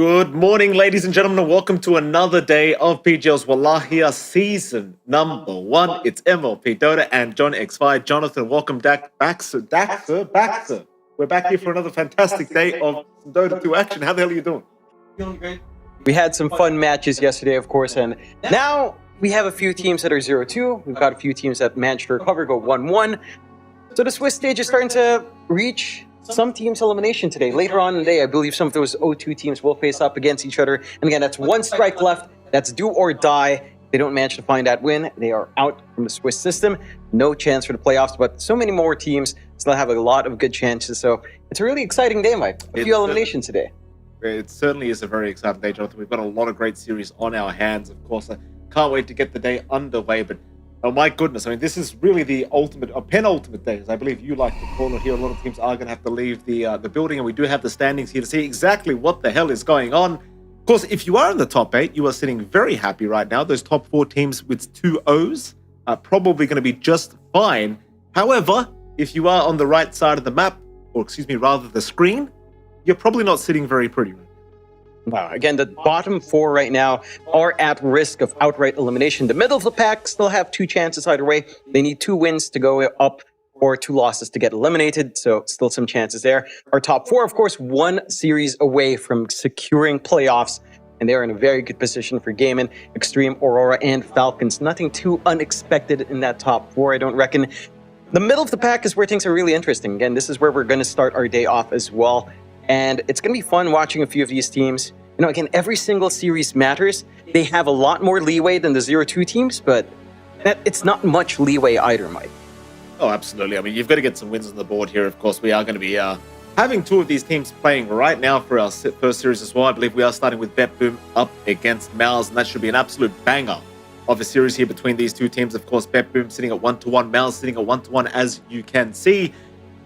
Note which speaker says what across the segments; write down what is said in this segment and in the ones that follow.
Speaker 1: Good morning, ladies and gentlemen, and welcome to another day of PGL's Wallachia season number 1. It's MLP Dota and John X5. Jonathan, welcome back, sir. We're back here for another fantastic day of Dota 2 action. How the hell are you doing?
Speaker 2: Feeling great. We had some fun matches yesterday, of course, and now we have a few teams that are 0-2. We've got a few teams that managed to recover, go 1-1. So the Swiss stage is starting to reach some teams' elimination today. Later on in the day, I believe some of those 0-2 teams will face up against each other. And again, that's one strike left. That's do or die. If they don't manage to find that win, they are out from the Swiss system. No chance for the playoffs, but so many more teams still have a lot of good chances. So it's a really exciting day, Mike. A few eliminations today.
Speaker 1: It certainly is a very exciting day, Jonathan. We've got a lot of great series on our hands. Of course, I can't wait to get the day underway, but oh my goodness, I mean, this is really the ultimate, or penultimate day, as I believe you like to call it here. A lot of teams are going to have to leave the building, and we do have the standings here to see exactly what the hell is going on. Of course, if you are in the top 8, you are sitting very happy right now. Those top 4 teams with 2 O's are probably going to be just fine. However, if you are on the right side of the map, or excuse me, rather the screen, you're probably not sitting very pretty right.
Speaker 2: Wow. Again, the bottom 4 right now are at risk of outright elimination. The middle of the pack still have 2 chances either way. They need 2 wins to go up or 2 losses to get eliminated. So still some chances there. Our top 4, of course, 1 series away from securing playoffs. And they're in a very good position for Gaimin, Xtreme, Aurora, and Falcons. Nothing too unexpected in that top 4, I don't reckon. The middle of the pack is where things are really interesting. Again, this is where we're going to start our day off as well. And it's going to be fun watching a few of these teams. You know, again, every single series matters. They have a lot more leeway than the 0-2 teams, but it's not much leeway either, Mike.
Speaker 1: Oh, absolutely. I mean, you've got to get some wins on the board here. Of course, we are going to be having 2 of these teams playing right now for our first series as well. I believe we are starting with BetBoom up against MOUZ, and that should be an absolute banger of a series here between these 2 teams. Of course, BetBoom sitting at 1-1, MOUZ sitting at 1-1, as you can see.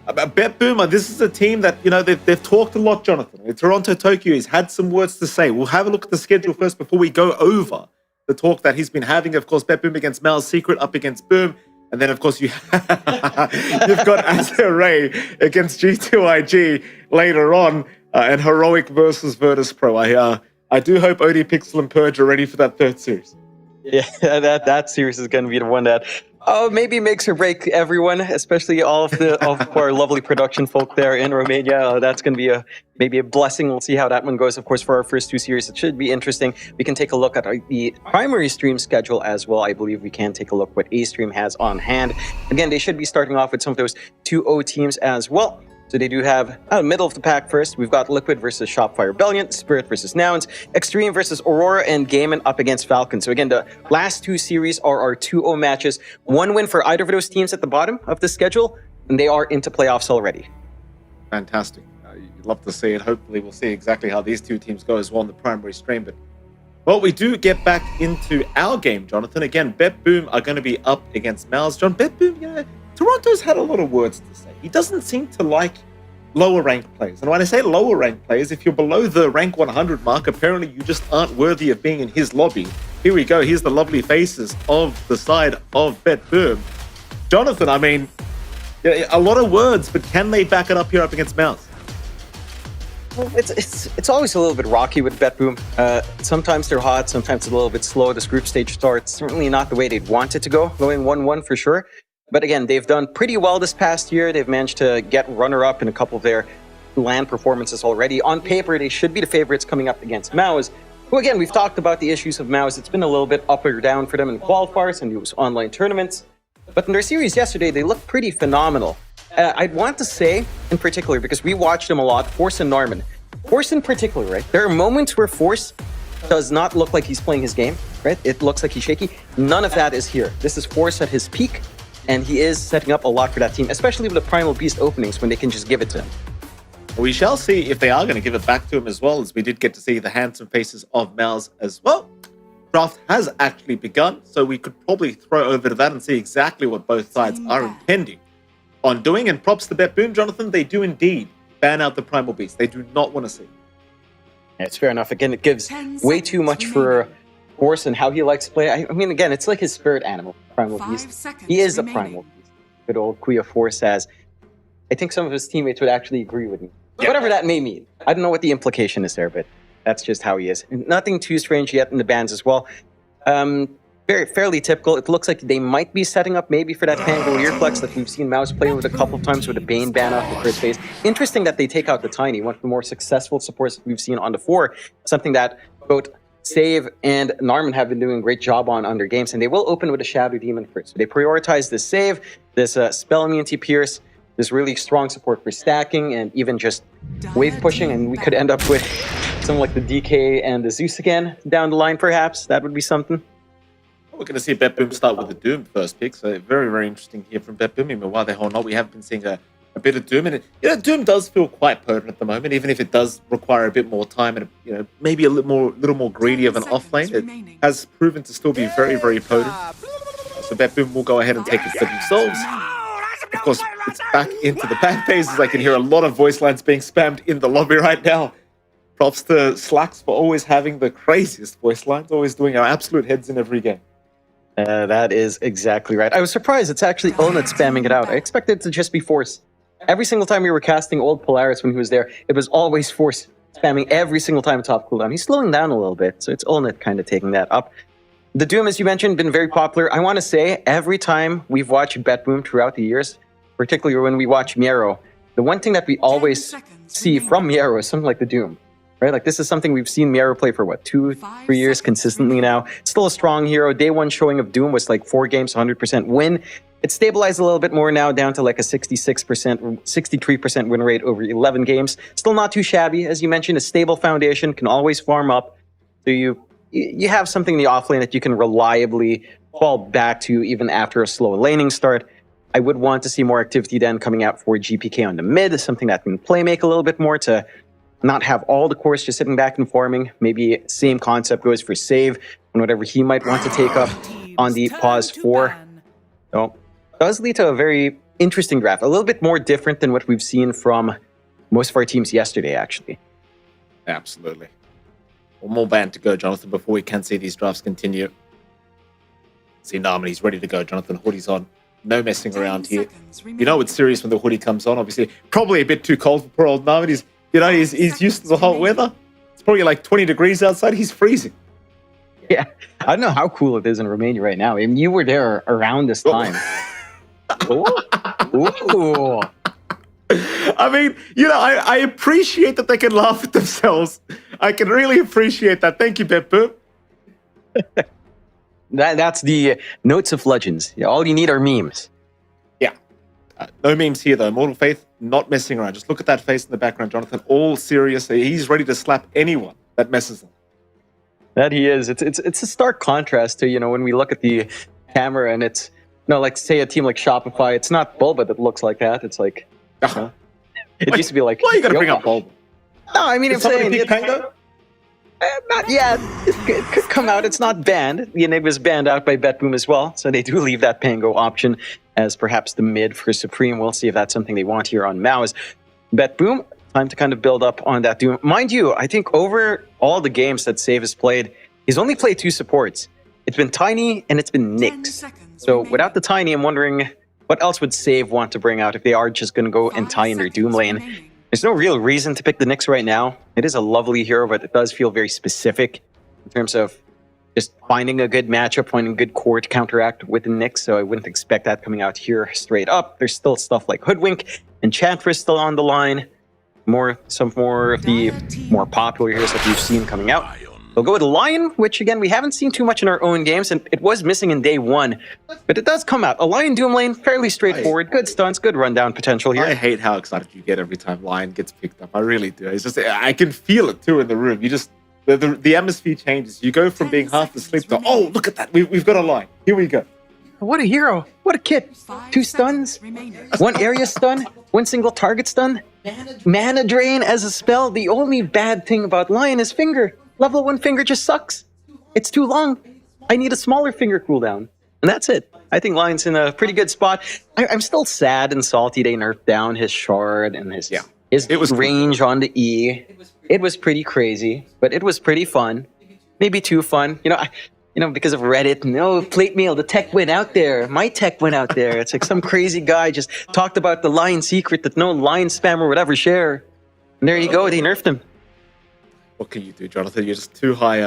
Speaker 1: BetBoom, this is a team that, you know, they've talked a lot, Jonathan. Toronto Tokyo has had some words to say. We'll have a look at the schedule first before we go over the talk that he's been having. Of course, BetBoom against MOUZ, Secret up against Boom. And then, of course, you've got Azure Ray against G2IG later on, and Heroic versus Virtus.pro. I do hope OD Pixel and Purge are ready for that 3rd series.
Speaker 2: Yeah, that series is going to be the one that maybe makes or break everyone, especially all of our lovely production folk there in Romania. That's going to be maybe a blessing. We'll see how that one goes. Of course, for our first 2 series, it should be interesting. We can take a look at the primary stream schedule as well. I believe we can take a look what A-Stream has on hand. Again, they should be starting off with some of those 2-0 teams as well. So they do have middle of the pack first. We've got Liquid versus Shopify Rebellion, Spirit versus Nouns, Xtreme versus Aurora, and Gaimin up against Falcons. So again, the last 2 series are our 2-0 matches. 1 win for either of those teams at the bottom of the schedule, and they are into playoffs already.
Speaker 1: Fantastic. You'd love to see it. Hopefully we'll see exactly how these 2 teams go as well in the primary stream. But, well, we do get back into our game, Jonathan. Again, BetBoom are going to be up against MOUZ. John, BetBoom, you know, Toronto's had a lot of words to say. He doesn't seem to like lower ranked players. And when I say lower ranked players, if you're below the rank 100 mark, apparently you just aren't worthy of being in his lobby. Here we go. Here's the lovely faces of the side of BetBoom. Jonathan, I mean, a lot of words, but can they back it up here up against MOUZ?
Speaker 2: Well, it's always a little bit rocky with BetBoom. Sometimes they're hot, sometimes it's a little bit slow. This group stage starts certainly not the way they'd want it to go, going 1-1 for sure. But again, they've done pretty well this past year. They've managed to get runner-up in a couple of their LAN performances already. On paper, they should be the favorites coming up against MOUZ, who, again, we've talked about the issues of MOUZ. It's been a little bit up or down for them in qualifiers and those online tournaments. But in their series yesterday, they looked pretty phenomenal. I'd want to say, in particular, because we watched them a lot, Force and Norman. Force in particular, right? There are moments where Force does not look like he's playing his game, right? It looks like he's shaky. None of that is here. This is Force at his peak. And he is setting up a lot for that team, especially with the Primal Beast openings when they can just give it to him.
Speaker 1: We shall see if they are going to give it back to him as well, as we did get to see the handsome faces of MOUZ as well. Draft has actually begun, so we could probably throw over to that and see exactly what both sides are intending on doing. And props to BetBoom, Jonathan, they do indeed ban out the Primal Beast. They do not want to see.
Speaker 2: Yeah, it's fair enough. Again, it gives way too much for Force and how he likes to play. I mean, again, it's like his spirit animal, Primal Beast. He is a Primal Beast. Good old Kuya Force says. I think some of his teammates would actually agree with me. Yeah. Whatever that may mean. I don't know what the implication is there, but That's just how he is. Nothing too strange yet in the bans as well. Fairly typical. It looks like they might be setting up maybe for that Pango Earflex that we've seen MOUZ play with a couple of times with a Bane ban off the first phase. Interesting that they take out the Tiny, one of the more successful supports that we've seen on the 4. Something that both Save and Narman have been doing a great job on their games, and they will open with a Shadow Demon first. So they prioritize this Save, this Spell Immunity Pierce, this really strong support for stacking, and even just wave pushing, and we could end up with something like the DK and the Zeus again down the line, perhaps. That would be something.
Speaker 1: We're going to see BetBoom start with the Doom first pick, so very, very interesting here from BetBoom. I mean, why the hell not? We have been seeing a bit of Doom, and Doom does feel quite potent at the moment, even if it does require a bit more time and maybe a little more greedy of an offlane. It has proven to still be very, very potent. So BetBoom will go ahead and take it for themselves. Of course, it's back into the ban phases. I can hear a lot of voice lines being spammed in the lobby right now. Props to Slacks for always having the craziest voice lines, always doing our absolute heads in every game.
Speaker 2: That is exactly right. I was surprised it's actually Ulnit spamming it out. I expected it to just be Force. Every single time we were casting old Polaris when he was there, it was always Force spamming every single time top cooldown. He's slowing down a little bit, so it's Ulnit kind of taking that up. The Doom, as you mentioned, been very popular. I want to say every time we've watched BetBoom throughout the years, particularly when we watch Miero, the one thing that we always see from Miero is something like the Doom. Right? Like, this is something we've seen Miero play for, 2-3 years consistently now. Still a strong hero. Day 1 showing of Doom was like 4 games, 100% win. It's stabilized a little bit more now, down to like a 66%, 63% win rate over 11 games. Still not too shabby. As you mentioned, a stable foundation, can always farm up. So you have something in the offlane that you can reliably fall back to even after a slow laning start. I would want to see more activity then coming out for GPK on the mid, something that can play make a little bit more to not have all the cores just sitting back and farming. Maybe same concept goes for Save and whatever he might want to take up on the pause 4. So it does lead to a very interesting draft. A little bit more different than what we've seen from most of our teams yesterday, actually.
Speaker 1: Absolutely. One more ban to go, Jonathan, before we can see these drafts continue. See Narman, he's ready to go. Jonathan, hoodie's on. No messing around here. You know it's serious when the hoodie comes on, obviously. Probably a bit too cold for poor old Narman. He's used to the hot weather. It's probably like 20 degrees outside. He's freezing.
Speaker 2: Yeah. I don't know how cool it is in Romania right now. I mean, you were there around this time. Ooh.
Speaker 1: I mean, I appreciate that they can laugh at themselves. I can really appreciate that. Thank you, BetBoom.
Speaker 2: That's the Notes of Legends. Yeah, all you need are memes.
Speaker 1: Yeah. No memes here, though. Mortal Faith, not messing around. Just look at that face in the background, Jonathan. All serious. He's ready to slap anyone that messes him.
Speaker 2: That he is. It's a stark contrast to, when we look at the camera and it's, like, say a team like Shopify, it's not Bulba that looks like that. It's like, it used to be like...
Speaker 1: Why are you going to bring up Bulba?
Speaker 2: No, I mean, I'm saying...
Speaker 1: Pango?
Speaker 2: Not yet. It could come out. It's not banned. The Enigma is banned out by BetBoom as well, so they do leave that Pango option as perhaps the mid for Supreme. We'll see if that's something they want here on MOUZ. BetBoom, time to kind of build up on that Doom. Mind you, I think over all the games that Save has played, he's only played 2 supports. It's been Tiny and it's been Nyx. So without the Tiny, I'm wondering what else would Save want to bring out if they are just going to go and tie in their Doom lane. There's no real reason to pick the Nyx right now. It is a lovely hero, but it does feel very specific in terms of just finding a good matchup, finding a good core to counteract with the Nyx, so I wouldn't expect that coming out here straight up. There's still stuff like Hoodwink and Enchantress still on the line. Some more of the more popular heroes that we've seen coming out. We'll go with Lion, which again, we haven't seen too much in our own games, and it was missing in day 1. But it does come out. A Lion Doom lane, fairly straightforward. Good stunts, good rundown potential here.
Speaker 1: I hate how excited you get every time Lion gets picked up. I really do. It's just, I can feel it too in the room. You just, the atmosphere changes. You go from being half asleep to, oh, look at that. We've got a Lion. Here we go.
Speaker 2: What a hero. What a kit. 2 stuns, 1 area stun, 1 single target stun. Mana drain as a spell. The only bad thing about Lion is finger. Level 1 finger just sucks. It's too long. I need a smaller finger cooldown. And that's it. I think Lion's in a pretty good spot. I'm still sad and salty they nerfed down his shard and his range on the E. It was pretty crazy, but it was pretty fun. Maybe too fun. Because of Reddit. No, plate mail, the tech went out there. My tech went out there. It's like some crazy guy just talked about the Lion secret that no Lion spammer would ever share. And there you go, they nerfed him.
Speaker 1: What can you do, Jonathan? You're just too high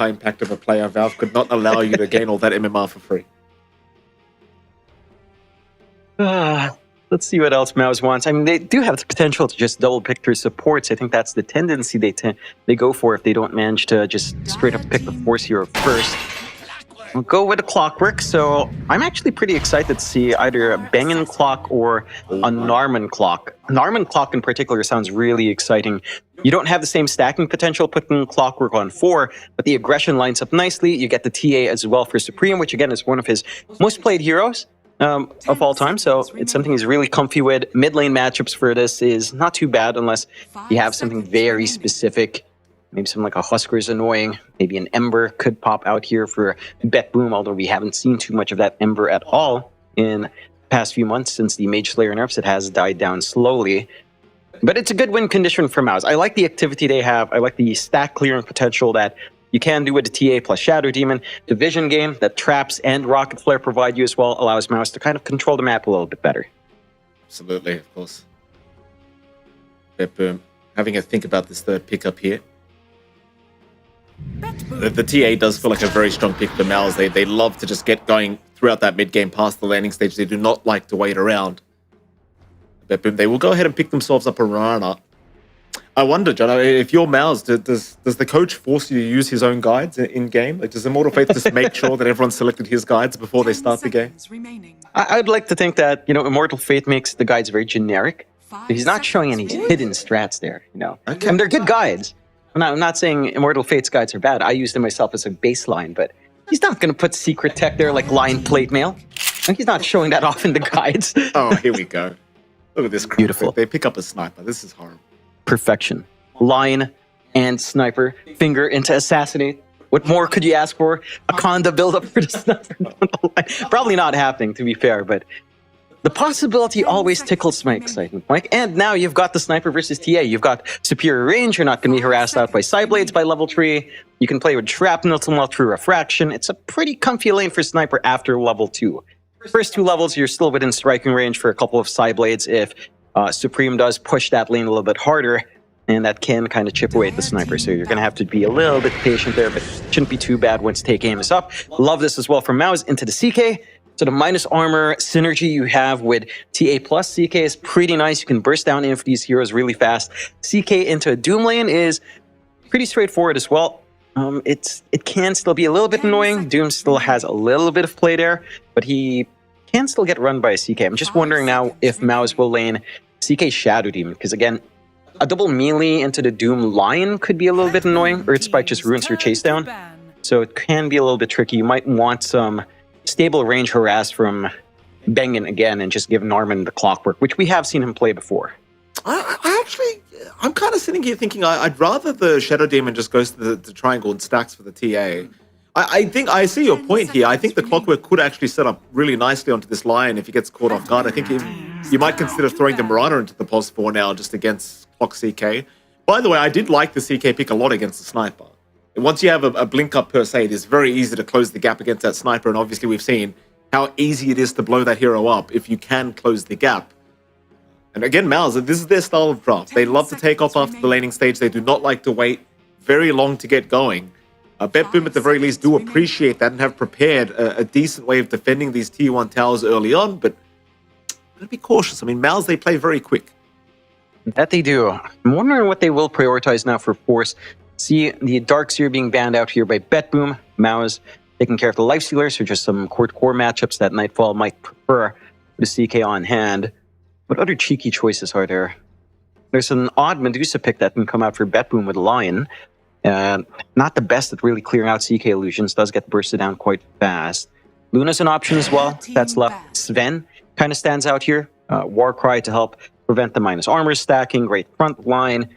Speaker 1: impact of a player. Valve could not allow you to gain all that MMR for free.
Speaker 2: Let's see what else MOUZ wants. I mean, they do have the potential to just double pick their supports. I think that's the tendency they go for if they don't manage to just straight up pick the Force Hero first. We'll go with a Clockwork. So I'm actually pretty excited to see either a Bangin Clock or a Narman Clock. Narman Clock in particular sounds really exciting. You don't have the same stacking potential putting Clockwork on 4, but the aggression lines up nicely. You get the TA as well for Supreme, which again is one of his most played heroes of all time. So it's something he's really comfy with. Mid lane matchups for this is not too bad unless you have something very specific. Maybe something like a Husker is annoying. Maybe an Ember could pop out here for BetBoom, although we haven't seen too much of that Ember at all in the past few months since the Mage Slayer nerfs. It has died down slowly. But it's a good win condition for MOUZ. I like the activity they have. I like the stack clearing potential that you can do with the TA plus Shadow Demon. The vision game that Traps and Rocket Flare provide you as well allows MOUZ to kind of control the map a little bit better.
Speaker 1: Absolutely, of course. BetBoom having a think about this third pickup here. The TA does feel like a very strong pick for MOUZ. They love to just get going throughout that mid game past the landing stage. They do not like to wait around. BetBoom, they will go ahead and pick themselves up a Rana. I wonder, John, if you're MOUZ, does the coach force you to use his own guides in game? Like, does Immortal Faith just make sure that everyone selected his guides before they start the game?
Speaker 2: I'd like to think that, Immortal Faith makes the guides very generic. He's not showing any hidden strats there, Okay. And they're good guides. I'm not saying Immortal Fate's guides are bad. I use them myself as a baseline, but he's not going to put secret tech there like Lion Plate Mail. And he's not showing that off in the guides.
Speaker 1: Oh, here we go. Look at this.
Speaker 2: Beautiful.
Speaker 1: They pick up a sniper. This is horrible.
Speaker 2: Perfection. Lion and sniper. Finger into assassinate. What more could you ask for? A Conda build-up for the sniper. Probably not happening, to be fair, but the possibility always tickles my excitement, Mike. And now you've got the sniper versus TA. You've got superior range. You're not going to be harassed out by Psyblades by level 3. You can play with Shrapnel through Refraction. It's a pretty comfy lane for sniper after level 2. First 2 levels, you're still within striking range for a couple of Psyblades if Supreme does push that lane a little bit harder, and that can kind of chip away at the sniper. So you're going to have to be a little bit patient there, but it shouldn't be too bad once take aim is up. Love this as well from MOUZ into the CK. So the minus armor synergy you have with TA plus CK is pretty nice. You can burst down in for these heroes really fast. CK into a Doom lane is pretty straightforward as well. It can still be a little bit annoying. Doom still has a little bit of play there, but he can still get run by a CK. I'm just wondering now if MOUZ will lane CK Shadow Demon, because again, a double melee into the Doom line could be a little bit annoying. Earth Spike just ruins your chase down, so it can be a little bit tricky. You might want some stable range harass from Bangin again and just give Norman the Clockwork, which we have seen him play before.
Speaker 1: I'm kind of sitting here thinking I'd rather the Shadow Demon just goes to the triangle and stacks for the TA. I think I see your point here. I think the Clockwork could actually set up really nicely onto this Lion if he gets caught off guard. I think you might consider throwing the Marauder into the pos 4 now just against Clock CK. By the way, I did like the CK pick a lot against the Sniper. Once you have a blink up per se, it is very easy to close the gap against that Sniper, and obviously we've seen how easy it is to blow that hero up if you can close the gap. And again, MOUZ, this is their style of draft. They love to take off after the laning stage. They do not like to wait very long to get going. BetBoom at the very least do appreciate that and have prepared a decent way of defending these tier 1 towers early on, but gotta be cautious. I mean, MOUZ, they play very quick.
Speaker 2: That they do. I'm wondering what they will prioritize now for Force. See the Darkseer being banned out here by BetBoom. MOUZ taking care of the Lifestealers, or just some core matchups that Nightfall might prefer the CK on hand. What other cheeky choices are there? There's an odd Medusa pick that can come out for BetBoom with Lion. Not the best at really clearing out CK illusions. Does get bursted down quite fast. Luna's an option as well. That's left. Sven kind of stands out here. Warcry to help prevent the minus armor stacking. Great front line.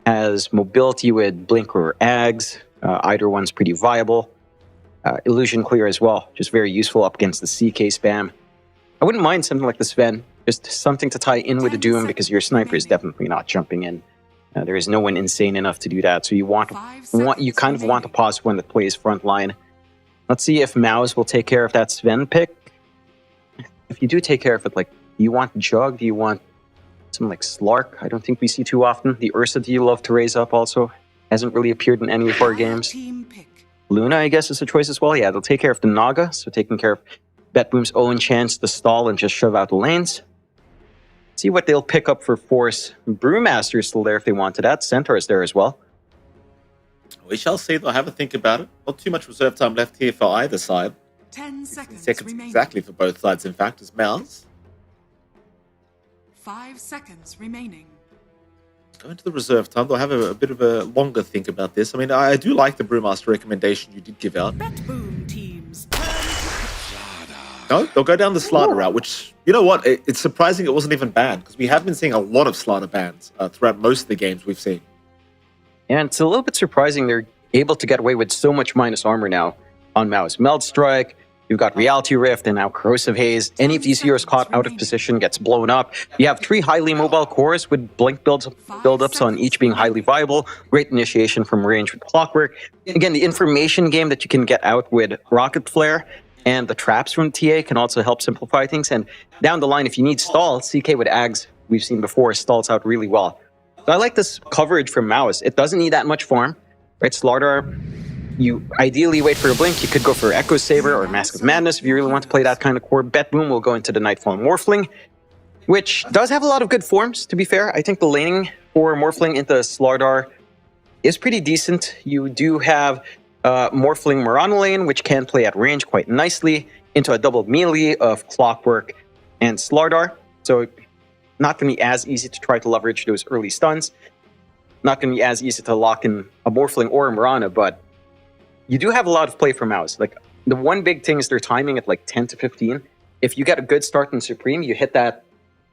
Speaker 2: Has mobility with Blink or Ags. Either one's pretty viable. Illusion clear as well. Just very useful up against the CK spam. I wouldn't mind something like the Sven. Just something to tie in with the Doom, because your sniper is definitely not jumping in. There is no one insane enough to do that. So you kind of want to pause one that plays front line. Let's see if MOUZ will take care of that Sven pick. If you do take care of it, like, do you want Jug? Do you want something like Slark? I don't think we see too often. The Ursa, do you love to raise up also? Hasn't really appeared in any of our games. Luna, I guess, is a choice as well. Yeah, they'll take care of the Naga, so taking care of BetBoom's own chance to stall and just shove out the lanes. See what they'll pick up for Force. Brewmaster is still there if they wanted that. Centaur is there as well.
Speaker 1: We shall see. They'll have a think about it. Not too much reserve time left here for either side.
Speaker 3: 10 seconds,
Speaker 1: seconds
Speaker 3: remaining.
Speaker 1: exactly for both sides, in fact, as MOUZ
Speaker 3: 5 seconds remaining.
Speaker 1: go into the reserve time. They'll have a bit of a longer think about this. I mean, I do like the Brewmaster recommendation you did give out.
Speaker 3: BetBoom Teams.
Speaker 1: No, they'll go down the Slider route, which, you know what, it's surprising it wasn't even banned, because we have been seeing a lot of Slider bans throughout most of the games we've seen.
Speaker 2: And it's a little bit surprising they're able to get away with so much minus armor now on MOUZ. Meld Strike, you've got Reality Rift, and now Corrosive Haze. Any of these heroes caught out of position gets blown up. You have 3 highly mobile cores with blink buildups on each being highly viable. Great initiation from range with Clockwork. Again, the information game that you can get out with Rocket Flare and the traps from TA can also help simplify things. And down the line, if you need stall, CK with Ags, we've seen before, stalls out really well. So I like this coverage from MOUZ. It doesn't need that much farm, right? Slardar, you ideally wait for a blink. You could go for Echo Saber or Mask of Madness if you really want to play that kind of core. BetBoom will go into the Nightfall Morphling, which does have a lot of good forms, to be fair. I think the laning for Morphling into Slardar is pretty decent. You do have Morphling Mirana lane, which can play at range quite nicely, into a double melee of Clockwork and Slardar. So not going to be as easy to try to leverage those early stuns. Not going to be as easy to lock in a Morphling or a Mirana, but you do have a lot of play for MOUZ. Like, the one big thing is their timing at like 10 to 15. If you get a good start in Supreme, you hit that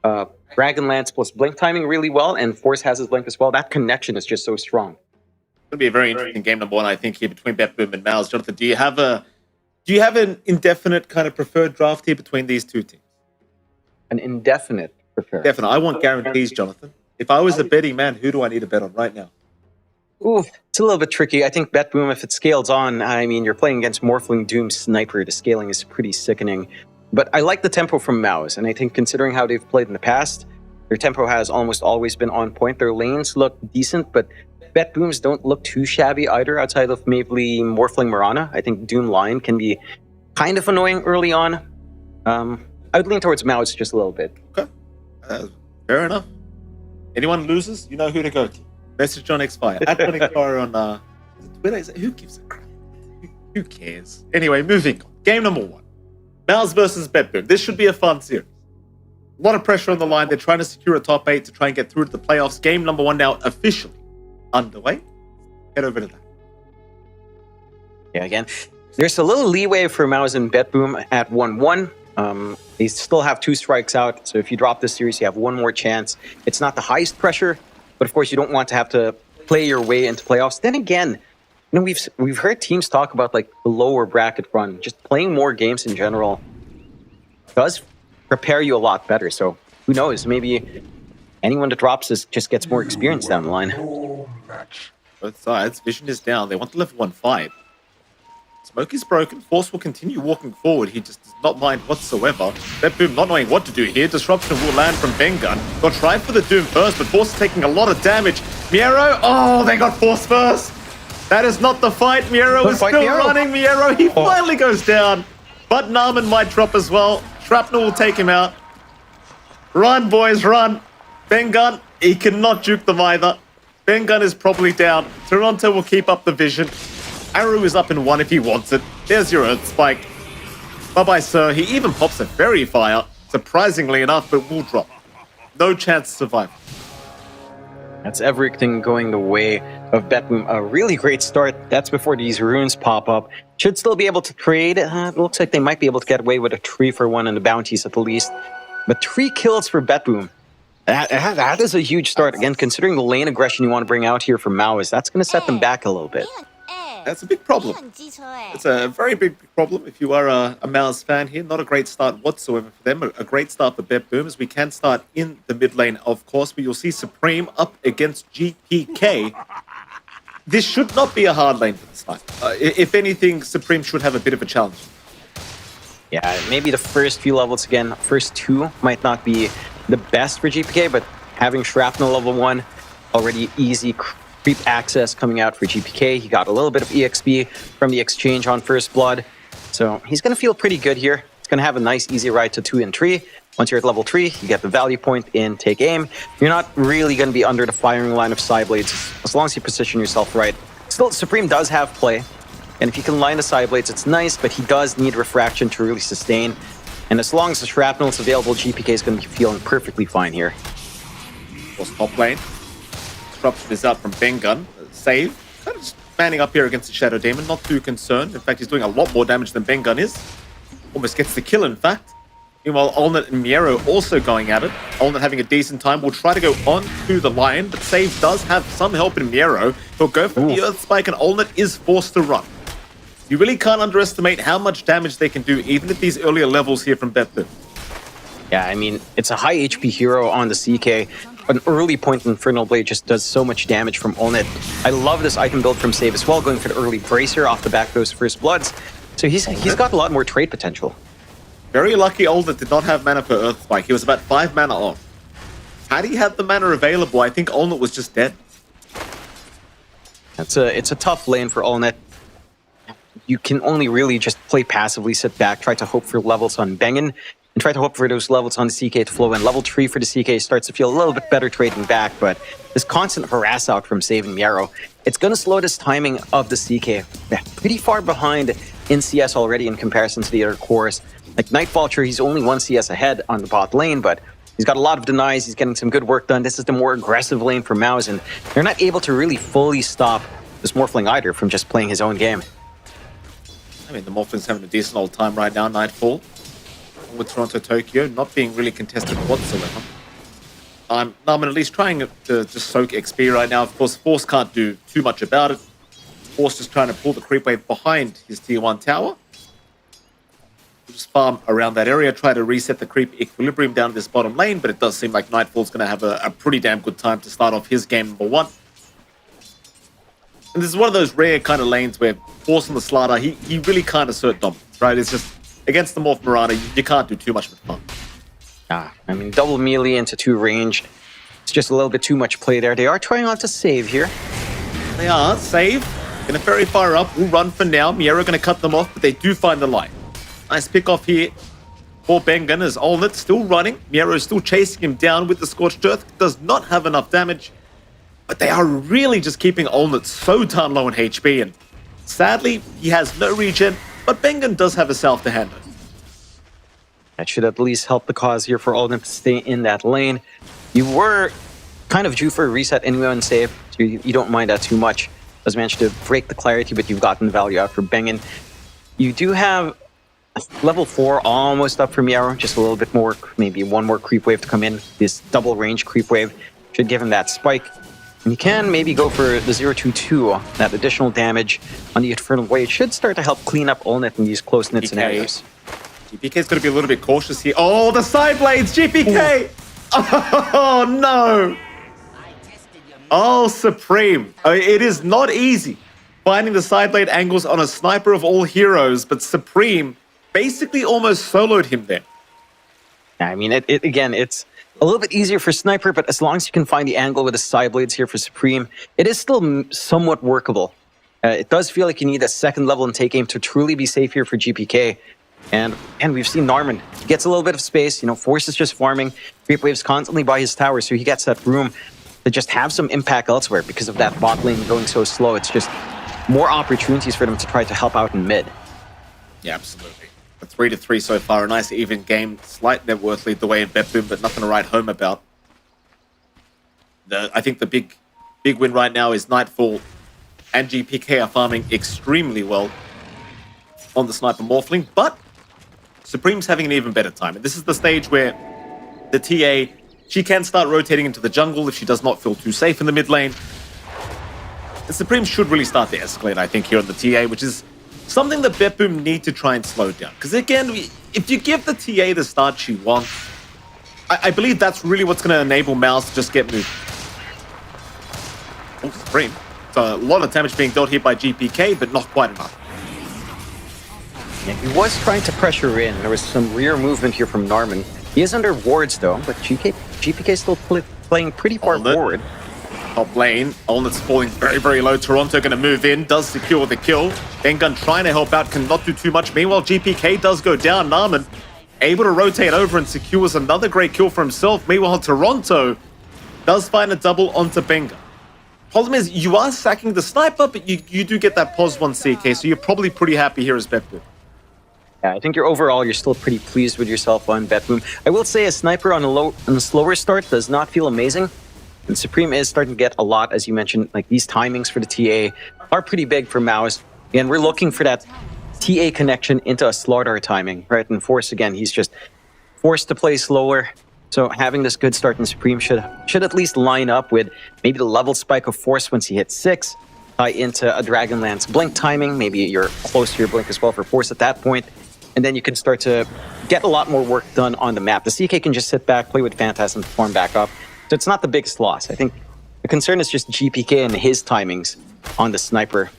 Speaker 2: Dragonlance plus Blink timing really well, and Force has his Blink as well. That connection is just so strong.
Speaker 1: It's going to be a very interesting game number one, I think, here between BetBoom and MOUZ. Jonathan, do you have an indefinite kind of preferred draft here between these two teams?
Speaker 2: An indefinite preferred.
Speaker 1: Definitely. I want guarantees, Jonathan. If I was a betting man, who do I need to bet on right now?
Speaker 2: Ooh, it's a little bit tricky. I think BetBoom, if it scales on, I mean, you're playing against Morphling Doom Sniper. The scaling is pretty sickening. But I like the tempo from MOUZ, and I think considering how they've played in the past, their tempo has almost always been on point. Their lanes look decent, but BetBooms don't look too shabby either, outside of maybe Morphling Mirana. I think Doom Lion can be kind of annoying early on. I would lean towards MOUZ just a little bit.
Speaker 1: Okay. Fair enough. Anyone loses, you know who to go to. Message John Xfire. At John Xfire on Twitter. Who gives a crap? Who cares? Anyway, moving on. Game number one. MOUZ versus BetBoom. This should be a fun series. A lot of pressure on the line. They're trying to secure a top 8 to try and get through to the playoffs. Game number one now officially underway. Head over to that.
Speaker 2: Yeah, again, there's a little leeway for MOUZ and BetBoom at 1-1. They still have 2 strikes out, so if you drop this series, you have one more chance. It's not the highest pressure, but of course, you don't want to have to play your way into playoffs. Then again, you know, we've heard teams talk about like the lower bracket run. Just playing more games in general does prepare you a lot better. So who knows? Maybe anyone that drops this just gets more experience down the line.
Speaker 1: Both sides. Vision is down. They want the level 1 fight. Smoke is broken. Force will continue walking forward. He just does not mind whatsoever. BetBoom not knowing what to do here. Disruption will land from Bengun. They'll try for the Doom first, but Force is taking a lot of damage. Miero, oh, they got Force first. That is not the fight. Miero is still running. Miero, he finally goes down. But Narman might drop as well. Shrapnel will take him out. Run, boys, run. Bengun, he cannot juke them either. Bengun is probably down. Toronto will keep up the vision. Aru is up in 1 if he wants it. There's your Earth Spike. Bye-bye, sir. He even pops a Fairy Fire, surprisingly enough, but will drop. No chance to survive.
Speaker 2: That's everything going the way of BetBoom. A really great start. That's before these runes pop up. Should still be able to trade. It looks like they might be able to get away with a 3-for-1 and the bounties at the least. But 3 kills for BetBoom. That is a huge start. Again, considering the lane aggression you want to bring out here for MOUZ, that's going to set them back a little bit.
Speaker 1: That's a big problem. It's a very big problem if you are a MOUZ fan here. Not a great start whatsoever for them. A great start for BetBoom, as we can start in the mid lane, of course, but you'll see Supreme up against GPK. This should not be a hard lane for this fight. If anything, Supreme should have a bit of a challenge.
Speaker 2: Yeah, maybe the first few levels, again, first 2 might not be the best for GPK, but having Shrapnel level 1, already easy creep access coming out for GPK. He got a little bit of EXP from the exchange on First Blood. So he's going to feel pretty good here. He's going to have a nice, easy ride to 2 and 3. Once you're at level 3, you get the value point in Take Aim. You're not really going to be under the firing line of side blades as long as you position yourself right. Still, Supreme does have play. And if you can line the side blades, it's nice, but he does need refraction to really sustain. And as long as the shrapnel is available, GPK is going to be feeling perfectly fine here.
Speaker 1: Was top lane. Disruption is out from Bengun. Save. Kind of just manning up here against the Shadow Demon. Not too concerned. In fact, he's doing a lot more damage than Bengun is. Almost gets the kill, in fact. Meanwhile, Olnet and Miero also going at it. Olnet having a decent time. Will try to go on to the line, but Save does have some help in Miero. He'll go for the Earth Spike, and Olnet is forced to run. You really can't underestimate how much damage they can do, even at these earlier levels here from BetBoom.
Speaker 2: Yeah, I mean, it's a high HP hero on the CK. An early point Infernal Blade just does so much damage from Olnet. I love this item build from Save as well, going for the early Bracer off the back of those First Bloods. So he's got a lot more trade potential.
Speaker 1: Very lucky Olnet did not have mana for Earth Spike. He was about 5 mana off. Had he had the mana available, I think Olnet was just dead.
Speaker 2: It's a tough lane for Olnet. You can only really just play passively, sit back, try to hope for levels on Bengen, and try to hope for those levels on the CK to flow in. Level 3 for the CK starts to feel a little bit better trading back, but this constant harass out from Save and Miero, it's going to slow this timing of the CK. Yeah, pretty far behind in CS already in comparison to the other cores. Like Night Vulture, he's only 1 CS ahead on the bot lane, but he's got a lot of denies, he's getting some good work done. This is the more aggressive lane for MOUZ, and they're not able to really fully stop this Morphling either from just playing his own game.
Speaker 1: I mean, the Morphling's having a decent old time right now, Nightfall. With Toronto, Tokyo, not being really contested whatsoever. I'm at least trying to just soak XP right now. Of course, Force can't do too much about it. Force just trying to pull the creep wave behind his tier 1 tower. Just farm around that area, try to reset the creep equilibrium down this bottom lane, but it does seem like Nightfall's going to have a pretty damn good time to start off his game number 1. And this is one of those rare kind of lanes where Force on the Slardar, he really can't assert dominance, right? It's just, against the Morph Marauder, you can't do too much with fun.
Speaker 2: I mean, double melee into 2 range. It's just a little bit too much play there. They are trying not to save here.
Speaker 1: They are. Save. Gonna very far up. Will run for now. Miero gonna cut them off, but they do find the light. Nice pick off here for Bengun as Olnet still running. Miero is still chasing him down with the Scorched Earth. Does not have enough damage. But they are really just keeping Olnet so darn low in HP, and sadly, he has no regen, but Bengun does have a self to handle.
Speaker 2: That should at least help the cause here for Olnet to stay in that lane. You were kind of due for a reset anyway on Save, so you don't mind that too much. Does manage to break the clarity, but you've gotten the value out for Bengen. You do have level 4 almost up for Miero, just a little bit more, maybe 1 more creep wave to come in. This double range creep wave should give him that spike. And you can maybe go for the 0-2-2, that additional damage on the Infernal Blade. It should start to help clean up Olnet in these close-knit scenarios.
Speaker 1: GPK's going to be a little bit cautious here. Oh, the side blades, GPK! Ooh. Oh, no! Oh, Supreme. It is not easy finding the side blade angles on a sniper of all heroes, but Supreme basically almost soloed him there.
Speaker 2: I mean, again, it's a little bit easier for Sniper, but as long as you can find the angle with the side blades here for Supreme, it is still somewhat workable. It does feel like you need a second level in Take Aim to truly be safe here for GPK. And we've seen Narman. He gets a little bit of space, Force is just farming. Creep Wave's constantly by his tower, so he gets that room to just have some impact elsewhere because of that bot lane going so slow. It's just more opportunities for them to try to help out in mid.
Speaker 1: Yeah, absolutely. A 3-3 so far, a nice even game. Slight net worth lead the way in BetBoom, but nothing to write home about. I think the big win right now is Nightfall and GPK are farming extremely well on the Sniper Morphling, but Supreme's having an even better time. And this is the stage where the TA, she can start rotating into the jungle if she does not feel too safe in the mid lane. The Supreme should really start to escalate, I think, here on the TA, which is something that BetBoom need to try and slow down. Because again, if you give the TA the start she wants, I believe that's really what's going to enable MOUZ to just get moving. Oh, Supreme. So a lot of damage being dealt here by GPK, but not quite enough.
Speaker 2: Yeah, he was trying to pressure in. There was some rear movement here from Narman. He is under wards though, but GPK is still playing pretty far forward.
Speaker 1: Top lane, Olnet's falling very, very low. Toronto going to move in, does secure the kill. Bengun trying to help out, cannot do too much. Meanwhile, GPK does go down. Narman able to rotate over and secures another great kill for himself. Meanwhile, Toronto does find a double onto Bengun. Problem is, you are sacking the sniper, but you do get that pos 1 CK, so you're probably pretty happy here as BetBoom.
Speaker 2: Yeah, I think you're still pretty pleased with yourself on BetBoom. I will say a sniper on a slower start does not feel amazing. And Supreme is starting to get a lot, as you mentioned. Like, these timings for the TA are pretty big for MOUZ. And we're looking for that TA connection into a Slardar timing, right? And Force, again, he's just forced to play slower. So having this good start in Supreme should at least line up with maybe the level spike of Force once he hits 6, tie into a Dragonlance Blink timing. Maybe you're close to your Blink as well for Force at that point. And then you can start to get a lot more work done on the map. The CK can just sit back, play with Phantasm, and perform back up. So it's not the biggest loss. I think the concern is just GPK and his timings on the sniper.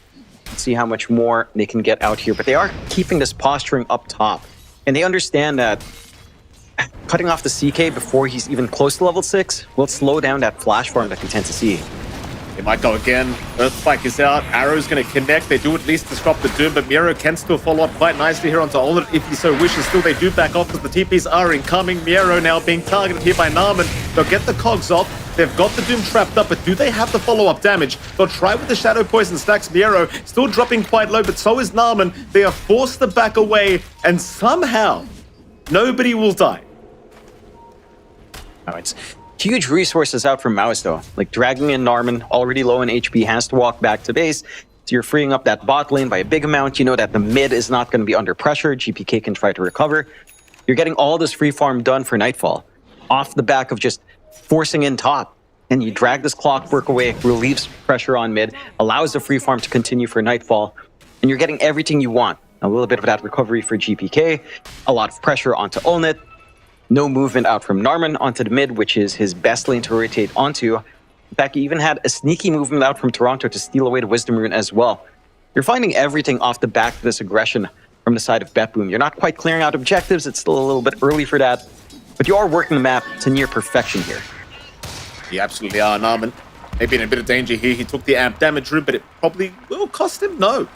Speaker 2: Let's see how much more they can get out here. But they are keeping this posturing up top. And they understand that cutting off the CK before he's even close to level 6 will slow down that flash farm that we tend to see.
Speaker 1: They might go again. Earthspike is out. Arrow's going to connect. They do at least disrupt the Doom, but Miero can still follow up quite nicely here onto Olnet if he so wishes. Still, they do back off because the TPs are incoming. Miero now being targeted here by Narman. They'll get the cogs off. They've got the Doom trapped up, but do they have the follow-up damage? They'll try with the Shadow Poison stacks. Miero still dropping quite low, but so is Narman. They are forced to back away, and somehow nobody will die.
Speaker 2: Oh, it's huge resources out from MOUZ, though. Like, dragging in Narman, already low in HP, has to walk back to base. So you're freeing up that bot lane by a big amount. You know that the mid is not going to be under pressure. GPK can try to recover. You're getting all this free farm done for Nightfall off the back of just forcing in top. And you drag this clockwork away, relieves pressure on mid, allows the free farm to continue for Nightfall. And you're getting everything you want. A little bit of that recovery for GPK, a lot of pressure onto Olnet. No movement out from Narman onto the mid, which is his best lane to rotate onto. In fact, he even had a sneaky movement out from Toronto to steal away the Wisdom Rune as well. You're finding everything off the back of this aggression from the side of BetBoom. You're not quite clearing out objectives. It's still a little bit early for that. But you are working the map to near perfection here.
Speaker 1: You absolutely are. Narman maybe in a bit of danger here. He took the amp damage route, but it probably will cost him. No.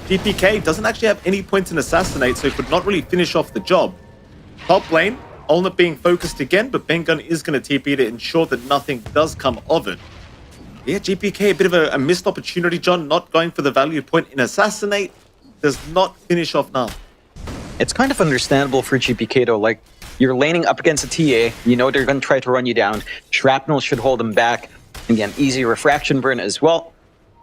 Speaker 1: GPK doesn't actually have any points in Assassinate, so he could not really finish off the job. Top lane, Olnet being focused again, but Bengun is going to TP to ensure that nothing does come of it. Yeah, GPK, a bit of a missed opportunity, John, not going for the value point in Assassinate. Does not finish off now.
Speaker 2: It's kind of understandable for GPK, though. Like, you're laning up against a TA. You know they're going to try to run you down. Shrapnel should hold them back. Again, easy refraction burn as well.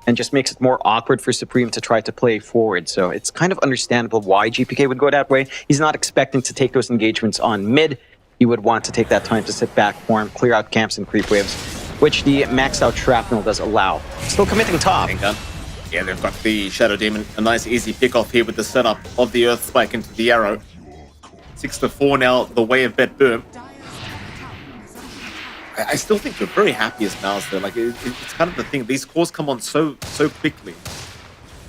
Speaker 2: And just makes it more awkward for Supreme to try to play forward. So it's kind of understandable why GPK would go that way. He's not expecting to take those engagements on mid. He would want to take that time to sit back, form, clear out camps and creep waves, which the maxed out Shrapnel does allow. Still committing top.
Speaker 1: Yeah, they've got the Shadow Demon. A nice easy pick off here with the setup of the Earth Spike into the arrow. 6-4 now, the way of BetBoom. I still think we're very happy as MOUZ though. Like, it's kind of the thing. These cores come on so quickly.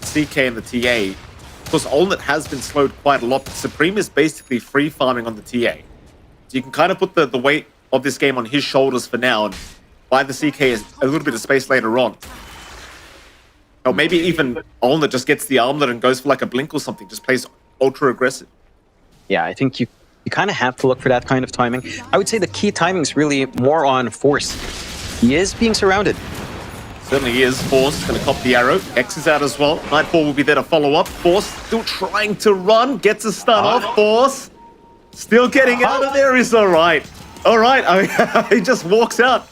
Speaker 1: CK and the TA. Of course, Olnet has been slowed quite a lot, but Supreme is basically free farming on the TA. So you can kind of put the weight of this game on his shoulders for now and buy the CK a little bit of space later on. Or maybe even Olnet just gets the armlet and goes for like a blink or something. Just plays ultra aggressive.
Speaker 2: Yeah, I think you kind of have to look for that kind of timing. I would say the key timing is really more on Force. He is being surrounded.
Speaker 1: Certainly he is. Force going to cop the arrow. X is out as well. Nightfall will be there to follow up. Force still trying to run. Gets a stun off. Force still getting out of there. Is all right. All right. He just walks out.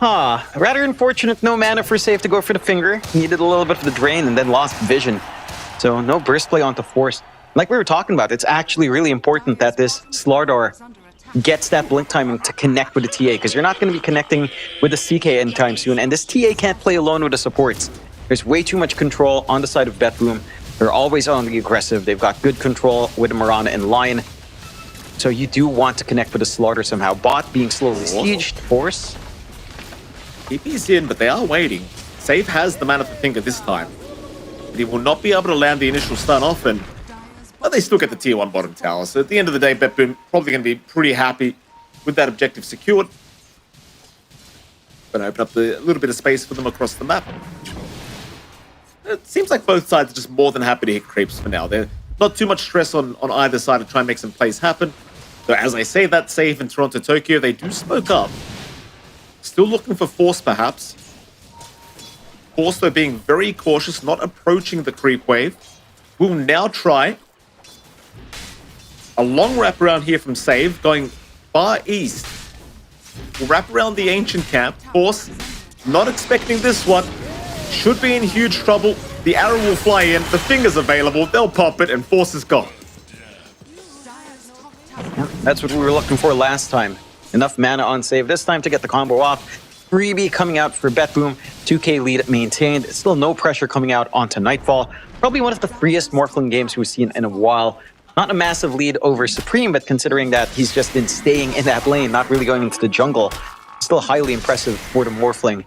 Speaker 2: Rather unfortunate. No mana for safe to go for the finger. Needed a little bit of the drain and then lost vision. So no burst play onto Force. Like we were talking about, it's actually really important that this Slardar gets that blink timing to connect with the TA, because you're not going to be connecting with the CK anytime soon, and this TA can't play alone with the supports. There's way too much control on the side of BetBoom. They're always on the aggressive. They've got good control with Mirana and Lion. So you do want to connect with the Slardar somehow. Bot being slowly sieged. Force.
Speaker 1: TP's in, but they are waiting. Save has the man at the finger this time. But he will not be able to land the initial stun off, and well, they still get the tier 1 bottom tower. So at the end of the day, BetBoom probably going to be pretty happy with that objective secured. and open up a little bit of space for them across the map. It seems like both sides are just more than happy to hit creeps for now. There's not too much stress on either side to try and make some plays happen. So as I say that save in Toronto, Tokyo, they do smoke up. Still looking for Force, perhaps. Force, though, being very cautious, not approaching the creep wave. Will now try a long wraparound here from Save, going far east. Will wrap around the ancient camp. Force, not expecting this one. Should be in huge trouble. The arrow will fly in. The finger's available. They'll pop it, and Force is gone.
Speaker 2: Yeah, that's what we were looking for last time. Enough mana on Save this time to get the combo off. Freebie coming out for BetBoom. 2k lead maintained. Still no pressure coming out onto Nightfall. Probably one of the freest Morphling games we've seen in a while. Not a massive lead over Supreme, but considering that he's just been staying in that lane, not really going into the jungle, still highly impressive for the Morphling.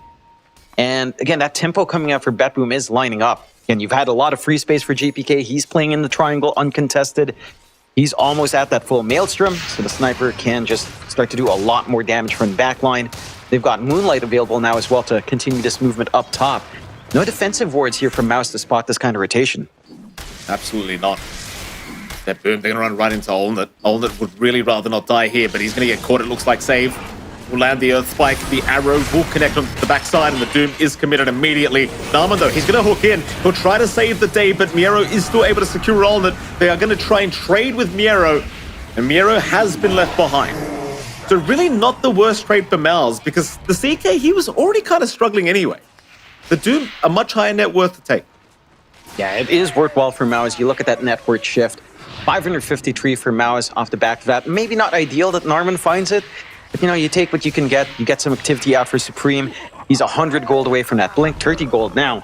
Speaker 2: And again, that tempo coming out for BetBoom is lining up. Again, you've had a lot of free space for GPK. He's playing in the triangle uncontested. He's almost at that full Maelstrom, so the sniper can just start to do a lot more damage from the backline. They've got Moonlight available now as well to continue this movement up top. No defensive wards here from MOUZ to spot this kind of rotation.
Speaker 1: Absolutely not. BetBoom, they're going to run right into Olnut. Olnut would really rather not die here, but he's going to get caught, it looks like. Save. Will land the Earth Spike. The arrow will connect on the backside, and the Doom is committed immediately. Naaman, though, he's going to hook in. He'll try to save the day, but Miero is still able to secure Olnut. They are going to try and trade with Miero, and Miero has been left behind. So really not the worst trade for MOUZ, because the CK, he was already kind of struggling anyway. The Doom, a much higher net worth to take.
Speaker 2: Yeah, it is worthwhile for MOUZ. You look at that net worth shift. 553 for MOUZ off the back of that. Maybe not ideal that Narman finds it, but, you know, you take what you can get. You get some activity out for Supreme. He's 100 gold away from that blink, 30 gold now.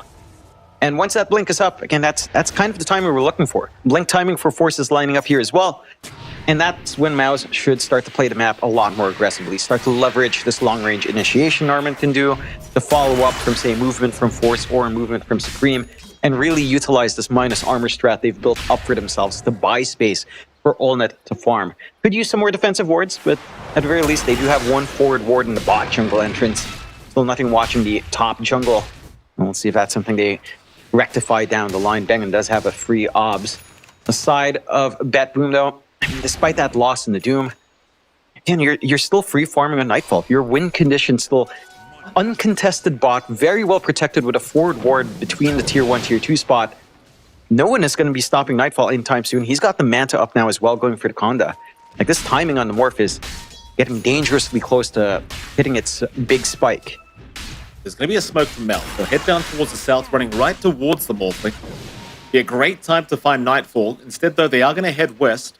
Speaker 2: And once that blink is up, again, that's kind of the timing we're looking for. Blink timing for Forces lining up here as well. And that's when MOUZ should start to play the map a lot more aggressively. Start to leverage this long-range initiation Narman can do, the follow-up from, say, movement from Force or movement from Supreme, and really utilize this minus armor strat they've built up for themselves to buy space for Olnut to farm. Could use some more defensive wards, but at the very least, they do have one forward ward in the bot jungle entrance. Still nothing watching the top jungle. And we'll see if that's something they rectify down the line. Bengen does have a free obs. Aside of BetBoom, though, despite that loss in the Doom, again, you're still free farming on Nightfall. Your win condition still uncontested bot, very well protected with a forward ward between the tier 1, tier 2 spot. No one is going to be stopping Nightfall anytime soon. He's got the Manta up now as well, going for the Conda. Like, this timing on the Morph is getting dangerously close to hitting its big spike.
Speaker 1: There's going to be a smoke from Mel. They'll head down towards the south, running right towards the Morphling. Be a great time to find Nightfall. Instead, though, they are going to head west.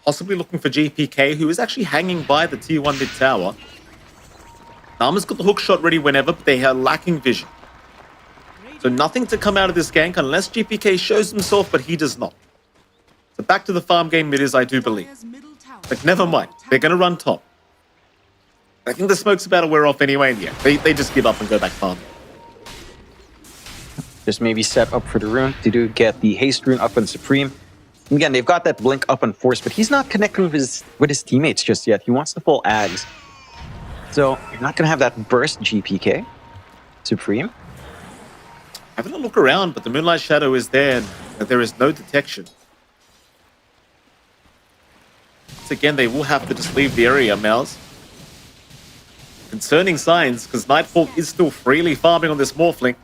Speaker 1: Possibly looking for GPK, who is actually hanging by the tier 1 mid tower. Nama's got the hook shot ready whenever, but they are lacking vision. So nothing to come out of this gank unless GPK shows himself, but he does not. So back to the farm game it is, I do believe. But never mind, they're going to run top. I think the smoke's about to wear off anyway, and yeah, they just give up and go back farm.
Speaker 2: Just maybe set up for the rune. They do get the haste rune up on Supreme. And again, they've got that blink up on Force, but he's not connecting with his teammates just yet. He wants the full Ags. So you're not going to have that burst GPK. Supreme.
Speaker 1: Having a look around, but the Moonlight Shadow is there, and there is no detection. Once again, they will have to just leave the area, MOUZ. Concerning signs, because Nightfall is still freely farming on this Morphling.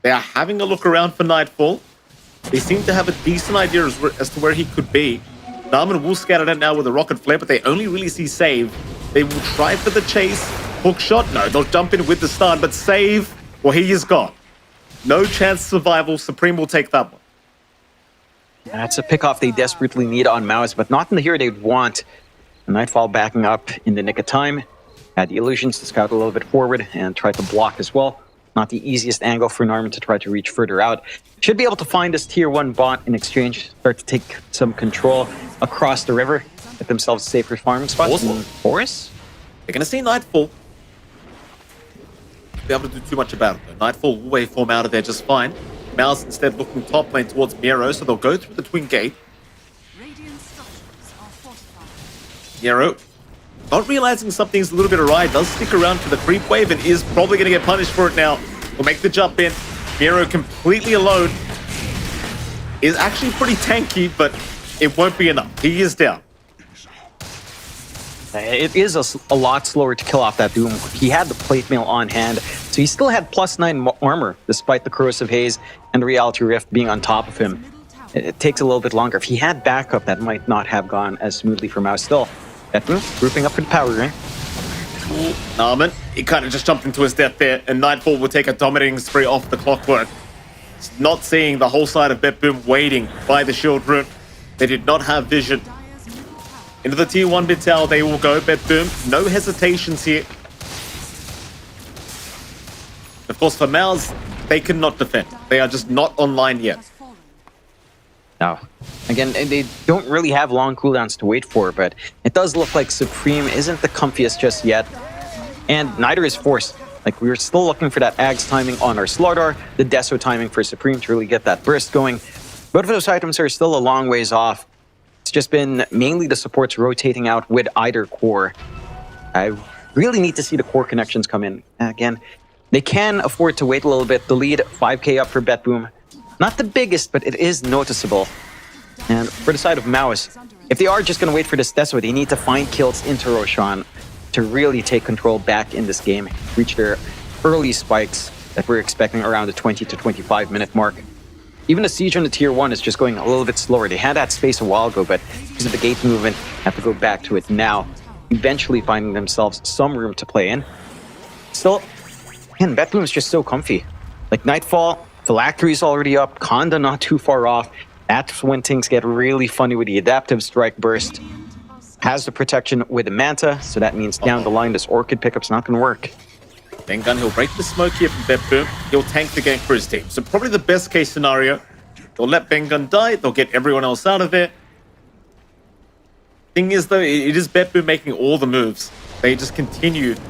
Speaker 1: They are having a look around for Nightfall. They seem to have a decent idea as to where he could be. Naaman will scatter that now with a rocket flare, but they only really see Save. They will try for the chase. Hook shot? No, they'll jump in with the stun, but Save, well, he is gone. No chance of survival. Supreme will take that one.
Speaker 2: That's a pickoff they desperately need on MOUZ, but not in the hero they'd want. Nightfall backing up in the nick of time. Had the illusions to scout a little bit forward and try to block as well. Not the easiest angle for Narman to try to reach further out. Should be able to find this tier 1 bot in exchange, start to take some control across the river, get themselves safer farming spots.
Speaker 1: Awesome.
Speaker 2: Forest?
Speaker 1: They're going to see Nightfall. Be able to do too much about it, though. Nightfall will waveform out of there just fine. MOUZ instead looking top lane towards Miero, so they'll go through the Twin Gate. Miero not realizing something's a little bit awry, does stick around for the creep wave and is probably going to get punished for it now. Will make the jump in. Miro completely alone. Is actually pretty tanky, but it won't be enough. He is down.
Speaker 2: It is a lot slower to kill off that Doom. He had the plate mail on hand, so he still had +9 armor, despite the corrosive haze and the reality rift being on top of him. It takes a little bit longer. If he had backup, that might not have gone as smoothly for MOUZ. Still, BetBoom grouping up for the power ring.
Speaker 1: Narman, he kind of just jumped into his death there, and Nightfall will take a dominating spree off the clockwork. Not seeing the whole side of BetBoom waiting by the shield rune. They did not have vision. Into the tier 1 mid tower they will go, BetBoom. No hesitations here. Of course, for MOUZ, they cannot defend. They are just not online yet.
Speaker 2: No. Again, they don't really have long cooldowns to wait for, but it does look like Supreme isn't the comfiest just yet. And neither is Force. Like, we were still looking for that Ags timing on our Slardar, the Deso timing for Supreme to really get that burst going. Both of those items are still a long ways off. It's just been mainly the supports rotating out with either core. I really need to see the core connections come in. Again, they can afford to wait a little bit. The lead, 5k up for BetBoom. Not the biggest, but it is noticeable. And for the side of MOUZ, if they are just going to wait for this Deso, they need to find kills into Roshan to really take control back in this game, reach their early spikes that we're expecting around the 20 to 25 minute mark. Even the siege on the tier 1 is just going a little bit slower. They had that space a while ago, but because of the gate movement, have to go back to it now, eventually finding themselves some room to play in. Still, man, BetBoom is just so comfy. Like Nightfall, Phylactery is already up, Conda not too far off. That's when things get really funny with the adaptive strike burst. Has the protection with the Manta, so that means down the line this Orchid pickup's not going to work.
Speaker 1: Bengun, he'll break the smoke here from BetBoom. He'll tank the gank for his team. So probably the best case scenario. They'll let Bengun die. They'll get everyone else out of there. Thing is, though, it is BetBoom making all the moves. They just continue to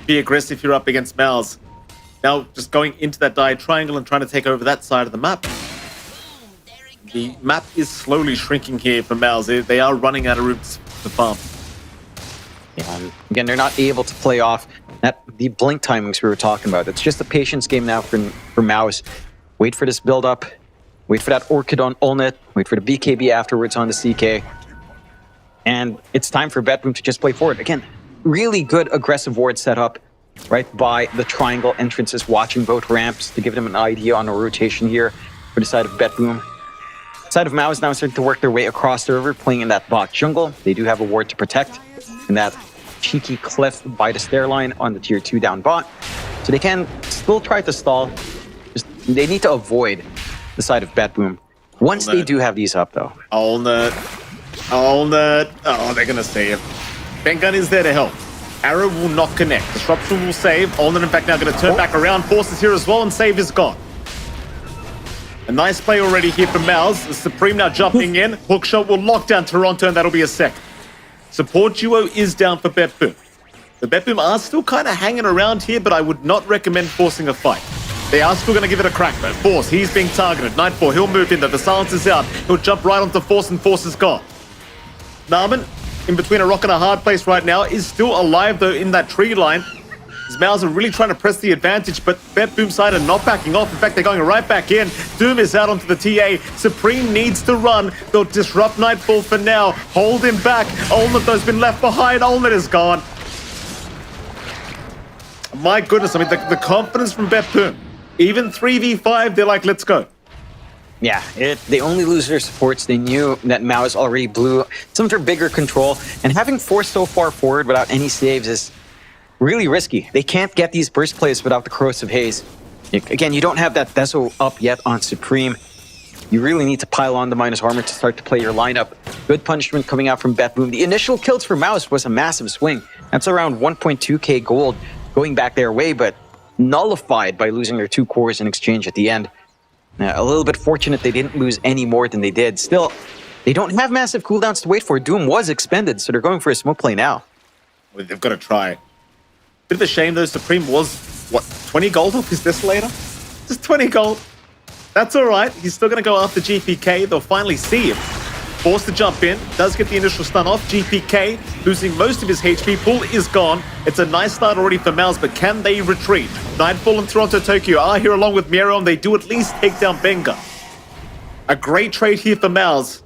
Speaker 1: be aggressive here up against MOUZ. Now just going into that dire triangle and trying to take over that side of the map. The map is slowly shrinking here for MOUZ. They are running out of room to farm.
Speaker 2: Yeah, again, they're not able to play off the blink timings we were talking about. It's just a patience game now for MOUZ. Wait for this build up. Wait for that Orchid on Ulnet. Wait for the BKB afterwards on the CK. And it's time for BetBoom to just play forward. Again, really good aggressive ward setup right by the triangle entrances, watching both ramps to give them an idea on a rotation here for the side of BetBoom. Side of MOUZ now starting to work their way across the river, playing in that bot jungle. They do have a ward to protect in that cheeky cliff by the stair line on the tier 2 down bot. So they can still try to stall. Just, they need to avoid the side of BetBoom. Once they do have these up, though.
Speaker 1: Ulnet. Oh, they're going to save. Bengun is there to help. Arrow will not connect. Disruption will save. Ulnet, in fact, now going to turn back around. Forces here as well, and save is gone. A nice play already here from MOUZ. The Supreme now jumping in. Hookshot will lock down Toronto, and that'll be a second. Support duo is down for BetBoom. The BetBoom are still kind of hanging around here, but I would not recommend forcing a fight. They are still going to give it a crack, though. Force, he's being targeted. Nightfall, he'll move in, though. The silence is out. He'll jump right onto Force, and Force is gone. Narman, in between a rock and a hard place right now, is still alive, though, in that tree line. His MOUZ are really trying to press the advantage, but BetBoom side are not backing off. In fact, they're going right back in. Doom is out onto the TA. Supreme needs to run. They'll disrupt Nightfall for now. Hold him back. Ulnet, though's been left behind. Ulnet is gone. My goodness, I mean, the confidence from BetBoom. Even 3v5, they're like, let's go.
Speaker 2: Yeah, they only lose their supports. They knew that MOUZ already blew some of their bigger control, and having Force so far forward without any saves is really risky. They can't get these burst plays without the corrosive haze. Again, you don't have that Deso up yet on Supreme. You really need to pile on the minus armor to start to play your lineup. Good punishment coming out from BetBoom. The initial kills for MOUZ was a massive swing. That's around 1.2k gold going back their way, but nullified by losing their 2 cores in exchange at the end. A little bit fortunate they didn't lose any more than they did. Still, they don't have massive cooldowns to wait for. Doom was expended, so they're going for a smoke play now.
Speaker 1: Well, they've got to try. Bit of a shame, though. Supreme was, what, 20 gold off his Desolator? Just 20 gold. That's all right. He's still going to go after GPK. They'll finally see him. Forced to jump in, does get the initial stun off. GPK losing most of his HP. Pull is gone. It's a nice start already for MOUZ, but can they retreat? Nightfall and Toronto Tokyo are here along with Miero, and they do at least take down Benga. A great trade here for MOUZ.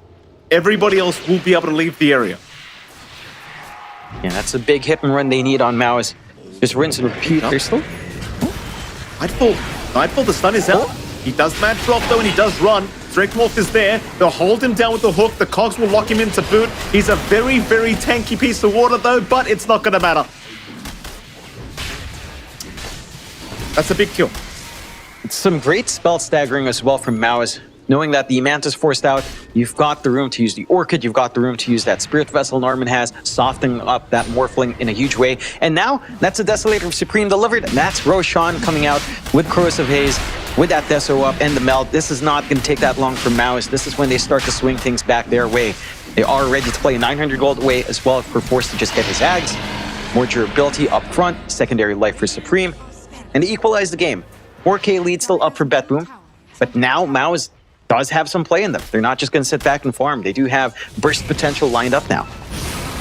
Speaker 1: Everybody else will be able to leave the area.
Speaker 2: Yeah, that's a big hit and run they need on MOUZ. Just rinse and repeat. They're still...
Speaker 1: Nightfall, the stun is out. He does mad drop though, and he does run. Drakemorph is there. They'll hold him down with the hook. The cogs will lock him into boot. He's a very, very tanky piece of water though, but it's not going to matter. That's a big kill.
Speaker 2: It's some great spell staggering as well from MOUZ. Knowing that the Manta's forced out, you've got the room to use the Orchid, you've got the room to use that Spirit Vessel Norman has, softening up that Morphling in a huge way. And now, that's a Desolator of Supreme delivered. That's Roshan coming out with Corrosive Haze, with that Deso up and the Meld. This is not going to take that long for MOUZ. This is when they start to swing things back their way. They are ready to play 900 gold away as well if we're forced to just get his Ags. More durability up front, secondary life for Supreme, and they equalize the game. 4K lead still up for BetBoom, but now MOUZ does have some play in them. They're not just going to sit back and farm. They do have burst potential lined up now.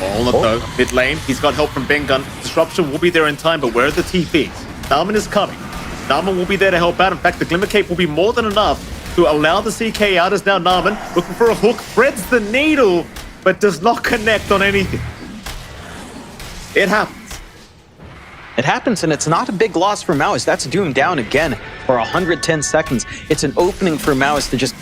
Speaker 1: All though, mid lane, he's got help from Bengun. Disruption will be there in time, but where are the TPs? Narman is coming. Narman will be there to help out. In fact, the Glimmer Cape will be more than enough to allow the CK out as now Narman looking for a hook, threads the needle, but does not connect on anything. It happens.
Speaker 2: It happens, and it's not a big loss for MOUZ. That's Doom down again for 110 seconds. It's an opening for MOUZ to just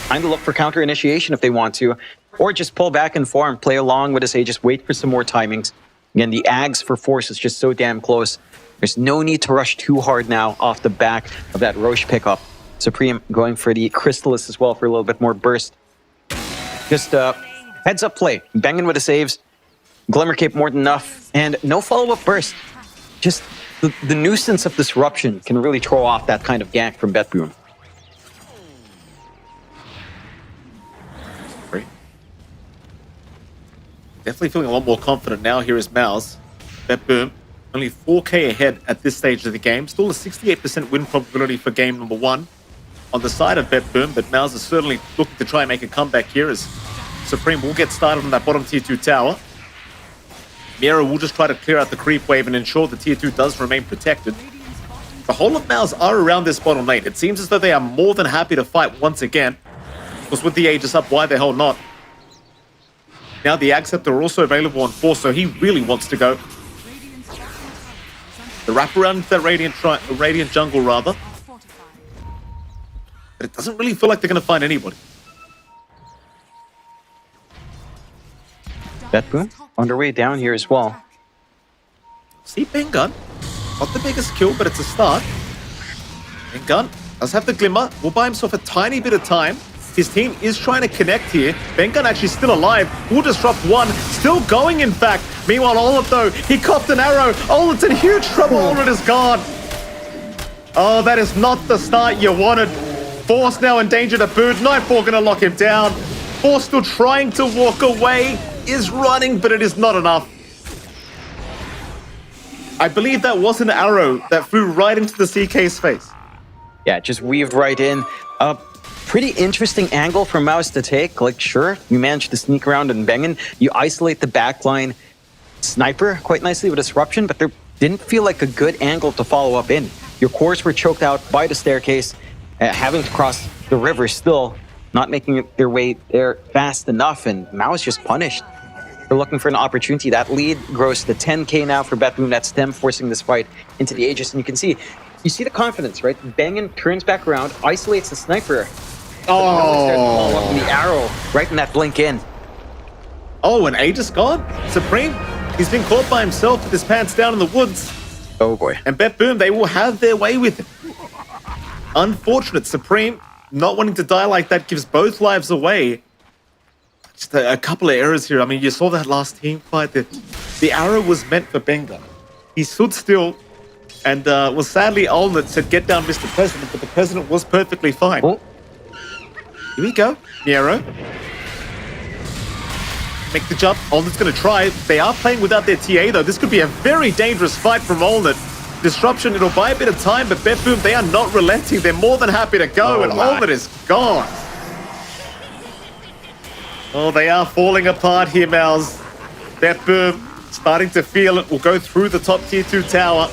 Speaker 2: kind of look for counter initiation if they want to, or just pull back and farm, play along with say, just wait for some more timings. Again, the Ags for Force is just so damn close. There's no need to rush too hard now off the back of that Roche pickup. Supreme going for the Crystallis as well for a little bit more burst. Just heads up play. Banging with the saves. Glimmer Cape more than enough. And no follow-up burst. Just the nuisance of disruption can really throw off that kind of gank from BetBoom.
Speaker 1: Great. Definitely feeling a lot more confident now here is MOUZ. BetBoom only 4K ahead at this stage of the game. Still a 68% win probability for game number 1 on the side of BetBoom, but MOUZ is certainly looking to try and make a comeback here as Supreme will get started on that bottom tier 2 tower. Miero will just try to clear out the creep wave and ensure the tier 2 does remain protected. The whole of MOUZ are around this bottom lane. It seems as though they are more than happy to fight once again. Because with the Aegis up, why the hell not? Now the Agsceptor are also available on Force, so he really wants to go. The wraparound into that Radiant jungle, rather. But it doesn't really feel like they're going to find anybody.
Speaker 2: BetBoom underway down here as well.
Speaker 1: See Bengun. Not the biggest kill, but it's a start. Bengun does have the Glimmer. Will buy himself a tiny bit of time. His team is trying to connect here. Bengun actually still alive. Will disrupt one. Still going, in fact. Meanwhile, Olaf, though, he copped an arrow. Olaf's in huge trouble. Olaf is gone. Oh, that is not the start you wanted. Force now in danger to boot. Nightfall going to lock him down. Force still trying to walk away. Is running, but it is not enough. I believe that was an arrow that flew right into the CK's face.
Speaker 2: Yeah, just weaved right in. Pretty interesting angle for MOUZ to take. Like, sure, you managed to sneak around and banging. You isolate the backline sniper quite nicely with disruption, but there didn't feel like a good angle to follow up in. Your cores were choked out by the staircase, having to cross the river still, not making their way there fast enough, and MOUZ just punished. They're looking for an opportunity. That lead grows to 10K now for BetBoom. That's them forcing this fight into the Aegis, and you can see the confidence, right? Bangin turns back around, isolates the sniper. Oh, the arrow right in that blink in.
Speaker 1: Oh, and Aegis gone? Supreme, he's been caught by himself with his pants down in the woods.
Speaker 2: Oh boy.
Speaker 1: And BetBoom, they will have their way with him. Unfortunate. Supreme, not wanting to die like that, gives both lives away. Just a couple of errors here. I mean, you saw that last team fight. The arrow was meant for Benga. He stood still and was sadly Olnett said, get down, Mr. President, but the President was perfectly fine.
Speaker 2: Oh.
Speaker 1: Here we go. Miero. Make the jump. Olnett's going to try. They are playing without their TA, though. This could be a very dangerous fight from Olnett. Disruption, it'll buy a bit of time, but BetBoom, they are not relenting. They're more than happy to go, and Olnett is gone. Oh, they are falling apart here, MOUZ. BetBoom starting to feel it. Will go through the top tier 2 tower.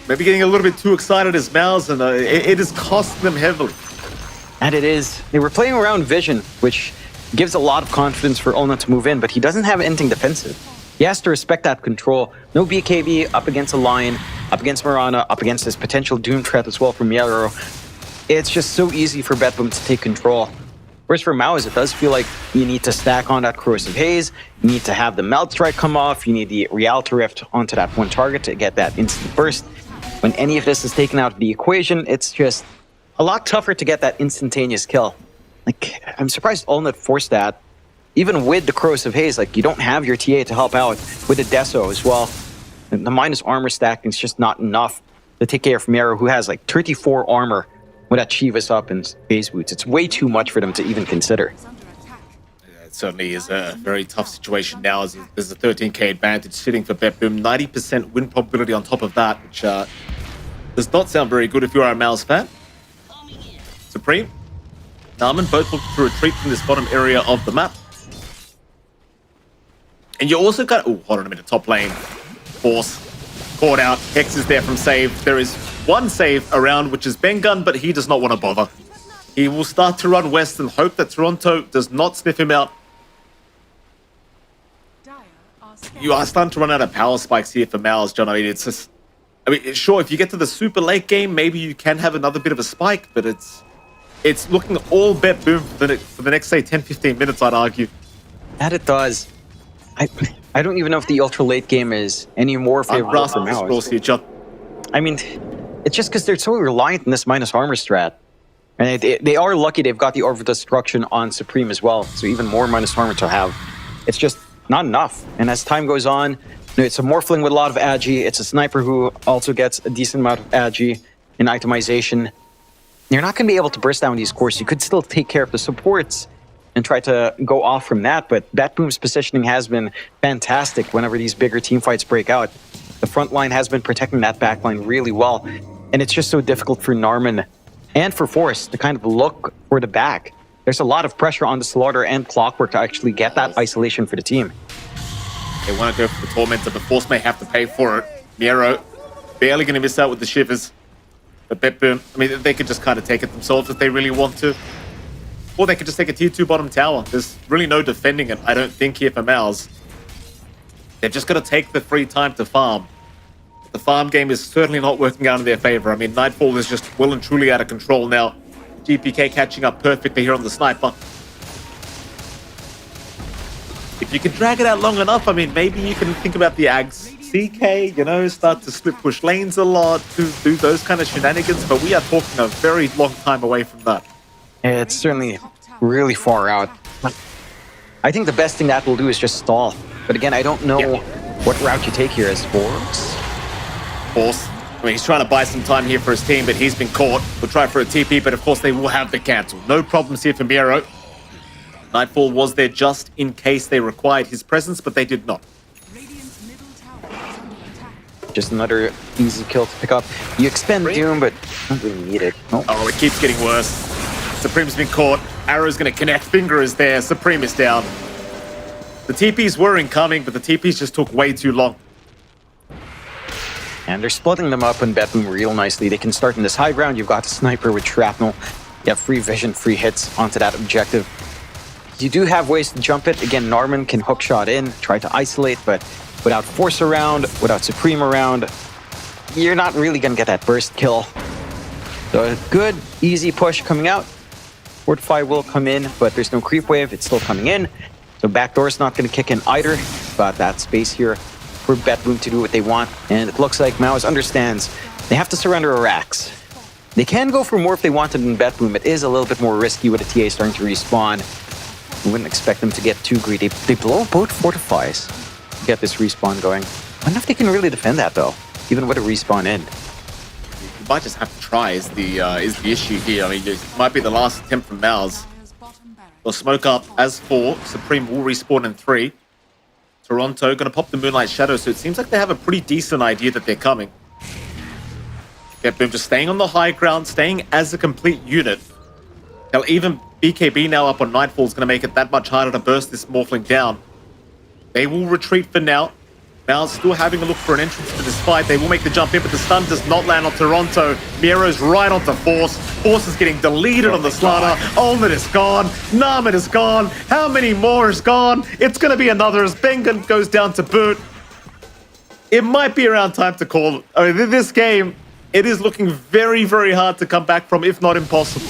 Speaker 1: Maybe getting a little bit too excited as MOUZ, and it is costing them heavily.
Speaker 2: And it is. They were playing around Vision, which gives a lot of confidence for Ona to move in, but he doesn't have anything defensive. He has to respect that control. No BKB up against a Lion, up against Mirana, up against this potential Doom threat as well from Yellow. It's just so easy for BetBoom to take control. Whereas for MOUZ, it does feel like you need to stack on that Corrosive Haze, you need to have the Melt Strike come off, you need the Reality Rift onto that one target to get that instant burst. When any of this is taken out of the equation, it's just a lot tougher to get that instantaneous kill. Like, I'm surprised Ulnut forced that. Even with the Corrosive Haze, like, you don't have your TA to help out with the Deso as well. And the minus armor stacking is just not enough to take care of Mero, who has like 34 armor with that Chivas up and Phase Boots. It's way too much for them to even consider.
Speaker 1: Yeah, it certainly is a very tough situation now, as there's a 13k advantage sitting for BetBoom. 90% win probability on top of that, which does not sound very good if you are a MOUZ fan. Supreme, Narman both look to retreat from this bottom area of the map. And you also got... Oh, hold on a minute. Top lane. Force. Caught out. Hex is there from save. There is one save around, which is Bengun, but he does not want to bother. He will start to run west and hope that Toronto does not sniff him out. You are starting to run out of power spikes here for MOUZ, John. I mean, it's just... I mean, sure, if you get to the super late game, maybe you can have another bit of a spike, but it's looking all BetBoom for the next, say, 10-15 minutes, I'd argue.
Speaker 2: That it does. I don't even know if the ultra late game is any more favorable for MOUZ. I mean, it's just because they're so reliant on this minus armor strat. And they are lucky they've got the Orb of Destruction on Supreme as well, so even more minus armor to have. It's just not enough. And as time goes on, it's a Morphling with a lot of agi. It's a Sniper who also gets a decent amount of agi in itemization. You're not going to be able to burst down these cores. You could still take care of the supports and try to go off from that, but BetBoom's positioning has been fantastic whenever these bigger team fights break out. The front line has been protecting that back line really well, and it's just so difficult for Narman and for Force to kind of look for the back. There's a lot of pressure on the Slaughter and Clockwork to actually get that isolation for the team.
Speaker 1: They want to go for the Tormentor, but Force may have to pay for it. Miero barely going to miss out with the Shivers. But BetBoom, I mean, they could just kind of take it themselves if they really want to. Or they could just take a tier 2 bottom tower. There's really no defending it, I don't think, here for MOUZ. They've just got to take the free time to farm. The farm game is certainly not working out in their favor. I mean, Nightfall is just well and truly out of control now. GPK catching up perfectly here on the Sniper. If you can drag it out long enough, I mean, maybe you can think about the Ags. CK, you know, start to split push lanes a lot, do those kind of shenanigans, but we are talking a very long time away from that.
Speaker 2: It's certainly really far out. I think the best thing that will do is just stall. But again, I don't know what route you take here as Force.
Speaker 1: I mean, he's trying to buy some time here for his team, but he's been caught. We'll try for a TP, but of course they will have the cancel. No problems here for Miero. Nightfall was there just in case they required his presence, but they did not.
Speaker 2: Just another easy kill to pick up. You expend Doom, but don't really need it.
Speaker 1: Oh, it keeps getting worse. Supreme's been caught. Arrow's going to connect. Finger is there. Supreme is down. The TPs were incoming, but the TPs just took way too long.
Speaker 2: And they're splitting them up in BetBoom real nicely. They can start in this high ground. You've got the Sniper with Shrapnel. You have free vision, free hits onto that objective. You do have ways to jump it. Again, Narman can hookshot in, try to isolate, but without Force around, without Supreme around, you're not really going to get that burst kill. So a good, easy push coming out. Fortify will come in, but there's no creep wave. It's still coming in. So backdoor's not going to kick in either. Got that space here for BetBoom to do what they want. And it looks like MOUZ understands they have to surrender Arax. They can go for more if they wanted in BetBoom. It is a little bit more risky with a TA starting to respawn. We wouldn't expect them to get too greedy. They blow both Fortifies to get this respawn going. I don't know if they can really defend that, though, even with a respawn in.
Speaker 1: You might just have to try is the issue here. I mean, it might be the last attempt from MOUZ. They'll smoke up as 4. Supreme will respawn in 3. Toronto going to pop the Moonlight Shadow, so it seems like they have a pretty decent idea that they're coming. BetBoom just staying on the high ground, staying as a complete unit. Hell, even BKB now up on Nightfall is going to make it that much harder to burst this Morphling down. They will retreat for now. MOUZ still having a look for an entrance to this fight. They will make the jump in, but the stun does not land on Toronto. Miero's right onto Force. Force is getting deleted on the Slaughter. Ultimate is gone. Narmit is gone. How many more is gone? It's going to be another as Bengen goes down to boot. It might be around time to call it. I mean, this game, it is looking very, very hard to come back from, if not impossible.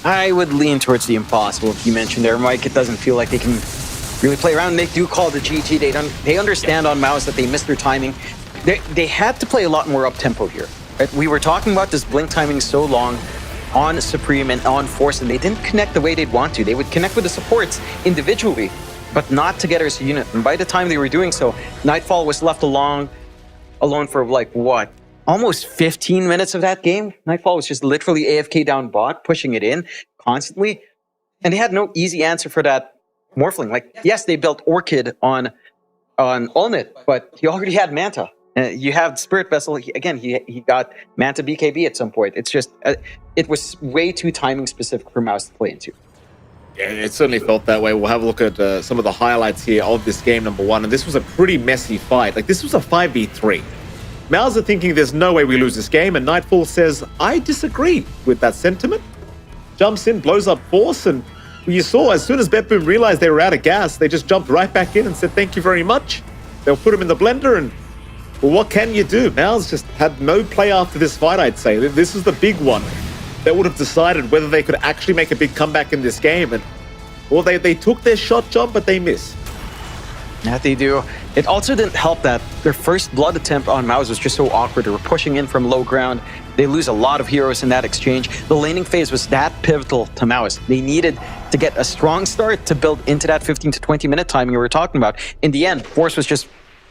Speaker 2: I would lean towards the impossible. If you mentioned there, Mike, it doesn't feel like they can really play around. They do call the GG. They understand on MOUZ that they missed their timing. They had to play a lot more up-tempo here. Right? We were talking about this blink timing so long on Supreme and on Force, and they didn't connect the way they'd want to. They would connect with the supports individually, but not together as a unit. And by the time they were doing so, Nightfall was left alone for like, what? Almost 15 minutes of that game. Nightfall was just literally AFK down bot, pushing it in constantly. And they had no easy answer for that Morphling. Like, yes, they built Orchid on Ulnit, but he already had Manta. You have Spirit Vessel. He got Manta BKB at some point. It's just, it was way too timing specific for MOUZ to play into.
Speaker 1: Yeah, it certainly felt that way. We'll have a look at some of the highlights here of this game, number one. And this was a pretty messy fight. Like, this was a 5v3. MOUZ are thinking there's no way we lose this game, and Nightfall says, I disagree with that sentiment. Jumps in, blows up Force, and you saw as soon as BetBoom realized they were out of gas, they just jumped right back in and said, thank you very much. They'll put him in the blender, and well, what can you do? MOUZ just had no play after this fight, I'd say. This is the big one that would have decided whether they could actually make a big comeback in this game. And well, they took their shot, John, but they missed.
Speaker 2: That they do. It also didn't help that their first blood attempt on MOUZ was just so awkward. They were pushing in from low ground. They lose a lot of heroes in that exchange. The laning phase was that pivotal to MOUZ. They needed to get a strong start to build into that 15 to 20 minute timing we were talking about. In the end, Force was just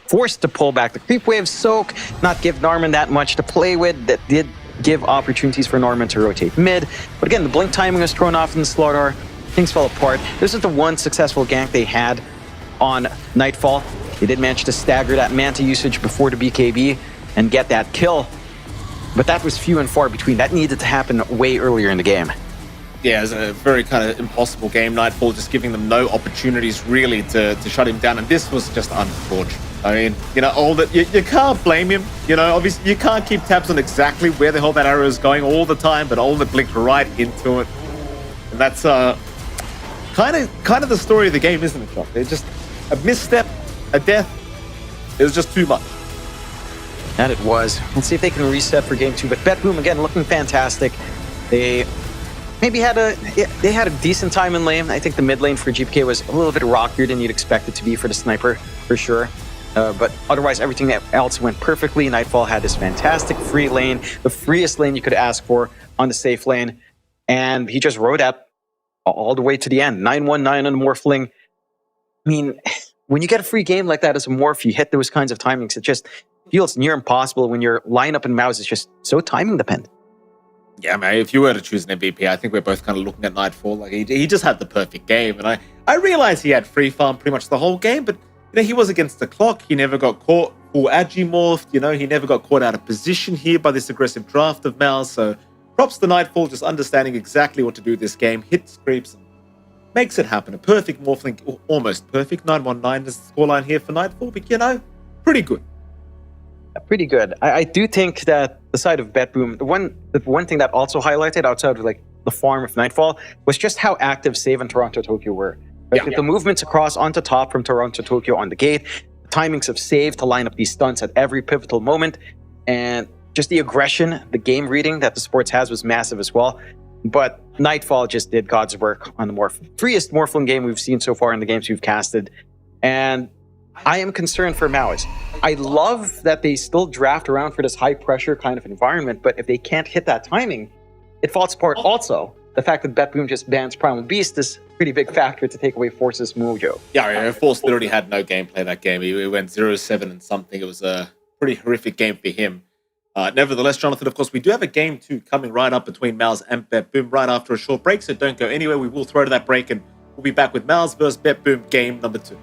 Speaker 2: forced to pull back the creep wave, soak, not give Norman that much to play with. That did give opportunities for Norman to rotate mid. But again, the blink timing was thrown off in the Slaughter. Things fell apart. This is the one successful gank they had on Nightfall. They did manage to stagger that Manta usage before the BKB and get that kill. But that was few and far between. That needed to happen way earlier in the game.
Speaker 1: Yeah, it was a very kind of impossible game. Nightfall just giving them no opportunities really to shut him down. And this was just unfortunate. I mean, you know, all that you can't blame him. You know, obviously you can't keep tabs on exactly where the hell that arrow is going all the time, but all that blinked right into it. And that's kind of the story of the game, isn't it, John? It's just a misstep, a death. It was just too much.
Speaker 2: And it was. Let's see if they can reset for game two. But BetBoom, again, looking fantastic. They maybe had a decent time in lane. I think the mid lane for GPK was a little bit rockier than you'd expect it to be for the sniper, for sure. But otherwise, everything else went perfectly. Nightfall had this fantastic free lane, the freest lane you could ask for on the safe lane. And he just rode out all the way to the end. 9-1-9 on the Morphling. I mean, when you get a free game like that as a Morph, you hit those kinds of timings. It just feels near impossible when your lineup in MOUZ is just so timing dependent.
Speaker 1: Yeah, man, if you were to choose an MVP, I think we're both kind of looking at Nightfall. Like he just had the perfect game. And I realized he had free farm pretty much the whole game, but you know, he was against the clock. He never got caught full agi-morphed. You know, he never got caught out of position here by this aggressive draft of MOUZ. So props to Nightfall, just understanding exactly what to do this game. Hits creeps and makes it happen. A perfect Morphling, almost perfect. 9-1-9 is the scoreline here for Nightfall, but you know, pretty good.
Speaker 2: Pretty good. I do think that the side of BetBoom, the one thing that also highlighted outside of like the farm of Nightfall was just how active Save and Toronto Tokyo were. Right? The movements across onto top from Toronto Tokyo on the gate, the timings of Save to line up these stunts at every pivotal moment, and just the aggression, the game reading that the sports has was massive as well. But Nightfall just did God's work on the freest Morphling game we've seen so far in the games we've casted. And I am concerned for MOUZ. I love that they still draft around for this high pressure kind of environment, but if they can't hit that timing, it falls apart. Also, the fact that BetBoom just bans Primal Beast is a pretty big factor to take away Force's mojo.
Speaker 1: Yeah, Force literally had no gameplay that game. He went 0-7 and something. It was a pretty horrific game for him. Nevertheless, Jonathan, of course, we do have a game 2 coming right up between MOUZ and BetBoom right after a short break, so don't go anywhere. We will throw to that break, and we'll be back with MOUZ versus BetBoom game number 2.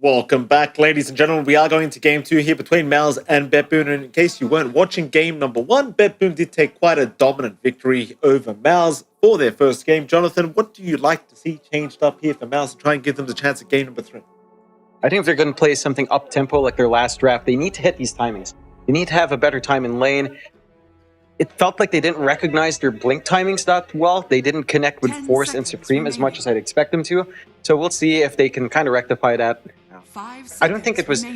Speaker 1: Welcome back, ladies and gentlemen. We are going to game 2 here between MOUZ and BetBoom. And in case you weren't watching game number 1, BetBoom did take quite a dominant victory over MOUZ for their first game. Jonathan, what do you like to see changed up here for MOUZ to try and give them the chance at game number 3?
Speaker 2: I think if they're going to play something up-tempo like their last draft, they need to hit these timings. They need to have a better time in lane. It felt like they didn't recognize their blink timings that well. They didn't connect with Force and Supreme as much as I'd expect them to. So we'll see if they can kind of rectify that. I don't think it was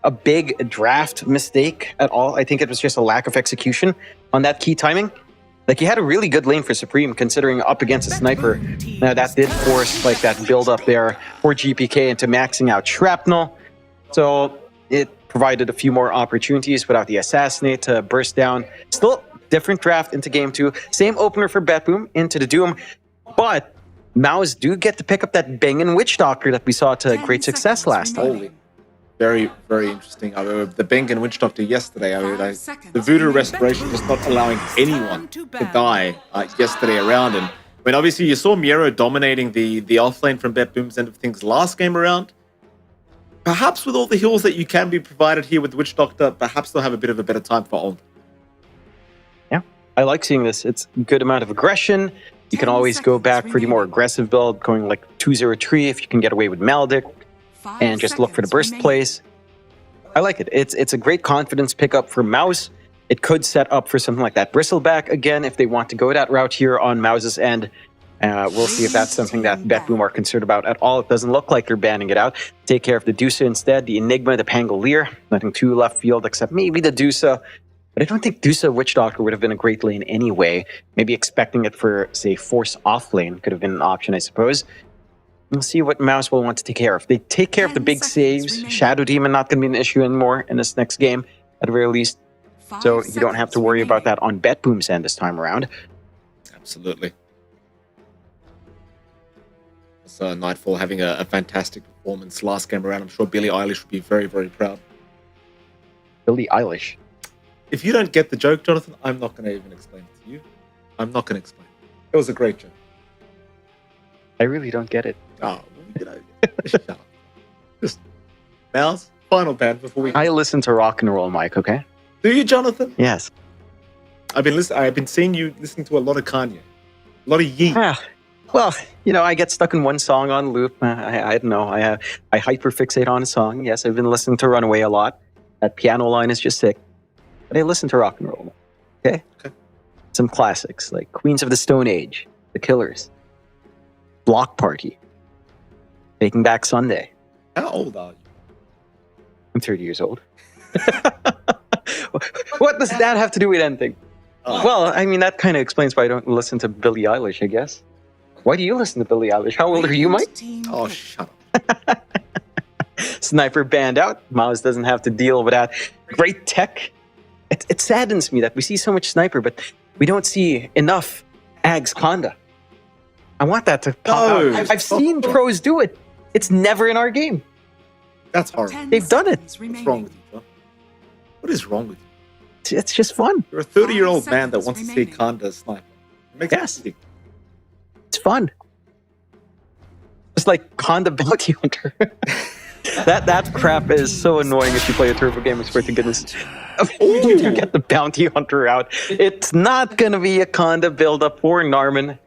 Speaker 2: a big draft mistake at all. I think it was just a lack of execution on that key timing. Like, you had a really good lane for Supreme considering up against a sniper. Now, that did force like that build up there for GPK into maxing out Shrapnel. So it provided a few more opportunities without the Assassinate to burst down. Still different draft into game 2. Same opener for BetBoom into the Doom. But MOUZ do get to pick up that Bangin' Witch Doctor that we saw to great success last time.
Speaker 1: Holy. Very, very interesting. The Bangin' Witch Doctor yesterday, the Voodoo Restoration just not allowing anyone to die yesterday around. And I mean, obviously, you saw Miero dominating the offlane from BetBoom's end of things last game around. Perhaps with all the heals that you can be provided here with Witch Doctor, perhaps they'll have a bit of a better time for Ult.
Speaker 2: Yeah, I like seeing this. It's a good amount of aggression. You can always go back for the more aggressive build, going like 2-0-3 if you can get away with Maledict, and just look for the burst plays. I like it. It's a great confidence pickup for MOUZ. It could set up for something like that Bristleback again if they want to go that route here on MOUZ's end. We'll see if that's something that BetBoom are concerned about at all. It doesn't look like they're banning it out. Take care of the Dusa instead, the Enigma, the Pangolier. Nothing too left field except maybe the Dusa. But I don't think Dusa Witch Doctor would have been a great lane anyway. Maybe expecting it for, say, Force off lane could have been an option, I suppose. We'll see what MOUZ will want to take care of. They take care of the big saves. Shadow Demon not going to be an issue anymore in this next game, at the very least. So you don't have to worry about that on BetBoom's end this time around.
Speaker 1: Absolutely. So Nightfall having a fantastic performance last game around. I'm sure Billie Eilish would be very, very proud.
Speaker 2: Billie Eilish.
Speaker 1: If you don't get the joke, Jonathan, I'm not going to even explain it to you. I'm not going to explain it. It was a great joke.
Speaker 2: I really don't get it.
Speaker 1: Oh, shut up. Just MOUZ, final ban before we...
Speaker 2: I listen to rock and roll, Mike, okay?
Speaker 1: Do you, Jonathan?
Speaker 2: Yes.
Speaker 1: I've been seeing you listening to a lot of Kanye. A lot of Yee.
Speaker 2: Well, I get stuck in one song on loop. I don't know. I hyperfixate on a song. Yes, I've been listening to Runaway a lot. That piano line is just sick. But I listen to rock and roll. Okay? Some classics like Queens of the Stone Age, The Killers, Block Party, Taking Back Sunday.
Speaker 1: How old are you?
Speaker 2: I'm 30 years old. What does that have to do with anything? Well, I mean, that kind of explains why I don't listen to Billie Eilish, I guess. Why do you listen to Billie Eilish? How old are you, Mike?
Speaker 1: Oh, shut up.
Speaker 2: Sniper banned out. MOUZ doesn't have to deal with that. Great tech. It saddens me that we see so much Sniper, but we don't see enough Ags Conda. I want that to pop out. I've seen pros do it. It's never in our game.
Speaker 1: That's horrible.
Speaker 2: They've done it.
Speaker 1: What's wrong with you, John? What is wrong with you?
Speaker 2: It's just fun.
Speaker 1: You're a 30-year-old man that wants to see Conda sniper. It makes
Speaker 2: yes. It's fun. It's like Conda Bounty Hunter. That crap is so annoying if you play a turbo game, I swear to goodness. You get the Bounty Hunter out. It's not going to be a Conda build-up for Narman,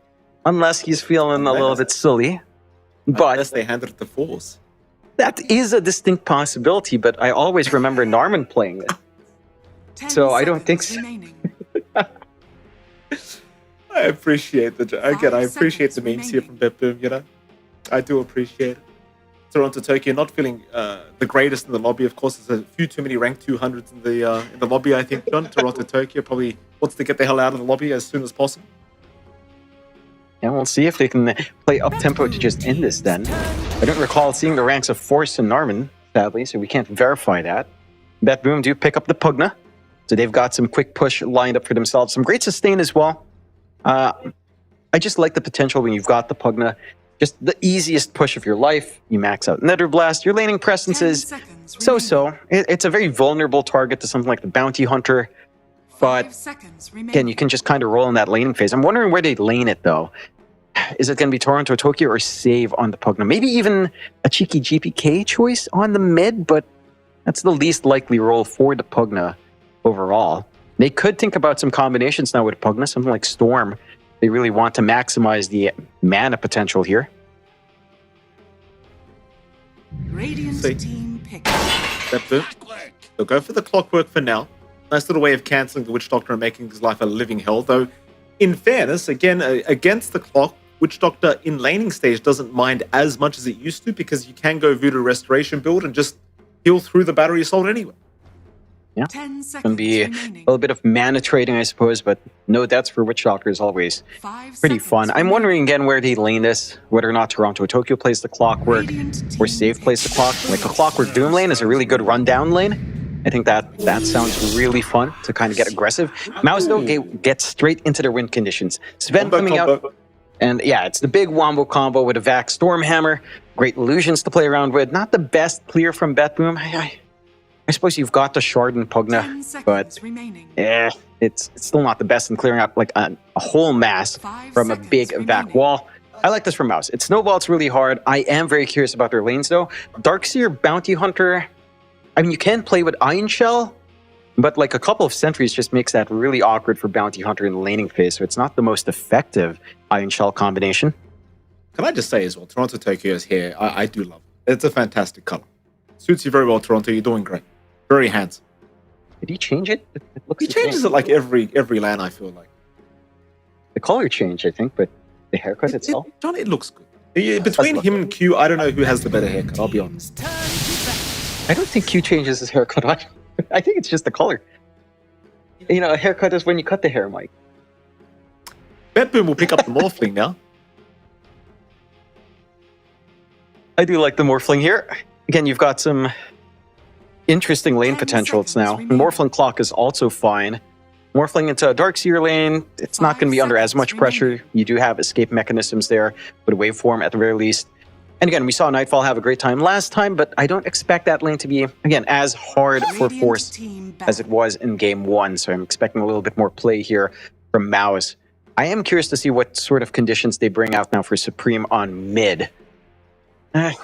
Speaker 2: unless he's feeling a little bit silly. But
Speaker 1: unless they hand it to Force.
Speaker 2: That is a distinct possibility, but I always remember Narman playing it. So I don't think so.
Speaker 1: I appreciate I appreciate the memes here from BetBoom, I do appreciate it. Toronto Tokyo not feeling the greatest in the lobby. Of course, there's a few too many ranked 200s in the lobby, I think, John. Toronto Tokyo probably wants to get the hell out of the lobby as soon as possible.
Speaker 2: Yeah, we'll see if they can play up-tempo to just end this then. I don't recall seeing the ranks of Force and Narman, sadly, so we can't verify that. BetBoom do pick up the Pugna, so they've got some quick push lined up for themselves. Some great sustain as well. I just like the potential when you've got the Pugna. Just the easiest push of your life. You max out Nether Blast. Your laning presence is so-so. It's a very vulnerable target to something like the Bounty Hunter. But again, you can just kind of roll in that laning phase. I'm wondering where they lane it, though. Is it going to be Toronto, Tokyo, or save on the Pugna? Maybe even a cheeky GPK choice on the mid, but that's the least likely role for the Pugna overall. They could think about some combinations now with Pugna, something like Storm. They really want to maximize the mana potential here.
Speaker 3: Radiant team pick.
Speaker 1: BetBoom. They'll go for the clockwork for now. Nice little way of cancelling the Witch Doctor and making his life a living hell, though. In fairness, again, against the clock, Witch Doctor in laning stage doesn't mind as much as it used to because you can go Voodoo Restoration build and just heal through the battery assault anyway.
Speaker 2: Yeah,
Speaker 3: 10 seconds
Speaker 2: can be
Speaker 3: remaining.
Speaker 2: a little bit of mana trading, I suppose, but no deaths for Witch Doctor is always
Speaker 3: 5
Speaker 2: pretty
Speaker 3: seconds
Speaker 2: fun. I'm
Speaker 3: remaining.
Speaker 2: wondering again where they lane this, whether or not Toronto Tokyo plays the clockwork or Save plays the clock. Like a clockwork Doom lane is a really good rundown lane. I think that sounds really fun to kind of get aggressive. MOUZ though gets straight into their win conditions. Sven coming out, and yeah, it's the big wombo combo with a Vac Stormhammer. Great illusions to play around with. Not the best clear from BetBoom. I suppose you've got the Shard and
Speaker 3: 10
Speaker 2: Pugna,
Speaker 3: seconds
Speaker 2: but
Speaker 3: remaining.
Speaker 2: it's still not the best in clearing out like a whole mass
Speaker 3: 5
Speaker 2: from a
Speaker 3: seconds
Speaker 2: big Vac
Speaker 3: remaining.
Speaker 2: wall. I like this from MOUZ. It snowballs really hard. I am very curious about their lanes though. Darkseer, Bounty Hunter. I mean, you can play with Iron Shell, but like a couple of sentries just makes that really awkward for Bounty Hunter in the laning phase. So it's not the most effective Iron Shell combination.
Speaker 1: Can I just say as well, Toronto Tokyo's hair, I do love it. It's a fantastic color. Suits you very well, Toronto. You're doing great. Very handsome.
Speaker 2: Did he change it? It looks
Speaker 1: He
Speaker 2: the same.
Speaker 1: changes it like every LAN, I feel like.
Speaker 2: The color changed, I think, but the haircut itself.
Speaker 1: John, it looks good. Between him and Q, I don't know who has the better haircut, I'll be honest.
Speaker 3: Turn to battle.
Speaker 2: I don't think Q changes his haircut. I think it's just the color. You know, a haircut is when you cut the hair, Mike.
Speaker 1: BetBoom will pick up the Morphling now.
Speaker 2: I do like the Morphling here. Again, you've got some interesting lane
Speaker 3: 10
Speaker 2: potentials
Speaker 3: seconds
Speaker 2: now.
Speaker 3: remaining.
Speaker 2: Morphling Clock is also fine. Morphling into a Darkseer lane, it's not
Speaker 3: 5
Speaker 2: going to be under as
Speaker 3: seconds
Speaker 2: much pressure.
Speaker 3: remaining.
Speaker 2: You do have escape mechanisms there with a waveform at the very least. And again, we saw Nightfall have a great time last time, but I don't expect that lane to be, again, as hard for
Speaker 3: Radiant
Speaker 2: Force
Speaker 3: team
Speaker 2: as it was in Game 1. So I'm expecting a little bit more play here from MOUZ. I am curious to see what sort of conditions they bring out now for Supreme on mid.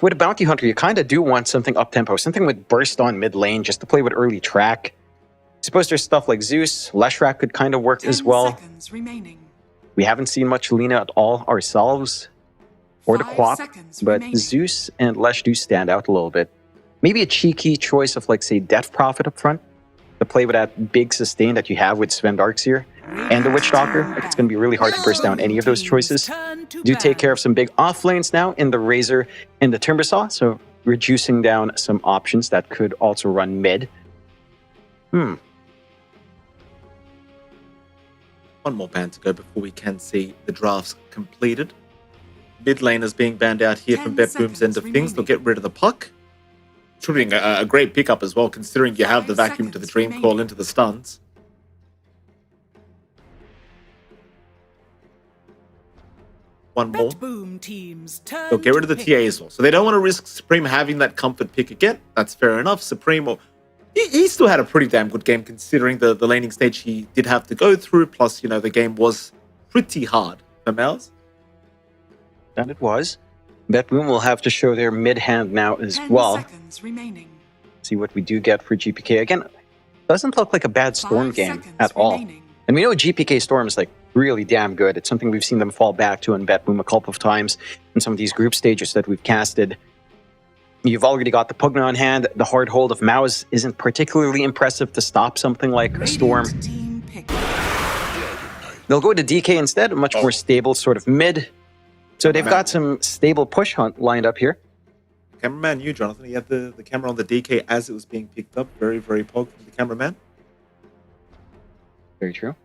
Speaker 2: With a Bounty Hunter, you kind of do want something up-tempo, something with burst on mid lane just to play with early track. I suppose there's stuff like Zeus, Leshrac could kind of work
Speaker 3: 10
Speaker 2: as well.
Speaker 3: seconds remaining.
Speaker 2: We haven't seen much Lina at all ourselves, or the
Speaker 3: 5
Speaker 2: Quap,
Speaker 3: seconds
Speaker 2: but
Speaker 3: remaining.
Speaker 2: Zeus and Lesh do stand out a little bit. Maybe a cheeky choice of, like, say, Death Prophet up front to play with that big sustain that you have with Sven Darkseer and the Witch Doctor. Like, it's going to be really hard to burst down any of those choices.
Speaker 3: Turn to
Speaker 2: Do take care of
Speaker 3: battle.
Speaker 2: some big off lanes now in the Razor and the Timbersaw, so reducing down some options that could also run mid.
Speaker 1: One more ban to go before we can see the drafts completed. Mid lane is being banned out here
Speaker 3: 10
Speaker 1: from BetBoom's end of
Speaker 3: seconds
Speaker 1: things. They'll get rid of the puck. Shooting a great pickup as well, considering you have the
Speaker 3: 5
Speaker 1: vacuum to the
Speaker 3: seconds
Speaker 1: Dream
Speaker 3: remaining.
Speaker 1: Call into the stuns. One more.
Speaker 3: BetBoom teams turn
Speaker 1: They'll get rid of the
Speaker 3: to
Speaker 1: TA as well. So they don't want to risk Supreme having that comfort pick again. That's fair enough. Supreme, he still had a pretty damn good game considering the laning stage he did have to go through. Plus, you know, the game was pretty hard for MOUZ.
Speaker 2: And it was. BetBoom will have to show their mid hand now as
Speaker 3: 10
Speaker 2: well.
Speaker 3: seconds remaining.
Speaker 2: See what we do get for GPK. Again, doesn't look like a bad
Speaker 3: 5
Speaker 2: Storm game
Speaker 3: seconds
Speaker 2: at all.
Speaker 3: remaining.
Speaker 2: And we know GPK Storm is like really damn good. It's something we've seen them fall back to in BetBoom a couple of times in some of these group stages that we've casted. You've already got the Pugna on hand. The hard hold of MOUZ isn't particularly impressive to stop something like a Storm.
Speaker 3: Radiant team pick.
Speaker 2: They'll go to DK instead, a much more stable sort of mid. So they've got some stable push hunt lined up here.
Speaker 1: Cameraman, you, Jonathan, you had the camera on the DK as it was being picked up. Very, very pog from the cameraman.
Speaker 2: Very true.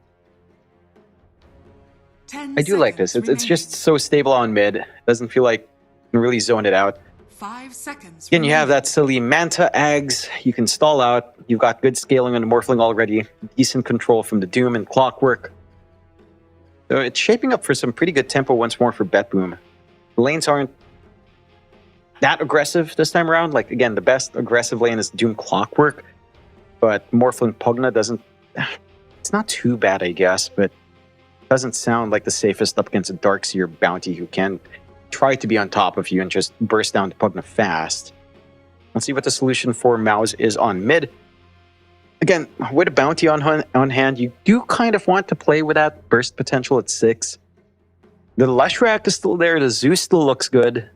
Speaker 3: 10
Speaker 2: I do like this.
Speaker 3: seconds
Speaker 2: It's just
Speaker 3: remaining.
Speaker 2: so stable on mid. Doesn't feel like you can really zone it out.
Speaker 3: 5 seconds.
Speaker 2: Again, you have
Speaker 3: remaining.
Speaker 2: that silly Manta Ags. You can stall out. You've got good scaling on the Morphling already. Decent control from the Doom and Clockwork. So it's shaping up for some pretty good tempo once more for BetBoom. The lanes aren't that aggressive this time around. Like, again, the best aggressive lane is Doom Clockwork. But Morphling Pugna doesn't... It's not too bad, I guess. But doesn't sound like the safest up against a Darkseer bounty who can try to be on top of you and just burst down to Pugna fast. Let's see what the solution for MOUZ is on mid. Again, with a bounty on hand, you do kind of want to play with that burst potential at 6. The Leshrac is still there. The Zeus still looks good.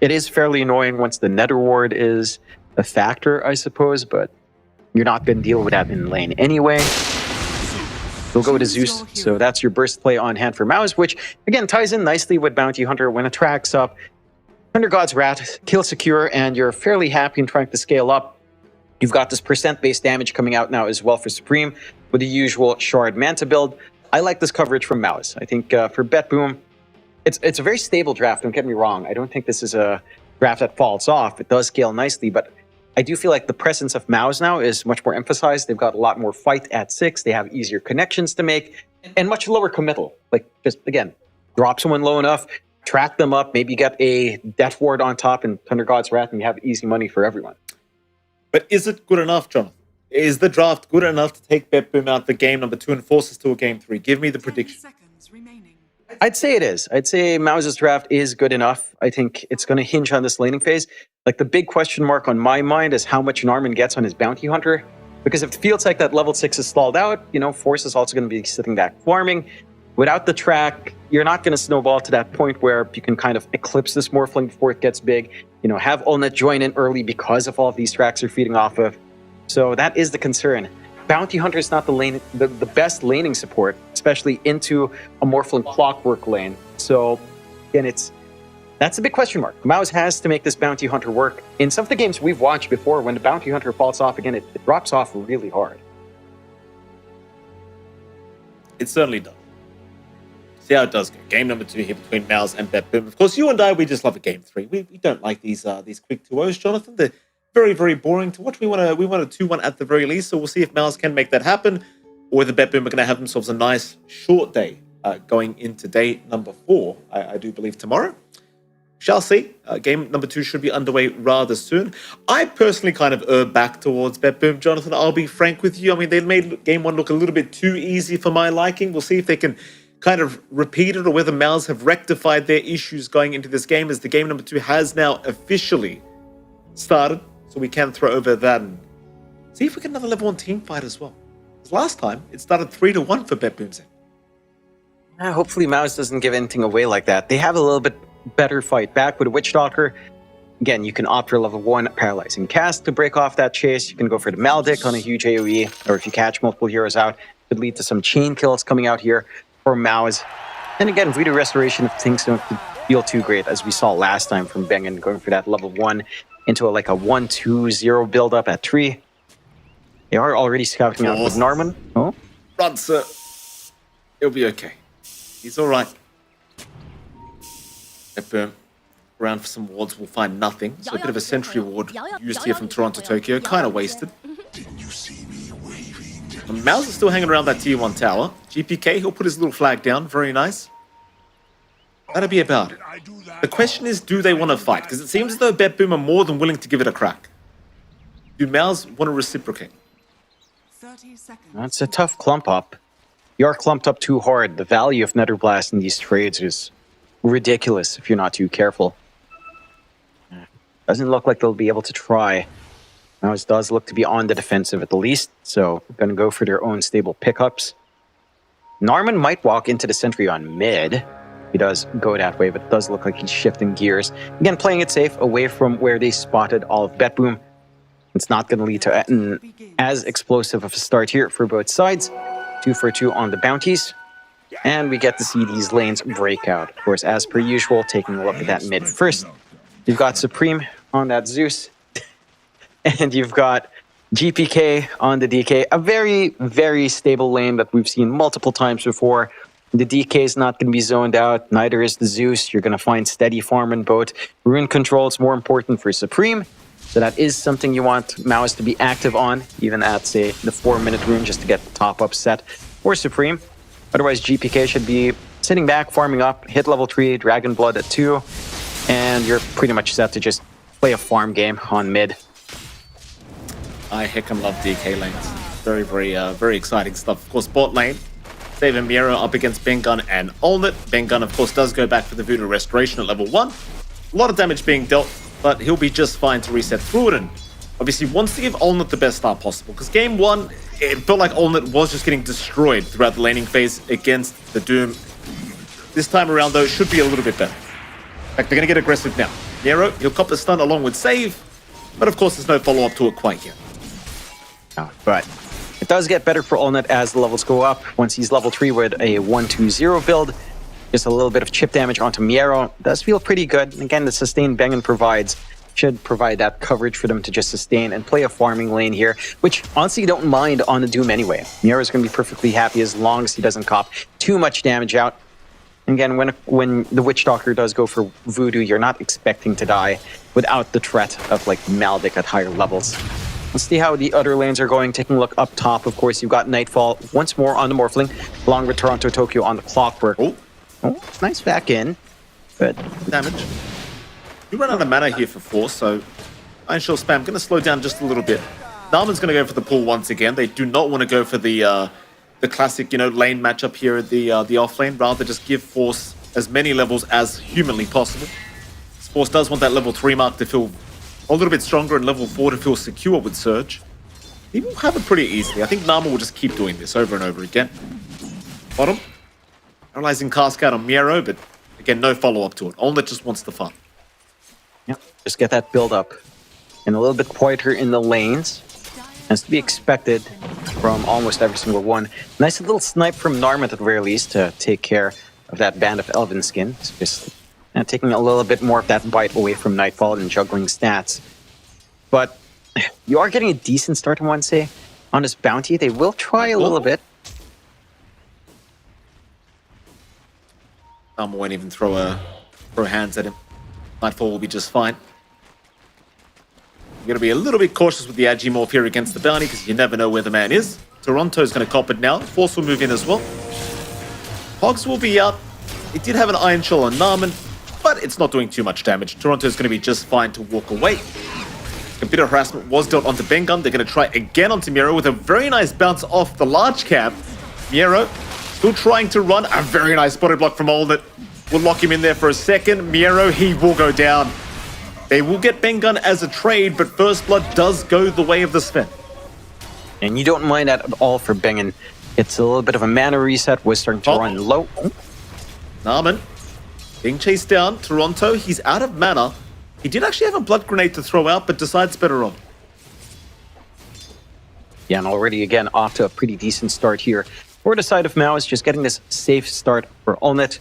Speaker 2: It is fairly annoying once the Nether Ward is a factor, I suppose, but you're not going to deal with that in lane anyway. We'll go to Zeus, so that's your burst play on hand for MOUZ, which, again, ties in nicely with Bounty Hunter. When it tracks up, Thunder God's Wrath, kill secure, and you're fairly happy in trying to scale up. You've got this percent-based damage coming out now as well for Supreme with the usual Shard Manta build. I like this coverage from MOUZ. I think for BetBoom, it's a very stable draft, don't get me wrong. I don't think this is a draft that falls off. It does scale nicely, but I do feel like the presence of MOUZ now is much more emphasized. They've got a lot more fight at 6. They have easier connections to make and much lower committal. Like, just, again, drop someone low enough, track them up, maybe get a Death Ward on top and Thunder God's Wrath, and you have easy money for everyone.
Speaker 1: But is it good enough, Jonathan? Is the draft good enough to take BetBoom out for game number 2 and force us to a game 3? Give me the prediction.
Speaker 3: Seconds remaining.
Speaker 2: I'd say it is. I'd say MOUZ's draft is good enough. I think it's going to hinge on this laning phase. Like, the big question mark on my mind is how much Narman gets on his Bounty Hunter. Because if it feels like that level 6 is stalled out, Force is also going to be sitting back farming. Without the track, you're not going to snowball to that point where you can kind of eclipse this Morphling before it gets big. Have Ulnet join in early because of all of these tracks are feeding off of. So that is the concern. Bounty Hunter is not the best laning support, especially into a Morphling Clockwork lane. So, again, that's a big question mark. MOUZ has to make this Bounty Hunter work. In some of the games we've watched before, when the Bounty Hunter falls off again, it drops off really hard.
Speaker 1: It certainly does. See how it does go. Game number 2 here between MOUZ and BetBoom. Of course, you and I, we just love a game 3. We don't like these quick 2-0s, Jonathan. They're very, very boring to watch. We want a 2-1 at the very least. So we'll see if MOUZ can make that happen, or whether BetBoom are going to have themselves a nice short day going into day number 4. I do believe tomorrow. Shall see. Game number 2 should be underway rather soon. I personally kind of err back towards BetBoom, Jonathan. I'll be frank with you. I mean, they made game 1 look a little bit too easy for my liking. We'll see if they can kind of repeat it, or whether MOUZ have rectified their issues going into this game, as the game number 2 has now officially started. So we can throw over that and see if we get another level 1 team fight as well. Because last time, it started 3-1 for BetBoom's end.
Speaker 2: Hopefully MOUZ doesn't give anything away like that. They have a little bit better fight back with a Witch Doctor. Again, you can opt for level 1 Paralyzing Cast to break off that chase. You can go for the Maldic on a huge AoE, or if you catch multiple heroes out, it could lead to some chain kills coming out here for MOUZ. And again, Voodoo Restoration, if things don't feel too great, as we saw last time from Bengen, going for that level 1 into a 1-2-0 build-up at 3. They are already scouting out with Norman. Oh,
Speaker 1: Run, sir. It'll be okay. He's all right. BetBoom around for some wards, will find nothing. So a bit of a sentry ward used here from Toronto, Tokyo. Kind of wasted. MOUZ is still hanging around that tier 1 tower. GPK, he'll put his little flag down. Very nice. That'll be about it. The question is, do they want to fight? Because it seems as though BetBoom are more than willing to give it a crack. Do MOUZ want to reciprocate?
Speaker 3: 30 seconds.
Speaker 2: That's a tough clump up. You are clumped up too hard. The value of Nether Blast in these trades is ridiculous if you're not too careful. Doesn't look like they'll be able to try. MOUZ does look to be on the defensive at the least, so going to go for their own stable pickups. Narman might walk into the sentry on mid. He does go that way, but it does look like he's shifting gears. Again, playing it safe away from where they spotted all of BetBoom. It's not going to lead to an as explosive of a start here for both sides. 2 for 2 on the bounties. And we get to see these lanes break out. Of course, as per usual, taking a look at that mid first. You've got Supreme on that Zeus. And you've got GPK on the DK. A very, very stable lane that we've seen multiple times before. The DK is not going to be zoned out. Neither is the Zeus. You're going to find steady farm in both. Rune control is more important for Supreme. So that is something you want MOUZ to be active on, even at, say, the 4-minute rune, just to get the top-up set for Supreme. Otherwise, GPK should be sitting back, farming up, hit level 3, Dragon Blood at 2, and you're pretty much set to just play a farm game on mid.
Speaker 1: I heckin' love DK lanes. Very, very exciting stuff. Of course, bot lane. Saving Miro up against Bengun and Olnit. Bengun, of course, does go back for the Voodoo Restoration at level 1. A lot of damage being dealt, but he'll be just fine to reset through it, and obviously wants to give Olnit the best start possible, because game 1, it felt like Olnit was just getting destroyed throughout the laning phase against the Doom. This time around, though, it should be a little bit better. In fact, they're going to get aggressive now. Miro, he'll cop the stun along with save, but of course there's no follow-up to it quite yet.
Speaker 2: Oh, but it does get better for Olnit as the levels go up. Once he's level 3 with a 1-2-0 build, just a little bit of chip damage onto Miero does feel pretty good. And again, the sustain Bengen provides should provide that coverage for them to just sustain and play a farming lane here, which honestly you don't mind on the Doom anyway. Miero's going to be perfectly happy as long as he doesn't cop too much damage out. And again, when the Witch Doctor does go for Voodoo, you're not expecting to die without the threat of like Maldic at higher levels. Let's see how the other lanes are going. Taking a look up top, of course, you've got Nightfall once more on the Morphling, along with Toronto Tokyo on the Clockwork. Oh, nice back in. Good.
Speaker 1: Damage. You run out of mana here for Force, so Iron Shell spam going to slow down just a little bit. Narman's going to go for the pull once again. They do not want to go for the classic, lane matchup here at the off lane. Rather just give Force as many levels as humanly possible. Force does want that level 3 mark to feel a little bit stronger, and level 4 to feel secure with Surge. He will have it pretty easily. I think Nama will just keep doing this over and over again. Bottom. Paralyzing Cascade on Miero, but again, no follow-up to it. Olnit just wants the fun.
Speaker 2: Yep, just get that build up. And a little bit quieter in the lanes. As to be expected from almost every single one. Nice little snipe from Narman at the very least to take care of that band of Elven Skin. It's just taking a little bit more of that bite away from Nightfall and juggling stats. But you are getting a decent start, I want to say, on this bounty. They will try a little bit.
Speaker 1: Nama won't even throw hands at him. Nightfall will be just fine. You gotta be a little bit cautious with the Agimorph here against the bounty, because you never know where the man is. Toronto's gonna cop it now. Force will move in as well. Hogs will be out. It did have an Iron Shell on Narman, but it's not doing too much damage. Toronto's gonna be just fine to walk away. Computer harassment was dealt onto Bengun. They're gonna try again onto Miero with a very nice bounce off the large cap. Miero still trying to run. A very nice body block from Olnit. We'll lock him in there for a second. Miero, he will go down. They will get Bengun as a trade, but First Blood does go the way of the Sven.
Speaker 2: And you don't mind that at all for Bengen. It's a little bit of a mana reset. Was starting to run low.
Speaker 1: Narman being chased down. Toronto, he's out of mana. He did actually have a blood grenade to throw out, but decides better on.
Speaker 2: Yeah, and already again off to a pretty decent start here. For the side of MOUZ, just getting this safe start for Olnit.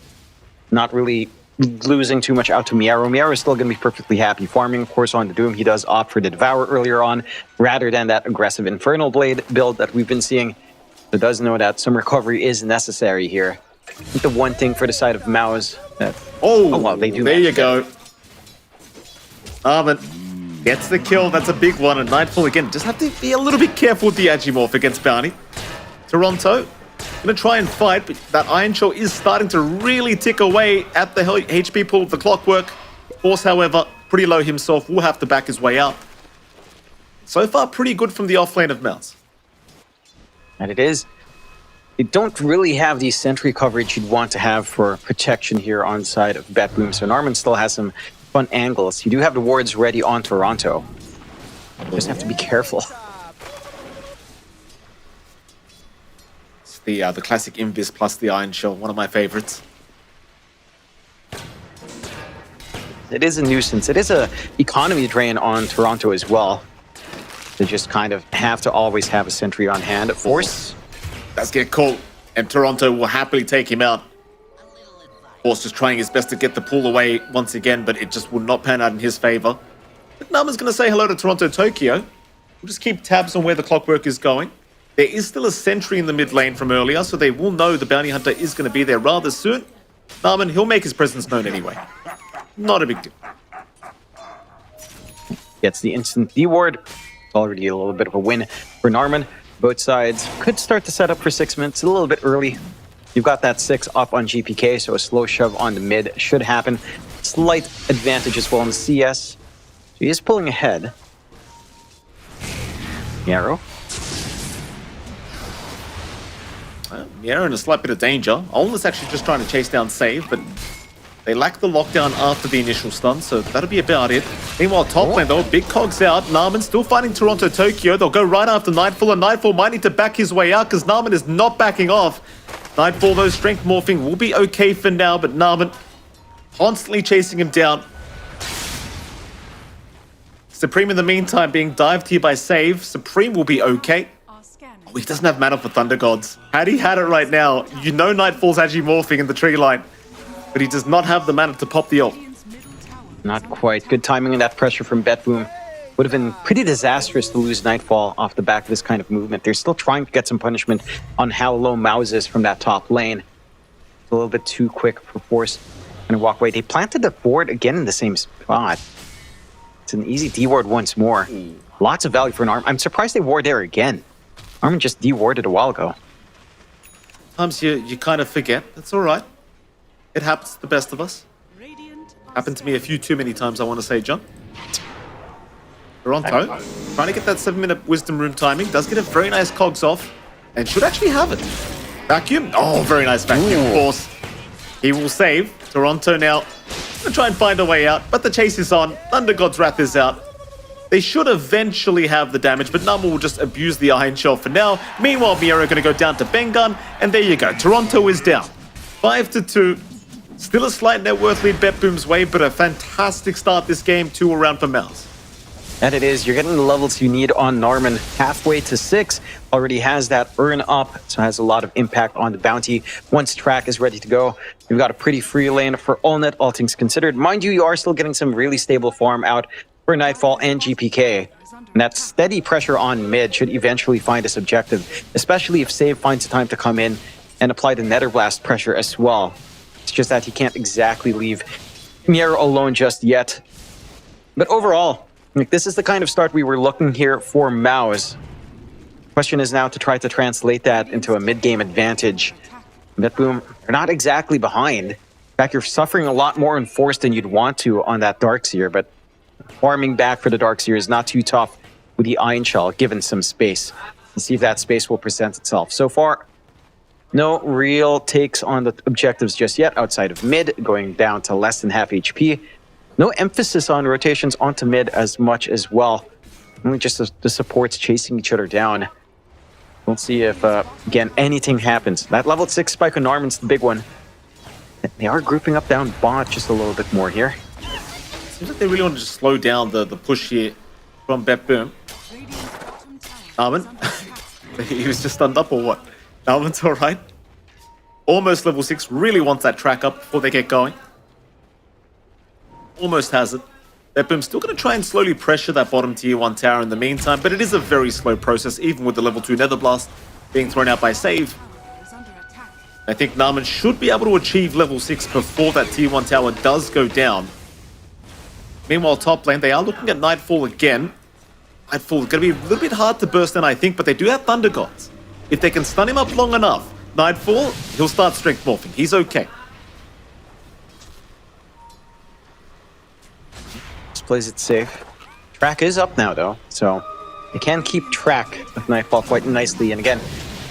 Speaker 2: Not really losing too much out to Miero. Miero is still going to be perfectly happy farming, of course, on the Doom. He does opt for the Devour earlier on, rather than that aggressive Infernal Blade build that we've been seeing. So does know that some recovery is necessary here. I think the one thing for the side of MOUZ that...
Speaker 1: Oh,
Speaker 2: well, they do.
Speaker 1: There you go. Narman gets the kill. That's a big one. And Nightfall, again, just have to be a little bit careful with the Agimorph against Bounty. Toronto going to try and fight, but that Iron Shell is starting to really tick away at the HP pool of the Clockwork. Force, however, pretty low himself, will have to back his way out. So far, pretty good from the offlane of MOUZ.
Speaker 2: And it is. They don't really have the sentry coverage you'd want to have for protection here on side of BetBoom, so Narman still has some fun angles. You do have the wards ready on Toronto. Just have to be careful.
Speaker 1: The classic Invis plus the Iron Shell, one of my favorites.
Speaker 2: It is a nuisance. It is a economy drain on Toronto as well. They just kind of have to always have a sentry on hand. Force
Speaker 1: does get caught, and Toronto will happily take him out. Force just trying his best to get the pull away once again, but it just will not pan out in his favor. But Nama's going to say hello to Toronto Tokyo. We'll just keep tabs on where the Clockwork is going. There is still a sentry in the mid lane from earlier, so they will know the Bounty Hunter is going to be there rather soon. Narman, he'll make his presence known anyway. Not a big deal.
Speaker 2: Gets the instant D-ward. Already a little bit of a win for Narman. Both sides could start to set up for 6 minutes. A little bit early. You've got that 6 up on GPK, so a slow shove on the mid should happen. Slight advantage as well in the CS. So he is pulling ahead. Yarrow.
Speaker 1: Yeah, in a slight bit of danger. Olna's actually just trying to chase down Save, but they lack the lockdown after the initial stun, so that'll be about it. Meanwhile, top lane though, big cogs out. Narman still fighting Toronto Tokyo. They'll go right after Nightfall, and Nightfall might need to back his way out because Narman is not backing off. Nightfall though, strength morphing will be okay for now, but Narman constantly chasing him down. Supreme in the meantime being dived here by Save. Supreme will be okay. Oh, he doesn't have mana for Thunder Gods. Had he had it right now, you know Nightfall's actually morphing in the tree line. But he does not have the mana to pop the ult.
Speaker 2: Not quite. Good timing in that pressure from BetBoom. Would have been pretty disastrous to lose Nightfall off the back of this kind of movement. They're still trying to get some punishment on how low MOUZ is from that top lane. It's a little bit too quick for Force and walk away. They planted the board again in the same spot. It's an easy D-ward once more. Lots of value for an Arm. I'm surprised they ward there again. Armin just D-warded a while ago.
Speaker 1: Sometimes you kind of forget. That's all right. It happens to the best of us. Happened to me a few too many times, I want to say, John. Toronto, trying to get that 7-minute Wisdom Rune timing. Does get a very nice cogs off. And should actually have it. Vacuum. Oh, very nice vacuum, of course. He will save. Toronto now going to try and find a way out. But the chase is on. Thunder God's Wrath is out. They should eventually have the damage, but Nama will just abuse the Iron Shell for now. Meanwhile, Miero going to go down to Bengun. And there you go. Toronto is down. 5-2. Still a slight net worth lead BetBoom's way, but a fantastic start this game. 2 around for MOUZ.
Speaker 2: And it is. You're getting the levels you need on Norman. Halfway to 6. Already has that earn up, so has a lot of impact on the bounty. Once track is ready to go, you've got a pretty free lane for Allnet, all things considered. Mind you, you are still getting some really stable farm out for Nightfall and GPK. And that steady pressure on mid should eventually find its objective, especially if Save finds the time to come in and apply the Nether Blast pressure as well. It's just that he can't exactly leave Miero alone just yet. But overall, like, this is the kind of start we were looking here for MOUZ. Question is now to try to translate that into a mid-game advantage. BetBoom, they're not exactly behind. In fact, you're suffering a lot more in Force than you'd want to on that Darkseer, but farming back for the Darkseer is not too tough with the Iron Shell, given some space. Let's see if that space will present itself. So far, no real takes on the objectives just yet outside of mid, going down to less than half HP. No emphasis on rotations onto mid as much as well. Only just the supports chasing each other down. We'll see if, again, anything happens. That level 6 spike on Norman's the big one. They are grouping up down bot just a little bit more here.
Speaker 1: Seems like they really want to just slow down the push here from BetBoom. Narman, he was just stunned up or what? Narman's all right. Almost level 6, really wants that track up before they get going. Almost has it. BetBoom's still going to try and slowly pressure that bottom tier 1 tower in the meantime, but it is a very slow process, even with the level 2 Nether Blast being thrown out by Save. I think Narman should be able to achieve level 6 before that tier 1 tower does go down. Meanwhile, top lane, they are looking at Nightfall again. Nightfall is going to be a little bit hard to burst in, I think, but they do have Thunder Gods. If they can stun him up long enough, Nightfall, he'll start strength morphing. He's okay.
Speaker 2: Plays it safe. Track is up now, though, so they can keep track of Nightfall quite nicely. And again,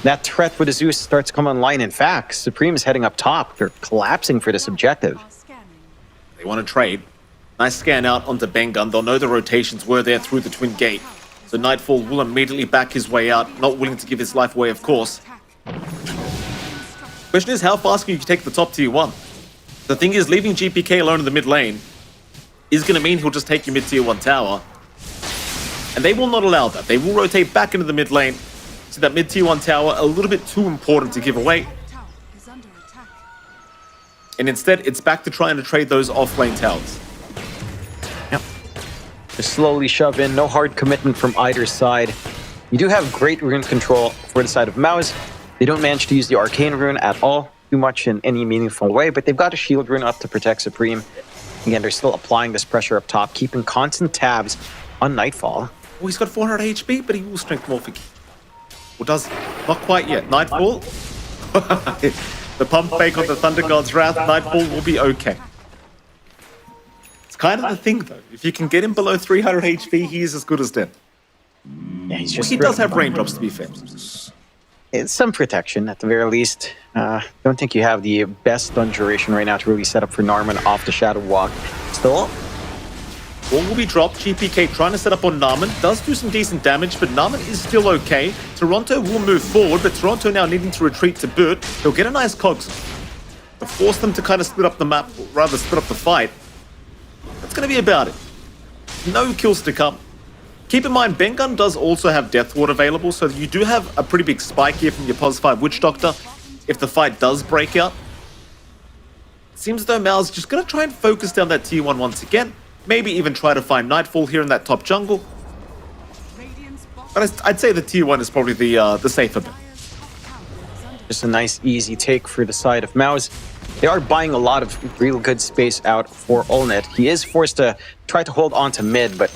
Speaker 2: that threat with the Zeus starts to come online. In fact, Supreme is heading up top. They're collapsing for this objective.
Speaker 1: They want to trade. Nice scan out onto Bengun. They'll know the rotations were there through the Twin Gate. So Nightfall will immediately back his way out, not willing to give his life away, of course. Question is, how fast can you take the top tier 1? The thing is, leaving GPK alone in the mid lane is going to mean he'll just take your mid-tier 1 tower. And they will not allow that. They will rotate back into the mid lane. So that mid-tier 1 tower, a little bit too important to give away. And instead, it's back to trying to trade those off-lane towers.
Speaker 2: Yep. Just slowly shove in. No hard commitment from either side. You do have great rune control for the side of MOUZ. They don't manage to use the Arcane rune at all, too much in any meaningful way, but they've got a shield rune up to protect Supreme. Again, they're still applying this pressure up top, keeping constant tabs on Nightfall.
Speaker 1: Oh, he's got 400 HP, but he will strength morphing. Or does he? Not quite yet. Nightfall. The pump fake on the Thunder God's Wrath. Nightfall will be okay. It's kind of the thing, though. If you can get him below 300 HP, he is as good as dead.
Speaker 2: Yeah, he's
Speaker 1: Well,
Speaker 2: just
Speaker 1: he does have raindrops, to be fair.
Speaker 2: It's some protection at the very least. Don't think you have the best stun duration right now to really set up for Narman off the Shadow Walk. Still,
Speaker 1: Ball will be dropped. GPK trying to set up on Narman. Does do some decent damage, but Narman is still okay. Toronto will move forward, but Toronto now needing to retreat to Burt. He'll get a nice cogs to force them to kind of split up the map, or rather split up the fight. That's going to be about it. No kills to come. Keep in mind, Bengun does also have Death Ward available, so you do have a pretty big spike here from your +5 Witch Doctor if the fight does break out. Seems as though MOUZ just going to try and focus down that tier 1 once again. Maybe even try to find Nightfall here in that top jungle. But I'd say the tier 1 is probably the safer bet.
Speaker 2: just a nice, easy take for the side of MOUZ. They are buying a lot of real good space out for Olnet. He is forced to try to hold on to mid, but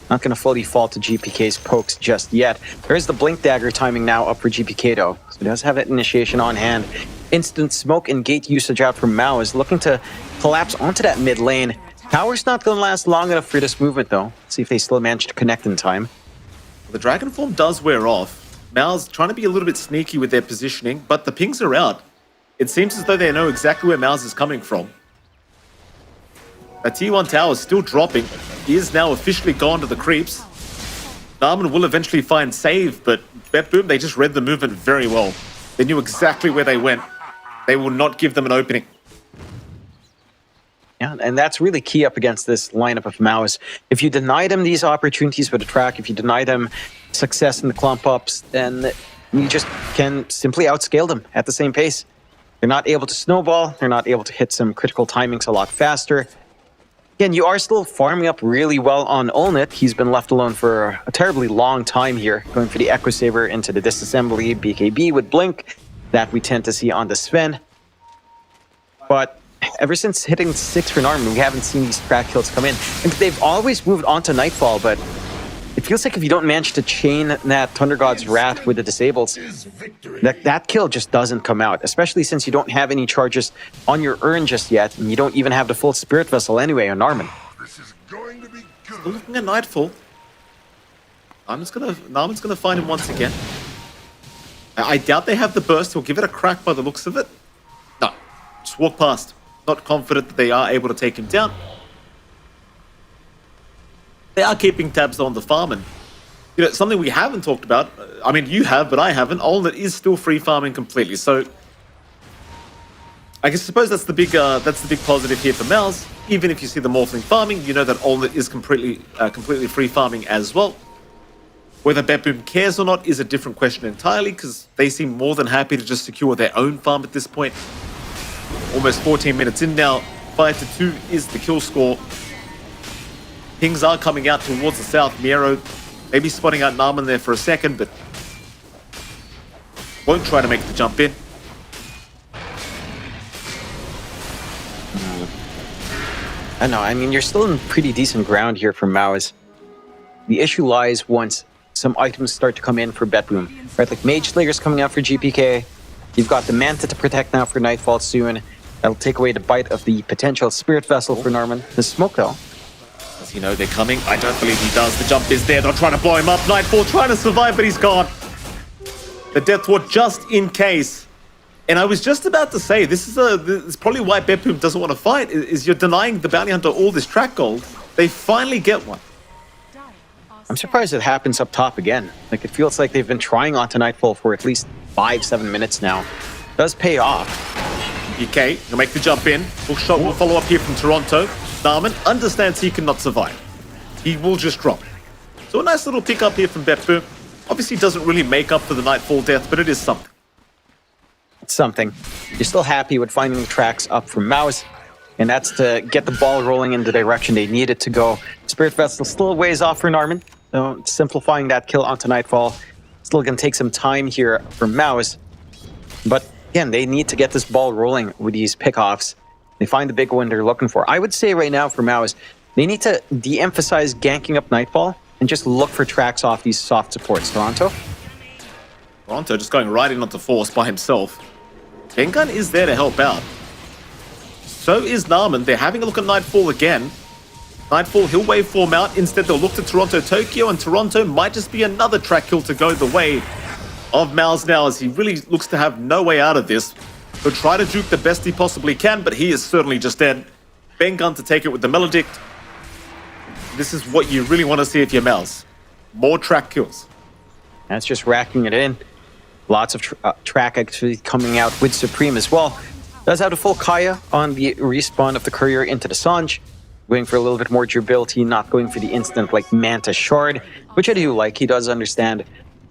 Speaker 2: not going to fully fall to GPK's pokes just yet. There is the Blink Dagger timing now up for GPK though, so he does have that initiation on hand. Instant smoke and gate usage out from MOUZ, looking to collapse onto that mid lane. Tower's not going to last long enough for this movement though. Let's see if they still manage to connect in time.
Speaker 1: The Dragon Form does wear off. MOUZ trying to be a little bit sneaky with their positioning, but the pings are out. It seems as though they know exactly where MOUZ is coming from. That T1 tower is still dropping. He is now officially gone to the creeps. Narman will eventually find save, but BetBoom, they just read the movement very well. They knew exactly where they went. They will not give them an opening.
Speaker 2: Yeah, and that's really key up against this lineup of MOUZ. If you deny them these opportunities with the track, if you deny them success in the clump ups, then you just can simply outscale them at the same pace. They're not able to snowball. They're not able to hit some critical timings a lot faster. Again, you are still farming up really well on Olnet. He's been left alone for a terribly long time here, going for the Echo Saber into the disassembly, BKB with Blink, that we tend to see on the Sven. But ever since hitting 6 for Narman, we haven't seen these track kills come in. And they've always moved on to Nightfall, but it feels like if you don't manage to chain that Thunder God's Wrath with the Disables, that kill just doesn't come out, especially since you don't have any charges on your urn just yet, and you don't even have the full Spirit Vessel anyway on Narman.
Speaker 1: Still looking at Nightfall. Narman's gonna find him once again. I doubt they have the burst. He'll give it a crack by the looks of it. No, just walk past. Not confident that they are able to take him down. They are keeping tabs on the farm, and you know, something we haven't talked about. I mean, you have, but I haven't. Olnet is still free farming completely, so I suppose that's the big positive here for MOUZ. Even if you see the Morphling farming, you know that Olnet is completely free farming as well. Whether BetBoom cares or not is a different question entirely, because they seem more than happy to just secure their own farm at this point. Almost 14 minutes in now, 5-2 is the kill score. Pings are coming out towards the south. Miero maybe spotting out Narman there for a second, but won't try to make the jump in.
Speaker 2: I know, I mean, you're still in pretty decent ground here for MOUZ. The issue lies once some items start to come in for BetBoom. Right, like Mage Slayer's coming out for GPK. You've got the Manta to protect now for Nightfall soon. That'll take away the bite of the potential Spirit Vessel for Narman. The smoke, though.
Speaker 1: Does he know they're coming? I don't believe he does. The jump is there. They're trying to blow him up. Nightfall trying to survive, but he's gone. The Death Ward just in case. And I was just about to say, this is probably why BetBoom doesn't want to fight, is you're denying the Bounty Hunter all this track gold. They finally get one.
Speaker 2: I'm surprised it happens up top again. Like, it feels like they've been trying onto Nightfall for at least 5-7 minutes now. It does pay off.
Speaker 1: BK, he'll make the jump in. Hook shot will follow up here from Toronto. Narman understands he cannot survive. He will just drop. So a nice little pick up here from BetBoom. Obviously doesn't really make up for the Nightfall death, but it is something.
Speaker 2: It's something. You're still happy with finding the tracks up from MOUZ, and that's to get the ball rolling in the direction they need it to go. Spirit Vessel still ways off for Narman, so simplifying that kill onto Nightfall. Still going to take some time here for MOUZ, but again, they need to get this ball rolling with these pickoffs. They find the big one they're looking for. I would say right now for MOUZ, they need to de-emphasize ganking up Nightfall and just look for tracks off these soft supports. Toronto
Speaker 1: just going right in onto Force by himself. Gengun is there to help out. So is Narman. They're having a look at Nightfall again. Nightfall, he'll waveform out. Instead, they'll look to Toronto, Tokyo, and Toronto might just be another track kill to go the way of MOUZ now, as he really looks to have no way out of this. He'll try to juke the best he possibly can, but he is certainly just dead. Bengun to take it with the Melodict. This is what you really want to see if you're MOUZ. More track kills.
Speaker 2: That's just racking it in. Lots of track actually coming out with Supreme as well. Does have a full Kaya on the respawn of the Courier into the Sanj. Going for a little bit more durability, not going for the instant like Manta Shard, which I do like. He does understand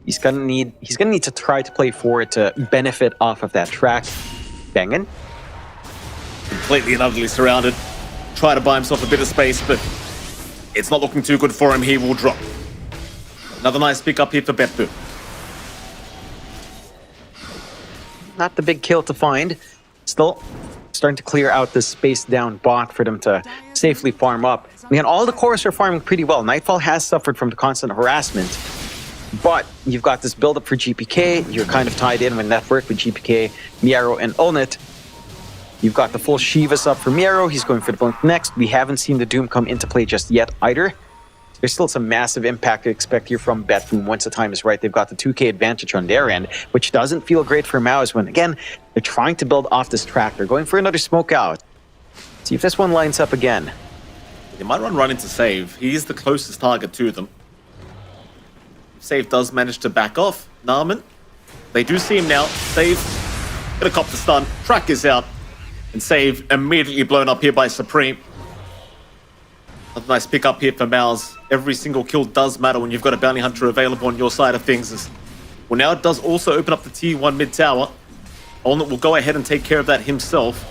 Speaker 2: he's gonna need to try to play forward to benefit off of that track. Bengun.
Speaker 1: Completely and utterly surrounded. Try to buy himself a bit of space, but it's not looking too good for him. He will drop. Another nice pick up here for BetBoom.
Speaker 2: Not the big kill to find. Still starting to clear out this space down bot for them to safely farm up. Again, all the cores are farming pretty well. Nightfall has suffered from the constant harassment, but you've got this build-up for GPK. You're kind of tied in with network with GPK, Miero, and Ulnit. You've got the full Shivas up for Miero. He's going for the blink next. We haven't seen the Doom come into play just yet either. There's still some massive impact to expect here from BetBoom once the time is right. They've got the 2K advantage on their end, which doesn't feel great for MOUZ when, again, they're trying to build off this track. They're going for another smoke out. See if this one lines up again.
Speaker 1: They might run into Save. He is the closest target to them. Save does manage to back off. Narman. They do see him now. Save. Gonna cop the stun. Track is out. And Save immediately blown up here by Supreme. A nice pick up here for MOUZ. Every single kill does matter when you've got a bounty hunter available on your side of things. Well, now it does also open up the T1 mid tower. Olnit will go ahead and take care of that himself.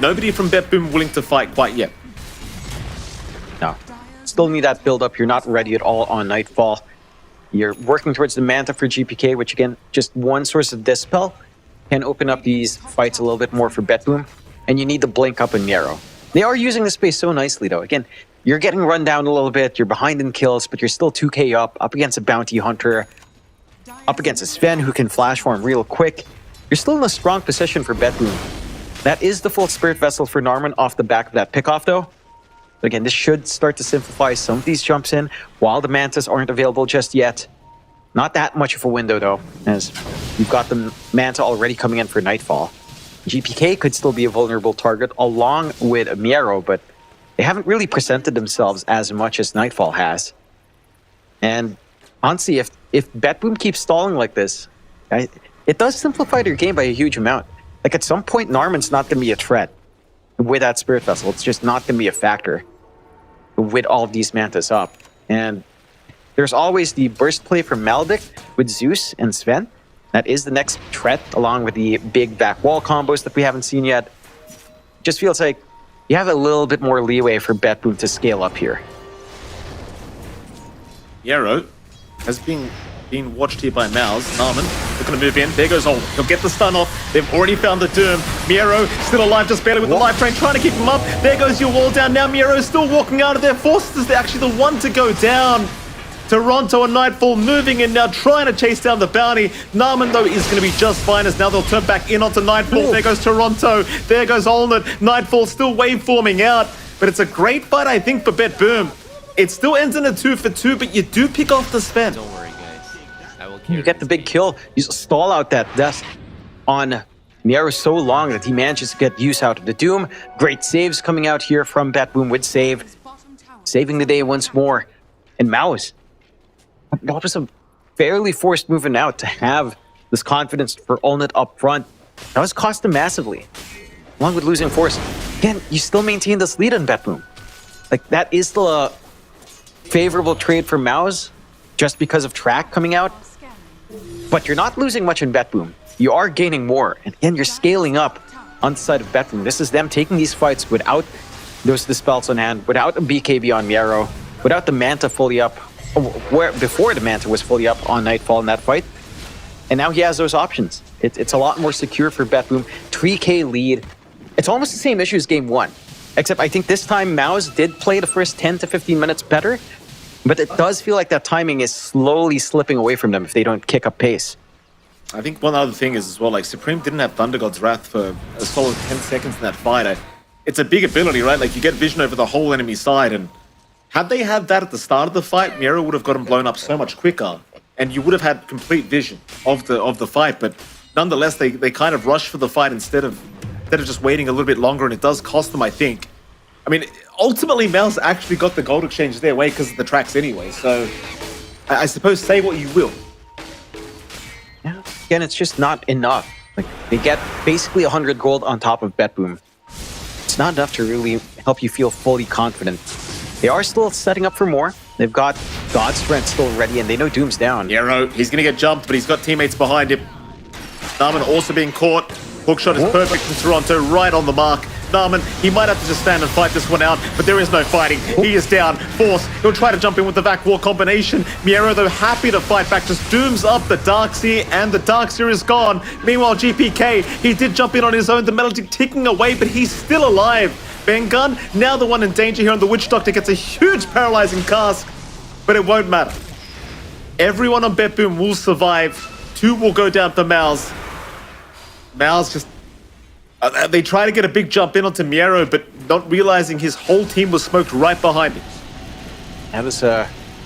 Speaker 1: Nobody from BetBoom willing to fight quite yet.
Speaker 2: No. Still need that build up. You're not ready at all on Nightfall. You're working towards the Manta for GPK, which again, just one source of Dispel can open up these fights a little bit more for BetBoom. And you need the blink up in Miero. They are using the space so nicely, though. Again, you're getting run down a little bit. You're behind in kills, but you're still 2K up against a bounty hunter, up against a Sven who can flash farm real quick. You're still in a strong position for BetBoom. That is the full Spirit Vessel for Narman off the back of that pickoff, though. Again, this should start to simplify some of these jumps in while the Mantas aren't available just yet. Not that much of a window, though, as you've got the Manta already coming in for Nightfall. GPK could still be a vulnerable target along with Miero, but they haven't really presented themselves as much as Nightfall has. And honestly, if BetBoom keeps stalling like this, it does simplify their game by a huge amount. Like at some point, Narman's not going to be a threat with that Spirit Vessel. It's just not going to be a factor with all of these Mantas up. And there's always the burst play from Maledict with Zeus and Sven. That is the next threat, along with the big back wall combos that we haven't seen yet. Just feels like you have a little bit more leeway for BetBoom to scale up here.
Speaker 1: Miero has been watched here by MOUZ. Narman looking to move in. There goes Ult. He'll get the stun off. They've already found the Doom. Miero still alive, just barely with the life train, trying to keep him up. There goes your wall down. Now Miero still walking out of there. Forces is actually the one to go down. Toronto and Nightfall moving in now, trying to chase down the bounty. Narman, though, is going to be just fine as now they'll turn back in onto Nightfall. Ooh. There goes Toronto. There goes Olnit. Nightfall still waveforming out. But it's a great fight, I think, for BetBoom. It still ends in a 2-for-2, but you do pick off the Sven.
Speaker 4: Don't worry, guys. I will carry
Speaker 2: you get the big kill. You stall out that death on Miero so long that he manages to get use out of the Doom. Great saves coming out here from BetBoom with save. Saving the day once more. And MOUZ. That was a fairly forced moving out to have this confidence for Olnit up front. That was cost them massively. Along with losing force. Again, you still maintain this lead on BetBoom. Like, that is still a favorable trade for MOUZ just because of track coming out. But you're not losing much in BetBoom. You are gaining more. And again, you're scaling up on the side of BetBoom. This is them taking these fights without those dispels on hand, without a BKB on Miero, without the Manta fully up. Before the Manta was fully up on Nightfall in that fight. And now he has those options. It's a lot more secure for BetBoom. 3K lead. It's almost the same issue as game one. Except I think this time MOUZ did play the first 10 to 15 minutes better. But it does feel like that timing is slowly slipping away from them if they don't kick up pace.
Speaker 1: I think one other thing is as well, like Supreme didn't have Thunder God's Wrath for a solid 10 seconds in that fight. It's a big ability, right? Like you get vision over the whole enemy side, and had they had that at the start of the fight, Miero would have gotten blown up so much quicker. and you would have had complete vision of the fight. But nonetheless, they kind of rushed for the fight instead of just waiting a little bit longer, and it does cost them, I think. I mean, ultimately, MOUZ actually got the gold exchange their way because of the tracks anyway. So I suppose say what you will.
Speaker 2: Yeah. Again, it's just not enough. Like, they get basically 100 gold on top of BetBoom. It's not enough to really help you feel fully confident. They are still setting up for more. They've got God's Strength still ready, and they know Doom's down.
Speaker 1: Nero, he's going to get jumped, but he's got teammates behind him. Narman also being caught. Hookshot is perfect from Toronto, right on the mark. Narman, he might have to just stand and fight this one out, but there is no fighting. He is down. Force, he'll try to jump in with the Vac War combination. Miero, though, happy to fight back, just dooms up the Darkseer, and the Darkseer is gone. Meanwhile, GPK, he did jump in on his own, the Melody ticking away, but he's still alive. Bengun, now the one in danger here, and the Witch Doctor gets a huge paralyzing cast, but it won't matter. Everyone on BetBoom will survive. 2 will go down for MOUZ. MOUZ just... they try to get a big jump in onto Miero, but not realizing his whole team was smoked right behind him.
Speaker 2: That was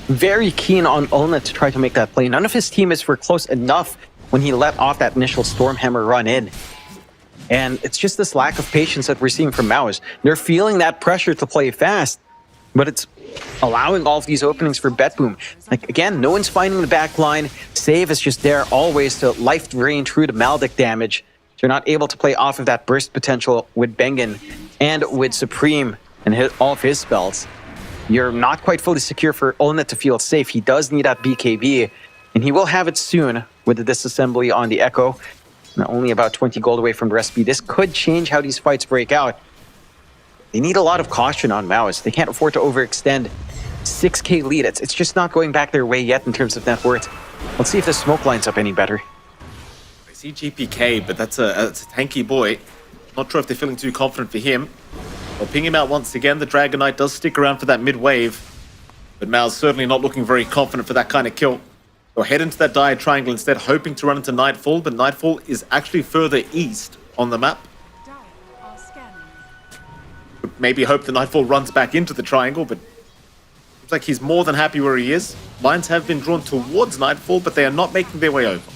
Speaker 2: very keen on Ulna to try to make that play. None of his teammates were close enough when he let off that initial Stormhammer run in. And it's just this lack of patience that we're seeing from MOUZ. They're feeling that pressure to play fast, but it's allowing all of these openings for BetBoom. Like, again, no one's finding the back line. Save is just there always to life drain through to Maldic damage. They're not able to play off of that burst potential with Bengen and with Supreme and hit all of his spells. You're not quite fully secure for Ulna to feel safe. He does need that BKB, and he will have it soon with the disassembly on the Echo. Not only about 20 gold away from the recipe. This could change how these fights break out. They need a lot of caution on MOUZ. They can't afford to overextend. 6k lead. It's just not going back their way yet in terms of net worth. Let's see if the smoke lines up any better.
Speaker 1: I see GPK, but that's a tanky boy. Not sure if they're feeling too confident for him. They'll ping him out once again. The Dragon Knight does stick around for that mid-wave, but MOUZ certainly not looking very confident for that kind of kill. They'll head into that dire triangle instead, hoping to run into Nightfall, but Nightfall is actually further east on the map. Maybe hope the Nightfall runs back into the triangle, but looks like he's more than happy where he is. Lines have been drawn towards Nightfall, but they are not making their way over.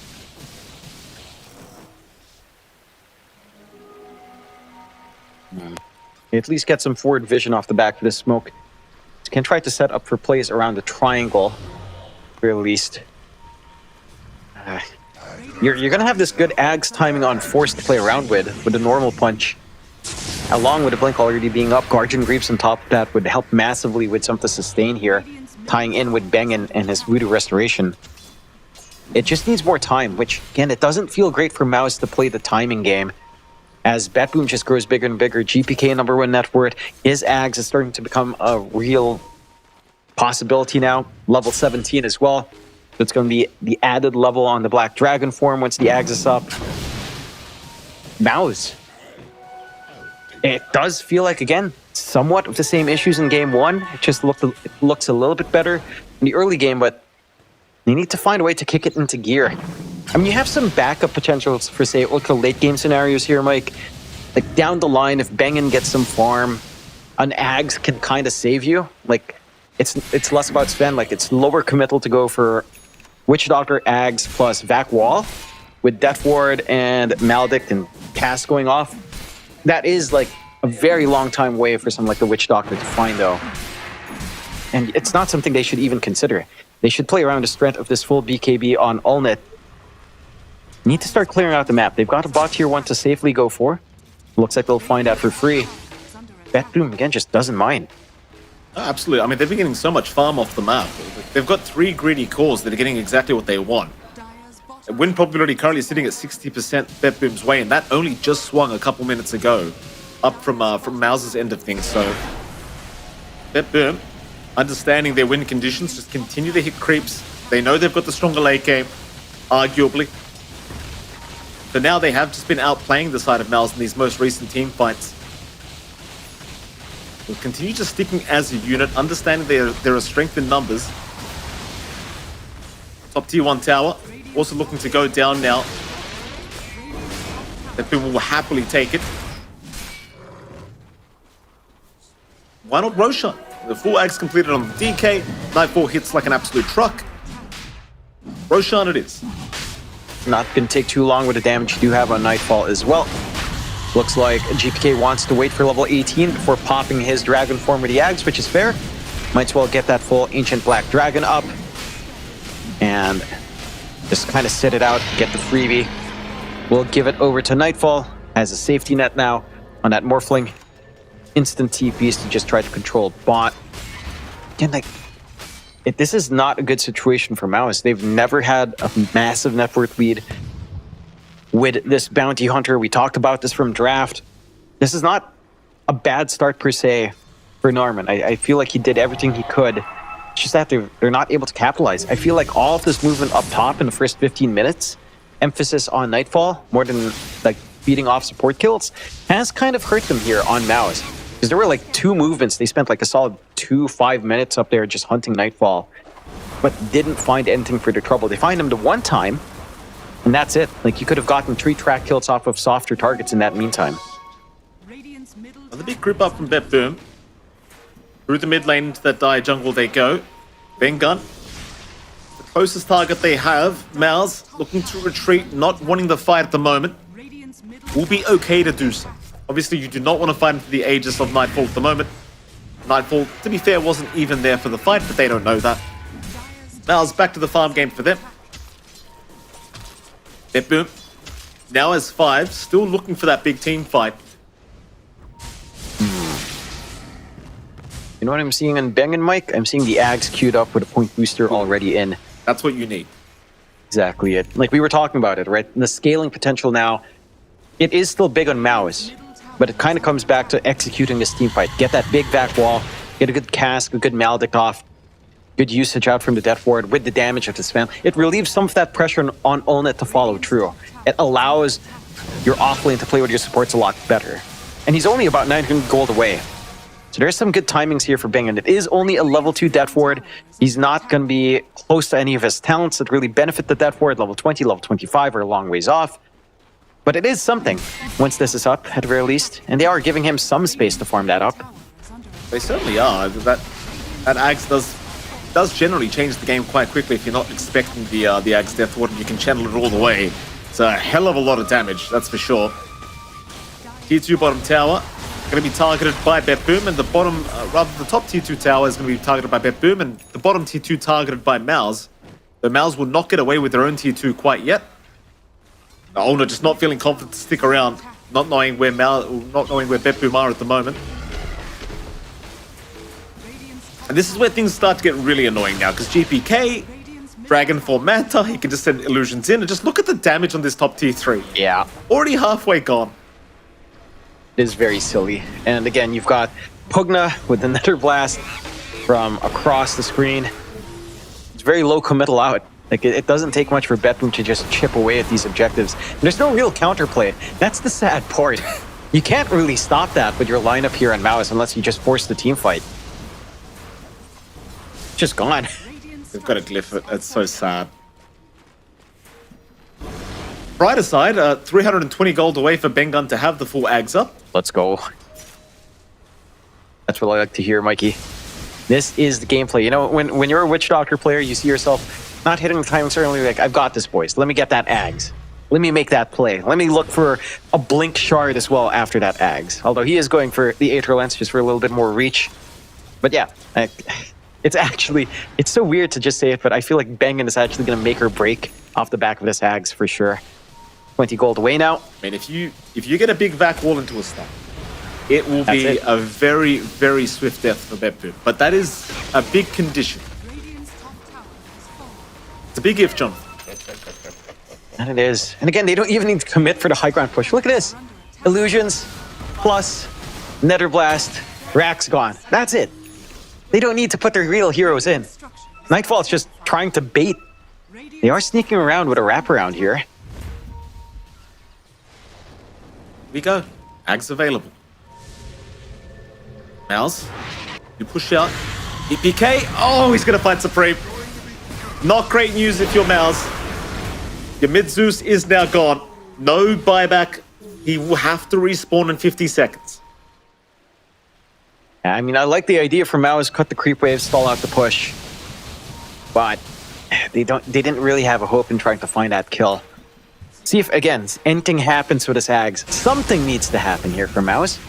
Speaker 2: At least get some forward vision off the back of this smoke. You can try to set up for plays around the triangle, or at least. You're going to have this good Ags timing on Force to play around with a normal punch. Along with the Blink already being up, Guardian Greaves on top of that would help massively with some of the sustain here, tying in with Bengen and his Voodoo Restoration. It just needs more time, which, again, it doesn't feel great for MOUZ to play the timing game. As BetBoom just grows bigger and bigger, GPK #1 net worth, his Ags is starting to become a real possibility now. Level 17 as well. So it's going to be the added level on the Black Dragon form once the Ags is up. MOUZ. It does feel like, again, somewhat of the same issues in game 1. It just looks a little bit better in the early game, but they need to find a way to kick it into gear. I mean, you have some backup potentials for, say, ultra late game scenarios here, Mike. Like, down the line, if Bengen gets some farm, an Ags can kind of save you. Like, it's less about spend. Like, it's lower committal to go for Witch Doctor, Ags, plus Vac Wall with Death Ward and Maldic and Cast going off. That is, like, a very long time away for something like the Witch Doctor to find, though. And it's not something they should even consider. They should play around the strength of this full BKB on Ulnet. Need to start clearing out the map. They've got a bot tier 1 to safely go for. Looks like they'll find out for free. BetBoom, again, just doesn't mind.
Speaker 1: Absolutely. I mean, they've been getting so much farm off the map. They've got 3 greedy cores that are getting exactly what they want. Win probability currently sitting at 60% BetBoom's way, and that only just swung a couple minutes ago, up from MOUZ's end of things. So, BetBoom, understanding their win conditions, just continue to hit creeps. They know they've got the stronger late game, arguably. So now they have just been outplaying the side of MOUZ in these most recent team fights. They'll continue just sticking as a unit, understanding there are strength in numbers. Top tier 1 tower, also looking to go down now. BetBoom will happily take it. Why not Roshan? The full Ags completed on the DK. Nightfall hits like an absolute truck. Roshan it is.
Speaker 2: Not going to take too long with the damage you do have on Nightfall as well. Looks like GPK wants to wait for level 18 before popping his dragon form with the Ags, which is fair. Might as well get that full Ancient Black Dragon up. And just kind of sit it out, get the freebie. We'll give it over to Nightfall as a safety net now on that Morphling. Instant TPs to just try to control bot. Again, like, this is not a good situation for MOUZ. They've never had a massive net worth lead with this bounty hunter. We talked about this from draft. This is not a bad start per se for Norman. I feel like he did everything he could. It's just that they're not able to capitalize. I feel like all of this movement up top in the first 15 minutes, emphasis on Nightfall more than like beating off support kills, has kind of hurt them here on MOUZ. Because there were like 2 movements. They spent like a solid 5 minutes up there just hunting Nightfall, but didn't find anything for their trouble. They find him the one time, and that's it. Like, you could have gotten 3 track kills off of softer targets in that meantime.
Speaker 1: The big group up from BetBoom. Through the mid lane into that dire jungle they go. Bengun, the closest target they have. MOUZ looking to retreat, not wanting the fight at the moment. Will be okay to do so. Obviously, you do not want to fight into the Aegis of Nightfall at the moment. Nightfall, to be fair, wasn't even there for the fight, but they don't know that. MOUZ back to the farm game for them. BetBoom now has 5, still looking for that big team fight.
Speaker 2: You know what I'm seeing in Beng and Mike? I'm seeing the Ags queued up with a point booster already in.
Speaker 1: That's what you need.
Speaker 2: Exactly it. Like we were talking about it, right? The scaling potential now, it is still big on MOUZ, but it kind of comes back to executing this team fight. Get that big back wall, get a good cask, a good maledict off, good usage out from the Death Ward with the damage of the spam. It relieves some of that pressure on Olnet to follow through. It allows your offlane to play with your supports a lot better. And he's only about 900 gold away. So there's some good timings here for Bing, and it is only a level 2 Death Ward. He's not going to be close to any of his talents that really benefit the Death Ward. Level 20, level 25 are a long ways off. But it is something once this is up, at the very least. And they are giving him some space to farm that up.
Speaker 1: They certainly are. That Ags does generally change the game quite quickly if you're not expecting the Ags Death Ward and you can channel it all the way. It's a hell of a lot of damage, that's for sure. Tier 2 bottom tower going to be targeted by BetBoom, and the bottom, rather the top Tier 2 tower is going to be targeted by BetBoom, and the bottom Tier 2 targeted by MOUZ. The MOUZ will not get away with their own Tier 2 quite yet. Owner just not feeling confident to stick around, not knowing where BetBoom are at the moment. And this is where things start to get really annoying now, because GPK, Dragon for Manta, he can just send illusions in, and just look at the damage on this top Tier 3.
Speaker 2: Yeah.
Speaker 1: Already halfway gone.
Speaker 2: It is very silly. And again, you've got Pugna with the Nether Blast from across the screen. It's very low committal out. Like, it doesn't take much for BetBoom to just chip away at these objectives. And there's no real counterplay. That's the sad part. You can't really stop that with your lineup here on MOUZ unless you just force the team fight. It's just gone.
Speaker 1: They've got to glyph it. That's so sad. Brighter side, 320 gold away for Bengun to have the full Ags up.
Speaker 2: Let's go. That's what I like to hear, Mikey. This is the gameplay. You know, when you're a Witch Doctor player, you see yourself not hitting the timing certainly like, I've got this, boys. Let me get that Ags. Let me make that play. Let me look for a Blink Shard as well after that Ags. Although he is going for the Aether Lens just for a little bit more reach. But yeah, it's so weird to just say it, but I feel like Bengun is actually going to make or break off the back of this Ags for sure. 20 gold away now.
Speaker 1: I mean, if you get a big vac wall into a stack, it will be a very, very swift death for BetBoom. But that is a big condition. It's a big if, John.
Speaker 2: And it is. And again, they don't even need to commit for the high ground push. Look at this. Illusions, plus, Nether Blast, Rack's gone. That's it. They don't need to put their real heroes in. Nightfall's just trying to bait. They are sneaking around with a wraparound here.
Speaker 1: We go. Ags available. MOUZ, you push out. EPK. Oh, he's going to fight Supreme. Not great news if you're MOUZ. Your mid Zeus is now gone. No buyback. He will have to respawn in 50 seconds.
Speaker 2: I mean, I like the idea for MOUZ, cut the creep wave, stall out the push. But they didn't really have a hope in trying to find that kill. See if, again, anything happens with this Ags. Something needs to happen here for MOUZ.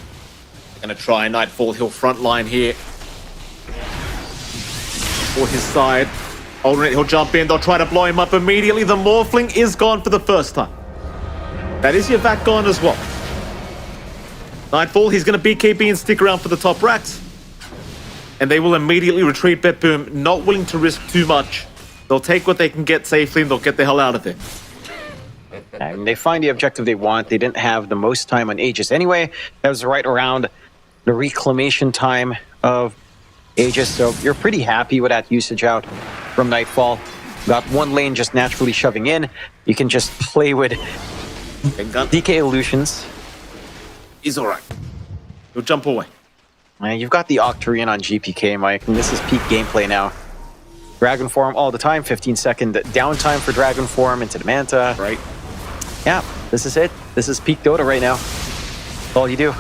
Speaker 1: Gonna try Nightfall. He'll front line here. For his side. Alternate, he'll jump in. They'll try to blow him up immediately. The Morphling is gone for the first time. That is your vac gone as well. Nightfall, he's gonna BKB and stick around for the top racks. And they will immediately retreat. BetBoom, not willing to risk too much. They'll take what they can get safely and they'll get the hell out of there.
Speaker 2: And they find the objective they want. They didn't have the most time on Aegis anyway. That was right around the reclamation time of Aegis, so you're pretty happy with that usage out from Nightfall. Got one lane just naturally shoving in. You can just play with DK illusions.
Speaker 1: He's alright. He'll jump away.
Speaker 2: And you've got the Octarine on GPK, Mike, and this is peak gameplay now. Dragon Form all the time, 15-second downtime for Dragon Form into the Manta.
Speaker 1: Right.
Speaker 2: Yeah, this is it. This is peak Dota right now. That's all you do.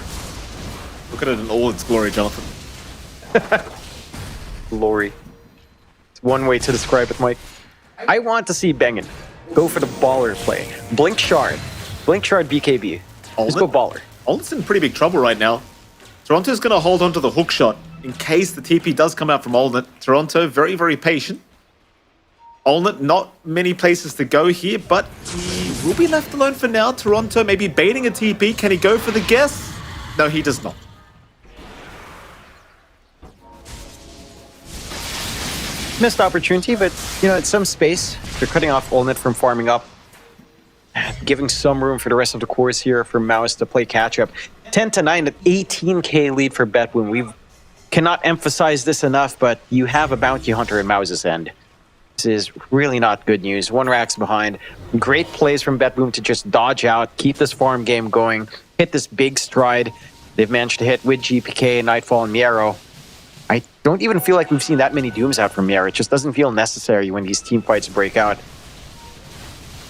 Speaker 1: Look at it in all its glory, Jonathan.
Speaker 2: Glory. It's one way to describe it, Mike. I want to see Bengen go for the baller play. Blink Shard. Blink Shard BKB. Just go baller.
Speaker 1: Alden's in pretty big trouble right now. Toronto's going to hold on to the hook shot in case the TP does come out from Alden. Toronto, very, very patient. Alden, not many places to go here, but he will be left alone for now. Toronto maybe baiting a TP. Can he go for the guess? No, he does not.
Speaker 2: Missed opportunity, but, you know, it's some space. They're cutting off Olnet from farming up. Giving some room for the rest of the course here for MOUZ to play catch-up. 10-9 at 18k lead for BetBoom. We cannot emphasize this enough, but you have a bounty hunter in MOUZ's end. This is really not good news. One rack's behind. Great plays from BetBoom to just dodge out, keep this farm game going, hit this big stride they've managed to hit with GPK, Nightfall, and Miero. I don't even feel like we've seen that many Dooms out from Miero. It just doesn't feel necessary when these team fights break out.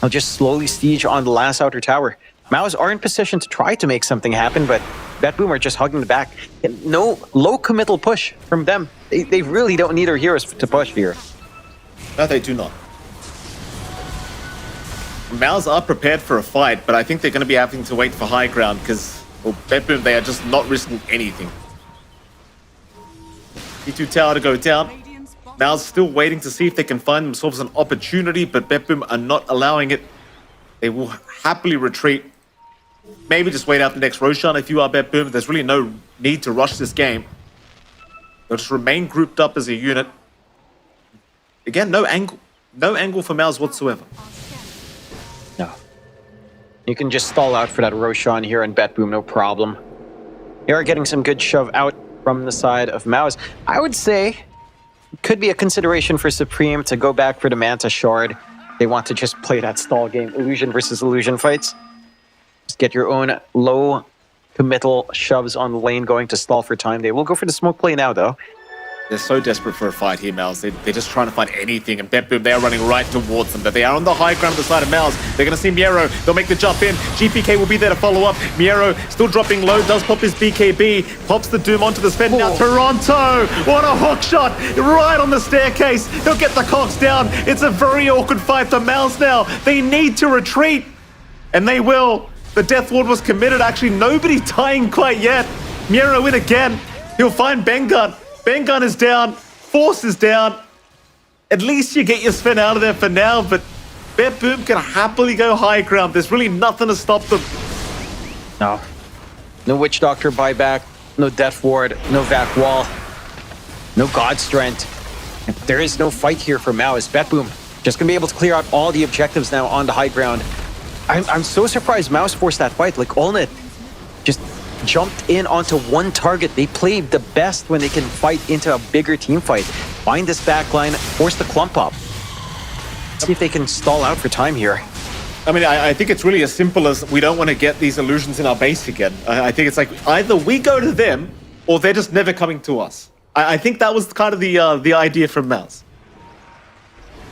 Speaker 2: I'll just slowly siege on the last outer tower. MOUZ are in position to try to make something happen, but BetBoom are just hugging the back. And no low committal push from them. They really don't need their heroes to push here.
Speaker 1: No, they do not. MOUZ are prepared for a fight, but I think they're going to be having to wait for high ground because, well, BetBoom, they are just not risking anything. T2 tower to go down. MOUZ still waiting to see if they can find themselves an opportunity, but BetBoom are not allowing it. They will happily retreat. Maybe just wait out the next Roshan if you are BetBoom. There's really no need to rush this game. They'll just remain grouped up as a unit. Again, no angle for MOUZ whatsoever.
Speaker 2: No. You can just stall out for that Roshan here and BetBoom, no problem. They are getting some good shove out from the side of MOUZ. I would say it could be a consideration for Supreme to go back for the Manta Shard. They want to just play that stall game, illusion versus illusion fights. Just get your own low committal shoves on the lane going to stall for time. They will go for the smoke play now, though.
Speaker 1: They're so desperate for a fight here, MOUZ. They're just trying to find anything, and BetBoom, they are running right towards them. But they are on the high ground on the side of MOUZ. They're going to see Miero. They'll make the jump in. GPK will be there to follow up. Miero still dropping low, does pop his BKB, pops the Doom onto the Sven. Now Toronto, what a hook shot, right on the staircase. He'll get the cogs down. It's a very awkward fight for MOUZ now. They need to retreat, and they will. The Death Ward was committed. Actually, nobody dying quite yet. Miero in again. He'll find Bengun. Bengun is down. Force is down. At least you get your Sven out of there for now, but BetBoom can happily go high ground. There's really nothing to stop them.
Speaker 2: No. No Witch Doctor buyback. No Death Ward. No Vac Wall. No God Strength. There is no fight here for MOUZ. BetBoom just going to be able to clear out all the objectives now on the high ground. I'm so surprised MOUZ forced that fight. Like, Olnet just jumped in onto one target. They play the best when they can fight into a bigger team fight. Find this backline, force the clump up. See if they can stall out for time here.
Speaker 1: I mean, I think it's really as simple as we don't want to get these illusions in our base again. I think it's like either we go to them or they're just never coming to us. I think that was kind of the idea from MOUZ.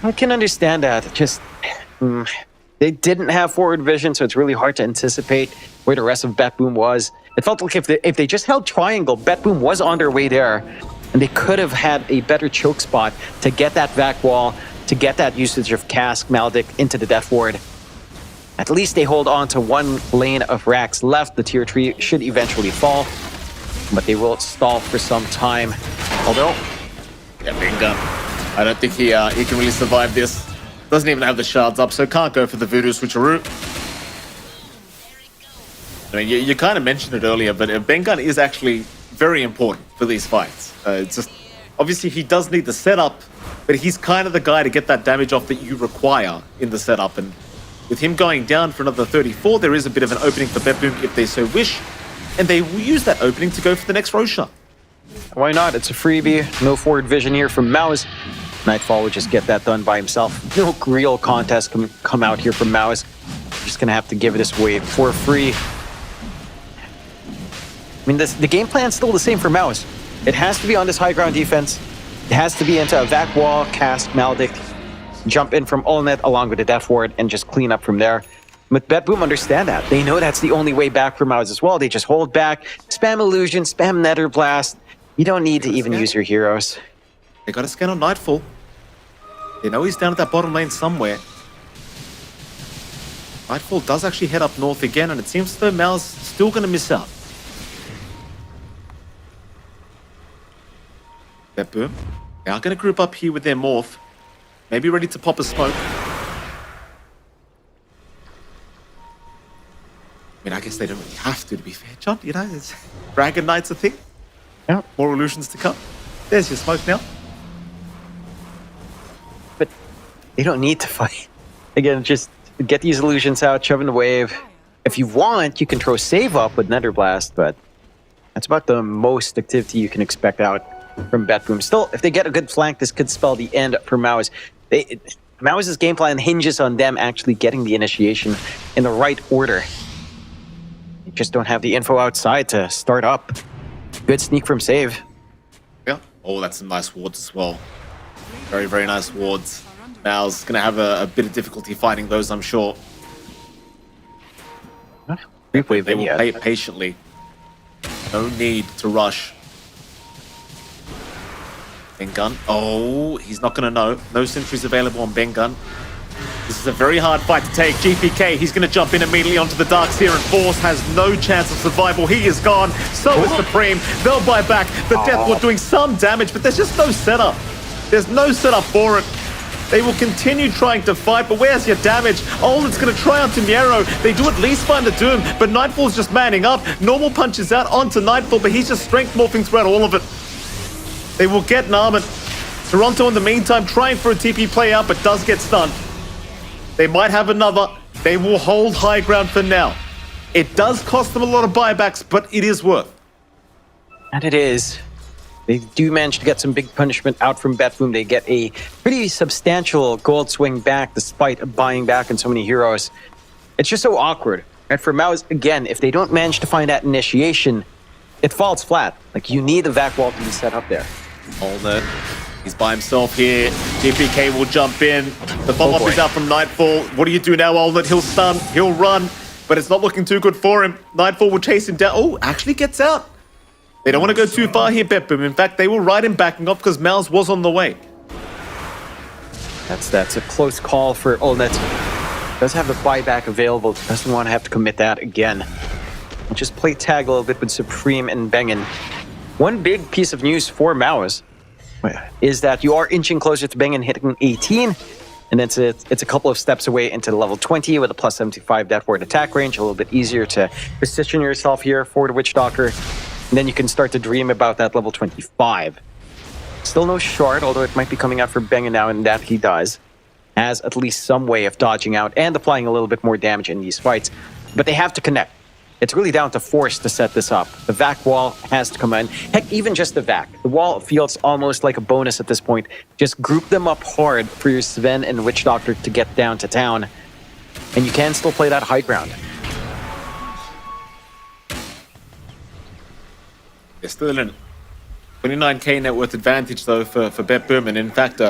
Speaker 2: I can understand that. Just they didn't have forward vision, so it's really hard to anticipate where the rest of BetBoom was. It felt like if they just held triangle, BetBoom was on their way there, and they could have had a better choke spot to get that vac wall, to get that usage of Cask, Maledict into the Death Ward. At least they hold on to one lane of racks left. The tier 3 should eventually fall, but they will stall for some time. Although,
Speaker 1: Yeah, Bingo. I don't think he can really survive this. Doesn't even have the shards up, so can't go for the Voodoo switcheroo. I mean, you kind of mentioned it earlier, but Bengun is actually very important for these fights. It's just, obviously he does need the setup, but he's kind of the guy to get that damage off that you require in the setup. And with him going down for another 34, there is a bit of an opening for BetBoom if they so wish. And they will use that opening to go for the next Roshan.
Speaker 2: why not? It's a freebie. No forward vision here from MOUZ. Nightfall would just get that done by himself. No real contest can come out here from MOUZ. Just gonna have to give this away for free. I mean, the game plan's still the same for MOUZ. It has to be on this high ground defense. It has to be into a vac wall, cast, Maledict, jump in from Ulnet along with the Death Ward and just clean up from there. But BetBoom understand that. They know that's the only way back for MOUZ as well. They just hold back, spam Illusion, spam Nether Blast. You don't need to even use your heroes.
Speaker 1: They got a scan on Nightfall. They know he's down at that bottom lane somewhere. Nightfall does actually head up north again, and it seems as though MOUZ still going to miss out. BetBoom, they are going to group up here with their morph. Maybe ready to pop a smoke. I mean, I guess they don't really have to be fair, John. You know, it's Dragon Knight's a thing.
Speaker 2: Yeah.
Speaker 1: More illusions to come. There's your smoke now.
Speaker 2: But they don't need to fight. Again, just get these illusions out, shove in the wave. If you want, you can throw save up with Nether Blast, but that's about the most activity you can expect out from BetBoom. Still, if they get a good flank, this could spell the end for MOUZ. MOUZ's game plan hinges on them actually getting the initiation in the right order. You just don't have the info outside to start up. Good sneak from save.
Speaker 1: Yeah. Oh, that's some nice wards as well. Very, very nice wards. MOUZ going to have a bit of difficulty fighting those, I'm sure. They will wait patiently. No need to rush. Bengun. Oh, he's not going to know. No sentries available on Bengun. This is a very hard fight to take. GPK, he's going to jump in immediately onto the Dark Seer, and Force has no chance of survival. He is gone. So is Supreme. They'll buy back. The Death Ward doing some damage, but there's just no setup. There's no setup for it. They will continue trying to fight, but where's your damage? Ulnet's going to try onto Miero. They do at least find the Doom, but Nightfall's just manning up. Normal punches out onto Nightfall, but he's just strength morphing throughout all of it. They will get Narman. Toronto in the meantime trying for a TP play out, but does get stunned. They might have another. They will hold high ground for now. It does cost them a lot of buybacks, but it is worth.
Speaker 2: And it is. They do manage to get some big punishment out from BetBoom. They get a pretty substantial gold swing back despite buying back on so many heroes. It's just so awkward. And for MOUZ, again, if they don't manage to find that initiation, it falls flat. Like, you need a vac wall to be set up there.
Speaker 1: Ulnet, he's by himself here. GPK will jump in. The follow-up is out from Nightfall. What do you do now, Ulnet? He'll stun, he'll run, but it's not looking too good for him. Nightfall will chase him down. Oh, actually gets out. They don't want to go too far here, BetBoom. In fact, they will ride him backing off because MOUZ was on the way.
Speaker 2: That's a close call for Ulnet. Does have the buyback available. Doesn't want to have to commit that again. We'll just play tag a little bit with Supreme and Bengen. One big piece of news for MOUZ is that you are inching closer to Bengen hitting 18, and it's a couple of steps away into the level 20 with a plus 75 Death Ward attack range. A little bit easier to position yourself here for the Witch Doctor. And then you can start to dream about that level 25. Still no shard, although it might be coming out for Bengen now, and that he does. Has at least some way of dodging out and applying a little bit more damage in these fights. But they have to connect. It's really down to Force to set this up. The vac wall has to come in. Heck, even just the vac. The wall feels almost like a bonus at this point. Just group them up hard for your Sven and Witch Doctor to get down to town. And you can still play that high ground.
Speaker 1: They're still in 29k net worth advantage, though, for BetBoom. And in fact,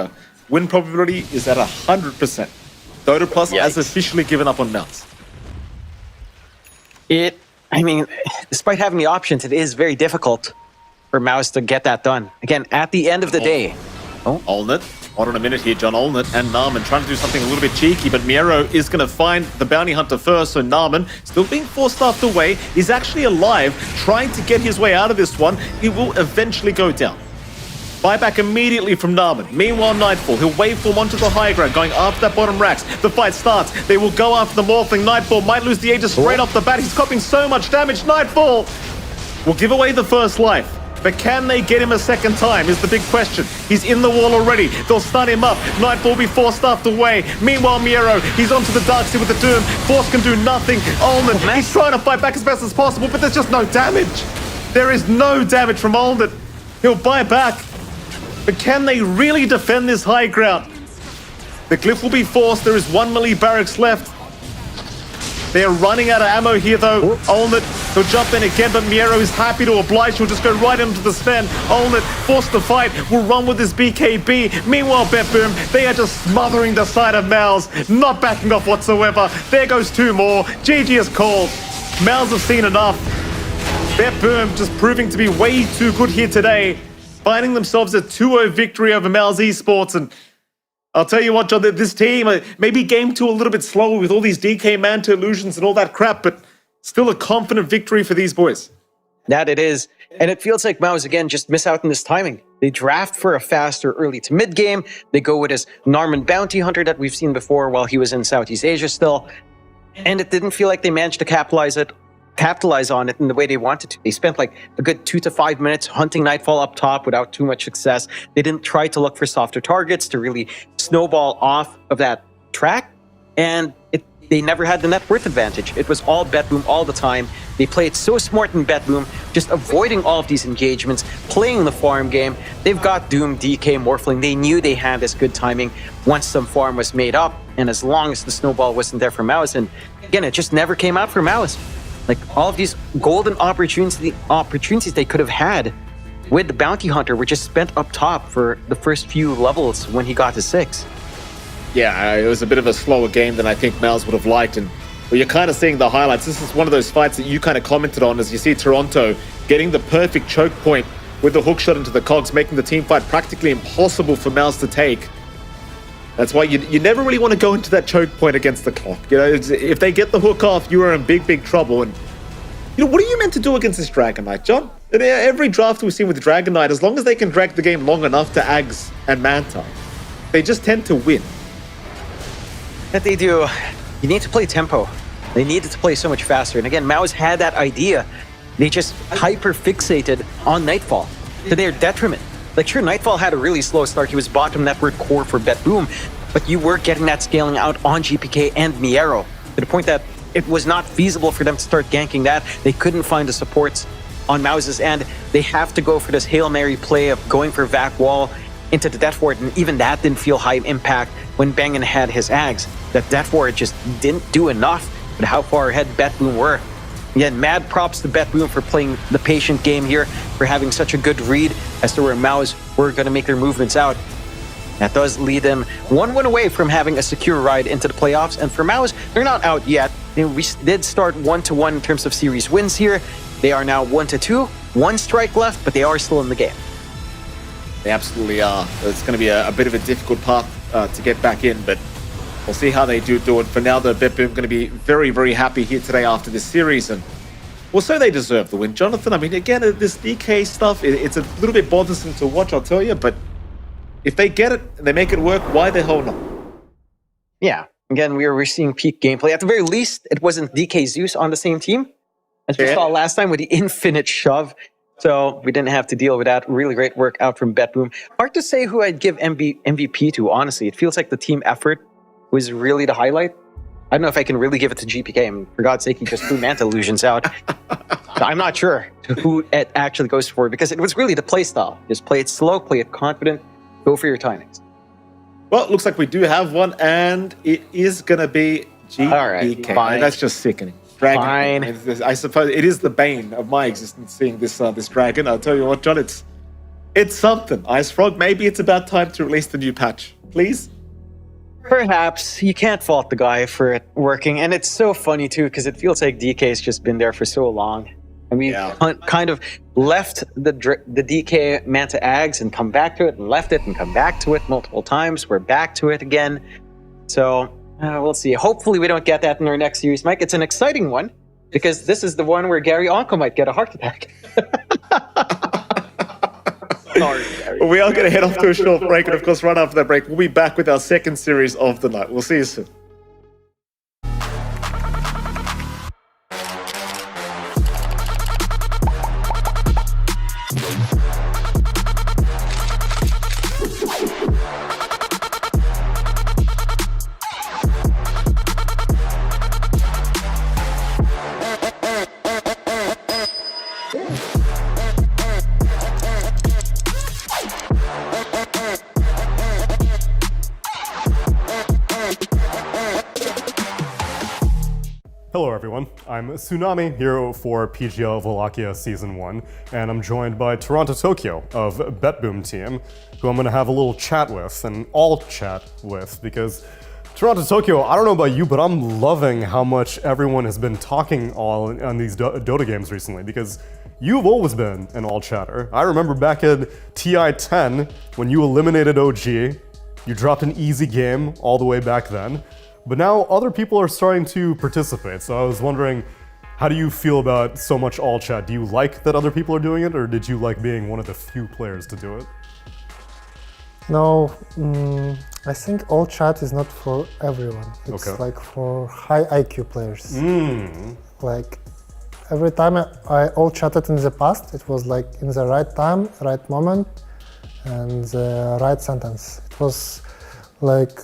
Speaker 1: win probability is at 100%. Dota Plus has officially given up on MOUZ.
Speaker 2: I mean, despite having the options, it is very difficult for MOUZ to get that done. Again, at the end of the day.
Speaker 1: Ulnet On a minute here, John Olnett and Narman trying to do something a little bit cheeky, but Miero is going to find the bounty hunter first, so Narman, still being force-staffed away, is actually alive, trying to get his way out of this one. He will eventually go down. Buyback immediately from Narman. Meanwhile, Nightfall, he'll waveform onto the high ground, going after that bottom racks. The fight starts. They will go after the Morphling. Nightfall might lose the Aegis straight off the bat. He's copying so much damage. Nightfall will give away the first life. But can they get him a second time is the big question. He's in the wall already. They'll stun him up. Nightfall will be force-staffed away. Meanwhile, Miero, he's onto the Darkseid with the Doom. Force can do nothing. Olnett, he's trying to fight back as best as possible, but there's just no damage. There is no damage from Olnett. He'll buy back. But can they really defend this high ground? The glyph will be forced. There is 1 melee barracks left. They are running out of ammo here, though. Olnett, he'll jump in again, but Miero is happy to oblige. He'll just go right into the Sven. Olnett, forced to fight, will run with his BKB. Meanwhile, BetBoom, they are just smothering the side of MOUZ, not backing off whatsoever. There goes 2 more. GG is called. MOUZ have seen enough. BetBoom just proving to be way too good here today, finding themselves a 2-0 victory over MOUZ Esports. And I'll tell you what, John, this team, maybe game 2 a little bit slower with all these DK Manta illusions and all that crap, but still a confident victory for these boys.
Speaker 2: That it is. And it feels like MOUZ, again, just miss out on this timing. They draft for a faster early to mid game. They go with his Narman Bounty Hunter that we've seen before while he was in Southeast Asia still. And it didn't feel like they managed to capitalize on it in the way they wanted to. They spent like a good 2 to 5 minutes hunting Nightfall up top without too much success. They didn't try to look for softer targets to really snowball off of that track. And they never had the net worth advantage. It was all BetBoom all the time. They played so smart in BetBoom, just avoiding all of these engagements, playing the farm game. They've got Doom, DK, Morphling. They knew they had this good timing once some farm was made up, and as long as the snowball wasn't there for MOUZ. And again, it just never came out for MOUZ. Like, all of these golden opportunities they could have had with the Bounty Hunter were just spent up top for the first few levels when he got to 6.
Speaker 1: Yeah, it was a bit of a slower game than I think MOUZ would have liked. And well, you're kind of seeing the highlights. This is one of those fights that you kind of commented on as you see Toronto getting the perfect choke point with the hook shot into the cogs, making the team fight practically impossible for MOUZ to take. That's why you never really want to go into that choke point against the clock. You know, if they get the hook off, you are in big, big trouble. And, you know, what are you meant to do against this Dragon Knight, John? In every draft we've seen with the Dragon Knight, as long as they can drag the game long enough to Ags and Manta, they just tend to win.
Speaker 2: That they do. You need to play tempo. They needed to play so much faster. And again, MOUZ had that idea. They just hyper-fixated on Nightfall to their detriment. Like, sure, Nightfall had a really slow start. He was bottom network core for BetBoom, but you were getting that scaling out on GPK and Miero to the point that it was not feasible for them to start ganking that. They couldn't find the supports on MOUZ's end. They have to go for this Hail Mary play of going for Vac Wall into the Death Ward, and even that didn't feel high impact when Bangin had his Ags. That Death Ward just didn't do enough, but how far ahead BetBoom were. Again, mad props to BetBoom for playing the patient game here, for having such a good read as to where MOUZ were going to make their movements out. That does lead them 1-1 away from having a secure ride into the playoffs. And for MOUZ, they're not out yet. We did start 1-1 in terms of series wins here. They are now 1-2, 1 strike left, but they are still in the game.
Speaker 1: They absolutely are. It's going to be a bit of a difficult path to get back in, but we'll see how they do it. For now, the BetBoom going to be very, very happy here today after this series, and well, so they deserve the win, Jonathan. I mean, again, this DK stuff, it's a little bit bothersome to watch, I'll tell you, but if they get it and they make it work, why the hell not?
Speaker 2: Yeah, again, we're seeing peak gameplay. At the very least, it wasn't DK Zeus on the same team, as we saw last time with the infinite shove. So we didn't have to deal with that. Really great work out from BetBoom. Hard to say who I'd give MVP to, honestly. It feels like the team effort was really the highlight. I don't know if I can really give it to GPK. I mean, for God's sake, he just threw Manta illusions out. I'm not sure who it actually goes for, because it was really the play style. Just play it slow, play it confident, go for your timings.
Speaker 1: Well, it looks like we do have one, and it is going to be GPK.
Speaker 2: All right, fine.
Speaker 1: That's just sickening. Dragon.
Speaker 2: Fine.
Speaker 1: I suppose it is the bane of my existence seeing this dragon. I'll tell you what, John, it's something. Ice Frog, maybe it's about time to release the new patch. Please?
Speaker 2: Perhaps. You can't fault the guy for it working. And it's so funny, too, because it feels like DK's just been there for so long. I And we kind of left the DK Manta Ags and come back to it, and left it and come back to it multiple times. We're back to it again. So we'll see. Hopefully we don't get that in our next series, Mike. It's an exciting one because this is the one where Gary Onko might get a heart attack. Sorry, Gary.
Speaker 1: We are going to head off to a short break, and of course, right after that break, we'll be back with our second series of the night. We'll see you soon.
Speaker 5: Hello everyone, I'm Tsunami here for PGL Wallachia Season 1, and I'm joined by Toronto Tokyo of BetBoom Team, who I'm going to have a little chat with, and all chat with, because Toronto Tokyo, I don't know about you, but I'm loving how much everyone has been talking on these Dota games recently, because you've always been an all chatter. I remember back in TI-10, when you eliminated OG, you dropped an easy game all the way back then. But now other people are starting to participate, so I was wondering, how do you feel about so much all chat? Do you like that other people are doing it, or did you like being one of the few players to do it?
Speaker 6: No, I think all chat is not for everyone. It's like for high IQ players. Like every time I all chatted in the past, it was like in the right time, right moment, and the right sentence. It was like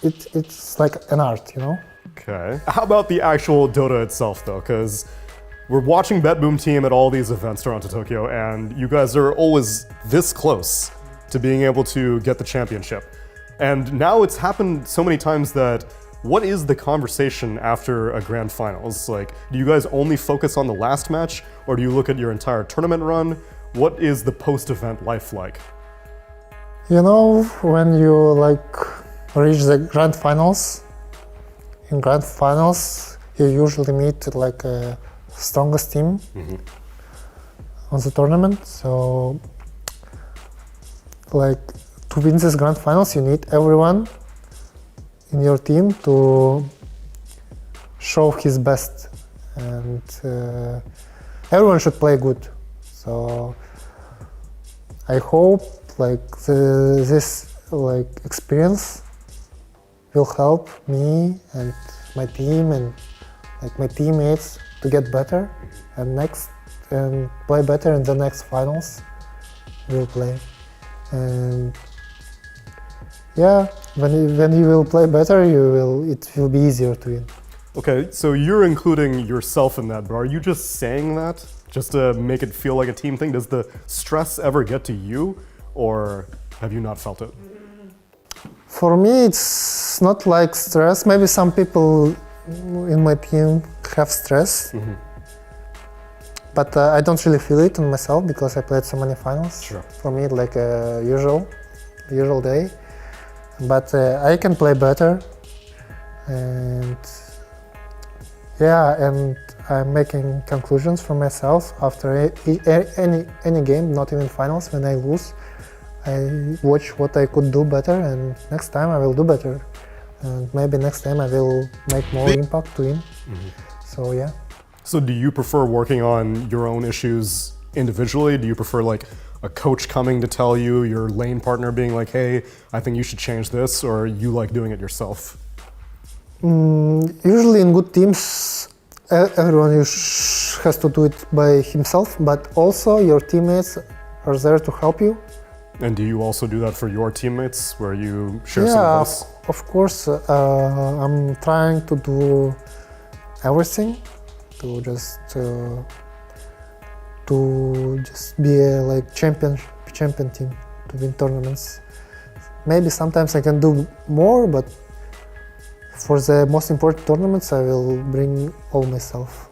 Speaker 6: it's like an art, you know?
Speaker 5: Okay. How about the actual Dota itself, though? Because we're watching BetBoom Team at all these events, Toronto, Tokyo, and you guys are always this close to being able to get the championship. And now it's happened so many times that what is the conversation after a grand finals? Like, do you guys only focus on the last match, or do you look at your entire tournament run? What is the post-event life like?
Speaker 6: You know, when you like reach the grand finals, in grand finals you usually meet like a strongest team on the tournament. So like to win this grand finals you need everyone in your team to show his best, and everyone should play good. So I hope like this like experience will help me and my team and like my teammates to get better and play better in the next finals we'll play. And yeah, when you will play better, it will be easier to win.
Speaker 5: Okay, so you're including yourself in that, but are you just saying that just to make it feel like a team thing? Does the stress ever get to you, or have you not felt it?
Speaker 6: For me, it's not like stress. Maybe some people in my team have stress, but I don't really feel it on myself because I played so many finals.
Speaker 5: Sure.
Speaker 6: For me, like a usual day. But I can play better, and yeah, and I'm making conclusions for myself after any game, not even finals. When I lose, I watch what I could do better, and next time I will do better. And maybe next time I will make more impact to win. So yeah.
Speaker 5: So do you prefer working on your own issues individually? Do you prefer like a coach coming to tell you, your lane partner being like, hey, I think you should change this, or you like doing it yourself?
Speaker 6: Usually in good teams, everyone has to do it by himself, but also your teammates are there to help you.
Speaker 5: And do you also do that for your teammates, where you share some advice?
Speaker 6: Of course. I'm trying to do everything to just be a like champion team to win tournaments. Maybe sometimes I can do more, but for the most important tournaments, I will bring all myself.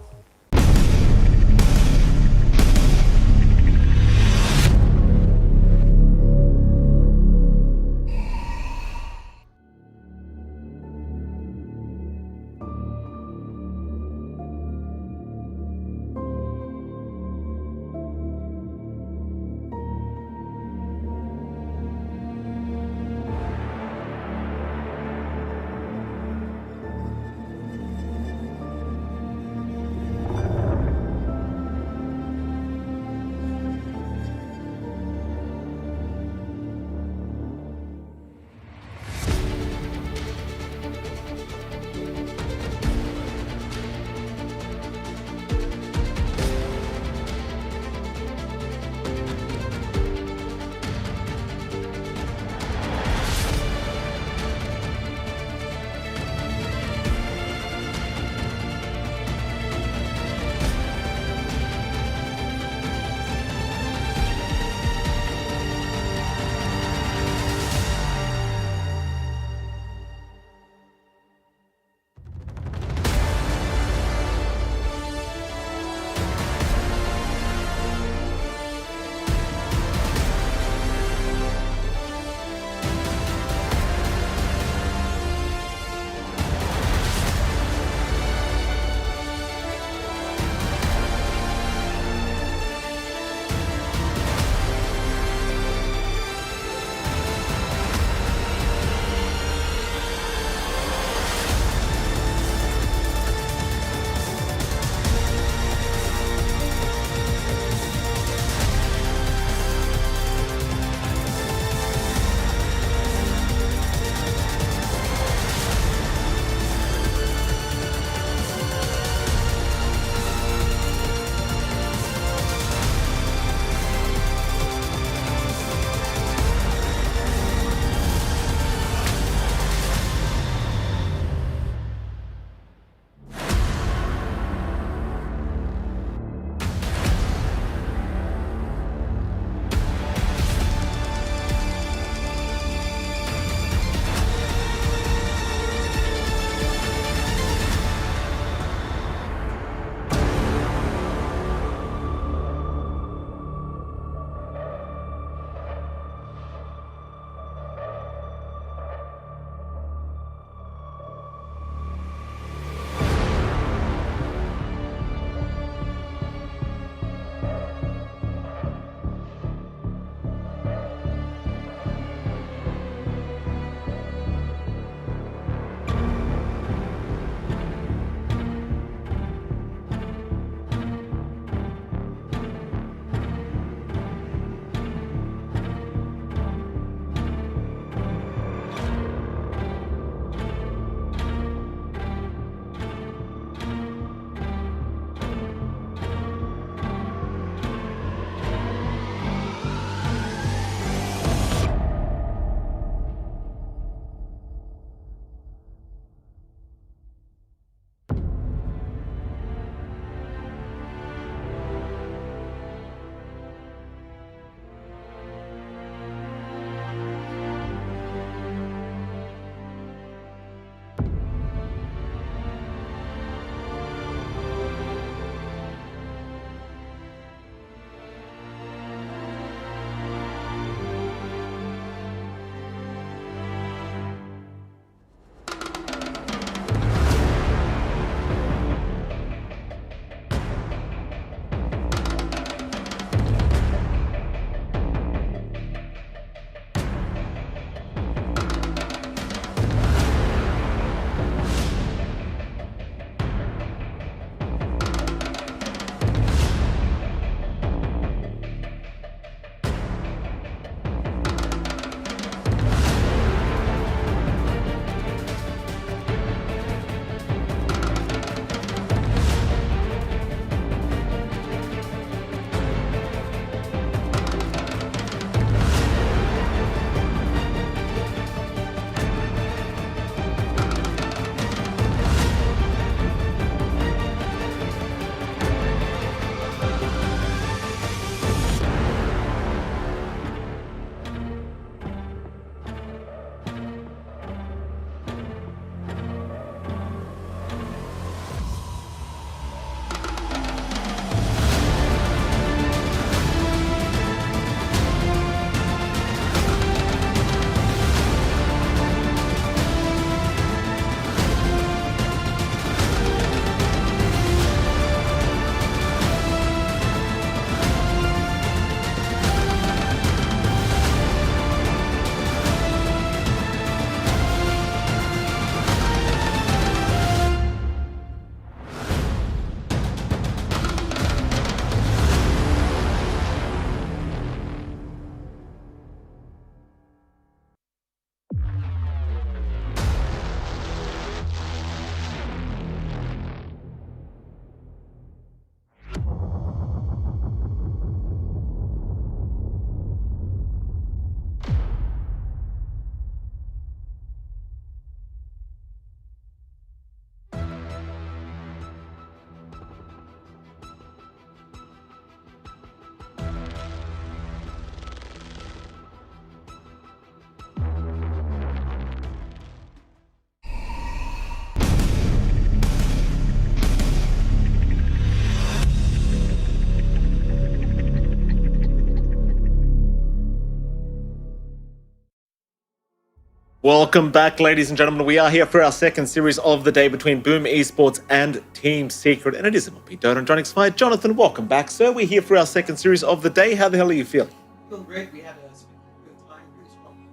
Speaker 1: Welcome back, ladies and gentlemen. We are here for our second series of the day between BetBoom Esports and Team Secret, and it is MLP Dota and Jonix Fire. Jonathan, welcome back, sir. We're here for our second series of the day. How the hell are you feeling?
Speaker 2: Feeling great. We had a good time. Pretty strong.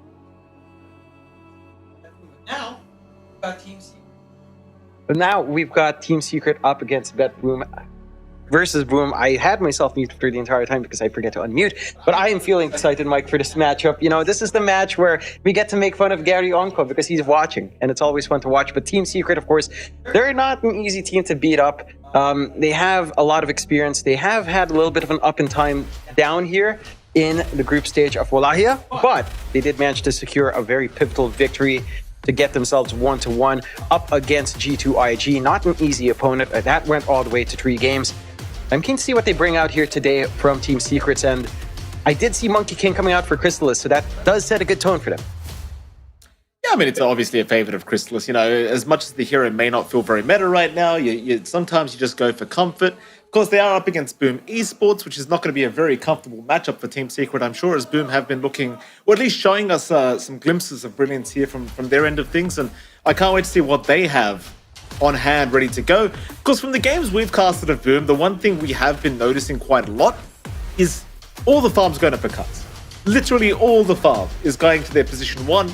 Speaker 2: Now, we've got Team Secret. But now we've got Team Secret up against BetBoom versus Boom. I had myself muted for the entire time because I forget to unmute, but I am feeling excited, Mike, for this matchup. You know, this is the match where we get to make fun of Gary Onko because he's watching, and it's always fun to watch. But Team Secret, of course, they're not an easy team to beat up. They have a lot of experience. They have had a little bit of an up in time down here in the group stage of Wallachia, but they did manage to secure a very pivotal victory to get themselves 1-1 up against G2IG. Not an easy opponent. That went all the way to 3 games. I'm keen to see what they bring out here today from Team Secrets, and I did see Monkey King coming out for Crystallis, so that does set a good tone for them.
Speaker 1: Yeah, I mean, it's obviously a favorite of Crystallis. You know, as much as the hero may not feel very meta right now, sometimes you just go for comfort. Of course, they are up against BetBoom Esports, which is not going to be a very comfortable matchup for Team Secret, I'm sure, as BetBoom have been looking, or at least showing us some glimpses of brilliance here from their end of things, and I can't wait to see what they have on hand, ready to go. Because from the games we've casted of BetBoom, the one thing we have been noticing quite a lot is all the farms going up for cuts. Literally all the farm is going to their position 1.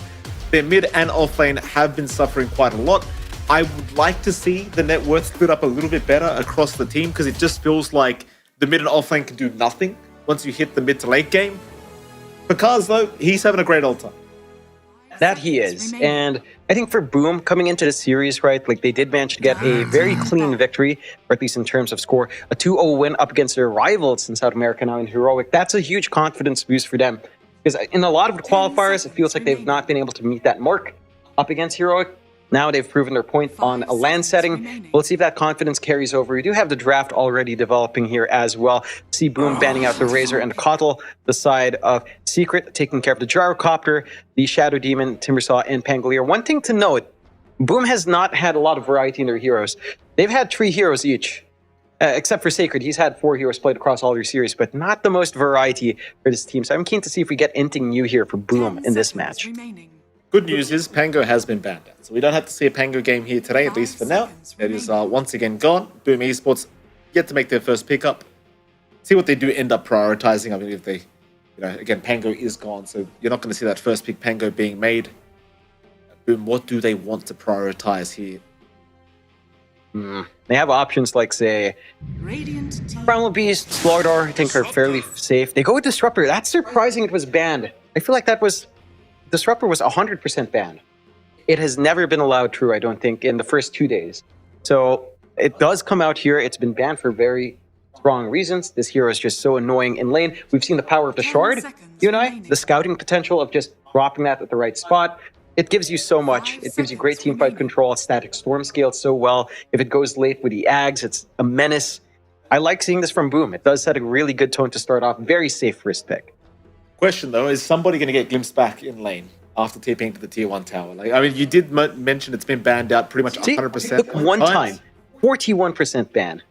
Speaker 1: Their mid and off lane have been suffering quite a lot. I would like to see the net worth split up a little bit better across the team, because it just feels like the mid and off lane can do nothing once you hit the mid to late game. Pakaz, though, he's having a great old time.
Speaker 2: That he is. And I think for Boom, coming into the series, right, like they did manage to get a very clean victory, or at least in terms of score, a 2-0 win up against their rivals in South America now in Heroic. That's a huge confidence boost for them. Because in a lot of the qualifiers, it feels like they've not been able to meet that mark up against Heroic. Now they've proven their point on a land setting. We'll see if that confidence carries over. We do have the draft already developing here as well. See Boom banning out the Razor and the Kotl, the side of Secret, taking care of the Gyrocopter, the Shadow Demon, Timbersaw, and Pangolier. One thing to note, Boom has not had a lot of variety in their heroes. They've had 3 heroes each. Except for Sacred, he's had 4 heroes played across all their series, but not the most variety for this team. So I'm keen to see if we get anything new here for Boom in this match.
Speaker 1: Good news is Pango has been banned out, so we don't have to see a Pango game here today, at least for now. It is once again gone. BetBoom Esports yet to make their first pickup. See what they do end up prioritizing. I mean, if they, again, Pango is gone, so you're not going to see that first pick Pango being made. BetBoom, what do they want to prioritize here?
Speaker 2: They have options like, say, Primal Beast, Slardar, I think are fairly safe. They go with Disruptor. That's surprising it was banned. I feel like Disruptor was 100% banned. It has never been allowed through, I don't think, in the first 2 days. So it does come out here. It's been banned for very strong reasons. This hero is just so annoying in lane. We've seen the power of the Shard, you and I, the scouting potential of just dropping that at the right spot. It gives you so much. It gives you great teamfight control. Static Storm scales so well. If it goes late with the Ags, it's a menace. I like seeing this from Boom. It does set a really good tone to start off. Very safe first pick.
Speaker 1: Question, though, is somebody going to get glimpsed back in lane after TPing to the tier 1 tower? Like, I mean, you did mention it's been banned out pretty much 100%.
Speaker 2: Look, one time, 41% ban.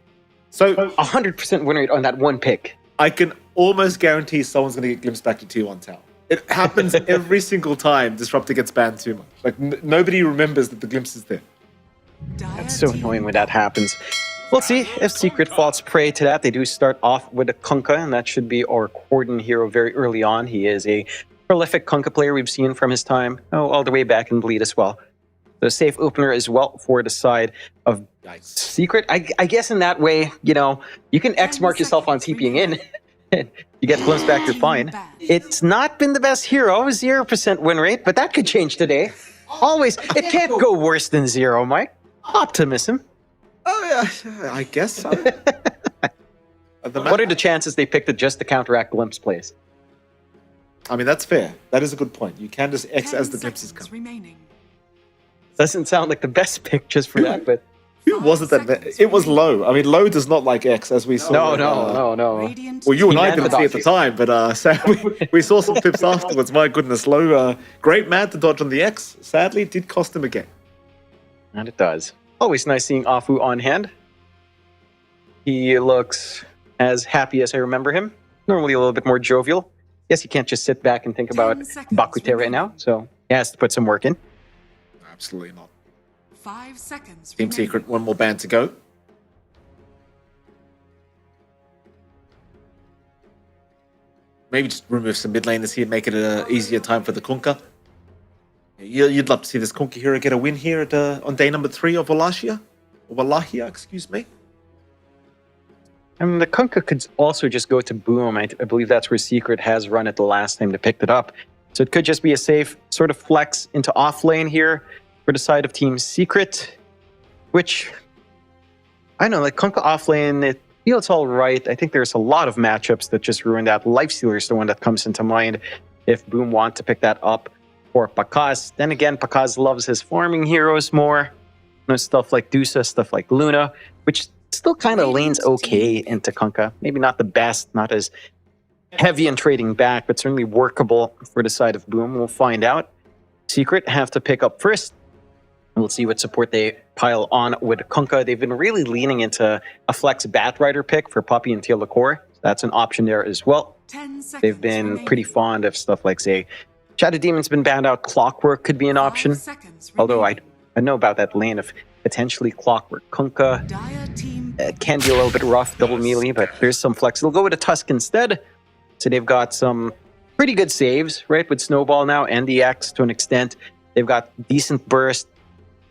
Speaker 1: So
Speaker 2: 100% win rate on that one pick.
Speaker 1: I can almost guarantee someone's going to get glimpsed back to tier 1 tower. It happens every single time Disruptor gets banned too much. Like, nobody remembers that the glimpse is there.
Speaker 2: That's so annoying when that happens. We'll see if Secret falls prey to that. They do start off with a Kunkka, and that should be our Corden hero very early on. He is a prolific Kunkka player we've seen from his time, all the way back in Bleed as well. The safe opener as well for the side of Secret. I guess in that way, you can X mark yourself on TPing in. You get glimpsed back, you're fine. It's not been the best hero, 0% win rate, but that could change today. Always, it can't go worse than 0, Mike. Optimism.
Speaker 1: Oh, yeah, I guess so.
Speaker 2: What are the chances they picked it just to counteract glimpse plays?
Speaker 1: I mean, that's fair. That is a good point. You can just X as the glimpses come.
Speaker 2: Doesn't sound like the best pick just for that, but...
Speaker 1: Who was it that... It was Low. I mean, Low does not like X, as we saw.
Speaker 2: No.
Speaker 1: Well, you and I didn't see at the time, but we saw some clips afterwards. My goodness, Low, great man to dodge on the X. Sadly, it did cost him a game.
Speaker 2: And it does. Always nice seeing Afu on hand. He looks as happy as I remember him. Normally a little bit more jovial. Yes, you can't just sit back and think about Bakute right now, so He has to put some work in.
Speaker 1: Absolutely not.
Speaker 3: 5 seconds.
Speaker 1: Team
Speaker 3: remaining.
Speaker 1: Secret, one more band to go. Maybe just remove some mid laners here, make it an easier time for the Kunkka. You'd love to see this Kunkka hero get a win here at, on day number 3 of Wallachia. Or Wallachia, excuse me.
Speaker 2: I mean, the Kunkka could also just go to Boom. I believe that's where Secret has run it the last time they picked it up. So it could just be a safe sort of flex into off lane here for the side of Team Secret, which, I don't know, like Kunkka off lane, it feels all right. I think there's a lot of matchups that just ruin that. Lifestealer is the one that comes into mind if Boom want to pick that up for Pakaz. Then again, Pakaz loves his farming heroes more. You know, stuff like Dusa, stuff like Luna, which still kind of lanes okay into Kunkka. Maybe not the best, not as heavy in trading back, but certainly workable for the side of Boom. We'll find out. Secret have to pick up first. We'll see what support they pile on with Kunkka. They've been really leaning into a flex Batrider pick for Puppey and Teal Core. That's an option there as well.
Speaker 3: 10 seconds.
Speaker 2: They've been
Speaker 3: remaining.
Speaker 2: pretty fond of stuff like, say, Shadow Demon's been banned out. Clockwork could be an
Speaker 3: 5
Speaker 2: option.
Speaker 3: seconds
Speaker 2: Although I
Speaker 3: remaining.
Speaker 2: know about that lane of potentially Clockwork Kunkka.
Speaker 3: Dire team.
Speaker 2: It can be a little bit rough, double melee, but there's some flex. They'll go with a Tusk instead. So they've got some pretty good saves, right, with Snowball now and the X to an extent. They've got decent burst.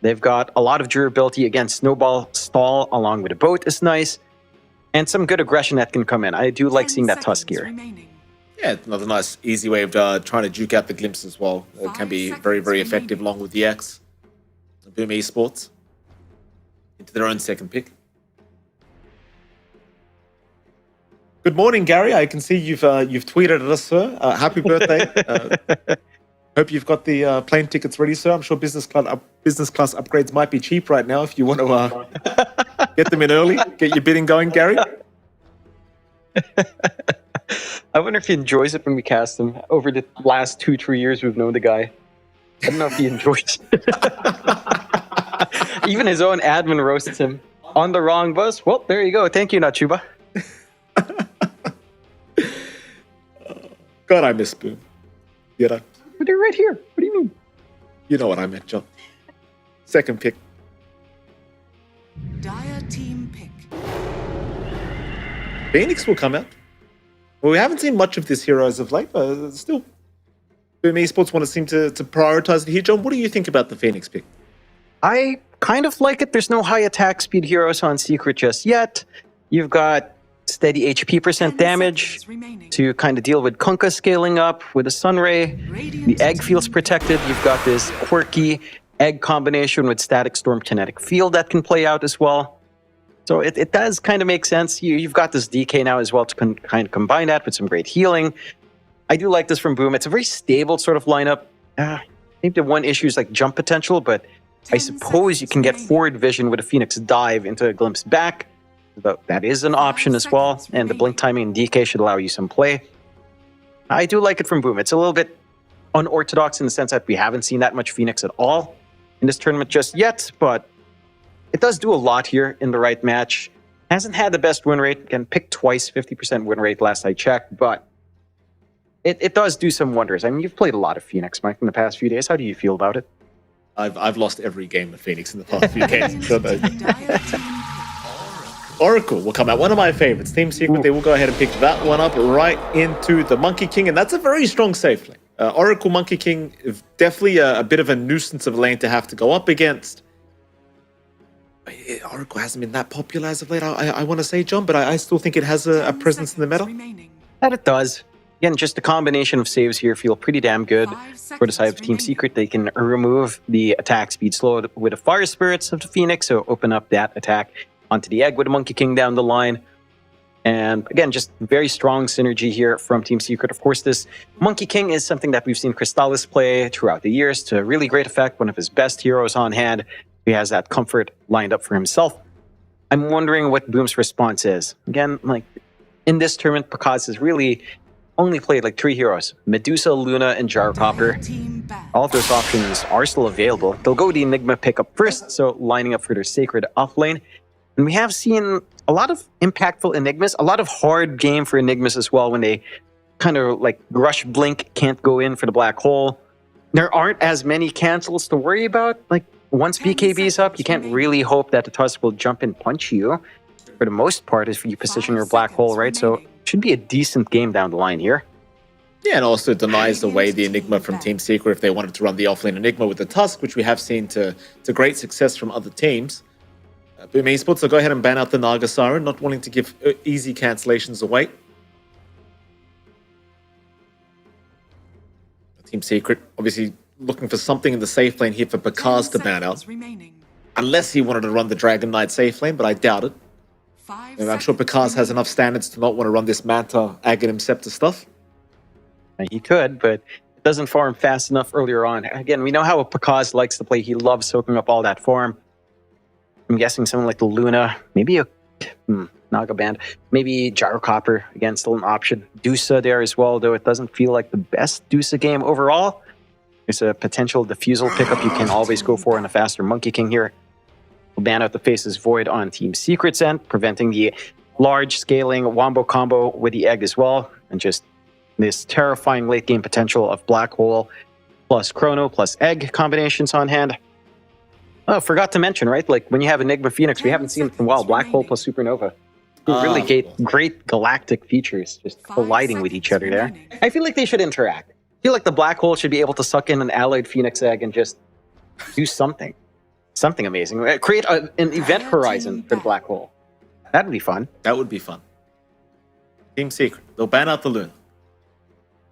Speaker 2: They've got a lot of durability against Snowball stall along with a boat is nice. And some good aggression that can come in. I do like
Speaker 3: 10
Speaker 2: seeing that Tusk
Speaker 3: seconds
Speaker 2: here.
Speaker 3: remaining.
Speaker 1: Yeah, another nice, easy way of trying to duke out the glimpse as well. It can be
Speaker 3: 5
Speaker 1: very,
Speaker 3: seconds
Speaker 1: very effective
Speaker 3: remaining.
Speaker 1: along with the X. Boom Esports into their own second pick. Good morning, Gary. I can see you've tweeted at us, sir. Happy birthday. Hope you've got the plane tickets ready, sir. I'm sure business class upgrades might be cheap right now if you want to get them in early. Get your bidding going, Gary.
Speaker 2: I wonder if he enjoys it when we cast him. Over the last 2-3 years we've known the guy. I don't know if he enjoys it. Even his own admin roasts him. On the wrong bus? Well, there you go. Thank you, Nachuba.
Speaker 1: God, I miss Boom. You know,
Speaker 2: But they're right here. What do you mean?
Speaker 1: you know what I meant, John. Second pick.
Speaker 3: Dire team pick.
Speaker 1: Phoenix will come out. Well, we haven't seen much of this hero as of late, but still, Boom Esports want to seem to prioritize it here. John, what do you think about the Phoenix pick?
Speaker 2: I kind of like it. There's no high attack speed heroes on Secret just yet. You've got steady HP percent
Speaker 3: 10
Speaker 2: damage
Speaker 3: seconds remaining.
Speaker 2: to kind of deal with Kunkka scaling up with a Sunray.
Speaker 3: Radiant
Speaker 2: The egg feels
Speaker 3: team
Speaker 2: protected. You've got this quirky egg combination with static storm kinetic field that can play out as well. So it does kind of make sense. You've got this DK now as well to kind of combine that with some great healing. I do like this from Boom. It's a very stable sort of lineup. I think the one issue is like jump potential, but I
Speaker 3: 10
Speaker 2: suppose you
Speaker 3: seconds
Speaker 2: can get
Speaker 3: remaining.
Speaker 2: forward vision with a Phoenix dive into a glimpse back. That is an option as well,
Speaker 3: seconds
Speaker 2: and the
Speaker 3: remaining.
Speaker 2: blink timing in DK should allow you some play. I do like it from Boom. It's a little bit unorthodox in the sense that we haven't seen that much Phoenix at all in this tournament just yet, but it does do a lot here in the right match. Hasn't had the best win rate. Again, picked twice, 50% win rate last I checked, but it does do some wonders. I mean, you've played a lot of Phoenix, Mike, in the past few days. How do you feel about it?
Speaker 1: I've lost every game of Phoenix in the past few games. So
Speaker 3: Dire team pick.
Speaker 1: Oracle will come out. One of my favorites. Team Secret, they will go ahead and pick that one up right into the Monkey King, and that's a very strong safe lane. Oracle Monkey King is definitely a bit of a nuisance of a lane to have to go up against. Oracle hasn't been that popular as of late, I want to say, John, but I still think it has a
Speaker 3: 10
Speaker 1: presence in the
Speaker 3: seconds
Speaker 1: meta.
Speaker 3: remaining.
Speaker 2: That it does. Again, just a combination of saves here feel pretty damn good.
Speaker 3: 5
Speaker 2: For the side of
Speaker 3: seconds
Speaker 2: Team
Speaker 3: remaining.
Speaker 2: Secret, they can remove the attack speed slow with the Fire Spirits of the Phoenix, so open up that attack onto the egg with a Monkey King down the line. And again, just very strong synergy here from Team Secret. Of course, this Monkey King is something that we've seen Crystallis play throughout the years to really great effect. One of his best heroes on hand. He has that comfort lined up for himself. I'm wondering what Boom's response is. Again, like in this tournament, Pakaz has really only played like 3 heroes: Medusa, Luna, and Gyrocopter.
Speaker 3: Dire team back.
Speaker 2: All of those options are still available. They'll go the Enigma pickup first, so lining up for their Sacred offlane. And we have seen a lot of impactful Enigmas, a lot of hard game for Enigmas as well when they kind of like rush blink, can't go in for the black hole. there aren't as many cancels to worry about. Like, once
Speaker 3: 10
Speaker 2: BKB's up, you
Speaker 3: seconds
Speaker 2: can't
Speaker 3: remaining.
Speaker 2: really hope that the Tusk will jump and punch you. For the most part, if you position
Speaker 3: 5
Speaker 2: your black hole
Speaker 3: seconds
Speaker 2: right, so
Speaker 3: remaining.
Speaker 2: it should be a decent game down the line here.
Speaker 1: Yeah, and also denies away the Enigma from Team Secret if they wanted to run the offlane Enigma with the Tusk, which we have seen to great success from other teams. BetBoom Esports, so go ahead and ban out the Naga Siren, not wanting to give easy cancellations away. Team Secret, obviously looking for something in the safe lane here for
Speaker 3: 10
Speaker 1: Bakaz to ban out.
Speaker 3: seconds remaining.
Speaker 1: Unless he wanted to run the Dragon Knight safe lane, but I doubt it.
Speaker 3: 5
Speaker 1: And I'm sure
Speaker 3: seconds
Speaker 1: Bakaz has
Speaker 3: remaining.
Speaker 1: enough standards to not want to run this Manta, Aghanim Scepter stuff.
Speaker 2: And he could, but it doesn't farm fast enough earlier on. Again, we know how Pakaz likes to play. He loves soaking up all that farm. I'm guessing someone like the Luna, maybe a Naga Band, maybe Gyrocopter, again, still an option. Dusa there as well, though it doesn't feel like the best Dusa game overall. There's a potential diffusal pickup you can always go for in a faster Monkey King here. We'll ban out the Faces Void on Team Secret's end, preventing the large scaling Wombo combo with the egg as well, and just this terrifying late game potential of Black Hole plus Chrono plus Egg combinations on hand. Oh, forgot to mention, right? Like when you have Enigma Phoenix, we haven't seen it in a while. Black Hole plus Supernova. Really great galactic features just
Speaker 3: 5
Speaker 2: colliding with each
Speaker 3: seconds
Speaker 2: other there.
Speaker 3: remaining.
Speaker 2: I feel like they should interact. I feel like the Black Hole should be able to suck in an alloyed Phoenix Egg and just do something. Something amazing. Create an event horizon for the Black Hole. That'd be fun.
Speaker 1: That would be fun. Team Secret, they'll ban out the Luna.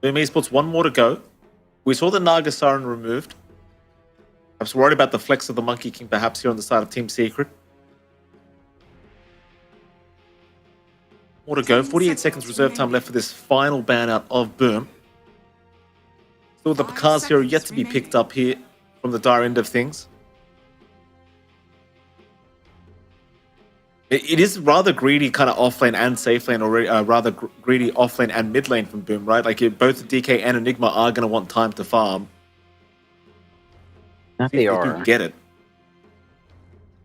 Speaker 1: BetBoom Esports, one more to go. We saw the Naga Siren removed. I was worried about the flex of the Monkey King perhaps here on the side of Team Secret. More to go. 48 seconds reserve time left for this final ban out of Boom. Still the
Speaker 3: 5
Speaker 1: Bakaz hero yet
Speaker 3: seconds
Speaker 1: to be
Speaker 3: remaining.
Speaker 1: picked up here from the dire end of things. It is rather greedy kind of offlane and safe lane already, rather greedy offlane and mid lane from Boom, right? Like both DK and Enigma are going to want time to farm.
Speaker 2: That
Speaker 1: See
Speaker 2: they
Speaker 1: if
Speaker 2: are.
Speaker 1: do get it.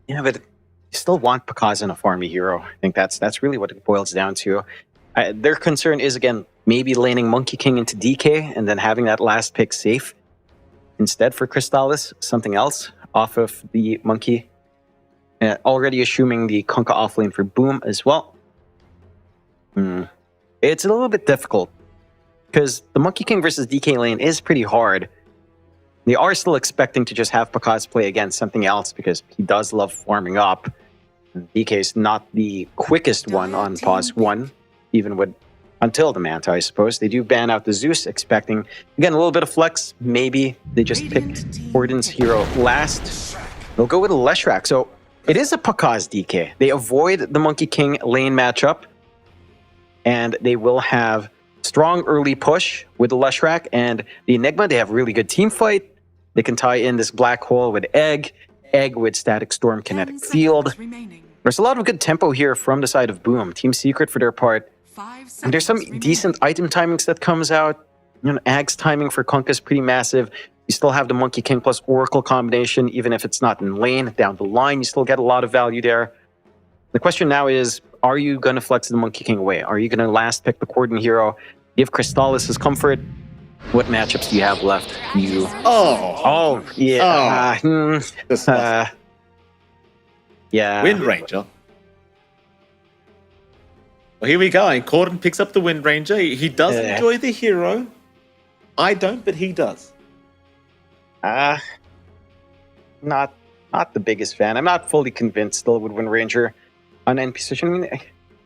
Speaker 2: Yeah, but you still want Pakaz in a farmy hero. I think that's really what it boils down to. Their concern is, again, maybe laning Monkey King into DK and then having that last pick safe instead for Crystallis, something else off of the Monkey. Already assuming the Kunkka offlane for Boom as well. It's a little bit difficult because the Monkey King versus DK lane is pretty hard. They are still expecting to just have Pakaz play against something else because he does love farming up. And DK is not the quickest one on pause 1, even with until the Manta, I suppose. They do ban out the Zeus, expecting, again, a little bit of flex. Maybe they just pick Orden's hero last. They'll go with a Leshrac. So it is a Pakaz DK. They avoid the Monkey King lane matchup, and they will have strong early push with the Leshrac and the Enigma. They have really good team fight. They can tie in this Black Hole with Egg with Static Storm,
Speaker 3: 10
Speaker 2: Kinetic
Speaker 3: seconds
Speaker 2: Field.
Speaker 3: remaining.
Speaker 2: There's a lot of good tempo here from the side of Boom. Team Secret, for their part,
Speaker 3: 5
Speaker 2: and there's some
Speaker 3: seconds remaining.
Speaker 2: decent item timings that comes out. You know, Ag's timing for Kunkka is pretty massive. You still have the Monkey King plus Oracle combination, even if it's not in lane. Down the line, you still get a lot of value there. The question now is, are you going to flex the Monkey King away? Are you going to last pick the Corden hero? Give Crystallis his comfort? What matchups do you have left?
Speaker 1: Oh,
Speaker 2: Yeah.
Speaker 1: this stuff.
Speaker 2: Yeah.
Speaker 1: Wind Ranger. Well, here we go. And Corden picks up the Wind Ranger. He does
Speaker 2: Yeah.
Speaker 1: enjoy the hero. I don't, but he does.
Speaker 2: Not the biggest fan. I'm not fully convinced still with Wind Ranger on end position. I mean,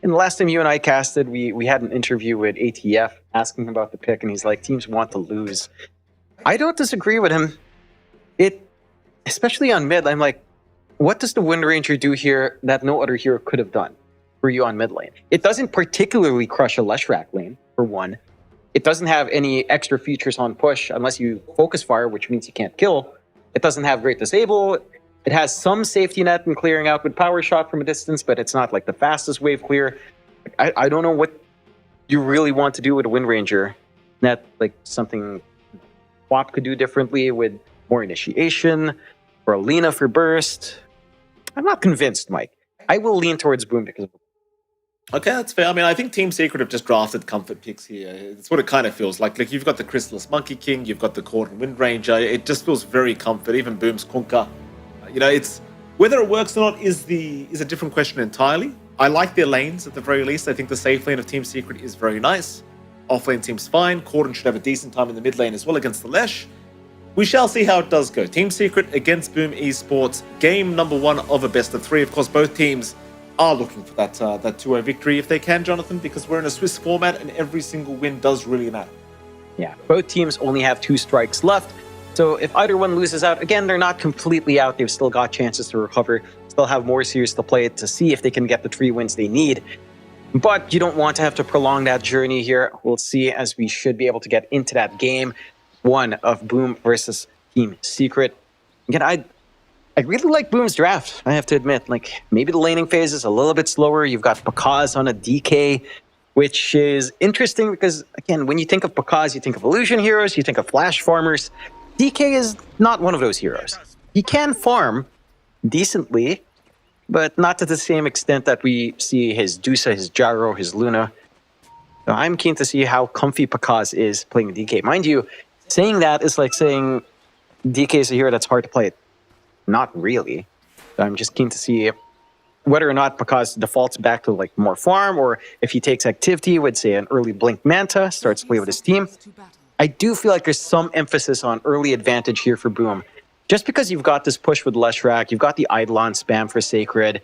Speaker 2: in the last time you and I casted, we had an interview with ATF asking about the pick, and he's like, teams want to lose. I don't disagree with him. Especially on mid, I'm like, what does the Wind Ranger do here that no other hero could have done for you on mid lane? It doesn't particularly crush a Leshrac lane, for one. It doesn't have any extra features on push unless you focus fire, which means you can't kill. It doesn't have great disable. It has some safety net in clearing out with power shot from a distance, but it's not like the fastest wave clear. I don't know what you really want to do with a Wind Ranger. That like something WAP could do differently with more initiation or a Lina for burst. I'm not convinced, Mike. I will lean towards Boom because of
Speaker 1: Okay, that's fair. I mean, I think Team Secret have just drafted comfort picks here. It's what it kind of feels like. Like, you've got the Chrysalis Monkey King, you've got the Corden Wind Ranger. It just feels very comfort. Even Boom's Kunkka. You know, it's whether it works or not is a different question entirely. I like their lanes at the very least. I think the safe lane of Team Secret is very nice. Off lane seems fine. Corden should have a decent time in the mid lane as well against the Lesh. We shall see how it does go. Team Secret against Boom Esports. Game number 1 of a best of 3. Of course, both teams are looking for that 2-0 victory if they can, Jonathan, because we're in a Swiss format and every single win does really matter.
Speaker 2: Yeah, both teams only have 2 strikes left. So if either one loses out, again, they're not completely out. They've still got chances to recover, still have more series to play to see if they can get the 3 wins they need. But you don't want to have to prolong that journey here. We'll see, as we should be able to get into that game 1 of Boom versus Team Secret. Again, I really like Boom's draft, I have to admit. Like, maybe the laning phase is a little bit slower. You've got Pakaz on a DK, which is interesting because, again, when you think of Pakaz, you think of illusion heroes, you think of flash farmers. DK is not one of those heroes. He can farm decently, but not to the same extent that we see his Dusa, his Gyro, his Luna. So I'm keen to see how comfy Pakaz is playing DK. Mind you, saying that is like saying DK is a hero that's hard to play. Not really. I'm just keen to see whether or not Pakaz defaults back to like more farm, or if he takes activity with, say, an early Blink Manta, starts to play with his team. I do feel like there's some emphasis on early advantage here for Boom. Just because you've got this push with Leshrac, you've got the Eidolon spam for Sacred,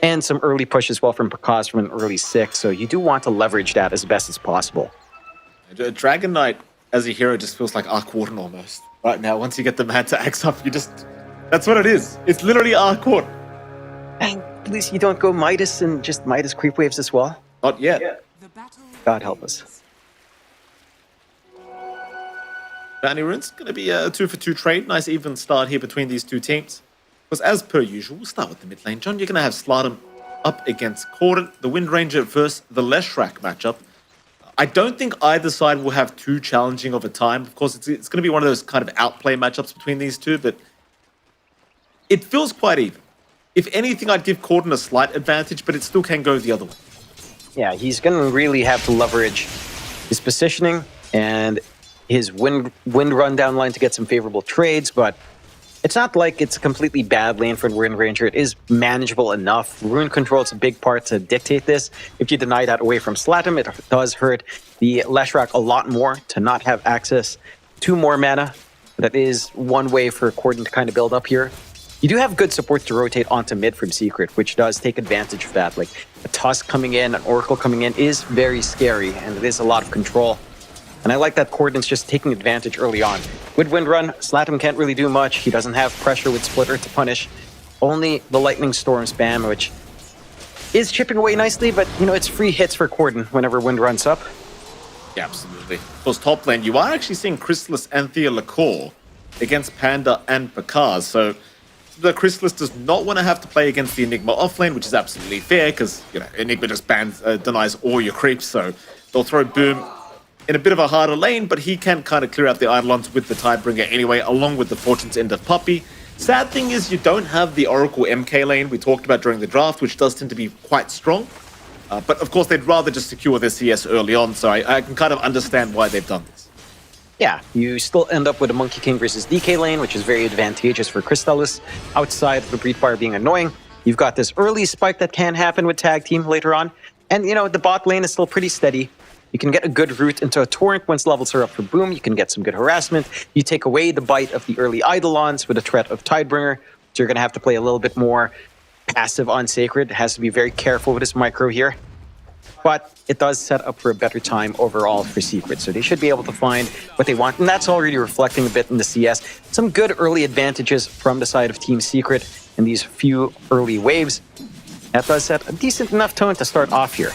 Speaker 2: and some early push as well from Pakaz from an early 6, so you do want to leverage that as best as possible.
Speaker 1: Dragon Knight as a hero just feels like Arc Warden almost. Right now, once you get the Manta Axe up, you just... That's what it is. It's literally Arc Warden.
Speaker 2: And at least you don't go Midas and just Midas creep waves as well.
Speaker 1: Not yet.
Speaker 3: The battle
Speaker 2: God help us.
Speaker 1: Bounty Rune's going to be a 2-for-2 trade. Nice even start here between these two teams. Because as per usual, we'll start with the mid lane. John, you're going to have Slardom up against Corden, the Wind Ranger versus the Leshrac matchup. I don't think either side will have too challenging of a time. Of course, it's going to be one of those kind of outplay matchups between these two, but it feels quite even. If anything, I'd give Corden a slight advantage, but it still can go the other way.
Speaker 2: Yeah, he's going to really have to leverage his positioning and his wind run down line to get some favorable trades, but it's not like it's a completely bad lane for Wind Ranger. It is manageable enough. Rune control is a big part to dictate this. If you deny that away from Slardom, it does hurt the Leshrac a lot more to not have access to more mana. That is one way for Corden to kind of build up here. You do have good support to rotate onto mid from Secret, which does take advantage of that. Like, a Tusk coming in, an Oracle coming in is very scary, and it is a lot of control. And I like that Corden's just taking advantage early on. With Windrun, Slardom can't really do much. He doesn't have pressure with Splitter to punish. Only the Lightning Storm spam, which is chipping away nicely, but, you know, it's free hits for Corden whenever Wind runs up.
Speaker 1: Yeah, absolutely. Of course, top lane, you are actually seeing Chrysalis and Theolacore against Panda and Pakaz, so the Chrysalis does not want to have to play against the Enigma offlane, which is absolutely fair because, you know, Enigma just denies all your creeps, so they'll throw Boom in a bit of a harder lane, but he can kind of clear out the Eidolons with the Tidebringer anyway, along with the Fortune's End of Puppy. Sad thing is you don't have the Oracle MK lane we talked about during the draft, which does tend to be quite strong. But of course, they'd rather just secure their CS early on, so I can kind of understand why they've done this.
Speaker 2: Yeah, you still end up with a Monkey King versus DK lane, which is very advantageous for Crystallis. Outside of the Breed Fire being annoying, you've got this early spike that can happen with Tag Team later on. And, you know, the bot lane is still pretty steady. You can get a good route into a Torrent once levels are up for Boom. You can get some good harassment. You take away the bite of the early Eidolons with a threat of Tidebringer. So you're going to have to play a little bit more passive on Sacred. Has to be very careful with his micro here. But it does set up for a better time overall for Secret. So they should be able to find what they want. And that's already reflecting a bit in the CS. Some good early advantages from the side of Team Secret in these few early waves. That does set a decent enough tone to start off here.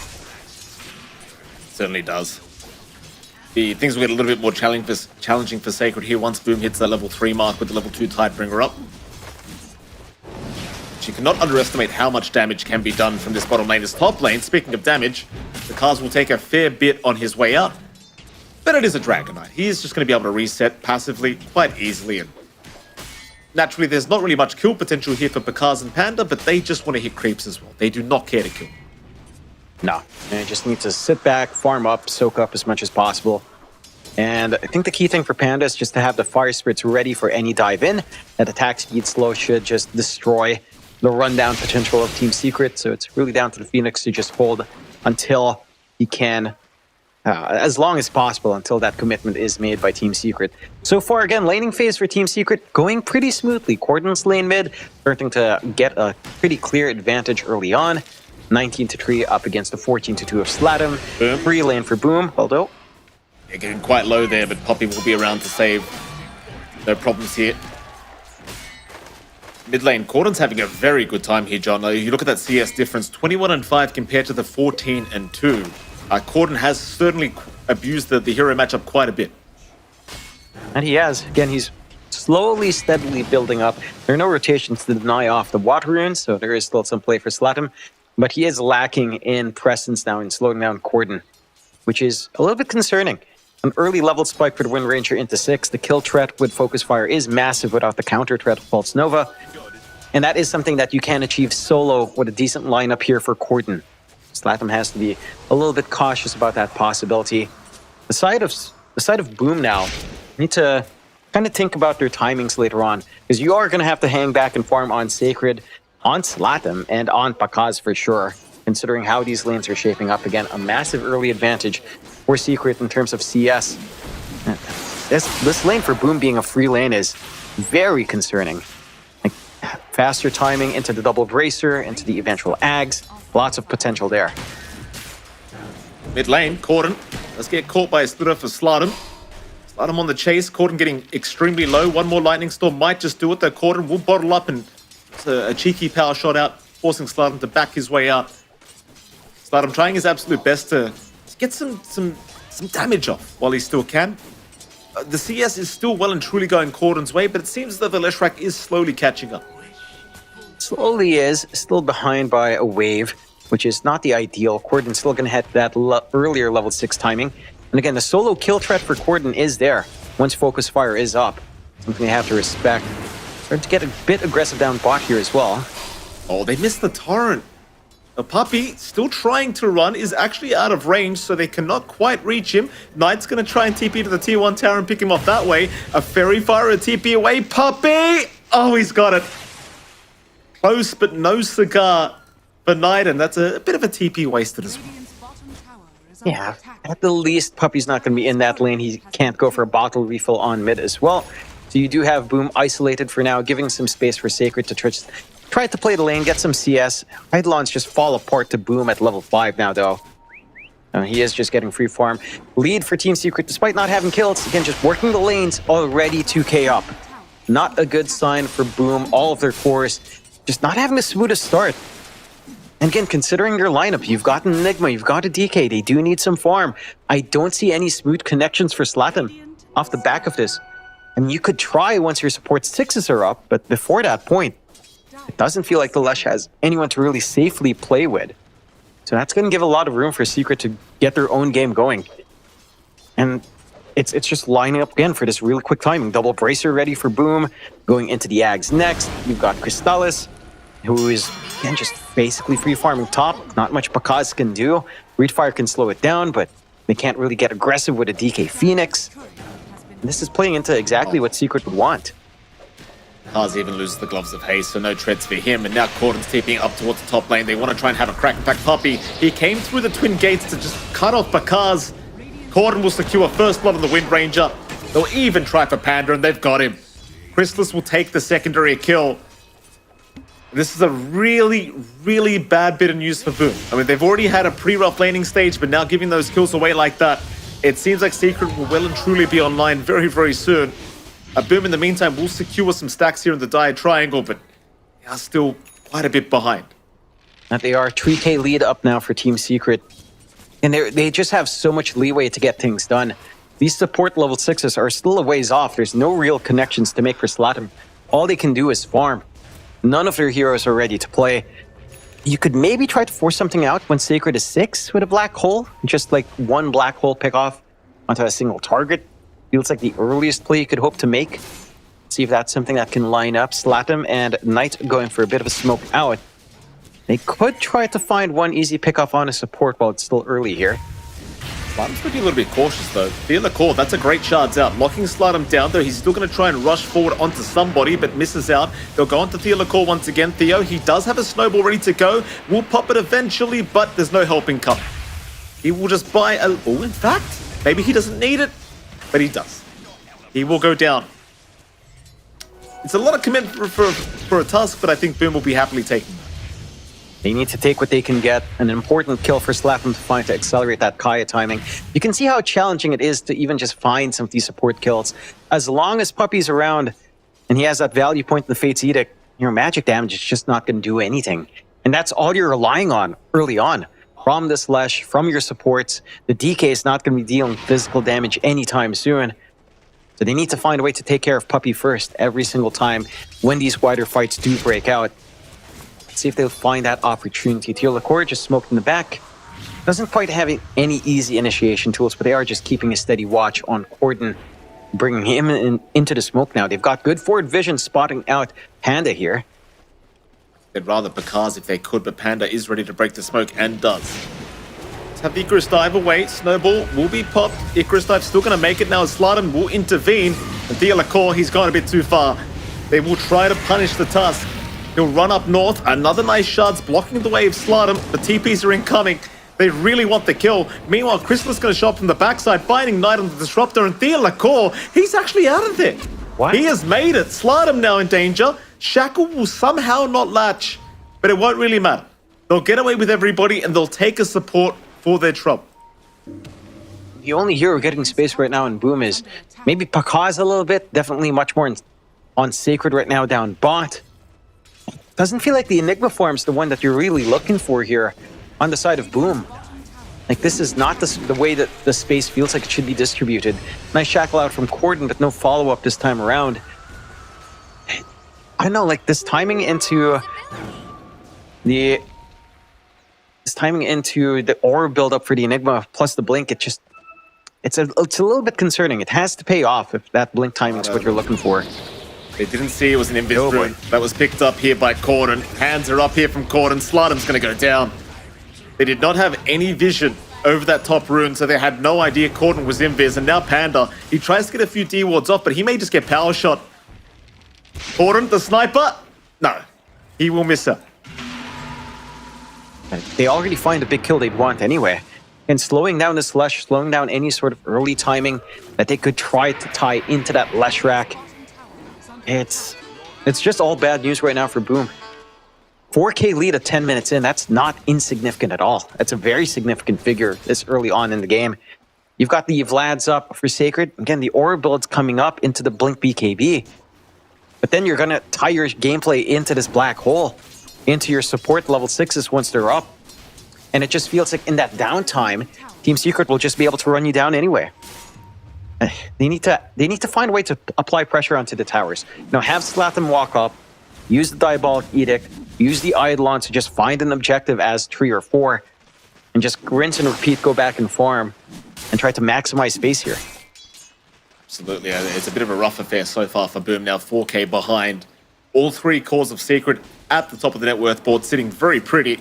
Speaker 1: Certainly does. The things will get a little bit more challenging for Sacred here once Boom hits that level 3 mark with the level 2 Tidebringer up. But you cannot underestimate how much damage can be done from this bottom lane. This top lane, speaking of damage, the Kaz will take a fair bit on his way out. But it is a Dragon Knight. He is just going to be able to reset passively quite easily. And naturally, there's not really much kill potential here for Pakaz and Panda, but they just want to hit creeps as well. They do not care to kill.
Speaker 2: No, they just need to sit back, farm up, soak up as much as possible. And I think the key thing for Panda is just to have the fire spirits ready for any dive in. That attack speed slow should just destroy the rundown potential of Team Secret. So it's really down to the Phoenix to just hold until he can, as long as possible, until that commitment is made by Team Secret. So far, again, laning phase for Team Secret going pretty smoothly. Corden's lane mid, starting to get a pretty clear advantage early on. 19-3 up against the 14-2 of Slatum.
Speaker 1: Boom.
Speaker 2: Free lane for Boom, although
Speaker 1: They're getting quite low there, but Poppy will be around to save. No problems here. Mid lane, Corden's having a very good time here, John. You look at that CS difference, 21-5 compared to the 14-2. Corden has certainly abused the hero matchup quite a bit.
Speaker 2: and he has. Again, he's slowly, steadily building up. There are no rotations to deny off the water runes, so there is still some play for Slatum. But he is lacking in presence now in slowing down Corden, which is a little bit concerning. An early level spike for the Wind Ranger into 6. The kill threat with Focus Fire is massive without the counter threat of Pulse Nova. And that is something that you can achieve solo with a decent lineup here for Corden. Slatum has to be a little bit cautious about that possibility. The side of Boom now, need to kind of think about their timings later on, because you are going to have to hang back and farm on Sacred, on Slatum, and on Pakaz for sure, considering how these lanes are shaping up. Again, a massive early advantage for Secret in terms of CS. This lane for Boom being a free lane is very concerning. Like, faster timing into the double bracer, into the eventual Ags, lots of potential there.
Speaker 1: Mid lane, Corden. Let's get caught by a splitter for Slatum. Slatum on the chase, Corden getting extremely low. One more Lightning Storm might just do it though. Corden will bottle up and it's a cheeky power shot out, forcing Slatum to back his way out. Slatum trying his absolute best to get some damage off while he still can. The CS is still well and truly going Corden's way, but it seems that the Leshrac is slowly catching up.
Speaker 2: Slowly is, still behind by a wave, which is not the ideal. Corden's still going to hit that earlier level 6 timing. And again, the solo kill threat for Corden is there once Focus Fire is up. Something they have to respect. Starting to get a bit aggressive down bot here as well.
Speaker 1: Oh, they missed the torrent. The Puppy, still trying to run, is actually out of range, so they cannot quite reach him. Knight's going to try and TP to the tier 1 tower and pick him off that way. A Fairy Fire, a TP away. Puppy! Oh, he's got it. Close, but no cigar for Knight, and that's a bit of a TP wasted as well.
Speaker 3: Radiant's bottom tower is under
Speaker 2: Yeah,
Speaker 3: attack.
Speaker 2: at the least, Puppy's not going to be in that lane. He can't go for a bottle refill on mid as well. So you do have Boom isolated for now, giving some space for Sacred to try to play the lane, get some CS. Eidolons just fall apart to Boom at level 5 now, though. He is just getting free farm. Lead for Team Secret, despite not having kills. Again, just working the lanes, already 2k up. Not a good sign for Boom. All of their cores just not having the smoothest start. And again, considering your lineup, you've got an Enigma, you've got a DK, they do need some farm. I don't see any smooth connections for Slatum off the back of this. I mean, you could try once your support 6s are up, but before that point, it doesn't feel like the Lesh has anyone to really safely play with. So that's going to give a lot of room for Secret to get their own game going. And it's just lining up again for this really quick timing. Double Bracer ready for Boom, going into the Ags next. You've got Crystallis, who is, again, just basically free farming top. Not much Pakaz can do. Reedfire can slow it down, but they can't really get aggressive with a DK Phoenix. And this is playing into exactly what Secret would want.
Speaker 1: Kaz even loses the Gloves of Haste, so no treads for him. And now Corden's TPing up towards the top lane. They want to try and have a crack. In fact, Puppy, he came through the Twin Gates to just cut off Pakaz. Corden will secure first blood on the Wind Ranger. They'll even try for Panda, and they've got him. Chrysalis will take the secondary kill. This is a really, really bad bit of news for Boom. I mean, they've already had a pre-rough laning stage, but now giving those kills away like that, it seems like Secret will well and truly be online very, very soon. Boom, in the meantime, will secure some stacks here in the Dire Triangle, but they are still quite a bit behind.
Speaker 2: And they are 3k lead up now for Team Secret. And they just have so much leeway to get things done. These support level 6s are still a ways off. There's no real connections to make for Slatum. All they can do is farm. None of their heroes are ready to play. You could maybe try to force something out when Sacred is 6 with a black hole. Just like one black hole pick off onto a single target. Feels like the earliest play you could hope to make. See if that's something that can line up. Slatum and Knight going for a bit of a smoke out. They could try to find one easy pickoff on a support while it's still early here.
Speaker 1: Slide's going to be a little bit cautious though. Theolacore, that's a great shards out. Locking Slidem down though, he's still going to try and rush forward onto somebody, but misses out. They'll go onto Theolacore once again. Theo, he does have a snowball ready to go. Will pop it eventually, but there's no helping coming. He will just buy a... Oh, in fact, maybe he doesn't need it, but he does. He will go down. It's a lot of commitment for a task, but I think Boom will be happily taking it.
Speaker 2: They need to take what they can get. An important kill for Slatham to find to accelerate that Kaya timing. You can see how challenging it is to even just find some of these support kills. As long as Puppy's around and he has that value point in the Fate's Edict, magic damage is just not going to do anything. And that's all you're relying on early on. From this Lesh, from your supports, the DK is not going to be dealing physical damage anytime soon. So they need to find a way to take care of Puppy first every single time when these wider fights do break out. See if they'll find that opportunity. Theolacore just smoked in the back. Doesn't quite have any easy initiation tools, but they are just keeping a steady watch on Corden, bringing him into the smoke now. They've got good forward vision spotting out Panda here.
Speaker 1: They'd rather Bakaz if they could, but Panda is ready to break the smoke and does. Let's have the Icarus Dive away. Snowball will be popped. Icarus Dive still going to make it now as Slidem will intervene. And Theolacore, he's gone a bit too far. They will try to punish the Tusk. He'll run up north. Another nice shards blocking the way of Slidem. The TPs are incoming. They really want the kill. Meanwhile, Crystal's going to show up from the backside, binding Knight on the Disruptor, and Theolacore, he's actually out of there.
Speaker 2: What?
Speaker 1: He has made it. Slidem now in danger. Shackle will somehow not latch, but it won't really matter. They'll get away with everybody, and they'll take a support for their trouble.
Speaker 2: The only hero getting space right now in Boom is maybe Pakaz a little bit. Definitely much more on Sacred right now down bot. Doesn't feel like the Enigma form's the one that you're really looking for here on the side of Boom. Like, this is not the way that the space feels like it should be distributed. Nice shackle out from Corden, but no follow-up this time around. I don't know, like, this timing into the aura build-up for the Enigma plus the blink, it's a little bit concerning. It has to pay off if that blink timing is what you're looking for.
Speaker 1: They didn't see it was an invis rune that was picked up here by Corden. Hands are up here from Corden. Slidem's going to go down. They did not have any vision over that top rune, so they had no idea Corden was invis. And now Panda, he tries to get a few D-wards off, but he may just get power shot. Corden, the sniper? No, he will miss her.
Speaker 2: They already find the big kill they'd want anyway. And slowing down this Lesh, slowing down any sort of early timing that they could try to tie into that Lesh rack. It's just all bad news right now for Boom. 4K lead at 10 minutes in, that's not insignificant at all. That's a very significant figure this early on in the game. You've got the Vlads up for Sacred. Again, the Aura build's coming up into the Blink BKB. But then you're going to tie your gameplay into this black hole, into your support level 6s once they're up. And it just feels like in that downtime, Team Secret will just be able to run you down anyway. They need to find a way to apply pressure onto the towers. Have Slatham walk up, use the Diabolic Edict, use the Eidolon to just find an objective as 3 or 4, and just rinse and repeat, go back and farm, and try to maximize space here.
Speaker 1: Absolutely, it's a bit of a rough affair so far for Boom. Now 4K behind. All 3 cores of Secret at the top of the net worth board, sitting very pretty.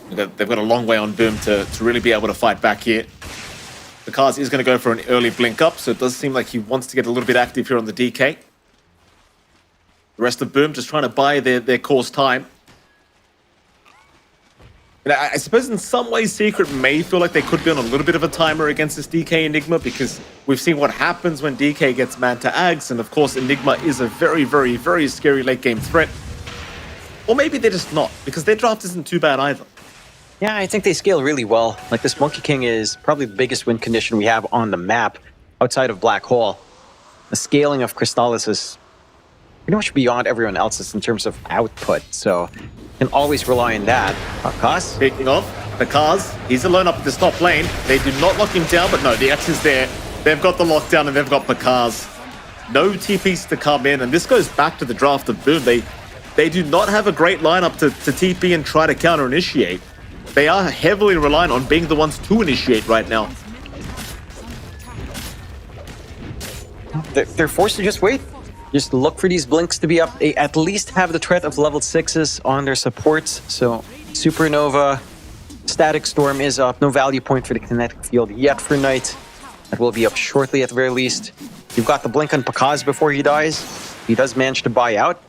Speaker 1: They've got a long way on Boom to really be able to fight back here. The Kaz is going to go for an early blink up, so it does seem like he wants to get a little bit active here on the DK. The rest of Boom just trying to buy their course time. And I suppose in some ways Secret may feel like they could be on a little bit of a timer against this DK Enigma, because we've seen what happens when DK gets manned to Ags, and of course Enigma is a very, very, very scary late game threat. Or maybe they're just not, because their draft isn't too bad either.
Speaker 2: Yeah, I think they scale really well. Like, this Monkey King is probably the biggest win condition we have on the map outside of Black Hole. The scaling of Crystallis is pretty much beyond everyone else's in terms of output, so can always rely on that. Kaz?
Speaker 1: Picking off, the Kaz, he's alone up at this top lane. They do not lock him down, but no, the X is there. They've got the lockdown and they've got Bakaz. No TPs to come in, and this goes back to the draft of Boom. They do not have a great lineup to TP and try to counter-initiate. They are heavily reliant on being the ones to initiate right now.
Speaker 2: They're forced to just wait. Just look for these blinks to be up. They at least have the threat of level 6s on their supports. So Supernova, Static Storm is up. No value point for the kinetic field yet for Knight. That will be up shortly at the very least. You've got the blink on Pakaz before he dies. He does manage to buy out.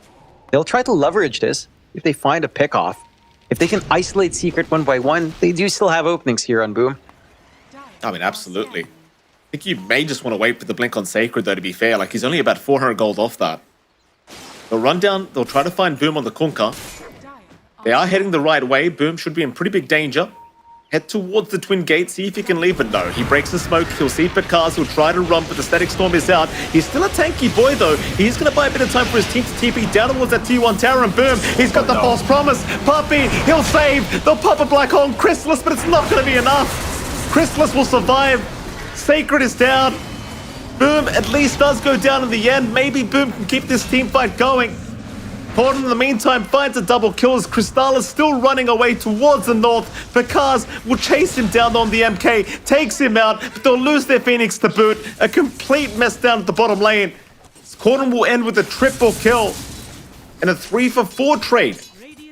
Speaker 2: They'll try to leverage this if they find a pick-off. If they can isolate Secret one by one, they do still have openings here on Boom.
Speaker 1: I mean, absolutely. I think you may just want to wait for the blink on Sacred, though, to be fair. Like, he's only about 400 gold off that. They'll run down, they'll try to find Boom on the Kunkka. They are heading the right way. Boom should be in pretty big danger. Head towards the Twin Gate, see if he can leave, but no. He breaks the smoke, he'll see Pakaz, he'll try to run, but the Static Storm is out. He's still a tanky boy, though. He's going to buy a bit of time for his team to TP down towards that T1 tower, and boom, he's got the false promise. Puppey, he'll save. They'll pop a Black Hole on Chrysalis, but it's not going to be enough. Chrysalis will survive. Sacred is down. Boom at least does go down in the end. Maybe Boom can keep this team fight going. Gordon, in the meantime, finds a double kill as Crystal is still running away towards the north. Pakaz will chase him down on the MK, takes him out, but they'll lose their Phoenix to boot. A complete mess down at the bottom lane. Gordon will end with a triple kill and a 3-for-4 trade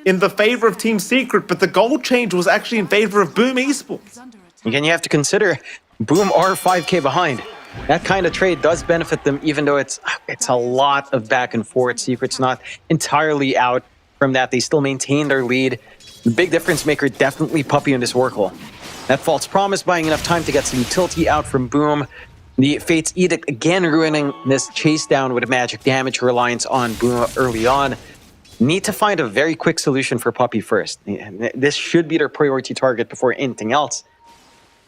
Speaker 1: in the favor of Team Secret, but the goal change was actually in favor of Boom Esports.
Speaker 2: Again, you have to consider Boom are 5k behind. That kind of trade does benefit them, even though it's a lot of back and forth. Secret's not entirely out from that. They still maintain their lead. The big difference maker, definitely Puppey in this Oracle. That false promise buying enough time to get some utility out from Boom. The Fate's Edict again ruining this chase down with a magic damage reliance on Boom early on. Need to find a very quick solution for Puppey first. This should be their priority target before anything else.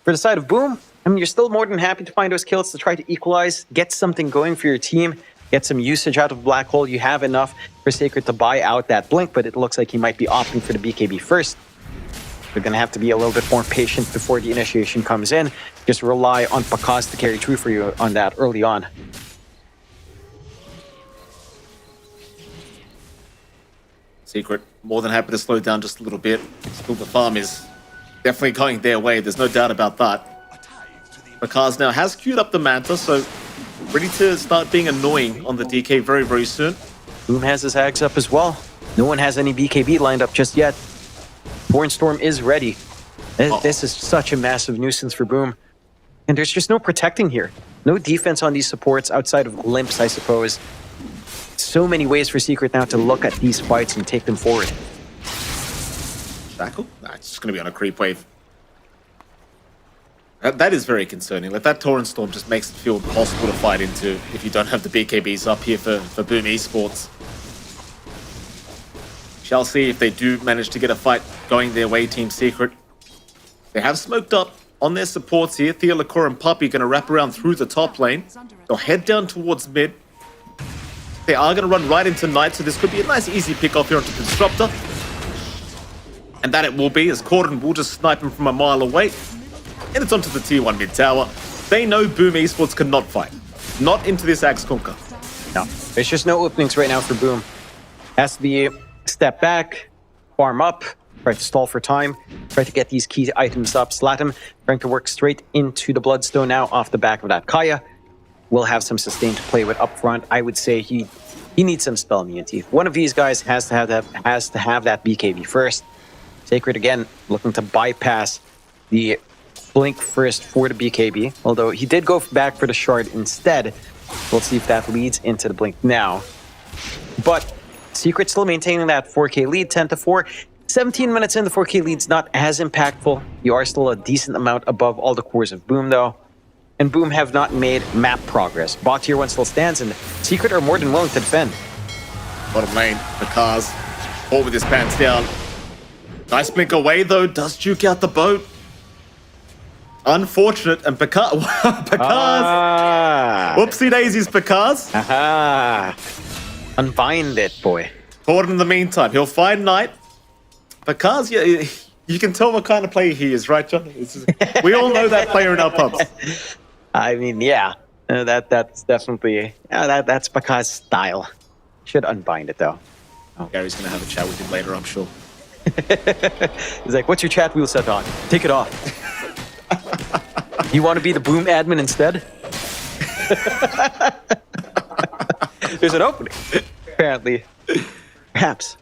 Speaker 2: For the side of Boom, I mean, you're still more than happy to find those kills to try to equalize, get something going for your team, get some usage out of Black Hole. You have enough for Sacred to buy out that blink, but it looks like he might be opting for the BKB first. They're going to have to be a little bit more patient before the initiation comes in. Just rely on Pakaz to carry through for you on that early on.
Speaker 1: Secret, more than happy to slow down just a little bit. Still, the farm is definitely going their way. There's no doubt about that. Pakaz now has queued up the Manta, so ready to start being annoying on the DK very, very soon.
Speaker 2: Boom has his Ags up as well. No one has any BKB lined up just yet. Born Storm is ready. This is such a massive nuisance for Boom. And there's just no protecting here. No defense on these supports outside of glimpse, I suppose. So many ways for Secret now to look at these fights and take them forward.
Speaker 1: Shackle? Nah, it's just going to be on a creep wave. That is very concerning. Like, that Torrent Storm just makes it feel impossible to fight into if you don't have the BKBs up here for Boom Esports. Shall see if they do manage to get a fight going their way, Team Secret. They have smoked up on their supports here. Theolacor and Puppey going to wrap around through the top lane. They'll head down towards mid. They are going to run right into Knight, so this could be a nice easy pick off here onto Disruptor. And that it will be, as Corden will just snipe him from a mile away. And it's onto the tier 1 mid tower. They know Boom Esports cannot fight. Not into this Axe Kunkka.
Speaker 2: No, there's just no openings right now for Boom. Has to be step back, farm up, try to stall for time, try to get these key items up, slat him, trying to work straight into the Bloodstone now off the back of that Kaya. Will have some sustain to play with up front. I would say he needs some spell immunity. One of these guys has to have that BKB first. Sacred again looking to bypass the blink first for the BKB, although he did go back for the shard instead. We'll see if that leads into the blink now. But Secret still maintaining that 4k lead, 10-4. 17 minutes in, the 4k lead's not as impactful. You are still a decent amount above all the cores of Boom though. And Boom have not made map progress. Bot tier 1 still stands, and Secret are more than willing to defend.
Speaker 1: Bottom lane, Pakaz, hold with his pants down. Nice blink away though, does juke out the boat. Unfortunate, and Pakaz, whoopsie daisies, Pakaz.
Speaker 2: Aha, unbind it, boy.
Speaker 1: Caught in the meantime, he'll find Knight. Pakaz, yeah, you can tell what kind of player he is, right, John? We all know that player in our pubs.
Speaker 2: I mean, yeah, that's definitely, that's Pakaz's style. Should unbind it though.
Speaker 1: Oh. Gary's gonna have a chat with him later, I'm sure.
Speaker 2: He's like, what's your chat wheel set on? Take it off. You want to be the Boom admin instead? There's an opening, apparently. Perhaps.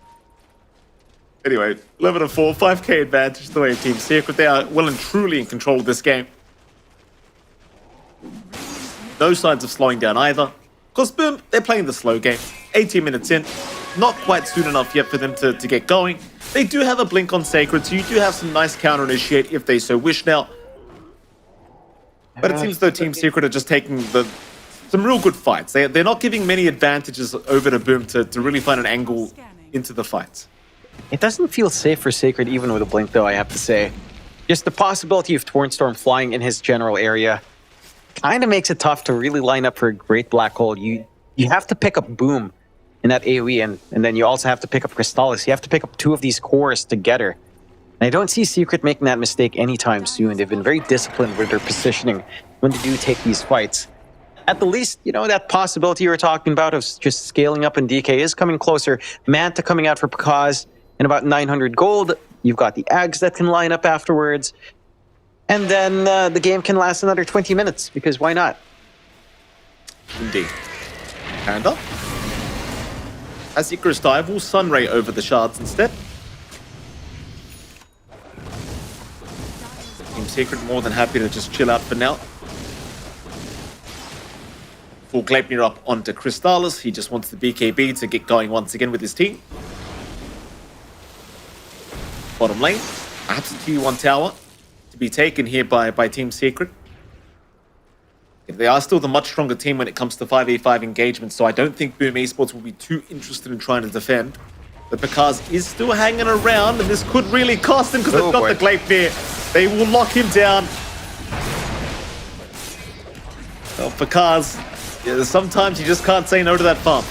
Speaker 1: Anyway, 11-4, 5k advantage the way of Team Secret. They are well and truly in control of this game. No signs of slowing down either. Because boom, they're playing the slow game. 18 minutes in, not quite soon enough yet for them to get going. They do have a blink on Sacred, so you do have some nice counter initiate if they so wish now. But it seems though Team Secret are just taking some real good fights. They're not giving many advantages over to Boom to really find an angle into the fights.
Speaker 2: It doesn't feel safe for Sacred even with a blink, though, I have to say. Just the possibility of Tornstorm flying in his general area kind of makes it tough to really line up for a great black hole. You have to pick up Boom in that AoE, and then you also have to pick up Crystallis. You have to pick up two of these cores together. And I don't see Secret making that mistake anytime soon. They've been very disciplined with their positioning when they do take these fights. At the least, you know, that possibility you were talking about of just scaling up in DK is coming closer. Manta coming out for Pakaz in about 900 gold. You've got the Ags that can line up afterwards. And then the game can last another 20 minutes, because why not?
Speaker 1: Indeed. Panda. As Icarus dive, will Sunray over the shards instead. Team Secret more than happy to just chill out for now. Full Gleipnir up onto Crystallis. He just wants the BKB to get going once again with his team. Bottom lane, perhaps a T1 tower to be taken here by Team Secret. They are still the much stronger team when it comes to 5v5 engagement, so I don't think BOOM Esports will be too interested in trying to defend. But Pakaz is still hanging around, and this could really cost him because they've got the Gleipnir. They will lock him down. Well, Pakaz, sometimes you just can't say no to that farm.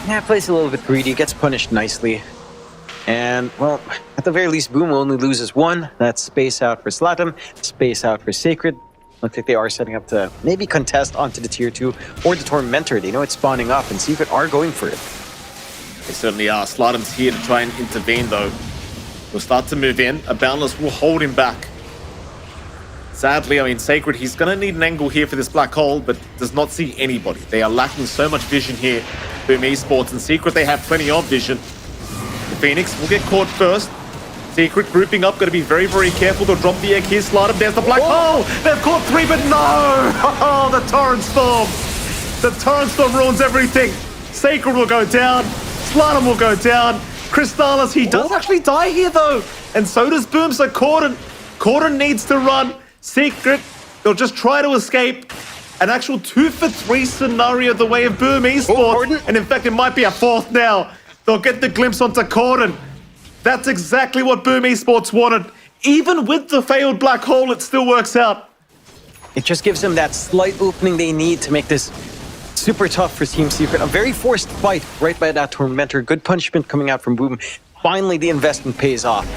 Speaker 2: Yeah, plays a little bit greedy, gets punished nicely. And, well, at the very least, Boom only loses one. That's space out for Slatum, space out for Sacred. Looks like they are setting up to maybe contest onto the tier 2 or the Tormentor. They know it's spawning up, and Secret are going for it.
Speaker 1: They certainly are. Slatum's here to try and intervene, though. He'll start to move in. A Boundless will hold him back. Sadly, I mean, Sacred, he's going to need an angle here for this black hole, but does not see anybody. They are lacking so much vision here. Boom Esports and Secret, they have plenty of vision. The Phoenix will get caught first. Secret grouping up, got to be very, very careful. They'll drop the egg here, Slatum. There's the black hole. They've caught 3, but no! Oh, the Torrent Storm. The Torrent Storm ruins everything. Sacred will go down. Slatum will go down. Crystallis, he does actually die here, though. And so does Boom, so Corden needs to run. Secret, they'll just try to escape. An actual 2-for-3 scenario the way of Boom Esports. And in fact, it might be a 4th now. They'll get the glimpse onto Corden. That's exactly what Boom Esports wanted. Even with the failed black hole, it still works out.
Speaker 2: It just gives them that slight opening they need to make this super tough for Team Secret. A very forced fight right by that Tormentor. Good punishment coming out from Boom. Finally, the investment pays off.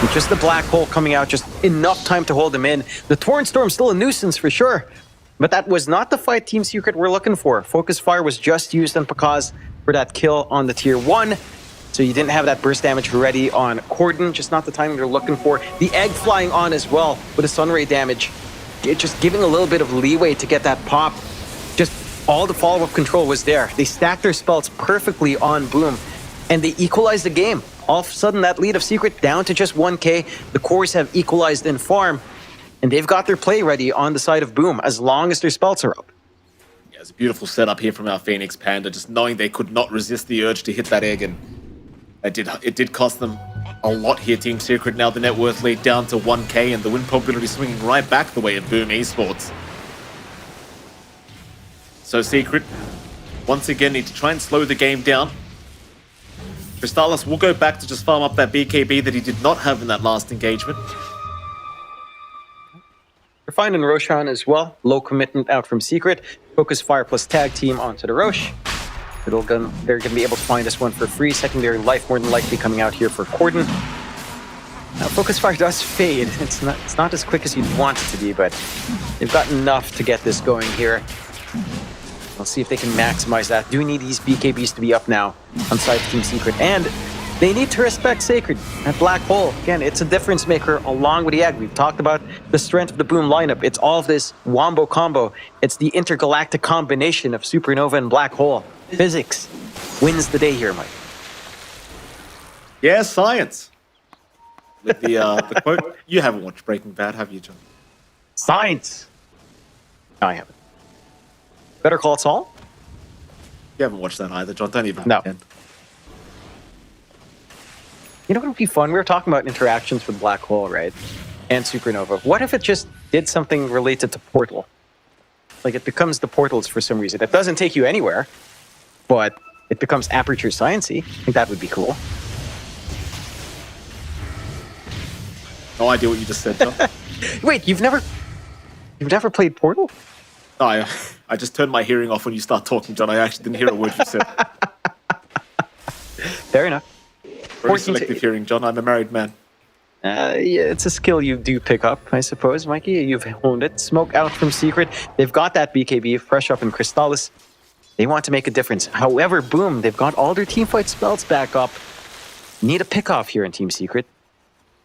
Speaker 2: And just the black hole coming out, just enough time to hold them in. The Torrent Storm's still a nuisance for sure. But that was not the fight Team Secret were looking for. Focus Fire was just used on Pakaz for that kill on the tier 1. So you didn't have that burst damage ready on Corden, just not the timing they're looking for. The egg flying on as well with the Sunray damage. It just giving a little bit of leeway to get that pop. Just all the follow-up control was there. They stacked their spells perfectly on Boom, and they equalized the game. All of a sudden, that lead of Secret down to just 1k. The cores have equalized in farm, and they've got their play ready on the side of Boom as long as their spells are up.
Speaker 1: Yeah, it's a beautiful setup here from our Phoenix Panda, just knowing they could not resist the urge to hit that egg, and it did cost them a lot here. Team Secret now the net worth lead down to 1k, and the win probability swinging right back the way of Boom Esports. So Secret, once again, need to try and slow the game down. Crystallis will go back to just farm up that BKB that he did not have in that last engagement.
Speaker 2: We're finding Roshan as well. Low commitment out from Secret. Focus Fire plus Tag Team onto the Roche. They're going to be able to find this one for free. Secondary life more than likely coming out here for Corden. Now, Focus Fire does fade. It's not as quick as you'd want it to be, but they've got enough to get this going here. We'll see if they can maximize that. Do need these BKBs to be up now on side of Team Secret. And They need to respect Sacred. That black hole, again, it's a difference maker along with the egg. We've talked about the strength of the Boom lineup. It's all of this wombo combo. It's the intergalactic combination of Supernova and black hole. Physics wins the day here, Mike.
Speaker 1: Yeah, science. With the quote. You haven't watched Breaking Bad, have you, John?
Speaker 2: Science. No, I haven't. Better Call Saul?
Speaker 1: You haven't watched that either, John. Don't even
Speaker 2: No.
Speaker 1: pretend.
Speaker 2: You know what would be fun? We were talking about interactions with black hole, right? And Supernova. What if it just did something related to Portal? Like it becomes the portals for some reason. It doesn't take you anywhere, but it becomes aperture sciencey. I think that would be cool.
Speaker 1: No idea what you just said, John.
Speaker 2: Wait, you've never played Portal?
Speaker 1: No, I just turned my hearing off when you start talking, John. I actually didn't hear a word you said.
Speaker 2: Fair enough.
Speaker 1: Very selective hearing, John. I'm a married man.
Speaker 2: Yeah, it's a skill you do pick up, I suppose, Mikey. You've honed it. Smoke out from Secret. They've got that BKB fresh up in Crystallis. They want to make a difference. However, boom, they've got all their teamfight spells back up. Need a pick-off here in Team Secret.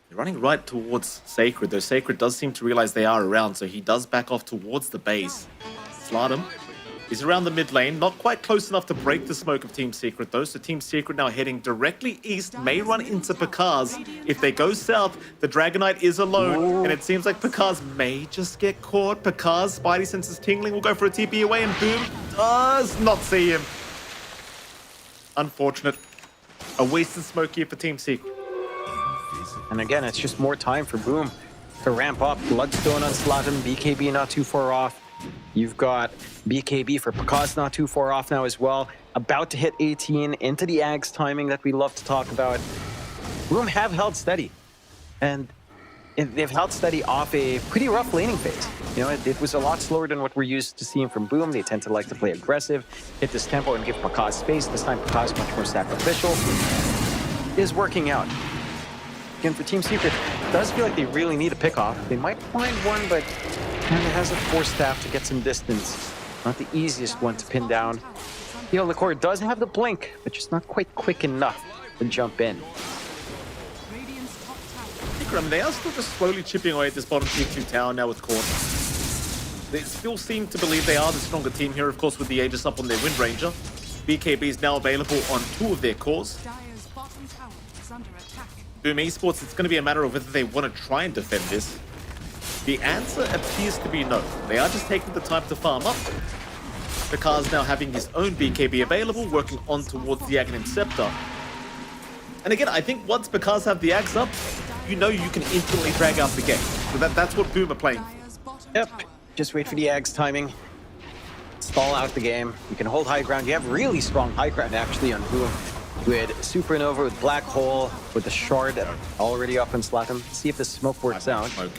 Speaker 1: They're running right towards Sacred, though Sacred does seem to realize they are around, so he does back off towards the base. Slardum is around the mid lane, not quite close enough to break the smoke of Team Secret, though, so Team Secret now heading directly east, may run into Pakaz. If they go south, the Dragonite is alone, and it seems like Pakaz may just get caught. Pakaz, Spidey senses tingling, will go for a TP away, and Boom does not see him. Unfortunate. A wasted smoke here for Team Secret.
Speaker 2: And again, it's just more time for Boom to ramp up. Bloodstone on Slatum, BKB not too far off. You've got BKB for Pakaz not too far off now as well. About to hit 18 into the Ags timing that we love to talk about. Boom have held steady. And they've held steady off a pretty rough laning phase. You know, it was a lot slower than what we're used to seeing from Boom. They tend to like to play aggressive, hit this tempo, and give Pakaz space. This time, Pakaz much more sacrificial. Is working out. Again, for Team Secret, it does feel like they really need a pickoff. They might find one, but kind of has a force staff to get some distance. Not the easiest one to pin down. Liquor does have the blink, but just not quite quick enough to jump in.
Speaker 1: They are still just slowly chipping away at this bottom tier 2 tower now with Corn. They still seem to believe they are the stronger team here, of course, with the Aegis up on their Wind Ranger. BKB is now available on 2 of their cores.
Speaker 3: Dire's bottom tower is under attack.
Speaker 1: BOOM Esports, it's going to be a matter of whether they want to try and defend this. The answer appears to be no. They are just taking the time to farm up. Pakaz now having his own BKB available, working on towards the Aghanim Scepter. And again, I think once Pakaz have the Axe up, you know you can instantly drag out the game. So that's what Boom are playing.
Speaker 3: Dire's bottom
Speaker 2: Yep.
Speaker 3: tower.
Speaker 2: Just wait for the Ags timing. Stall out the game. You can hold high ground. You have really strong high ground actually on Boom. With Supernova, with Black Hole, with the Shard already up in Slatham. See if the smoke works out.
Speaker 1: Smoke.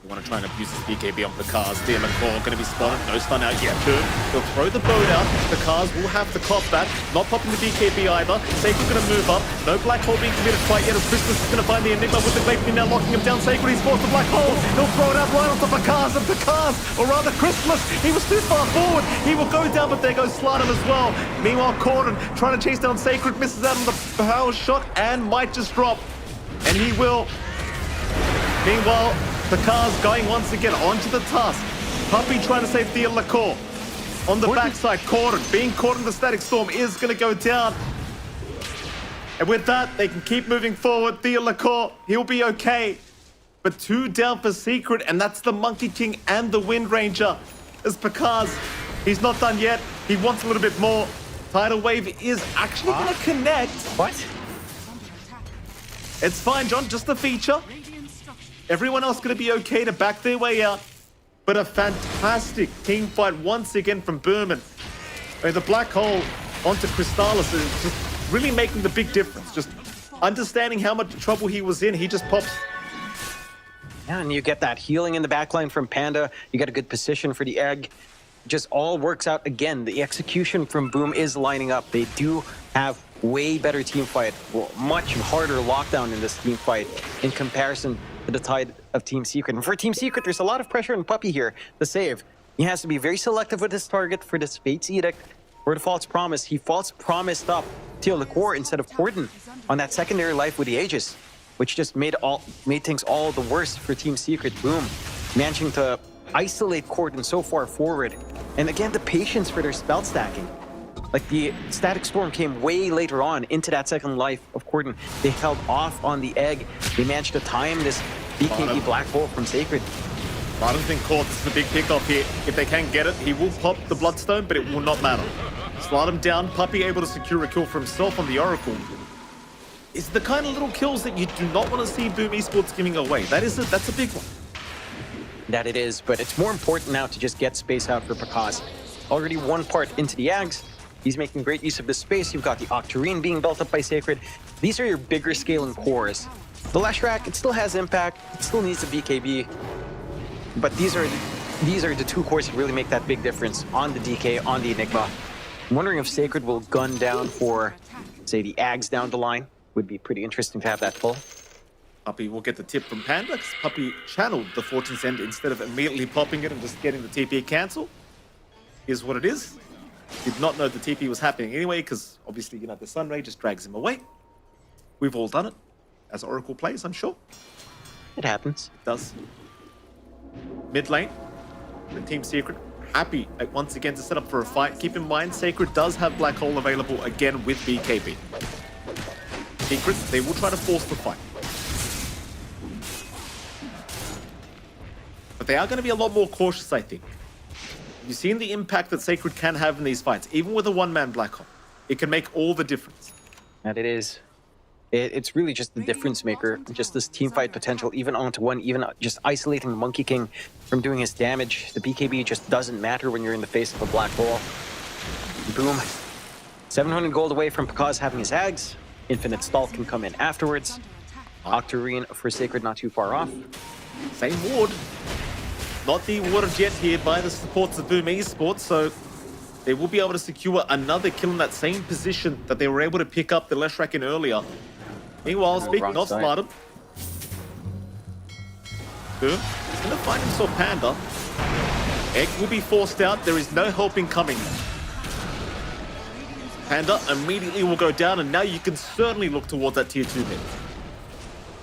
Speaker 1: You want to try and abuse this BKB on Pakaz. Core going to be spotted. No stun out yet. Boom. He'll throw the boat out. Pakaz will have to cop that. Not popping the BKB either. Sacred's going to move up. No Black Hole being committed quite yet. As Christmas is going to find the Enigma with the Gaimin now locking him down. Sacred, he's forced the Black Hole. He'll throw it out right onto Pakaz. And Pakaz, or rather Christmas, he was too far forward. He will go down, but there goes Slardum as well. Meanwhile, Corden trying to chase down Sacred, misses out on the power shot and might just drop. And he will. Meanwhile, Pakaz going once again onto the task. Puppy trying to save Liquor. On the backside, Corden being caught in the Static Storm is going to go down. And with that, they can keep moving forward. Liquor, he'll be okay. But 2 down for Secret, and that's the Monkey King and the Wind Ranger. As Pakaz, he's not done yet. He wants a little bit more. Tidal Wave is actually going to connect.
Speaker 2: What?
Speaker 1: It's fine, John, just a feature. Everyone else going to be okay to back their way out. But a fantastic team fight once again from Berman. The Black Hole onto Crystallis is just really making the big difference. Just understanding how much trouble he was in, he just pops.
Speaker 2: Yeah, and you get that healing in the backline from Panda. You get a good position for the egg. Just all works out again. The execution from Boom is lining up. They do have way better team fight. Well, much harder lockdown in this team fight in comparison to the tide of Team Secret. And for Team Secret, there's a lot of pressure on Puppy here to save. He has to be very selective with his target for this Fate's Edict. For the false promise, he false promised up Teal Liquor instead of Corden on that secondary life with the Aegis, which just made things all the worse for Team Secret. Boom, managing to isolate Corden so far forward. And again, the patience for their spell stacking. Like the Static Storm came way later on into that second life of Corden. They held off on the egg. They managed to time this BKB Black Hole from Sacred.
Speaker 1: Martin's been caught. This is a big pickup here. If they can get it, he will pop the Bloodstone, but it will not matter. Slide him down. Puppey able to secure a kill for himself on the Oracle. It's the kind of little kills that you do not want to see BetBoom Esports giving away. That's a big one.
Speaker 2: That it is, but it's more important now to just get space out for Pakaz. Already one part into the Ags. He's making great use of this space. You've got the Octarine being built up by Sacred. These are your bigger scaling cores. The Leshrac, it still has impact. It still needs a BKB. But these are the two cores that really make that big difference on the DK, on the Enigma. I'm wondering if Sacred will gun down for, say, the Ags down the line. Would be pretty interesting to have that pull.
Speaker 1: Puppey will get the tip from Panda, because Puppey channeled the Fortune's End instead of immediately popping it and just getting the TP cancel. Here's what it is. Did not know the TP was happening anyway, because obviously, you know, the Sunray just drags him away. We've all done it, as Oracle plays, I'm sure.
Speaker 2: It happens.
Speaker 1: It does. Mid lane, the Team Secret happy once again to set up for a fight. Keep in mind, Sacred does have Black Hole available again with BKB. Secrets, they will try to force the fight. But they are going to be a lot more cautious, I think. You've seen the impact that Sacred can have in these fights, even with a one-man Black Hole. It can make all the difference.
Speaker 2: And it is. It's really just the difference maker, just this team fight potential, even onto one, even just isolating the Monkey King from doing his damage. The BKB just doesn't matter when you're in the face of a Black Hole. Boom. 700 gold away from Pakaz having his Ags. Infinite Stall can come in afterwards. Octarine for Sacred not too far off.
Speaker 1: Same ward. Not the watered yet here by the supports of BetBoom Esports, so they will be able to secure another kill in that same position that they were able to pick up the Leshrac in earlier. Meanwhile, speaking of Slardom, Boom is going to find himself Panda. Egg will be forced out. There is no helping coming. Panda immediately will go down, and now you can certainly look towards that tier 2 mid.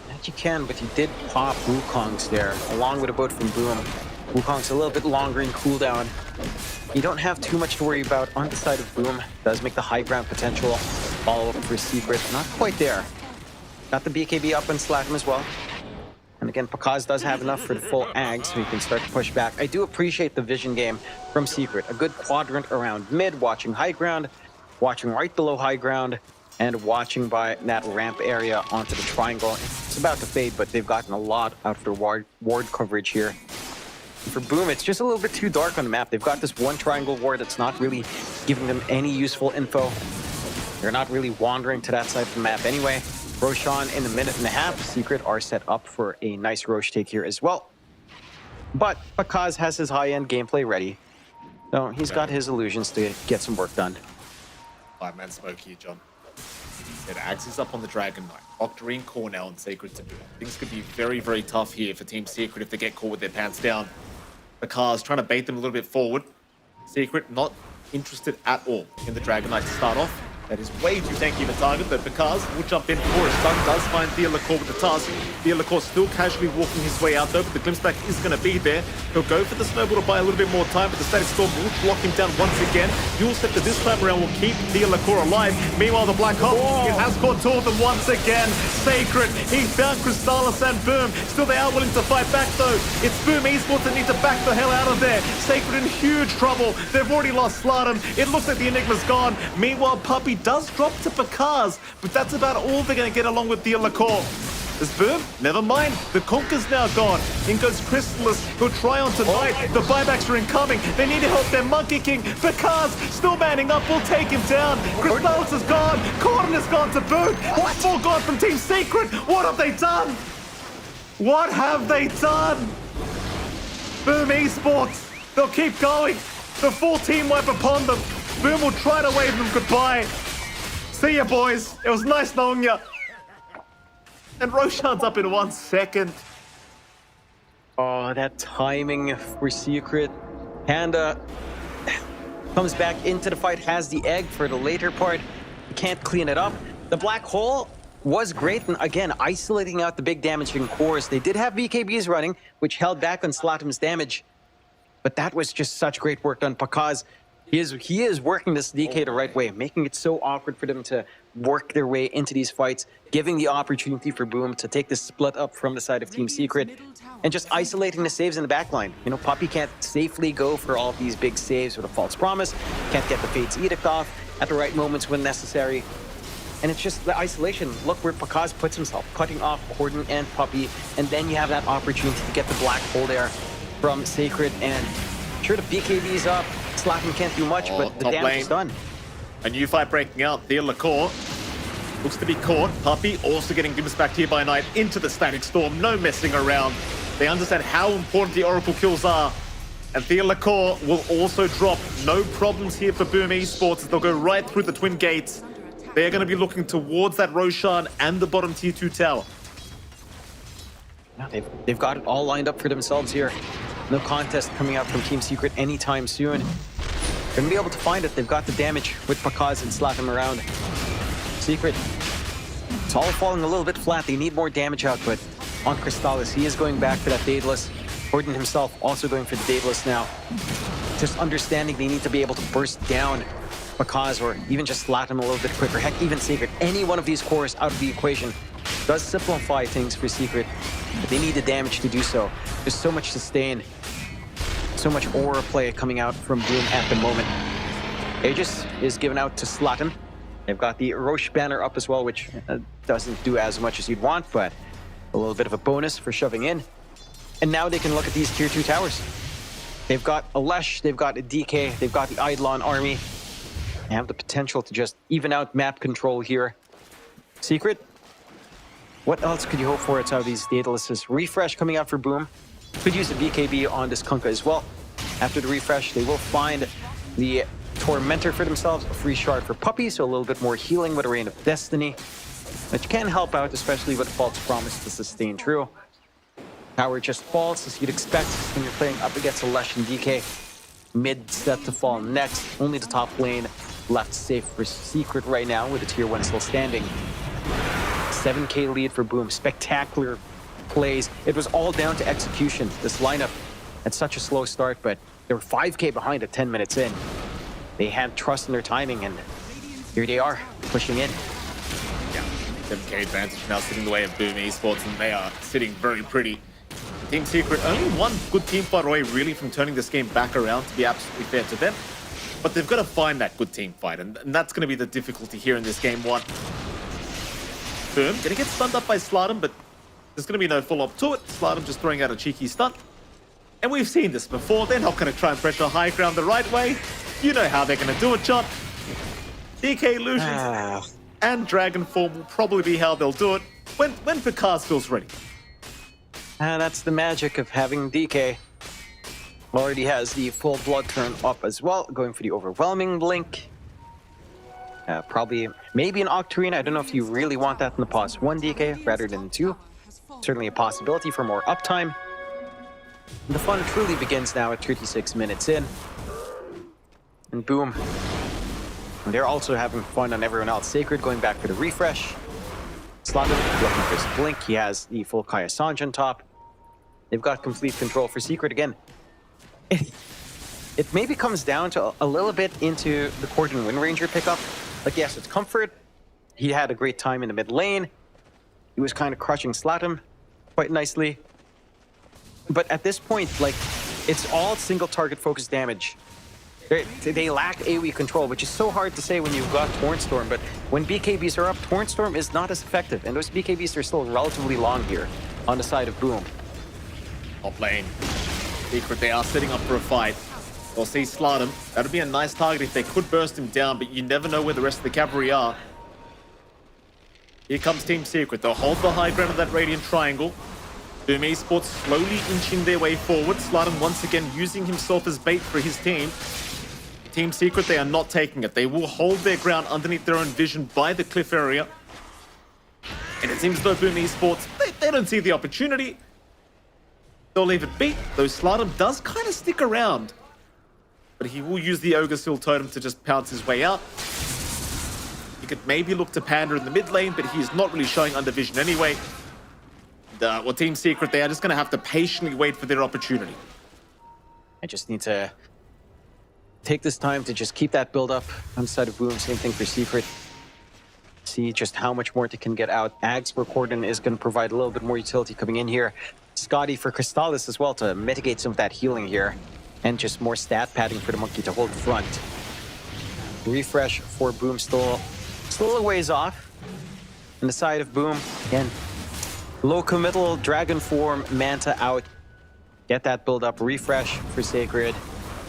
Speaker 2: That you can, but you did pop Wukong's there, along with a boat from Boom. Wukong's a little bit longer in cooldown. You don't have too much to worry about on the side of Boom. Does make the high ground potential. Follow up for Secret, not quite there. Got the BKB up and slap him as well. And again, Pakaz does have enough for the full Ag, so he can start to push back. I do appreciate the vision game from Secret. A good quadrant around mid, watching high ground, watching right below high ground, and watching by that ramp area onto the triangle. It's about to fade, but they've gotten a lot out of their ward coverage here. For Boom, it's just a little bit too dark on the map. They've got this one triangle ward that's not really giving them any useful info. They're not really wandering to that side of the map anyway. Roshan in a minute and a half. Secret are set up for a nice Roche take here as well. But Pakaz has his high-end gameplay ready. So he's got his illusions to get some work done.
Speaker 1: 5-man smoke here, John. It axes up on the Dragon Knight. Octarine core now and Sacred to do it. Things could be very, very tough here for Team Secret if they get caught with their pants down. Pakaz trying to bait them a little bit forward. Secret not interested at all in the Dragon Knight to start off. That is way too tanky of a target, but Pakaz will jump in for a stun. Does find Theolacour with the task. Theolacour still casually walking his way out though, but the glimpse back is going to be there. He'll go for the snowball to buy a little bit more time, but the Static Storm will block him down once again. Dual Scepter this time around will keep Theolacour alive. Meanwhile, the Black Hole, it has caught two of them once again. Sacred, he found Crystallis and Boom. Still they are willing to fight back though. It's BetBoom Esports that need to back the hell out of there. Sacred in huge trouble. They've already lost Slardom. It looks like the Enigma's gone. Meanwhile, Puppey does drop to Pakaz, but that's about all they're going to get along with Theolacour. There's Boom, never mind. The Conker's now gone. In goes Crystallis, who'll try on tonight. The buybacks are incoming. They need to help their Monkey King. Pakaz still manning up, will take him down. Crystallis is gone. Corden has gone to boot. What's all gone from Team Secret? What have they done? What have they done? BetBoom Esports, they'll keep going. The full team wipe upon them. Boom will try to wave them goodbye. See ya, boys. It was nice knowing ya. And Roshan's up in 1 second.
Speaker 2: Oh, that timing for Secret. Panda. comes back into the fight, has the egg for the later part. Can't clean it up. The black hole was great, and again, isolating out the big damaging cores. They did have BKBs running, which held back on Slatum's damage, but that was just such great work done. Pakaz, he is working this DK the right way, making it so awkward for them to work their way into these fights, giving the opportunity for Boom to take the split up from the side of Team Secret, and just isolating the saves in the backline. You know, Puppey can't safely go for all of these big saves with a false promise, can't get the Fate's Edict off at the right moments when necessary. And it's just the isolation. Look where Pakaz puts himself, cutting off Corden and Puppey, and then you have that opportunity to get the black hole there from Sacred, and sure, the BKB's up, Slatum can't do much, but the damage is done.
Speaker 1: A new fight breaking out. Theo Lacour looks to be caught. Puppey also getting glimpsed back here by Night into the Static Storm. No messing around. They understand how important the Oracle kills are. And Theo Lacour will also drop. No problems here for Boom Esports as they'll go right through the Twin Gates. They're going to be looking towards that Roshan and the bottom tier 2 tower.
Speaker 2: Yeah, they've got it all lined up for themselves here. No contest coming out from Team Secret anytime soon. They're going to be able to find it. They've got the damage with Pakaz and Slatum around. Secret, it's all falling a little bit flat. They need more damage output on Crystallis. He is going back for that Daedalus. Gordon himself also going for the Daedalus now. Just understanding they need to be able to burst down Pakaz or even just Slatum a little bit quicker. Heck, even Secret. Any one of these cores out of the equation does simplify things for Secret, but they need the damage to do so. There's so much sustain, so much aura play coming out from Boom at the moment. Aegis is given out to Slatum. They've got the Roche banner up as well, which doesn't do as much as you'd want, but a little bit of a bonus for shoving in. And now they can look at these tier 2 towers. They've got a Lesh, they've got a DK, they've got the Eidolon army. They have the potential to just even out map control here. Secret, what else could you hope for out of these Daedaluses? Refresh coming out for Boom. Could use a BKB on this Kunkka as well. After the refresh, they will find the Tormentor for themselves, a free shard for Puppey, so a little bit more healing with a Rain of Destiny, which can help out, especially with False Promise to sustain true. Tower just falls, as you'd expect when you're playing up against a Lesh and DK. Mid set to fall next, only the top lane left safe for Secret right now, with a tier 1 still standing. 7k lead for Boom, spectacular plays. It was all down to execution. This lineup had such a slow start, but they were 5k behind at 10 minutes in. They had trust in their timing, and here they are, pushing in.
Speaker 1: Yeah, 7k advantage now sitting in the way of Boom Esports, and they are sitting very pretty. Team Secret, only one good team fight away really from turning this game back around, to be absolutely fair to them. But they've got to find that good team fight, and that's going to be the difficulty here in this game 1. Boom, going to get stunned up by Slatum, but there's going to be no follow-up to it. Slatum just throwing out a cheeky stun. And we've seen this before. They're not going to try and pressure high ground the right way. You know how they're going to do it, John. DK Illusions and Dragonform will probably be how they'll do it when Pakaz feels ready.
Speaker 2: That's the magic of having DK. Already has the full blood turn up as well, going for the Overwhelming Blink. Probably, maybe an Octarine. I don't know if you really want that in the pause 1 DK rather than 2. Certainly a possibility for more uptime. The fun truly begins now at 36 minutes in. And Boom. And they're also having fun on everyone else. Sacred going back for the refresh. Slatum looking for his blink. He has the full Kaya Sanj on top. They've got complete control for Secret again. It maybe comes down to a little bit into the Corden Wind Ranger pickup. Like, yes, it's comfort. He had a great time in the mid lane. He was kind of crushing Slatum quite nicely. But at this point, like, it's all single target focused damage. They lack AoE control, which is so hard to say when you've got Tornstorm, but when BKBs are up, Tornstorm is not as effective, and those BKBs are still relatively long here on the side of Boom.
Speaker 1: Top lane. Secret, they are setting up for a fight. They'll see Slatum. That would be a nice target if they could burst him down, but you never know where the rest of the cavalry are. Here comes Team Secret. They'll hold the high ground of that Radiant Triangle. Boom Esports slowly inching their way forward. Slatum once again using himself as bait for his team. Team Secret, they are not taking it. They will hold their ground underneath their own vision by the cliff area. And it seems though Boom Esports, they don't see the opportunity. They'll leave it be, though Slatum does kind of stick around. but he will use the Ogre Seal Totem to just pounce his way out. He could maybe look to Panda in the mid lane, but he's not really showing under vision anyway. Well, Team Secret, they are just going to have to patiently wait for their opportunity.
Speaker 2: I just need to take this time to just keep that build up on the side of Boom. Same thing for Secret. See just how much more they can get out. Ags for Corden is going to provide a little bit more utility coming in here. Scotty for Crystallis as well to mitigate some of that healing here. And just more stat padding for the Monkey to hold front. Refresh for Boom still a ways off. On the side of Boom, again, low committal, Dragon Form, Manta out. Get that build up. Refresh for Sacred.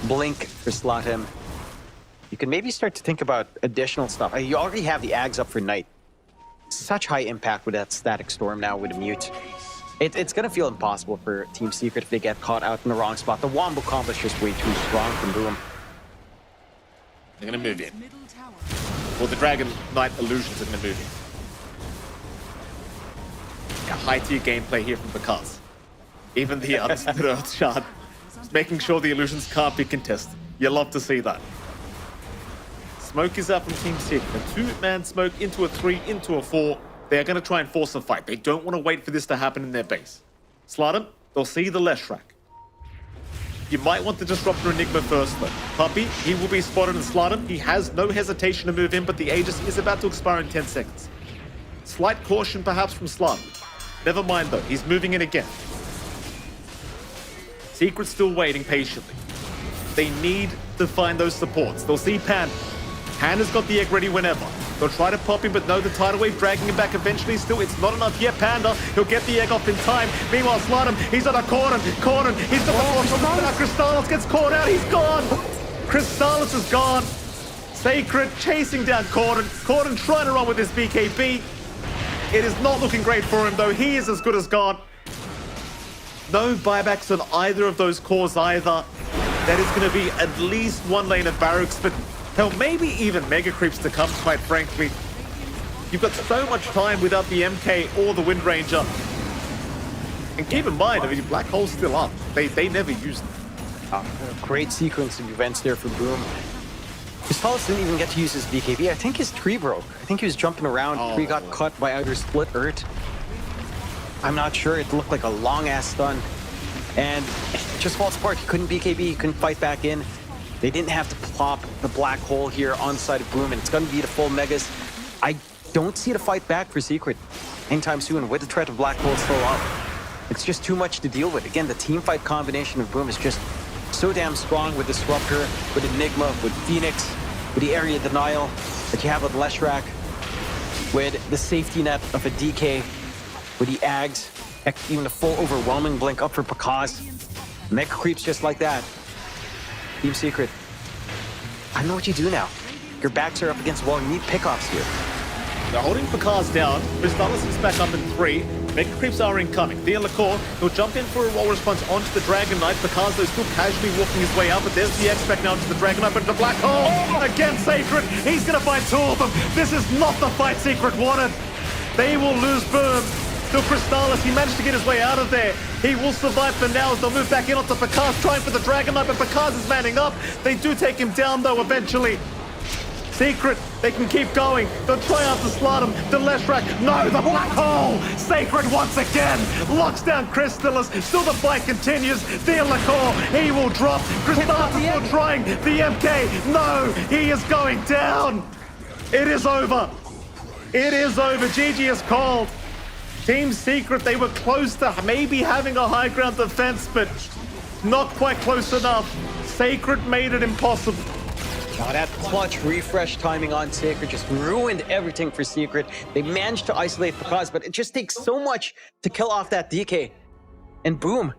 Speaker 2: Blink for Slothim. You can maybe start to think about additional stuff. You already have the Ags up for Knight. Such high impact with that Static Storm now with a Mute. It's going to feel impossible for Team Secret if they get caught out in the wrong spot. The Wombo combo is just way too strong from Boom.
Speaker 1: They're going to move in.
Speaker 3: Middle tower.
Speaker 1: Well, the Dragon Knight illusions are going to move in. A high-tier gameplay here from Bakaz. Even the Unsplit Earth Shard is making sure the illusions can't be contested. You love to see that. Smoke is up from Team Secret. A 2-man smoke into a 3, into a 4. They're going to try and force a fight. They don't want to wait for this to happen in their base. Slardom, they'll see the Leshrac. You might want to disrupt your Enigma first, though. Puppy, he will be spotted in Slardom. He has no hesitation to move in, but the Aegis is about to expire in 10 seconds. Slight caution, perhaps, from Slardom. Never mind, though. He's moving in again. Secret's still waiting patiently. They need to find those supports. They'll see Panda. Panda's got the egg ready whenever. They'll try to pop him, but no, the tidal wave dragging him back eventually. Still, it's not enough yet. Panda, he'll get the egg off in time. Meanwhile, Slardom, he's on a Corden, he's got the force from Crystallis gets caught out. He's gone. Crystallis is gone. Sacred chasing down Corden. Corden trying to run with his BKB. It is not looking great for him, though. He is as good as gone. No buybacks on either of those cores either. That is going to be at least one lane of barracks, but hell, maybe even mega creeps to come, quite frankly. You've got so much time without the MK or the Wind Ranger. And keep in mind, I mean, Black Hole's still up. They never used it.
Speaker 2: Great sequence of events there for Boom. Crystallis didn't even get to use his BKB. I think his tree broke. I think he was jumping around. Tree got cut by either Split Earth. I'm not sure. It looked like a long-ass stun. And it just falls apart. He couldn't BKB. He couldn't fight back in. They didn't have to plop the Black Hole here on the side of Boom, and it's going to be the full Megas. I don't see the fight back for Secret anytime soon with the threat of Black Hole still up. It's just too much to deal with. Again, the team fight combination of Boom is just so damn strong with Disruptor, with Enigma, with Phoenix, with the area denial that you have with Leshrac, with the safety net of a DK, with the Ags, heck, even the full overwhelming blink up for Pakaz. Mega creeps just like that. Team Secret, I know what you do now. Your backs are up against the wall. You need pickoffs here.
Speaker 1: They're holding Pakaz down. Crystallis is back up in 3. Mega creeps are incoming. Thea Lacour, he'll jump in for a wall response onto the Dragon Knight. Pakaz, though, still casually walking his way out, but there's the X-Spec now into the Dragon Knight, but the Black Hole! Again, Sacred! He's gonna find 2 of them! This is not the fight Secret wanted! They will lose Boom. Still Crystallis, he managed to get his way out of there. He will survive for now as they'll move back in onto Pakaz, trying for the Dragon Knight, but Pakaz is manning up. They do take him down, though, eventually. Secret, they can keep going. They'll try out the Slardom, the Leshrac. No, the Black Hole! Sacred once again locks down Crystallis. Still the fight continues. Thea Lacour, he will drop. Crystallis is still trying. The MK, no, he is going down. It is over. It is over. GG is called. Team Secret, they were close to maybe having a high ground defense, but not quite close enough. Sacred made it impossible.
Speaker 2: Now that clutch refresh timing on Sacred just ruined everything for Secret. They managed to isolate Pakaz, but it just takes so much to kill off that DK. And Boom,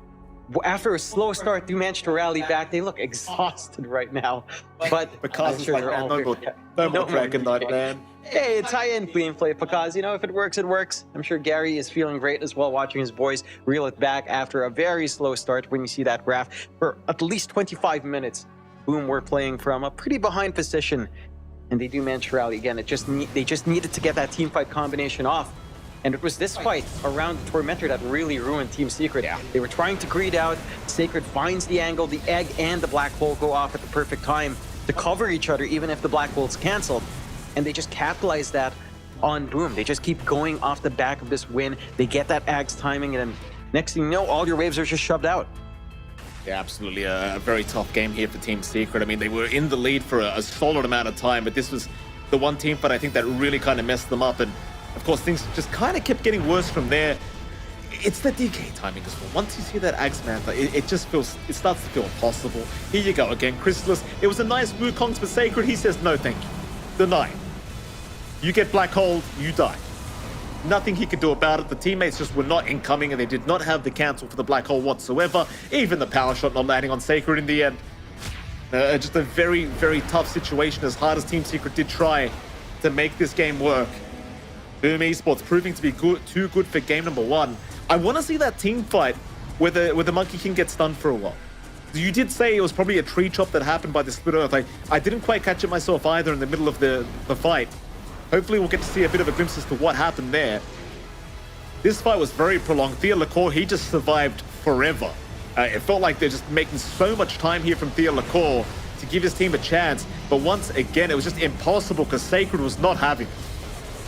Speaker 2: after a slow start, they managed to rally back. They look exhausted right now. But
Speaker 1: Pakaz is like, no more Dragon Knight, man.
Speaker 2: Hey, it's high-end gameplay, Pakaz. You know, if it works, it works. I'm sure Gary is feeling great as well, watching his boys reel it back after a very slow start when you see that graph. For at least 25 minutes, Boom were playing from a pretty behind position, and they do manage to rally again. They just needed to get that team fight combination off. And it was this fight around the Tormentor that really ruined Team Secret.
Speaker 1: Yeah.
Speaker 2: They were trying to greed out. Sacred finds the angle. The egg and the black hole go off at the perfect time to cover each other, even if the black hole's canceled. And they just capitalize that on Boom. They just keep going off the back of this win. They get that Ag's timing, and then next thing you know, all your waves are just shoved out.
Speaker 1: Yeah, absolutely a very tough game here for Team Secret. I mean, they were in the lead for a solid amount of time, but this was the one team fight I think that really kind of messed them up. And of course, things just kind of kept getting worse from there. It's the DK timing as well. Once you see that Axe Mantha, it just feels, it starts to feel impossible. Here you go again, Chrysalis. It was a nice Wukongs for Sacred. He says, no, thank you. Denied. You get Black Hole, you die. Nothing he could do about it. The teammates just were not incoming, and they did not have the cancel for the Black Hole whatsoever. Even the power shot not landing on Sacred in the end. Just a very, very tough situation, as hard as Team Secret did try to make this game work. BetBoom Esports proving to be too good for game number 1. I want to see that team fight where the Monkey King gets stunned for a while. You did say it was probably a tree chop that happened by the Split Earth. I didn't quite catch it myself either in the middle of the fight. Hopefully we'll get to see a bit of a glimpse as to what happened there. This fight was very prolonged. Thea Lacour, he just survived forever. It felt like they're just making so much time here from Thea Lacour to give his team a chance. But once again, it was just impossible because Sacred was not having it.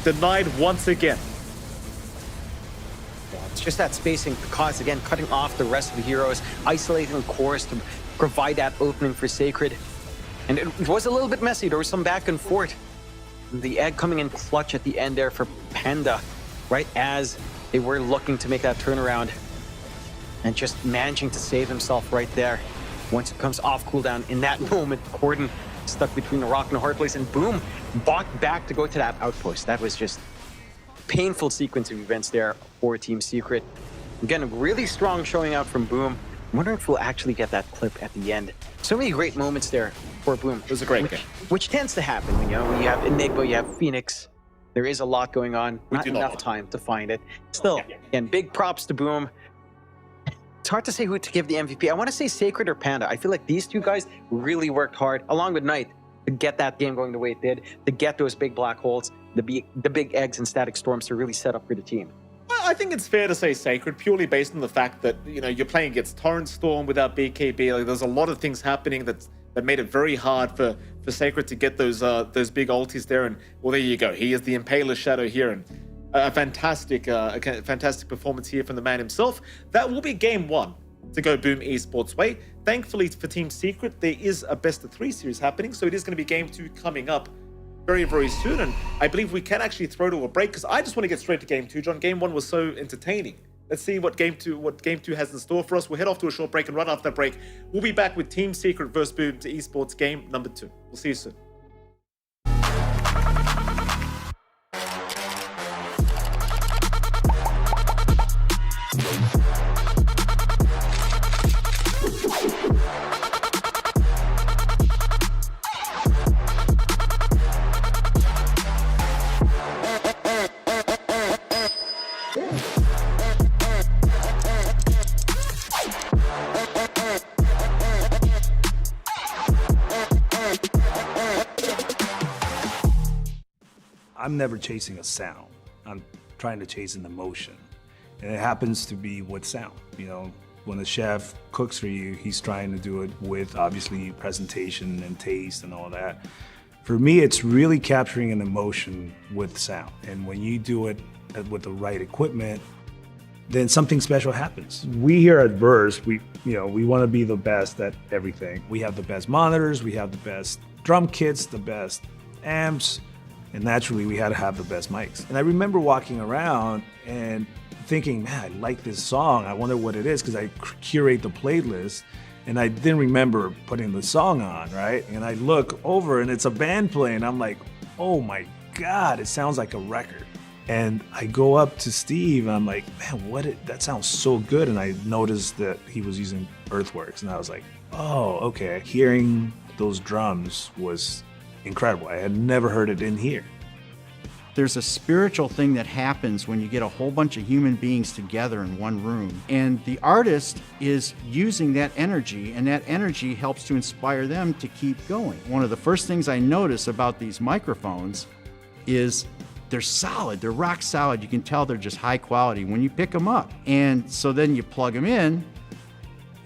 Speaker 1: Denied once again.
Speaker 2: It's just that spacing, because again, cutting off the rest of the heroes, isolating the cores to provide that opening for Sacred. And it was a little bit messy. There was some back and forth. The egg coming in clutch at the end there for Panda, right as they were looking to make that turnaround. And just managing to save himself right there. Once it comes off cooldown, in that moment, Corden stuck between the rock and a hard place, and Boom bought back to go to that outpost. That was just painful sequence of events there for Team Secret. Again, a really strong showing out from Boom. I'm wondering if we'll actually get that clip at the end. So many great moments there for Boom.
Speaker 1: It was a great game.
Speaker 2: Which tends to happen when you have Enigma, you have Phoenix. There is a lot going on. Not
Speaker 1: do
Speaker 2: enough
Speaker 1: not.
Speaker 2: time to find it. Still, again, big props to Boom. It's hard to say who to give the MVP. I want to say Sacred or Panda. I feel like these two guys really worked hard, along with Knight, to get that game going the way it did, to get those big black holes, the big eggs and static storms to really set up for the team.
Speaker 1: I think it's fair to say Sacred, purely based on the fact that, you know, you're playing against Torrent Storm without BKB. Like, there's a lot of things happening that made it very hard for Sacred to get those big ultis there. And, well, there you go. He is the Impaler Shadow here. And a fantastic performance here from the man himself. That will be game 1 to go BetBoom Esports way. Thankfully for Team Secret, there is a best of 3 series happening. So it is going to be game 2 coming up very, very soon. And I believe we can actually throw to a break, because I just want to get straight to game 2, John. Game 1 was so entertaining. Let's see what game 2 has in store for us. We'll head off to a short break, and right after that break, we'll be back with Team Secret versus BetBoom Esports game number 2. We'll see you soon.
Speaker 7: I'm never chasing a sound. I'm trying to chase an emotion. And it happens to be with sound. You know, when a chef cooks for you, he's trying to do it with obviously presentation and taste and all that. For me, it's really capturing an emotion with sound. And when you do it with the right equipment, then something special happens. We here at Verse, we want to be the best at everything. We have the best monitors, we have the best drum kits, the best amps, and naturally we had to have the best mics. And I remember walking around and thinking, man, I like this song. I wonder what it is, because I curate the playlist and I didn't remember putting the song on, right? And I look over and it's a band playing. I'm like, oh my God, it sounds like a record. And I go up to Steve and I'm like, man, that sounds so good. And I noticed that he was using Earthworks, and I was like, oh, okay. Hearing those drums was incredible. I had never heard it in here.
Speaker 8: There's a spiritual thing that happens when you get a whole bunch of human beings together in one room. And the artist is using that energy, and that energy helps to inspire them to keep going. One of the first things I notice about these microphones is they're solid, they're rock solid. You can tell they're just high quality when you pick them up. And so then you plug them in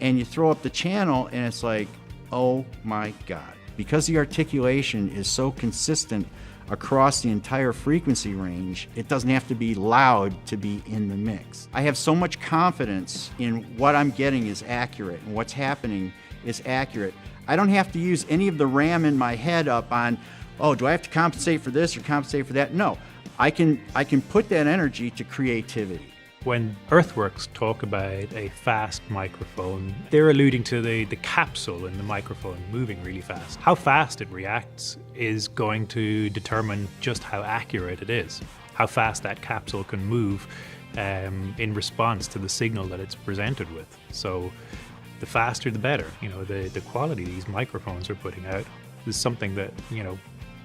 Speaker 8: and you throw up the channel and it's like, oh my God. Because the articulation is so consistent across the entire frequency range, it doesn't have to be loud to be in the mix. I have so much confidence in what I'm getting is accurate and what's happening is accurate. I don't have to use any of the RAM in my head up on, oh, do I have to compensate for this or compensate for that? No, I can put that energy to creativity.
Speaker 9: When Earthworks talk about a fast microphone, they're alluding to the capsule in the microphone moving really fast. How fast it reacts is going to determine just how accurate it is, how fast that capsule can move in response to the signal that it's presented with. So the faster the better. You know, the quality these microphones are putting out is something that, you know,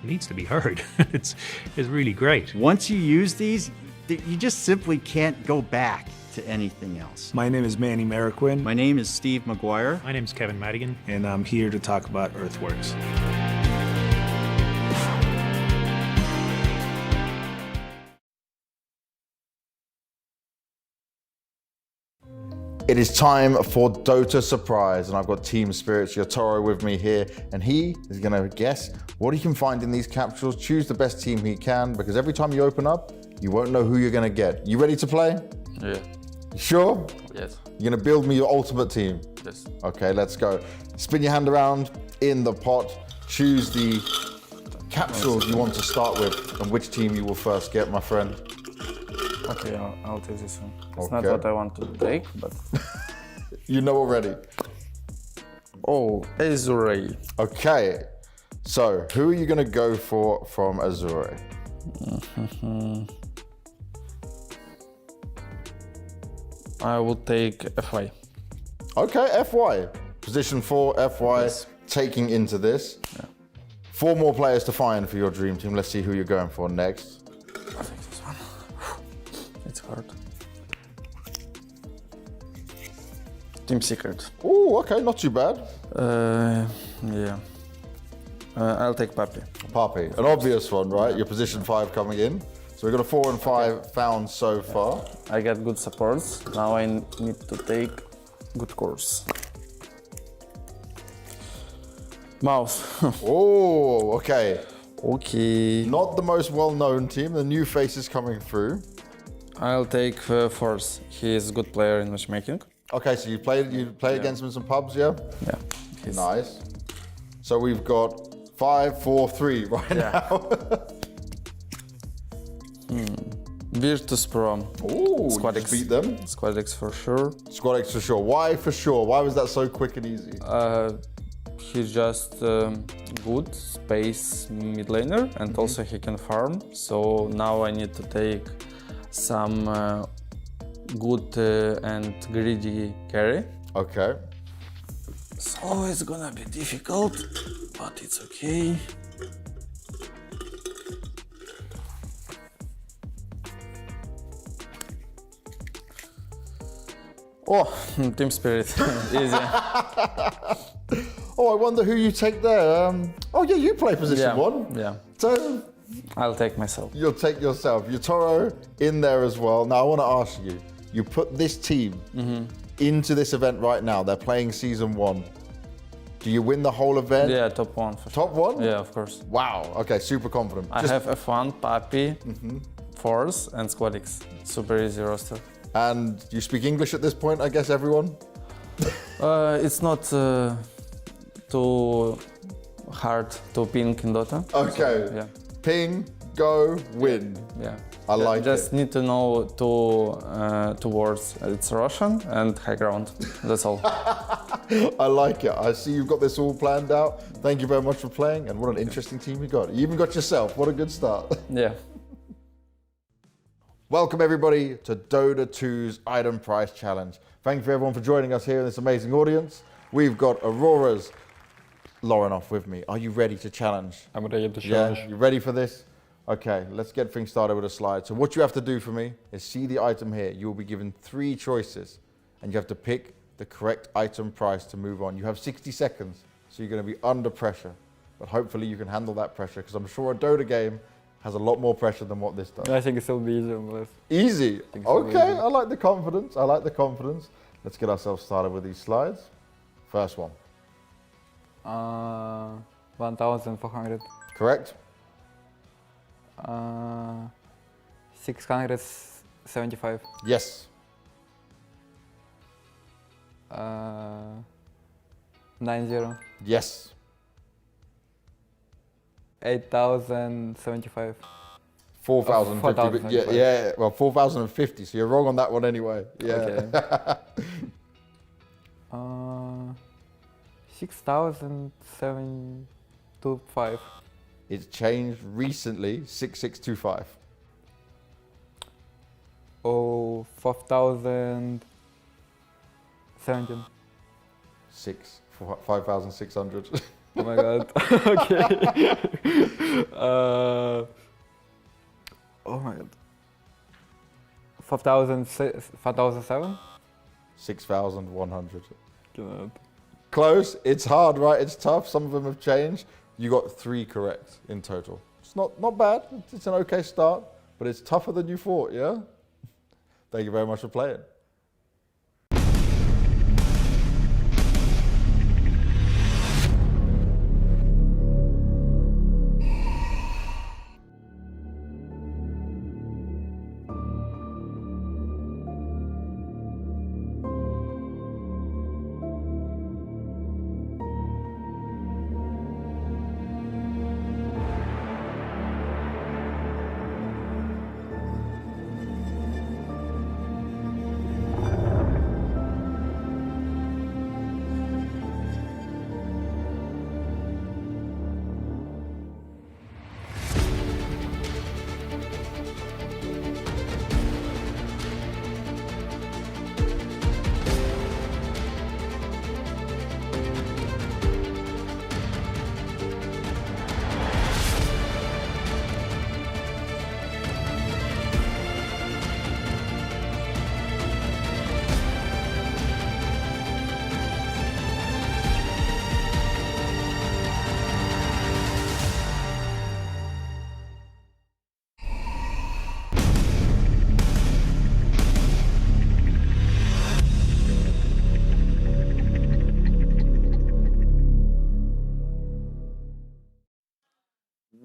Speaker 9: needs to be heard. It's really great.
Speaker 8: Once you use these, you just simply can't go back to anything else.
Speaker 7: My name is Manny Marroquin,
Speaker 8: My name is Steve McGuire.
Speaker 9: My name's Kevin Madigan.
Speaker 7: and I'm here to talk about Earthworks.
Speaker 10: It is time for Dota Surprise, and I've got Team Spirits Yotaro with me here, and he is going to guess what he can find in these capsules, choose the best team he can, because every time you open up, you won't know who you're going to get. You ready to play?
Speaker 11: Yeah.
Speaker 10: You sure?
Speaker 11: Yes.
Speaker 10: You're going to build me your ultimate team?
Speaker 11: Yes.
Speaker 10: Okay, let's go. Spin your hand around in the pot, choose the capsules you want to start with, and which team you will first get, my friend.
Speaker 11: Okay, I'll take this one. It's not
Speaker 10: Okay.
Speaker 11: what I want to take, but...
Speaker 10: You know already.
Speaker 11: Oh, Azure Ray.
Speaker 10: Okay, so who are you going to go for from Azure?
Speaker 11: I would take FY.
Speaker 10: Okay, FY. Position 4, FY,
Speaker 11: Yes.
Speaker 10: taking into this.
Speaker 11: Yeah.
Speaker 10: 4 more players to find for your dream team. Let's see who you're going for next.
Speaker 11: I'll take this one. It's hard. Team Secret.
Speaker 10: Ooh, okay, not too bad.
Speaker 11: Yeah. I'll take Papi.
Speaker 10: Papi, an obvious one, right? Your position 5 coming in. So we've got a 4 and 5 found so far.
Speaker 11: I got good supports. Now I need to take good course. MOUZ.
Speaker 10: Oh, okay.
Speaker 11: Okay.
Speaker 10: Not the most well-known team. The new faces coming through.
Speaker 11: I'll take Force. He is a good player in matchmaking.
Speaker 10: Okay, so you play against him in some pubs, yeah?
Speaker 11: Yeah. He's
Speaker 10: Nice. So we've got 5, 4, 3 right now.
Speaker 11: Virtus.pro.
Speaker 10: Ooh,
Speaker 11: Squad
Speaker 10: you
Speaker 11: X.
Speaker 10: just beat them.
Speaker 11: Squad X for sure.
Speaker 10: Squad X for sure. Why for sure? Why was that so quick and easy?
Speaker 11: He's just good space mid laner and also he can farm. So now I need to take some good and greedy carry.
Speaker 10: Okay.
Speaker 11: So it's gonna be difficult, but it's okay. Oh, Team Spirit, easy.
Speaker 10: Oh, I wonder who you take there. Oh yeah, you play position 1.
Speaker 11: Yeah,
Speaker 10: So
Speaker 11: I'll take myself.
Speaker 10: you'll take yourself. Yotaro in there as well. Now I want to ask you, you put this team into this event right now. They're playing season 1. Do you win the whole event?
Speaker 11: Yeah, top 1 for sure.
Speaker 10: Top 1?
Speaker 11: Yeah, of course.
Speaker 10: Wow. Okay, super confident.
Speaker 11: I have F1, Papi, Force, and Squad X. Super easy roster.
Speaker 10: And you speak English at this point, I guess, everyone?
Speaker 11: It's not too hard to ping in Dota.
Speaker 10: Okay.
Speaker 11: Yeah.
Speaker 10: Ping, go, win.
Speaker 11: Yeah.
Speaker 10: I like
Speaker 11: Just
Speaker 10: it.
Speaker 11: need to know two words. It's Russian and high ground. That's all.
Speaker 10: I like it. I see you've got this all planned out. Thank you very much for playing, and what an interesting team you got. You even got yourself. What a good start.
Speaker 11: Yeah.
Speaker 10: Welcome everybody to Dota 2's Item Price Challenge. Thank you for everyone for joining us here in this amazing audience. We've got Aurora's Lauren with me. Are you ready to challenge?
Speaker 11: I'm ready to challenge.
Speaker 10: Yeah, you ready for this? Okay, let's get things started with a slide. So what you have to do for me is see the item here. You will be given 3 choices and you have to pick the correct item price to move on. You have 60 seconds, so you're going to be under pressure. But hopefully you can handle that pressure because I'm sure a Dota game has a lot more pressure than what this does.
Speaker 11: I think it will be easy on this.
Speaker 10: Easy.
Speaker 11: think so,
Speaker 10: Okay,
Speaker 11: easy.
Speaker 10: I like the confidence. I like the confidence. Let's get ourselves started with these slides. First one.
Speaker 11: 1,400.
Speaker 10: Correct?
Speaker 11: 675.
Speaker 10: Yes.
Speaker 11: 90.
Speaker 10: Yes.
Speaker 11: 8,075.
Speaker 10: 4,050. But yeah,
Speaker 11: 4,050.
Speaker 10: yeah, well, 4,050. So you're wrong on that one anyway. Yeah.
Speaker 11: Okay. 6,725.
Speaker 10: It's changed recently. 6,625.
Speaker 11: Oh, 4,017.
Speaker 10: 5,600.
Speaker 11: Oh my god. Okay. Oh my god. 4,007?
Speaker 10: 6,100.
Speaker 11: God.
Speaker 10: Close. It's hard, right? It's tough. Some of them have changed. You got 3 correct in total. It's not bad. It's an okay start, but it's tougher than you thought, yeah? Thank you very much for playing.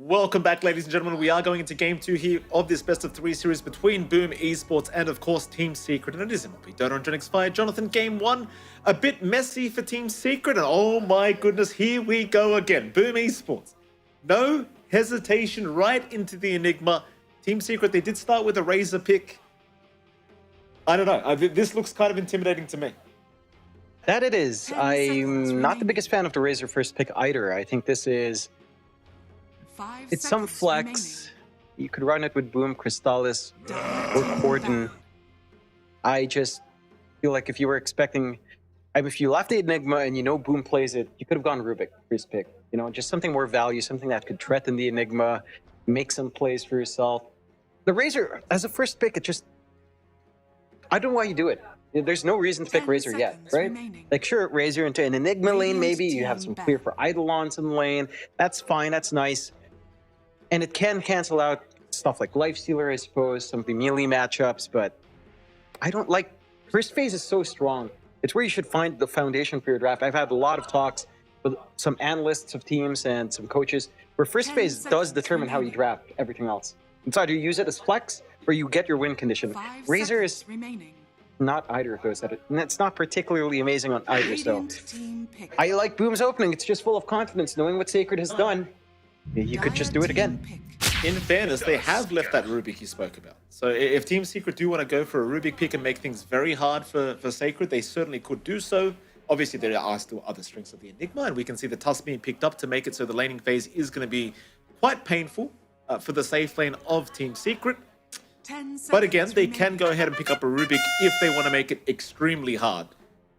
Speaker 1: Welcome back, ladies and gentlemen. We are going into game 2 here of this best of 3 series between BOOM Esports and, of course, Team Secret. And it is MLP Dota on Genix Fire. Jonathan, game 1, a bit messy for Team Secret. And oh my goodness, here we go again. BOOM Esports. No hesitation, right into the Enigma. Team Secret, they did start with a Razor pick. I don't know. This looks kind of intimidating to me.
Speaker 2: That it is. I'm not the biggest fan of the Razor first pick either. I think this is... It's some flex. You could run it with Boom, Crystallis, or Corden. I just feel like if you were expecting... if you left the Enigma and you know Boom plays it, you could have gone Rubik first pick. You know, just something more value, something that could threaten the Enigma, make some plays for yourself. The Razor, as a first pick, it just... I don't know why you do it. There's no reason to pick Razor yet, right? Like, sure, Razor into an Enigma lane, maybe. You have some clear for Eidolons in the lane. That's fine, that's nice. And it can cancel out stuff like Lifestealer, I suppose, some of the melee matchups, but I don't like... First phase is so strong. It's where you should find the foundation for your draft. I've had a lot of talks with some analysts of teams and some coaches where first phase does determine how you draft everything else. It's either you use it as flex or you get your win condition. Razor is not either of those. And it's not particularly amazing on either, so... I like Boom's opening. It's just full of confidence, knowing what Sacred has done. You could just do it again.
Speaker 1: In fairness, they have left that Rubik you spoke about. So if Team Secret do want to go for a Rubik pick and make things very hard for Sacred, they certainly could do so. Obviously, there are still other strengths of the Enigma, and we can see the Tusk being picked up to make it so the laning phase is going to be quite painful for the safe lane of Team Secret. But again, they can go ahead and pick up a Rubik if they want to make it extremely hard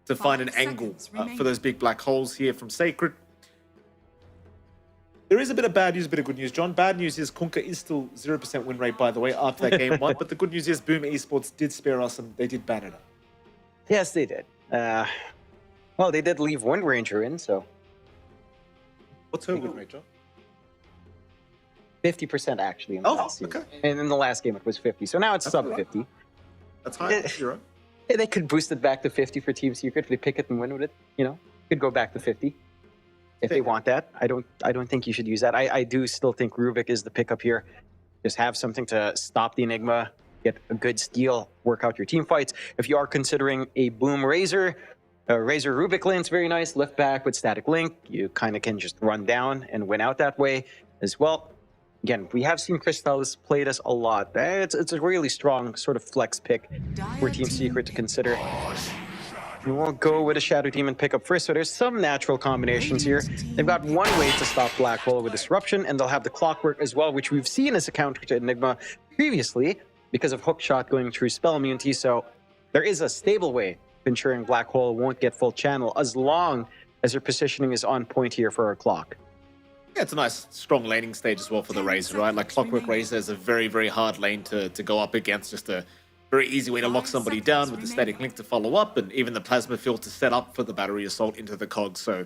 Speaker 1: to find an angle for those big black holes here from Sacred. There is a bit of bad news, a bit of good news, John. Bad news is Kunkka is still 0% win rate, by the way, after that game 1. But the good news is BOOM Esports did spare us and they did ban it up.
Speaker 2: Yes, they did. Well, they did leave Wind Ranger in, so...
Speaker 1: What's her win rate, John?
Speaker 2: 50% actually in the last series. And in the last game it was 50. So now it's sub 50.
Speaker 1: That's high. You're right.
Speaker 2: They could boost it back to 50 for Team Secret if they pick it and win with it. You know, could go back to 50 if they want that. I don't think you should use that. I do still think Rubik is the pickup here. Just have something to stop the Enigma, get a good steal, work out your team fights. If you are considering a Boom Razor, Razor Rubik lane's very nice. Lift back with static link. You kind of can just run down and win out that way as well. Again, we have seen Crystallis play this a lot. It's a really strong sort of flex pick for Team Secret to consider. We won't go with a Shadow Demon pickup first, so there's some natural combinations here. They've got one way to stop Black Hole with Disruption, and they'll have the Clockwork as well, which we've seen as a counter to Enigma previously because of Hook Shot going through Spell Immunity. So there is a stable way of ensuring Black Hole won't get full channel as long as their positioning is on point here for our clock.
Speaker 1: Yeah, it's a nice, strong laning stage as well for the Razor, right? Like Clockwork Razor is a very, very hard lane to go up against. Just a very easy way to lock somebody down with the static link to follow up, and even the plasma field to set up for the battery assault into the cogs. So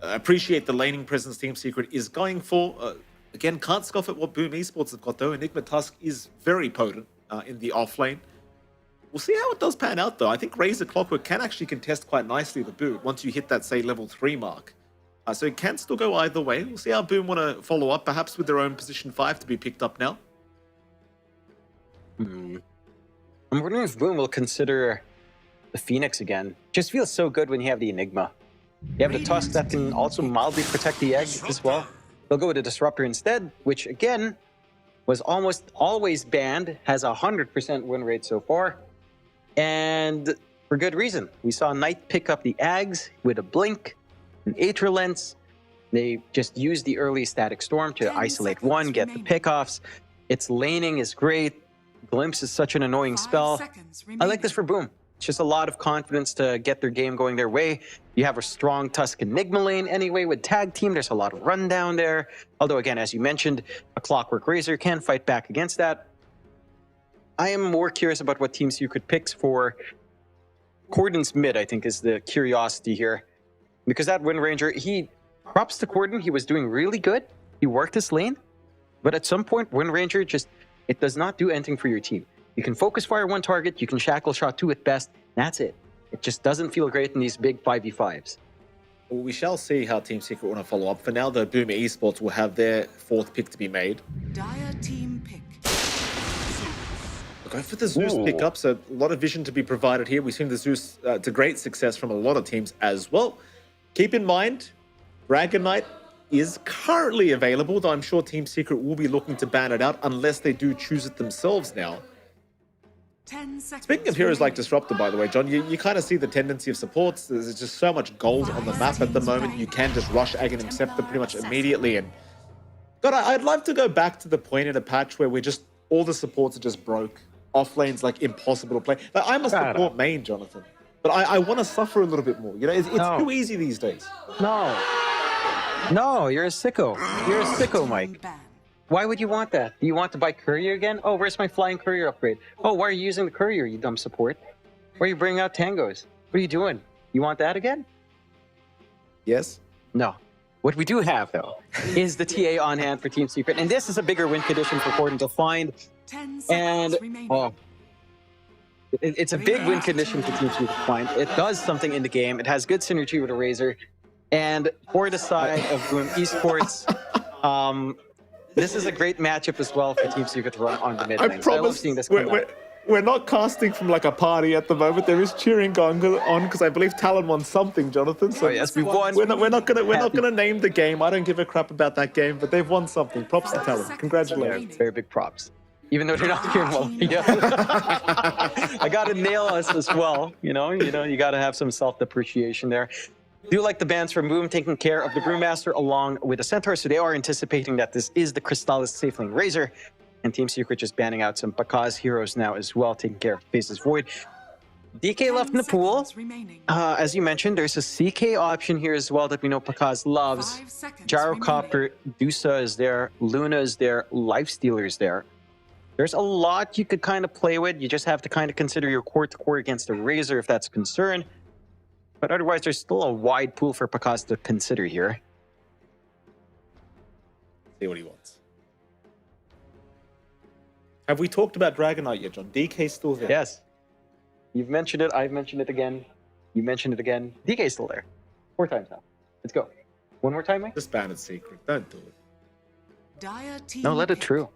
Speaker 1: appreciate the laning presence Team Secret is going for. Again, can't scoff at what Boom Esports have got though. Enigma Tusk is very potent in the off lane. We'll see how it does pan out though. I think Razor Clockwork can actually contest quite nicely the boot once you hit that, say, level 3 mark. So it can still go either way. We'll see how Boom want to follow up, perhaps with their own position 5 to be picked up now.
Speaker 2: I'm wondering if Boom will consider the Phoenix again. Just feels so good when you have the Enigma. You have the Tusk that can also mildly protect the egg as well. They'll go with the Disruptor instead, which again was almost always banned, has a 100% win rate so far. And for good reason. We saw Knight pick up the Ags with a Blink, an Aether Lens. They just used the early Static Storm to isolate one, get the pickoffs. Its laning is great. Glimpse is such an annoying spell. I like this for Boom. It's just a lot of confidence to get their game going their way. You have a strong Tusk Enigma lane anyway with Tag Team. There's a lot of rundown there. Although, again, as you mentioned, a Clockwork Razor can fight back against that. I am more curious about what Team Secret picks for Cordon's mid, I think, is the curiosity here. Because that Wind Ranger, props to Cordon, he was doing really good. He worked his lane. But at some point, Wind Ranger it does not do anything for your team. You can focus fire one target, you can shackle shot two at best, that's it. It just doesn't feel great in these big 5v5s.
Speaker 1: Well, we shall see how Team Secret want to follow up. For now, the Boom Esports will have their 4th pick to be made.
Speaker 3: Dire team pick.
Speaker 1: We'll go for the Zeus pickup, so a lot of vision to be provided here. We've seen the Zeus to great success from a lot of teams as well. Keep in mind, Dragon Knight is currently available, though I'm sure Team Secret will be looking to ban it out unless they do choose it themselves now.
Speaker 3: 10 seconds.
Speaker 1: Speaking of heroes like Disruptor, by the way, John, you kind of see the tendency of supports. There's just so much gold on the map at the moment. You can just rush Aghanim Scepter pretty much immediately. And God, I'd love to go back to the point in a patch where all the supports are just broke. Off lane's like impossible to play. Like, I'm a support main, Jonathan, but I want to suffer a little bit more. You know, it's too easy these days.
Speaker 2: No, you're a sicko. You're a sicko, Mike. Why would you want that? Do you want to buy Courier again? Oh, where's my Flying Courier upgrade? Oh, why are you using the Courier, you dumb support? Why are you bringing out Tangos? What are you doing? You want that again?
Speaker 1: Yes.
Speaker 2: No. What we do have, though, is the TA on hand for Team Secret. And this is a bigger win condition for Gordon to find.
Speaker 3: 10 seconds
Speaker 2: And,
Speaker 3: remaining.
Speaker 2: it's a big win condition for Team Secret to find. It does something in the game. It has good synergy with a Razor. And for the side of Boom Esports, this is a great matchup as well for Team Secret to run on the mid lane.
Speaker 1: I promise we're not casting from like a party at the moment. There is cheering going on because I believe Talon won something, Jonathan. So
Speaker 2: yes, we won.
Speaker 1: We're not gonna name the game. I don't give a crap about that game, but they've won something. Props to Talon. Congratulations.
Speaker 2: Very big props. Even though they're not here in Wallachia. I gotta nail us as well. You gotta have some self-depreciation there. Do like the bans from Boom taking care of the Brewmaster along with the Centaur, so they are anticipating that this is the Crystallis safe lane Razor, and Team Secret just banning out some Pakaz heroes now as well, taking care of Faceless Void. DK left in the pool. As you mentioned, there's a CK option here as well that we know Pakaz loves. Gyrocopter, Dusa is there, Luna is there, Lifestealer is there. There's a lot you could kind of play with. You just have to kind of consider your core-to-core against the Razor if that's a concern. But otherwise, there's still a wide pool for Pakaz to consider here.
Speaker 1: See what he wants. Have we talked about Dragon Knight yet, John? DK's still there.
Speaker 2: Yes. You've mentioned it. I've mentioned it again. You mentioned it again. DK's still there. 4 times now. Let's go. One more time, Mike?
Speaker 1: Just ban it secret. Don't do it.
Speaker 3: Dire team
Speaker 2: No, let it
Speaker 3: pick.
Speaker 2: true.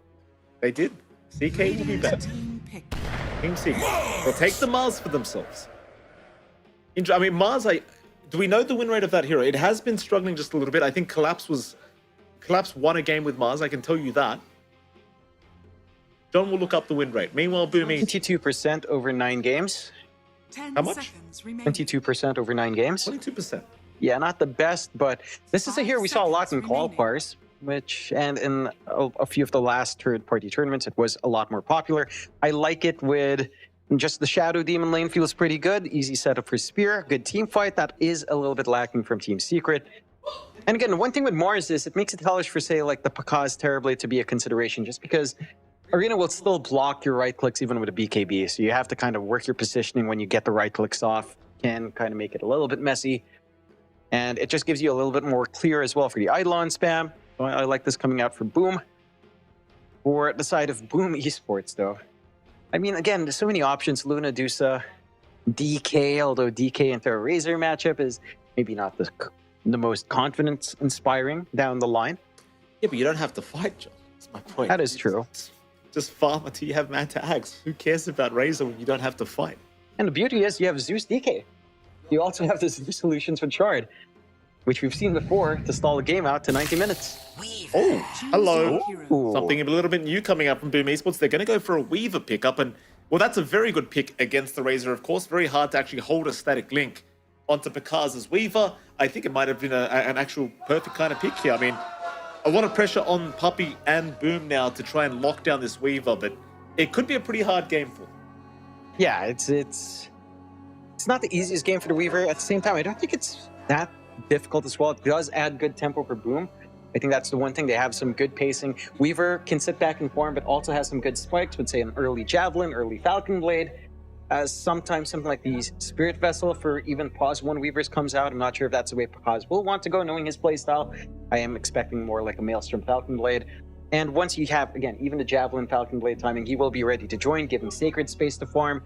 Speaker 1: They did. CK will be better.
Speaker 3: Team pick.
Speaker 1: Team Secret. They'll take the MOUZ for themselves. I mean, MOUZ, do we know the win rate of that hero? It has been struggling just a little bit. I think Collapse won a game with MOUZ. I can tell you that. John will look up the win rate. Meanwhile, Boomy,
Speaker 2: 22% over 9 games.
Speaker 3: 10
Speaker 1: How much?
Speaker 3: seconds remaining.
Speaker 2: 22% over 9 games.
Speaker 1: 22%.
Speaker 2: Yeah, not the best, but this is a hero we saw a lot in
Speaker 3: 5 seconds
Speaker 2: qualifiers, and in a few of the last third-party tournaments, it was a lot more popular. I like it with just the Shadow Demon lane feels pretty good. Easy setup for Spear. Good team fight. That is a little bit lacking from Team Secret. And again, one thing with Mars is it makes it hellish for, say, like the Pakaz Terrorblade to be a consideration, just because Arena will still block your right clicks even with a BKB. So you have to kind of work your positioning when you get the right clicks off. Can kind of make it a little bit messy. And it just gives you a little bit more clear as well for the Eidolon spam. So I like this coming out for Boom. For the side of Boom Esports, though, I mean, again, there's so many options. Luna, Dusa, DK, although DK into a Razor matchup is maybe not the most confidence-inspiring down the line.
Speaker 1: Yeah, but you don't have to fight, John. That's my point.
Speaker 2: That is true.
Speaker 1: Just farm until you have Manta Axe. Who cares about Razor when you don't have to fight?
Speaker 2: And the beauty is you have Zeus DK. You also have the Zeus solutions for Shard, which we've seen before to stall a game out to 90 minutes.
Speaker 1: Oh, hello.
Speaker 2: Ooh.
Speaker 1: Something a little bit new coming up from Boom Esports. They're going to go for a Weaver pickup. And, well, that's a very good pick against the Razor, of course. Very hard to actually hold a static link onto Pakaz's Weaver. I think it might have been an actual perfect kind of pick here. I mean, a lot of pressure on Puppey and Boom now to try and lock down this Weaver, but it could be a pretty hard game for them.
Speaker 2: Yeah, it's not the easiest game for the Weaver. At the same time, I don't think it's that difficult as well. It does add good tempo for Boom. I think that's the one thing. They have some good pacing. Weaver can sit back and farm, but also has some good spikes, would say an early Javelin, early Falcon Blade. Sometimes something like the Spirit Vessel for even Pause 1 Weavers comes out. I'm not sure if that's the way Pause will want to go, knowing his playstyle. I am expecting more like a Maelstrom Falcon Blade. And once you have, again, even the Javelin Falcon Blade timing, he will be ready to join, giving Sacred space to farm,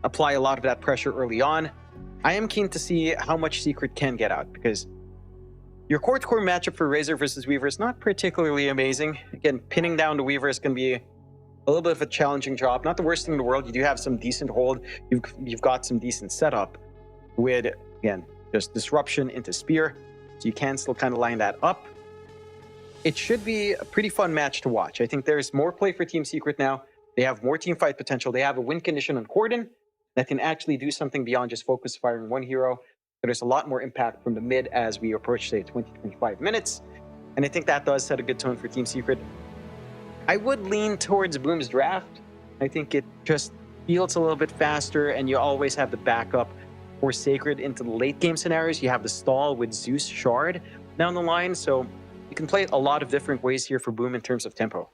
Speaker 2: apply a lot of that pressure early on. I am keen to see how much Secret can get out, because your core-to-core matchup for Razor versus Weaver is not particularly amazing. Again, pinning down the Weaver is going to be a little bit of a challenging job. Not the worst thing in the world. You do have some decent hold. You've got some decent setup with, again, just disruption into Spear. So you can still kind of line that up. It should be a pretty fun match to watch. I think there's more play for Team Secret now. They have more team fight potential. They have a win condition on Corden that can actually do something beyond just focus firing one hero. There's a lot more impact from the mid as we approach, say, 20-25 minutes. And I think that does set a good tone for Team Secret. I would lean towards Boom's draft. I think it just feels a little bit faster, and you always have the backup for Sacred into the late game scenarios. You have the stall with Zeus Shard down the line, so you can play it a lot of different ways here for Boom in terms of tempo.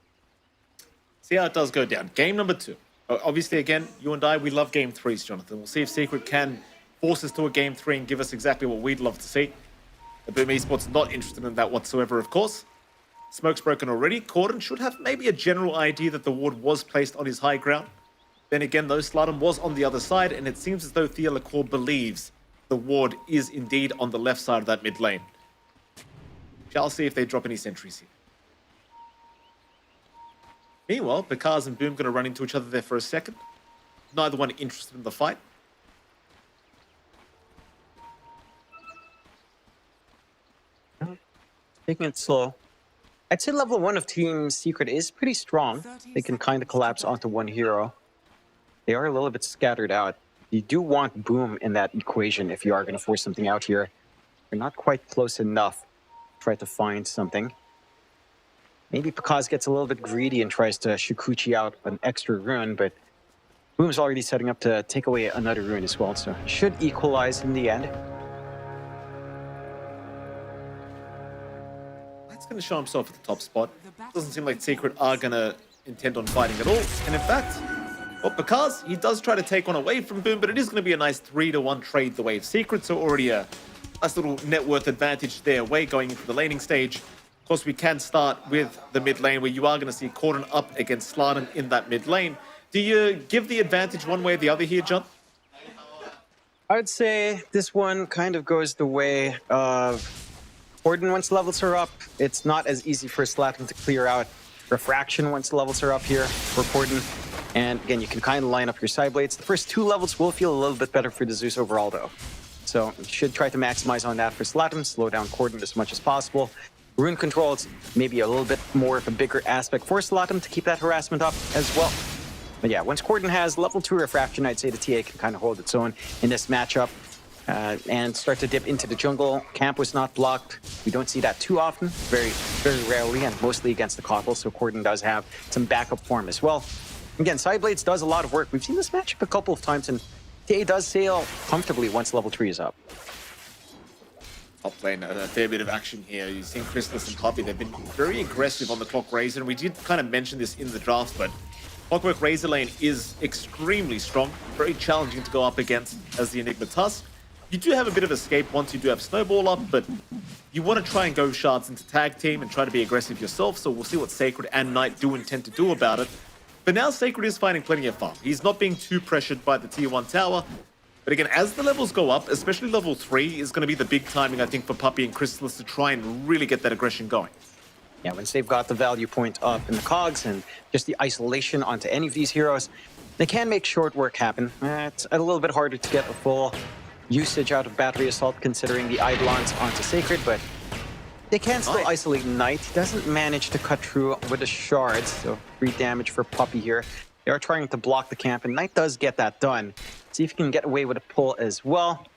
Speaker 1: See how it does go down. Game number 2. Obviously, again, you and I, we love game 3s, Jonathan. We'll see if Secret can force us to a game 3 and give us exactly what we'd love to see. The Boom Esports not interested in that whatsoever, of course. Smoke's broken already. Corden should have maybe a general idea that the ward was placed on his high ground. Then again, though, Slardom was on the other side, and it seems as though Thea Lacour believes the ward is indeed on the left side of that mid lane. Shall see if they drop any sentries here. Meanwhile, Pakaz and Boom going to run into each other there for a second. Neither one interested in the fight.
Speaker 2: Taking it slow. I'd say level 1 of Team Secret is pretty strong. They can kind of collapse onto one hero. They are a little bit scattered out. You do want Boom in that equation if you are going to force something out here. You're not quite close enough to try to find something. Maybe Pakaz gets a little bit greedy and tries to Shukuchi out an extra rune, but Boom's already setting up to take away another rune as well, so should equalize in the end.
Speaker 1: That's going to show himself at the top spot. Doesn't seem like Secret are going to intend on fighting at all. And in fact, well, Pakaz, he does try to take one away from Boom, but it is going to be a nice 3-to-1 trade the way of Secret, so already a nice little net worth advantage their way going into the laning stage. course, we can start with the mid lane where you are going to see Corden up against Slardum in that mid lane. Do you give the advantage one way or the other here, John?
Speaker 2: I would say this one kind of goes the way of Corden once levels are up. It's not as easy for Slardum to clear out Refraction once levels are up here for Corden. And again, you can kind of line up your side blades. The first 2 levels will feel a little bit better for the Zeus overall, though. So you should try to maximize on that for Slardum, slow down Corden as much as possible. Rune controls maybe a little bit more of a bigger aspect for Slardum to keep that harassment up as well. But yeah, once Corden has level 2 Refraction, I'd say the TA can kind of hold its own in this matchup and start to dip into the jungle. Camp was not blocked. We don't see that too often, very, very rarely, and mostly against the Cockle, so Corden does have some backup form as well. Again, Sideblades does a lot of work. We've seen this matchup a couple of times, and TA does sail comfortably once level 3 is up.
Speaker 1: Top lane, a fair bit of action here. You've seen Chrysalis and Poppy. They've been very aggressive on the Clock Razor, and we did kind of mention this in the draft, but Clockwork Razor lane is extremely strong, very challenging to go up against as the Enigma Tusk. You do have a bit of escape once you do have Snowball up, but you want to try and go shards into tag team and try to be aggressive yourself, so we'll see what Sacred and Knight do intend to do about it. But now Sacred is finding plenty of farm. He's not being too pressured by the tier 1 tower. But again, as the levels go up, especially level 3, is going to be the big timing, I think, for Puppy and Chrysalis to try and really get that aggression going.
Speaker 2: Yeah, once they've got the value point up in the cogs and just the isolation onto any of these heroes, they can make short work happen. It's a little bit harder to get a full usage out of Battery Assault considering the Eidolons onto Sacred, but they can still isolate Knight. He doesn't manage to cut through with the shards, so 3 damage for Puppy here. They are trying to block the camp, and Knight does get that done. See if he can get away with a pull as well.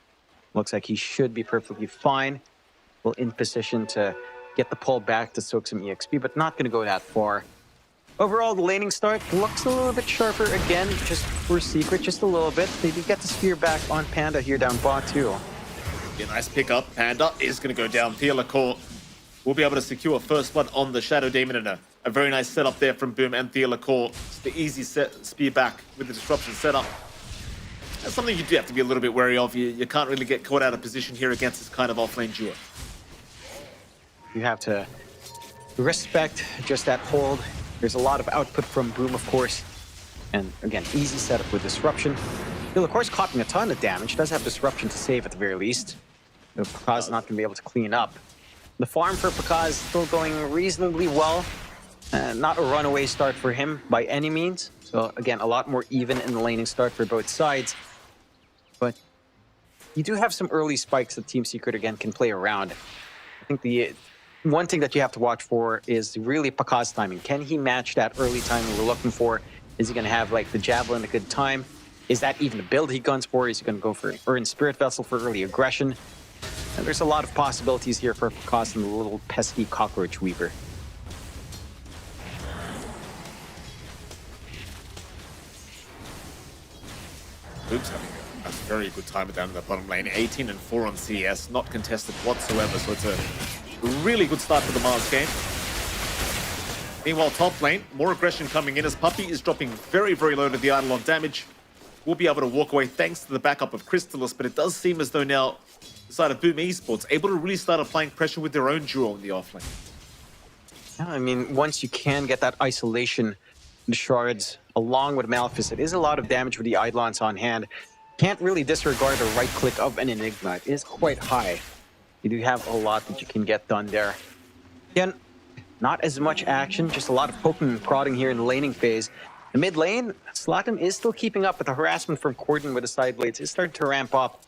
Speaker 2: Looks like he should be perfectly fine. Well, in position to get the pull back to soak some EXP, but not going to go that far. Overall, the laning start looks a little bit sharper again, just for Secret, just a little bit. They did get the spear back on Panda here down bot too.
Speaker 1: Yeah, nice pickup. Panda is going to go down. Theolacore will be able to secure first blood on the Shadow Demon, and a very nice setup there from Boom and Theolacore. Just the easy spear back with the disruption setup. That's something you do have to be a little bit wary of. You can't really get caught out of position here against this kind of offlane duo.
Speaker 2: You have to respect just that hold. There's a lot of output from Boom, of course. And again, easy setup with disruption. He'll, of course, copying a ton of damage. Does have disruption to save at the very least. Pakaz not going to be able to clean up. The farm for Pakaz is still going reasonably well. Not a runaway start for him by any means. So again, a lot more even in the laning start for both sides. But you do have some early spikes that Team Secret, again, can play around. I think the one thing that you have to watch for is really Pakaz's timing. Can he match that early timing we're looking for? Is he going to have like the Javelin a good time? Is that even the build he guns for? Is he going to go for an Earn Spirit Vessel for early aggression? And there's a lot of possibilities here for Pakaz and the little pesky Cockroach Weaver.
Speaker 1: Oops, having a very good time down in the bottom lane. 18 and 4 on CS, not contested whatsoever, so it's a really good start for the MOUZ game. Meanwhile, top lane, more aggression coming in as Puppy is dropping very, very low to the Eidolon damage. We'll be able to walk away thanks to the backup of Chrysalis, but it does seem as though now the side of BetBoom Esports able to really start applying pressure with their own duo in the offlane.
Speaker 2: Yeah, I mean, once you can get that isolation, the shards, along with Maleficent, it is a lot of damage with the Eidolons on hand. Can't really disregard the right click of an Enigma. It is quite high. You do have a lot that you can get done there. Again, not as much action, just a lot of poking and prodding here in the laning phase. The mid lane, Slardum is still keeping up, but the harassment from Corden with the side blades is starting to ramp up.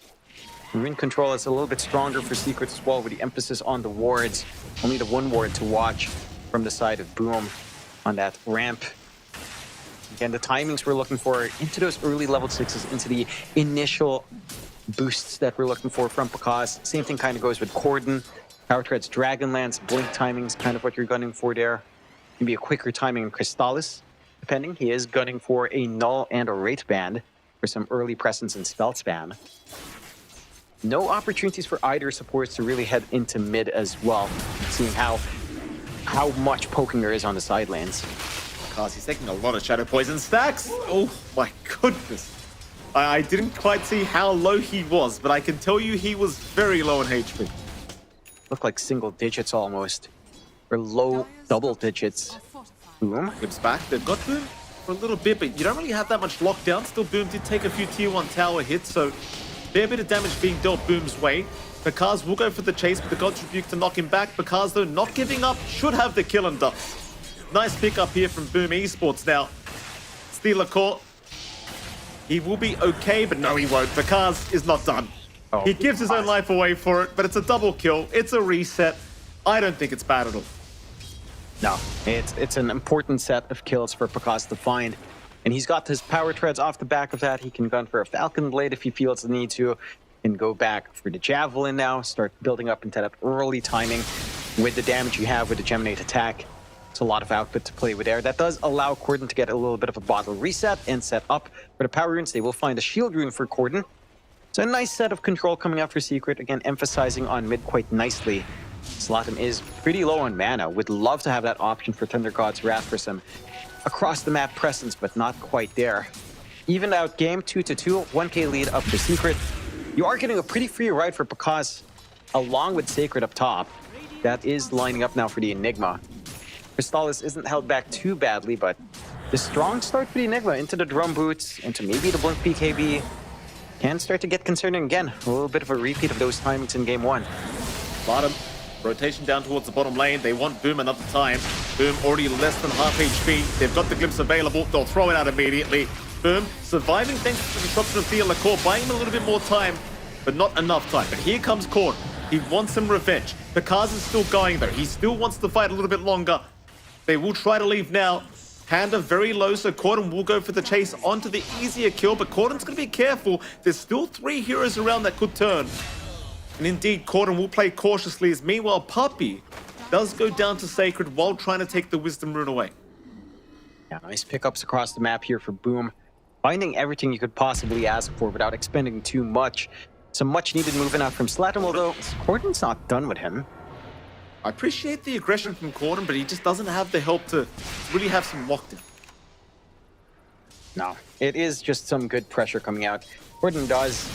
Speaker 2: Rune control is a little bit stronger for Secret as well, with the emphasis on the wards. Only the 1 ward to watch from the side of Boom on that ramp. Again, the timings we're looking for into those early level 6s, into the initial boosts that we're looking for from Pakaz. Same thing kind of goes with Corden. Power Tread's Dragonlance, Blink timing is kind of what you're gunning for there. Maybe a quicker timing in Crystallis, depending. He is gunning for a Null and a Wraith Band for some early presence and spell spam. No opportunities for either supports to really head into mid as well, seeing how much poking there is on the side lanes.
Speaker 1: Because he's taking a lot of Shadow Poison stacks. Oh my goodness. I didn't quite see how low he was, but I can tell you he was very low in HP.
Speaker 2: Looked like single digits almost. for low double digits. Boom.
Speaker 1: Flips back. They've got Boom for a little bit, but you don't really have that much lockdown. Still, Boom did take a few tier 1 tower hits, so fair bit of damage being dealt Boom's way. Bakaz will go for the chase, but the God's Rebuke to knock him back. Bakaz, though, not giving up, should have the kill and dust. Nice pick up here from BetBoom Esports now. Stealer caught. He will be okay, but no, he won't. Bakaz is not done. He gives his own life away for it, but it's a double kill. It's a reset. I don't think it's bad at all.
Speaker 2: No, it's an important set of kills for Bakaz to find. And he's got his power treads off the back of that. He can gun for a Falcon Blade if he feels the need to. Can go back for the Javelin now, start building up into that early timing with the damage you have with the Geminate attack. It's a lot of output to play with there. That does allow Corden to get a little bit of a bottle reset and set up for the power runes. They will find a shield rune for Corden. So a nice set of control coming out for Secret. Again, emphasizing on mid quite nicely. Zlatan is pretty low on mana. Would love to have that option for Thunder God's Wrath for some across the map presence, but not quite there. Even out game 2-2, 1k lead up for Secret. You are getting a pretty free ride for Bakaz along with Sacred up top. That is lining up now for the Enigma. Crystallis isn't held back too badly, but the strong start for the Enigma into the drum boots, into maybe the Blink BKB, can start to get concerning again. A little bit of a repeat of those timings in game 1.
Speaker 1: Bottom. Rotation down towards the bottom lane. They want Boom another time. Boom already less than half HP. They've got the glimpse available. They'll throw it out immediately. Boom surviving thanks to the disruption of Thea Lacour, buying him a little bit more time, but not enough time. But here comes Cord. He wants some revenge. Bakaz is still going though. He still wants to fight a little bit longer. They will try to leave now. Panda very low, so Corden will go for the chase onto the easier kill, but Corden's going to be careful. There's still 3 heroes around that could turn. And indeed, Corden will play cautiously as meanwhile Puppy does go down to Sacred while trying to take the Wisdom Rune away.
Speaker 2: Yeah, nice pickups across the map here for Boom. Finding everything you could possibly ask for without expending too much. Some much needed movement out from Zlatan, although Corden's not done with him.
Speaker 1: I appreciate the aggression from Corden, but he just doesn't have the help to really have some lockdown.
Speaker 2: No, it is just some good pressure coming out. Corden does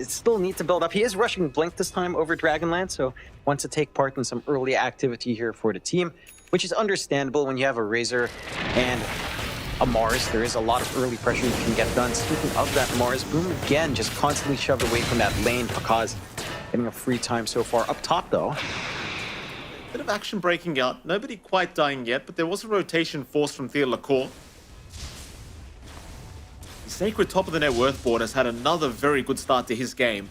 Speaker 2: still need to build up. He is rushing Blink this time over Dragonlance, so wants to take part in some early activity here for the team, which is understandable when you have a Razor and a Mars. There is a lot of early pressure you can get done. Speaking of that Mars, Boom again just constantly shoved away from that lane because getting a free time so far. Up top though,
Speaker 1: Bit of action breaking out. Nobody quite dying yet, but there was a rotation forced from Thea Lacour. The Sacred top of the net worth board has had another very good start to his game.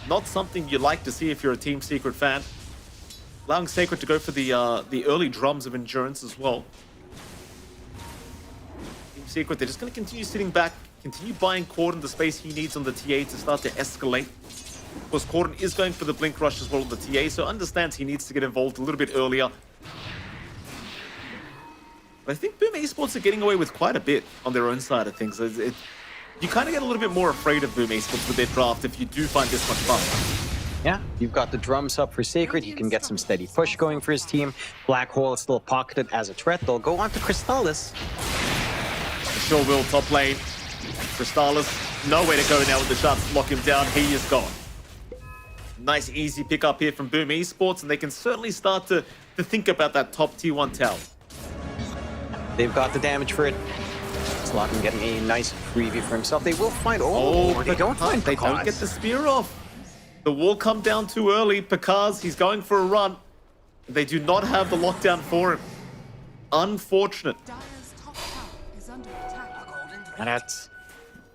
Speaker 1: Not something you like to see if you're a Team Secret fan. Allowing Sacred to go for the early drums of endurance as well. Team Secret, they're just going to continue sitting back, continue buying Corden the space he needs on the TA to start to escalate. Of course, Corden is going for the Blink Rush as well on the TA, so understands he needs to get involved a little bit earlier. But I think BetBoom Esports are getting away with quite a bit on their own side of things. You kind of get a little bit more afraid of BetBoom Esports with their draft if you do find this much fun.
Speaker 2: Yeah, you've got the drums up for Sacred. He can get some steady push going for his team. Black Hole is still pocketed as a threat. They'll go on to Crystallis.
Speaker 1: Sure will top lane. Crystallis, nowhere to go now with the shots to lock him down. He is gone. Nice easy pick up here from BetBoom Esports, and they can certainly start to think about that top tier 1 tower.
Speaker 2: They've got the damage for it. Zlatan getting a nice freebie for himself. They will find... they don't find
Speaker 1: They
Speaker 2: Bakaz.
Speaker 1: don't get the spear off. The wall come down too early. Bakaz, he's going for a run. They do not have the lockdown for him. Unfortunate.
Speaker 2: And that's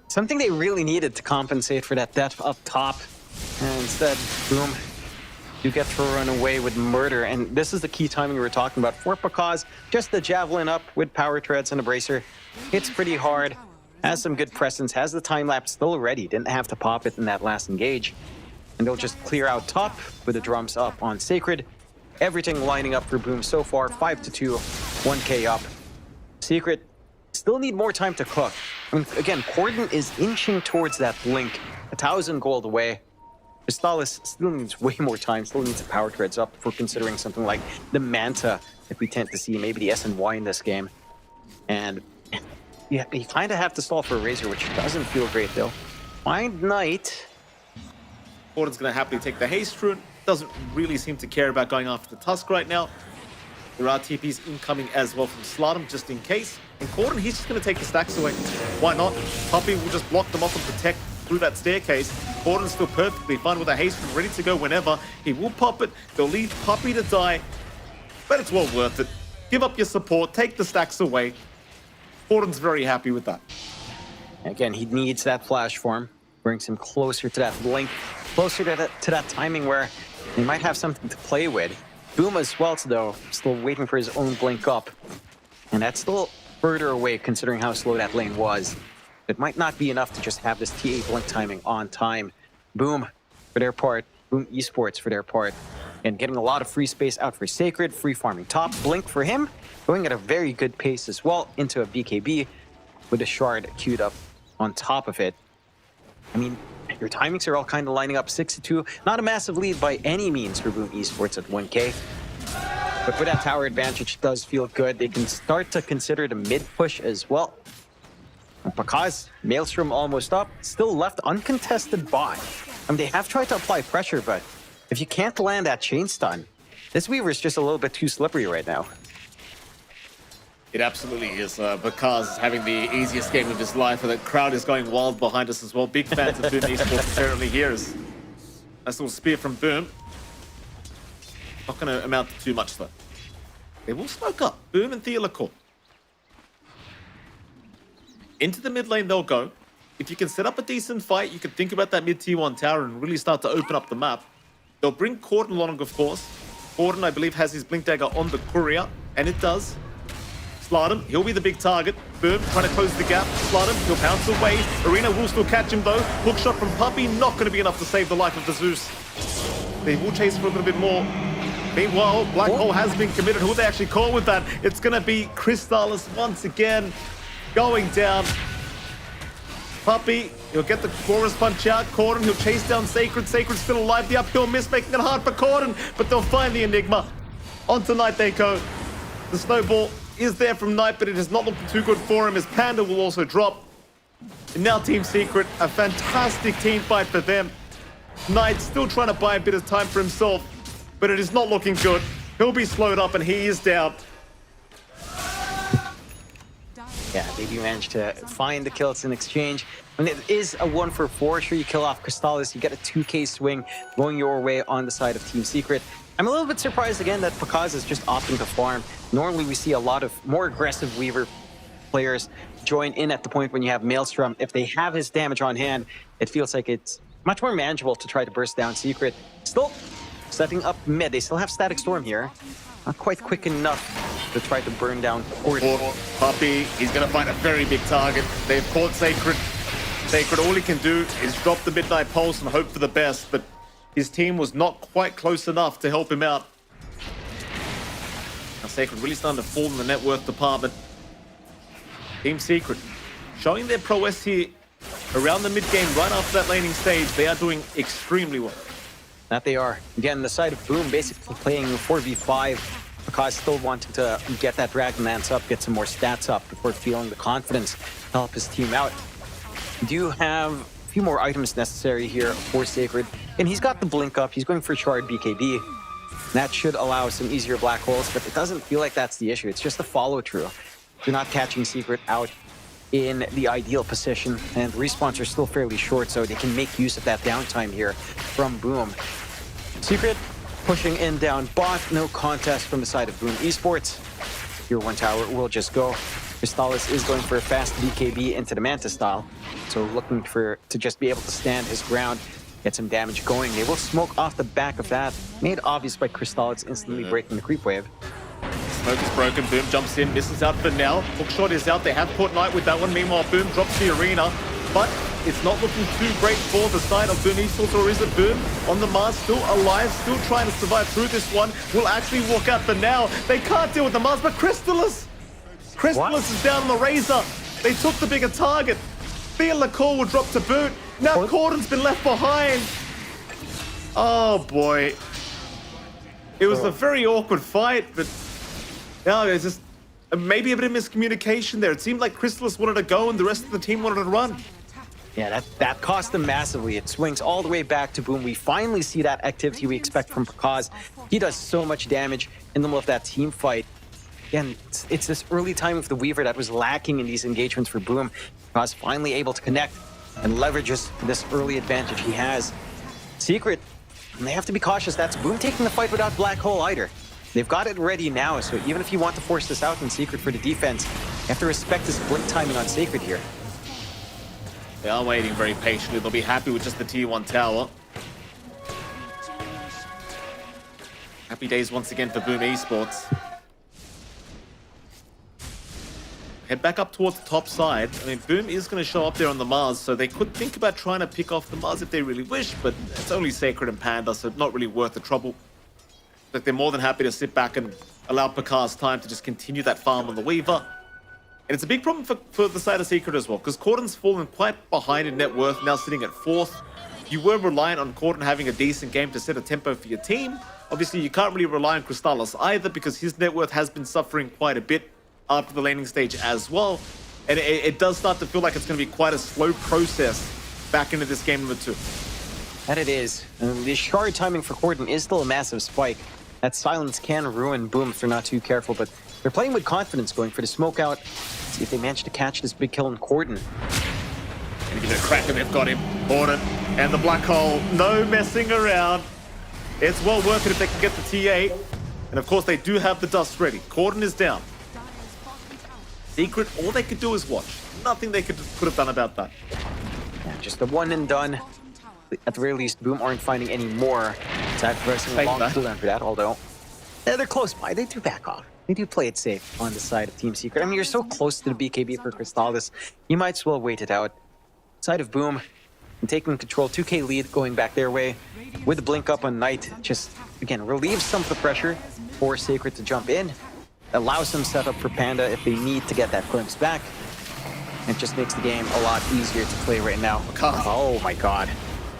Speaker 2: something they really needed to compensate for that death up top. And instead, Boom, you get to run away with murder. And this is the key timing we were talking about. For Bakaz, just the Javelin up with power treads and a bracer. Hits pretty hard. Has some good presence. Has the time lapse still ready. Didn't have to pop it in that last engage. And they'll just clear out top with the drums up on Sacred. Everything lining up for Boom so far. 5-2, 1k up. Secret still need more time to cook. I mean, again, Corden is inching towards that Blink. 1,000 gold away. Crystallis still needs way more time, still needs the power treads up for considering something like the Manta that we tend to see, maybe the SNY in this game. And yeah, you kind of have to stall for a Razor, which doesn't feel great though. Find Knight.
Speaker 1: Corden's going to happily take the haste rune. doesn't really seem to care about going after the Tusk right now. There are TPs incoming as well from Slardom, just in case. And Corden, he's just going to take the stacks away. Why not? Puppey will just block them off and protect through that staircase. Corden's still perfectly fine with a haste and ready to go whenever. He will pop it. They'll leave Puppey to die. But it's well worth it. Give up your support. Take the stacks away. Corden's very happy with that.
Speaker 2: Again, he needs that flash form. Brings him closer to that blink. Closer to that timing where he might have something to play with. Boom as well, though, still waiting for his own blink up. And that's still further away considering how slow that lane was. It might not be enough to just have this TA blink timing on time. Boom, for their part, Boom Esports for their part. And getting a lot of free space out for Sacred, free farming top. Blink for him, going at a very good pace as well into a BKB with a shard queued up on top of it. I mean, your timings are all kind of lining up 6-2. Not a massive lead by any means for Boom Esports at 1K. But with that tower advantage, it does feel good. They can start to consider the mid push as well. And because Maelstrom almost up, still left uncontested bot. I mean, they have tried to apply pressure, but if you can't land that chain stun, this Weaver is just a little bit too slippery right now.
Speaker 1: It absolutely is. Bakaz is having the easiest game of his life, and the crowd is going wild behind us as well. Big fans of Boom Esports apparently here. Nice little spear from Boom. Not going to amount to too much though. They will smoke up. Boom and Theolacore. Into the mid lane they'll go. If you can set up a decent fight, you can think about that mid T1 tower and really start to open up the map. They'll bring Corden along, of course. Corden, I believe, has his Blink Dagger on the courier, and it does. Slardom, he'll be the big target. Boom, trying to close the gap. Slardom, he'll pounce away. Arena will still catch him though. Hook shot from Puppey, not going to be enough to save the life of the Zeus. They will chase for a little bit more. Meanwhile, Black Hole has been committed. Who will they actually call with that? It's going to be Crystallis once again going down. Puppey, he'll get the chorus punch out. Corden, he'll chase down Sacred. Sacred's still alive. The uphill miss, making it hard for Corden, but they'll find the Enigma. On to Knight they go. The snowball is there from Knight, but it is not looking too good for him as Panda will also drop. And now Team Secret, a fantastic team fight for them. Knight still trying to buy a bit of time for himself, but it is not looking good. He'll be slowed up and he is down.
Speaker 2: Yeah, they do manage to find the kills in exchange. And it is a 1-for-4. Sure, you kill off Crystallis, you get a 2K swing going your way on the side of Team Secret. I'm a little bit surprised again that Pakaz is just opting to farm. Normally we see a lot of more aggressive Weaver players join in at the point when you have Maelstrom. If they have his damage on hand, it feels like it's much more manageable to try to burst down Secret. Still setting up mid. They still have Static Storm here. Not quite quick enough to try to burn down Corden.
Speaker 1: Puppey, he's going to find a very big target. They've caught Sacred. Sacred, all he can do is drop the Midnight Pulse and hope for the best, but his team was not quite close enough to help him out. Now Sacred really starting to fall in the net worth department. Team Secret showing their prowess here around the mid-game right after that laning stage. They are doing extremely well.
Speaker 2: That they are. Again, the side of Boom basically playing 4v5. Because still wanting to get that Dragonlance up, get some more stats up before feeling the confidence to help his team out. Do have a few more items necessary here for Sacred. And he's got the Blink up. He's going for Shard BKB. That should allow some easier black holes, but it doesn't feel like that's the issue. It's just a follow-through. You're not catching Secret out in the ideal position, and respawns are still fairly short, so they can make use of that downtime here from Boom. Secret pushing in down bot, no contest from the side of Boom Esports. Tier 1 tower will just go. Crystallis is going for a fast BKB into the Manta style, so looking to just be able to stand his ground, get some damage going. They will smoke off the back of that, made obvious by Crystallis instantly breaking the creep wave.
Speaker 1: Smoke is broken. Boom jumps in, misses out for now. Hookshot is out. They have caught Knight with that one. Meanwhile, Boom drops the arena, but it's not looking too great for the side of Boom Esports, or is it Boom on the MOUZ, still alive, still trying to survive through this one, will actually walk out for now. They can't deal with the MOUZ, but Crystallis is down on the Razor. They took the bigger target. Theolacore will drop to boot. Now Corden's been left behind. Oh boy. It was a very awkward fight, but now it's just maybe a bit of miscommunication there. It seemed like Crystallis wanted to go and the rest of the team wanted to run.
Speaker 2: Yeah, that cost them massively. It swings all the way back to Boom. We finally see that activity we expect from Pakaz. He does so much damage in the middle of that team fight. Again, it's this early time of the Weaver that was lacking in these engagements for Boom. Pakaz finally able to connect and leverages this early advantage he has. Secret, and they have to be cautious. That's Boom taking the fight without Black Hole either. They've got it ready now, so even if you want to force this out in Secret for the defense, you have to respect this blink timing on Sacred here.
Speaker 1: They are waiting very patiently. They'll be happy with just the T1 tower. Happy days once again for Boom Esports. Head back up towards the top side. I mean, Boom is going to show up there on the MOUZ, so they could think about trying to pick off the MOUZ if they really wish, but it's only Sacred and Panda, so not really worth the trouble. But they're more than happy to sit back and allow Pakaz time to just continue that farm on the Weaver. And it's a big problem for the side of Secret as well, because Corden's fallen quite behind in net worth, now sitting at 4th. You were reliant on Corden having a decent game to set a tempo for your team. Obviously, you can't really rely on Crystallis either, because his net worth has been suffering quite a bit after the laning stage as well. And it does start to feel like it's going to be quite a slow process back into this game number 2.
Speaker 2: And it is. And the shard timing for Corden is still a massive spike. That silence can ruin Boom if they're not too careful, but they're playing with confidence, going for the smoke out. See if they manage to catch this big kill on Corden.
Speaker 1: And give it a crack, and they've got him. Corden and the Black Hole. No messing around. It's well worth it if they can get the T8. And of course, they do have the dust ready. Corden is down. Secret, all they could do is watch. Nothing they could have done about that.
Speaker 2: Yeah, just a one and done. At the very least, Boom aren't finding any more. Sacrificing a long cooldown for that, although they're close by. They do back off. They do play it safe on the side of Team Secret. I mean, you're so close to the BKB for Crystallis, you might as well wait it out. Side of Boom, and taking control, 2k lead going back their way. With the blink up on Knight, just, again, relieves some of the pressure for Sacred to jump in. Allows some setup for Panda if they need to get that glimpse back. It just makes the game a lot easier to play right now. Oh my god.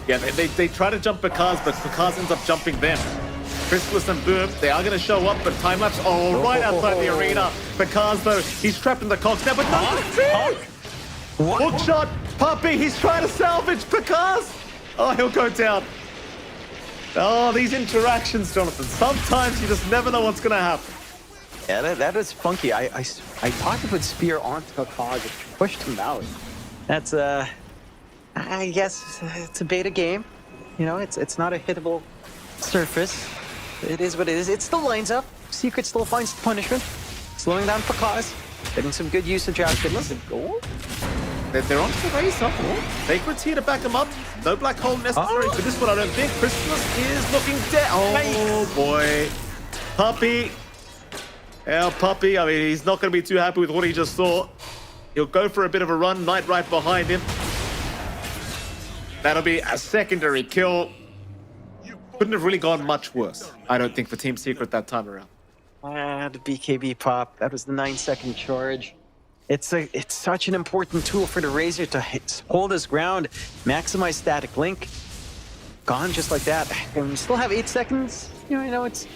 Speaker 1: Yeah, they try to jump Pakaz, but Pakaz ends up jumping them. Crystallis and Boom, they are going to show up, but time-lapse, right outside the arena. Pakaz, though, he's trapped in the cogs now, but no, hook shot, Puppy, he's trying to salvage Pakaz. Oh, he'll go down. Oh, these interactions, Jonathan. Sometimes you just never know what's going to happen.
Speaker 2: Yeah, that is funky. I thought it would spear onto Pakaz and pushed him out. That's, I guess it's a beta game. You know, it's not a hittable surface. It is what it is. It still lines up. Secret still finds the punishment. Slowing down Pakaz. Getting some good usage out of it. Listen, goal.
Speaker 1: They're on to the race up. Sacred's here to back them up. No Black Hole necessary for this one, I don't think. Crystallis is looking dead. Oh, boy. Puppy. Yeah, Puppy. I mean, he's not going to be too happy with what he just saw. He'll go for a bit of a run. Knight right behind him. That'll be a secondary kill. Couldn't have really gone much worse, I don't think, for Team Secret that time around.
Speaker 2: The BKB pop. That was the 9-second charge. It's such an important tool for the Razor to hold his ground, maximize static link. Gone just like that. And we still have 8 seconds. You know, it's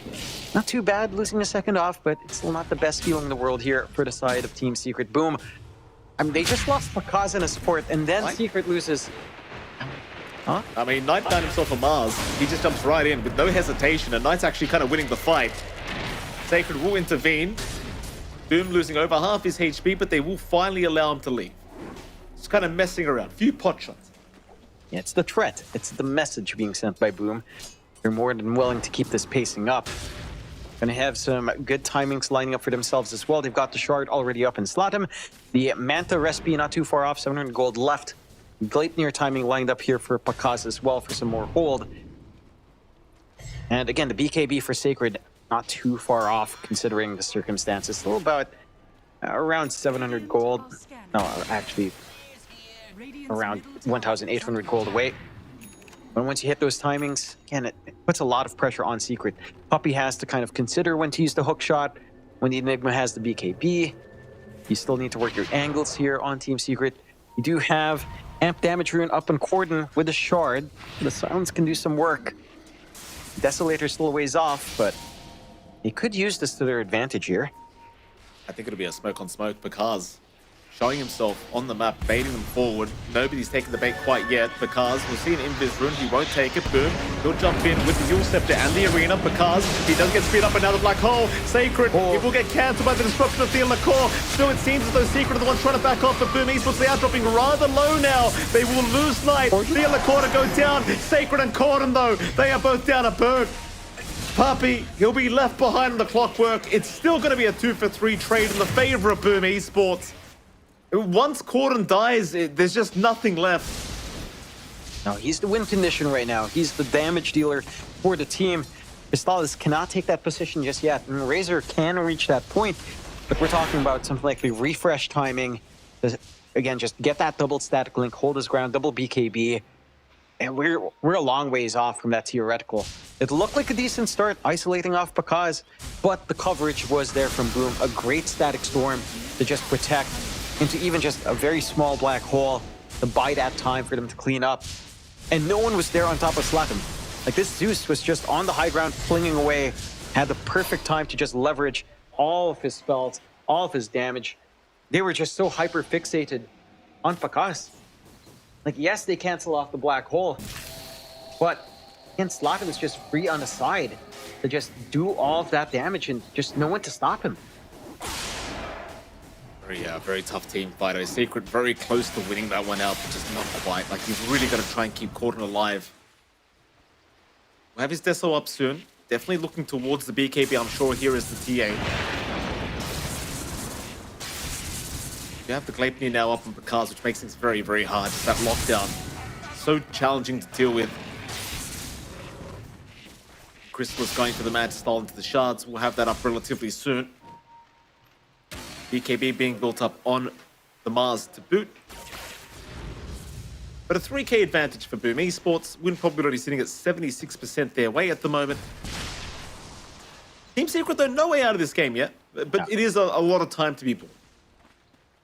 Speaker 2: not too bad losing a second off, but it's still not the best feeling in the world here for the side of Team Secret. Boom. I mean, they just lost Pakaz in a support, and then Secret loses. Huh?
Speaker 1: I mean, Knight found himself a Mars. He just jumps right in with no hesitation, and Knight's actually kind of winning the fight. Sacred will intervene. Boom losing over half his HP, but they will finally allow him to leave. Just kind of messing around. Few pot shots.
Speaker 2: Yeah, it's the threat. It's the message being sent by Boom. They're more than willing to keep this pacing up. Gonna have some good timings lining up for themselves as well. They've got the shard already up in Slotham. The Manta recipe not too far off, 700 gold left. Gleipnir timing lined up here for Pakaz as well for some more hold. And again, the BKB for Sacred not too far off considering the circumstances. Still about around 700 gold. No, actually around 1,800 gold away. But once you hit those timings, again, it puts a lot of pressure on Secret. Puppy has to kind of consider when to use the hook shot, when the Enigma has the BKB. You still need to work your angles here on Team Secret. You do have Amp Damage Rune up in Corden with a shard. The Silence can do some work. Desolator's still a ways off, but they could use this to their advantage here.
Speaker 1: I think it'll be a smoke on smoke because showing himself on the map, baiting them forward. Nobody's taken the bait quite yet. Because we'll see an invis rune. He won't take it. Boom. He'll jump in with the Yule Scepter and the Arena. Because he does get speed up another black hole. Sacred. It will get cancelled by the disruption of Theon Lacour. Still, it seems as though Secret are the ones trying to back off. But Boom Esports, they are dropping rather low now. They will lose Knight. Theon Lacour to go down. Sacred and Corden, though, they are both down a bird. Puppy, he'll be left behind on the clockwork. It's still going to be a 2-for-3 trade in the favor of Boom Esports. Once Corden dies, there's just nothing left.
Speaker 2: No, he's the win condition right now. He's the damage dealer for the team. Pistolas cannot take that position just yet. And Razor can reach that point. But we're talking about something like the refresh timing. Again, just get that double static link, hold his ground, double BKB. And we're a long ways off from that theoretical. It looked like a decent start, isolating off Pakaz, but the coverage was there from Boom. A great static storm to just protect into even just a very small black hole to buy that time for them to clean up. And no one was there on top of Slatum. Like, this Zeus was just on the high ground, flinging away, had the perfect time to just leverage all of his spells, all of his damage. They were just so hyper fixated on Pakaz. Like, yes, they cancel off the black hole, but against Slatum is just free on the side to just do all of that damage and just no one to stop him.
Speaker 1: Very tough team fight. Secret very close to winning that one out, but just not quite. Like, you've really got to try and keep Corden alive. We'll have his Deso up soon. Definitely looking towards the BKB, I'm sure, here is the TA. You have the Gleipnir now up on Pakaz, which makes things very, very hard. Just that lockdown. So challenging to deal with. Crystal is going for the mad stall into the shards. We'll have that up relatively soon. BKB being built up on the MOUZ to boot. But a 3k advantage for Boom Esports. Win probability sitting at 76% their way at the moment. Team Secret, though, no way out of this game yet. But it is a lot of time to be bought.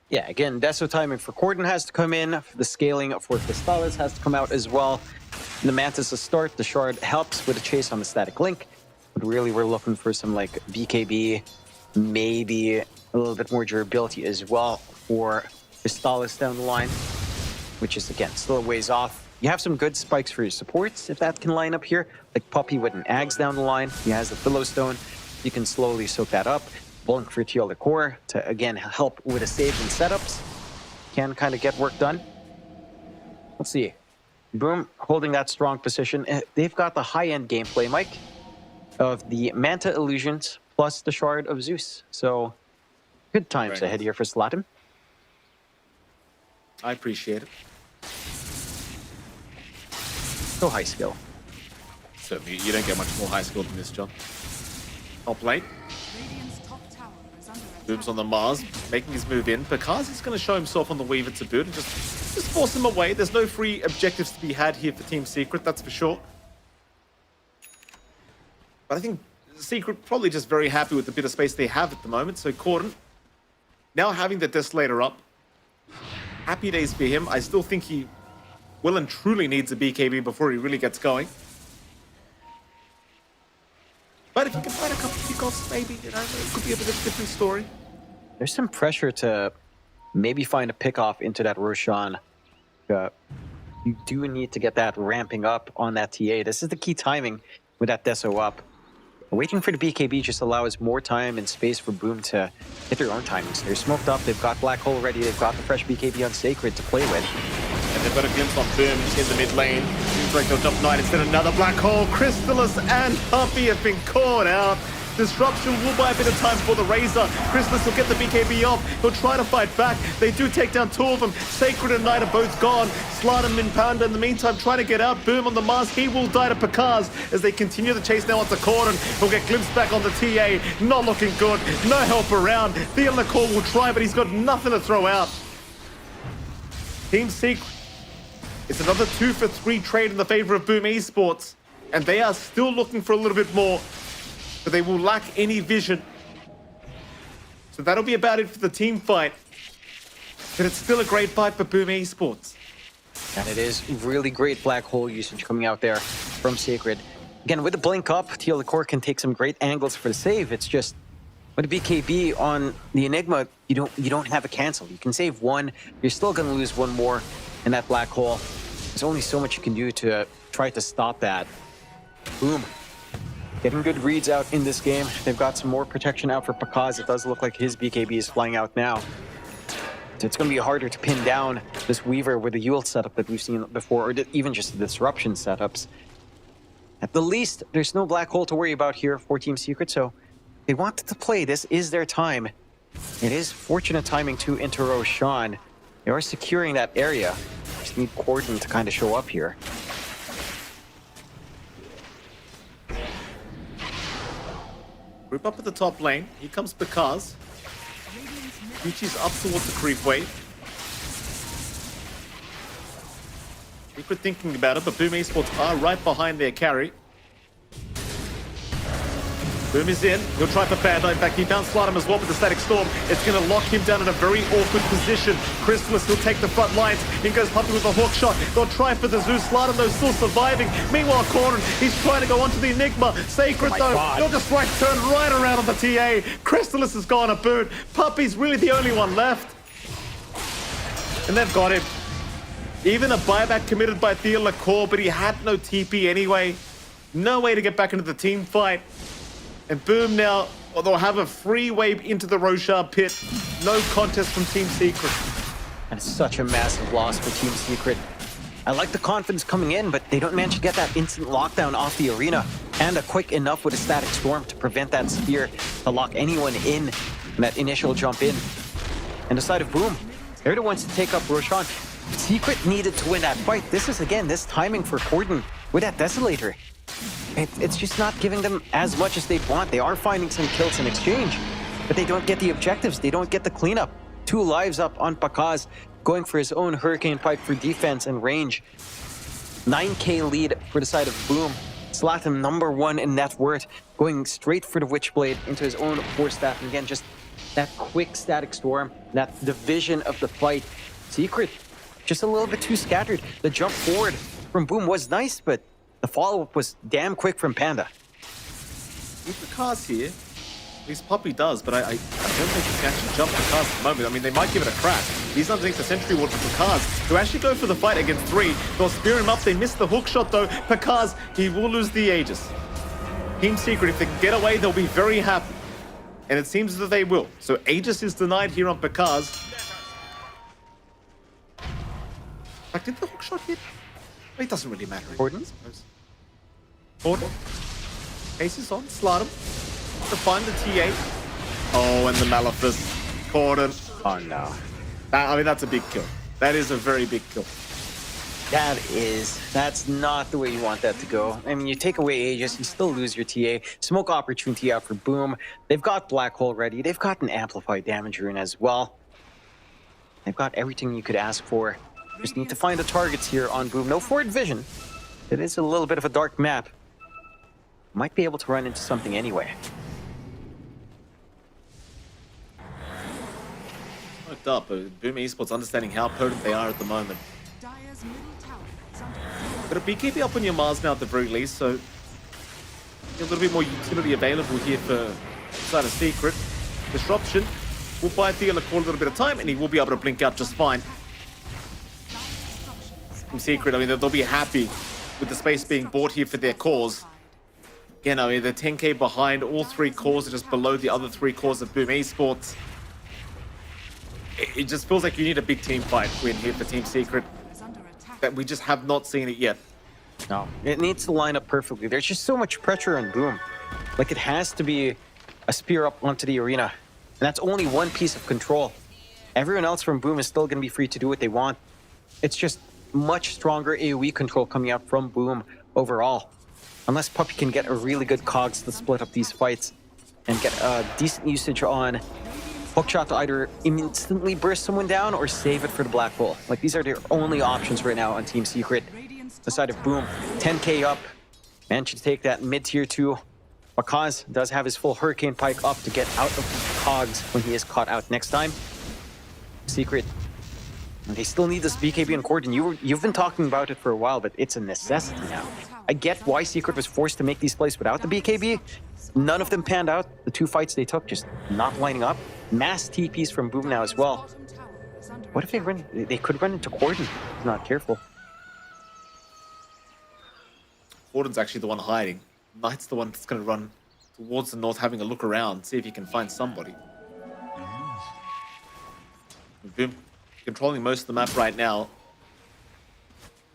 Speaker 2: Yeah, again, Deso timing for Corden has to come in. The scaling for Pistolas has to come out as well. The Mantis to start. The Shard helps with the chase on the static link. But really, we're looking for some, like, BKB, maybe a little bit more durability as well for Pistolas down the line, which is, again, still a ways off. You have some good spikes for your supports, if that can line up here. Like Puppy with an Ags down the line. He has the Pillow Stone. You can slowly soak that up. Blink for TL Core to, again, help with the saves and setups. Can kind of get work done. Let's see. Boom, holding that strong position. They've got the high-end gameplay, Mike, of the Manta Illusions plus the Shard of Zeus. So, good times ahead here for Slatum.
Speaker 1: I appreciate it.
Speaker 2: So high skill.
Speaker 1: Certainly, you don't get much more high skill than this, John. Top lane. Boom's on the Mars, making his move in. Pakaz is going to show himself on the Weaver to boot and just force him away. There's no free objectives to be had here for Team Secret, that's for sure. But I think Secret probably just very happy with the bit of space they have at the moment. So Corden, now having the Desolator up, happy days for him. I still think he well and truly needs a BKB before he really gets going. But if you can find a couple of kickoffs, maybe, you know, it could be a bit of a different story.
Speaker 2: There's some pressure to maybe find a pick-off into that Roshan. You do need to get that ramping up on that TA. This is the key timing with that Deso up. Waiting for the BKB just allows more time and space for Boom to hit their own timings. They're smoked up, they've got Black Hole ready, they've got the fresh BKB on Sacred to play with.
Speaker 1: And they've got a glimpse on Boom in the mid lane. Seems like they'll jump Knight instead of another Black Hole. Crystallis and Puppy have been caught out. Disruption will buy a bit of time for the Razor. Crystallis will get the BKB off. He'll try to fight back. They do take down two of them. Sacred and Knight are both gone. Slatum and Panda in the meantime trying to get out. Boom on the Mars. He will die to Pakaz as they continue the chase now onto Corden. He'll get glimpsed back on the TA. Not looking good. No help around. Theon Lacour will try, but he's got nothing to throw out. Team Secret. It's another 2-for-3 trade in the favor of Boom Esports. And they are still looking for a little bit more. But they will lack any vision. So that'll be about it for the team fight. But it's still a great fight for Boom Esports.
Speaker 2: And it is really great Black Hole usage coming out there from Sacred. Again, with the blink up, TL Core can take some great angles for the save. It's just With a BKB on the Enigma, you don't have a cancel. You can save one, you're still gonna lose one more in that black hole. There's only so much you can do to try to stop that. Boom. Getting good reads out in this game. They've got some more protection out for Pakaz. It does look like his BKB is flying out now. So it's going to be harder to pin down this Weaver with the Yule setup that we've seen before, or even just the disruption setups. At the least, there's no black hole to worry about here for Team Secret, so they wanted to play. This is their time. It is fortunate timing to enter Roshan. They are securing that area. Just need Corden to kind of show up here.
Speaker 1: Group up at the top lane. Here comes Pakaz. Peachy's up towards the creep wave. Secret thinking about it, but Boom Esports are right behind their carry. Boom is in. He'll try for Panda. In fact, he bounced Slaughter as well with the Static Storm. It's going to lock him down in a very awkward position. Chrysalis will take the front lines. In goes Puppy with a hook shot. They'll try for the Zeus. Slaughter, though, still surviving. Meanwhile, Corrin, he's trying to go onto the Enigma. Sacred, though, he'll just turn right around on the TA. Chrysalis has gone a boot. Puppy's really the only one left. And they've got him. Even a buyback committed by Theo Lacour, but he had no TP anyway. No way to get back into the team fight. And Boom now, well, they'll have a free wave into the Roshan pit. No contest from Team Secret.
Speaker 2: And it's such a massive loss for Team Secret. I like the confidence coming in, but they don't manage to get that instant lockdown off the arena. And a quick enough with a Static Storm to prevent that Sphere to lock anyone in that initial jump in. And the side of Boom, they're the ones to take up Roshan. Secret needed to win that fight. This is, again, this timing for Corden with that Desolator. It's just not giving them as much as they want. They are finding some kills in exchange, but they don't get the objectives. They don't get the cleanup. 2 lives up on Pakaz, going for his own Hurricane Pipe for defense and range. 9k lead for the side of Boom. Slatham #1 in net worth, going straight for the Witchblade into his own Force Staff. And again, just that quick Static Storm, that division of the fight. Secret, just a little bit too scattered. The jump forward from Boom was nice, but the follow-up was damn quick from Panda.
Speaker 1: With the cars here, at least Poppy does, but I don't think he can actually jump the cars at the moment. I mean, they might give it a crack. He's underneath the Sentry Ward for Pakaz, who actually go for the fight against 3. They'll spear him up. They miss the hook shot, though. Pakaz, he will lose the Aegis. Team Secret, if they can get away, they'll be very happy. And it seems that they will. So Aegis is denied here on Pakaz. Like, did the hook shot hit? It doesn't really matter.
Speaker 2: Corden?
Speaker 1: Corden. Aces on. Slaughter. To find the TA. Oh, and the Malefice. Corden.
Speaker 2: Oh, no.
Speaker 1: I mean, that's a big kill. That is a very big kill.
Speaker 2: That's not the way you want that to go. I mean, you take away Aegis, you still lose your TA. Smoke opportunity out for Boom. They've got Black Hole ready. They've got an Amplified Damage Rune as well. They've got everything you could ask for. Just need to find the targets here on Boom. No forward vision. It is a little bit of a dark map. Might be able to run into something anyway.
Speaker 1: Hooked up, but Boom Esports understanding how potent they are at the moment.
Speaker 3: Dire's middle tower is under
Speaker 1: Got a BKB up on your MOUZ now at the very least, so a little bit more utility available here for side of Secret. Disruption will buy Theo a little bit of time, and he will be able to blink out just fine. From Secret, I mean, they'll be happy with the space being bought here for their cause. Again, I mean, they're 10k behind. All 3 cores are just below the other 3 cores of Boom Esports. It just feels like you need a big team fight win here for Team Secret. That we just have not seen it yet.
Speaker 2: No, it needs to line up perfectly. There's just so much pressure on Boom. Like, it has to be a spear up onto the arena. And that's only one piece of control. Everyone else from Boom is still going to be free to do what they want. It's just much stronger AoE control coming out from Boom overall. Unless Puppy can get a really good cogs to split up these fights and get a decent usage on hookshot to either instantly burst someone down or save it for the black hole. Like, these are their only options right now on Team Secret. The side of Boom, 10k up. Managed to take that mid-tier 2. Pakaz does have his full Hurricane Pike up to get out of the cogs when he is caught out next time. Secret And they still need this BKB and Corden. You've been talking about it for a while, but it's a necessity now. I get why Secret was forced to make these plays without the BKB. None of them panned out. The 2 fights they took just not lining up. Mass TPs from Boom now as well. What if they could run into Corden if he's not careful?
Speaker 1: Corden's actually the one hiding. Knight's the one that's going to run towards the north, having a look around, see if he can find somebody. Boom controlling most of the map right now.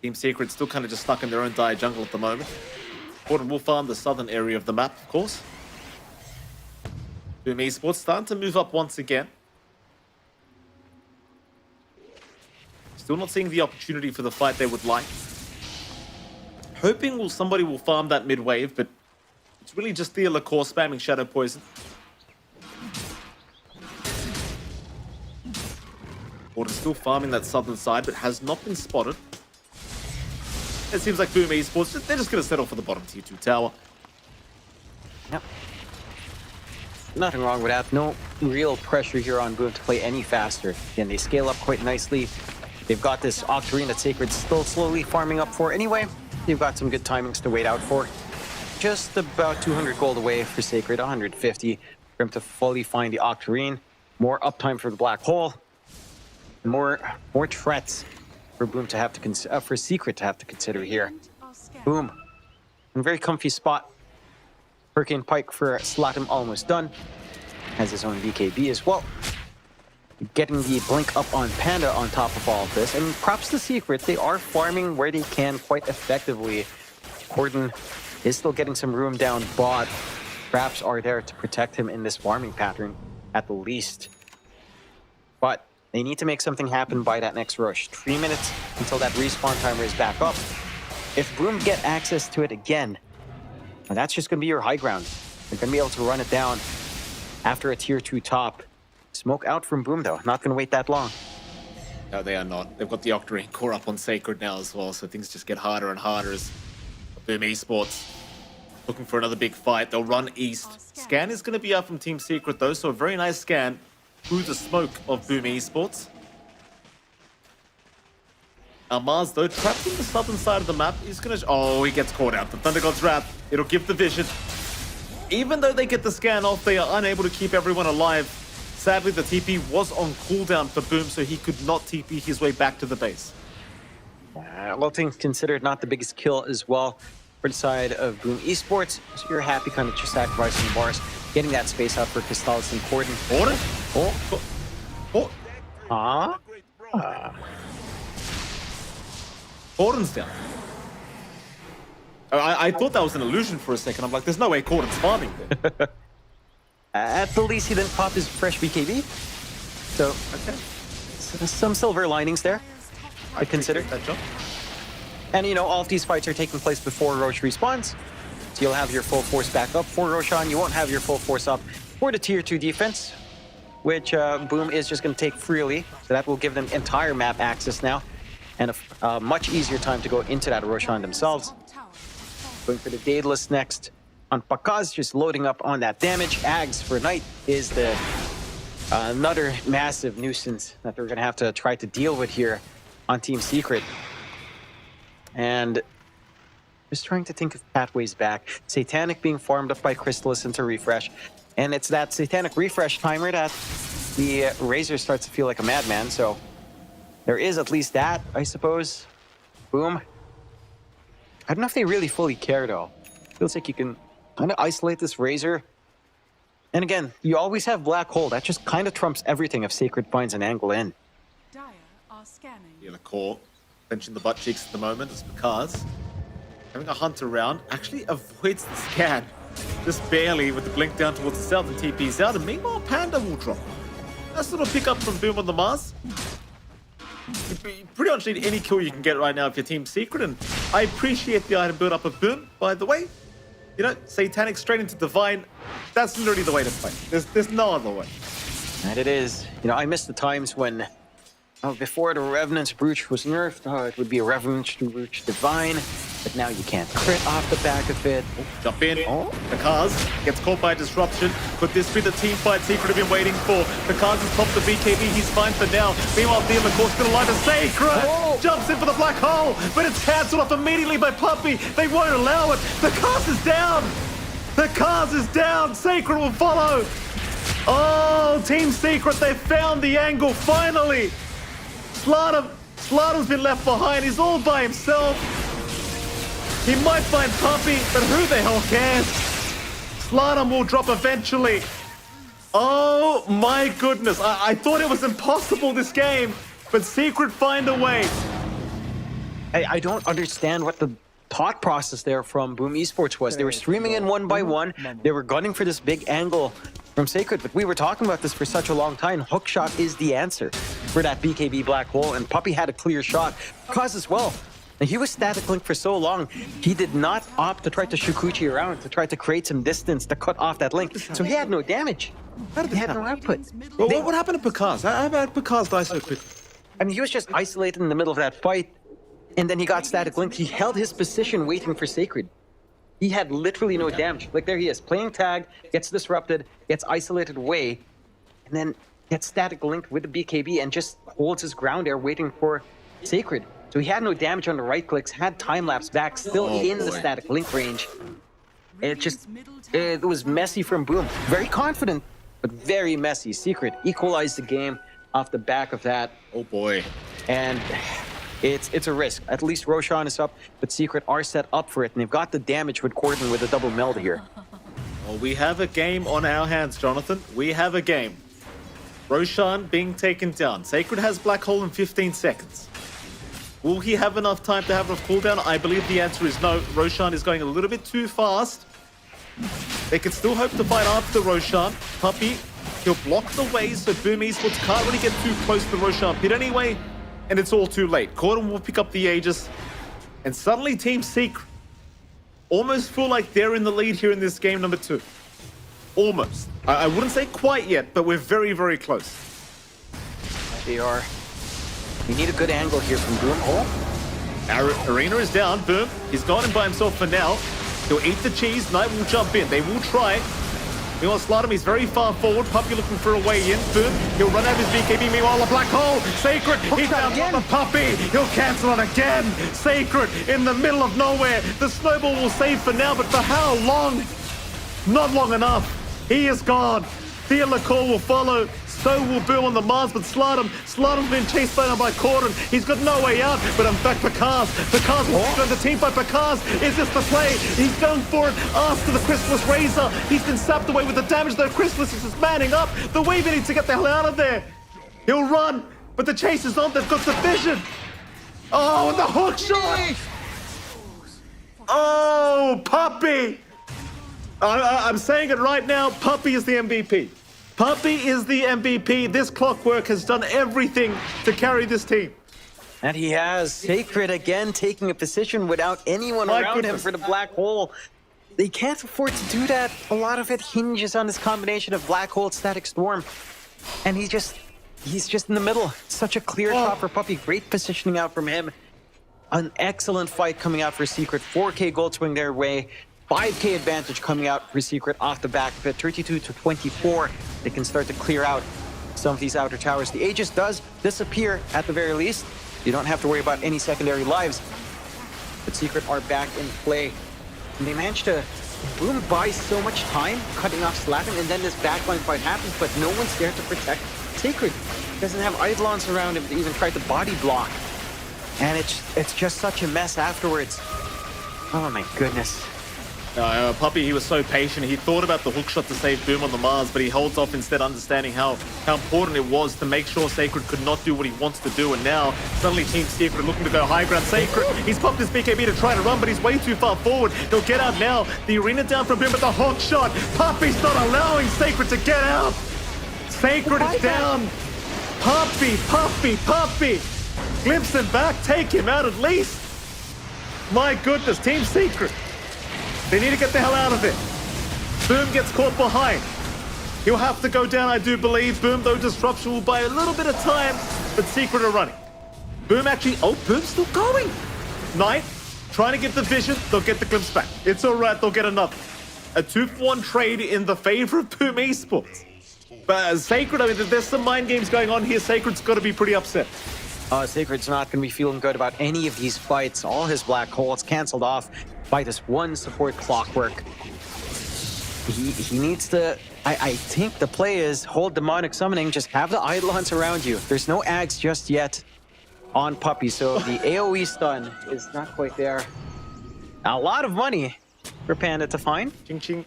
Speaker 1: Team Secret still kind of just stuck in their own dire jungle at the moment. Corden will farm the southern area of the map, of course. BetBoom Esports starting to move up once again. Still not seeing the opportunity for the fight they would like. Hoping somebody will farm that mid wave, but it's really just Thea LaCour spamming Shadow Poison. Corden still farming that southern side, but has not been spotted. It seems like BetBoom Esports, they're just going to settle for the bottom tier 2 tower.
Speaker 2: Yep. Nothing wrong with that. No real pressure here on Boom to play any faster. Again, they scale up quite nicely. They've got this Octarine that Sacred's still slowly farming up for anyway. They've got some good timings to wait out for. Just about 200 gold away for Sacred, 150 for him to fully find the Octarine. More uptime for the Black Hole. More threats for Boom to have to for Secret to have to consider here. Boom, in a very comfy spot. Hurricane Pike for Slatum almost done. Has his own BKB as well. Getting the blink up on Panda on top of all of this. And props to Secret, they are farming where they can quite effectively. Corden is still getting some room down bot. Traps are there to protect him in this farming pattern at the least. But they need to make something happen by that next rush. 3 minutes until that respawn timer is back up. If Boom get access to it again, that's just going to be your high ground. They're going to be able to run it down after a tier 2 top. Smoke out from Boom, though. Not going to wait that long.
Speaker 1: No, they are not. They've got the Octarine core up on Sacred now as well, so things just get harder and harder as BetBoom Esports looking for another big fight. They'll run east. Scan is going to be up from Team Secret, though, so a very nice scan through the smoke of BetBoom Esports. MOUZ, though, trapped in the southern side of the map, is going to... Oh, he gets caught out. The Thunder God's Wrath. It'll give the vision. Even though they get the scan off, they are unable to keep everyone alive. Sadly, the TP was on cooldown for Boom, so he could not TP his way back to the base.
Speaker 2: All things considered, not the biggest kill as well for the side of BetBoom Esports. So you're happy kind of just sacrificing the bars, getting that space out for Crystallis and Corden.
Speaker 1: Corden? Corden's down. I thought that was an illusion for a second. I'm like, there's no way Corden's farming there.
Speaker 2: At the least, he didn't pop his fresh BKB. So, okay. So some silver linings there, I consider.
Speaker 1: That job.
Speaker 2: And, you know, all of these fights are taking place before Roche respawns. So you'll have your full force back up for Roshan. You won't have your full force up for the tier 2 defense, which Boom is just going to take freely. So that will give them entire map access now. And a much easier time to go into that Roshan themselves. Going for the Daedalus next. On Pakaz, just loading up on that damage. Ags for Knight is the another massive nuisance that they're going to have to try to deal with here on Team Secret. And just trying to think of pathways back. Satanic being farmed up by Crystallis into refresh. And it's that Satanic refresh timer that the Razor starts to feel like a madman. So there is at least that, I suppose. Boom. I don't know if they really fully care, though. Feels like you can kind of isolate this Razor. And again, you always have Black Hole. That just kind of trumps everything if Sacred finds an angle in.
Speaker 3: Dire are scanning.
Speaker 1: Yeah, LaCour clenching the butt cheeks at the moment as Pakaz having a hunt around. Actually avoids the scan. Just barely with the blink down towards the south and TP's out. And meanwhile, Panda will drop. Nice little pick up from Boom on the MOUZ. You pretty much need any kill you can get right now if you're Team Secret. And I appreciate the item build up of Boom, by the way. You know, Satanic straight into Divine, that's literally the way to play. There's no other way.
Speaker 2: And it is. You know, I miss the times when, before the Revenant's Brooch was nerfed, it would be a Revenant's Brooch Divine. but now you can't crit off the back of it.
Speaker 1: Jump in. Pakaz gets caught by disruption. Could this be the team fight Secret have been waiting for? Pakaz has popped the BKB. He's fine for now. Meanwhile, Theon, of course, going to line a Sacred. Jumps in for the black hole, but it's cancelled off immediately by Puppey. They won't allow it. Pakaz is down. Pakaz is down. Sacred will follow. Oh, Team Secret, they found the angle finally. Slaughter's been left behind. He's all by himself. He might find Puppey, but who the hell cares? Slaughter will drop eventually. Oh my goodness. I thought it was impossible this game, but Secret find a way.
Speaker 2: I don't understand what the thought process there from BetBoom Esports was. They were streaming in one by one. They were gunning for this big angle from Sacred, but we were talking about this for such a long time. Hookshot is the answer for that BKB black hole, and Puppey had a clear shot. Cause as well. And he was static link for so long, he did not opt to try to Shukuchi around, to try to create some distance to cut off that link. So he had no damage. He had no output.
Speaker 1: Well, what happened to Pakaz? How about Pakaz die so quickly?
Speaker 2: I mean, he was just isolated in the middle of that fight, and then he got static linked. He held his position waiting for Sacred. He had literally no damage. Like, there he is, playing tag, gets disrupted, gets isolated away, and then gets static linked with the BKB and just holds his ground there waiting for Sacred. So he had no damage on the right clicks, had time-lapse back, still in the static link range. It was messy from BetBoom. Very confident, but very messy. Secret equalized the game off the back of that.
Speaker 1: Oh boy.
Speaker 2: And it's a risk. At least Roshan is up, but Secret are set up for it, and they've got the damage with Corden with a double meld here.
Speaker 1: Well, we have a game on our hands, Jonathan. We have a game. Roshan being taken down. Sacred has Black Hole in 15 seconds. Will he have enough time to have a cooldown? I believe the answer is no. Roshan is going a little bit too fast. They can still hope to fight after Roshan. Puppey, he'll block the way, so BetBoom Esports can't really get too close to Roshan pit anyway, and it's all too late. Corden will pick up the Aegis, and suddenly Team Secret almost feel like they're in the lead here in this game number 2. Almost. I wouldn't say quite yet, but we're very, very close.
Speaker 2: They are. We need a good angle here from BetBoom.
Speaker 1: Our Arena is down. Boom. He's gone in by himself for now. He'll eat the cheese. Knight will jump in. They will try. Meanwhile, Slaughter, he's very far forward. Puppey looking for a way in. Boom. He'll run out his BKB. Meanwhile, a black hole. Sacred. He found the Puppey. He'll cancel it again. Sacred in the middle of nowhere. The snowball will save for now, but for how long? Not long enough. He is gone. Theo LaCour will follow. So will BetBoom on the MOUZ, but Slaughter's been chased down by Corden. He's got no way out, but in fact, Pakaz will join the team by Pakaz. Is this the play? He's going for it after the Chrysalis Razor. He's been sapped away with the damage, though. Chrysalis is just manning up. The Weaver needs to get the hell out of there. He'll run, but the chase is on. They've got the vision. Oh, and the hook shot. Oh, Puppey. I'm saying it right now. Puppey is the MVP. Puppey is the MVP. This clockwork has done everything to carry this team.
Speaker 2: And he has Sacred again taking a position without anyone around him for the black hole. They can't afford to do that. A lot of it hinges on this combination of black hole, static storm. And he's just in the middle. Such a clear shot for Puppey. Great positioning out from him. An excellent fight coming out for Secret. 4K gold swing their way. 5K advantage coming out for Secret off the back of it. 32-24. They can start to clear out some of these outer towers. The Aegis does disappear at the very least. You don't have to worry about any secondary lives. But Secret are back in play. And they managed to BetBoom buy so much time cutting off Slapping, and then this backline fight happens, but no one's there to protect Secret. He doesn't have Eidolons around him to even try to body block. And it's just such a mess afterwards. Oh my goodness.
Speaker 1: Puppey, he was so patient. He thought about the hookshot to save BetBoom on the MOUZ, but he holds off instead, understanding how important it was to make sure Sacred could not do what he wants to do. And now, suddenly Team Secret looking to go high ground. Sacred, he's popped his BKB to try to run, but he's way too far forward. He'll get out now. The arena down from BetBoom, but the hookshot. Puppey's not allowing Sacred to get out. Sacred is down. Puppey. Glimpse him back, take him out at least. My goodness, Team Secret. They need to get the hell out of it. BetBoom gets caught behind. He'll have to go down, I do believe. BetBoom, though, disruption will buy a little bit of time, but Secret are running. BetBoom actually, BetBoom's still going. Knight trying to get the vision. They'll get the glimpse back. It's all right. They'll get another. A 2-for-1 trade in the favor of BetBoom Esports. But Sacred, I mean, there's some mind games going on here. Sacred's got to be pretty upset.
Speaker 2: Sacred's not going to be feeling good about any of these fights. All his black holes canceled off by this one support Clockwork. He needs to... I think the play is hold Demonic Summoning, just have the Eidolons around you. There's no Ags just yet on Puppey, so the AoE stun is not quite there. A lot of money for Panda to find.
Speaker 1: Ching ching.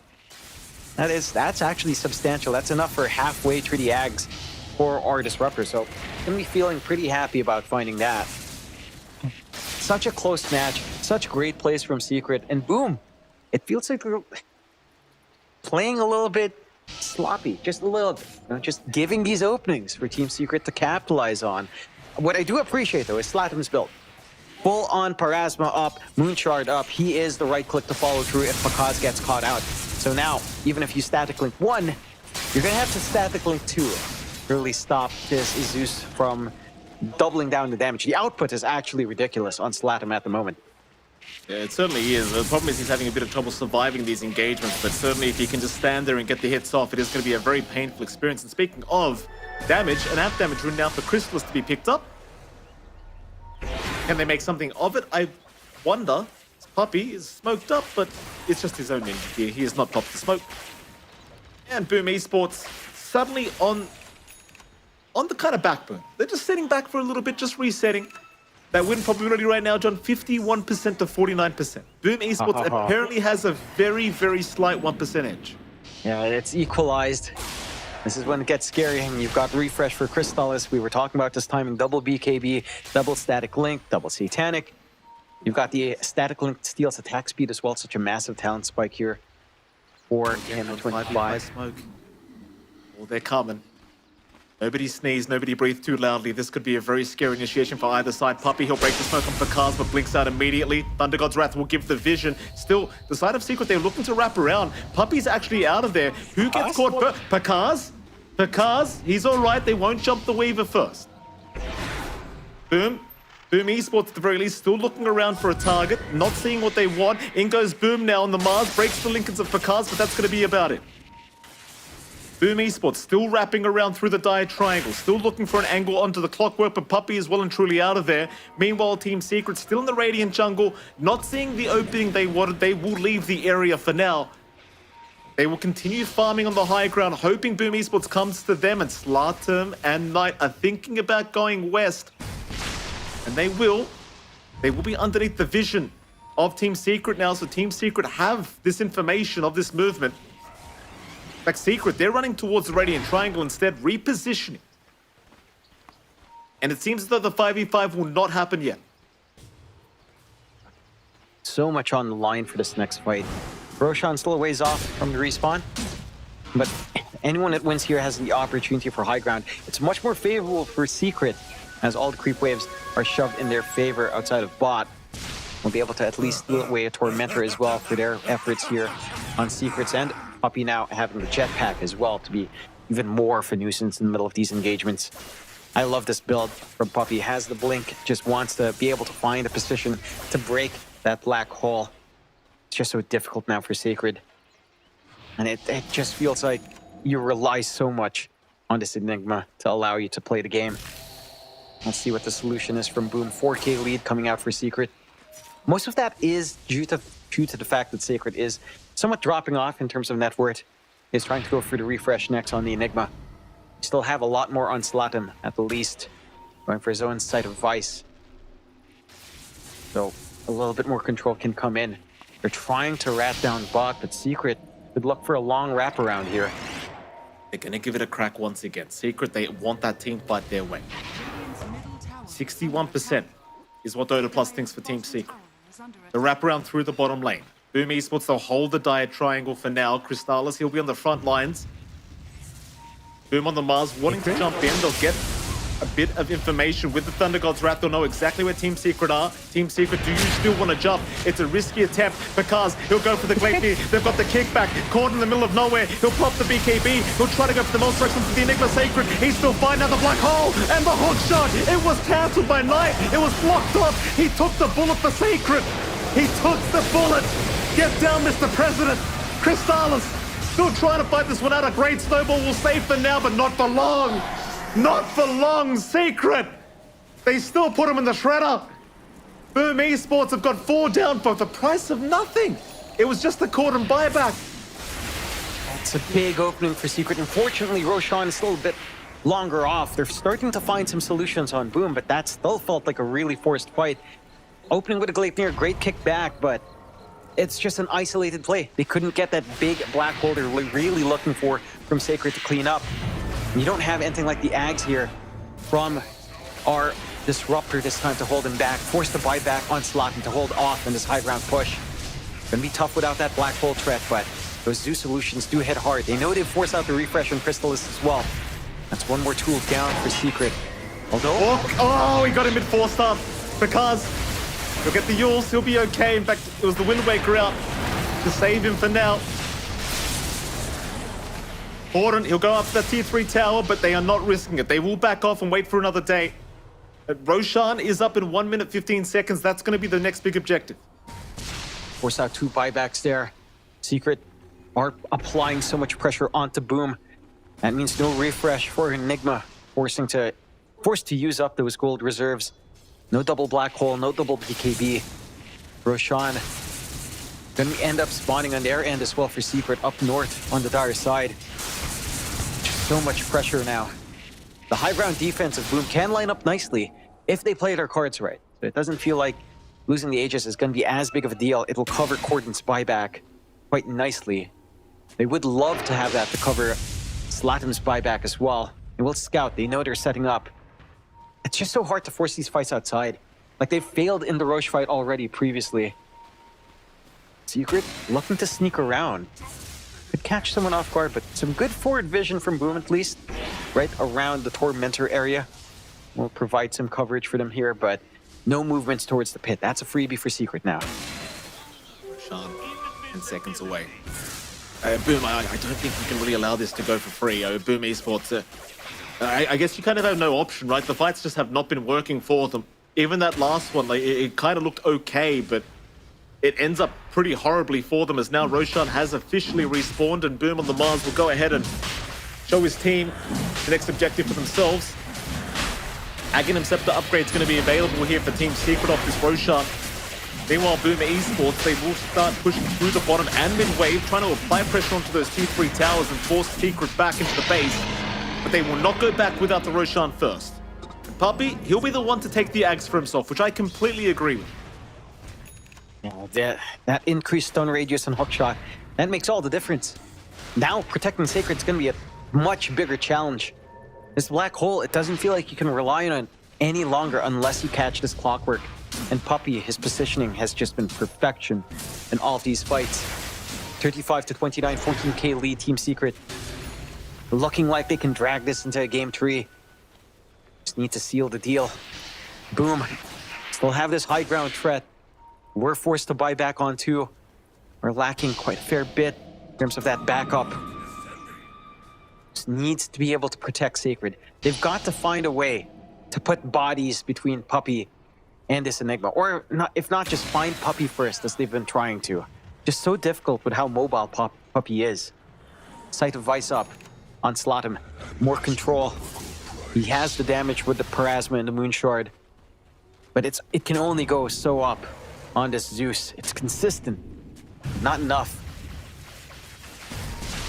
Speaker 2: That's actually substantial. That's enough for halfway through the Ags for our Disruptor, so I'm gonna be feeling pretty happy about finding that. Such a close match, such great plays from Secret, and boom, it feels like they're playing a little bit sloppy, just a little bit, just giving these openings for Team Secret to capitalize on. What I do appreciate though is Slatim's build. Full on Parasma up, Moonshard up. He is the right click to follow through if Pakaz gets caught out. So now, even if you static link 1, you're gonna have to static link 2 to really stop this Zeus from doubling down the damage. The output is actually ridiculous on Slatim at the moment.
Speaker 1: Yeah, it certainly is. The problem is he's having a bit of trouble surviving these engagements, but certainly if he can just stand there and get the hits off, it is going to be a very painful experience. And speaking of damage, an app damage rune now for Crystallis to be picked up. Can they make something of it? I wonder. Puppey is smoked up, but it's just his own ninja gear. He has not popped the smoke. And BetBoom Esports suddenly on the kind of backburn. They're just sitting back for a little bit, just resetting. That win probability right now, John, 51% to 49%. BetBoom Esports apparently has a very, very slight 1% edge.
Speaker 2: Yeah, it's equalized. This is when it gets scary. And you've got refresh for Crystallis. We were talking about this timing, double BKB, double static link, double satanic. You've got the static link steals attack speed as well. Such a massive talent spike here for him at 25.
Speaker 1: Smoke. Well, they're coming. Nobody sneeze, nobody breathe too loudly. This could be a very scary initiation for either side. Puppey, he'll break the smoke on Pakaz, but blinks out immediately. Thunder God's Wrath will give the vision. Still, the side of Secret, they're looking to wrap around. Puppey's actually out of there. Who gets caught first? Pakaz? Pakaz? He's all right. They won't jump the Weaver first. BetBoom Esports, at the very least, still looking around for a target, not seeing what they want. In goes Boom now on the MOUZ, breaks the Lincolns of Pakaz, but that's going to be about it. BetBoom Esports still wrapping around through the dire triangle, still looking for an angle onto the Clockwork, but Puppey is well and truly out of there. Meanwhile, Team Secret still in the Radiant jungle, not seeing the opening they wanted. They will leave the area for now. They will continue farming on the high ground, hoping BetBoom Esports comes to them, and Slatim and Knight are thinking about going west. And they will be underneath the vision of Team Secret now, so Team Secret have this information of this movement. Like Secret, they're running towards the Radiant Triangle instead, repositioning. And it seems as though the 5v5 will not happen yet.
Speaker 2: So much on the line for this next fight. Roshan still a ways off from the respawn, but anyone that wins here has the opportunity for high ground. It's much more favorable for Secret, as all the creep waves are shoved in their favor outside of bot. We'll be able to at least steal away a Tormentor as well for their efforts here on Secret's end. Puppey now having the jetpack as well to be even more of a nuisance in the middle of these engagements. I love this build from Puppey. Has the blink, just wants to be able to find a position to break that black hole. It's just so difficult now for Sacred. And it just feels like you rely so much on this Enigma to allow you to play the game. Let's see what the solution is from Boom. 4K lead coming out for Secret. Most of that is due to the fact that Sacred is somewhat dropping off in terms of net worth. Is trying to go for the refresh next on the Enigma. Still have a lot more on Slatim at the least. Going for his own Sight of Vice. So a little bit more control can come in. They're trying to rat down bot, but Secret could look for a long wraparound here.
Speaker 1: They're going to give it a crack once again. Secret, they want that team fight their way. 61% is what Dota Plus thinks for Team Secret. The wraparound through the bottom lane. BetBoom Esports, they'll hold the dire triangle for now. Crystallis, he'll be on the front lines. Boom on the MOUZ, wanting to jump in. They'll get a bit of information with the Thunder God's Wrath. They'll know exactly where Team Secret are. Team Secret, do you still want to jump? It's a risky attempt because he'll go for the Glaive. They've got the kickback, caught in the middle of nowhere. He'll pop the BKB. He'll try to go for the most direction for the Enigma Sacred. He's still finding out the black hole and the hook shot. It was cancelled by Knight. It was blocked off. He took the bullet for Sacred. He took the bullet. Get down, Mr. President. Crystallis still trying to fight this one out. A great snowball will save for now, but not for long. Not for long. Secret. They still put him in the shredder. BOOM Esports have got 4 down for the price of nothing. It was just a cordon buyback.
Speaker 2: It's a big opening for Secret. Unfortunately, Roshan is still a bit longer off. They're starting to find some solutions on Boom, but that still felt like a really forced fight. Opening with a Gleipnir, great kick back, but it's just an isolated play. They couldn't get that big black hole they're really looking for from Sacred to clean up. You don't have anything like the Ags here from our Disruptor this time to hold him back. Forced to buy back on Slatin to hold off in this high ground push. Gonna be tough without that black hole threat, but those Zeus solutions do hit hard. They know they force out the refresh on Crystallis as well. That's one more tool down for Secret. Although...
Speaker 1: Oh, he got him mid-4 star because he'll get the Yules, he'll be okay. In fact, it was the Wind Waker out to save him for now. Borden, he'll go up to that tier 3 tower, but they are not risking it. They will back off and wait for another day. Roshan is up in 1 minute 15 seconds. That's going to be the next big objective.
Speaker 2: Force out 2 buybacks there. Secret are applying so much pressure onto Boom. That means no refresh for Enigma, forced to use up those gold reserves. No double black hole, no double BKB. Roshan gonna end up spawning on their end as well for Secret up north on the Dire side. Just so much pressure now. The high ground defense of Boom can line up nicely if they play their cards right. But it doesn't feel like losing the Aegis is going to be as big of a deal. It will cover Cordon's buyback quite nicely. They would love to have that to cover Slatin's buyback as well. They will scout. They know they're setting up. It's just so hard to force these fights outside. Like they've failed in the Roche fight already previously. Secret looking to sneak around. Could catch someone off guard, but some good forward vision from Boom at least. Right around the Tormentor area. We'll provide some coverage for them here, but no movements towards the pit. That's a freebie for Secret now.
Speaker 1: Roshan, 10 seconds away. Boom, I don't think you can really allow this to go for free. Boom Esports, I guess you kind of have no option, right? The fights just have not been working for them. Even that last one, like, it kind of looked okay, but it ends up pretty horribly for them as now Roshan has officially respawned and Boom on the MOUZ will go ahead and show his team the next objective for themselves. Aghanim Scepter upgrade is going to be available here for Team Secret off this Roshan. Meanwhile, BOOM Esports, they will start pushing through the bottom and mid-wave, trying to apply pressure onto those tier 3 towers and force Secret back into the base. But they will not go back without the Roshan first. And Puppy, he'll be the one to take the Ags for himself, which I completely agree with.
Speaker 2: Yeah, that increased stun radius and hookshot, that makes all the difference. Now, protecting Sacred is going to be a much bigger challenge. This black hole, it doesn't feel like you can rely on it any longer unless you catch this clockwork. And Puppy, his positioning has just been perfection in all of these fights. 35 to 29, 14k lead, Team Secret. Looking like they can drag this into Game 3. Just need to seal the deal. Boom. Still have this high ground threat. We're forced to buy back on 2. We're lacking quite a fair bit in terms of that backup. Just needs to be able to protect Sacred. They've got to find a way to put bodies between Puppy and this Enigma. Or not, if not, just find Puppy first, as they've been trying to. Just so difficult with how mobile Puppy is. Sight of Vice up on Slatin. More control. He has the damage with the Parasma and the Moon Shard. But it can only go so up on this Zeus. It's consistent. Not enough.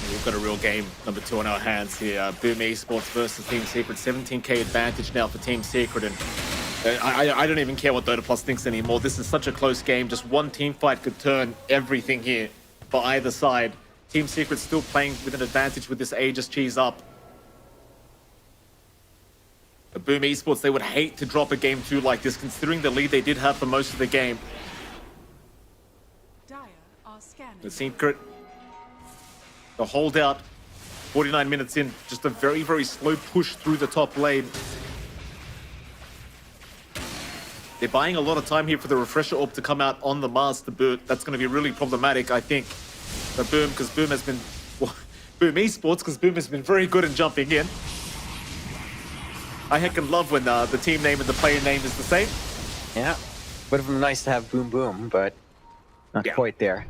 Speaker 1: We've got a real game, number 2 on our hands here. BOOM Esports versus Team Secret. 17k advantage now for Team Secret. And I don't even care what Dota Plus thinks anymore. This is such a close game. Just one team fight could turn everything here for either side. Team Secret still playing with an advantage with this Aegis cheese up. But BOOM Esports, they would hate to drop a game 2 like this, considering the lead they did have for most of the game.
Speaker 3: Dire are scanning.
Speaker 1: The Secret, the holdout, 49 minutes in, just a very, very slow push through the top lane. They're buying a lot of time here for the Refresher Orb to come out on the MOUZ to boot. That's going to be really problematic, I think. But Boom, because Boom has been... Well, BOOM Esports, because Boom has been very good in jumping in. I heckin' love when the team name and the player name is the same.
Speaker 2: Yeah, would have been nice to have Boom Boom, but Not
Speaker 1: Yeah.
Speaker 2: quite there.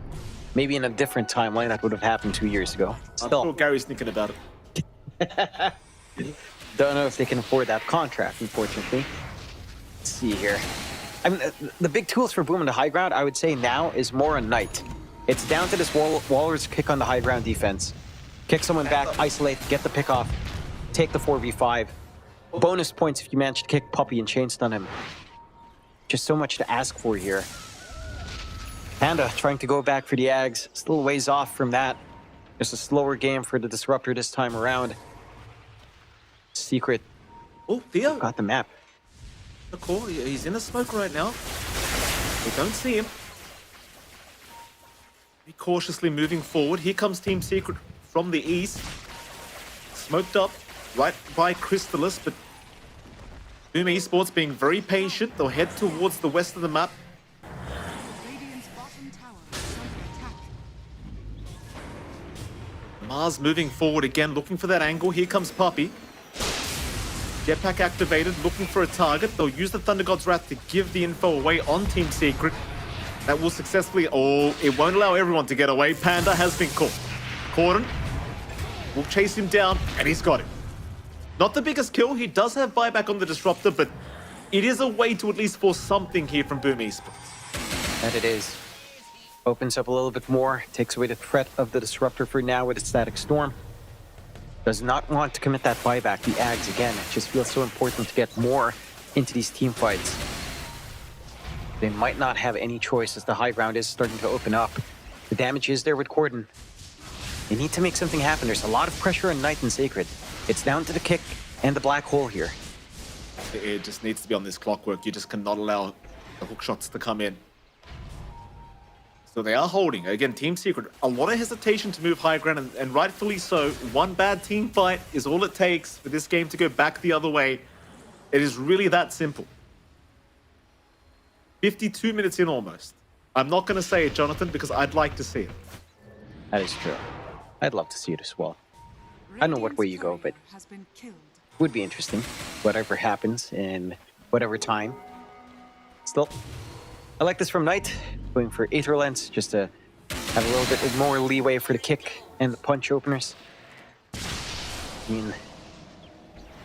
Speaker 2: Maybe in a different timeline that would have happened 2 years ago.
Speaker 1: I'm
Speaker 2: Still,
Speaker 1: sure Gary's thinking about it.
Speaker 2: don't know if they can afford that contract, unfortunately. Let's see here. I mean, the big tools for Boom on the high ground, I would say now, is more on Knight. It's down to this Waller's kick on the high ground defense. Kick someone back, isolate, get the pick off, take the 4v5. Bonus points if you manage to kick Puppy and chain stun him. Just so much to ask for here. Panda trying to go back for the Ags. Still ways off from that. Just a slower game for the Disruptor this time around. Secret
Speaker 1: Oh, Theo.
Speaker 2: got the map.
Speaker 1: The call. He's in the smoke right now. We don't see him. Be cautiously moving forward. Here comes Team Secret from the east. Smoked up right by Crystallis, but Boom Esports being very patient. They'll head towards the west of the map.
Speaker 3: Radiant's bottom tower is under attack.
Speaker 1: Mars moving forward again, looking for that angle. Here comes Puppy. Jetpack activated, looking for a target. They'll use the Thunder God's Wrath to give the info away on Team Secret. That will successfully... Oh, it won't allow everyone to get away. Panda has been caught. Corden will chase him down, and he's got him. Not the biggest kill. He does have buyback on the Disruptor, but it is a way to at least force something here from Boom Esports.
Speaker 2: And it is. Opens up a little bit more. Takes away the threat of the Disruptor for now with its Static Storm. Does not want to commit that buyback. The Ags, again, it just feels so important to get more into these team fights. They might not have any choice as the high ground is starting to open up. The damage is there with Corden. They need to make something happen. There's a lot of pressure on Knight and Sacred. It's down to the kick and the black hole here.
Speaker 1: It just needs to be on this clockwork. You just cannot allow the hook shots to come in. So they are holding. Again, Team Secret, a lot of hesitation to move high ground, and rightfully so. One bad team fight is all it takes for this game to go back the other way. It is really that simple. 52 minutes in almost. I'm not going to say it, Jonathan, because I'd like to see it.
Speaker 2: That is true. I'd love to see it as well. I don't know what way you go, but
Speaker 3: Has been killed.
Speaker 2: would be interesting. Whatever happens in whatever time. Still, I like this from Knight. Going for Aether Lens just to have a little bit more leeway for the kick and the punch openers. I mean,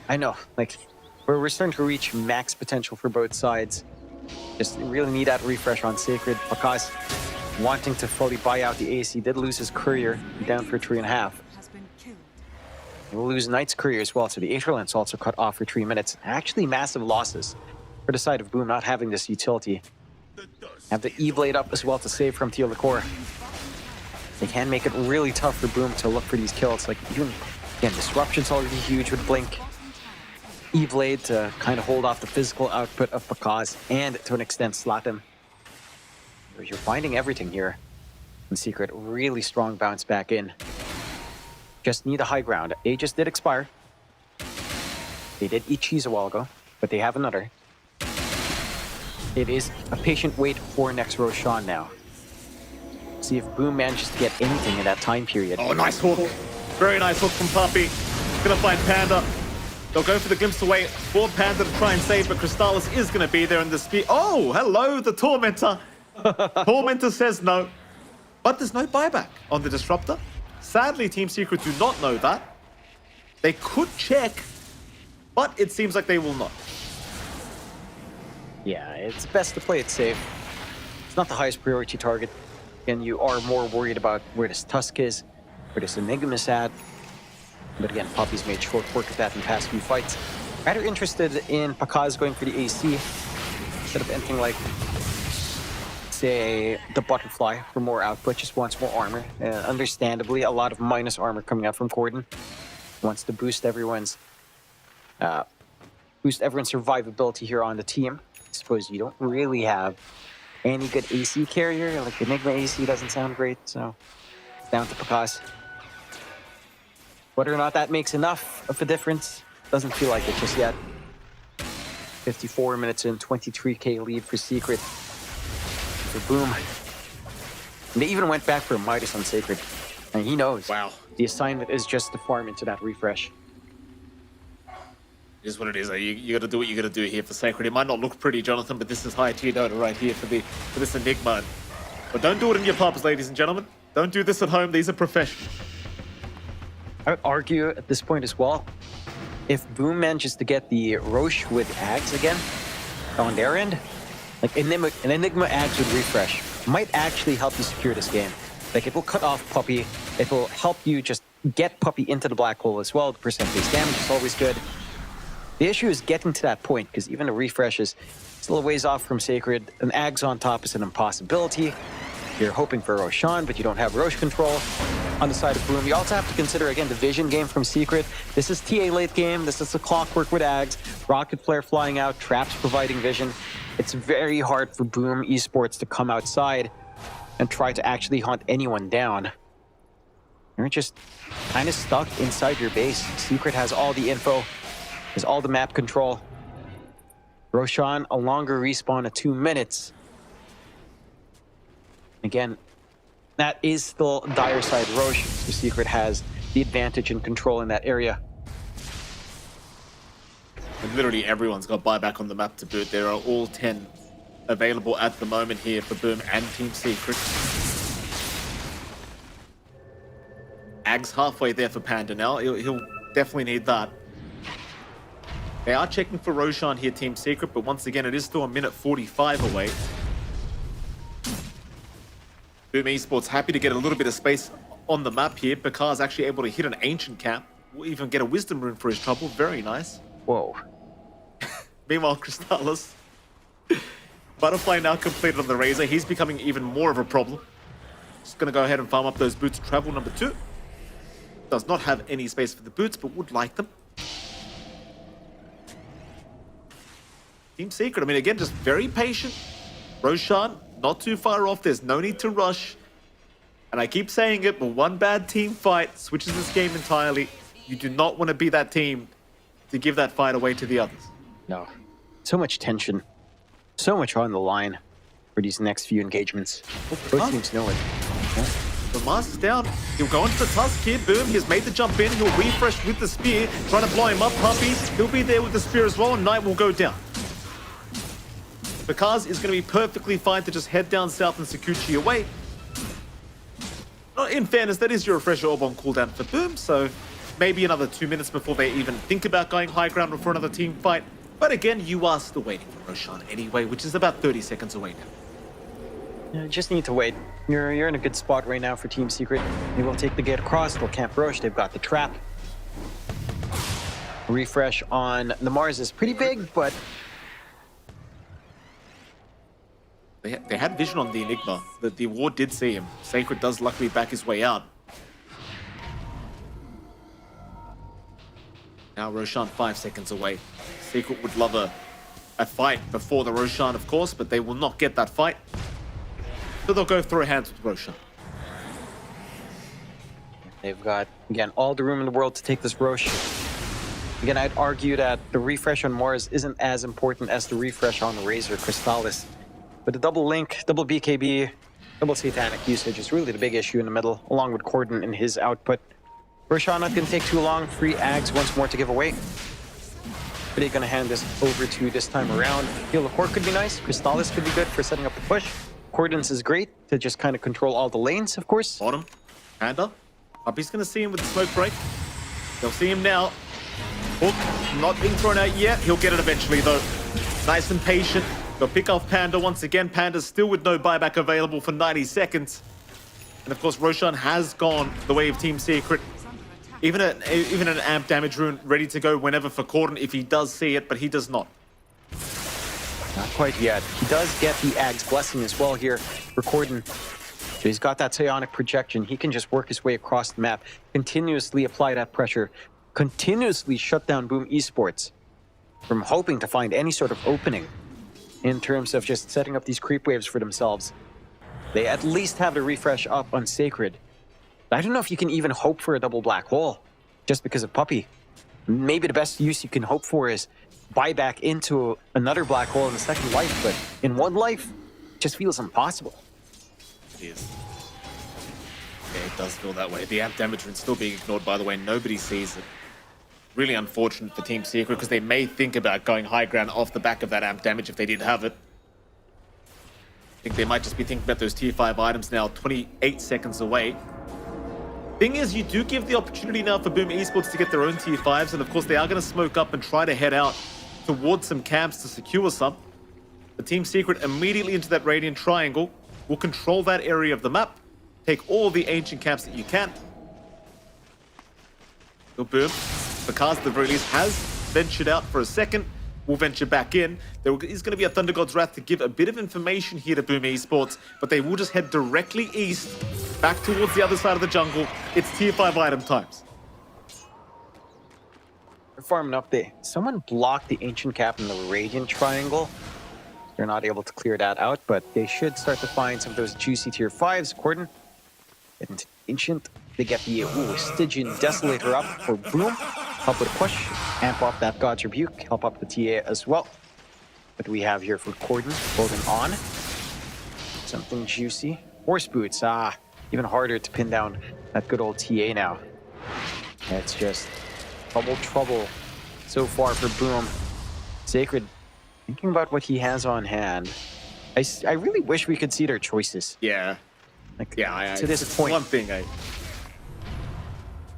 Speaker 2: I know, like, we're starting to reach max potential for both sides. Just really need that refresh on Sacred. Because wanting to fully buy out the AC, did lose his courier down for 3.5.
Speaker 3: Has been killed.
Speaker 2: We'll lose Knight's courier as well, so the Aether Lens also cut off for 3 minutes. Actually, massive losses for the side of Boom not having this utility. Have the E-Blade up as well to save from Teal Core. They can make it really tough for Boom to look for these kills. Like, even, again, Disruption's already huge with Blink. E-Blade to kind of hold off the physical output of Pakaz and, to an extent, slap him. You're finding everything here. In Secret, really strong bounce back in. Just need a high ground. Aegis did expire. They did eat cheese a while ago, but they have another. It is a patient wait for next Roshan now. See if Boom manages to get anything in that time period.
Speaker 1: Oh, nice hook. Very nice hook from Puppy. Gonna find Panda. They'll go for the glimpse away for Panda to try and save, but Crystallis is gonna be there in the speed. Oh, hello, the Tormentor. Tormentor says no. But there's no buyback on the Disruptor. Sadly, Team Secret do not know that. They could check, but it seems like they will not.
Speaker 2: Yeah, it's best to play it safe. It's not the highest priority target. And you are more worried about where this Tusk is, where this Enigma is at. But again, Poppy's made short work of that in the past few fights. Rather interested in Pakaz going for the AC instead of anything like, say, the Butterfly for more output, just wants more armor. Understandably, a lot of minus armor coming out from Corden. Wants to boost everyone's survivability here on the team. I suppose you don't really have any good AC carrier. Like Enigma AC doesn't sound great, so it's down to Pakaz. Whether or not that makes enough of a difference, doesn't feel like it just yet. 54 minutes in, 23k lead for Secret. For Boom. And they even went back for a Midas on Sacred. And he knows.
Speaker 1: Wow.
Speaker 2: The assignment is just to farm into that refresh.
Speaker 1: It is what it is. You got to do what you got to do here for Sacred. It might not look pretty, Jonathan, but this is high tier Dota right here for this Enigma. But don't do it in your pubs, ladies and gentlemen. Don't do this at home. These are professionals.
Speaker 2: I would argue at this point as well, if Boom manages to get the Roche with Ags again on their end, like an Enigma Ags with refresh might actually help you secure this game. Like it will cut off Puppey. It will help you just get Puppey into the black hole as well. The percent-based damage is always good. The issue is getting to that point because even the refresh is still a ways off from Sacred. An Ags on top is an impossibility. You're hoping for Roshan, but you don't have Roche control. On the side of Boom, you also have to consider, again, the vision game from Secret. This is TA late game. This is the clockwork with Ags. Rocket Flare flying out, traps providing vision. It's very hard for Boom Esports to come outside and try to actually hunt anyone down. You're just kind of stuck inside your base. Secret has all the info, has all the map control. Roshan, a longer respawn of 2 minutes. Again, that is still dire side Roche. The Secret has the advantage and control in that area.
Speaker 1: And literally everyone's got buyback on the map to boot. There are all 10 available at the moment here for Boom and Team Secret. Ags halfway there for Panda now. He'll definitely need that. They are checking for Roshan here, Team Secret, but once again, it is still a minute 45 away. Boom Esports happy to get a little bit of space on the map here. Bakar's actually able to hit an Ancient Cap. We'll even get a Wisdom Rune for his trouble. Very nice.
Speaker 2: Whoa.
Speaker 1: Meanwhile, Crystallis. Butterfly now completed on the Razor. He's becoming even more of a problem. Just going to go ahead and farm up those boots. Travel number 2. Does not have any space for the boots, but would like them. Team Secret, I mean, again, just very patient. Roshan, not too far off. There's no need to rush. And I keep saying it, but one bad team fight switches this game entirely. You do not want to be that team to give that fight away to the others.
Speaker 2: No. So much tension. So much on the line for these next few engagements. Both teams know it. Yeah.
Speaker 1: The MOUZ is down. He'll go into the Tusk here. Boom. He's made the jump in. He'll refresh with the spear. Trying to blow him up. Puppey. He'll be there with the spear as well. And Knight will go down. Bakaz is going to be perfectly fine to just head down south and Sakuchi away. In fairness, that is your refresher orb on cooldown for Boom, so maybe another 2 minutes before they even think about going high ground or for another team fight. But again, you are still waiting for Roshan anyway, which is about 30 seconds away now.
Speaker 2: You just need to wait. You're in a good spot right now for Team Secret. They will take the gate across. They'll camp Roche. They've got the trap. Refresh on the Mars is pretty big, but
Speaker 1: They had vision on the Enigma. The ward did see him. Sacred does luckily back his way out. Now Roshan 5 seconds away. Secret would love a fight before the Roshan, of course, but they will not get that fight. So they'll go through hands with Roshan.
Speaker 2: they've got, again, all the room in the world to take this Roche. Again, I'd argue that the refresh on Mars isn't as important as the refresh on Razor Crystallis. But the double link, double BKB, double Satanic usage is really the big issue in the middle, along with Corden and his output. Roshan not going to take too long. 3 Ags once more to give away. But they're going to hand this over to this time around. Heal of Core could be nice. Crystallis could be good for setting up the push. Cordons is great to just kind of control all the lanes, of course.
Speaker 1: Bottom, Panda. Puppey's going to see him with the smoke break. They'll see him now. Hook not being thrown out yet. He'll get it eventually, though. Nice and patient. They'll pick off Panda once again. Panda's still with no buyback available for 90 seconds. And of course, Roshan has gone the way of Team Secret. Even an amp damage rune ready to go whenever for Corden if he does see it, but he does not.
Speaker 2: Not quite yet. He does get the Ag's Blessing as well here for Corden. So he's got that psionic projection. He can just work his way across the map, continuously apply that pressure, continuously shut down Boom Esports from hoping to find any sort of opening in terms of just setting up these creep waves for themselves. They at least have the refresh up on Sacred. I don't know if you can even hope for a double black hole just because of Puppey. Maybe the best use you can hope for is buy back into another black hole in the second life, but in one life, it just feels impossible.
Speaker 1: It is. Yeah, it does feel that way. The amp damage rune still being ignored, by the way. Nobody sees it. Really unfortunate for Team Secret because they may think about going high ground off the back of that amp damage if they did have it. think they might just be thinking about those tier 5 items now, 28 seconds away. Thing is, you do give the opportunity now for BetBoom Esports to get their own tier 5s, and of course they are going to smoke up and try to head out towards some camps to secure some. The Team Secret immediately into that Radiant Triangle will control that area of the map, take all the ancient camps that you can. BetBoom, because at the very least has ventured out for a second, will venture back in. There is going to be a Thunder God's Wrath to give a bit of information here to BetBoom Esports, but they will just head directly east, back towards the other side of the jungle. It's tier 5 item times.
Speaker 2: They're farming up there. Someone blocked the Ancient Cap in the Radiant Triangle. They're not able to clear that out, but they should start to find some of those juicy tier 5s. Corden, and Ancient, they get the Stygian Desolator up for Boom. Help with a push, amp up that God's Rebuke, help up the TA as well. What do we have here for Corden? Holding on. Something juicy. Horse Boots, even harder to pin down that good old TA now. It's just trouble so far for Boom. Sacred, thinking about what he has on hand, I really wish we could see their choices.
Speaker 1: Yeah.
Speaker 2: To this point.
Speaker 1: One thing,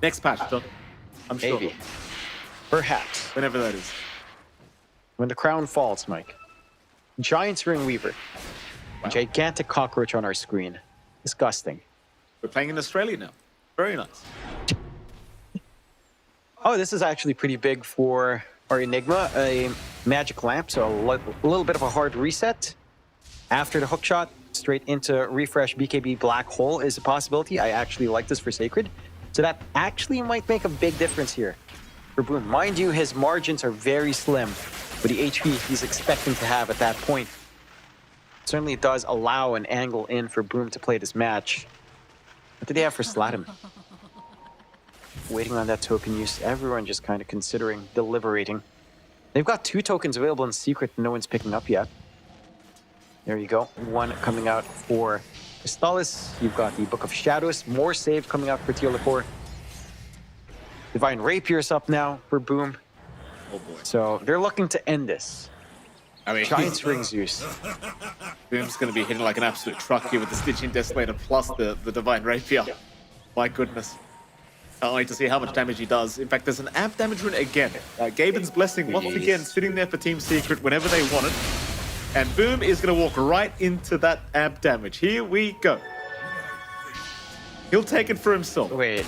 Speaker 1: next patch, John. I'm sure.
Speaker 2: Maybe. Perhaps.
Speaker 1: Whenever that is.
Speaker 2: When the crown falls, Mike. Giant's Ring Weaver.
Speaker 1: Wow.
Speaker 2: Gigantic cockroach on our screen. Disgusting.
Speaker 1: We're playing in Australia now. Very nice.
Speaker 2: Oh, this is actually pretty big for our Enigma. A magic lamp, so a little bit of a hard reset. After the hookshot, straight into refresh BKB Black Hole is a possibility. I actually like this for Sacred. So that actually might make a big difference here for Boom. Mind you, his margins are very slim with the HP he's expecting to have at that point. Certainly does allow an angle in for Boom to play this match. What did they have for Slatum? Waiting on that token use. Everyone just kind of considering, deliberating. They've got 2 tokens available in Secret no one's picking up yet. There you go. One coming out for Crystallis. You've got the Book of Shadows. More save coming out for Teolacor. Divine Rapier's up now for Boom.
Speaker 1: Oh boy.
Speaker 2: So they're looking to end this.
Speaker 1: I mean,
Speaker 2: Giant's Ring Zeus.
Speaker 1: Boom's going to be hitting like an absolute truck here with the Stygian Desolator plus the Divine Rapier. My goodness. Can't wait to see how much damage he does. In fact, there's an amp damage rune again. Gaimin's Blessing once again sitting there for Team Secret whenever they want it. And Boom is going to walk right into that amp damage. Here we go. He'll take it for himself.
Speaker 2: Wait.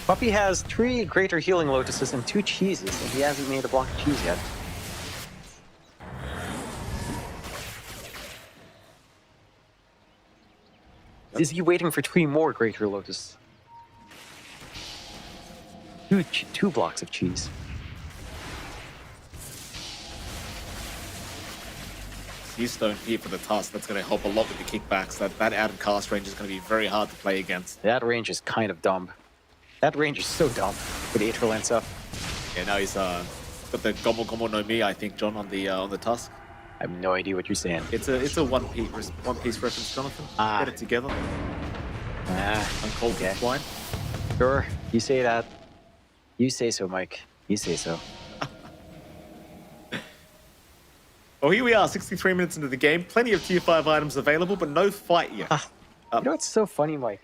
Speaker 2: Puppy has 3 Greater Healing Lotuses and 2 cheeses, and he hasn't made a block of cheese yet. Is he waiting for 3 more Greater Lotus? 2 blocks of cheese.
Speaker 1: Stone here for the task. That's going to help a lot with the kickbacks. That added cast range is going to be very hard to play against.
Speaker 2: That range is kind of dumb. That range is so dumb with Aether Lance up.
Speaker 1: Yeah, now he's got the Gomo Gomo no Mi, I think, John, on the tusk.
Speaker 2: I have no idea what you're saying.
Speaker 1: It's a one piece reference, Jonathan. Get it together. Uncold
Speaker 2: okay.
Speaker 1: Wine.
Speaker 2: Sure, you say that. You say so, Mike. You say so.
Speaker 1: Well, here we are, 63 minutes into the game. Plenty of tier 5 items available, but no fight yet.
Speaker 2: You know what's so funny, Mike?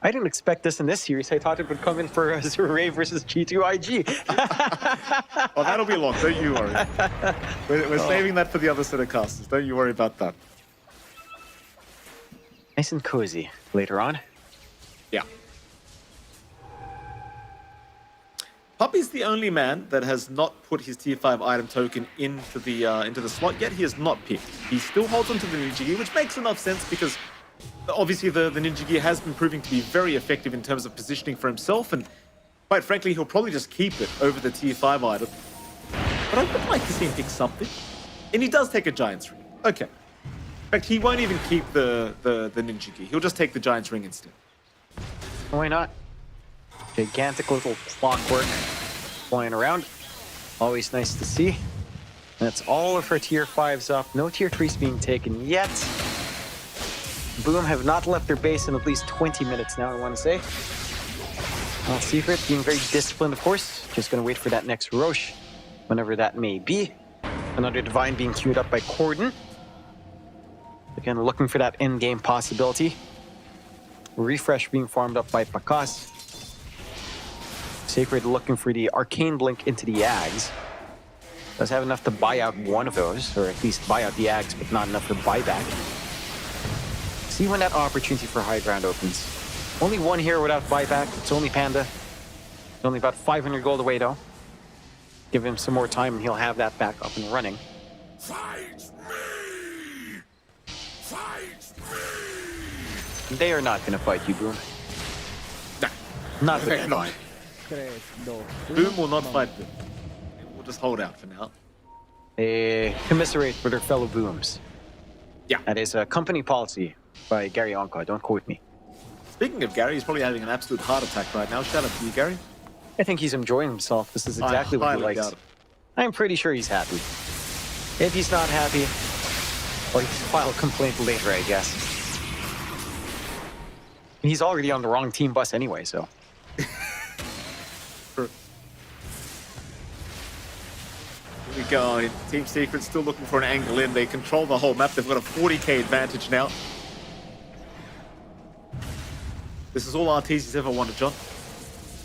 Speaker 2: I didn't expect this in this series. I thought it would come in for Azure Ray versus G2IG.
Speaker 1: Oh, that'll be long. Don't you worry. We're saving that for the other set of casters. Don't you worry about that.
Speaker 2: Nice and cozy later on.
Speaker 1: Yeah. Puppy's the only man that has not put his tier 5 item token into the slot yet. He has not picked. He still holds onto the Ninja Gear, which makes enough sense because obviously the Ninja Gear has been proving to be very effective in terms of positioning for himself, and quite frankly, he'll probably just keep it over the tier 5 item. But I would like to see him pick something. And he does take a Giant's Ring. Okay. In fact, he won't even keep the Ninja Gear. He'll just take the Giant's Ring instead.
Speaker 2: Why not? Gigantic little clockwork flying around. Always nice to see. And that's all of her tier 5s up. No tier 3s being taken yet. Boom have not left their base in at least 20 minutes now, I want to say. Well, Secret being very disciplined, of course. Just going to wait for that next Roche, whenever that may be. Another Divine being queued up by Corden. Again, looking for that end-game possibility. Refresh being farmed up by Pakas. Sacred looking for the Arcane Blink into the Ags. Does have enough to buy out one of those, or at least buy out the Ags, but not enough for buyback. See when that opportunity for high ground opens. Only one here without buyback. It's only Panda. It's only about 500 gold away, though. Give him some more time, and he'll have that back up and running.
Speaker 12: Fight me! Fight me!
Speaker 2: They are not going to fight you, Boom.
Speaker 1: Nah.
Speaker 2: Not with that line.
Speaker 1: Boom will not fight them. We'll just hold out for now.
Speaker 2: They commiserate with their fellow Booms.
Speaker 1: Yeah.
Speaker 2: That is a company policy by Gary Onka. Don't quote me.
Speaker 1: Speaking of Gary, he's probably having an absolute heart attack right now. Shout out to you, Gary.
Speaker 2: I think he's enjoying himself. This is exactly what he
Speaker 1: highly
Speaker 2: likes.
Speaker 1: doubt it.
Speaker 2: I'm pretty sure he's happy. If he's not happy, well, he'll file a complaint later, I guess. He's already on the wrong team bus anyway, so.
Speaker 1: Here we go. Team Secret still looking for an angle in. They control the whole map. They've got a 40k advantage now. This is all RTZ's ever wanted, John.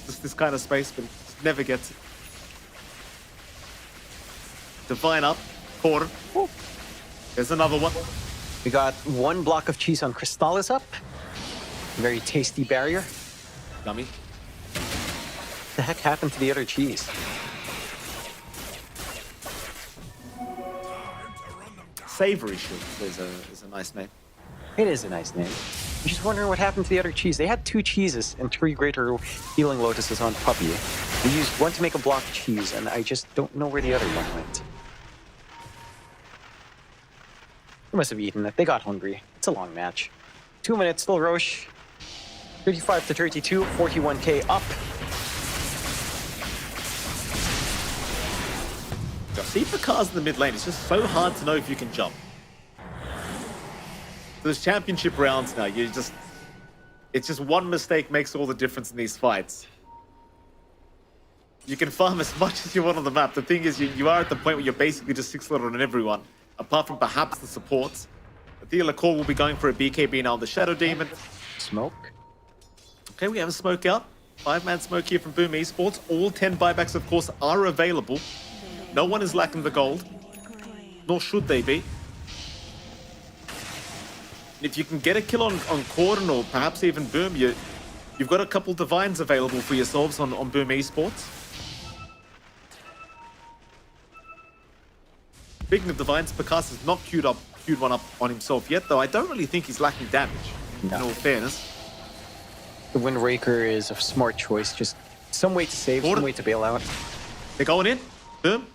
Speaker 1: Just this kind of space, but it never gets it. Divine up. Quarter. There's another one.
Speaker 2: We got one block of cheese on Crystallis up. Very tasty barrier.
Speaker 1: Dummy.
Speaker 2: What the heck happened to the other cheese?
Speaker 1: Savory Shield is a nice name.
Speaker 2: It is a nice name. I'm just wondering what happened to the other cheese. They had 2 cheeses and 3 greater healing lotuses on Puppy. They used one to make a block of cheese, and I just don't know where the other one went. They must have eaten it. They got hungry. It's a long match. 2 minutes, still Roche. 35 to 32, 41k up.
Speaker 1: See Pakas in the mid lane. It's just so hard to know if you can jump. Those championship rounds now, it's just one mistake makes all the difference in these fights. You can farm as much as you want on the map. The thing is, you are at the point where you're basically just 6-letter on everyone, apart from perhaps the supports. Athea Lacour will be going for a BKB now on the Shadow Demon.
Speaker 2: Smoke.
Speaker 1: Okay, we have a smoke out. 5-man smoke here from Boom Esports. All 10 buybacks, of course, are available. No one is lacking the gold, nor should they be. If you can get a kill on Corden or perhaps even Boom, you've got a couple Divines available for yourselves on Boom Esports. Speaking of Divines, Pakas has not queued one up on himself yet, though I don't really think he's lacking damage, in all fairness.
Speaker 2: The Windraker is a smart choice. Just some way to save, some way to bail out.
Speaker 1: They're going in. Boom.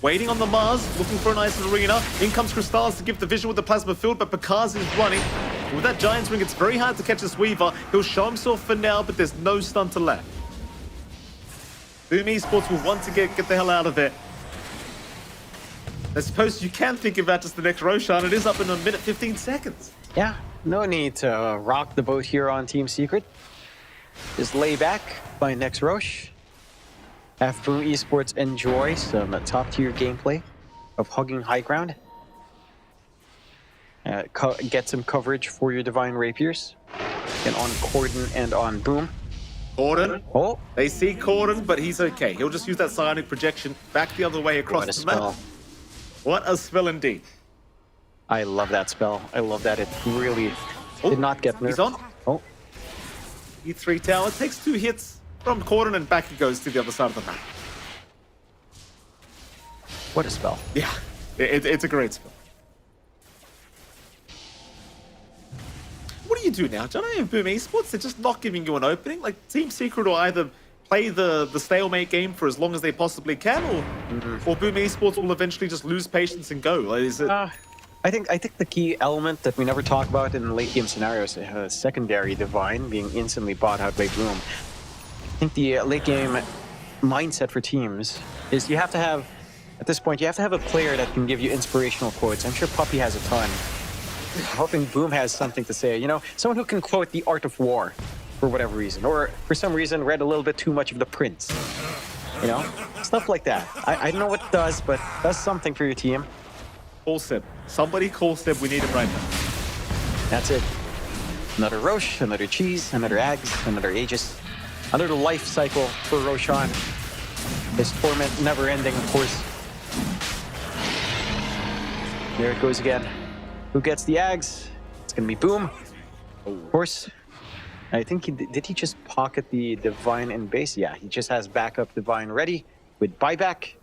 Speaker 1: Waiting on the MOUZ, looking for a nice arena. In comes Crystallis to give the vision with the plasma field, but Pakas is running. With that Giant's Ring, it's very hard to catch this Weaver. He'll show himself for now, but there's no stun to left. Boom Esports will want to get the hell out of there. I suppose you can think about just the next Roshan. It is up in a minute 15 seconds.
Speaker 2: Yeah, no need to rock the boat here on Team Secret. Just lay back, find next Roche. Have Boom Esports enjoy some top-tier gameplay of hugging high ground. Get some coverage for your Divine Rapiers. And on Corden and on Boom.
Speaker 1: Corden.
Speaker 2: Oh.
Speaker 1: They see Corden, but he's okay. He'll just use that psionic projection back the other way across the map. What a spell indeed.
Speaker 2: I love that spell. I love that it really did not get nerfed.
Speaker 1: He's on.
Speaker 2: Oh.
Speaker 1: E3 tower takes 2 hits from Corden and back he goes to the other side of the map.
Speaker 2: What a spell.
Speaker 1: Yeah, it's a great spell. What do you do now? Don't I have Boom Esports? They're just not giving you an opening. Like, Team Secret will either play the stalemate game for as long as they possibly can, or Boom Esports will eventually just lose patience and go. Like, is it...
Speaker 2: I think the key element that we never talk about in late game scenarios is secondary Divine being instantly bought out by Boom. I think the late game mindset for teams is you have to have, at this point, you have to have a player that can give you inspirational quotes. I'm sure Puppy has a ton. I'm hoping Boom has something to say. You know, someone who can quote The Art of War for whatever reason, or for some reason read a little bit too much of The Prince. You know, stuff like that. I don't know what it does, but it does something for your team.
Speaker 1: Call Seb. Somebody call Seb. We need him right now.
Speaker 2: That's it. Another Roche, another Cheese, another Ags, another Aegis. Another life cycle for Roshan. His torment never ending, of course. There it goes again. Who gets the Ags? It's gonna be Boom. Of course. I think did he just pocket the Divine in base? Yeah, he just has backup Divine ready with buyback.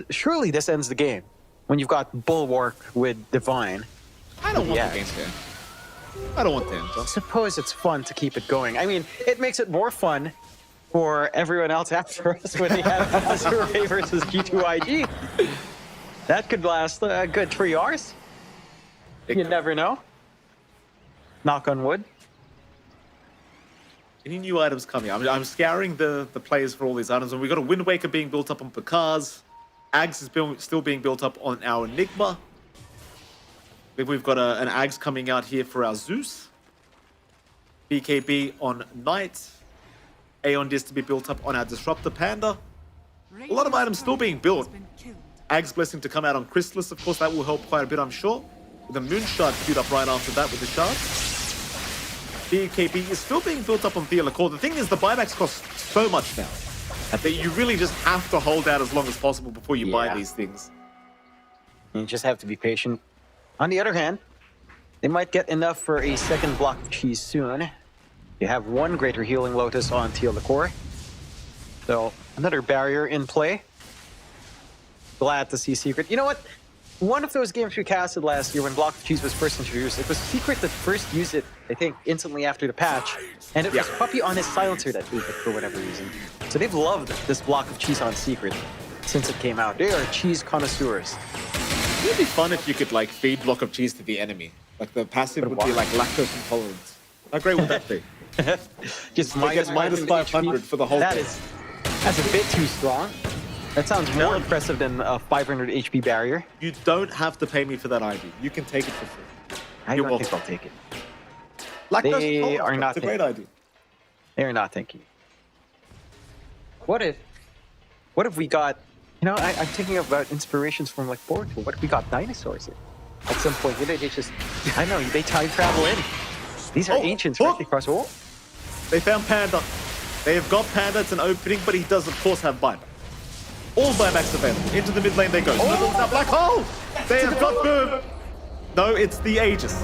Speaker 2: Surely this ends the game. When you've got Bulwark with Divine.
Speaker 1: I don't want the game to end. I don't want the end.
Speaker 2: I suppose it's fun to keep it going. I mean, it makes it more fun for everyone else after us when they have Azure Ray versus G2IG. That could last a good 3 hours. You never know. Knock on wood.
Speaker 1: Any new items coming? I'm scouring the players for all these items, and we've got a Wind Waker being built up on Pekaz. Ags is still being built up on our Enigma. We've got an Ags coming out here for our Zeus. BKB on Knight. Aeon Disc to be built up on our Disruptor Panda. A lot of items still being built. Ags Blessing to come out on Chrysalis. Of course, that will help quite a bit, I'm sure. With the Moon Shard queued up right after that with the Shard. BKB is still being built up on Thealacor. The thing is, the buybacks cost so much now that you really just have to hold out as long as possible before you buy these things.
Speaker 2: You just have to be patient. On the other hand, they might get enough for a second block of cheese soon. You have one Greater Healing Lotus on Thealacor. So, another barrier in play. Glad to see Secret. You know what? One of those games we casted last year when Block of Cheese was first introduced, it was Secret that first used it, I think, instantly after the patch. And it was Puppy on his silencer that used it for whatever reason. So they've loved this Block of Cheese on Secret since it came out. They are cheese connoisseurs.
Speaker 1: It would be fun if you could, like, feed Block of Cheese to the enemy. Like, the passive would be, like, lactose intolerance. How great would that be?
Speaker 2: Just
Speaker 1: minus 500 for the whole thing.
Speaker 2: That's a bit too strong. That sounds more impressive than a 500 HP barrier.
Speaker 1: You don't have to pay me for that ID. You can take it for free.
Speaker 2: I don't think I'll take it.
Speaker 1: They are not. It's a great idea.
Speaker 2: They are not thinking. What if we got? You know, I'm thinking about inspirations from like Boruto. What if we got dinosaurs in? At some point, they just, I know, they time travel in. These are ancients right across. Oh,
Speaker 1: they found Panda. They have got Panda. It's an opening, but he does, of course, have buyback. All buybacks available. Into the mid lane they go. Black hole! They have got Boom! No, it's the Aegis.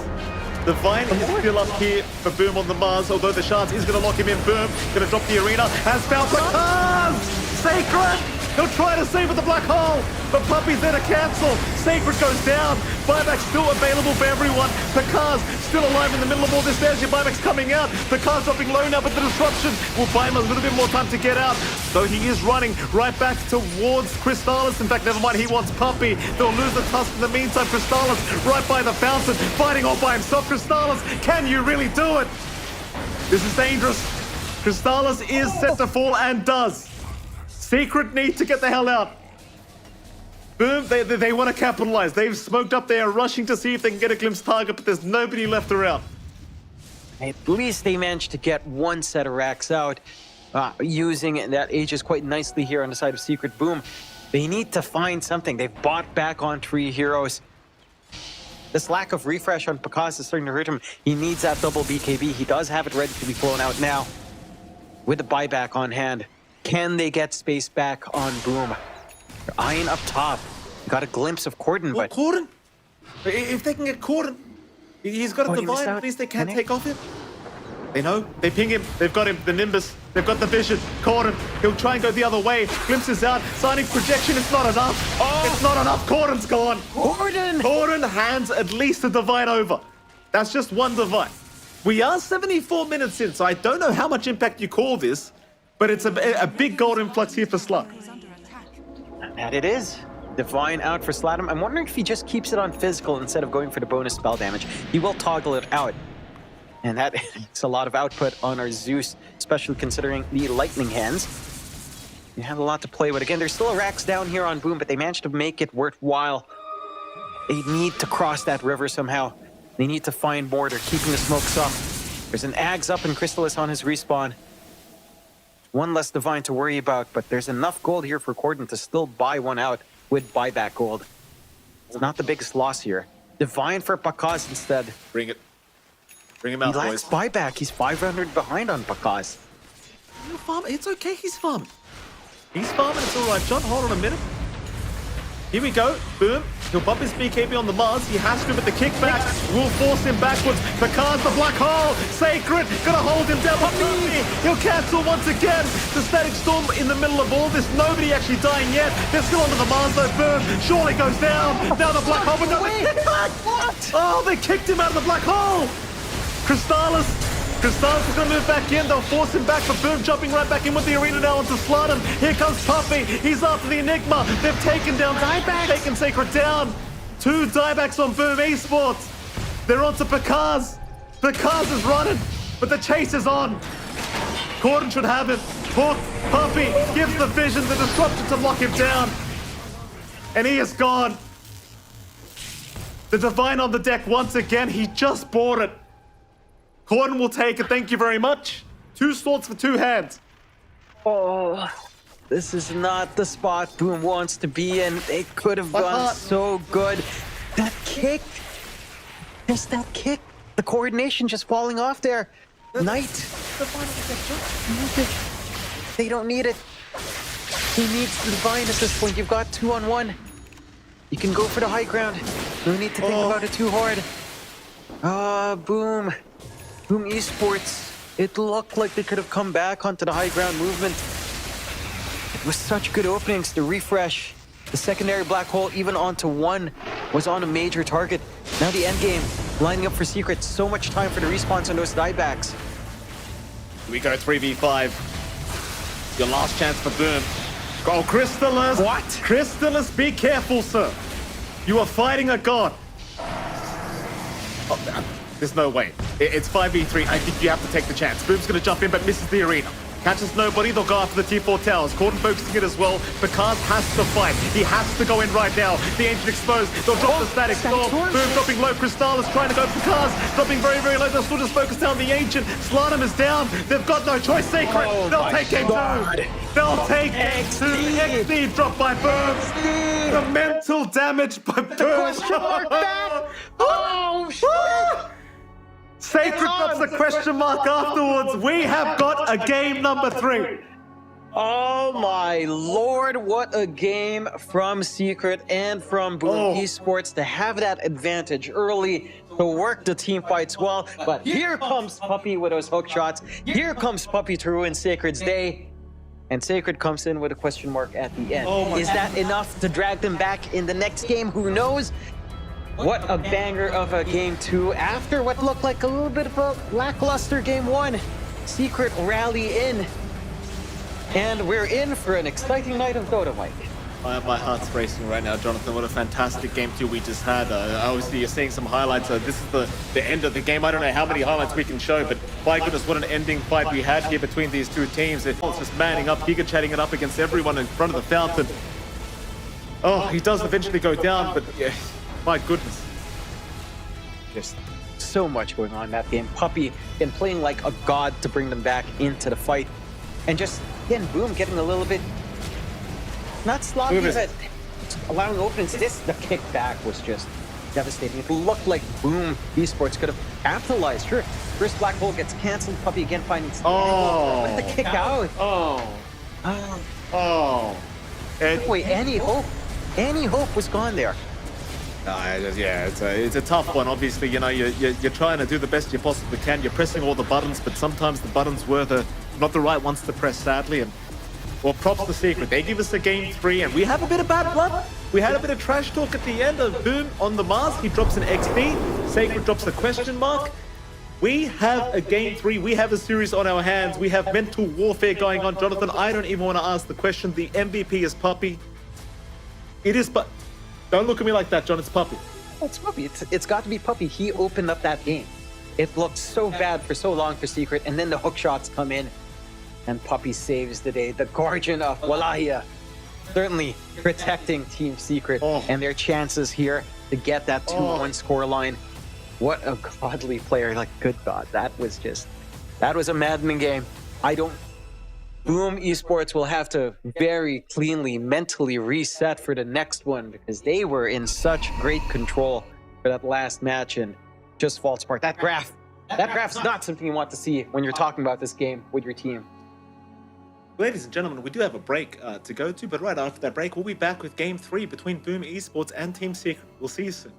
Speaker 1: The Vine is still up here for Boom on the MOUZ, although the Shards is going to lock him in. Boom, going to drop the arena. Has found the Pekaz! Sacred! He'll try to save with the Black Hole, but Puppy's there to cancel. Sacred goes down. Buyback's still available for everyone. Pekaz still alive in the middle of all this. There's your buyback's coming out. Pekaz dropping low now, but the disruption will buy him a little bit more time to get out. So he is running right back towards Crystallis. In fact, never mind, he wants Puppy. They'll lose the tusk in the meantime. Crystallis right by the fountain, fighting all by himself. Crystallis, can you really do it? This is dangerous. Crystallis is set to fall and does. Secret need to get the hell out. Boom, they want to capitalize. They've smoked up. They are rushing to see if they can get a glimpse target, but there's nobody left around.
Speaker 2: At least they managed to get one set of racks out, using that Aegis quite nicely here on the side of Secret. Boom. They need to find something. They've bought back on 3 heroes. This lack of refresh on Pekaz is starting to hurt him. He needs that double BKB. He does have it ready to be flown out now. With the buyback on hand. Can they get space back on Boom? They're eyeing up top. Got a glimpse of Corden, but...
Speaker 1: Corden? If they can get Corden, he's got a divine. At least they can't take off him. They know. They ping him. They've got him. The Nimbus. They've got the vision. Corden. He'll try and go the other way. Glimpses out. Signing projection. It's not enough. It's not enough. Corden's gone. Corden hands at least a divine over. That's just one divine. We are 74 minutes in, so I don't know how much impact you call this. But it's a big gold influx here for Slut.
Speaker 2: And it is. Divine out for Slatum. I'm wondering if he just keeps it on physical instead of going for the bonus spell damage. He will toggle it out. And that is a lot of output on our Zeus, especially considering the lightning hands. You have a lot to play with. Again, there's still racks down here on Boom, but they managed to make it worthwhile. They need to cross that river somehow. They need to find more. They're keeping the smokes up. There's an Ags up and Crystallis on his respawn. One less divine to worry about, but there's enough gold here for Corden to still buy one out with buyback gold. It's not the biggest loss here. Divine for Pakaz instead.
Speaker 1: Bring it. Bring him
Speaker 2: He
Speaker 1: out,
Speaker 2: lacks
Speaker 1: boys.
Speaker 2: buyback. He's 500 behind on Pakaz.
Speaker 1: He'll farm. It's okay. He's farming. He's farming. It's all right, John. Hold on a minute. Here we go. Boom. He'll bump his BKB on the MOUZ. He has to, but the kickback will force him backwards. Pakaz, the black hole. Sacred. Gonna hold him down. He'll cancel once again. The static storm in the middle of all this. Nobody actually dying yet. They're still onto the MOUZ though. Boom. Surely goes down. Down the black hole. But no, the kickback. What? Oh, they kicked him out of the black hole. Crystallis is going to move back in. They'll force him back, but Boom jumping right back in with the arena now onto Slardom. Here comes Puppy. He's after the Enigma. They've taken down Dieback. Taken Sacred down. 2 diebacks on Boom Esports. They're onto Pakaz. Pakaz is running, but the chase is on. Gordon should have it. Hook. Puppy gives the vision, the disruption to lock him down. And he is gone. The Divine on the deck once again. He just bought it. Gordon will take it, thank you very much. 2 swords for 2 hands.
Speaker 2: Oh, this is not the spot Boom wants to be in. They could have gone so good. That kick. Just that kick. The coordination just falling off there. Knight. They don't need it. He needs the Divine at this point. You've got 2-on-1. You can go for the high ground. No need to think about it too hard. Boom. Boom Esports, it looked like they could have come back onto the high ground movement. It was such good openings to refresh. The secondary black hole, even onto 1, was on a major target. Now the end game, lining up for Secret. So much time for the respawns on those diebacks.
Speaker 1: We go 3v5. Your last chance for Boom. Oh, Crystallis.
Speaker 2: What?
Speaker 1: Crystallis, be careful, sir. You are fighting a god. Oh, there's no way. It's 5v3. I think you have to take the chance. Boom's going to jump in, but misses the arena. Catches nobody. They'll go after the T4 towers. Gordon focusing it as well. Pakaz has to fight. He has to go in right now. The Ancient exposed. They'll drop the static storm. Boom dropping low. Crystallis trying to go for Pakaz. Dropping very, very low. They'll still just focus down the Ancient. Slardom is down. They've got no choice. Sacred. They'll take game 2. They'll take game 2. XD dropped by Boom. The mental damage by Boom.
Speaker 2: Question mark back. Oh, shit.
Speaker 1: Sacred drops a question mark afterwards. We have got a game number 3.
Speaker 2: Oh my lord, what a game from Secret and from Boom Esports to have that advantage early, to work the team fights well. But here comes Puppy with those hook shots. Here comes Puppy to ruin Sacred's day. And Sacred comes in with a question mark at the end. Is that enough to drag them back in the next game? Who knows? What a banger of a game 2 after what looked like a little bit of a lackluster game 1. Secret rally in. And we're in for an exciting night of Dota, Mike.
Speaker 1: My heart's racing right now, Jonathan. What a fantastic game 2 we just had. Obviously, you're seeing some highlights. This is the end of the game. I don't know how many highlights we can show, but by goodness, what an ending fight we had here between these 2 teams. It's just manning up, Giga chatting it up against everyone in front of the fountain. Oh, he does eventually go down, but yeah, my goodness.
Speaker 2: Just so much going on in that game. Puppy been playing like a god to bring them back into the fight. And just, again, Boom getting a little bit, not sloppy, but allowing openings. The kickback was just devastating. It looked like Boom Esports could have capitalized. Sure, first black hole gets canceled. Puppy again finding let the kick out. Wait, any hope was gone there.
Speaker 1: Yeah, it's a tough one. Obviously, you know, you're trying to do the best you possibly can. You're pressing all the buttons, but sometimes the buttons were not the right ones to press, sadly. And well, props to Secret. They give us a game 3, and we have a bit of bad blood. We had a bit of trash talk at the end of Boom on the MOUZ. He drops an XP. Sacred drops a question mark. We have a game 3. We have a series on our hands. We have mental warfare going on. Jonathan, I don't even want to ask the question. The MVP is Puppy. It is, but don't look at me like that, John. It's Puppy.
Speaker 2: It's Puppy. It's got to be Puppy. He opened up that game. It looked so bad for so long for Secret, and then the hook shots come in, and Puppy saves the day. The Guardian of Wallachia certainly protecting Team Secret and their chances here to get that 2-1 scoreline. What a godly player. Like, good God, that was a maddening game. BetBoom Esports will have to very cleanly, mentally reset for the next one because they were in such great control for that last match and just falls apart. That graph's not something you want to see when you're talking about this game with your team.
Speaker 1: Ladies and gentlemen, we do have a break to go to, but right after that break, we'll be back with Game 3 between Boom Esports and Team Secret. We'll see you soon.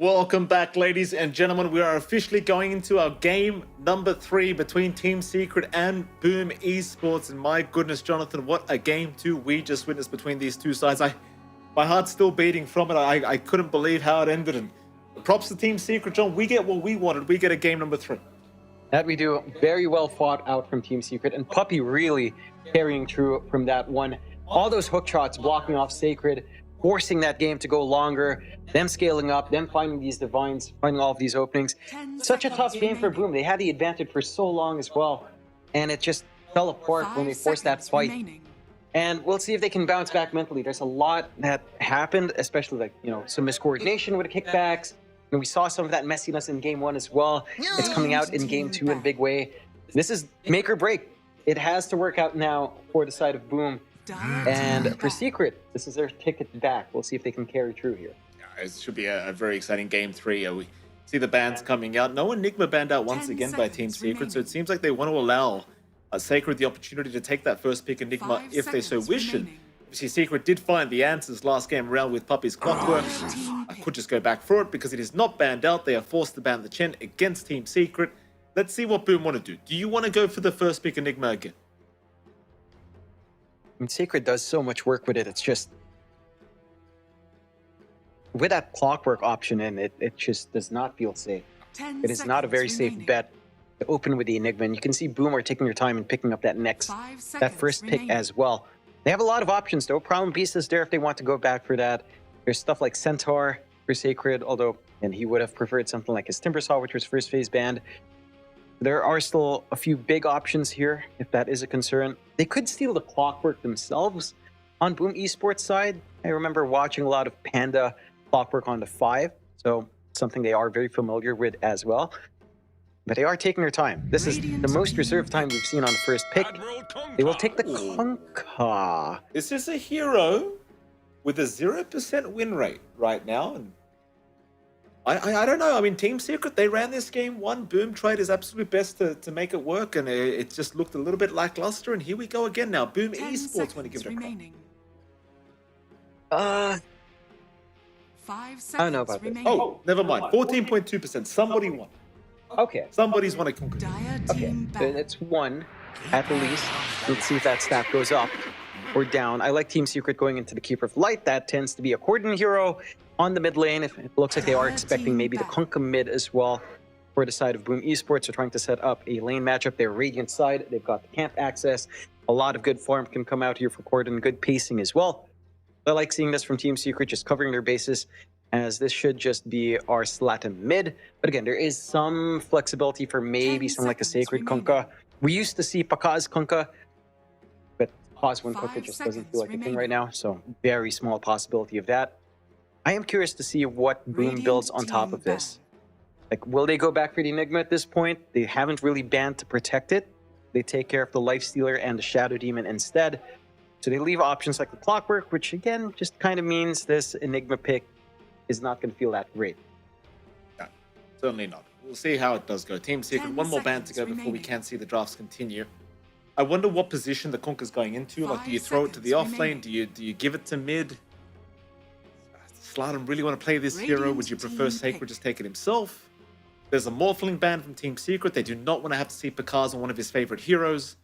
Speaker 1: Welcome back, ladies and gentlemen. We are officially going into our game number 3 between Team Secret and BetBoom Esports. And my goodness, Jonathan, what a game 2 we just witnessed between these two sides. My heart's still beating from it. I couldn't believe how it ended. And props to Team Secret, John. We get what we wanted. We get a game number 3.
Speaker 2: That we do. Very well fought out from Team Secret. And Puppy really carrying through from that one. All those hook shots blocking off Sacred, forcing that game to go longer, them scaling up, them finding these divines, finding all of these openings. Such a tough game for BetBoom. They had the advantage for so long as well, and it just fell apart when they forced that fight. And we'll see if they can bounce back mentally. There's a lot that happened, especially like, some miscoordination with the kickbacks. And we saw some of that messiness in game 1 as well. It's coming out in game 2 in a big way. This is make or break. It has to work out now for the side of BetBoom. And for Secret, this is their ticket back. We'll see if they can carry through here.
Speaker 1: Yeah, it should be a very exciting game 3. We see the bans coming out. No Enigma banned out once again by Team Secret, so it seems like they want to allow Sacred the opportunity to take that first pick Enigma if they so wish. And obviously Secret did find the answers last game around with Puppy's Clockwork. I could just go back for it because it is not banned out. They are forced to ban the Chen against Team Secret. Let's see what BetBoom want to do. Do you want to go for the first pick Enigma again?
Speaker 2: I mean, Sacred does so much work with it. It's just with that Clockwork option in, it just does not feel safe. It is not a very safe bet to open with the Enigma. And you can see BetBoom are taking their time and picking up that first pick as well. They have a lot of options though. Problem Beast is there if they want to go back for that. There's stuff like Centaur for Sacred, although and he would have preferred something like his Timbersaw, which was first phase banned. There are still a few big options here, if that is a concern. They could steal the Clockwork themselves on BetBoom Esports side. I remember watching a lot of Panda Clockwork on the 5, so something they are very familiar with as well. But they are taking their time. This is the most reserved time we've seen on the first pick. They will take the Kunkka.
Speaker 1: This is a hero with a 0% win rate right now. And I don't know. I mean, Team Secret, they ran this game 1. BetBoom tried his absolute best to make it work, and it just looked a little bit lackluster. And here we go again now. BetBoom Esports want to give it a crack.
Speaker 3: 5 seconds
Speaker 2: I don't know about this.
Speaker 3: remaining.
Speaker 1: Oh, never mind. 14.2%. Somebody won.
Speaker 2: Okay.
Speaker 1: Somebody's won a Kunkka.
Speaker 2: Okay, so it's 1 at the least. Let's see if that stat goes up or down. I like Team Secret going into the Keeper of Light. That tends to be a Cordon hero on the mid lane. It looks like they are expecting maybe the Kunkka mid as well for the side of BetBoom Esports. They're trying to set up a lane matchup. Their Radiant side, they've got the camp access. A lot of good farm can come out here for Cordon. Good pacing as well. I like seeing this from Team Secret, just covering their bases, as this should just be our Slatum mid. But again, there is some flexibility for maybe something like a Sacred Kunkka. We used to see Pakaz Kunkka, but Pause 1 Kunkka just doesn't feel like a thing right now, so very small possibility of that. I am curious to see what BetBoom builds on top of this. Like, will they go back for the Enigma at this point? They haven't really banned to protect it. They take care of the Lifestealer and the Shadow Demon instead. So they leave options like the Clockwork, which again just kind of means this Enigma pick is not going to feel that great.
Speaker 1: No, certainly not. We'll see how it does go. Team Secret, one more ban to go before we can see the drafts continue. I wonder what position the Kunkka's going into. Like, do you throw it to the off lane? Do you give it to mid? Slatum really want to play this hero? Would you prefer Sacred just take it himself? There's a Morphling ban from Team Secret. They do not want to have to see Pakaz on one of his favorite heroes.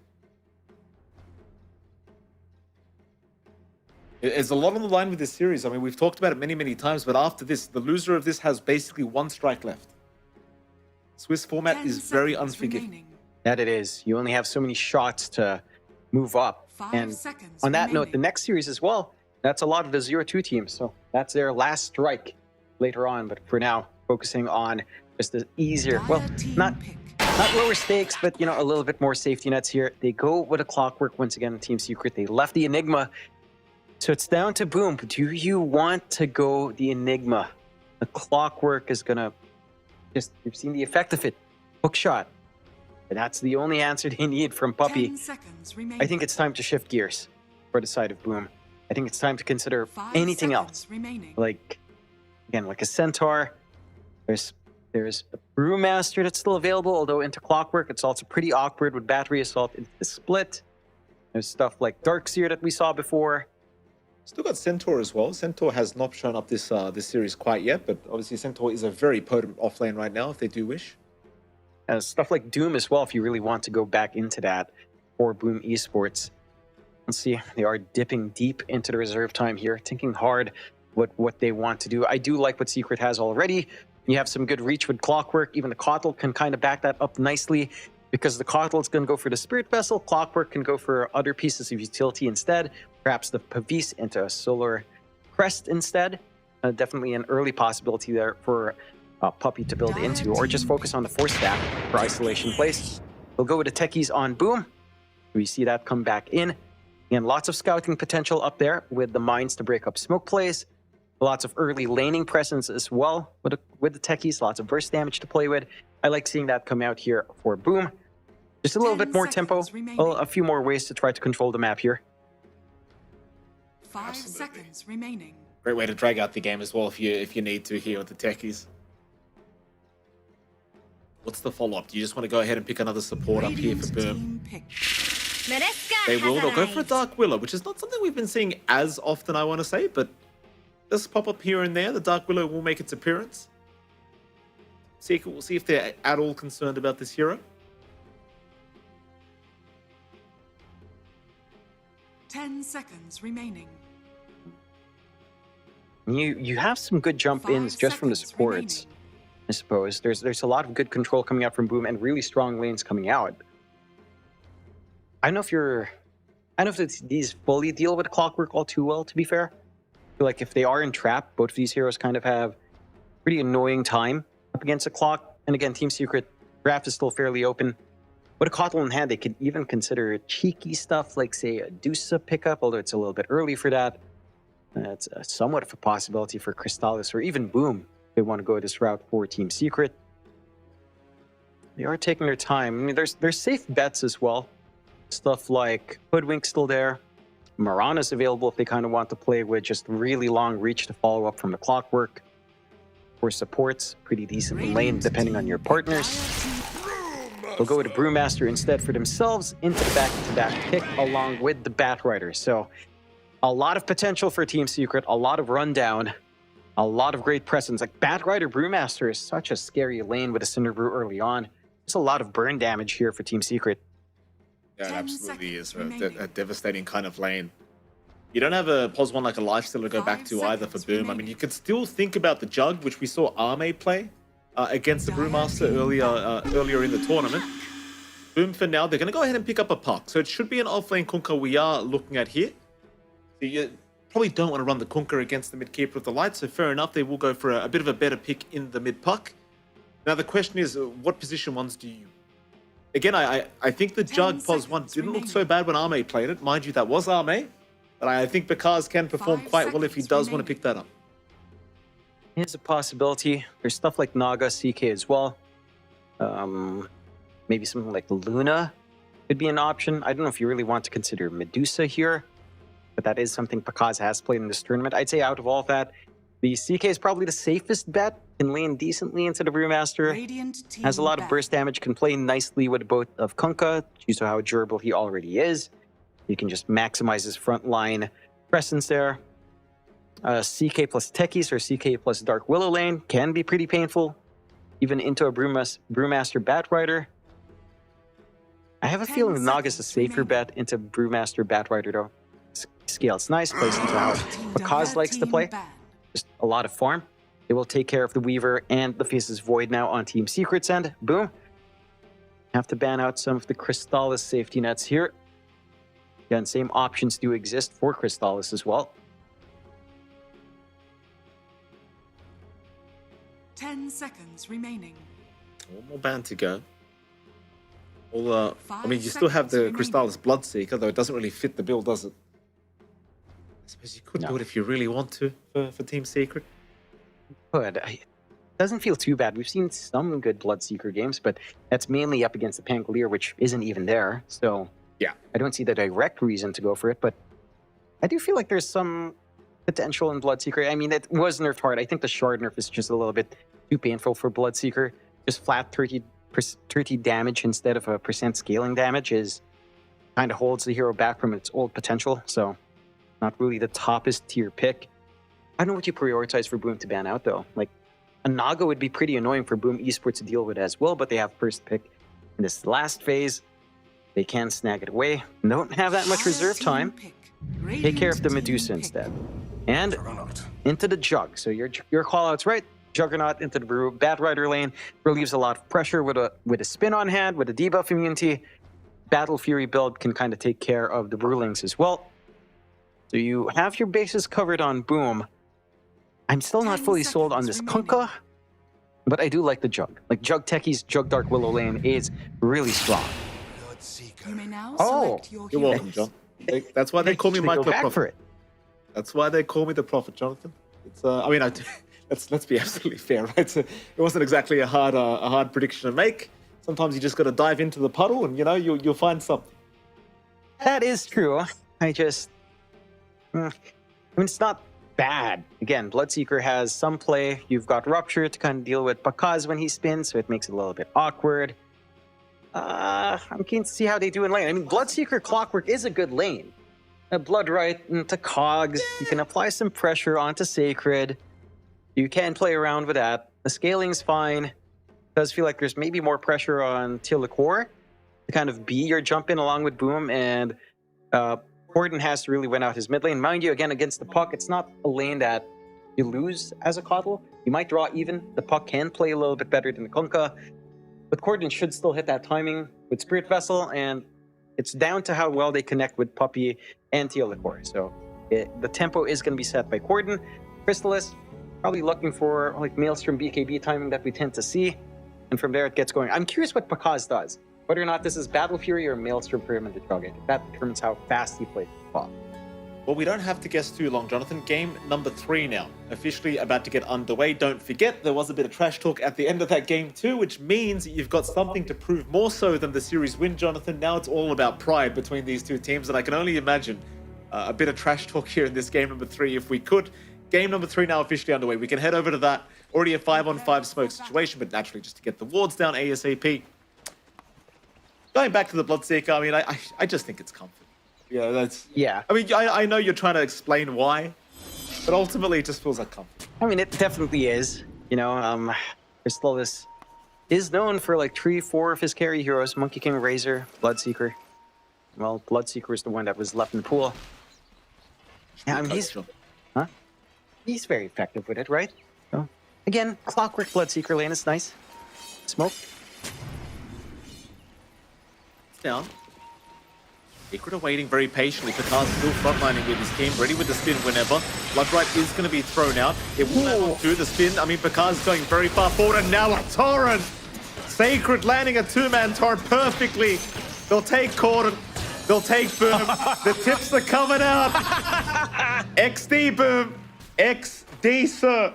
Speaker 1: There's a lot on the line with this series. I mean, we've talked about it many, many times, but after this, the loser of this has basically 1 strike left. Swiss format is very unforgiving.
Speaker 2: That it is. You only have so many shots to move up. And on that note, the next series as well, that's a lot of the 0-2 teams. So that's their last strike later on. But for now, focusing on just the easier, well, not lower stakes, but, a little bit more safety nets here. They go with a Clockwork once again in Team Secret. They left the Enigma. So it's down to BetBoom. Do you want to go the Enigma? The Clockwork is going to you've seen the effect of it. Hook shot. And that's the only answer they need from Puppy. I think it's time to shift gears for the side of BetBoom. I think it's time to consider anything else. Like, again, like a Centaur. There's a Brewmaster that's still available, although into Clockwork, it's also pretty awkward with Battery Assault into the split. There's stuff like Darkseer that we saw before.
Speaker 1: Still got Centaur as well. Centaur has not shown up this this series quite yet, but obviously Centaur is a very potent offlane right now if they do wish.
Speaker 2: Stuff like Doom as well, if you really want to go back into that for Boom Esports. Let's see, they are dipping deep into the reserve time here, thinking hard what they want to do. I do like what Secret has already. You have some good reach with Clockwork. Even the Kotl can kind of back that up nicely because the Kotl is going to go for the Spirit Vessel. Clockwork can go for other pieces of utility instead. Perhaps the Pavis into a Solar Crest instead. Definitely an early possibility there for Puppy to build into, or just focus on the Force Stack for isolation plays. We'll go with the Techies on Boom. We see that come back in. And lots of scouting potential up there with the mines to break up smoke plays. Lots of early laning presence as well with the Techies. Lots of burst damage to play with. I like seeing that come out here for Boom. Just a little bit more tempo. A few more ways to try to control the map here.
Speaker 3: 5 seconds remaining.
Speaker 1: Great way to drag out the game as well if you need to here with the Techies. What's the follow-up? Do you just want to go ahead and pick another support up here for Boom? They will. They'll go for a Dark Willow, which is not something we've been seeing as often, I want to say, but does pop up here and there. The Dark Willow will make its appearance. We'll see if they're at all concerned about this hero.
Speaker 3: 10 seconds remaining.
Speaker 2: You have some good jump ins just from the supports. I suppose there's a lot of good control coming out from Boom and really strong lanes coming out. I don't know if these fully deal with Clockwork all too well, to be fair. I feel like if they are in trap, both of these heroes kind of have pretty annoying time up against a Clock. And again, Team Secret draft is still fairly open. With a Kotl in hand, they could even consider cheeky stuff like, say, a Dusa pickup, although it's a little bit early for that. It's somewhat of a possibility for Crystallis or even Boom. They want to go this route for Team Secret. They are taking their time. I mean, there's safe bets as well. Stuff like Hoodwink still there. Mirana's available if they kind of want to play with just really long reach to follow up from the Clockwork. For supports, pretty decent in lane depending on your partners. They'll go with a Brewmaster instead for themselves into the back-to-back pick along with the Batrider. So a lot of potential for Team Secret, a lot of rundown. A lot of great presence. Like Batrider Brewmaster is such a scary lane with a Cinder Brew early on. There's a lot of burn damage here for Team Secret.
Speaker 1: Yeah, it absolutely is a devastating kind of lane. You don't have a POS one like a Lifesteal to go back to either for Boom. I mean, you could still think about the Jug, which we saw Arme play against the Brewmaster earlier in the tournament. Boom for now, they're going to go ahead and pick up a Puck. So it should be an offlane Kunkka we are looking at here. So you probably don't want to run the Kunkka against the mid-keeper of the Light, so fair enough, they will go for a bit of a better pick in the mid-puck. Now the question is, what position ones do you... Again, I think the Jug POS 1 didn't look so bad when Arme played it. Mind you, that was Arme. But I think Bakaz can perform quite well if he does want to pick that up.
Speaker 2: Here's a possibility. There's stuff like Naga, CK as well. Maybe something like Luna could be an option. I don't know if you really want to consider Medusa here, but that is something Pakaz has played in this tournament. I'd say out of all of that, the CK is probably the safest bet. Can lane decently into the Brewmaster. Has a lot of burst damage. Can play nicely with both of Kunkka due to how durable he already is. You can just maximize his front line presence there. CK plus Techies or CK plus Dark Willow lane can be pretty painful. Even into a Brewmaster Batrider. I have a feeling Naga's a safer bet into Brewmaster Batrider though. Scale's nice, plays into how Pakaz likes to play. Just a lot of farm. They will take care of the Weaver and the Faces Void now on Team Secret's end. Boom. Have to ban out some of the Crystallis safety nets here. Again, same options do exist for Crystallis as well.
Speaker 3: 10 seconds remaining.
Speaker 1: One more ban to go. Well, I mean, you still have the Crystallis Bloodseeker, though it doesn't really fit the build, does it? I suppose you could do it if you really want to for Team Secret.
Speaker 2: But it doesn't feel too bad. We've seen some good Bloodseeker games, but that's mainly up against the Pangolier, which isn't even there. So
Speaker 1: yeah,
Speaker 2: I don't see the direct reason to go for it, but I do feel like there's some potential in Bloodseeker. I mean, it was nerfed hard. I think the shard nerf is just a little bit too painful for Bloodseeker. Just flat 30 damage instead of a percent scaling damage is kind of holds the hero back from its old potential. So not really the toppest tier pick. I don't know what you prioritize for Boom to ban out, though. Like, a Naga would be pretty annoying for Boom Esports to deal with as well, but they have first pick in this last phase. They can snag it away. Don't have that much reserve time. Take care of the Medusa instead. And into the Jug. So your call-out's right. Juggernaut into the Brew. Bat Rider lane relieves a lot of pressure with a spin on hand, with a debuff immunity. Battle Fury build can kind of take care of the Brewlings as well. So you have your bases covered on Boom. I'm still not fully sold on this Kunkka, but I do like the Jug. Like Jug Techie's Jug Dark Willow lane is really strong.
Speaker 3: You may now
Speaker 2: Oh,
Speaker 3: select your
Speaker 1: You're
Speaker 3: hero.
Speaker 1: welcome, John. That's why they call me
Speaker 2: Actually
Speaker 1: Michael
Speaker 2: go back
Speaker 1: Prophet.
Speaker 2: for it.
Speaker 1: That's why they call me the Prophet, Jonathan. It's I mean, let's be absolutely fair, right? So it wasn't exactly a hard prediction to make. Sometimes you just got to dive into the puddle, and you'll find something.
Speaker 2: That is true. I mean, it's not bad. Again, Bloodseeker has some play. You've got Rupture to kind of deal with Pakaz when he spins, so it makes it a little bit awkward. I'm keen to see how they do in lane. I mean, Bloodseeker Clockwork is a good lane. Bloodright into Cogs. You can apply some pressure onto Sacred. You can play around with that. The scaling's fine. Does feel like there's maybe more pressure on Tillicor to kind of be your jump in along with Boom, and Gordon has to really win out his mid lane. Mind you, again, against the puck, it's not a lane that you lose as a Coddle. You might draw even. The puck can play a little bit better than the Kunkka, but Gordon should still hit that timing with Spirit Vessel, and it's down to how well they connect with Puppy and Tillicor. So the tempo is going to be set by Gordon. Crystallis, probably looking for like Maelstrom BKB timing that we tend to see, and from there it gets going. I'm curious what Pakaz does. Whether or not this is Battle Fury or Maelstrom for him in the Jug. I think that determines how fast he plays the ball.
Speaker 1: Well, we don't have to guess too long, Jonathan. Game number 3 now, officially about to get underway. Don't forget, there was a bit of trash talk at the end of that game too, which means you've got something to prove more so than the series win, Jonathan. Now it's all about pride between these two teams, and I can only imagine a bit of trash talk here in this game number 3 if we could. Game number 3 now officially underway. We can head over to that. Already a 5-on-5 smoke situation, but naturally just to get the wards down ASAP. Going back to the Bloodseeker, I mean, I just think it's comfort. Yeah, that's...
Speaker 2: Yeah.
Speaker 1: I mean, I know you're trying to explain why, but ultimately it just feels like comfort.
Speaker 2: I mean, it definitely is. Crystallis is known for like 3-4 of his carry heroes. Monkey King, Razor, Bloodseeker. Well, Bloodseeker is the one that was left in the pool. Yeah, I mean, he's very effective with it, right? So, again, Clockwork Bloodseeker lane is nice. Smoke.
Speaker 1: Down. Secret are waiting very patiently. Picard's still frontlining with his team, ready with the spin whenever. Bloodright is going to be thrown out. It will not do the spin. I mean, Picard's going very far forward, and now a torrent. Sacred landing a 2-man torrent perfectly. They'll take Corden. They'll take Boom. The tips are coming out. XD Boom. XD, sir.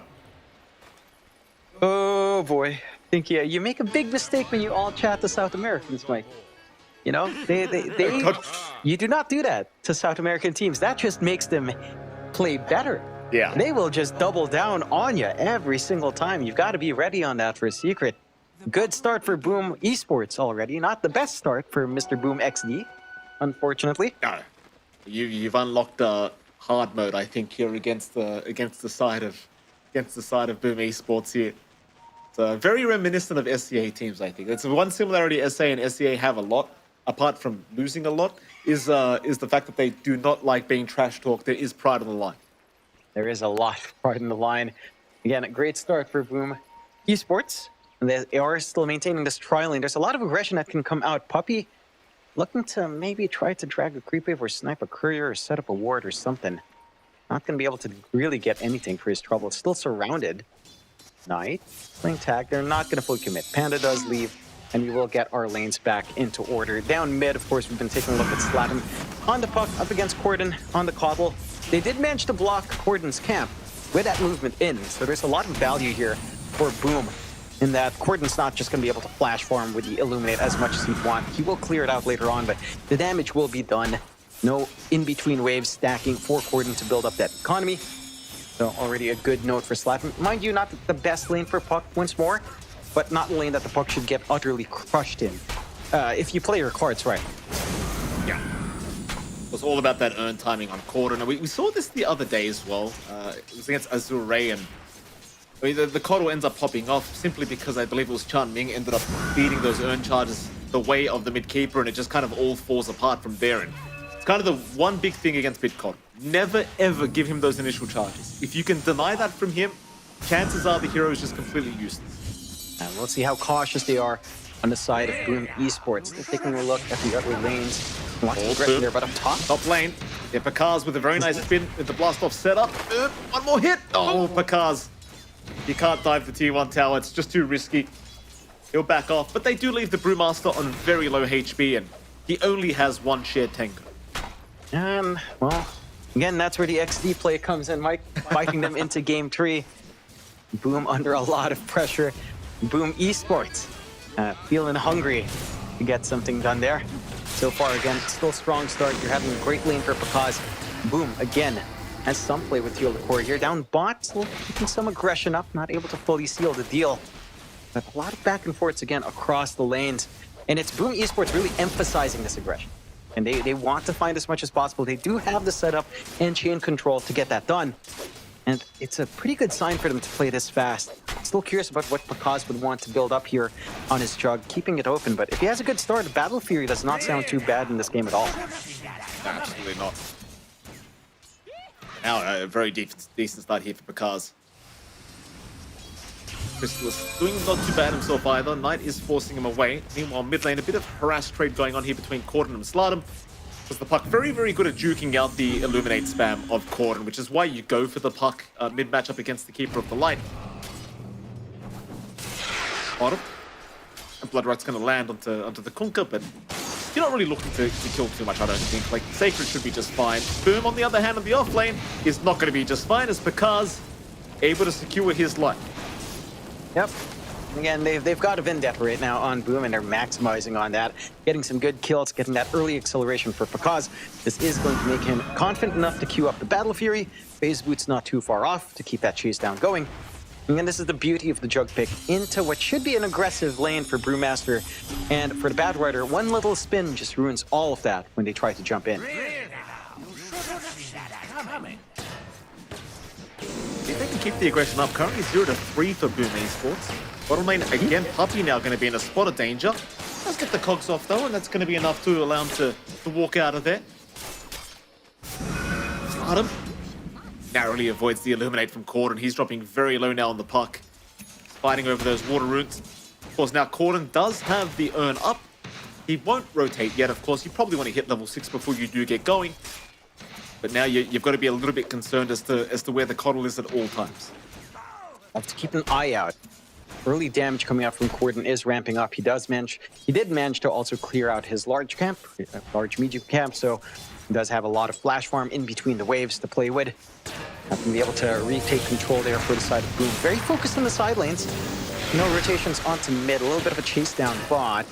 Speaker 2: Oh boy. I think you make a big mistake when you all chat to South Americans, Mike. You know, you do not do that to South American teams. That just makes them play better.
Speaker 1: Yeah.
Speaker 2: They will just double down on you every single time. You've got to be ready on that for a Secret. Good start for Boom Esports already. Not the best start for Mr. Boom XD, unfortunately.
Speaker 1: No. You've unlocked hard mode, I think, here against the side of Boom Esports here. It's very reminiscent of SCA teams, I think. It's one similarity SA and SCA have a lot, apart from losing a lot, is the fact that they do not like being trash talked. There is pride on the line.
Speaker 2: There is a lot of pride on the line. Again, a great start for Boom Esports. And they are still maintaining this trial lane. There's a lot of aggression that can come out. Puppy looking to maybe try to drag a creep wave or snipe a courier or set up a ward or something. Not going to be able to really get anything for his trouble. It's still surrounded. Knight playing tag. They're not going to fully commit. Panda does leave, and we will get our lanes back into order. Down mid, of course, we've been taking a look at Slatum on the puck, up against Corden on the Coddle. They did manage to block Corden's camp with that movement in, so there's a lot of value here for Boom in that Corden's not just going to be able to flash farm with the Illuminate as much as he'd want. He will clear it out later on, but the damage will be done. No in-between waves stacking for Corden to build up that economy. So already a good note for Slatum. Mind you, not the best lane for puck once more, but not a lane that the puck should get utterly crushed in. If you play your cards right.
Speaker 1: Yeah. it's all about that earn timing on Corden. And we saw this the other day as well. It was against Azure Ray, and I mean, the Coddle ends up popping off simply because I believe it was Chan Ming ended up beating those earn charges the way of the mid keeper, and it just kind of all falls apart from there. And it's kind of the one big thing against BitCod. Never ever give him those initial charges. If you can deny that from him, chances are the hero is just completely useless.
Speaker 2: And we'll see how cautious they are on the side of BetBoom Esports. They're taking a look at the other lanes. Lots of aggression there, but up top.
Speaker 1: Top lane. Yeah, Pakaz with a very nice spin with the blast off setup. One more hit. Oh, Pakaz. You can't dive the T1 tower. It's just too risky. He'll back off. But they do leave the Brewmaster on very low HP, and he only has one shared tanker.
Speaker 2: Well, again, that's where the XD play comes in, Mike. Fighting them into game 3. Boom under a lot of pressure. BetBoom Esports feeling hungry to get something done there. So far, again, still strong start. You're having a great lane for Pakaz. Boom, again, has some play with Core here. Down bot, still keeping some aggression up, not able to fully seal the deal. But a lot of back and forths again across the lanes. And it's BetBoom Esports really emphasizing this aggression. And they want to find as much as possible. They do have the setup and chain control to get that done. And it's a pretty good sign for them to play this fast. Still curious about what Pakaz would want to build up here on his jug, keeping it open. But if he has a good start, Battle Fury does not sound too bad in this game at all.
Speaker 1: Absolutely not. Now, a very decent start here for Pakaz. Crystalus doing not too bad himself either. Knight is forcing him away. Meanwhile, mid lane, a bit of harass trade going on here between Corden and Slardom. Because the Puck very, very good at juking out the Illuminate spam of Corden, which is why you go for the Puck mid matchup against the Keeper of the Light. Bottom. And Bloodright's going to land onto the Kunkka, but you're not really looking to kill too much, I don't think. Like, Sacred should be just fine. Boom, on the other hand, on the off lane, is not going to be just fine, as Pakaz able to secure his life.
Speaker 2: Yep. Again, they've got a Vendetta right now on Boom, and they're maximizing on that. Getting some good kills, getting that early acceleration for Pakaz. This is going to make him confident enough to queue up the Battle Fury. Phase Boot's not too far off to keep that chase down going. And this is the beauty of the Jug pick into what should be an aggressive lane for Brewmaster. And for the Bad Rider, one little spin just ruins all of that when they try to jump in.
Speaker 1: If they can keep the aggression up, currently 0-3 for BetBoom Esports. Bottom lane, again, Puppy now going to be in a spot of danger. Let's get the cogs off though, and that's going to be enough to allow him to walk out of there. Slardom narrowly avoids the Illuminate from Corden. He's dropping very low now on the Puck. Fighting over those water roots. Of course, now Corden does have the earn up. He won't rotate yet, of course. You probably want to hit level 6 before you do get going. But now you've got to be a little bit concerned as to where the Coddle is at all times.
Speaker 2: Have to keep an eye out. Early damage coming out from Corden is ramping up. He did manage to also clear out his large camp, large medium camp, so he does have a lot of flash farm in between the waves to play with. Not be able to retake control there for the side of Boom. Very focused on the side lanes. No rotations onto mid. A little bit of a chase down bot.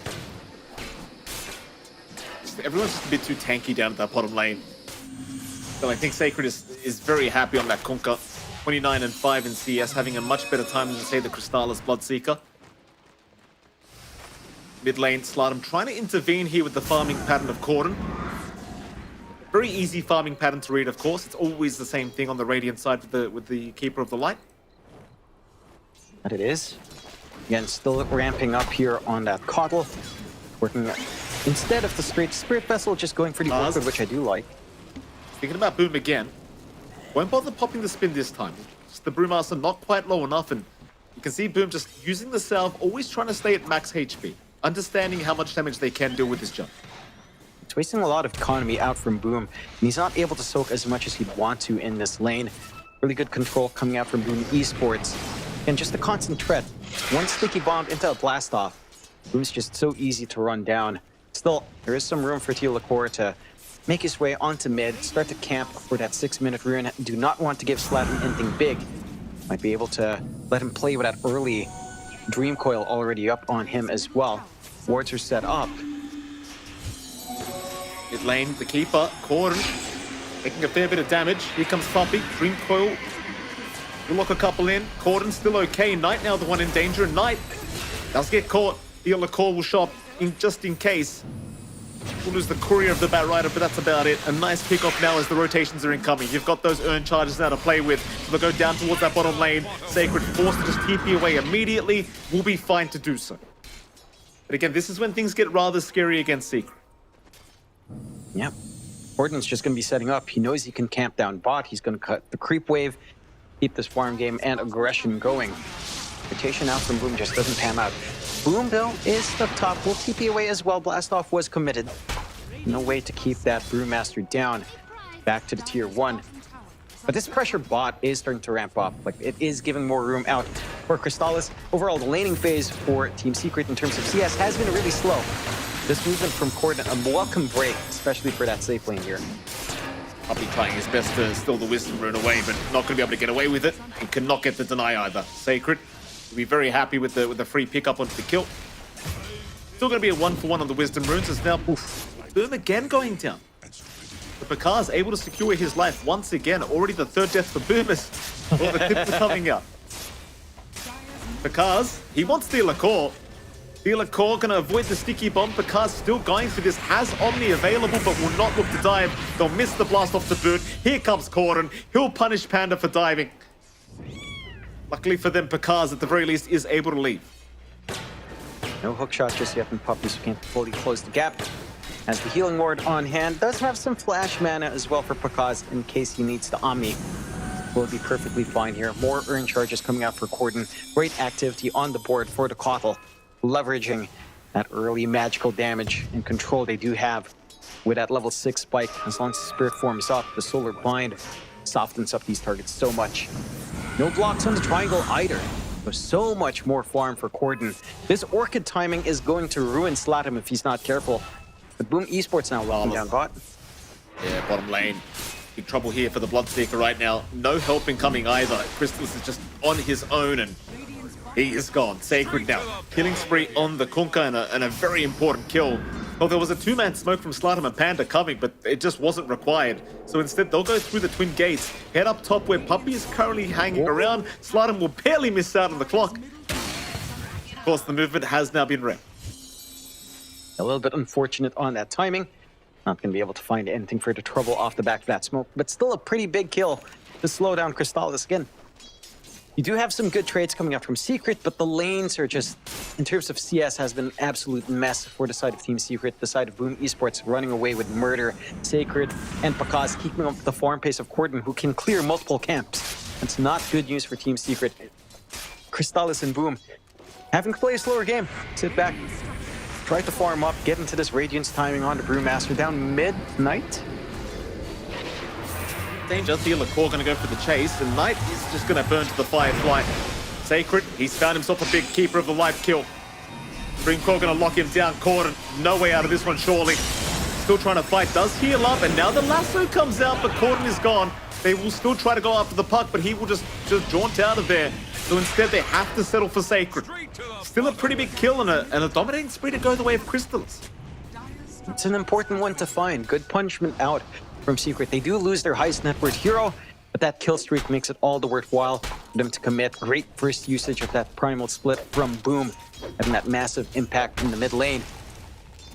Speaker 1: Everyone's just a bit too tanky down at that bottom lane. So I think Sacred is very happy on that Kunkka. 29 and 5 in CS, having a much better time than, say, the Crystallis Bloodseeker. Mid lane, Slardom trying to intervene here with the farming pattern of Corden. Very easy farming pattern to read, of course. It's always the same thing on the Radiant side with the Keeper of the Light.
Speaker 2: That it is. Again, still ramping up here on that Coddle. Working instead of the straight Spirit Vessel, just going for the Orchid, which I do like.
Speaker 1: Thinking about Boom again. Won't bother popping the spin this time. Just the Brewmaster not quite low enough, and you can see Boom just using the salve, always trying to stay at max HP. Understanding how much damage they can do with his jump.
Speaker 2: It's wasting a lot of economy out from Boom, and he's not able to soak as much as he'd want to in this lane. Really good control coming out from BetBoom Esports. And just a constant threat. One sticky bomb into a blast off. Boom's just so easy to run down. Still, there is some room for Core to make his way onto mid, start to camp for that 6-minute rune. Do not want to give Sladden anything big. Might be able to let him play with that early Dream Coil already up on him as well. Wards are set up.
Speaker 1: Mid lane, the Keeper, Corden, making a fair bit of damage. Here comes Puppy, Dream Coil. We'll lock a couple in. Corden still okay. Knight now the one in danger. Knight does get caught. The Core will show up just in case. We'll lose the courier of the Batrider, but that's about it. A nice pick-off now as the rotations are incoming. You've got those earn charges now to play with. So they'll go down towards that bottom lane. Sacred forced to just TP away immediately. We'll be fine to do so. But again, this is when things get rather scary against Secret.
Speaker 2: Yep. Gordon's just going to be setting up. He knows he can camp down bot. He's going to cut the creep wave, keep this farm game and aggression going. Rotation out from Boom just doesn't pan out. Boom, though, is stuck top. Will TP away as well. Blastoff was committed. No way to keep that Brewmaster down. Back to the tier 1. But this pressure bot is starting to ramp up. Like, it is giving more room out for Crystallis. Overall, the laning phase for Team Secret in terms of CS has been really slow. This movement from Corden, a welcome break, especially for that safe lane here.
Speaker 1: I'll be trying his best to steal the Wisdom Rune away, but not going to be able to get away with it. And cannot get the deny either. Sacred will be very happy with the free pickup onto the kill. Still going to be a 1-for-1 on the Wisdom Runes. It's now Boom again going down. But Bakar able to secure his life once again. Already the third death for Boomers. All the tips are coming out. Bakar, he wants the Core. The Core going to avoid the sticky bomb. Bakar still going for this. Has Omni available, but will not look to dive. They'll miss the blast off the boot. Here comes Corden. He'll punish Panda for diving. Luckily for them, Bakar at the very least is able to leave.
Speaker 2: No hook shot just yet from Puppies, who can't fully close the gap. As the healing ward on hand, does have some flash mana as well for Pakaz in case he needs the Omni. Will be perfectly fine here. More earn charges coming out for Corden. Great activity on the board for the Kotal, leveraging that early magical damage and control they do have with that level 6 spike. As long as the Spirit forms up, the Solar Bind softens up these targets so much. No blocks on the triangle either. There's so much more farm for Corden. This Orchid timing is going to ruin Slatum if he's not careful. But Boom Esports now locking down bot.
Speaker 1: Yeah, bottom lane. Big trouble here for the Bloodseeker right now. No help incoming either. Crystallis is just on his own and he is gone. Sacred now. Killing spree on the Kunkka and a very important kill. Well, there was a 2-man smoke from Slatum and Panda coming, but it just wasn't required. So instead, they'll go through the twin gates, head up top where Puppy is currently hanging around. Slatum will barely miss out on the clock. Of course, the movement has now been wrecked.
Speaker 2: A little bit unfortunate on that timing. Not going to be able to find anything for the trouble off the back of that smoke, but still a pretty big kill to slow down Crystallis again. You do have some good trades coming out from Secret, but the lanes are just, in terms of CS, has been an absolute mess for the side of Team Secret. The side of Boom Esports running away with Murder, Sacred, and Pakaz keeping up the farm pace of Corden, who can clear multiple camps. That's not good news for Team Secret. Crystallis and Boom having to play a slower game. Sit back, try to farm up, get into this Radiance timing on the Brewmaster down midnight.
Speaker 1: Danger, the Core going to go for the chase, and Knight is just going to burn to the Firefly. Sacred, he's found himself a big keeper of the life kill. Dreamcore going to lock him down. Corden, no way out of this one, surely. Still trying to fight, does heal up, and now the lasso comes out, but Corden is gone. They will still try to go after the puck, but he will just jaunt out of there. So instead, they have to settle for Sacred. Still a pretty big kill and a dominating spree to go the way of Crystallis.
Speaker 2: It's an important one to find. Good punishment out from Secret. They do lose their highest net worth hero, but that kill streak makes it all the worthwhile for them to commit. Great first usage of that primal split from Boom, having that massive impact in the mid lane.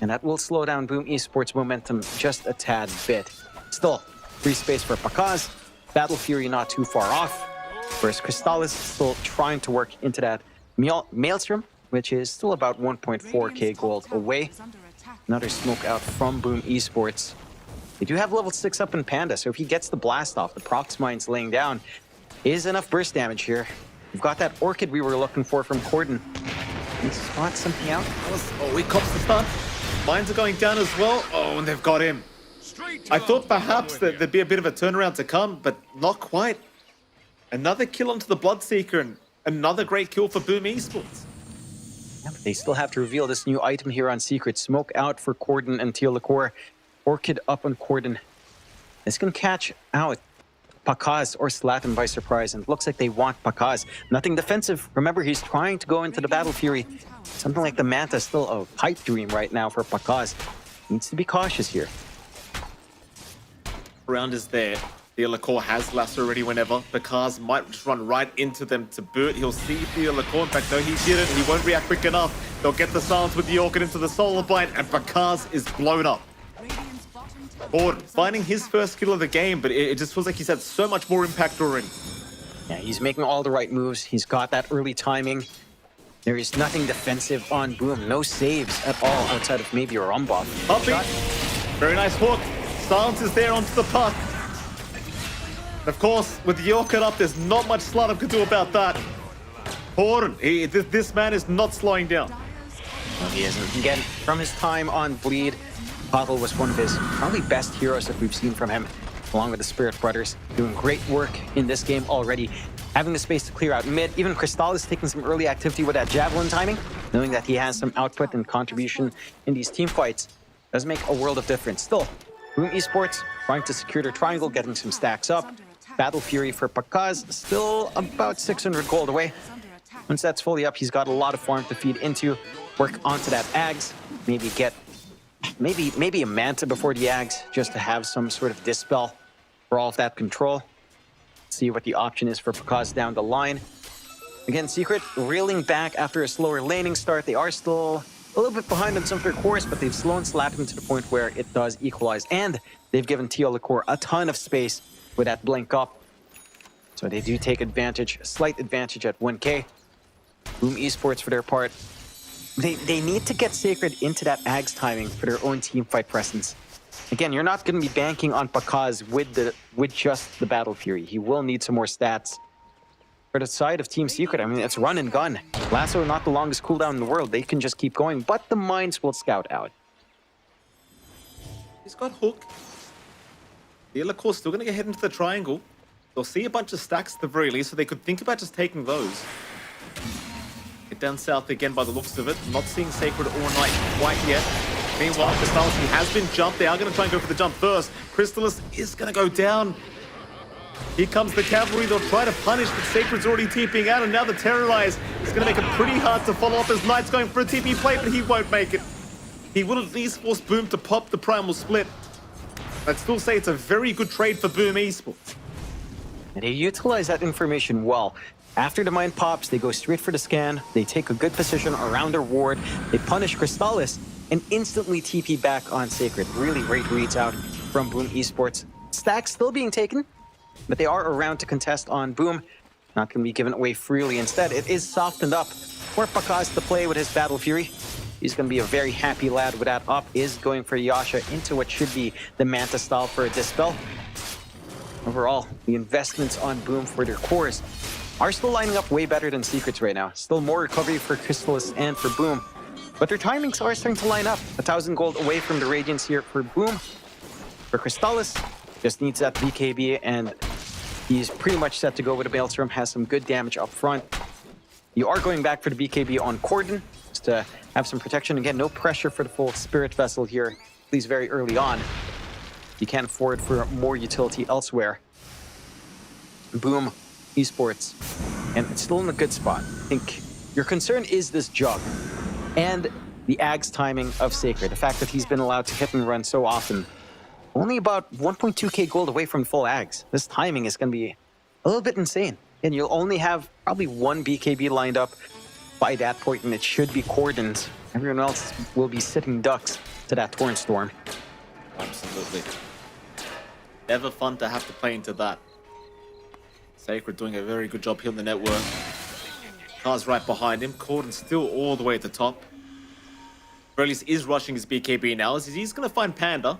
Speaker 2: And that will slow down Boom Esports momentum just a tad bit. Still, free space for Pakaz. Battle Fury not too far off. Whereas Crystallis still trying to work into that Maelstrom, which is still about 1.4k gold away. Another smoke out from Boom Esports. They do have level 6 up in Panda, so if he gets the blast off, the Prox Mines laying down is enough burst damage here. We've got that Orchid we were looking for from Corden. Can he spot something out?
Speaker 1: Oh, he cops the stun. Mines are going down as well. Oh, and they've got him. I thought perhaps that there'd be a bit of a turnaround to come, but not quite. Another kill onto the Bloodseeker and another great kill for Boom Esports.
Speaker 2: Yeah, but they still have to reveal this new item here on Secret. Smoke out for Corden and Teal. Orchid up on Corden. This can catch out Pakaz or Slatum by surprise, and it looks like they want Pakaz. Nothing defensive. Remember, he's trying to go into the Battle Fury. Something like the Manta, still a pipe dream right now for Pakaz. Needs to be cautious here.
Speaker 1: Round is there. The Core has lasso ready whenever. Pakaz might just run right into them to boot. He'll see the Core. In fact, no, he didn't. He won't react quick enough. They'll get the silence with the Orchid into the Solar Bind, and Pakaz is blown up. Ford finding his first kill of the game, but it just feels like he's had so much more impact already.
Speaker 2: Yeah, he's making all the right moves. He's got that early timing. There is nothing defensive on Boom. No saves at all outside of maybe a rum buff.
Speaker 1: Puppy. Very nice hook. Silence is there onto the puck. Of course, with the Yorker up, there's not much Sladom could do about that. Ford, this man is not slowing down.
Speaker 2: No, he isn't. Again, from his time on Bleed, Pavel was one of his probably best heroes that we've seen from him, along with the Spirit Brothers, doing great work in this game already. Having the space to clear out mid. Even Crystal is taking some early activity with that Javelin timing, knowing that he has some output and contribution in these team fights. Does make a world of difference. Still, Boom Esports trying to secure their triangle, getting some stacks up. Battle Fury for Pakaz, still about 600 gold away. Once that's fully up, he's got a lot of farm to feed into. Work onto that Ags. Maybe get maybe a Manta before the Ags, just to have some sort of dispel for all of that control. See what the option is for Pakaz down the line. Again, Secret reeling back after a slower laning start. They are still a little bit behind on some of their cores, but they've slow and slapped them to the point where it does equalize. And they've given Teolacor a ton of space with that blink up. So they do take advantage, slight advantage at 1k. Boom Esports, for their part, they need to get Sacred into that Ags timing for their own team fight presence. Again, you're not going to be banking on Pakaz with just the Battle Fury. He will need some more stats. For the side of Team Secret, I mean, it's run and gun. Lasso, not the longest cooldown in the world. They can just keep going, but the mines will scout out.
Speaker 1: He's got Hook. Teolacor still going to get head into the triangle. They'll see a bunch of stacks at the very least, so they could think about just taking those. Get down south again by the looks of it. Not seeing Sacred or Knight quite yet. Meanwhile, Crystallis, he has been jumped. They are going to try and go for the jump first. Crystallis is going to go down. Here comes the cavalry. They'll try to punish, but Sacred's already TPing out, and now the Terrorize is going to make it pretty hard to follow up as Knight's going for a TP play, but he won't make it. He will at least force Boom to pop the Primal Split. I'd still say it's a very good trade for Boom Esports.
Speaker 2: And they utilize that information well. After the mine pops, they go straight for the scan. They take a good position around their ward. They punish Crystallis and instantly TP back on Sacred. Really great reads out from Boom Esports. Stacks still being taken, but they are around to contest on Boom. Not going to be given away freely. Instead, it is softened up for Pakaz to play with his Battle Fury. He's going to be a very happy lad with that up. Is going for Yasha into what should be the Manta style for a Dispel. Overall, the investments on Boom for their cores are still lining up way better than Secrets right now. Still more recovery for Crystallis and for Boom. But their timings are starting to line up. 1,000 gold away from the Radiance here for Boom. For Crystallis, just needs that BKB, and he's pretty much set to go with a Maelstrom. Has some good damage up front. You are going back for the BKB on Corden, just to have some protection. Again, no pressure for the full Spirit Vessel here, at least very early on. You can't afford for more utility elsewhere. Boom Esports, and it's still in a good spot. I think your concern is this jug and the Ags timing of Sacred. The fact that he's been allowed to hit and run so often. Only about 1.2k gold away from full Ags. This timing is going to be a little bit insane. And you'll only have probably one BKB lined up by that point, and it should be Corden's. Everyone else will be sitting ducks to that Torrent Storm.
Speaker 1: Absolutely. Never fun to have to play into that. Sacred doing a very good job here on the network. Car's right behind him. Corden still all the way at the top. Brelis is rushing his BKB now as he's going to find Panda.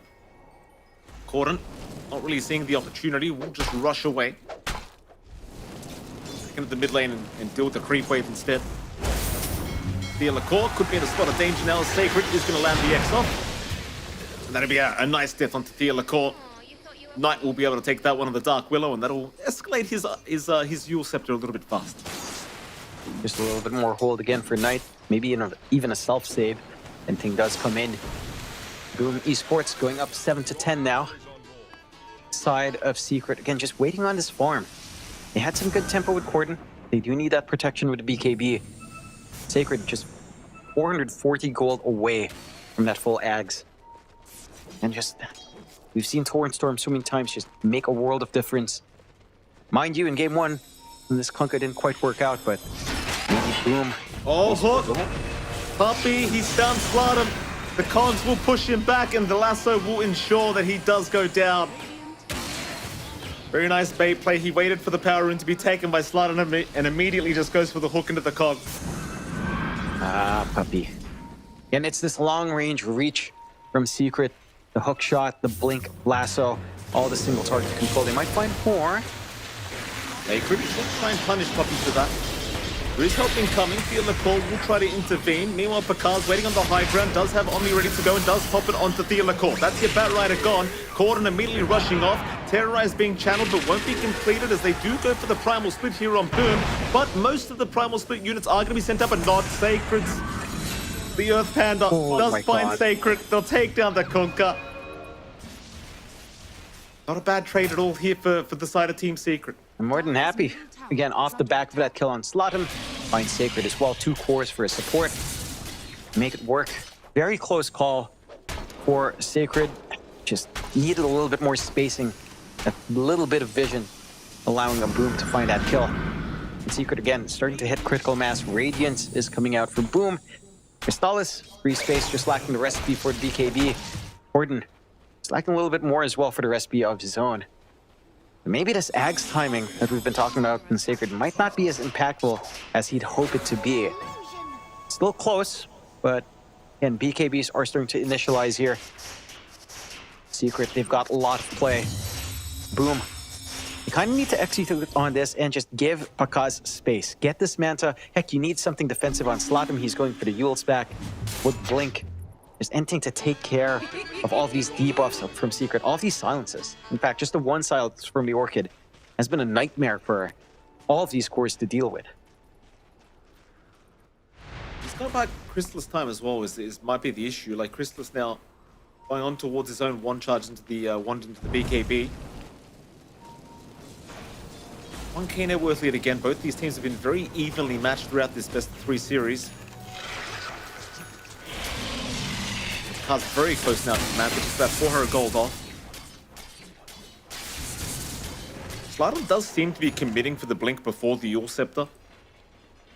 Speaker 1: Corden not really seeing the opportunity. Will just rush away. Into the mid lane and deal with the creep wave instead. Teolacor could be in a spot of danger now as Sacred is going to land the X off. And that'll be a nice death onto Teolacor. Knight will be able to take that one on the Dark Willow, and that'll escalate his Yule Scepter a little bit fast.
Speaker 2: Just a little bit more hold again for Knight. Maybe even a self-save. And thing does come in. Boom Esports going up 7-10 now. Side of Secret. Again, just waiting on this farm. They had some good tempo with Corden. They do need that protection with the BKB. Sacred just 440 gold away from that full Ags. And just... we've seen Torrent Storm so many times just make a world of difference. Mind you, in game one, this Kunkka didn't quite work out, but maybe Boom.
Speaker 1: Oh, Hook! Puppy, he's found Sladom. The Cogs will push him back, and the lasso will ensure that he does go down. Very nice bait play. He waited for the power rune to be taken by Slaughter and immediately just goes for the hook into the Cog.
Speaker 2: Ah, puppy. And it's this long-range reach from Secret. The hook shot, the blink, lasso, all the single target control. They might find more.
Speaker 1: Sacred will try and punish Puppy for that. There is help incoming. Feel the call will try to intervene. Meanwhile, Picard's waiting on the high ground, does have Omni ready to go and does pop it onto Theolacourt. That's your Bat Rider gone. Corden immediately rushing off. Terrorize being channeled but won't be completed as they do go for the Primal Split here on Boom. But most of the Primal Split units are going to be sent up and not Sacred's. The Earth Panda does find Sacred. They'll take down the Kunkka. Not a bad trade at all here for the side of Team Secret.
Speaker 2: I'm more than happy. Again, off the back of that kill on Slotham. Find Sacred as well. 2 cores for his support. Make it work. Very close call for Sacred. Just needed a little bit more spacing. A little bit of vision, allowing a Boom to find that kill. And Secret again starting to hit critical mass. Radiance is coming out for Boom. Crystallis, free space, just lacking the recipe for BKB. Corden is lacking a little bit more as well for the recipe of Zone. Maybe this Ag's timing that we've been talking about in Sacred might not be as impactful as he'd hope it to be. Still close, but again, BKBs are starting to initialize here. Secret, they've got a lot of play. Boom. You kind of need to execute on this and just give Pakaz space. Get this Manta. Heck, you need something defensive on Slotham. He's going for the Yule's back with Blink. Just anything to take care of all of these debuffs from Secret, all of these silences. In fact, just the one silence from the Orchid has been a nightmare for all of these cores to deal with.
Speaker 1: It's kind of like Crystallis time as well, might be the issue. Like Crystallis now going on towards his own one charge into the BKB. 1k net worth lead again. Both these teams have been very evenly matched throughout this best of 3 series. Car's very close now to the map, which is about 400 gold off. Slardon does seem to be committing for the blink before the Yule Scepter.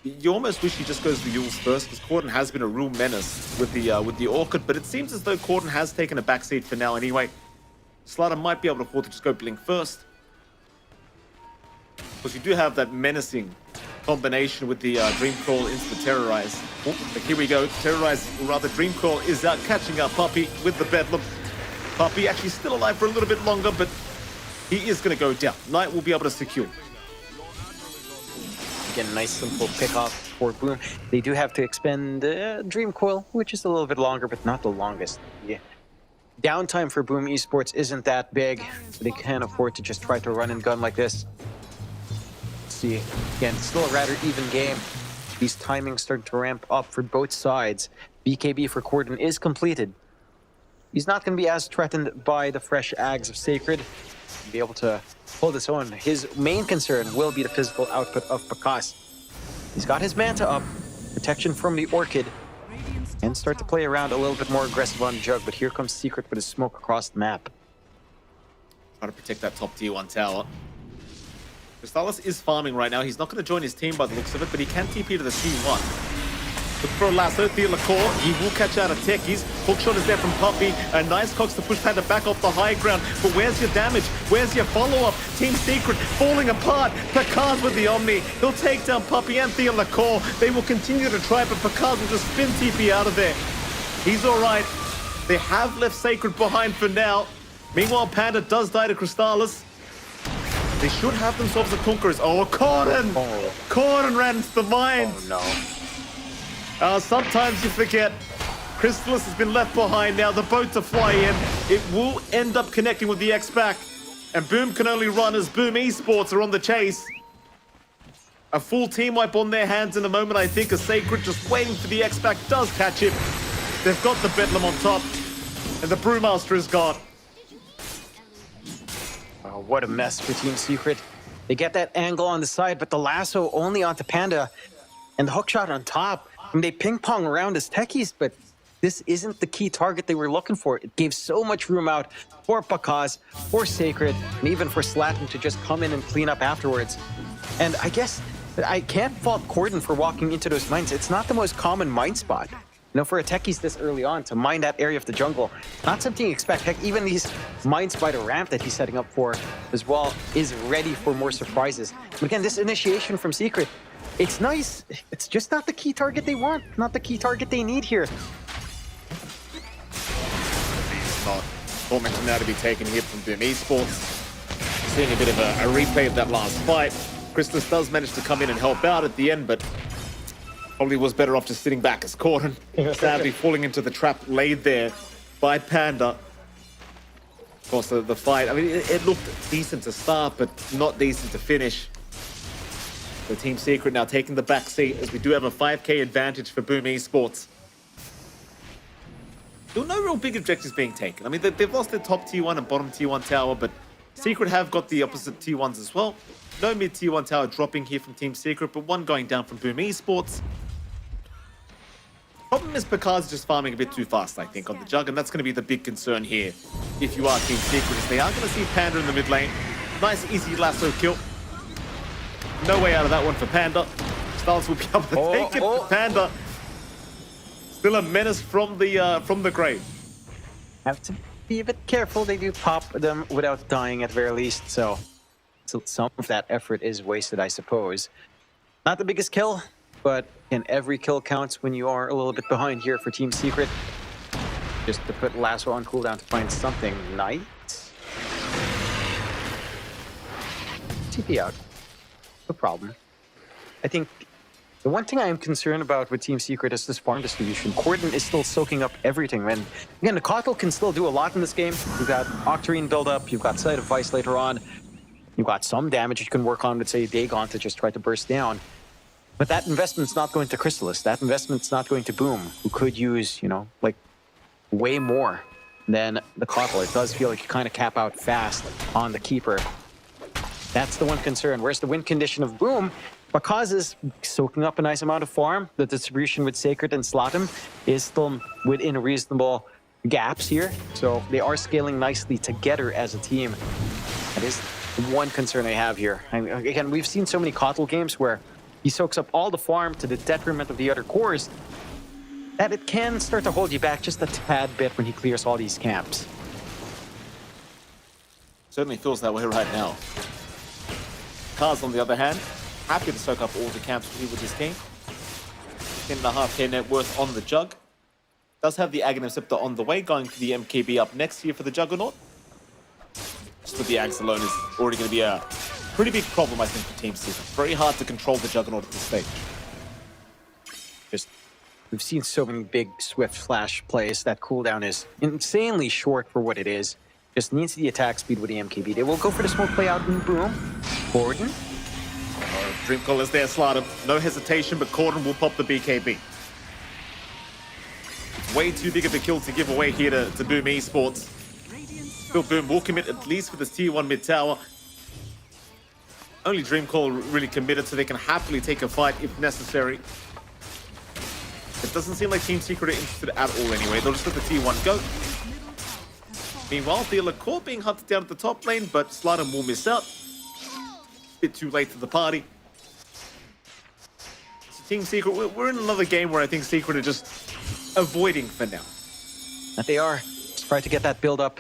Speaker 1: You almost wish he just goes the Yules first, because Corden has been a real menace with the Orchid, but it seems as though Corden has taken a backseat for now anyway. Slardon might be able to afford to just go blink first. Because you do have that menacing combination with the Dreamcrawl into the Terrorize. Oh, but here we go. Terrorize, or rather Dreamcrawl, is out catching up Puppy with the Bedlam. Puppy actually still alive for a little bit longer, but he is going to go down. Knight will be able to secure.
Speaker 2: Again, nice simple pick off for Boom. They do have to expend Dream Coil, which is a little bit longer, but not the longest. Yeah. Downtime for Boom Esports isn't that big, so they can't afford to just try to run and gun like this. See, again, still a rather even game. These timings start to ramp up for both sides. BKB for Corden is completed. He's not going to be as threatened by the fresh Ags of Sacred. He'll be able to hold his own. His main concern will be the physical output of Pakas. He's got his Manta up, protection from the Orchid, and start to play around a little bit more aggressive on Jug, but here comes Secret with his smoke across the map.
Speaker 1: Trying to protect that top tier 1 tower. Crystallis is farming right now. He's not going to join his team by the looks of it, but he can TP to the T1. Look for a lasso, Theolacourt. He will catch out a Techies. Hookshot is there from Puppy. A nice Cox to push Panda back off the high ground. But where's your damage? Where's your follow-up? Team Secret falling apart. Picard with the Omni. He'll take down Puppy and Theolacourt. They will continue to try, but Picard will just spin TP out of there. He's all right. They have left Sacred behind for now. Meanwhile, Panda does die to Crystallis. They should have themselves a Conquerors. Oh, Corden!
Speaker 2: Oh.
Speaker 1: Corden ran into the mine.
Speaker 2: Oh, no.
Speaker 1: Sometimes you forget. Crystallis has been left behind now. The boat to fly in. It will end up connecting with the X-Pac. And Boom can only run as Boom Esports are on the chase. A full team wipe on their hands in a moment, I think, as Sacred just waiting for the X-Pac does catch him. They've got the Bedlam on top. And the Brewmaster is gone.
Speaker 2: Oh, what a mess for Team Secret. They get that angle on the side, but the lasso only onto Panda. And the hookshot on top. I mean, they ping-pong around as techies, but this isn't the key target they were looking for. It gave so much room out for Pakaz, for Sacred, and even for Slatin to just come in and clean up afterwards. And I guess I can't fault Corden for walking into those mines. It's not the most common mine spot. for a techies this early on to mine that area of the jungle, not something you expect. Heck, even these mines by the ramp that he's setting up for as well is ready for more surprises. But again, this initiation from Secret, it's nice. It's just not the key target they want, not the key target they need here.
Speaker 1: Not momentum now to be taken here from BetBoom Esports. Seeing a bit of a replay of that last fight. Crystallis does manage to come in and help out at the end, but probably was better off just sitting back as Corden. Sadly falling into the trap laid there by Panda. Of course, the fight, I mean, it looked decent to start, but not decent to finish. The Team Secret now taking the back seat as we do have a 5k advantage for BetBoom Esports. There were no real big objectives being taken. I mean, they've lost their top T1 and bottom T1 tower, but Secret have got the opposite T1s as well. No mid T1 tower dropping here from Team Secret, but one going down from BetBoom Esports. Problem is Picard's just farming a bit too fast, I think, on the Jug, and that's going to be the big concern here if you are Team Secret, is they are going to see Panda in the mid lane. Nice, easy lasso kill. No way out of that one for Panda. Styles will be able to take it, but Panda still a menace from the grave.
Speaker 2: Have to be a bit careful. They do pop them without dying at very least, so some of that effort is wasted, I suppose. Not the biggest kill, but again, every kill counts when you are a little bit behind here for Team Secret. Just to put Lasso on cooldown to find something nice. TP out. No problem. I think the one thing I am concerned about with Team Secret is this farm distribution. Corden is still soaking up everything, and again, the Kotal can still do a lot in this game. You've got Octarine build up, you've got Sight of Vice later on. You've got some damage you can work on with, say, Dagon to just try to burst down. But that investment's not going to Crystallis. That investment's not going to Boom, who could use, like, way more than the Kotal. It does feel like you kind of cap out fast on the Keeper. That's the one concern. Where's the win condition of Boom? Because is soaking up a nice amount of farm. The distribution with Sacred and Slotham is still within reasonable gaps here. So they are scaling nicely together as a team. That is one concern I have here. Again, we've seen so many Kotal games where he soaks up all the farm to the detriment of the other cores that it can start to hold you back just a tad bit when he clears all these camps.
Speaker 1: Certainly feels that way right now. Kaz, on the other hand, happy to soak up all the camps here with his team. 10.5k net worth on the Jug. Does have the Aghanim Scepter on the way, going for the MKB up next here for the Juggernaut. Just with the Ags alone is already going to be a pretty big problem, I think, for Team Secret. Very hard to control the Juggernaut at this stage.
Speaker 2: We've seen so many big Swift Flash plays. That cooldown is insanely short for what it is. Just needs the attack speed with the MKB. They will go for the smoke play out in Boom. Corden.
Speaker 1: Dream Call is there, Slaughter. No hesitation, but Corden will pop the BKB. It's way too big of a kill to give away here to BetBoom Esports. Still, Boom will commit at least for this Tier 1 mid tower. Only Dream Call really committed, so they can happily take a fight if necessary. It doesn't seem like Team Secret are interested at all anyway. They'll just let the Tier 1 go. Meanwhile, the Core being hunted down at the top lane, but Slardom will miss out. Bit too late to the party. So Team Secret, we're in another game where I think Secret are just avoiding for now.
Speaker 2: That they are. Just try to get that build up.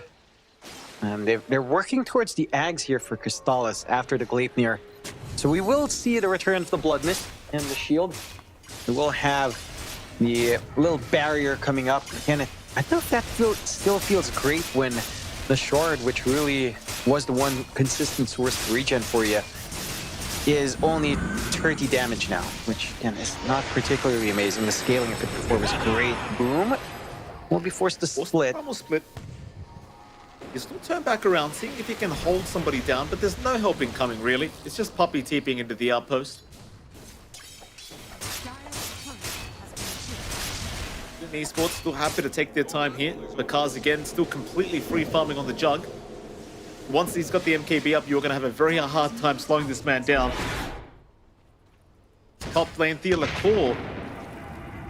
Speaker 2: They're working towards the Ags here for Crystallis after the Gleipnir. So we will see the return of the Blood Mist and the Shield. We will have the little barrier coming up. And I don't know if that still feels great when the Shard, which really was the one consistent source of regen for you, is only 30 damage now, which again is not particularly amazing. The scaling of it before was great. Boom will be forced to split.
Speaker 1: Almost split. You still turn back around, seeing if you can hold somebody down, but there's no helping coming really. It's just Puppey TPing into the outpost. Esports still happy to take their time here. Bakaz again still completely free farming on the Jug. Once he's got the MKB up, you're going to have a very hard time slowing this man down. Top lane, Theolacore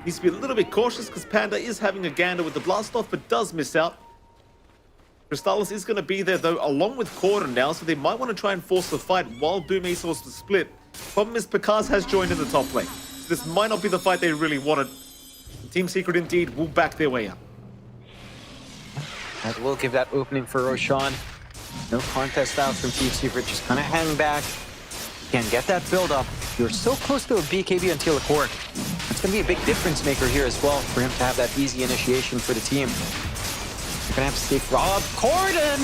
Speaker 1: needs to be a little bit cautious because Panda is having a gander with the blast off, but does miss out. Crystallis is going to be there though, along with Corden now, so they might want to try and force the fight while BetBoom Esports to split. Problem is, Picard has joined in the top lane. So this might not be the fight they really wanted. Team Secret indeed will back their way up.
Speaker 2: That will give that opening for Roshan. No contest out from Team Secret, just kind of hang back. Can get that build up. You're so close to a BKB until the core. It's going to be a big difference maker here as well for him to have that easy initiation for the team. You're going to have to save Rob Corden.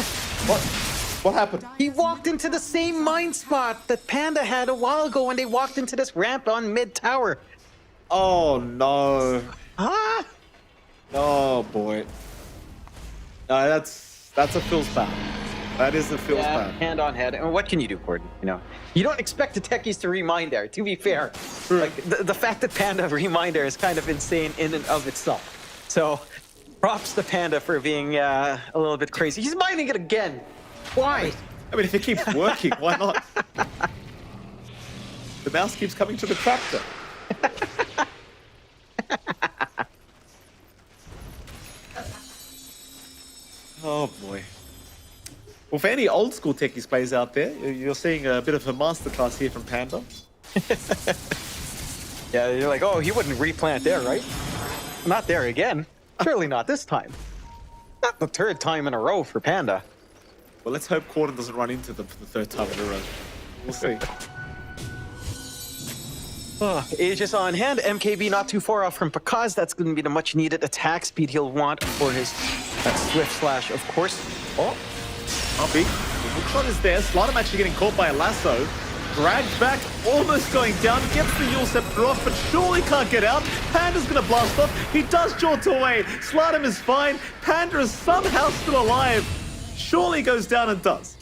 Speaker 1: What happened?
Speaker 2: He walked into the same mind spot that Panda had a while ago when they walked into this ramp on mid tower.
Speaker 1: Oh no.
Speaker 2: Huh?
Speaker 1: Oh boy. No, that's a Phil spam. That is a Phil spam.
Speaker 2: Hand on head. And what can you do, Corden? You know, you don't expect the techies to remind there, to be fair. Like the fact that Panda remind there is kind of insane in and of itself. So props to Panda for being a little bit crazy. He's minding it again. Why?
Speaker 1: I mean, if it keeps working, why not? The mouse keeps coming to the tractor. Oh boy. Well, for any old school techies players out there, you're seeing a bit of a masterclass here from Panda.
Speaker 2: Yeah, you're like, oh, he wouldn't replant there, right? Not there again. Surely not this time. Not the third time in a row for Panda.
Speaker 1: Well, let's hope Corden doesn't run into them for the third time in a row. We'll see.
Speaker 2: Aegis on hand. MKB not too far off from Pakaz. That's going to be the much needed attack speed he'll want for his Swift Slash, of course.
Speaker 1: Oh, Uppy. The hookshot is there. Slaughter actually getting caught by a lasso. Dragged back, almost going down. Gets the Yule Scepter off, but surely can't get out. Panda's going to blast off. He does jaunt away. Slardom is fine. Panda is somehow still alive. Surely goes down and does.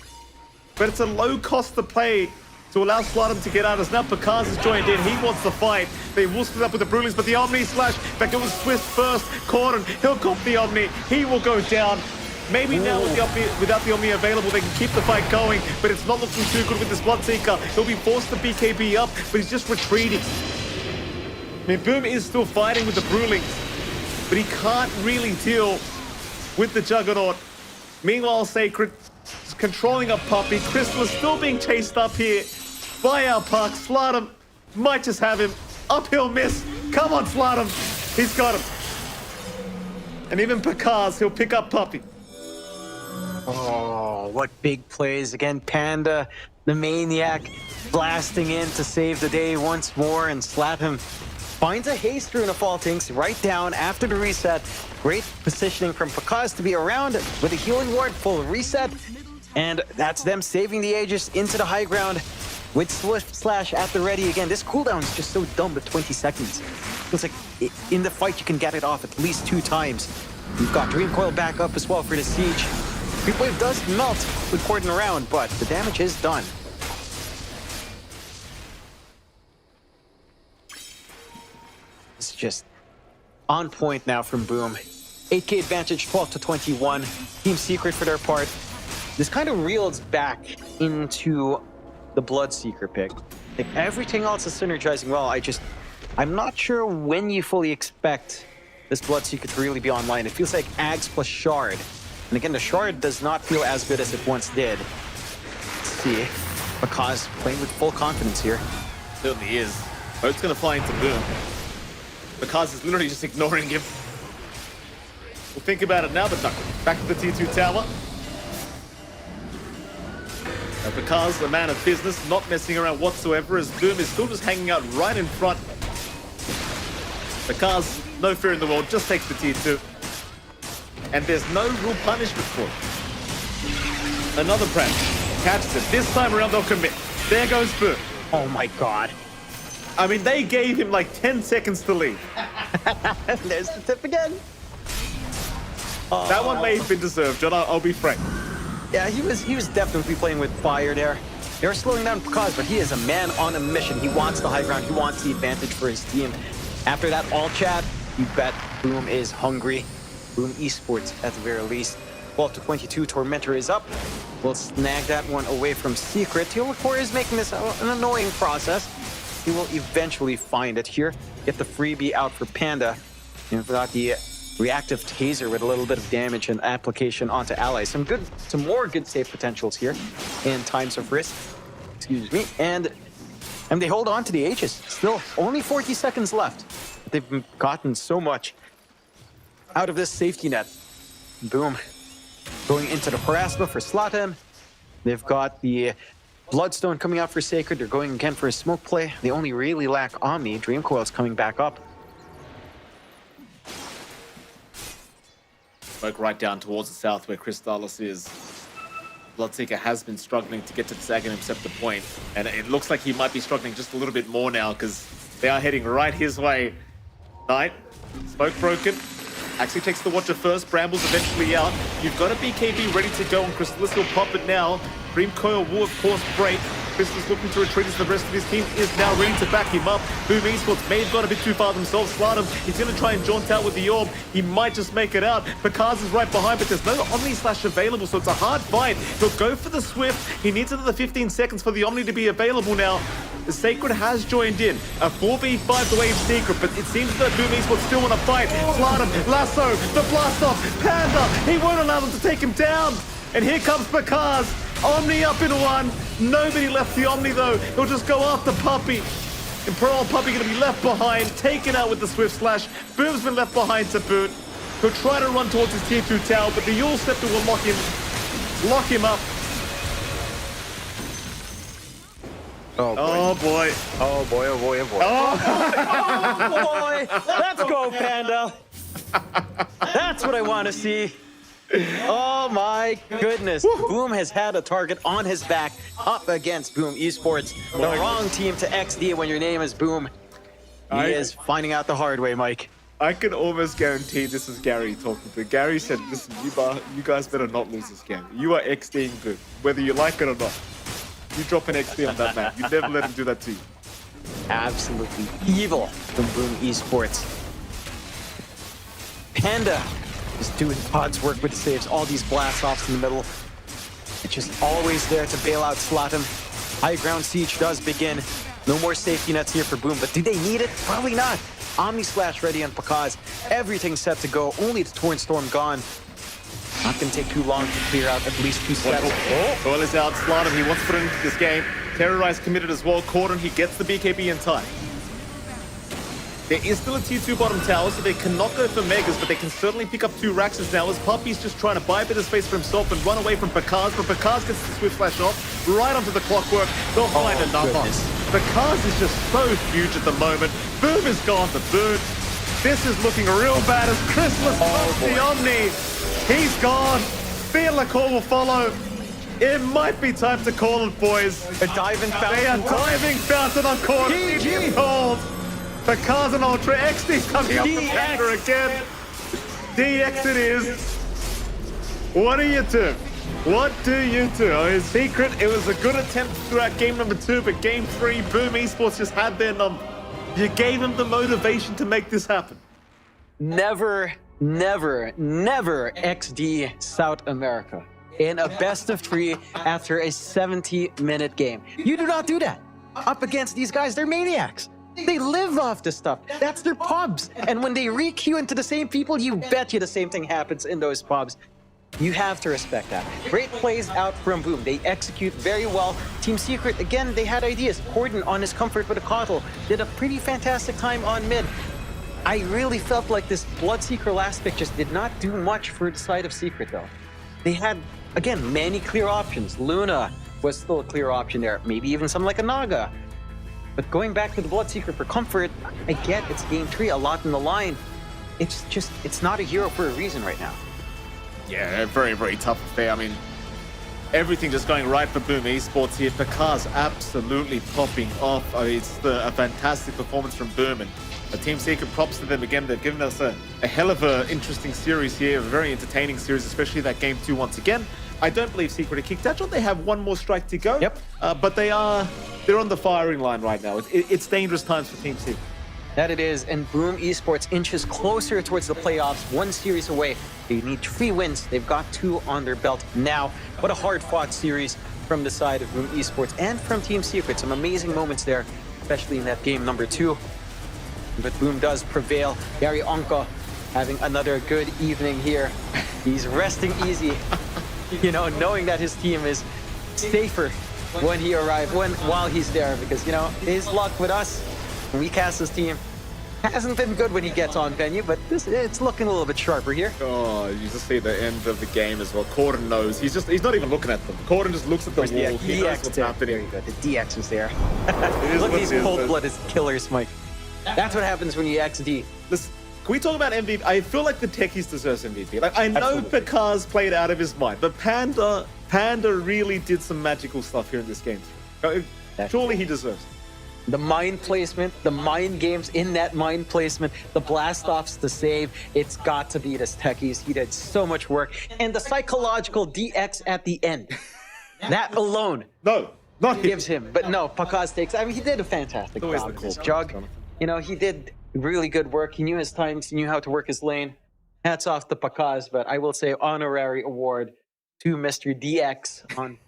Speaker 1: But it's a low cost to play to allow Slardom to get out, as now Pakaz is joined in. He wants the fight. They will split up with the Brewlings, but the Omni Slash, in fact, it was Swift first. Corden, he'll cop the Omni. He will go down. Maybe now with the Omni, without the Omni available, they can keep the fight going, but it's not looking too good with this Bloodseeker. He'll be forced to BKB up, but he's just retreating. I mean, Boom is still fighting with the Brewlings, but he can't really deal with the Juggernaut. Meanwhile, Sacred is controlling a Puppey. Crystal is still being chased up here by our Puck. Slardom might just have him. Uphill miss. Come on, Slardom. He's got him. And even Pakaz, he'll pick up Puppey.
Speaker 2: Oh, what big plays. Again, Panda, the maniac, blasting in to save the day once more and slap him. Finds a haste rune of all things right down after the reset. Great positioning from Pakaz to be around with a healing ward, full reset. And that's them saving the Aegis into the high ground with Swift Slash at the ready. Again, this cooldown is just so dumb with 20 seconds. Feels like in the fight you can get it off at least 2 times. You've got Dream Coil back up as well for the siege. Creep Wave does melt with Corden around, but the damage is done. It's just on point now from Boom. 8k advantage, 12 to 21. Team Secret for their part. This kind of reels back into the Bloodseeker pick. Like, everything else is synergizing well. I'm not sure when you fully expect this Bloodseeker to really be online. It feels like Ags plus Shard. And again, the Shard does not feel as good as it once did. Let's see. Pakaz playing with full confidence here.
Speaker 1: Certainly is. Boat's going to fly into Boom. Pakaz is literally just ignoring him. We'll think about it now, but no. Back to the T2 tower. Pakaz, a man of business, not messing around whatsoever, as Boom is still just hanging out right in front. Pakaz, no fear in the world, just takes the T2. And there's no real punishment for it. Another prank. Catches it. This time around, they'll commit. There goes Boom.
Speaker 2: Oh my god.
Speaker 1: I mean, they gave him like 10 seconds to leave.
Speaker 2: There's the tip again.
Speaker 1: That one may have been deserved, John. I'll be frank.
Speaker 2: Yeah, he was definitely playing with fire there. They were slowing down Pakaz, but he is a man on a mission. He wants the high ground. He wants the advantage for his team. After that all chat, you bet Boom is hungry. Boom Esports at the very least. 12 to 22, Tormentor is up. We'll snag that one away from Secret. Teal4 is making this an annoying process. He will eventually find it here. Get the freebie out for Panda. And we've got the reactive taser with a little bit of damage and application onto allies. Some more good save potentials here in times of risk. Excuse me. And they hold on to the Aegis. Still only 40 seconds left. they've gotten so much out of this safety net. Boom. Going into the Parasma for Zlatan. They've got the Bloodstone coming out for Sacred. They're going again for a smoke play. They only really lack Omni. Dream Coil's coming back up.
Speaker 1: Smoke right down towards the south where Crystallis is. Bloodseeker has been struggling to get to the Aghanim Scepter point, and it looks like he might be struggling just a little bit more now because they are heading right his way. Knight, smoke broken. Actually takes the Watcher first. Bramble's eventually out. You've got a BKB ready to go, and Crystallis will pop it now. Dream Coil will, of course, break. Crystallis looking to retreat as the rest of his team is now ready to back him up. BetBoom Esports may have gone a bit too far themselves. Slardum, he's going to try and jaunt out with the orb. He might just make it out. Pakaz is right behind, but there's no Omni Slash available, so it's a hard fight. He'll go for the Swift. He needs another 15 seconds for the Omni to be available now. The Sacred has joined in. A 4v5 the way of Secret, but it seems that BetBoom Esports still want to fight. Slardum, Lasso, the blast off, Panda. He won't allow them to take him down. And here comes Pakaz. Omni up in one. Nobody left the Omni though. He'll just go after Puppey. And poor old Puppey gonna be left behind, taken out with the Swift Slash. Boom's been left behind to boot. He'll try to run towards his tier 2 tower, but the Yule Scepter will lock him up.
Speaker 2: Oh boy.
Speaker 1: Oh boy.
Speaker 2: Oh boy, oh boy, oh boy. Oh boy! Let's go, Panda! That's what I want to see. Oh my goodness. Boom has had a target on his back up against BetBoom Esports. The wrong team to XD when your name is Boom. He is finding out the hard way, Mike.
Speaker 1: I can almost guarantee this is Gary talking to. Gary said, listen, you guys better not lose this game. You are XDing Boom, whether you like it or not. You drop an XD on that man. You never let him do that to you.
Speaker 2: Absolutely evil from BetBoom Esports. Panda is doing Pod's work with the saves. All these blast-offs in the middle. It's just always there to bail out Zlatan. High ground siege does begin. No more safety nets here for Boom, but do they need it? Probably not. Omni Slash ready on Pakaz. Everything set to go. Only the Torrent Storm gone. Not going to take too long to clear out at least 2 steps.
Speaker 1: Coil is out. Slardum, he wants to put it into this game. Terrorize committed as well. Cordon, he gets the BKB in time. There is still a tier 2 bottom tower, so they cannot go for Megas, but they can certainly pick up 2 Raxes now as Puppey's just trying to buy a bit of space for himself and run away from Pakaz, but Pakaz gets the Swift Flash off, right onto the clockwork. They'll find another. Pakaz is just so huge at the moment. Boom is gone to boot. This is looking real bad as Crystallis blocks the Omni. He's gone. Fear Call will follow. It might be time to call it, boys.
Speaker 2: A diving fountain.
Speaker 1: They are diving fountain on court. It's called. Pakaz and Ultra XD's coming up the Panda again. DX it is. What do you do? What do you do? Oh, his Secret, it was a good attempt throughout game number 2, but game 3, BetBoom Esports just had their number. You gave them the motivation to make this happen.
Speaker 2: Never, never, never XD South America in a best of 3 after a 70-minute game. You do not do that. Up against these guys, they're maniacs. They live off this stuff. That's their pubs. And when they re-queue into the same people, you bet you the same thing happens in those pubs. You have to respect that. Great plays out from Boom. They execute very well. Team Secret, again, they had ideas. Cordon on his comfort with a Kotl did a pretty fantastic time on mid. I really felt like this Bloodseeker last pick just did not do much for the side of Secret, though. They had, again, many clear options. Luna was still a clear option there. Maybe even something like a Naga. But going back to the Bloodseeker for comfort, I get it's game 3, a lot in the line. It's just, it's not a hero for a reason right now.
Speaker 1: Yeah, very, very tough affair. I mean, everything just going right for BetBoom Esports here. Pakaz absolutely popping off. I mean, it's a fantastic performance from Boom. And the Team Secret, props to them again. They've given us a hell of an interesting series here, a very entertaining series, especially that game 2 once again. I don't believe Secret are kicked out. They have one more strike to go.
Speaker 2: Yep.
Speaker 1: But they're on the firing line right now. It's dangerous times for Team Secret.
Speaker 2: That it is, and BetBoom Esports inches closer towards the playoffs, 1 series away. They need 3 wins. They've got 2 on their belt now. What a hard-fought series from the side of BetBoom Esports and from Team Secret. Some amazing moments there, especially in that game number 2. But Boom does prevail. Gary Onka having another good evening here. He's resting easy, you know, knowing that his team is safer when he arrives, while he's there, because, you know, his luck with us, when we cast his team, Hasn't been good when he gets on venue, but it's looking a little bit sharper here.
Speaker 1: Oh, you just see the end of the game as well. Corden knows. He's not even looking at them. Corden just looks at the wall. He knows what's happening.
Speaker 2: Very good. The DX is there.
Speaker 1: It is
Speaker 2: Look
Speaker 1: what
Speaker 2: at these
Speaker 1: it is.
Speaker 2: cold-blooded killers, Mike. That's what happens when you XD.
Speaker 1: Listen, can we talk about MVP? I feel like the techies deserves MVP. Like, I know
Speaker 2: Absolutely.
Speaker 1: Picard's played out of his mind, but Panda really did some magical stuff here in this game. Surely he deserves it.
Speaker 2: The mind placement, the mind games in that mind placement, the blast-offs to save, it's got to be this techies. He did so much work. And the psychological DX at the end. That alone.
Speaker 1: No, not him.
Speaker 2: Gives him. But no, Pakaz takes. I mean, he did a fantastic
Speaker 1: Always
Speaker 2: job
Speaker 1: the
Speaker 2: with his
Speaker 1: call,
Speaker 2: jug.
Speaker 1: Jonathan.
Speaker 2: You know, he did really good work. He knew his times. He knew how to work his lane. Hats off to Pakaz, but I will say honorary award to Mr. DX on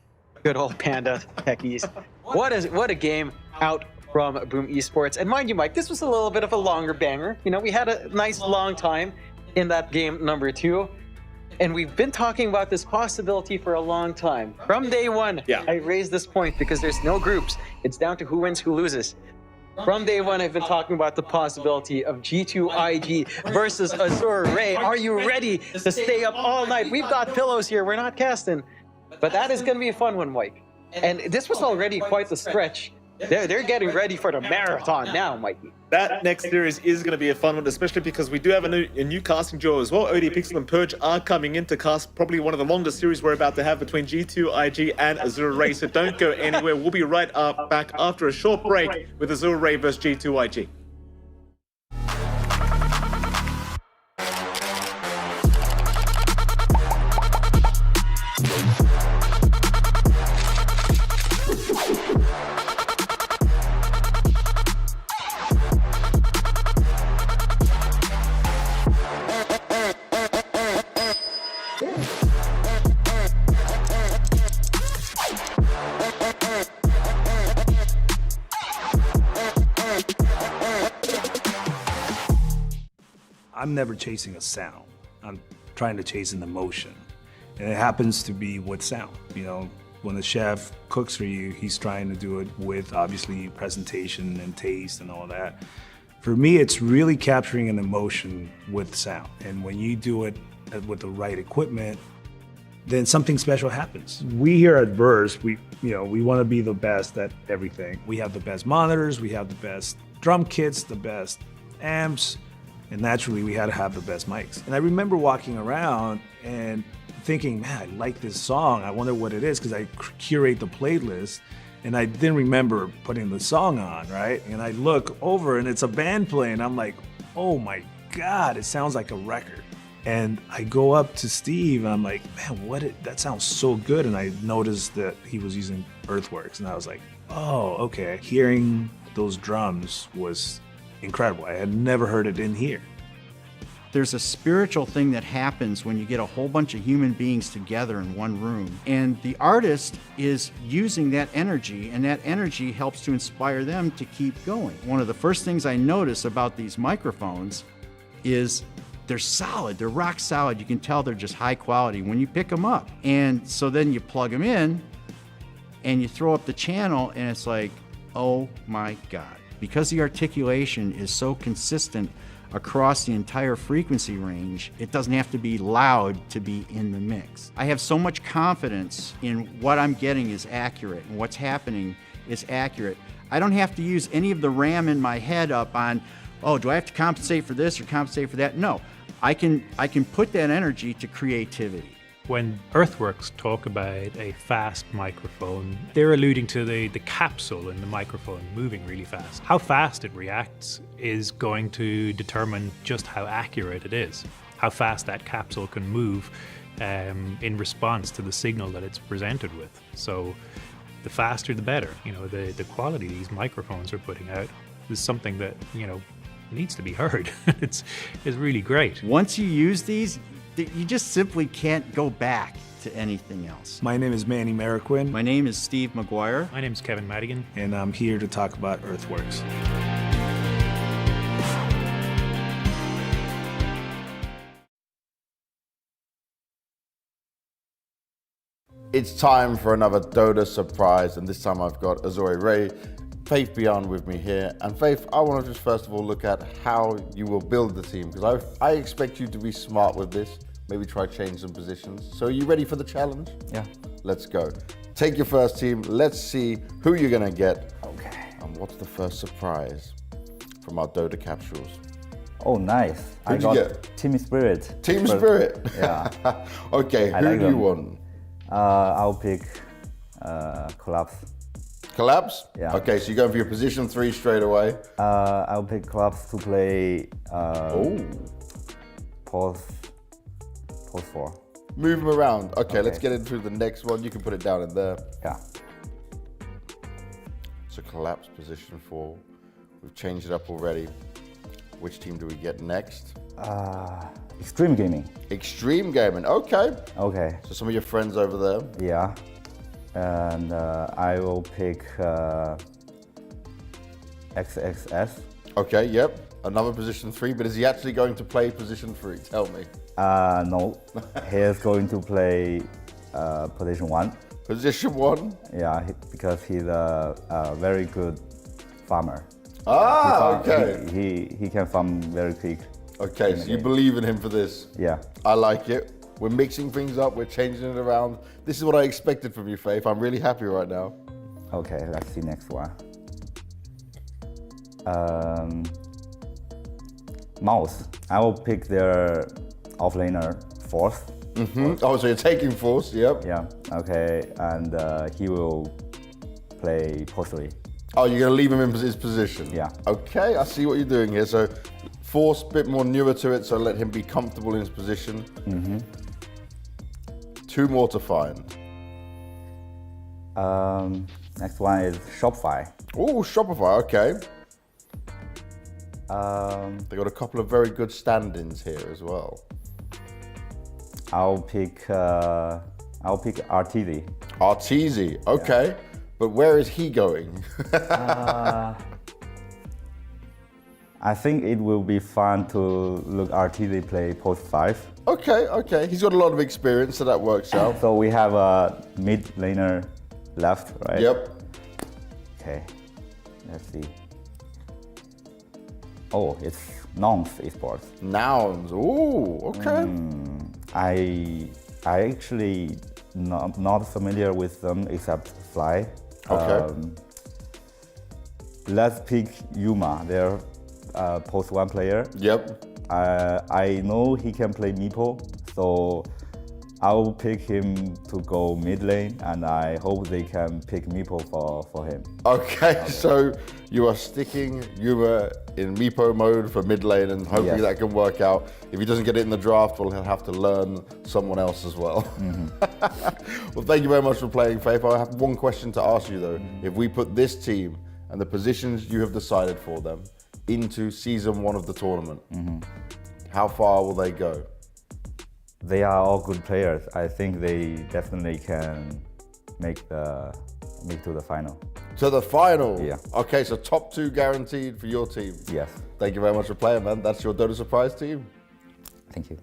Speaker 2: good old Panda techies. What a game out from Boom Esports. And mind you, Mike, this was a little bit of a longer banger. You know, we had a nice long time in that game number 2. And we've been talking about this possibility for a long time. From day one, I raised this point because there's no groups. It's down to who wins, who loses. From day one, I've been talking about the possibility of G2IG versus Azure Ray. Are you ready to stay up all night? We've got pillows here. We're not casting. But that is going to be a fun one, Mike. And this was already quite the stretch. They're getting ready for the marathon now, Mikey.
Speaker 1: That next series is going to be a fun one, especially because we do have a new casting duo as well. OD Pixel and Purge are coming in to cast probably one of the longest series we're about to have between G2IG and Azure Ray. So don't go anywhere. We'll be right back after a short break with Azure Ray versus G2IG.
Speaker 7: I'm never chasing a sound. I'm trying to chase an emotion. And it happens to be with sound. You know, when a chef cooks for you, he's trying to do it with obviously presentation and taste and all that. For me, it's really capturing an emotion with sound. And when you do it with the right equipment, then something special happens. We here at Verse, we want to be the best at everything. We have the best monitors, we have the best drum kits, the best amps, and naturally we had to have the best mics. And I remember walking around and thinking, man, I like this song. I wonder what it is, because I curate the playlist and I didn't remember putting the song on, right? And I look over and it's a band playing. I'm like, oh my God, it sounds like a record. And I go up to Steve and I'm like, man, that sounds so good. And I noticed that he was using Earthworks and I was like, oh, okay. Hearing those drums was incredible. I had never heard it in here.
Speaker 8: There's a spiritual thing that happens when you get a whole bunch of human beings together in one room. And the artist is using that energy, and that energy helps to inspire them to keep going. One of the first things I notice about these microphones is they're solid, they're rock solid. You can tell they're just high quality when you pick them up. And so then you plug them in and you throw up the channel and it's like, oh my God. Because the articulation is so consistent across the entire frequency range, it doesn't have to be loud to be in the mix. I have so much confidence in what I'm getting is accurate and what's happening is accurate. I don't have to use any of the RAM in my head up on, oh, do I have to compensate for this or compensate for that? No, I can put that energy to creativity.
Speaker 9: When Earthworks talk about a fast microphone, they're alluding to the capsule in the microphone moving really fast. How fast it reacts is going to determine just how accurate it is, how fast that capsule can move in response to the signal that it's presented with. So the faster the better. You know, the quality these microphones are putting out is something that, you know, needs to be heard. It's really great.
Speaker 8: Once you use these, you just simply can't go back to anything else.
Speaker 7: My name is Manny Mariquin.
Speaker 8: My name is Steve McGuire.
Speaker 9: My name is Kevin Madigan.
Speaker 7: And I'm here to talk about Earthworks.
Speaker 10: It's time for another Dota surprise, and this time I've got Azure Ray Faith Beyond with me here. And Faith, I want to just first of all look at how you will build the team, because I expect you to be smart with this. Maybe try change some positions. So are you ready for the challenge?
Speaker 13: Yeah.
Speaker 10: Let's go. Take your first team. Let's see who you're going to get.
Speaker 13: Okay.
Speaker 10: And what's the first surprise from our Dota capsules?
Speaker 13: Oh, nice.
Speaker 10: Who'd you get?
Speaker 13: Team Spirit.
Speaker 10: Team Spirit?
Speaker 13: Yeah.
Speaker 10: Okay,
Speaker 13: I
Speaker 10: who
Speaker 13: like
Speaker 10: do you
Speaker 13: them.
Speaker 10: want?
Speaker 13: I'll pick Collapse.
Speaker 10: Collapse?
Speaker 13: Yeah.
Speaker 10: Okay, so you're going for your position 3 straight away.
Speaker 13: I'll pick Collapse to play Pulse 4.
Speaker 10: Move them around. Okay, let's
Speaker 13: Okay.
Speaker 10: get into the next one. You can put it down in there.
Speaker 13: Yeah.
Speaker 10: So Collapse position 4. We've changed it up already. Which team do we get next?
Speaker 13: Xtreme Gaming.
Speaker 10: Xtreme Gaming. Okay.
Speaker 13: Okay.
Speaker 10: So some of your friends over there.
Speaker 13: Yeah. And I will pick XXS.
Speaker 10: Okay, yep. Another position 3, but is he actually going to play position 3? Tell me.
Speaker 13: No, he is going to play position 1.
Speaker 10: Position 1?
Speaker 13: Yeah, because he's a very good farmer.
Speaker 10: Ah, okay.
Speaker 13: He can farm very quick.
Speaker 10: Okay, so you believe in him for this?
Speaker 13: Yeah.
Speaker 10: I like it. We're mixing things up, we're changing it around. This is what I expected from you, Faith. I'm really happy right now.
Speaker 13: Okay, let's see next one. MOUZ. I will pick their offlaner Force.
Speaker 10: Oh, so you're taking Force, yep.
Speaker 13: Yeah, okay, and he will play Porcelain.
Speaker 10: Oh, you're going to leave him in his position?
Speaker 13: Yeah.
Speaker 10: Okay, I see what you're doing here. So Force, a bit more newer to it, so let him be comfortable in his position. 2 more to find.
Speaker 13: Next one is Shopify.
Speaker 10: Oh, Shopify, okay. They got a couple of very good stand-ins here as well.
Speaker 13: I'll pick Arteezy.
Speaker 10: Arteezy, okay. But where is he going?
Speaker 13: I think it will be fun to look Arteezy play post 5.
Speaker 10: Okay, okay. He's got a lot of experience, so that works out.
Speaker 13: So we have a mid laner left, right?
Speaker 10: Yep.
Speaker 13: Okay, let's see. Oh, it's Nouns Esports.
Speaker 10: Nouns, ooh, okay.
Speaker 13: I actually not familiar with them except Fly.
Speaker 10: Okay.
Speaker 13: Let's pick Yuma, their post 1 player.
Speaker 10: Yep.
Speaker 13: I know he can play Meepo, so I'll pick him to go mid lane, and I hope they can pick Meepo for him.
Speaker 10: Okay, so you are sticking Yuma in Meepo mode for mid lane, and hopefully that can work out. If he doesn't get it in the draft, well, he'll have to learn someone else as well. Well, thank you very much for playing, Faith. I have one question to ask you, though. If we put this team and the positions you have decided for them into Season 1 of the tournament, how far will they go?
Speaker 13: They are all good players. I think they definitely can make to the final.
Speaker 10: To the final?
Speaker 13: Yeah.
Speaker 10: Okay, so top 2 guaranteed for your team?
Speaker 13: Yes.
Speaker 10: Thank you very much for playing, man. That's your Dota Surprise team.
Speaker 13: Thank you.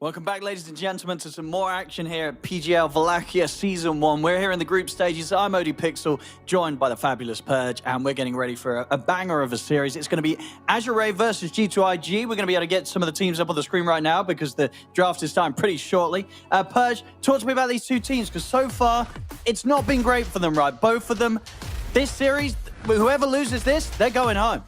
Speaker 14: Welcome back, ladies and gentlemen, to some more action here at PGL Wallachia Season 1. We're here in the group stages. I'm ODPixel, joined by the fabulous Purge, and we're getting ready for a banger of a series. It's going to be Azure Ray versus G2IG. We're going to be able to get some of the teams up on the screen right now because the draft is starting pretty shortly. Purge, talk to me about these two teams, because so far, it's not been great for them, right? Both of them, this series, whoever loses this, they're going home.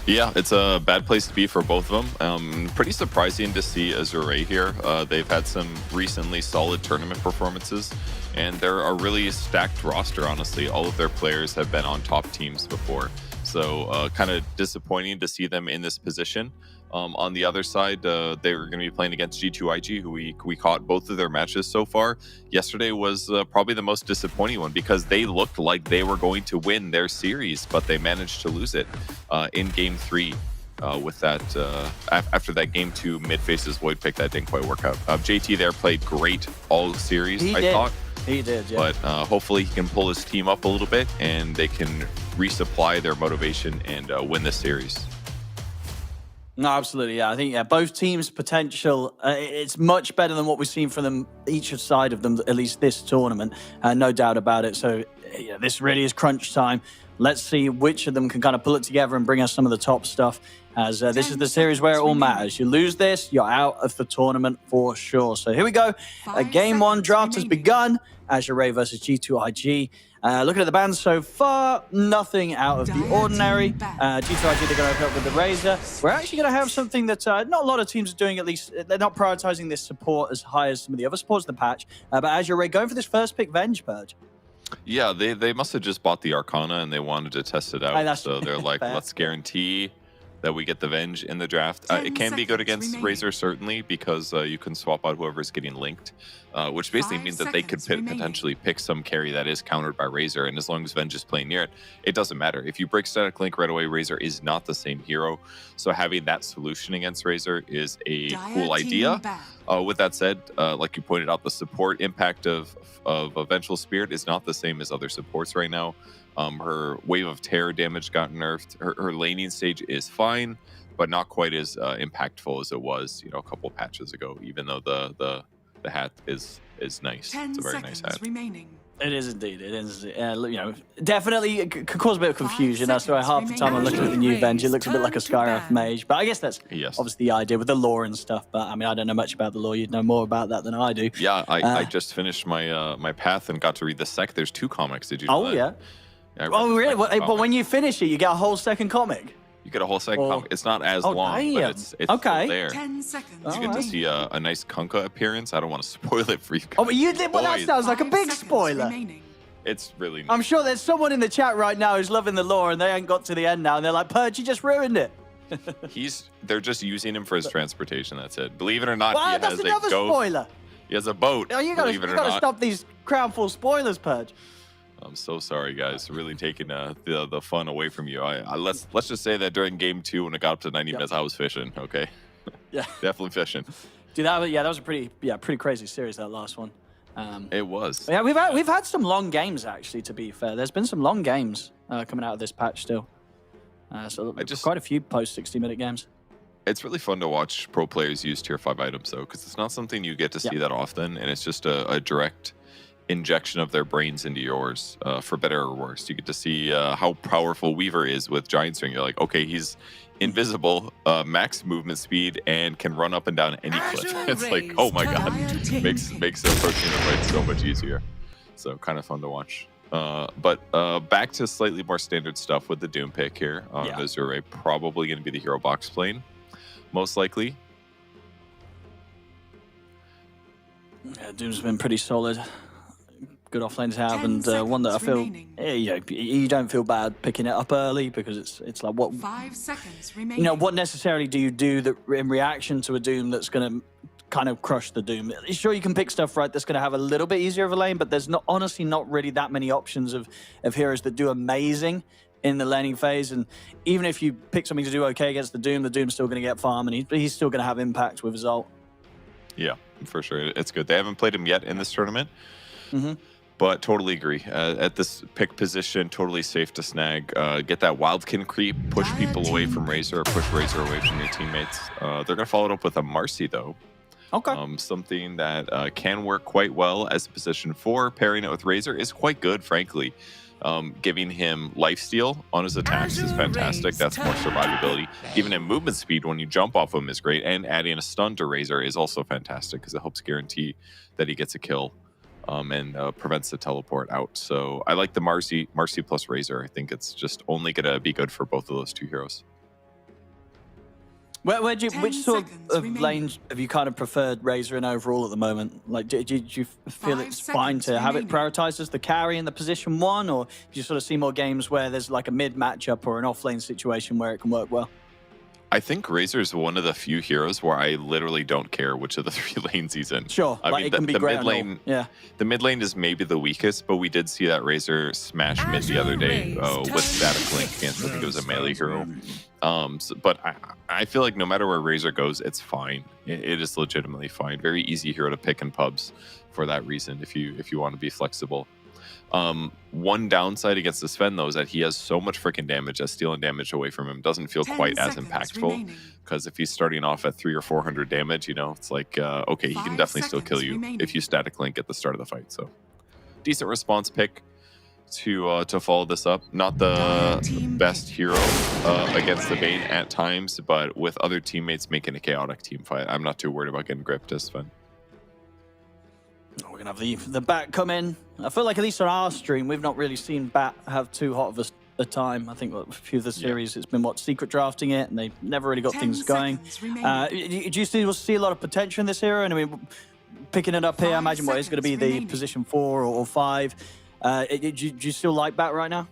Speaker 15: Yeah, it's a bad place to be for both of them. Pretty surprising to see Azure Ray here. They've had some recently solid tournament performances, and they're a really stacked roster, honestly. All of their players have been on top teams before. So kind of disappointing to see them in this position. On the other side, they're going to be playing against G2IG, who we caught both of their matches so far. Yesterday was probably the most disappointing one because they looked like they were going to win their series, but they managed to lose it in Game 3 with that. After that Game 2 mid-faces void pick, that didn't quite work out. JT there played great all series, I thought.
Speaker 14: He did, yeah.
Speaker 15: But hopefully he can pull his team up a little bit and they can resupply their motivation and win this series.
Speaker 14: No, absolutely, yeah. I think both teams' potential, it's much better than what we've seen from them, each side of them, at least this tournament, no doubt about it. So yeah, this really is crunch time. Let's see which of them can kind of pull it together and bring us some of the top stuff, as this is the series where it all matters. You lose this, you're out of the tournament for sure. So here we go. Game 1 draft has begun. Azure Ray versus G2IG. Looking at the bans so far, nothing out of the ordinary. G2IG, they're going to open up with the Razor. We're actually going to have something that not a lot of teams are doing, at least. They're not prioritizing this support as high as some of the other supports in the patch. But Azure Ray going for this first pick, Venge, Purge.
Speaker 15: Yeah, they must have just bought the Arcana and they wanted to test it out. So they're like, let's guarantee that we get the Venge in the draft. It can be good against Razor, certainly, because you can swap out whoever's getting linked, which basically means that they could potentially pick some carry that is countered by Razor, and as long as Venge is playing near it, it doesn't matter. If you break static link right away, Razor is not the same hero, so having that solution against Razor is a cool idea. With that said, like you pointed out, the support impact of Vengeful Spirit is not the same as other supports right now. Her Wave of Terror damage got nerfed. Her laning stage is fine, but not quite as impactful as it was, a couple patches ago. Even though the hat is nice, it's a very nice hat.
Speaker 14: It is indeed. It is. Definitely it could cause a bit of confusion. That's why half the time I'm looking at the new Venge, it looks a bit like a Skywrath mage. But I guess that's obviously the idea with the lore and stuff. But I mean, I don't know much about the lore. You'd know more about that than I do.
Speaker 15: Yeah, I just finished my my path and got to read the sec. There's 2 comics. Did you know that?
Speaker 14: Yeah. Oh, really? But when you finish it, you get a whole second comic?
Speaker 15: You get a whole second comic. It's not as long, but it's
Speaker 14: okay.
Speaker 15: Still there.
Speaker 3: 10 seconds.
Speaker 15: You get to see a nice Kunkka appearance. I don't want to spoil it for you guys.
Speaker 14: Oh, but you did? Well, that sounds like a big spoiler.
Speaker 15: It's really nice.
Speaker 14: I'm sure there's someone in the chat right now who's loving the lore and they ain't got to the end now and they're like, Purge, you just ruined it.
Speaker 15: They're just using him for his transportation, that's it. Believe it or not,
Speaker 14: well,
Speaker 15: he
Speaker 14: that's
Speaker 15: has
Speaker 14: another
Speaker 15: a goat.
Speaker 14: spoiler.
Speaker 15: He has a boat.
Speaker 14: Oh, you gotta stop these Crownful spoilers, Purge.
Speaker 15: I'm so sorry, guys. Really taking the fun away from you. Let's just say that during Game 2, when it got up to 90 minutes, I was fishing. Okay.
Speaker 14: Yeah.
Speaker 15: Definitely fishing.
Speaker 14: Dude, that was a pretty crazy series, that last one.
Speaker 15: It was.
Speaker 14: Yeah, we've had some long games actually. To be fair, there's been some long games coming out of this patch still. So quite a few post 60-minute games.
Speaker 15: It's really fun to watch pro players use tier 5 items though, because it's not something you get to see that often, and it's just a direct injection of their brains into yours, for better or worse. You get to see how powerful Weaver is with Giant Swing. You're like, okay, he's invisible, max movement speed, and can run up and down any cliff. It's like, oh my god, makes approaching the fight so much easier. So kind of fun to watch. But back to slightly more standard stuff with the Doom pick here. Azure Ray probably going to be the hero box plane, most likely.
Speaker 14: Yeah, Doom's been pretty solid. Good offlane to have, and one that I feel you don't feel bad picking it up early, because it's like, what
Speaker 3: 5 seconds remaining.
Speaker 14: What necessarily do you do that in reaction to a Doom that's going to kind of crush the Doom? Sure, you can pick stuff that's going to have a little bit easier of a lane, but there's honestly not really that many options of heroes that do amazing in the laning phase. And even if you pick something to do okay against the Doom's still going to get farm, and he's still going to have impact with his ult.
Speaker 15: Yeah, for sure. It's good. They haven't played him yet in this tournament. But totally agree. At this pick position, totally safe to snag. Get that Wildkin creep, push people away from Razor, or push Razor away from your teammates. They're going to follow it up with a Marcy, though. Okay. Something that can work quite well as a position 4. Pairing it with Razor is quite good, frankly. Giving him lifesteal on his attacks is fantastic. That's more survivability. Giving him movement speed when you jump off him is great. And adding a stun to Razor is also fantastic because it helps guarantee that he gets a kill and prevents the teleport out. So I like the Marcy plus Razor. I think it's just only going to be good for both of those 2 heroes.
Speaker 14: Which sort of lanes have you kind of preferred Razor in overall at the moment? Like, do you feel it's fine to have it prioritized as the carry in the position 1, or do you sort of see more games where there's like a mid matchup or an off lane situation where it can work well?
Speaker 15: I think Razor is one of the few heroes where I literally don't care which of the 3 lanes he's in.
Speaker 14: Sure,
Speaker 15: I mean,
Speaker 14: it can be great
Speaker 15: mid lane, the mid lane is maybe the weakest, but we did see that Razor smash mid the other day with Static Link against, I think it was a melee hero. But I feel like no matter where Razor goes, it's fine. It is legitimately fine. Very easy hero to pick in pubs for that reason if you want to be flexible. One downside against the Sven, though, is that he has so much freaking damage that stealing damage away from him doesn't feel quite as impactful. Because if he's starting off at 300 or 400 damage, you know, it's like, okay, he can definitely still kill you if you static link at the start of the fight. So, decent response pick to follow this up. Not the best hero against the Bane at times, but with other teammates making a chaotic team fight, I'm not too worried about getting gripped as Sven.
Speaker 14: We're going to have the Bat come in. I feel like at least on our stream, we've not really seen Bat have too hot of a time. I think a few of the series, it's been secret drafting it, and they never really got things going. Do you still see a lot of potential in this hero? And I mean, picking it up here, I imagine what is going to be the position 4 or 5. Do you still like Bat right now?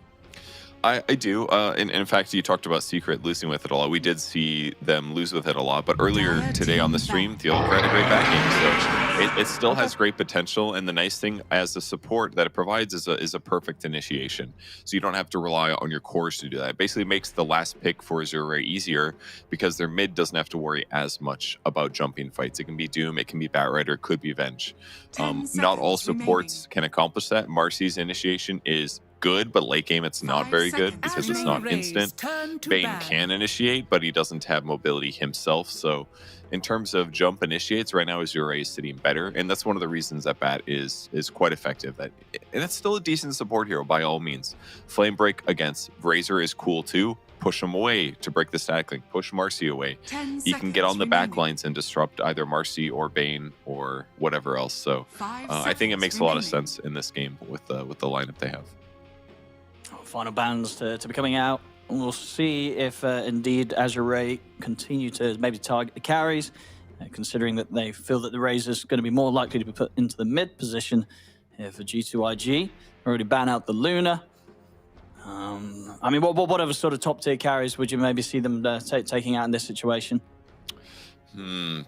Speaker 15: I do. In fact, you talked about Secret losing with it a lot. We did see them lose with it a lot, but earlier today on the stream, Theodore had a great back game, so it still has great potential. And the nice thing as the support that it provides is a perfect initiation, so you don't have to rely on your cores to do that. It basically makes the last pick for Azure Ray easier because their mid doesn't have to worry as much about jumping fights. It can be Doom, it can be Batrider, it could be Venge. Not all supports can accomplish that. Marcy's initiation is good, but late game it's not very good because it's not instant. Bane can initiate, but he doesn't have mobility himself. So in terms of jump initiates, right now Azure Ray is sitting better, and that's one of the reasons that Bat is quite effective. And it's still a decent support hero by all means. Flame Break against Razor is cool too. Push him away to break the static link. Push Marcy away. He can get on the back lines and disrupt either Marcy or Bane or whatever else. So I think it makes a lot of sense in this game with the lineup they have.
Speaker 14: Final bans to be coming out. We'll see if indeed Azure Ray continue to maybe target the carries, considering that they feel that the Razor's going to be more likely to be put into the mid position for G2IG. Already ban out the Luna. I mean, what other sort of top tier carries would you maybe see them taking out in this situation?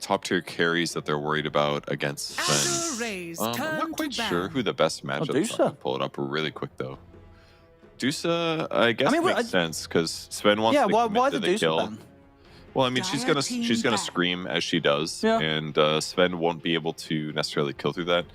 Speaker 15: Top tier carries that they're worried about against Sven. I'm not quite sure who the best matchup is. I can pull it up really quick though. Dusa, I guess makes sense because Sven wants to commit to the kill. Ban? Well, I mean, she's gonna scream as she does, and Sven won't be able to necessarily kill through that.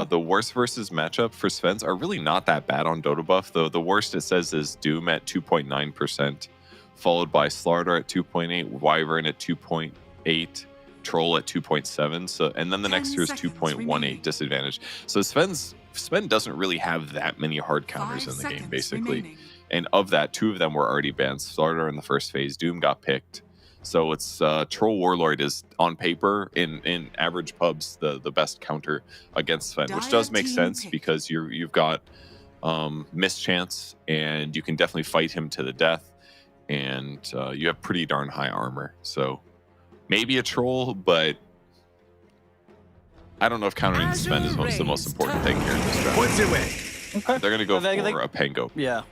Speaker 15: The worst versus matchup for Sven's are really not that bad on Dota buff, though. The worst it says is Doom at 2.9%, followed by Slardar at 2.8, Wyvern at 2.8, Troll at 2.7. So, and then the next tier is 2.18 disadvantage. So Sven doesn't really have that many hard counters in the game, basically. And of that, 2 of them were already banned. Slardar in the first phase, Doom got picked. So it's Troll Warlord is on paper in average pubs the best counter against Sven, which does make sense because you've got mischance and you can definitely fight him to the death, and you have pretty darn high armor. So maybe a Troll, but I don't know if countering Sven is the most important thing here in this draft. Okay. They're going to go for a Pango.
Speaker 14: Yeah.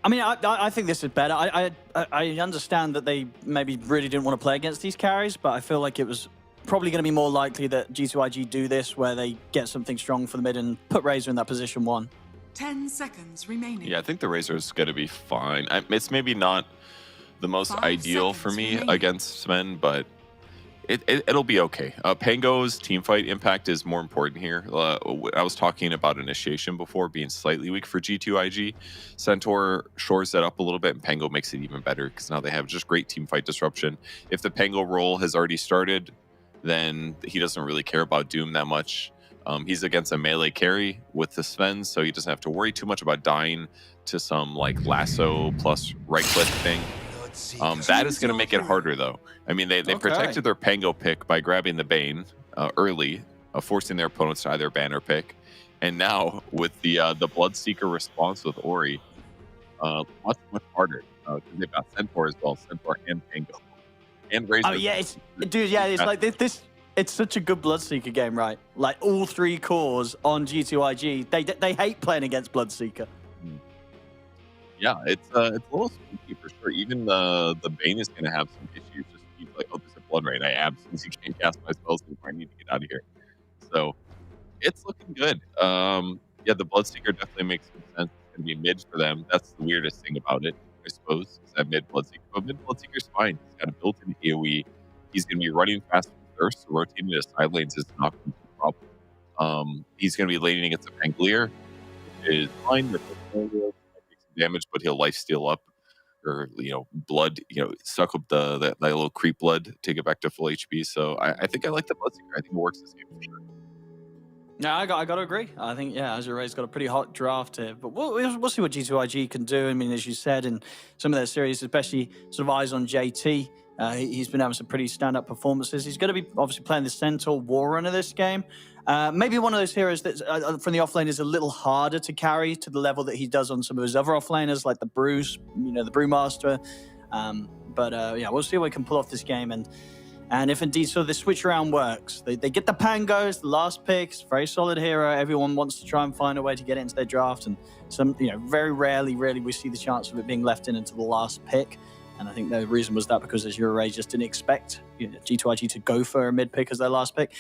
Speaker 14: I mean, I think this is better. I understand that they maybe really didn't want to play against these carries, but I feel like it was probably going to be more likely that G2IG do this, where they get something strong for the mid and put Razor in that position 1.
Speaker 3: 10 seconds remaining.
Speaker 15: Yeah, I think the Razor is going to be fine. It's maybe not the most ideal for me against Sven, but it'll be okay. Pango's teamfight impact is more important here. I was talking about initiation before being slightly weak for G2IG. Centaur shores that up a little bit, and Pango makes it even better because now they have just great teamfight disruption. If the Pango roll has already started, then he doesn't really care about Doom that much. He's against a melee carry with the Sven, so he doesn't have to worry too much about dying to some like lasso plus right click thing. That is going to make it harder, though. I mean, they protected their Pango pick by grabbing the Bane early, forcing their opponents to either ban or pick. And now with the Bloodseeker response with Ori, much harder. They've got Centaur as well, Centaur and Pango. And Razor.
Speaker 14: Oh yeah, it's like this. It's such a good Bloodseeker game, right? Like all 3 cores on G2IG, they hate playing against Bloodseeker.
Speaker 15: Yeah, it's a little spooky for sure. Even the Bane is going to have some issues. Just he's like, oh, there's a blood rain. I absolutely can't cast my spells before I need to get out of here. So it's looking good. Yeah, the Bloodseeker definitely makes some sense. It's going to be mid for them. That's the weirdest thing about it, I suppose, is that mid Bloodseeker. But mid Bloodseeker's fine. He's got a built-in AoE. He's going to be running fast with Thirst, so rotating to side lanes is not going to be a problem. He's going to be laning against the Pangolier, which is fine. Damage, but he'll lifesteal up, or blood, suck up that little creep blood to get back to full HP. So I think I like the Bloodseeker. I think it works this game for sure.
Speaker 14: Yeah, I got to agree. I think Azure Ray's got a pretty hot draft here, but we'll see what G2IG can do. I mean, as you said, in some of their series, especially sort of eyes on JT, he's been having some pretty stand-up performances. He's going to be obviously playing the Centaur War Runner this game. Maybe one of those heroes that from the offlane is a little harder to carry to the level that he does on some of his other offlaners, like the Bruce, the Brewmaster. Yeah, we'll see what we can pull off this game, and if indeed sort of the switch around works. They get the Pangos, the last picks, very solid hero. Everyone wants to try and find a way to get into their draft, and very rarely we see the chance of it being left in until the last pick. And I think the reason was that because Azure Ray just didn't expect G2IG to go for a mid pick as their last pick.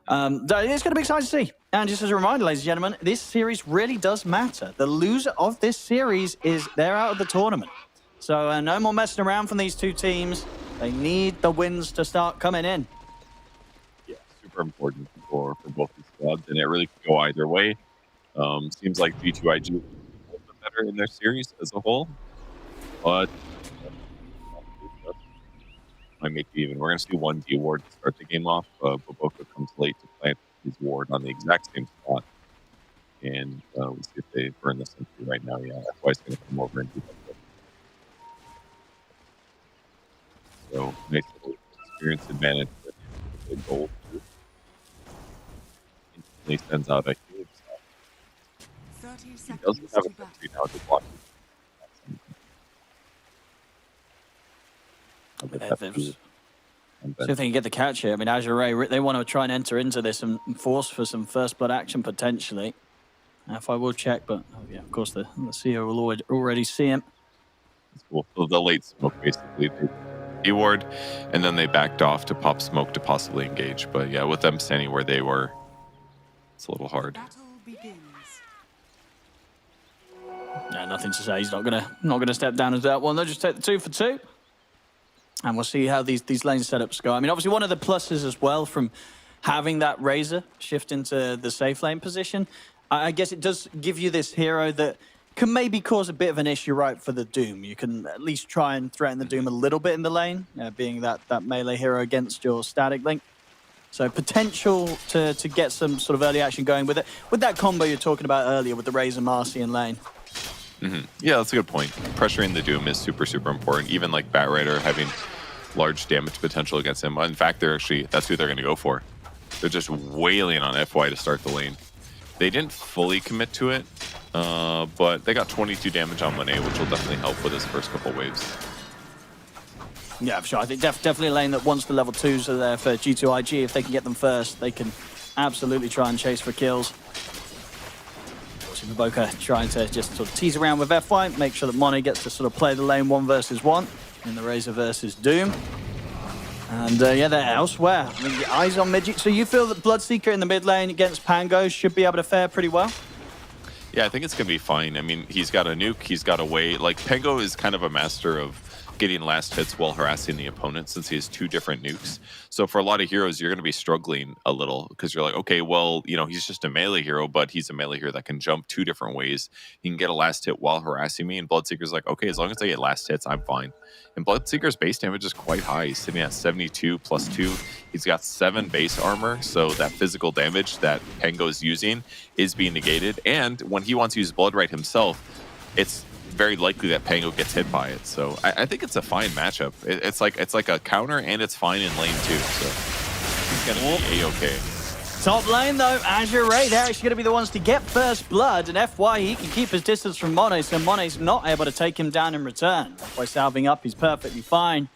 Speaker 14: It's going to be exciting to see. And just as a reminder, ladies and gentlemen, this series really does matter. The loser of this series they're out of the tournament. So no more messing around from these 2 teams. They need the wins to start coming in.
Speaker 15: Yeah, super important for both these squads, and it really could go either way. Seems like G2IG is a little bit better in their series as a whole, but might make it even. We're going to see 1 D ward to start the game off. Boboka comes late to plant his ward on the exact same spot. And we'll see if they burn this into right now. Yeah, that's why it's going to come over and do that. So, nice little experience advantage with the gold. Instantly sends out a huge shot. He doesn't have a sentry now to block.
Speaker 14: See if they can get the catch here. I mean, Azure Ray, they want to try and enter into this and force for some first blood action potentially. If I will check, but yeah, of course the CEO will already see him.
Speaker 15: That's cool. So the late smoke basically, they D-ward, and then they backed off to pop smoke to possibly engage. But yeah, with them standing where they were, it's a little hard.
Speaker 14: Yeah, nothing to say. He's not gonna step down as that one. They'll just take the 2 for 2. And we'll see how these lane setups go. I mean, obviously, one of the pluses as well from having that Razor shift into the safe lane position, I guess it does give you this hero that can maybe cause a bit of an issue, right, for the Doom. You can at least try and threaten the Doom a little bit in the lane, being that melee hero against your static link. So potential to get some sort of early action going with it. With that combo you're talking about earlier with the Razor, Marcy, and lane.
Speaker 15: Yeah, that's a good point. Pressuring the Doom is super, super important. Even like Batrider having large damage potential against him. In fact, that's who they're going to go for. They're just wailing on FY to start the lane. They didn't fully commit to it, but they got 22 damage on Lene, which will definitely help with his first couple waves.
Speaker 14: Yeah, for sure. I think definitely a lane that once the level 2s are there for G2IG, if they can get them first, they can absolutely try and chase for kills. Boboka trying to just sort of tease around with FY, make sure that Mono gets to sort of play the lane 1 versus 1 in the Razor versus Doom. And yeah, they're elsewhere. I mean, the eyes on mid. So you feel that Bloodseeker in the mid lane against Pango should be able to fare pretty well?
Speaker 15: Yeah, I think it's going to be fine. I mean, he's got a nuke, he's got a way. Like, Pango is kind of a master of getting last hits while harassing the opponent since he has 2 different nukes. So for a lot of heroes, you're going to be struggling a little because you're like, okay, well, you know, he's just a melee hero, but he's a melee hero that can jump 2 different ways. He can get a last hit while harassing me, and Bloodseeker's like, okay, as long as I get last hits, I'm fine. And Bloodseeker's base damage is quite high. He's sitting at 72 plus 2. He's got 7 base armor, so that physical damage that Pango is using is being negated. And when he wants to use Blood Right himself, it's very likely that Pango gets hit by it. So I think it's a fine matchup. It's like a counter, and it's fine in lane too. So he's gonna be a-okay.
Speaker 14: Top lane though, Azure Ray, they're actually going to be the ones to get first blood, and FY, he can keep his distance from Monet, so Monet's not able to take him down in return. FY salving up, he's perfectly fine.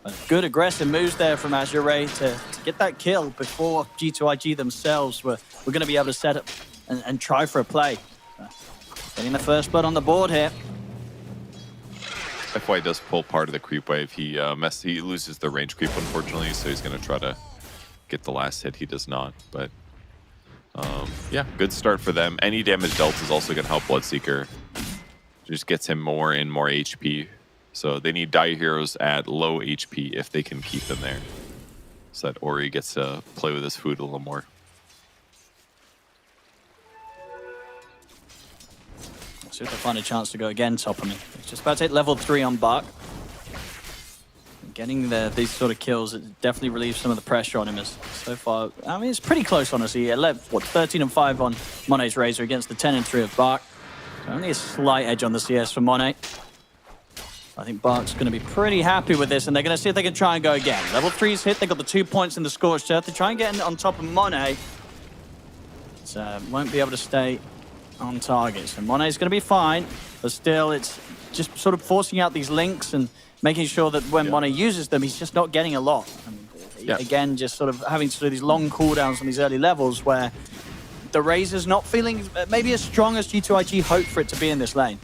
Speaker 14: But good aggressive moves there from Azure Ray to get that kill before G2IG themselves were going to be able to set up and try for a play. Getting the first blood on the board here.
Speaker 15: FY does pull part of the creep wave. He loses the range creep, unfortunately, so he's going to try to get the last hit. He does not, but yeah, good start for them. Any damage dealt is also going to help Bloodseeker. Just gets him more and more HP. So they need Dire Heroes at low HP if they can keep them there, so that Ori gets to play with his food a little more.
Speaker 14: See if they find a chance to go again top of me. It's just about to hit level 3 on Buck. Getting these sort of kills, it definitely relieves some of the pressure on him. As so far, I mean, it's pretty close, honestly. 13 and 5 on Monet's Razor against the 10 and 3 of Bark. So only a slight edge on the CS for Monet. I think Bark's going to be pretty happy with this, and they're going to see if they can try and go again. Level 3's hit. They got the 2 points in the Scorched Earth. They try and get on top of Monet. So won't be able to stay on target. So Monet's going to be fine, but still, it's just sort of forcing out these links and making sure that when Monet uses them, he's just not getting a lot. And again, just sort of having to do these long cooldowns on these early levels where the Razor's not feeling maybe as strong as G2IG hoped for it to be in this lane.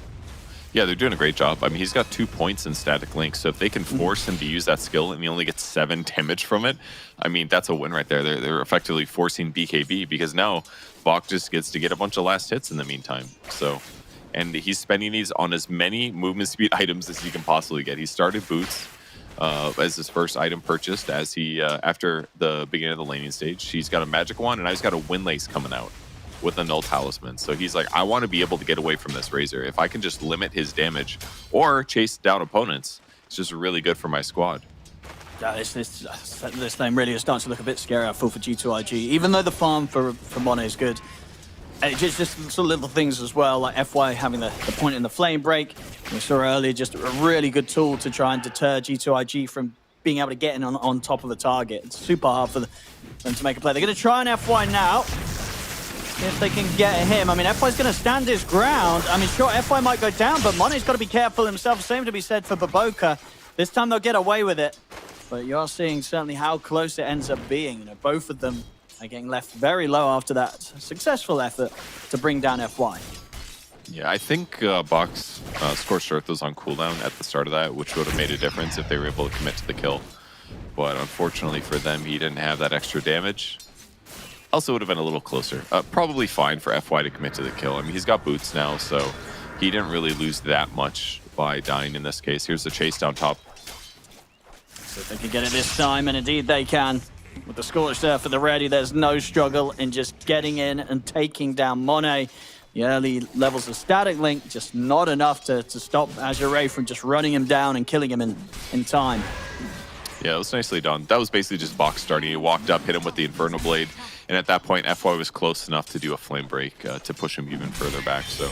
Speaker 15: Yeah, they're doing a great job. I mean, he's got 2 points in static link, so if they can force him to use that skill and he only gets 7 damage from it, I mean, that's a win right there. They're effectively forcing BKB because now Bach just gets to get a bunch of last hits in the meantime. So, and he's spending these on as many movement speed items as he can possibly get. He started boots as his first item purchased as he, after the beginning of the laning stage. He's got a magic wand, and now he's got a windlace coming out with a null talisman. So he's like, I want to be able to get away from this Razor. If I can just limit his damage or chase down opponents, it's just really good for my squad.
Speaker 14: This lane really is starting to look a bit scary, I feel, for G2IG. Even though the farm for Monet is good, just sort of little things as well, like FY having the point in the flame break. We saw earlier just a really good tool to try and deter G2IG from being able to get in on top of the target. It's super hard for them to make a play. They're going to try and FY now. If they can get him. I mean, FY's going to stand his ground. I mean, sure, FY might go down, but Monet's got to be careful himself. Same to be said for Baboka. This time they'll get away with it. But you're seeing certainly how close it ends up being. You know, both of them are getting left very low after that successful effort to bring down FY.
Speaker 15: Yeah, I think Bach's Scorched Earth was on cooldown at the start of that, which would have made a difference if they were able to commit to the kill. But unfortunately for them, he didn't have that extra damage. Also would have been a little closer. Probably fine for FY to commit to the kill. I mean, he's got boots now, so he didn't really lose that much by dying in this case. Here's the chase down top.
Speaker 14: So if they can get it this time, and indeed they can. With the Scorched Earth for the ready, there's no struggle in just getting in and taking down Monet. The early levels of static link, just not enough to stop Azure Ray from just running him down and killing him in time.
Speaker 15: Yeah, it was nicely done. That was basically just Bach starting. He walked up, hit him with the Infernal Blade, and at that point, FY was close enough to do a flame break to push him even further back. So,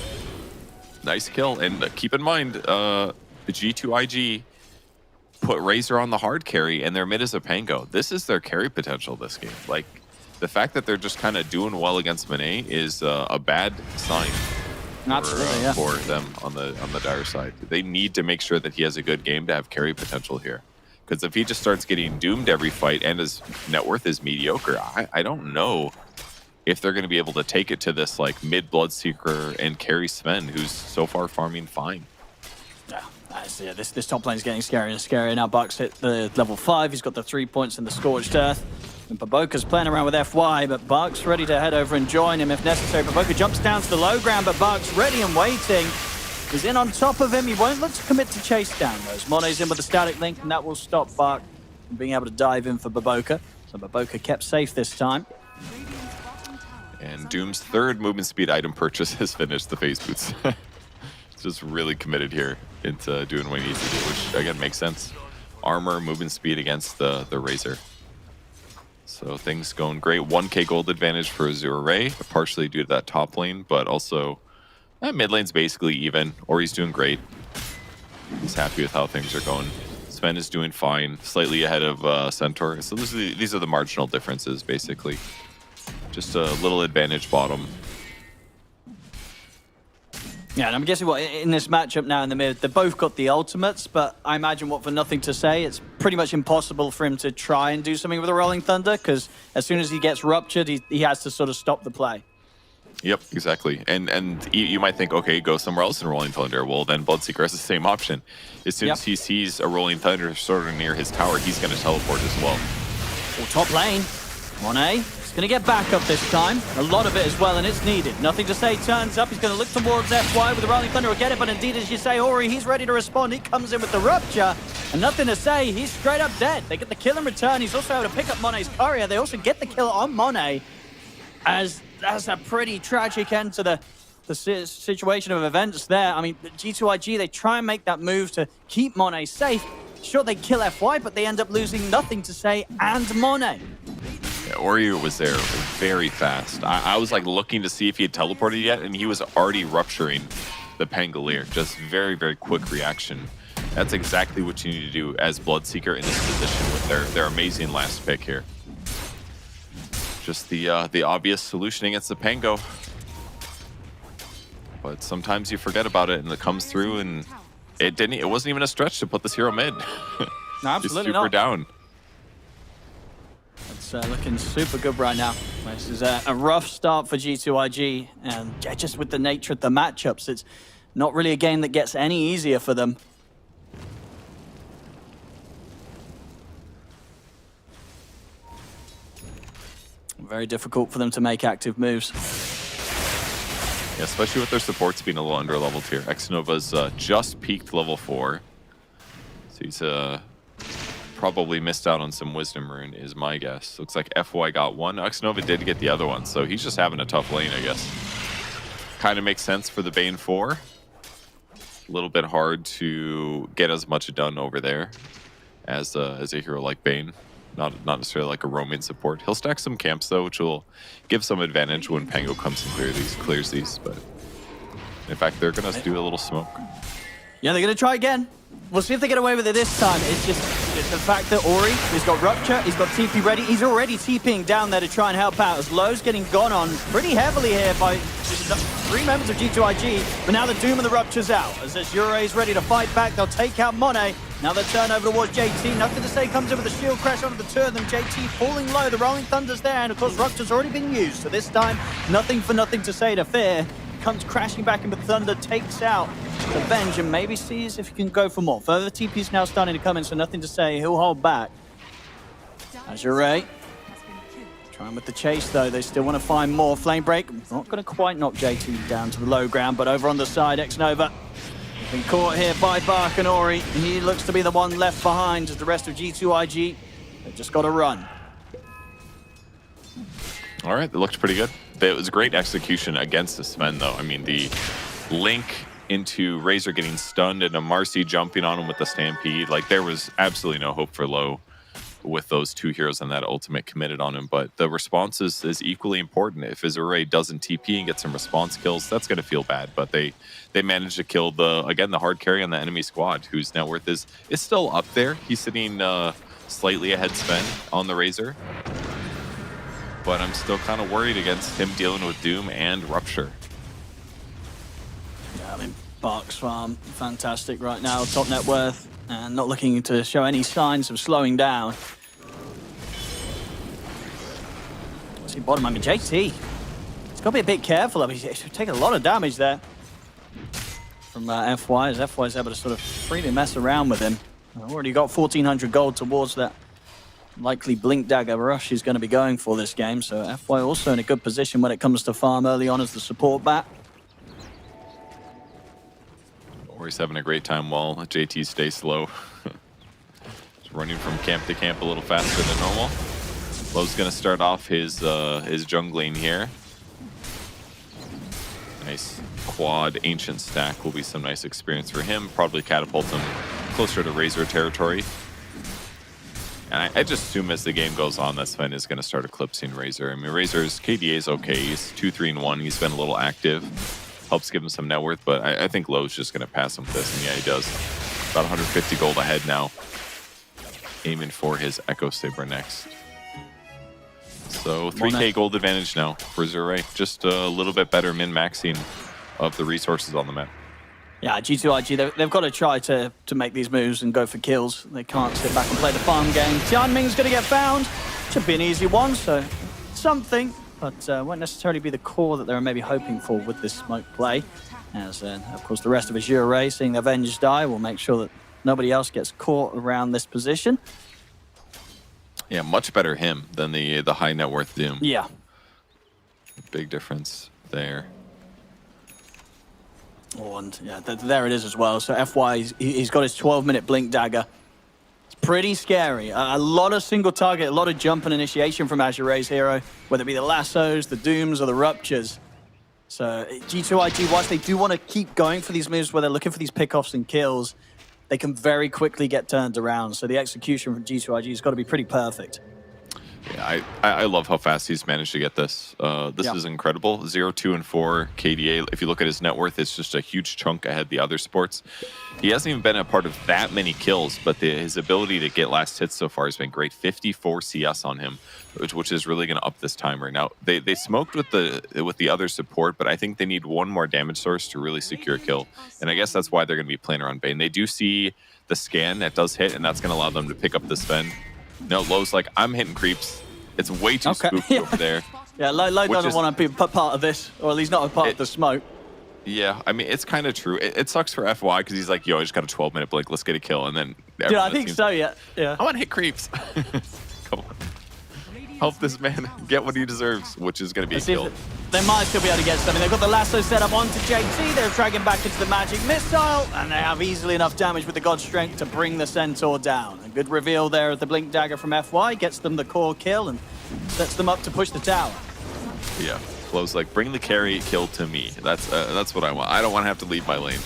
Speaker 15: nice kill. And keep in mind, the G2IG put Razor on the hard carry, and their mid is a Pango. This is their carry potential this game. Like, the fact that they're just kind of doing well against Monet is a bad sign for them on the Dire side. They need to make sure that he has a good game to have carry potential here. Because if he just starts getting doomed every fight and his net worth is mediocre, I don't know if they're going to be able to take it to this like mid Bloodseeker and carry Sven, who's so far farming fine.
Speaker 14: Yeah, this top lane is getting scarier and scarier. Now Buck's hit the level 5. He's got the 3 points in the Scorched Earth. And Baboka's playing around with FY, but Buck's ready to head over and join him if necessary. Baboka jumps down to the low ground, but Buck's ready and waiting. is in on top of him. He won't look to commit to chase down those. Mone's in with the static link, and that will stop Bark from being able to dive in for Baboka. So Baboka kept safe this time.
Speaker 15: And Doom's third movement speed item purchase has finished the phase boots. Just really committed here into doing what he needs to do, which again makes sense. Armor, movement speed against the Razor. So things going great. 1k gold advantage for Azure Ray, partially due to that top lane, but also mid lane's basically even. Ori's doing great. He's happy with how things are going. Sven is doing fine, slightly ahead of Centaur. So these are the marginal differences, basically. Just a little advantage bottom.
Speaker 14: Yeah, and I'm guessing what in this matchup now in the mid, they both got the ultimates, but I imagine what for nothing to say, it's pretty much impossible for him to try and do something with a Rolling Thunder, because as soon as he gets ruptured, he has to sort of stop the play.
Speaker 15: Yep, exactly. And you might think, okay, go somewhere else in Rolling Thunder. Well, then Bloodseeker has the same option. As soon as he sees a Rolling Thunder sort of near his tower, he's going to teleport as well.
Speaker 14: Well, top lane, Monet. Gonna get back up this time. A lot of it as well, and it's needed. Nothing to say turns up. He's gonna look towards FY with the Rolling Thunder will get it, but indeed, as you say, Ori, he's ready to respond. He comes in with the Rupture, and nothing to say. He's straight up dead. They get the kill in return. He's also able to pick up Monet's courier. They also get the kill on Monet, as that's a pretty tragic end to the situation of events there. I mean, the G2IG, they try and make that move to keep Monet safe. Sure, they kill FY, but they end up losing nothing to say and Monet.
Speaker 15: Yeah, Ori was there very fast. I was like looking to see if he had teleported yet, and he was already rupturing the Pangolier. Just very, very quick reaction. That's exactly what you need to do as Bloodseeker in this position with their amazing last pick here. Just the obvious solution against the Pango. But sometimes you forget about it, and it comes through, and it wasn't even a stretch to put this hero mid.
Speaker 14: No, absolutely
Speaker 15: super
Speaker 14: not.
Speaker 15: Down.
Speaker 14: It's looking super good right now. This is a rough start for G2IG, and just with the nature of the matchups, it's not really a game that gets any easier for them. Very difficult for them to make active moves.
Speaker 15: Yeah, especially with their supports being a little under-leveled here. Xnova's just peaked level 4. So he's probably missed out on some Wisdom Rune, is my guess. Looks like FY got one. Xnova did get the other one, so he's just having a tough lane, I guess. Kind of makes sense for the Bane 4. A little bit hard to get as much done over there as a hero like Bane. Not necessarily like a roaming support. He'll stack some camps though, which will give some advantage when Pango comes and clears these. But in fact, they're gonna do a little smoke.
Speaker 14: Yeah, they're gonna try again. We'll see if they get away with it this time. It's just the fact that Ori, he's got Rupture, he's got TP ready. He's already TPing down there to try and help out, as Lowe's getting gone on pretty heavily here by 3 members of G2IG. But now the Doom and the Rupture's out. As Azure Ray is ready to fight back, they'll take out Monet. Now the turnover towards JT. Nothing to say, comes in with a shield crash onto the two of them. JT falling low, the Rolling Thunder's there, and of course Rupture's already been used. So this time, nothing to say to fear. Comes crashing back in with Thunder, takes out the Venge, and maybe sees if he can go for more. Further TP's now starting to come in, so nothing to say. He'll hold back. Azure Ray. Trying with the chase, though. They still want to find more. Flame Break. Not going to quite knock JT down to the low ground, but over on the side, Xnova. Been caught here by Bark and Ori. He looks to be the one left behind as the rest of G2IG. They've just got to run.
Speaker 15: All right, that looked pretty good. It was great execution against the Sven, though. I mean, the link into Razor getting stunned and a Marcy jumping on him with the Stampede. Like, there was absolutely no hope for Low with those two heroes and that ultimate committed on him. But the response is equally important. If Azure Ray doesn't TP and get some response kills, that's going to feel bad. But they managed to kill the hard carry on the enemy squad, whose net worth is still up there. He's sitting slightly ahead Sven on the Razor. But I'm still kind of worried against him dealing with Doom and Rupture.
Speaker 14: Yeah, I mean, Bark's farm, fantastic right now, top net worth, and not looking to show any signs of slowing down. See, bottom, I mean, JT, he's got to be a bit careful. I mean, he's taking a lot of damage there from FY, as FY is able to sort of freely mess around with him. Already got 1,400 gold towards that likely Blink Dagger rush he's going to be going for this game, so FY also in a good position when it comes to farm early on as the support back.
Speaker 15: Ori's having a great time while JT stays slow. Just running from camp to camp a little faster than normal. Lowe's going to start off his jungling here. Nice quad ancient stack will be some nice experience for him. Probably catapult him closer to Razor territory. And I just assume as the game goes on that Sven is going to start eclipsing Razor. I mean, Razor's KDA is okay. He's 2-3-1. He's been a little active. Helps give him some net worth, but I think Lowe's just going to pass him with this. And yeah, he does. About 150 gold ahead now. Aiming for his Echo Saber next. So 3k gold advantage now for Azure Ray. Just a little bit better min-maxing of the resources on the map.
Speaker 14: Yeah, G2IG, they've got to try to make these moves and go for kills. They can't sit back and play the farm game. Tianming's going to get found. Should be an easy one, so something, but won't necessarily be the core that they were maybe hoping for with this smoke play. As, of course, the rest of Azure Ray, seeing their Avengers die, will make sure that nobody else gets caught around this position.
Speaker 15: Yeah, much better him than the high net worth Doom.
Speaker 14: Yeah.
Speaker 15: Big difference there.
Speaker 14: Oh, and yeah, there it is as well. So FY, he's got his 12-minute blink dagger. It's pretty scary. A lot of single target, a lot of jump and initiation from Azure Ray's hero, whether it be the lassos, the dooms, or the ruptures. So G2IG, whilst they do want to keep going for these moves where they're looking for these pickoffs and kills, they can very quickly get turned around. So the execution from G2IG has got to be pretty perfect.
Speaker 15: Yeah, I love how fast he's managed to get this. This is incredible. 0, 2, and 4 KDA. If you look at his net worth, it's just a huge chunk ahead of the other sports. He hasn't even been a part of that many kills, but his ability to get last hits so far has been great. 54 CS on him, which is really going to up this timer. Now, they smoked with the other support, but I think they need one more damage source to really secure a kill. And I guess that's why they're going to be playing around Bane. They do see the scan that does hit, and that's going to allow them to pick up the Sven. No, Lowe's like, I'm hitting creeps. It's way too spooky over there.
Speaker 14: Yeah, Lowe doesn't want to be part of this, or at least not a part of the smoke.
Speaker 15: Yeah, I mean, it's kind of true. It sucks for FY because he's like, yo, I just got a 12-minute blink. Let's get a kill. And then...
Speaker 14: Yeah, I think so, yeah.
Speaker 15: I want to hit creeps. Come on. Help this man get what he deserves, which is going to be a kill.
Speaker 14: They might still be able to get something. They've got the lasso set up onto JT. They're dragging back into the magic missile, and they have easily enough damage with the God's Strength to bring the Centaur down. A good reveal there of the Blink Dagger from FY, gets them the core kill and sets them up to push the tower.
Speaker 15: Yeah, Flow's like, bring the carry kill to me. That's what I want. I don't want to have to lead my lane.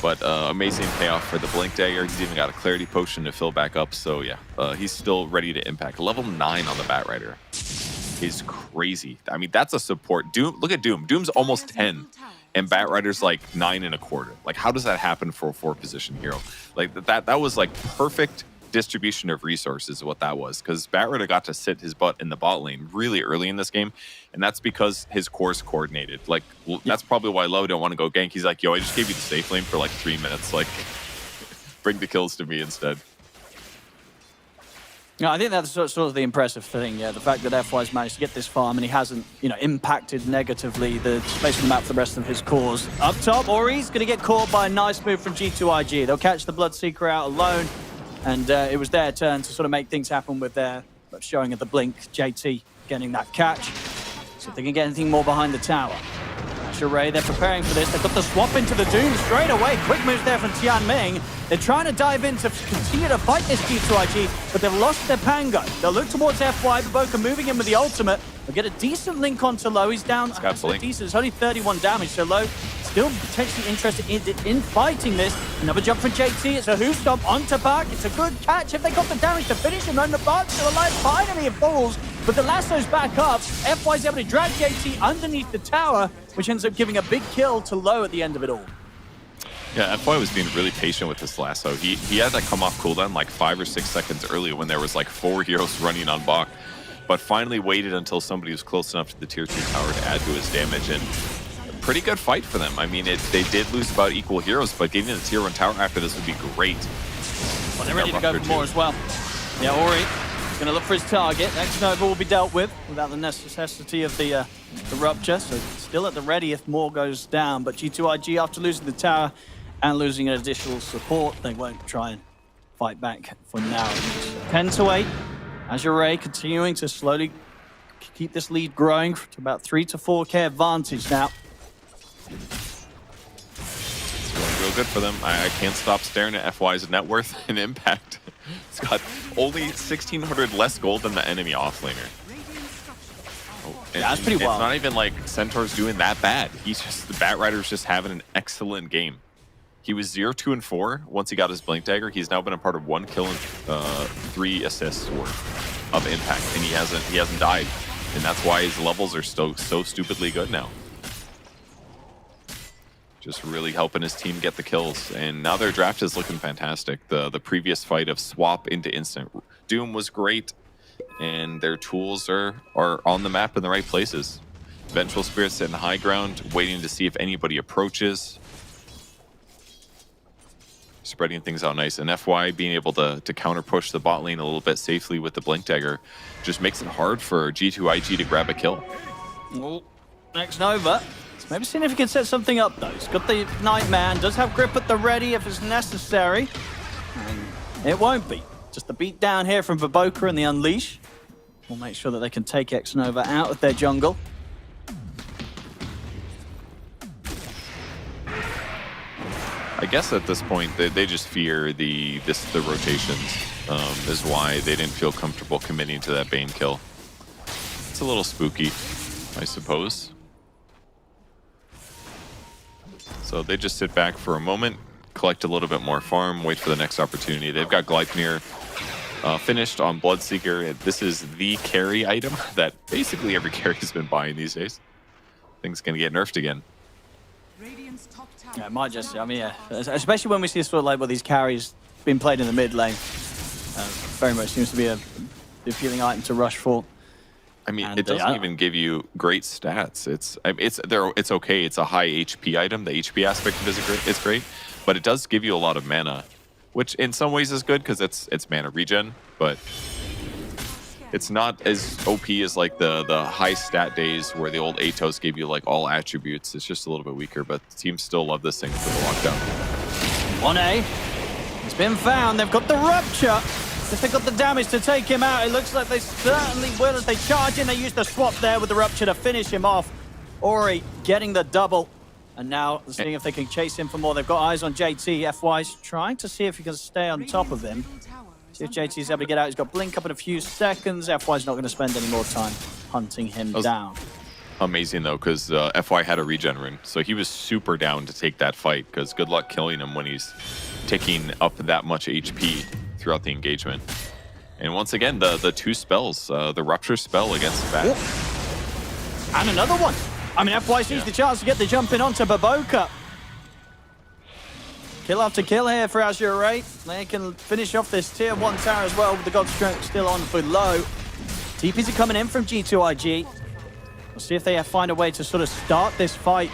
Speaker 15: But amazing payoff for the Blink Dagger. He's even got a Clarity Potion to fill back up. So yeah, he's still ready to impact. Level 9 on the Bat Rider is crazy. I mean, that's a support. Doom, look at Doom. Doom's almost 10. And Bat Rider's like 9.25. Like, how does that happen for a 4-position hero? Like, that was like perfect distribution of resources, what that was, because Bat Rider got to sit his butt in the bot lane really early in this game, and that's because his core's coordinated. Like, that's probably why Lowe don't want to go gank. He's like, yo, I just gave you the safe lane for like 3 minutes. Like, bring the kills to me instead.
Speaker 14: Yeah, I think that's sort of the impressive thing, yeah, the fact that FY's managed to get this farm and he hasn't, impacted negatively the space on the map for the rest of his cores. Up top, Ori's going to get caught by a nice move from G2IG. They'll catch the Bloodseeker out alone, and it was their turn to sort of make things happen with their showing of the blink. JT getting that catch. So if they can get anything more behind the tower. Azure Ray, they're preparing for this. They've got the swap into the Doom straight away. Quick moves there from Tianming. They're trying to dive in to continue to fight this G2IG, but they've lost their Pango. They'll look towards FY, but both are moving in with the ultimate. They'll get a decent link onto Lowe. He's down. Decent. It's only 31 damage, so Lowe still potentially interested in fighting this. Another jump from JT. It's a hoof stomp onto back. It's a good catch. If they got the damage to finish him, and the Bart's still alive. Finally, it falls. But the lasso's back up. FY's able to drag JT underneath the tower, which ends up giving a big kill to Lowe at the end of it all.
Speaker 15: Yeah, FY was being really patient with this lasso. He had that come off cooldown like 5 or 6 seconds early when there was like 4 heroes running on Bach, but finally waited until somebody was close enough to the tier 2 tower to add to his damage, and a pretty good fight for them. I mean, they did lose about equal heroes, but getting the tier 1 tower after this would be great.
Speaker 14: Well, they're ready to go for more as well. Yeah, Ori is going to look for his target. Next Nova will be dealt with without the necessity of the rupture, so still at the ready if more goes down. But G2IG, after losing the tower and losing an additional support, they won't try and fight back for now. 10-8. Azure Ray continuing to slowly keep this lead growing to about 3 to 4k advantage now.
Speaker 15: It's going to go good for them. I can't stop staring at FY's net worth and impact. It's got only 1,600 less gold than the enemy offlaner.
Speaker 14: Yeah, that's pretty wild.
Speaker 15: It's not even like Centaur's doing that bad. He's just, the Bat Rider's just having an excellent game. He was 0, 2, and 4 once he got his Blink Dagger. He's now been a part of 1 kill and 3 assists worth of impact, and he hasn't died. And that's why his levels are so stupidly good now. Just really helping his team get the kills. And now their draft is looking fantastic. The previous fight of swap into instant Doom was great. And their tools are on the map in the right places. Vengeful Spirit sitting high ground, waiting to see if anybody approaches. Spreading things out nice. And FY being able to counter push the bot lane a little bit safely with the Blink Dagger just makes it hard for G2IG to grab a kill.
Speaker 14: Well, next Nova. Maybe seeing if he can set something up though. He's got the Nightman, does have grip at the ready if it's necessary. And it won't be. Just the beat down here from Baboka and the Unleash. We'll make sure that they can take X-Nova out of their jungle.
Speaker 15: I guess at this point they just fear the rotations is why they didn't feel comfortable committing to that Bane kill. It's a little spooky, I suppose. So they just sit back for a moment, collect a little bit more farm, wait for the next opportunity. They've got Gleipnir finished on Bloodseeker. This is the carry item that basically every carry has been buying these days. I think it's going to get nerfed again.
Speaker 14: Yeah, it might just, I mean, yeah, especially when we see sort of like these carries being played in the mid lane. Very much seems to be the appealing item to rush for.
Speaker 15: I mean, it doesn't even give you great stats. It's okay. It's a high HP item. The HP aspect of it is great, but it does give you a lot of mana, which in some ways is good because it's mana regen, but it's not as OP as like the high stat days where the old Atos gave you like all attributes. It's just a little bit weaker, but the teams still love this thing for the lockdown.
Speaker 14: 1A, it's been found. They've got the Rupture. If they've got the damage to take him out, it looks like they certainly will as they charge in. They use the swap there with the Rupture to finish him off. Ori getting the double. And now seeing if they can chase him for more. They've got eyes on JT. FY's trying to see if he can stay on top of him. See if JT's able to get out. He's got Blink up in a few seconds. FY's not going to spend any more time hunting him down.
Speaker 15: Amazing though, because FY had a regen rune, so he was super down to take that fight, because good luck killing him when he's taking up that much HP throughout the engagement. And once again, the two spells, the Rupture spell against Bat.
Speaker 14: And another one. I mean, FY sees the chance to get the jump in onto Baboka. Kill after kill here for Azure Ray. They can finish off this tier 1 tower as well with the God Strength still on below. TPs are coming in from G2IG. We'll see if they find a way to sort of start this fight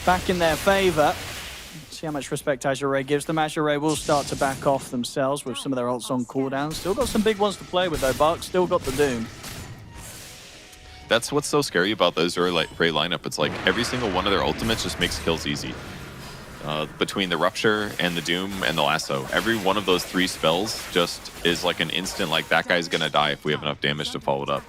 Speaker 14: back in their favor. See how much respect Azure Ray gives them. Azure Ray will start to back off themselves with some of their ults on cooldown. Still got some big ones to play with though, Bark. Still got the Doom.
Speaker 15: That's what's so scary about the Azure Ray lineup. It's like every single one of their ultimates just makes kills easy. Between the Rupture and the Doom and the Lasso, every one of those 3 spells just is like an instant, like that guy's gonna die if we have enough damage to follow it up.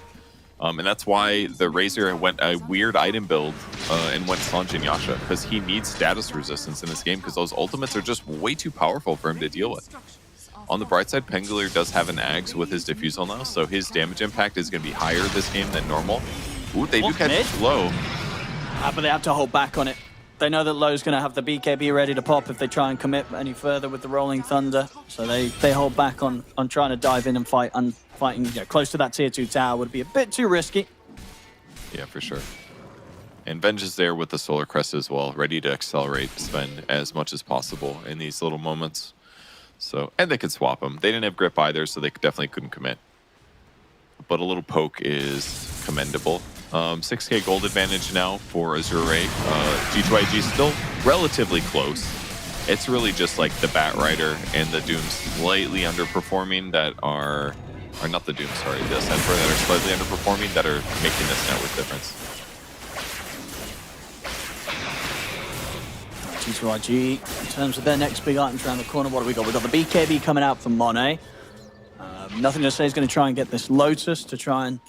Speaker 15: And that's why the Razor went a weird item build and went Sanjin Yasha, because he needs status resistance in this game, because those ultimates are just way too powerful for him to deal with. On the bright side, Pengalier does have an Ags with his Diffusal now, so his damage impact is going to be higher this game than normal. Ooh, they do catch low.
Speaker 14: But they have to hold back on it. They know that Low's going to have the BKB ready to pop if they try and commit any further with the Rolling Thunder. So they hold back on trying to dive in and fight. And fighting close to that tier 2 tower would be a bit too risky.
Speaker 15: Yeah, for sure. And Venge is there with the Solar Crest as well, ready to accelerate spend as much as possible in these little moments. So, and they could swap them. They didn't have grip either, so they definitely couldn't commit. But a little poke is commendable. 6k gold advantage now for Azure Ray. G2IG still relatively close. It's really just like the Bat Rider and the Doom slightly underperforming that are not the Doom, sorry, the Centaur that are slightly underperforming that are making this net worth difference.
Speaker 14: G2IG, in terms of their next big items around the corner, what do we got? We've got the BKB coming out from Monet. Nothing to say is going to try and get this Lotus to try and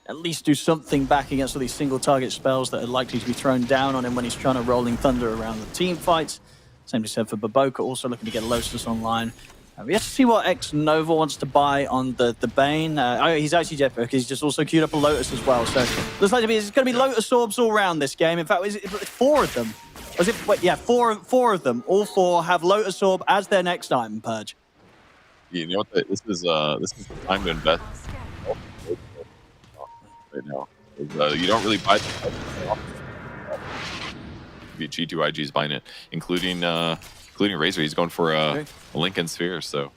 Speaker 14: at least do something back against all these single target spells that are likely to be thrown down on him when he's trying to Rolling Thunder around the team fights. Same to said for Baboka, also looking to get Lotus online. We have to see what X-Nova wants to buy on the Bane. He's actually Jet because he's just also queued up a Lotus as well. So looks like it's going to be Lotus Orbs all around this game. In fact, is it 4 of them? Was it? Wait, yeah, four of them. All 4 have Lotus Orb as their next item, Purge.
Speaker 15: You know what? This is the time to invest right now. You don't really buy G2IG's buying it, including Razor. He's going for a Lincoln Sphere, so.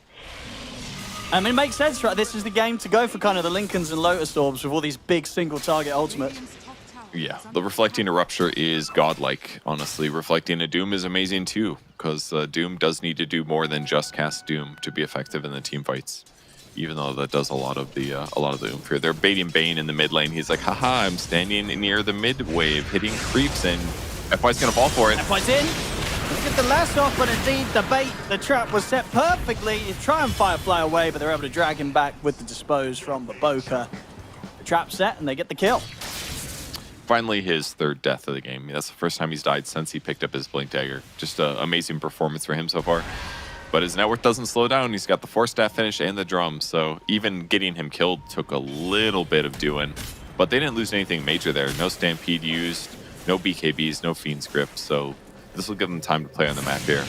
Speaker 14: I mean, it makes sense, right? This is the game to go for kind of the Lincolns and Lotus Orbs with all these big single target ultimates.
Speaker 15: Yeah, the Reflecting a Rupture is godlike, honestly. Reflecting a Doom is amazing too, because Doom does need to do more than just cast Doom to be effective in the team fights. Even though that does a lot of the oomph here. They're baiting Bane in the mid lane. He's like, haha, I'm standing near the mid wave, hitting creeps, and FY's gonna fall for it.
Speaker 14: FY's in. Let's get the last off, but indeed the bait, the trap was set perfectly. You try and Firefly away, but they're able to drag him back with the dispose from Baboka. The trap set, and they get the kill.
Speaker 15: Finally, his 3rd death of the game. That's the first time he's died since he picked up his Blink Dagger. Just an amazing performance for him so far. But his network doesn't slow down. He's got the 4-staff finish and the drum, so even getting him killed took a little bit of doing. But they didn't lose anything major there. No Stampede used, no BKBs, no Fiend Script, so this will give them time to play on the map here.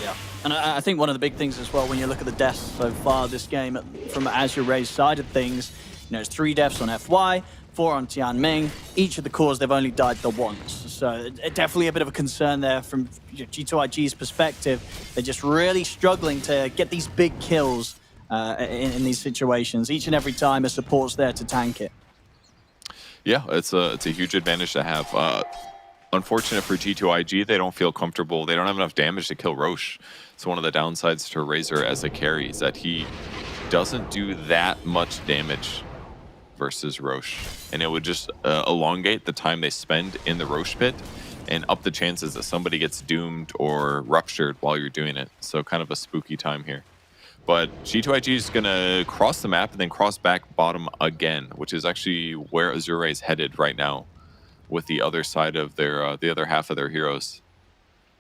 Speaker 14: Yeah, and I think one of the big things as well, when you look at the deaths so far this game from Azure Ray's side of things, it's 3 deaths on FY, 4 on Tianming. Each of the cores, they've only died the once. So definitely a bit of a concern there from G2IG's perspective. They're just really struggling to get these big kills in these situations. Each and every time a support's there to tank it.
Speaker 15: Yeah, it's a huge advantage to have. Unfortunate for G2IG, they don't feel comfortable. They don't have enough damage to kill Roche. It's one of the downsides to Razor as a carry is that he doesn't do that much damage versus Roche, and it would just elongate the time they spend in the Roche pit and up the chances that somebody gets doomed or ruptured while you're doing it. So kind of a spooky time here. But G2IG is going to cross the map and then cross back bottom again, which is actually where Azure Ray is headed right now with the other side of their, the other half of their heroes.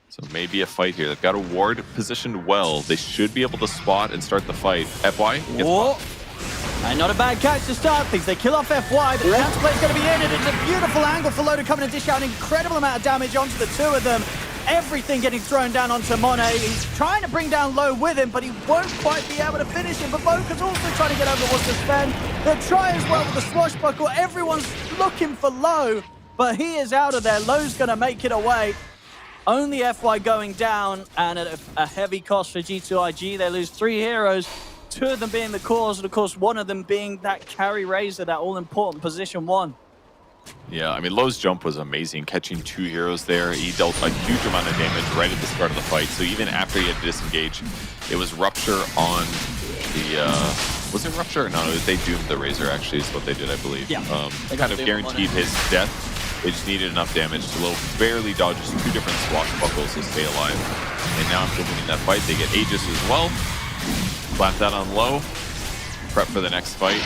Speaker 15: So maybe a fight here. They've got a ward positioned well. They should be able to spot and start the fight. FY gets
Speaker 14: and not a bad catch to start things. They kill off FY, but the counterplay's going to be in it. It's a beautiful angle for Loda coming and dish out an incredible amount of damage onto the 2 of them. Everything getting thrown down onto Monet. He's trying to bring down Low with him, but he won't quite be able to finish him. But Boka's also trying to get over what's to spend. They'll try as well with the swashbuckle. Everyone's looking for Low, but he is out of there. Low's going to make it away. Only FY going down, and at a heavy cost for G2IG. They lose 3 heroes. 2 of them being the cores, and of course one of them being that carry Razor, that all-important position 1.
Speaker 15: Yeah, I mean, Low's jump was amazing, catching 2 heroes there. He dealt a huge amount of damage right at the start of the fight, so even after he had to disengage, it was Rupture on the... was it Rupture? No, they doomed the Razor, actually, is what they did, I believe.
Speaker 14: Yeah.
Speaker 15: They kind of guaranteed his death. They just needed enough damage. Low barely dodges 2 different swashbuckles to stay alive. And now after winning that fight, they get Aegis as well. Slap that on Low. Prep for the next fight.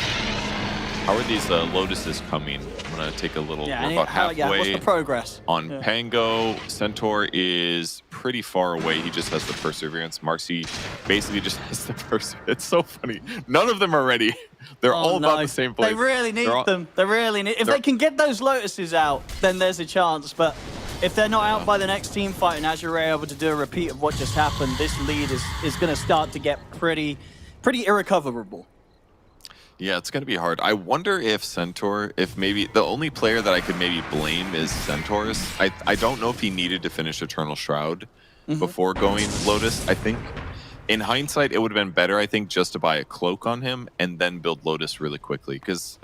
Speaker 15: How are these Lotuses coming? I'm going to take a little...
Speaker 14: Yeah,
Speaker 15: we're about halfway.
Speaker 14: what's the progress?
Speaker 15: On Pango, Centaur is pretty far away. He just has the Perseverance. Marcy basically just has the Perseverance. It's so funny. None of them are ready. They're all about the same place.
Speaker 14: They really need them. They really need... If they can get those Lotuses out, then there's a chance. But if they're not out by the next team fight and Azure Ray able to do a repeat of what just happened, this lead is going to start to get pretty irrecoverable.
Speaker 15: Yeah, it's going to be hard. I wonder if Centaur, if maybe the only player that I could maybe blame is Centaur's. I don't know if he needed to finish Eternal Shroud before going Lotus. I think in hindsight, it would have been better, I think, just to buy a cloak on him and then build Lotus really quickly. Because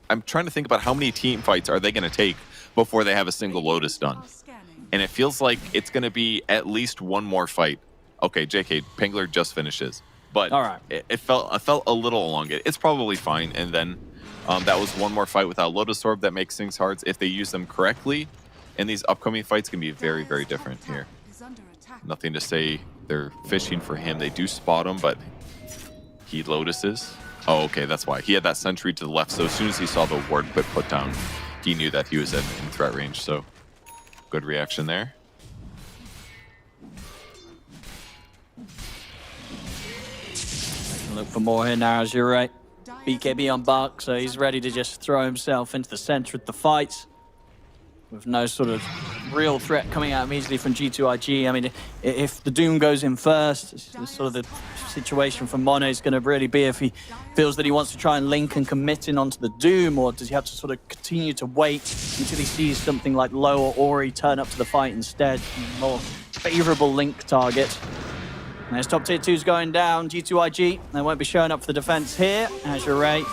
Speaker 15: I'm trying to think about how many team fights are they going to take before they have a single Lotus done. And it feels like it's going to be at least one more fight. Okay, JK, Pangler just finishes. But
Speaker 14: all right.
Speaker 15: it felt a little elongated. It's probably fine. And then that was one more fight without Lotus Orb that makes things hard. If they use them correctly, and these upcoming fights can be very, very different here. Nothing to say they're fishing for him. They do spot him, but he Lotuses. Oh, okay, that's why. He had that sentry to the left, so as soon as he saw the ward put down, he knew that he was in threat range, so good reaction there.
Speaker 14: Look for more here now, Azure Ray. BKB on Buck, so he's ready to just throw himself into the center of the fight with no sort of real threat coming out immediately from G2IG. I mean, if the Doom goes in first, it's sort of the situation for Mono is going to really be if he feels that he wants to try and link and commit in onto the Doom, or does he have to sort of continue to wait until he sees something like Low or Ori turn up to the fight instead, more favorable link target. And there's top tier 2's going down, G2IG, they won't be showing up for the defense here. Azure Ray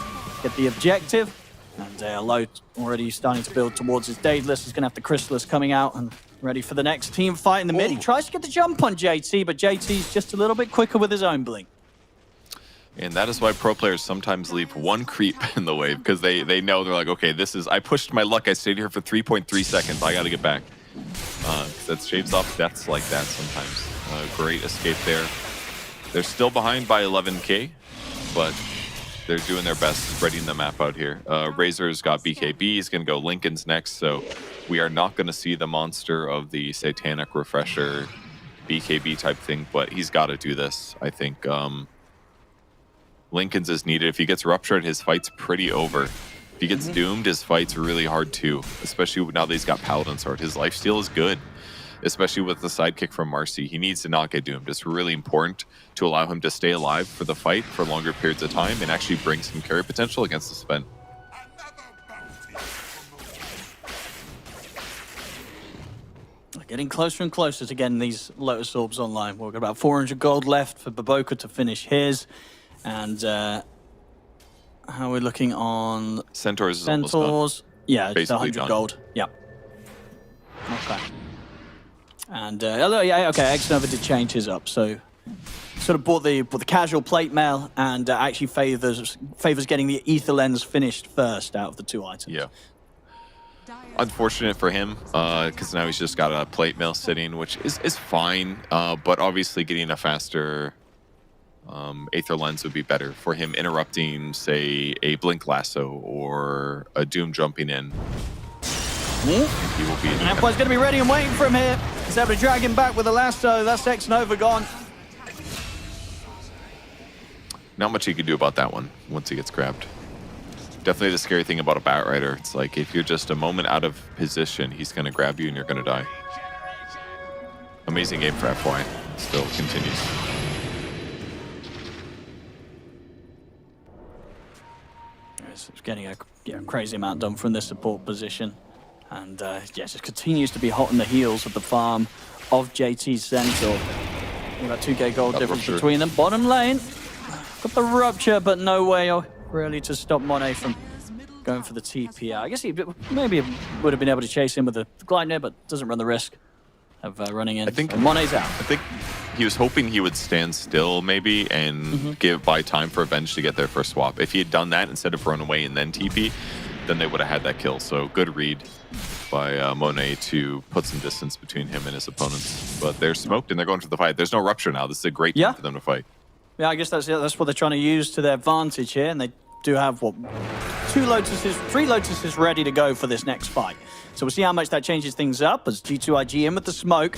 Speaker 14: get the objective. And Low already starting to build towards his Daedalus. He's going to have the Chrysalis coming out and ready for the next team fight in the mid. He tries to get the jump on JT, but JT's just a little bit quicker with his own blink.
Speaker 15: And that is why pro players sometimes leave one creep in the wave, because they know, they're like, okay, I pushed my luck. I stayed here for 3.3 seconds. I got to get back. That shaves off deaths like that sometimes. Great escape there. They're still behind by 11K, but they're doing their best spreading the map out here. Razor's got BKB. He's going to go Lincoln's next, so we are not going to see the monster of the Satanic Refresher BKB type thing, but he's got to do this. I think Lincoln's is needed. If he gets ruptured, his fight's pretty over. If he gets doomed, his fight's really hard too, especially now that he's got Paladin Sword. His lifesteal is good, especially with the sidekick from Marcy. He needs to not get doomed. It's really important to allow him to stay alive for the fight for longer periods of time and actually bring some carry potential against the Sven.
Speaker 14: Getting closer and closer to getting these Lotus Orbs online. We've got about 400 gold left for Baboka to finish his. And how are we looking on
Speaker 15: Centaurs?
Speaker 14: Centaurs. Yeah, it's 100
Speaker 15: done.
Speaker 14: gold. Yep. Okay. And yeah, okay, Xnova did change his up, so sort of bought the casual plate mail and actually favors getting the Ether Lens finished first out of the two items.
Speaker 15: Yeah. Unfortunate for him, because now he's just got a plate mail sitting, which is fine, but obviously getting a faster Aether Lens would be better for him, interrupting, say, a Blink Lasso or a Doom jumping in. He will be in
Speaker 14: and Empire's going to be ready and waiting for him here. He's able to drag him back with a lasso. That's Xnova gone.
Speaker 15: Not much he can do about that one once he gets grabbed. Definitely the scary thing about a Batrider. It's like if you're just a moment out of position, he's going to grab you and you're going to die. Amazing game for FY. Still continues.
Speaker 14: It's getting a crazy amount done from this support position. And yeah, just continues to be hot on the heels of the farm of JT's Centaur. About 2k gold difference between them. Bottom lane, got the rupture, but no way really to stop Monet from going for the TP. I guess he maybe would have been able to chase him with the Gleipnir, but doesn't run the risk of running in.
Speaker 15: I think
Speaker 14: Monet's out.
Speaker 15: I think he was hoping he would stand still maybe and buy time for Avenge to get their first swap. If he had done that instead of run away and then TP, then they would have had that kill. So good read by Monet to put some distance between him and his opponents. But they're smoked and they're going for the fight. There's no rupture now. This is a great time for them to fight.
Speaker 14: Yeah, I guess that's what they're trying to use to their advantage here, and they do have, what, 3 Lotuses ready to go for this next fight. So we'll see how much that changes things up as G2IG in with the smoke.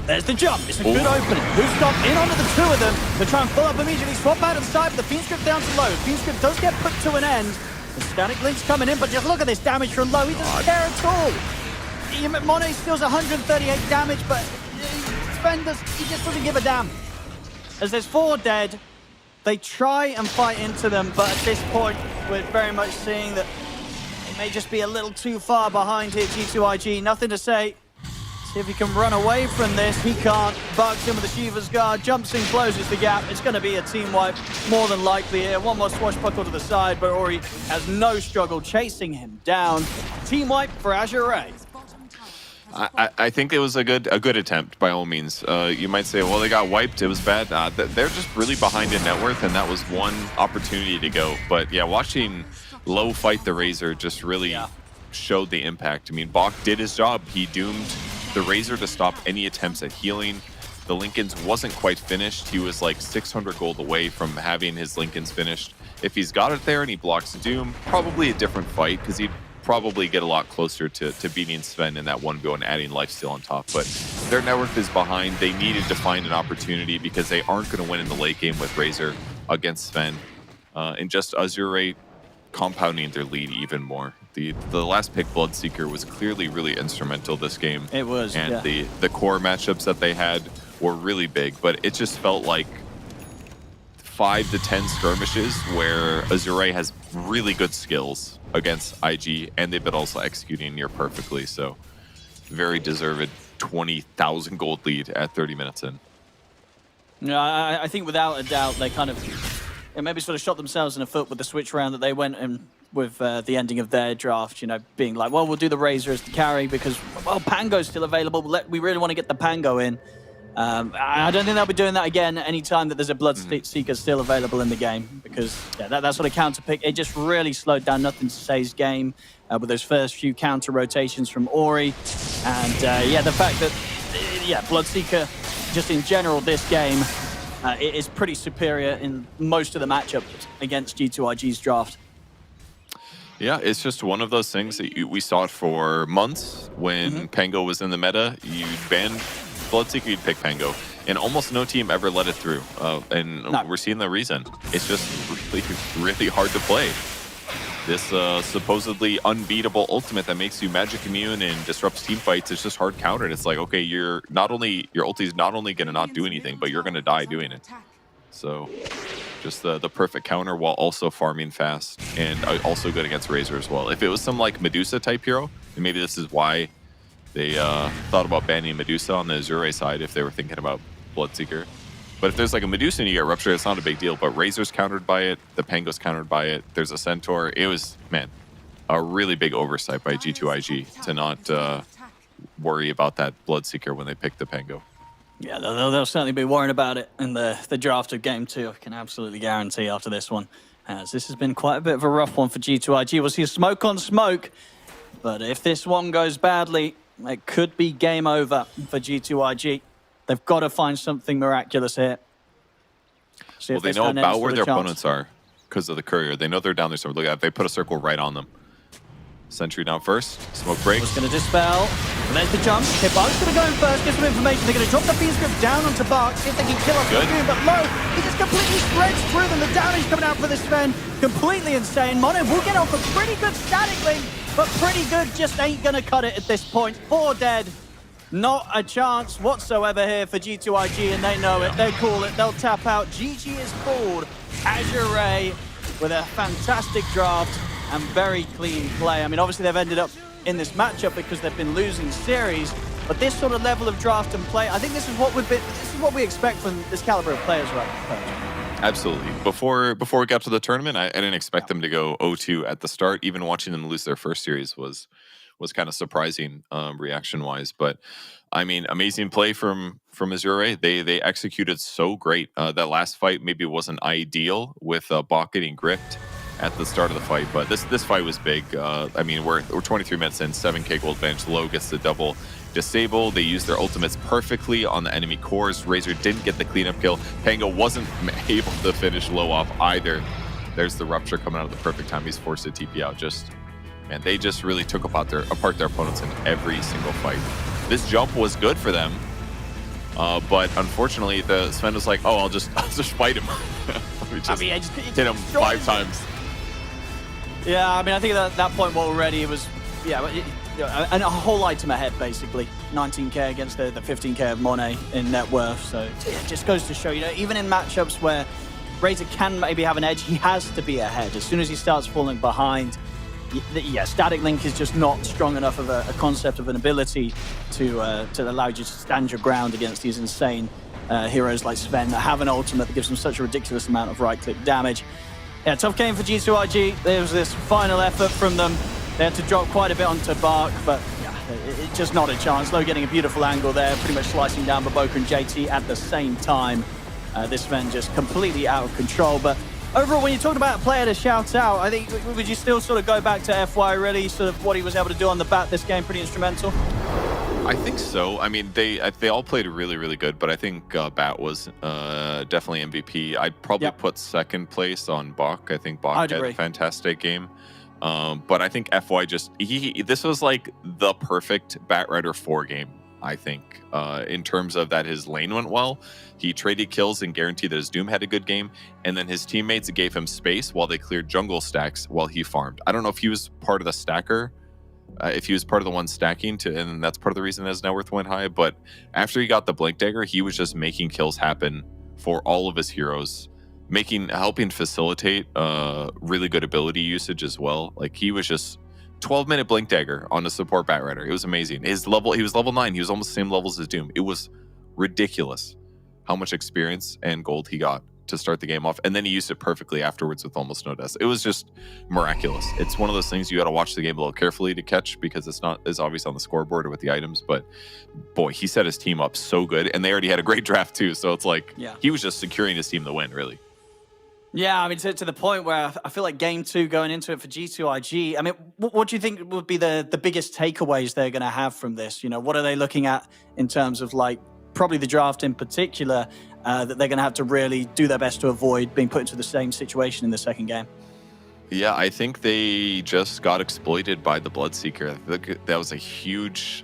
Speaker 14: There's the jump. It's a good opening. Boostop in onto the two of them. They try and pull up immediately, swap out of sight, but the Fiend Script down to Low. Fiend Script does get put to an end. The Static Link's coming in, but just look at this damage from Low. He doesn't care at all. Monet steals 138 damage, but he just doesn't give a damn. As there's 4 dead, they try and fight into them, but at this point, we're very much seeing that it may just be a little too far behind here, G2IG. Nothing to say. See if he can run away from this. He can't. Bugs in with the Shiva's Guard, jumps in, closes the gap. It's going to be a team wipe, more than likely here. One more swashbuckle to the side, but Ori has no struggle chasing him down. Team wipe for Azure Ray.
Speaker 15: I think it was a good attempt by all means. You might say, well, they got wiped. It was bad. They're just really behind in net worth, and that was one opportunity to go. But yeah, watching Low fight the Razor just really showed the impact. I mean, Bach did his job. He doomed the Razor to stop any attempts at healing. The Lincoln's wasn't quite finished. He was like 600 gold away from having his Lincoln's finished. If he's got it there and he blocks Doom, probably a different fight, because he'd probably get a lot closer to beating Sven in that 1v1 and adding lifesteal on top. But their network is behind. They needed to find an opportunity because they aren't going to win in the late game with Razor. against Sven, and just Azure Ray compounding their lead even more. The last pick, Bloodseeker, was clearly really instrumental this game.
Speaker 14: It was,
Speaker 15: and the core matchups that they had were really big, but it just felt like 5 to 10 skirmishes where Azure Ray has really good skills against IG, and they've been also executing near perfectly. So very deserved 20,000 gold lead at 30 minutes in.
Speaker 14: Yeah, I think without a doubt they kind of maybe sort of shot themselves in the foot with the switch round that they went in with the ending of their draft, you know, being like, well, we'll do the Razor as the carry because, well, Pango's still available. We really want to get the Pango in. I don't think they'll be doing that again anytime that there's a Bloodseeker still available in the game, because that sort of counter pick, it just really slowed down Nothing to Say's game with those first few counter rotations from Ori. And the fact that, Bloodseeker, just in general, this game, it is pretty superior in most of the matchups against G2IG's draft.
Speaker 15: Yeah, it's just one of those things that we saw it for months when Pango was in the meta. You banned Bloodseeker, you'd pick Pango, and almost no team ever let it through. We're seeing the reason. It's just really, really hard to play. This supposedly unbeatable ultimate that makes you magic immune and disrupts team fights, it's just hard countered. It's like, okay, your ulti is not only gonna not do anything, but you're gonna die doing it. So just the perfect counter while also farming fast, and also good against Razor as well. If it was some like Medusa type hero, and maybe this is why they thought about banning Medusa on the Azure Ray side if they were thinking about Bloodseeker. But if there's like a Medusa and you get Rupture, it's not a big deal. But Razor's countered by it, the Pango's countered by it, there's a Centaur. It was, man, a really big oversight by G2IG to not worry about that Bloodseeker when they picked the Pango.
Speaker 14: Yeah, they'll certainly be worrying about it in the draft of Game 2. I can absolutely guarantee after this one, as this has been quite a bit of a rough one for G2IG. We'll see smoke on smoke, but if this one goes badly, it could be game over for G2IG. They've got to find something miraculous here.
Speaker 15: Well, they know about where their opponents are because of the courier. They know they're down there somewhere. Look at that. They put a circle right on them. Sentry down first. Smoke break.
Speaker 14: Was going to dispel. And there's the jump. Okay, Bark's going to go in first, get some information. They're going to drop the Fiend Script down onto Bark, see if they can kill off the Goon, but low. He just completely spreads through them. The damage coming out for this Sven, completely insane. Mono will get off a pretty good static link, but pretty good just ain't going to cut it at this point. 4 dead. Not a chance whatsoever here for G2IG, and they know it. They call it. They'll tap out. GG is called. Azure Ray with a fantastic draft and very clean play. I mean, obviously they've ended up in this matchup because they've been losing series, but this sort of level of draft and play, I think this is what we expect from this caliber of players, right?
Speaker 15: Absolutely. Before we got to the tournament, I didn't expect them to go 0-2 at the start. Even watching them lose their first series was kind of surprising reaction-wise. But I mean, amazing play from Azure Ray. They executed so great. That last fight maybe wasn't ideal with Bach getting gripped at the start of the fight, but this fight was big. I mean, we're 23 minutes in, 7k gold bench. Low gets the double disable. They used their ultimates perfectly on the enemy cores. Razor didn't get the cleanup kill. Pango wasn't able to finish Low off either. There's the Rupture coming out at the perfect time. He's forced to TP out. Man, they just really took apart their opponents in every single fight. This jump was good for them, but unfortunately, the Sven was like, "Oh, I'll just fight him." I just hit him 5 times.
Speaker 14: Yeah, I mean, I think at that point already it was, and a whole item ahead basically. 19k against the 15k of Monet in net worth. So it just goes to show, even in matchups where Razor can maybe have an edge, he has to be ahead. As soon as he starts falling behind, static link is just not strong enough of a concept of an ability to allow you to stand your ground against these insane heroes like Sven that have an ultimate that gives them such a ridiculous amount of right-click damage. Yeah, tough game for G2IG. There was this final effort from them. They had to drop quite a bit onto Bark, but it's just not a chance. Low getting a beautiful angle there, pretty much slicing down Baboka and JT at the same time. This Sven just completely out of control, but overall, when you talk about a player to shout out, I think, would you still sort of go back to FY, really, sort of what he was able to do on the bat this game, pretty instrumental?
Speaker 15: I think so. I mean, they all played really, really good, but I think Bat was definitely MVP. I'd probably put second place on Bach. I think Bach had a fantastic game. But I think FY this was like the perfect Batrider 4 game I think, in terms of that his lane went well. He traded kills and guaranteed that his Doom had a good game, and then his teammates gave him space while they cleared jungle stacks while he farmed. I don't know if he was part of the stacker, if he was part of the one stacking, and that's part of the reason his net worth went high, but after he got the Blink Dagger, he was just making kills happen for all of his heroes, helping facilitate really good ability usage as well. Like, he was just 12-minute Blink Dagger on a support Batrider. It was amazing. He was level 9. He was almost the same levels as Doom. It was ridiculous how much experience and gold he got to start the game off, and then he used it perfectly afterwards with almost no deaths. It was just miraculous. It's one of those things you got to watch the game a little carefully to catch, because it's not as obvious on the scoreboard or with the items, but boy, he set his team up so good, and they already had a great draft too, so it's like he was just securing his team to win, really.
Speaker 14: Yeah, I mean, to the point where I feel like game 2 going into it for G2IG, I mean, what do you think would be the biggest takeaways they're going to have from this? You know, what are they looking at in terms of, like, probably the draft in particular, that they're going to have to really do their best to avoid being put into the same situation in the second game?
Speaker 15: Yeah, I think they just got exploited by the Bloodseeker. I think that was a huge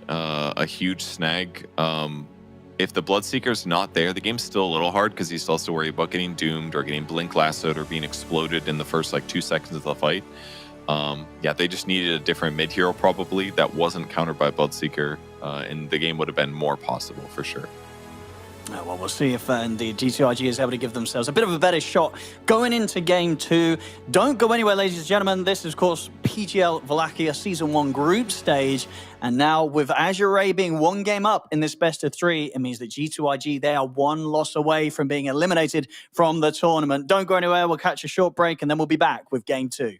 Speaker 15: snag. If the Bloodseeker's not there, the game's still a little hard, because he still has to worry about getting doomed or getting blink lassoed or being exploded in the first like 2 seconds of the fight. Yeah, they just needed a different mid hero probably that wasn't countered by Bloodseeker, and the game would have been more possible for sure.
Speaker 14: Well, we'll see if indeed G2IG is able to give themselves a bit of a better shot going into game 2. Don't go anywhere, ladies and gentlemen. This is, of course, PGL Wallachia Season 1 group stage. And now with Azure Ray being 1 game up in this best of 3, it means that G2IG, they are 1 loss away from being eliminated from the tournament. Don't go anywhere. We'll catch a short break, and then we'll be back with game 2.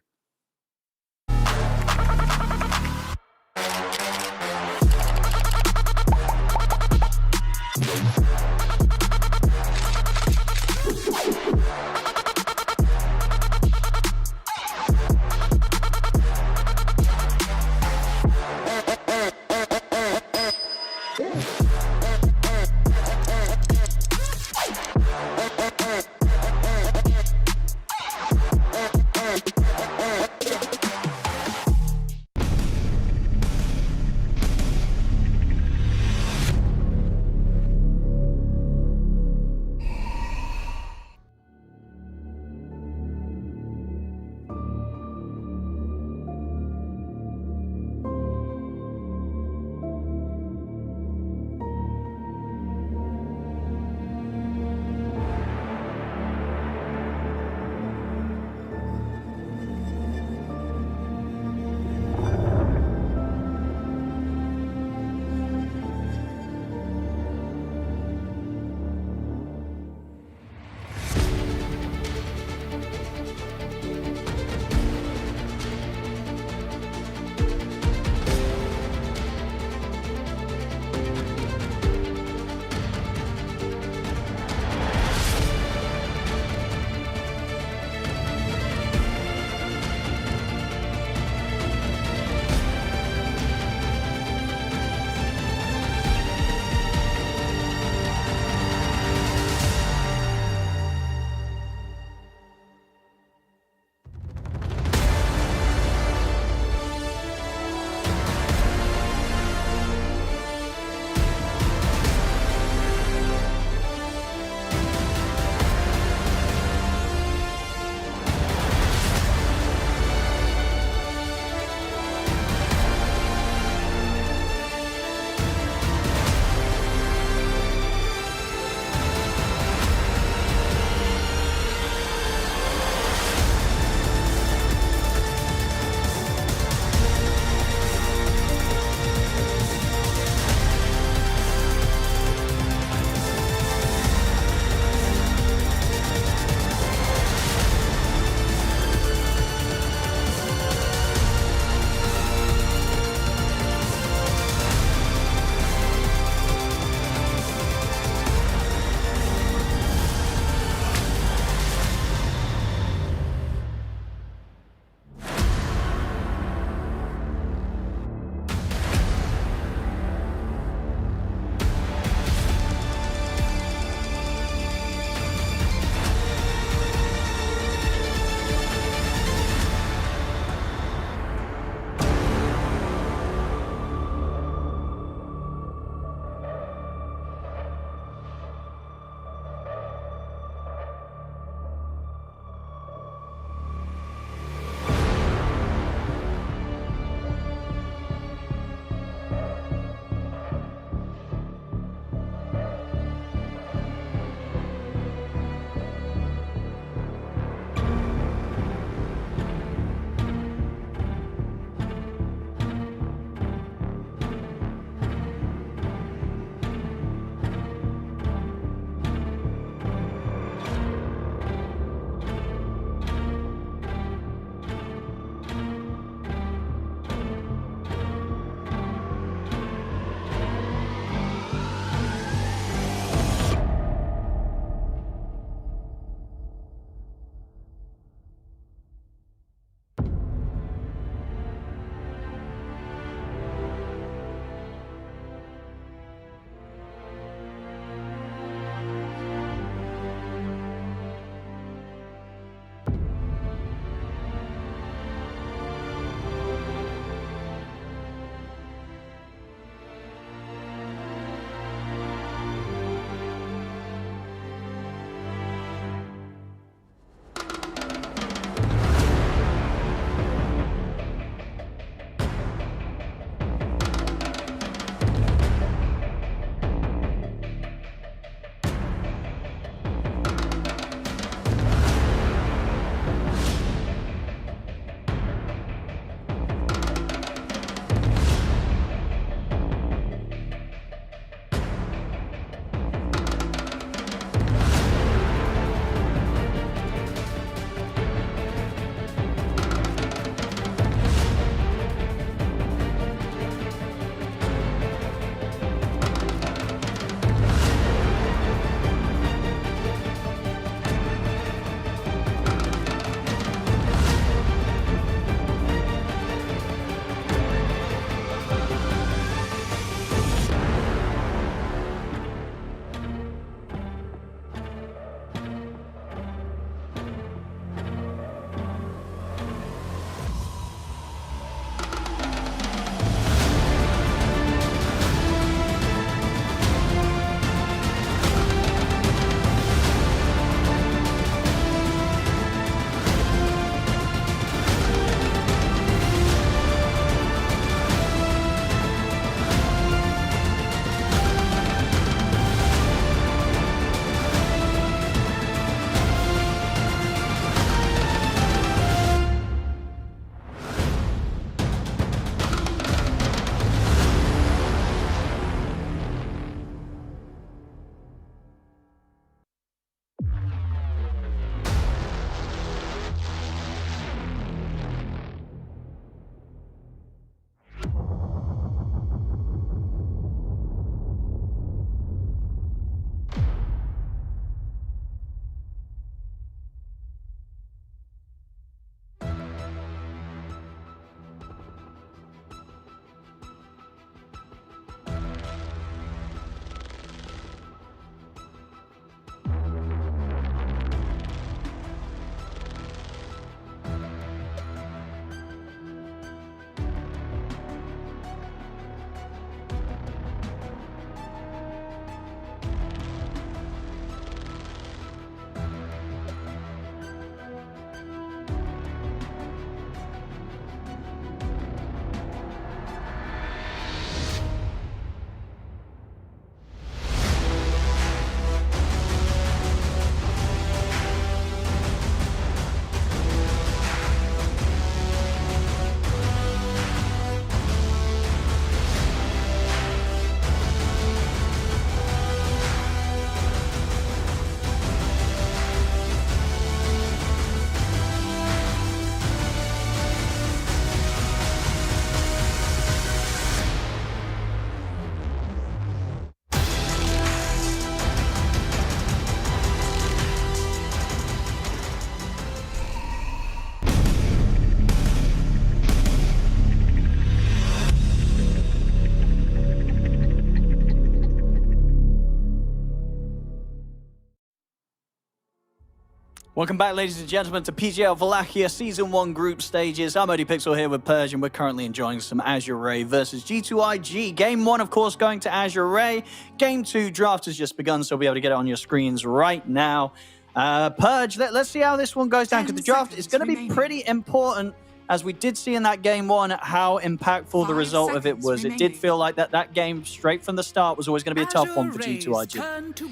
Speaker 14: Welcome back, ladies and gentlemen, to PGL Wallachia Season 1 group stages. I'm ODPixel here with Purge, and we're currently enjoying some Azure Ray versus G2IG. Game 1, of course, going to Azure Ray. Game 2 draft has just begun, so we'll be able to get it on your screens right now. Purge, let's see how this one goes down, because the draft is going to be pretty important. As we did see in that Game 1, how impactful the result of it was. It did feel like that game, straight from the start, was always going to be a tough one for G2IG.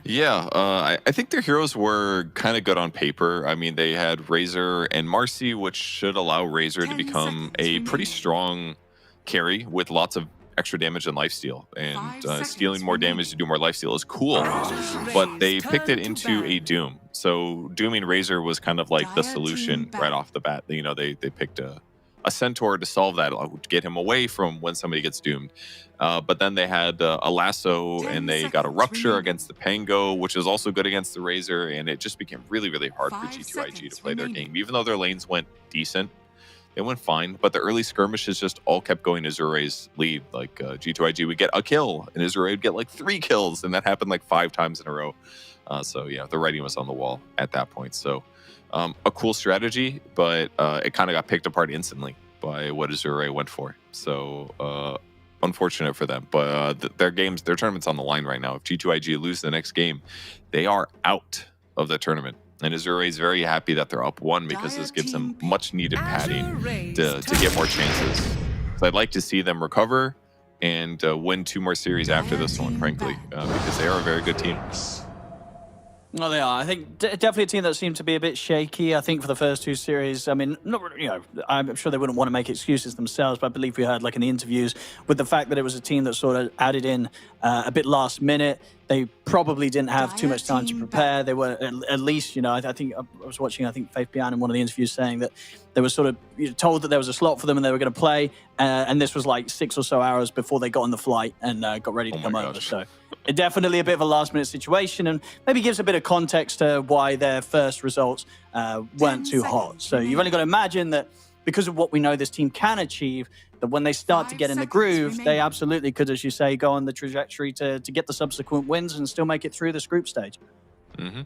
Speaker 15: Yeah, I think their heroes were kind of good on paper. I mean, they had Razor and Marcy, which should allow Razor to become a pretty strong carry with lots of extra damage and lifesteal. And stealing more damage to do more lifesteal is cool, but they picked it into a Doom. So dooming Razor was kind of like the solution right off the bat. You know, they picked a Centaur to solve that, to get him away from when somebody gets doomed. But then they had a Lasso, and they got a Rupture against the Pango, which is also good against the Razor, and it just became really, really hard for G2IG to play their game. Even though their lanes went decent, they went fine, but the early skirmishes just all kept going Azure Ray's lead. Like G2IG would get a kill, and Azure Ray would get like 3 kills, and that happened like 5 times in a row. So yeah, the writing was on the wall at that point. So a cool strategy, but it kind of got picked apart instantly by what Azure Ray went for. So unfortunate for them, but their tournament's on the line right now. If G2IG lose the next game, they are out of the tournament. And Azure Ray is very happy that they're up 1, because this gives them much needed padding to get more chances. So I'd like to see them recover and win 2 more series after this one, frankly, because they are a very good team.
Speaker 14: No, they are. I think definitely a team that seemed to be a bit shaky. I think for the first 2 series, I mean, I'm sure they wouldn't want to make excuses themselves, but I believe we heard, like in the interviews, with the fact that it was a team that sort of added in a bit last minute. They probably didn't have too much time to prepare. They were at least, I think I was watching, Faith Bian in one of the interviews saying that they were sort of told that there was a slot for them and they were going to play. And this was like 6 or so hours before they got on the flight and got ready to come over. So definitely a bit of a last minute situation, and maybe gives a bit of context to why their first results weren't too hot. So you've only got to imagine that because of what we know this team can achieve, that when they start to get in the groove, they absolutely could, as you say, go on the trajectory to get the subsequent wins and still make it through this group stage.
Speaker 15: Mm-hmm.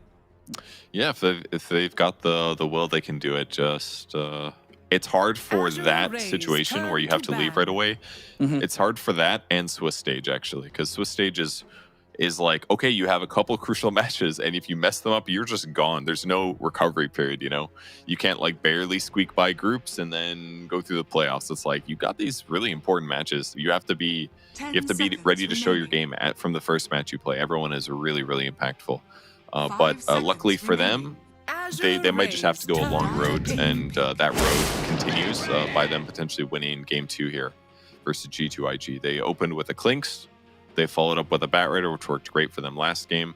Speaker 15: Yeah, if they've got the will, they can do it. Just it's hard for that situation where you have to leave right away. Mm-hmm. It's hard for that and Swiss stage, actually, because Swiss stage is like, okay, you have a couple crucial matches, and if you mess them up, you're just gone. There's no recovery period, You can't like barely squeak by groups and then go through the playoffs. It's like, you got these really important matches. You have to be ready to show your game from the first match you play. Everyone is really, really impactful. But luckily for them, they might just have to go a long road, and that road continues by them potentially winning game 2 here versus G2IG. They opened with a Clinks. They followed up with a Bat Rider, which worked great for them last game.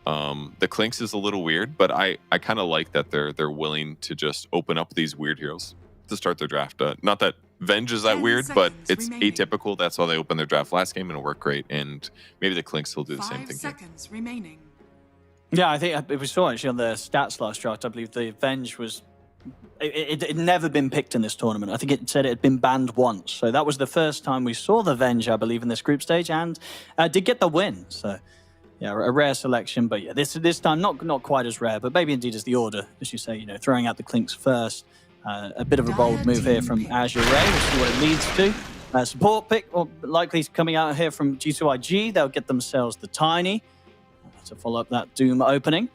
Speaker 15: The Clinks is a little weird, but I kind of like that they're willing to just open up these weird heroes to start their draft. Not that Venge is that weird, but it's atypical. That's how they opened their draft last game, and it worked great. And maybe the Clinks will do the same thing here.
Speaker 14: Yeah, I think we saw actually on the stats last draft, I believe the Venge was... It had never been picked in this tournament. I think it said it had been banned once. So that was the first time we saw the Venge, I believe, in this group stage, and did get the win. So, yeah, a rare selection. But yeah, this time not quite as rare, but maybe indeed is the order, as you say, throwing out the Clinks first. A bit of a bold move here from Azure Ray. We'll see what it leads to. Support pick, or likely coming out here from G2IG. They'll get themselves the Tiny to follow up that Doom opening.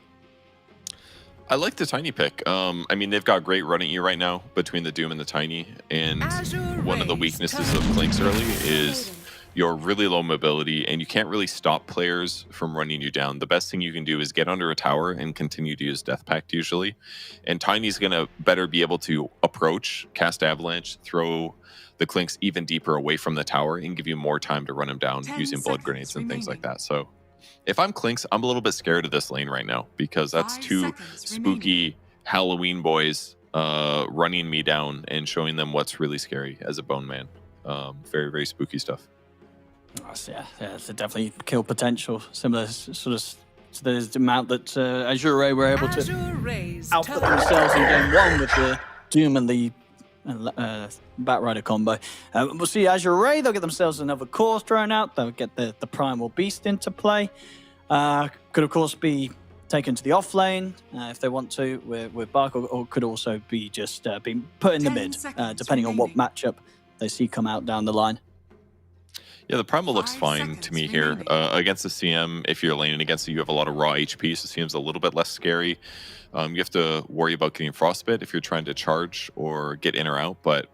Speaker 15: I like the Tiny pick. I mean, they've got great running E right now between the Doom and the Tiny. And one of the weaknesses of Clinks early is your really low mobility, and you can't really stop players from running you down. The best thing you can do is get under a tower and continue to use Death Pact usually. And Tiny's going to better be able to approach, cast Avalanche, throw the Clinks even deeper away from the tower, and give you more time to run him down using blood grenades and things like that. So if I'm Clinks, I'm a little bit scared of this lane right now, because that's 2 spooky Halloween boys running me down and showing them what's really scary as a bone man. Very, very spooky stuff.
Speaker 14: Yeah, it's definitely kill potential. Similar sort of to the amount that Azure Ray were able to output themselves in game 1 with the Doom and the Bat Rider combo. We'll see Azure Ray. They'll get themselves another core thrown out. They'll get the Primal Beast into play. Could, of course, be taken to the off lane if they want to with Bark, or could also be just being put in the mid, depending on what matchup they see come out down the line.
Speaker 15: Yeah, the Primal looks fine to me here. Against the CM, if you're laning against it, you have a lot of raw HP, so CM's a little bit less scary. You have to worry about getting Frostbite if you're trying to charge or get in or out, but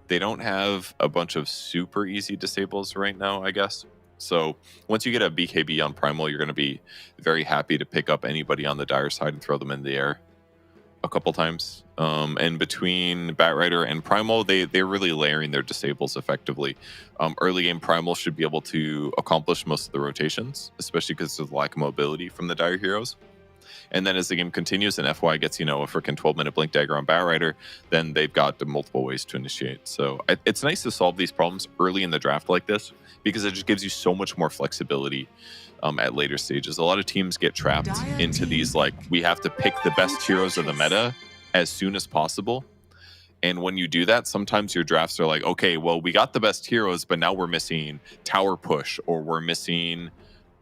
Speaker 15: they don't have a bunch of super easy disables right now, I guess. So once you get a BKB on Primal, you're going to be very happy to pick up anybody on the Dire side and throw them in the air a couple times. And between Batrider and Primal, they're really layering their disables effectively. Early game Primal should be able to accomplish most of the rotations, especially because of the lack of mobility from the Dire heroes. And then as the game continues and FY gets, a freaking 12-minute Blink Dagger on Batrider, then they've got multiple ways to initiate. So it's nice to solve these problems early in the draft like this, because it just gives you so much more flexibility at later stages. A lot of teams get trapped into these, we have to pick the best heroes of the meta as soon as possible. And when you do that, sometimes your drafts are like, okay, well, we got the best heroes, but now we're missing Tower Push, or we're missing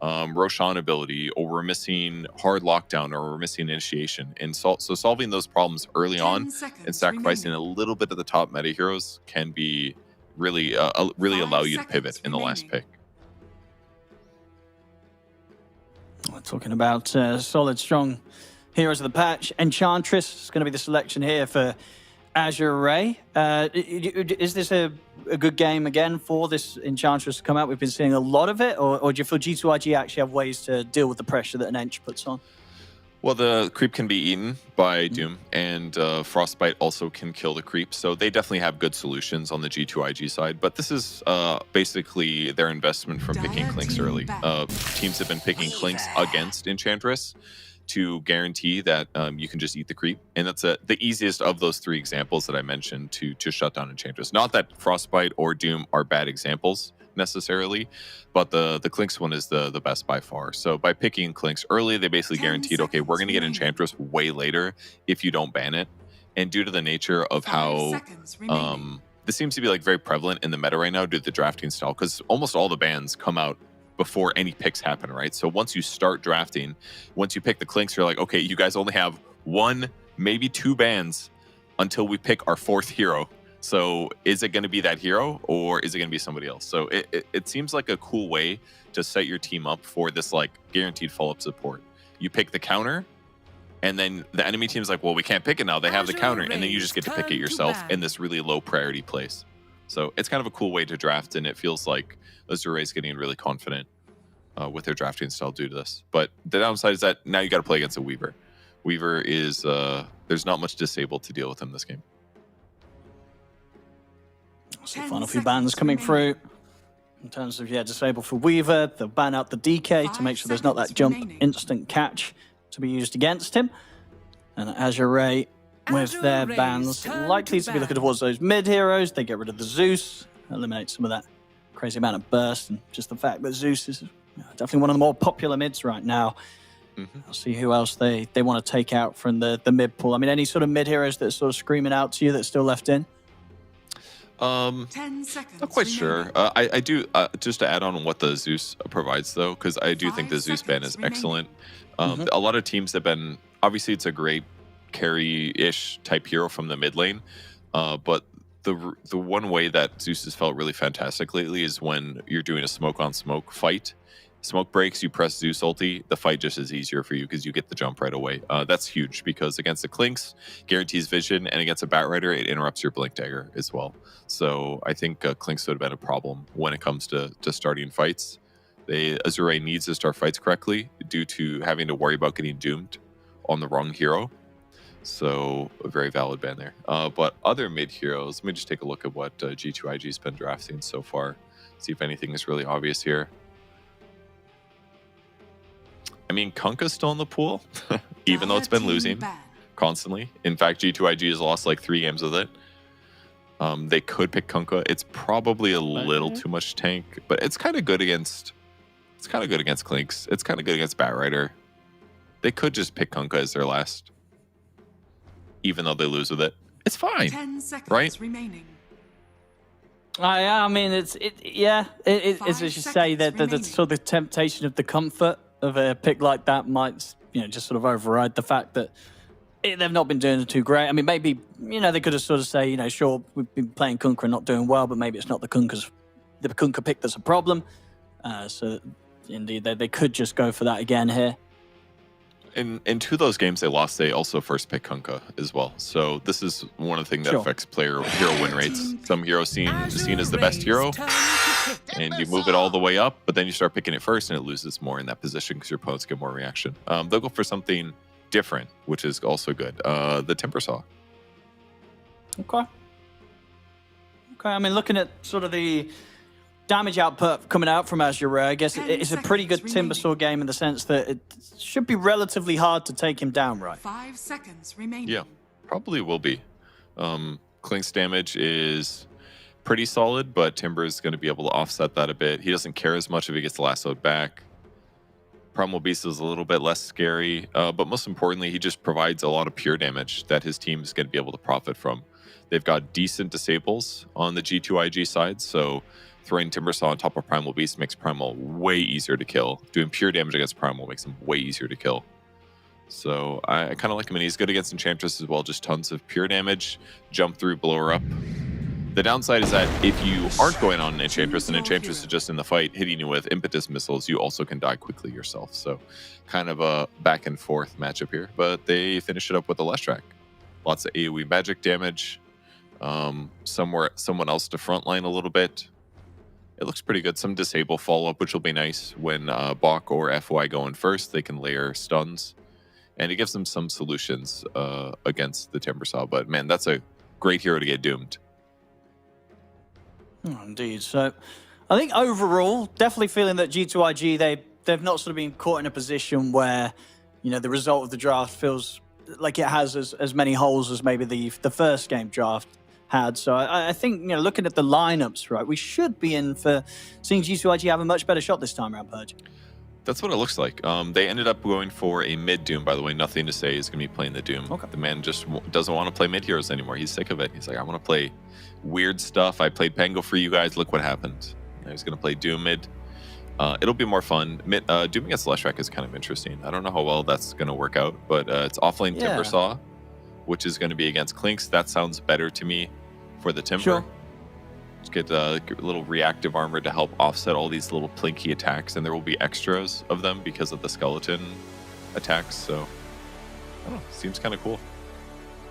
Speaker 15: Roshan ability, or we're missing hard lockdown, or we're missing initiation. And so solving those problems early on and sacrificing a little bit of the top meta heroes can be really allow you to pivot in the last pick.
Speaker 14: We're talking about solid, strong heroes of the patch. Enchantress is going to be the selection here for Azure Ray. Is this a good game again for this Enchantress to come out? We've been seeing a lot of it, or do you feel G2IG actually have ways to deal with the pressure that an Ench puts on?
Speaker 15: Well, the creep can be eaten by Doom, and Frostbite also can kill the creep, so they definitely have good solutions on the G2IG side, but this is basically their investment from picking Clinks early. Teams have been picking Clinks against Enchantress to guarantee that you can just eat the creep, and that's the easiest of those three examples that I mentioned to shut down Enchantress. Not that Frostbite or Doom are bad examples necessarily, but the Clinks one is the best by far. So by picking Clinks early, they basically guaranteed, okay, we're going to get Enchantress way later if you don't ban it. And due to the nature of how this seems to be very prevalent in the meta right now due to the drafting style, because almost all the bans come out before any picks happen, right? So once you start drafting, once you pick the Clinks, you're like, okay, you guys only have 1, maybe 2 bans until we pick our 4th hero. So is it going to be that hero, or is it going to be somebody else? So it seems like a cool way to set your team up for this guaranteed follow-up support. You pick the counter, and then the enemy team's like, well, we can't pick it now. They have the counter, and then you just get to pick it yourself in this really low priority place. So it's kind of a cool way to draft, and it feels like Azure Ray is getting really confident with their drafting style due to this. But the downside is that now you got to play against a Weaver. Weaver is there's not much disable to deal with in this game.
Speaker 14: So final few bans coming through. In terms of, disable for Weaver, they'll ban out the DK to make sure there's not that jump instant catch to be used against him. And Azure Ray, with their bans, likely to be looking towards those mid heroes. They get rid of the Zeus, eliminate some of that crazy amount of burst, and just the fact that Zeus is definitely one of the more popular mids right now. I'll see who else they want to take out from the mid pool. I mean, any sort of mid heroes that are sort of screaming out to you that's still left in?
Speaker 3: 10 seconds.
Speaker 15: Not quite sure. I do, just to add on what the Zeus provides, though, because I do think the Zeus ban is excellent. A lot of teams have been, obviously it's a great carry-ish type hero from the mid lane, but the one way that Zeus has felt really fantastic lately is when you're doing a smoke-on-smoke fight. Smoke breaks, you press Zeus ulti, the fight just is easier for you because you get the jump right away. That's huge because against the Clinks, guarantees vision, and against a Batrider, it interrupts your Blink Dagger as well. So I think Clinks would have been a problem when it comes to starting fights. Azure Ray needs to start fights correctly due to having to worry about getting doomed on the wrong hero. So a very valid ban there. But other mid heroes, let me just take a look at what G2IG's been drafting so far. See if anything is really obvious here. I mean, Kunkka's still in the pool, even though it's been losing constantly. In fact, G2IG has lost like 3 games with it. They could pick Kunkka. It's probably a little too much tank, but it's kind of good against. It's kind of good against Clinks. It's kind of good against Batrider. They could just pick Kunkka as their last, even though they lose with it. It's fine,
Speaker 3: 10 seconds
Speaker 15: right?
Speaker 3: remaining.
Speaker 14: I mean, it's as you say that the sort of temptation of the comfort of a pick like that might just sort of override the fact that they've not been doing too great. I mean, maybe, they could have sort of say, sure, we've been playing Kunkka and not doing well, but maybe it's not the Kunkka pick that's a problem. So, indeed, they could just go for that again here.
Speaker 15: In two of those games they lost, they also first picked Kunkka as well. So this is one of the things that affects hero win rates. Some heroes seen as the best hero, and you move it all the way up, but then you start picking it first, and it loses more in that position because your opponents get more reaction. They'll go for something different, which is also good. The Timbersaw.
Speaker 14: Okay. I mean, looking at sort of the damage output coming out from Azure Ray, I guess it's a pretty good Timbersaw game in the sense that it should be relatively hard to take him down, right?
Speaker 3: 5 seconds remaining.
Speaker 15: Yeah, probably will be. Klink's damage is pretty solid, but Timber is going to be able to offset that a bit. He doesn't care as much if he gets lassoed back. Primal Beast is a little bit less scary, but most importantly, he just provides a lot of pure damage that his team is going to be able to profit from. They've got decent disables on the G2IG side, so throwing Timbersaw on top of Primal Beast makes Primal way easier to kill. Doing pure damage against Primal makes him way easier to kill. So I kind of like him, and he's good against Enchantress as well. Just tons of pure damage, jump through, blow her up. The downside is that if you aren't going on an Enchantress, and Enchantress is just in the fight hitting you with impetus missiles, you also can die quickly yourself. So kind of a back and forth matchup here, but they finish it up with a Leshrac. Lots of AoE magic damage. Someone else to frontline a little bit. It looks pretty good. Some disable follow-up, which will be nice. When Bok or FY go in first, they can layer stuns. And it gives them some solutions against the Timbersaw. But man, that's a great hero to get doomed.
Speaker 14: Oh, indeed. So I think overall, definitely feeling that G2IG, they've not sort of been caught in a position where, the result of the draft feels like it has as many holes as maybe the first game draft had. So I think, looking at the lineups, right, we should be in for seeing G2IG have a much better shot this time around, Purge.
Speaker 15: That's what it looks like. They ended up going for a mid Doom, by the way. Nothing to say he's going to be playing the Doom. Okay. The man just doesn't want to play mid heroes anymore. He's sick of it. He's like, I want to play weird stuff. I played Pango for you guys. Look what happened. Now he's going to play Doom mid. It'll be more fun. Doom against Leshrac is kind of interesting. I don't know how well that's going to work out, but it's offlane Timbersaw, which is going to be against Klinks. That sounds better to me for the Timber.
Speaker 14: Sure.
Speaker 15: Just get a little reactive armor to help offset all these little plinky attacks, and there will be extras of them because of the skeleton attacks. So, I don't know. Seems kind of cool.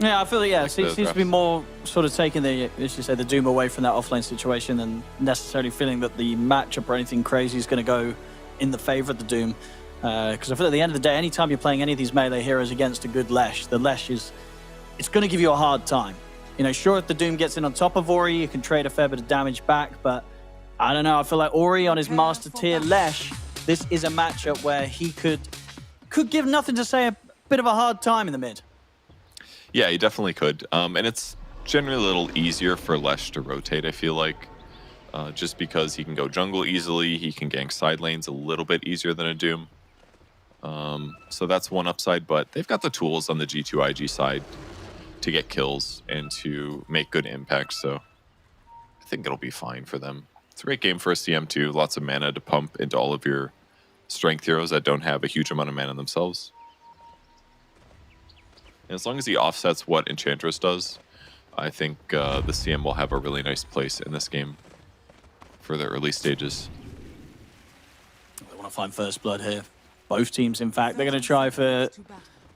Speaker 14: Yeah, I feel it seems to be more sort of taking the Doom away from that offlane situation than necessarily feeling that the matchup or anything crazy is going to go in the favor of the Doom. Because I feel at the end of the day, anytime you're playing any of these melee heroes against a good Lesh, the Lesh it's going to give you a hard time. Sure, if the Doom gets in on top of Ori, you can trade a fair bit of damage back, but I don't know. I feel like Ori on his Master Tier Lesh, this is a matchup where he could give nothing to say a bit of a hard time in the mid.
Speaker 15: Yeah, he definitely could. And it's generally a little easier for Lesh to rotate, I feel like. Just because he can go jungle easily, he can gank side lanes a little bit easier than a Doom. So that's one upside, but they've got the tools on the G2IG side to get kills and to make good impact, so I think it'll be fine for them. It's a great game for a CM2, lots of mana to pump into all of your strength heroes that don't have a huge amount of mana themselves. And as long as he offsets what Enchantress does, I think the CM will have a really nice place in this game for the early stages.
Speaker 14: They want to find first blood here. Both teams, in fact, they're going to try for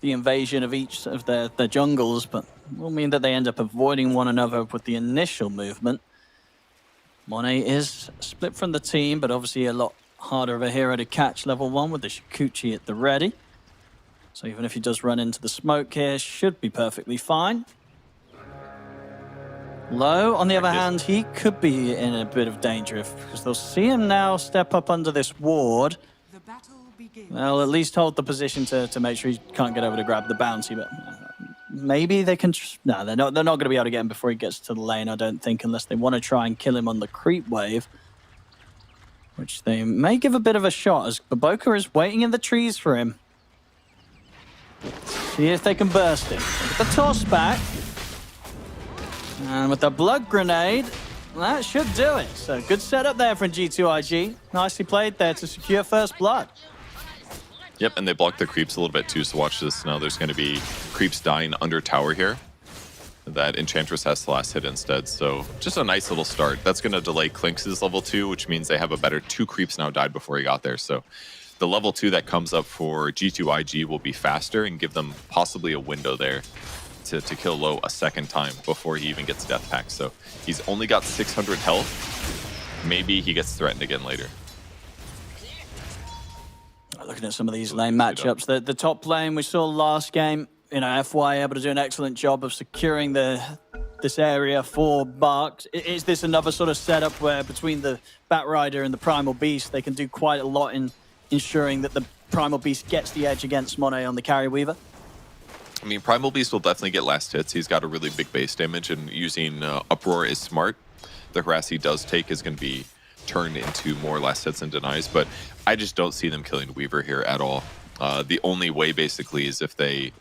Speaker 14: the invasion of each of their jungles, but will mean that they end up avoiding one another with the initial movement. Monet is split from the team, but obviously a lot harder of a hero to catch level 1 with the Shikuchi at the ready. So even if he does run into the smoke here, should be perfectly fine. Low, on the other hand, he could be in a bit of danger because they'll see him now step up under this ward. They'll at least hold the position to make sure he can't get over to grab the bounty, but maybe they can... No, they're not going to be able to get him before he gets to the lane, I don't think, unless they want to try and kill him on the creep wave, which they may give a bit of a shot, as Baboka is waiting in the trees for him. See if they can burst him. With the toss back, and with the blood grenade, that should do it. So good setup there from G2IG. Nicely played there to secure first blood.
Speaker 15: Yep, and they block the creeps a little bit too, so watch this. Now there's going to be creeps dying under tower here. That Enchantress has the last hit instead, so just a nice little start. That's going to delay Clinks' level 2, which means they have a better 2 creeps now died before he got there. So the level 2 that comes up for G2IG will be faster and give them possibly a window there to kill low a second time before he even gets Death Pack. So he's only got 600 health. Maybe he gets threatened again later.
Speaker 14: Looking at some of these lane matchups, the top lane we saw last game, you know, FY able to do an excellent job of securing this area for Barks. Is this another sort of setup where between the Bat Rider and the Primal Beast, they can do quite a lot in ensuring that the Primal Beast gets the edge against Monet on the Carry Weaver?
Speaker 15: I mean, Primal Beast will definitely get last hits. He's got a really big base damage, and using Uproar is smart. The harass he does take is going to be turned into more last hits and denies, but I just don't see them killing Weaver here at all. The only way basically is if he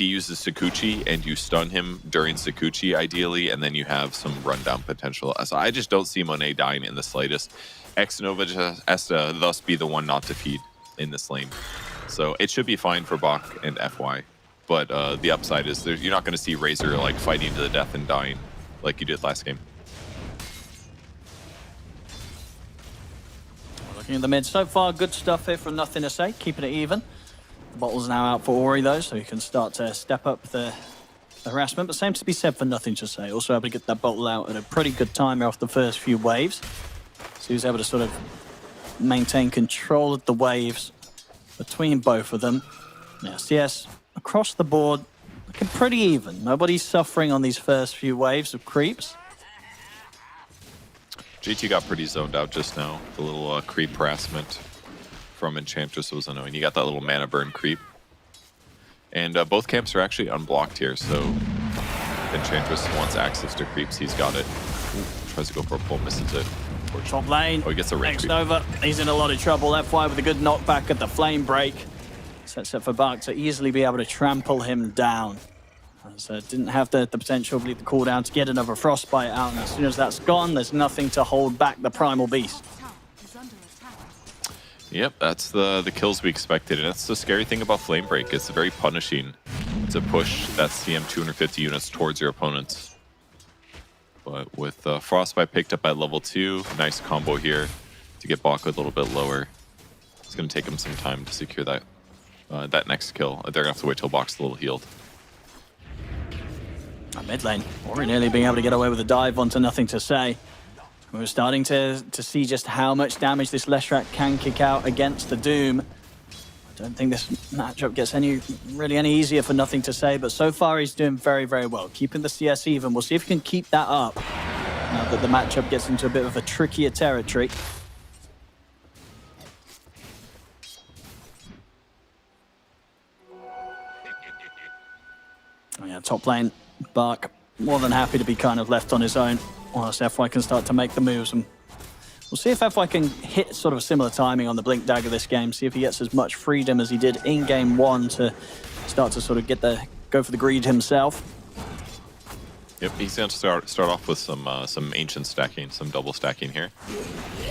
Speaker 15: uses Sakuchi and you stun him during Sakuchi ideally, and then you have some rundown potential. So I just don't see Monet dying in the slightest. X-Nova just has to thus be the one not to feed in this lane. So it should be fine for Bach and FY. But the upside is you're not going to see Razor like fighting to the death and dying like you did last game.
Speaker 14: Looking at the mid so far, good stuff here from Nothing to Say, keeping it even. The bottle's now out for Ori though, so he can start to step up the harassment, but same to be said for Nothing to Say. Also able to get that bottle out at a pretty good time off the first few waves. So he was able to sort of maintain control of the waves between both of them. Yeah, CS across the board looking pretty even. Nobody's suffering on these first few waves of creeps.
Speaker 15: JT got pretty zoned out just now. The little creep harassment from Enchantress was annoying. You got that little mana burn creep. And both camps are actually unblocked here, so Enchantress wants access to creeps. He's got it. Ooh, tries to go for a pull, misses it.
Speaker 14: Top lane.
Speaker 15: Oh, he gets a ring creep.
Speaker 14: Nova, he's in a lot of trouble. FY with a good knockback at the flame break. Sets up for Bach to easily be able to trample him down. So didn't have the potential, I believe, the cooldown to get another Frostbite out. And as soon as that's gone, there's nothing to hold back the Primal Beast.
Speaker 15: Yep, that's the kills we expected. And that's the scary thing about Flame Break. It's very punishing to push that CM 250 units towards your opponents. But with Frostbite picked up at level 2, nice combo here to get Baka a little bit lower. It's going to take him some time to secure that that next kill. They're going to have to wait till Bach's a little healed.
Speaker 14: Mid lane, Ori nearly being able to get away with a dive onto Nothing to Say. We're starting to see just how much damage this Leshrac can kick out against the Doom. I don't think this matchup gets any easier for Nothing to Say, but so far he's doing very, very well. Keeping the CS even. We'll see if he can keep that up now that the matchup gets into a bit of a trickier territory. Oh yeah, top lane, Bark more than happy to be kind of left on his own. Whilst FY can start to make the moves, and we'll see if FY can hit sort of a similar timing on the Blink Dagger this game, see if he gets as much freedom as he did in game 1 to start to sort of go for the greed himself.
Speaker 15: Yep, he's going to start off with some ancient stacking, some double stacking here.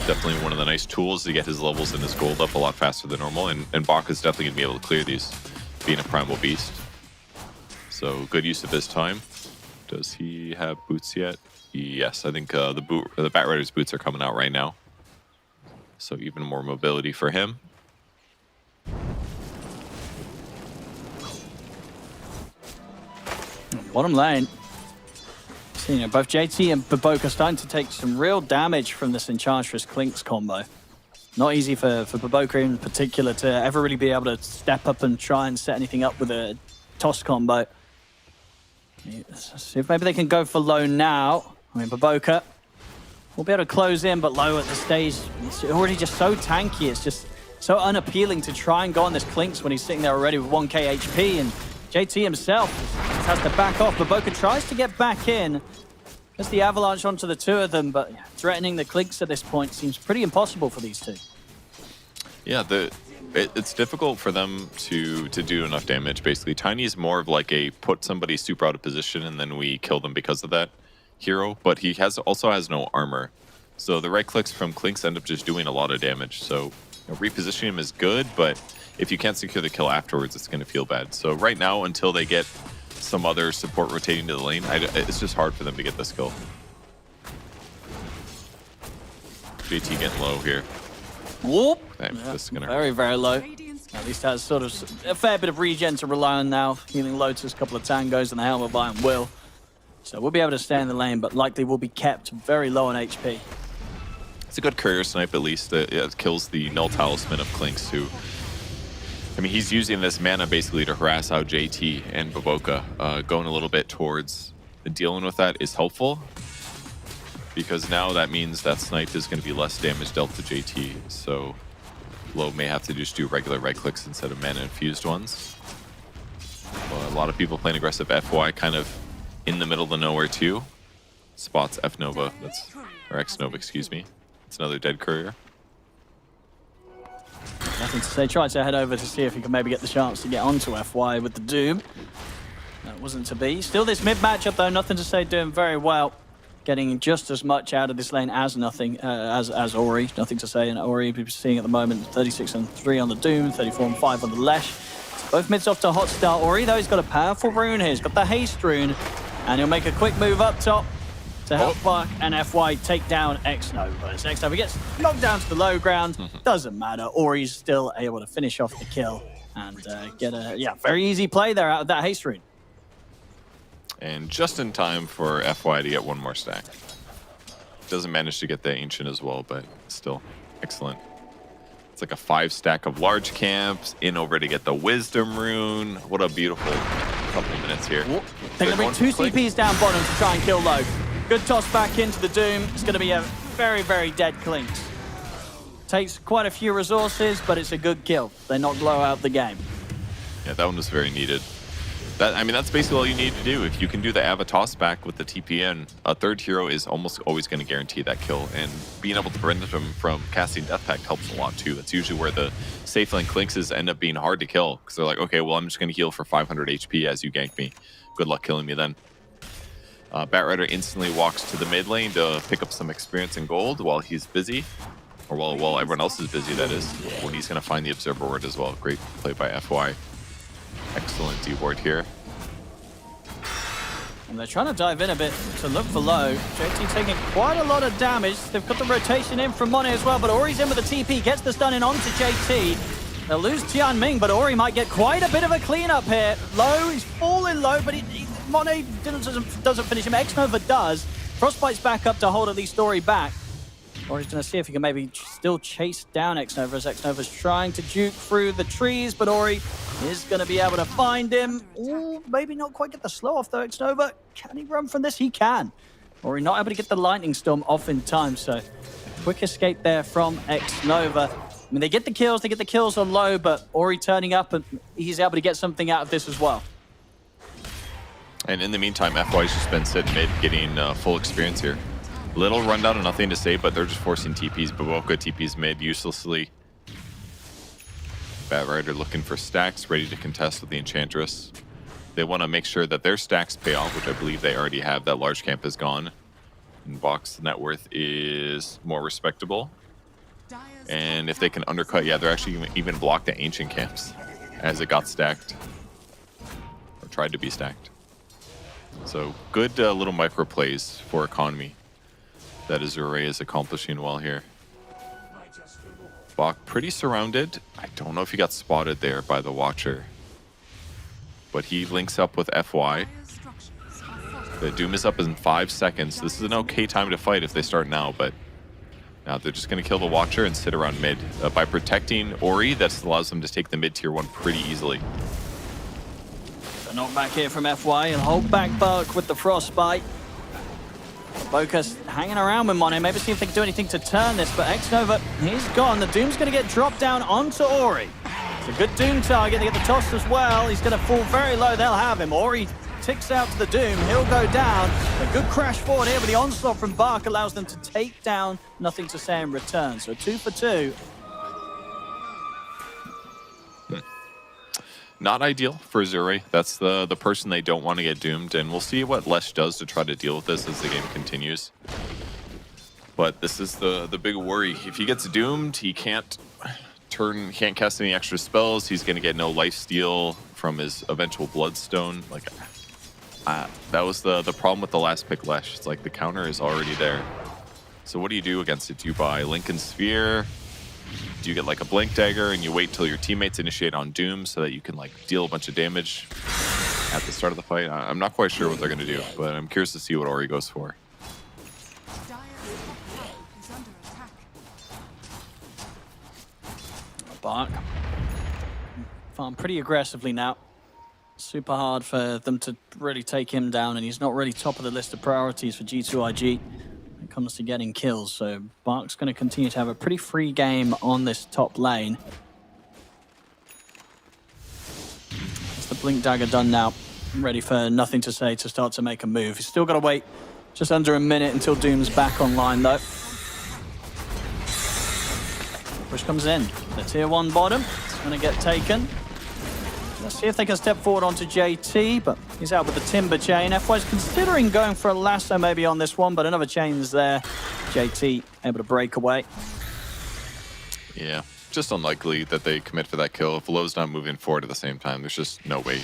Speaker 15: Definitely one of the nice tools to get his levels and his gold up a lot faster than normal, and Bach is definitely going to be able to clear these, being a Primal Beast. So good use of his time. Does he have boots yet? Yes, I think the Bat Rider's boots are coming out right now. So even more mobility for him.
Speaker 14: Bottom lane. So, both JT and Baboka starting to take some real damage from this Enchantress Clinks combo. Not easy for Baboka in particular to ever really be able to step up and try and set anything up with a toss combo. Let's see if maybe they can go for low now. I mean, Baboka will be able to close in, but low at the stage. It's already just so tanky. It's just so unappealing to try and go on this Clinks when he's sitting there already with 1k HP. And JT himself has to back off. Baboka tries to get back in. There's the avalanche onto the two of them, but threatening the Clinks at this point seems pretty impossible for these two.
Speaker 15: Yeah, it's difficult for them to do enough damage, basically. Tiny is more of like a put somebody super out of position and then we kill them because of that hero, but he also has no armor. So the right clicks from Clinks end up just doing a lot of damage. So repositioning him is good, but if you can't secure the kill afterwards, it's going to feel bad. So right now, until they get some other support rotating to the lane, it's just hard for them to get this kill. JT getting low here.
Speaker 14: Whoop!
Speaker 15: Yeah, this is gonna
Speaker 14: very, very low. At least has sort of a fair bit of regen to rely on now. Healing Lotus, a couple of tangos, and the Helmet Bind will. So we'll be able to stay in the lane, but likely will be kept very low on HP.
Speaker 15: It's a good courier snipe, at least. It kills the Null Talisman of Klinks, who... I mean, he's using this mana basically to harass out JT and Baboka. Going a little bit towards dealing with that is helpful, because now that means that snipe is going to be less damage dealt to JT. So Low may have to just do regular right clicks instead of mana infused ones. Well, a lot of people playing aggressive FY kind of in the middle of the nowhere too. Spots F Nova, or X Nova, excuse me. It's another dead courier.
Speaker 14: Nothing to say. Tried to head over to see if he could maybe get the chance to get onto FY with the Doom. That wasn't to be. Still this mid matchup though, nothing to say, doing very well. Getting just as much out of this lane as nothing, as Ori. Nothing to say. And Ori, we're seeing at the moment 36 and 3 on the Doom, 34 and 5 on the Lesh. So both mids off to a hot start. Ori though, he's got a powerful rune here. He's got the haste rune, and he'll make a quick move up top to help Buck and FY take down X Nova. As X Nova gets knocked down to the low ground, doesn't matter. Ori's still able to finish off the kill and get a very easy play there out of that haste rune.
Speaker 15: And just in time for FY to get one more stack. Doesn't manage to get the Ancient as well, but still excellent. It's like a 5 stack of large camps, in over to get the Wisdom rune. What a beautiful couple of minutes here.
Speaker 14: They're going to bring 2 CPs down bottom to try and kill Low. Good toss back into the Doom. It's going to be a very, very dead Klinks. Takes quite a few resources, but it's a good kill. They knock Low out the game.
Speaker 15: Yeah, that one was very needed. I mean, that's basically all you need to do. If you can do the Ava toss back with the TPN, a third hero is almost always going to guarantee that kill. And being able to prevent them from casting Death Pact helps a lot too. That's usually where the safe lane Klinkses end up being hard to kill, because they're like, okay, well, I'm just going to heal for 500 HP as you gank me. Good luck killing me then. Batrider instantly walks to the mid lane to pick up some experience and gold while he's busy. Or while everyone else is busy, that is. When he's going to find the Observer Ward as well. Great play by FY. Excellent D-ward here.
Speaker 14: And they're trying to dive in a bit to look for Low. JT taking quite a lot of damage. They've got the rotation in from Monet as well, but Ori's in with the TP, gets the stun in onto JT. They'll lose Tianming, but Ori might get quite a bit of a cleanup here. Low, he's falling low, but Monet doesn't finish him. X-Nova does. Frostbite's back up to hold at least Ori back. Ori's going to see if he can maybe still chase down X-Nova as X-Nova's trying to juke through the trees, but Ori is going to be able to find him. Ooh, maybe not quite get the slow off though, X-Nova. Can he run from this? He can. Ori not able to get the Lightning Storm off in time, so quick escape there from X-Nova. I mean, they get the kills on Low, but Ori turning up and he's able to get something out of this as well.
Speaker 15: And in the meantime, FY's just been sitting mid, getting full experience here. Little rundown and nothing to say, but they're just forcing TPs. Baboka TPs mid uselessly. Batrider looking for stacks, ready to contest with the Enchantress. They want to make sure that their stacks pay off, which I believe they already have. That large camp is gone. And Box net worth is more respectable. And if they can undercut, yeah, they're actually even block the Ancient camps as it got stacked. Or tried to be stacked. So good little micro plays for economy that Azure Ray is accomplishing well here. Bach pretty surrounded. I don't know if he got spotted there by the Watcher, but he links up with FY. The Doom is up in 5 seconds. This is an okay time to fight if they start now, but now they're just going to kill the Watcher and sit around mid. By protecting Ori, that allows them to take the mid tier 1 pretty easily.
Speaker 14: A knockback here from FY. He'll hold back Buck with the Frostbite. Boca's hanging around with Monet, maybe see if they can do anything to turn this, but X-Nova, he's gone. The Doom's going to get dropped down onto Ori. It's a good Doom target. They get the toss as well. He's going to fall very low. They'll have him. Ori ticks out to the Doom. He'll go down. A good crash forward here, but the onslaught from Bark allows them to take down Nothing to Say in return. So 2 for 2.
Speaker 15: Not ideal for Azure. That's the person they don't want to get doomed, and we'll see what Lesh does to try to deal with this as the game continues. But this is the big worry. If he gets doomed, he can't turn, can't cast any extra spells. He's going to get no lifesteal from his eventual Bloodstone. Like, that was the problem with the last pick Lesh. It's like the counter is already there. So what do you do against it? Do you buy Lincoln Sphere? Do you get like a Blink Dagger and you wait till your teammates initiate on Doom so that you can like deal a bunch of damage at the start of the fight? I'm not quite sure what they're going to do, but I'm curious to see what Ori goes for.
Speaker 14: Bark. Farm pretty aggressively now. Super hard for them to really take him down, and he's not really top of the list of priorities for G2IG when it comes to getting kills. So Bark's going to continue to have a pretty free game on this top lane. It's the Blink Dagger done now. Ready for Nothing to Say to start to make a move. He's still got to wait just under a minute until Doom's back online, though. Push comes in. The tier 1 bottom. It's going to get taken. Let's see if they can step forward onto JT, but he's out with the Timber Chain. FY's considering going for a lasso maybe on this one, but another chain's there. JT able to break away.
Speaker 15: Yeah, just unlikely that they commit for that kill. If Lowe's not moving forward at the same time, there's just no way.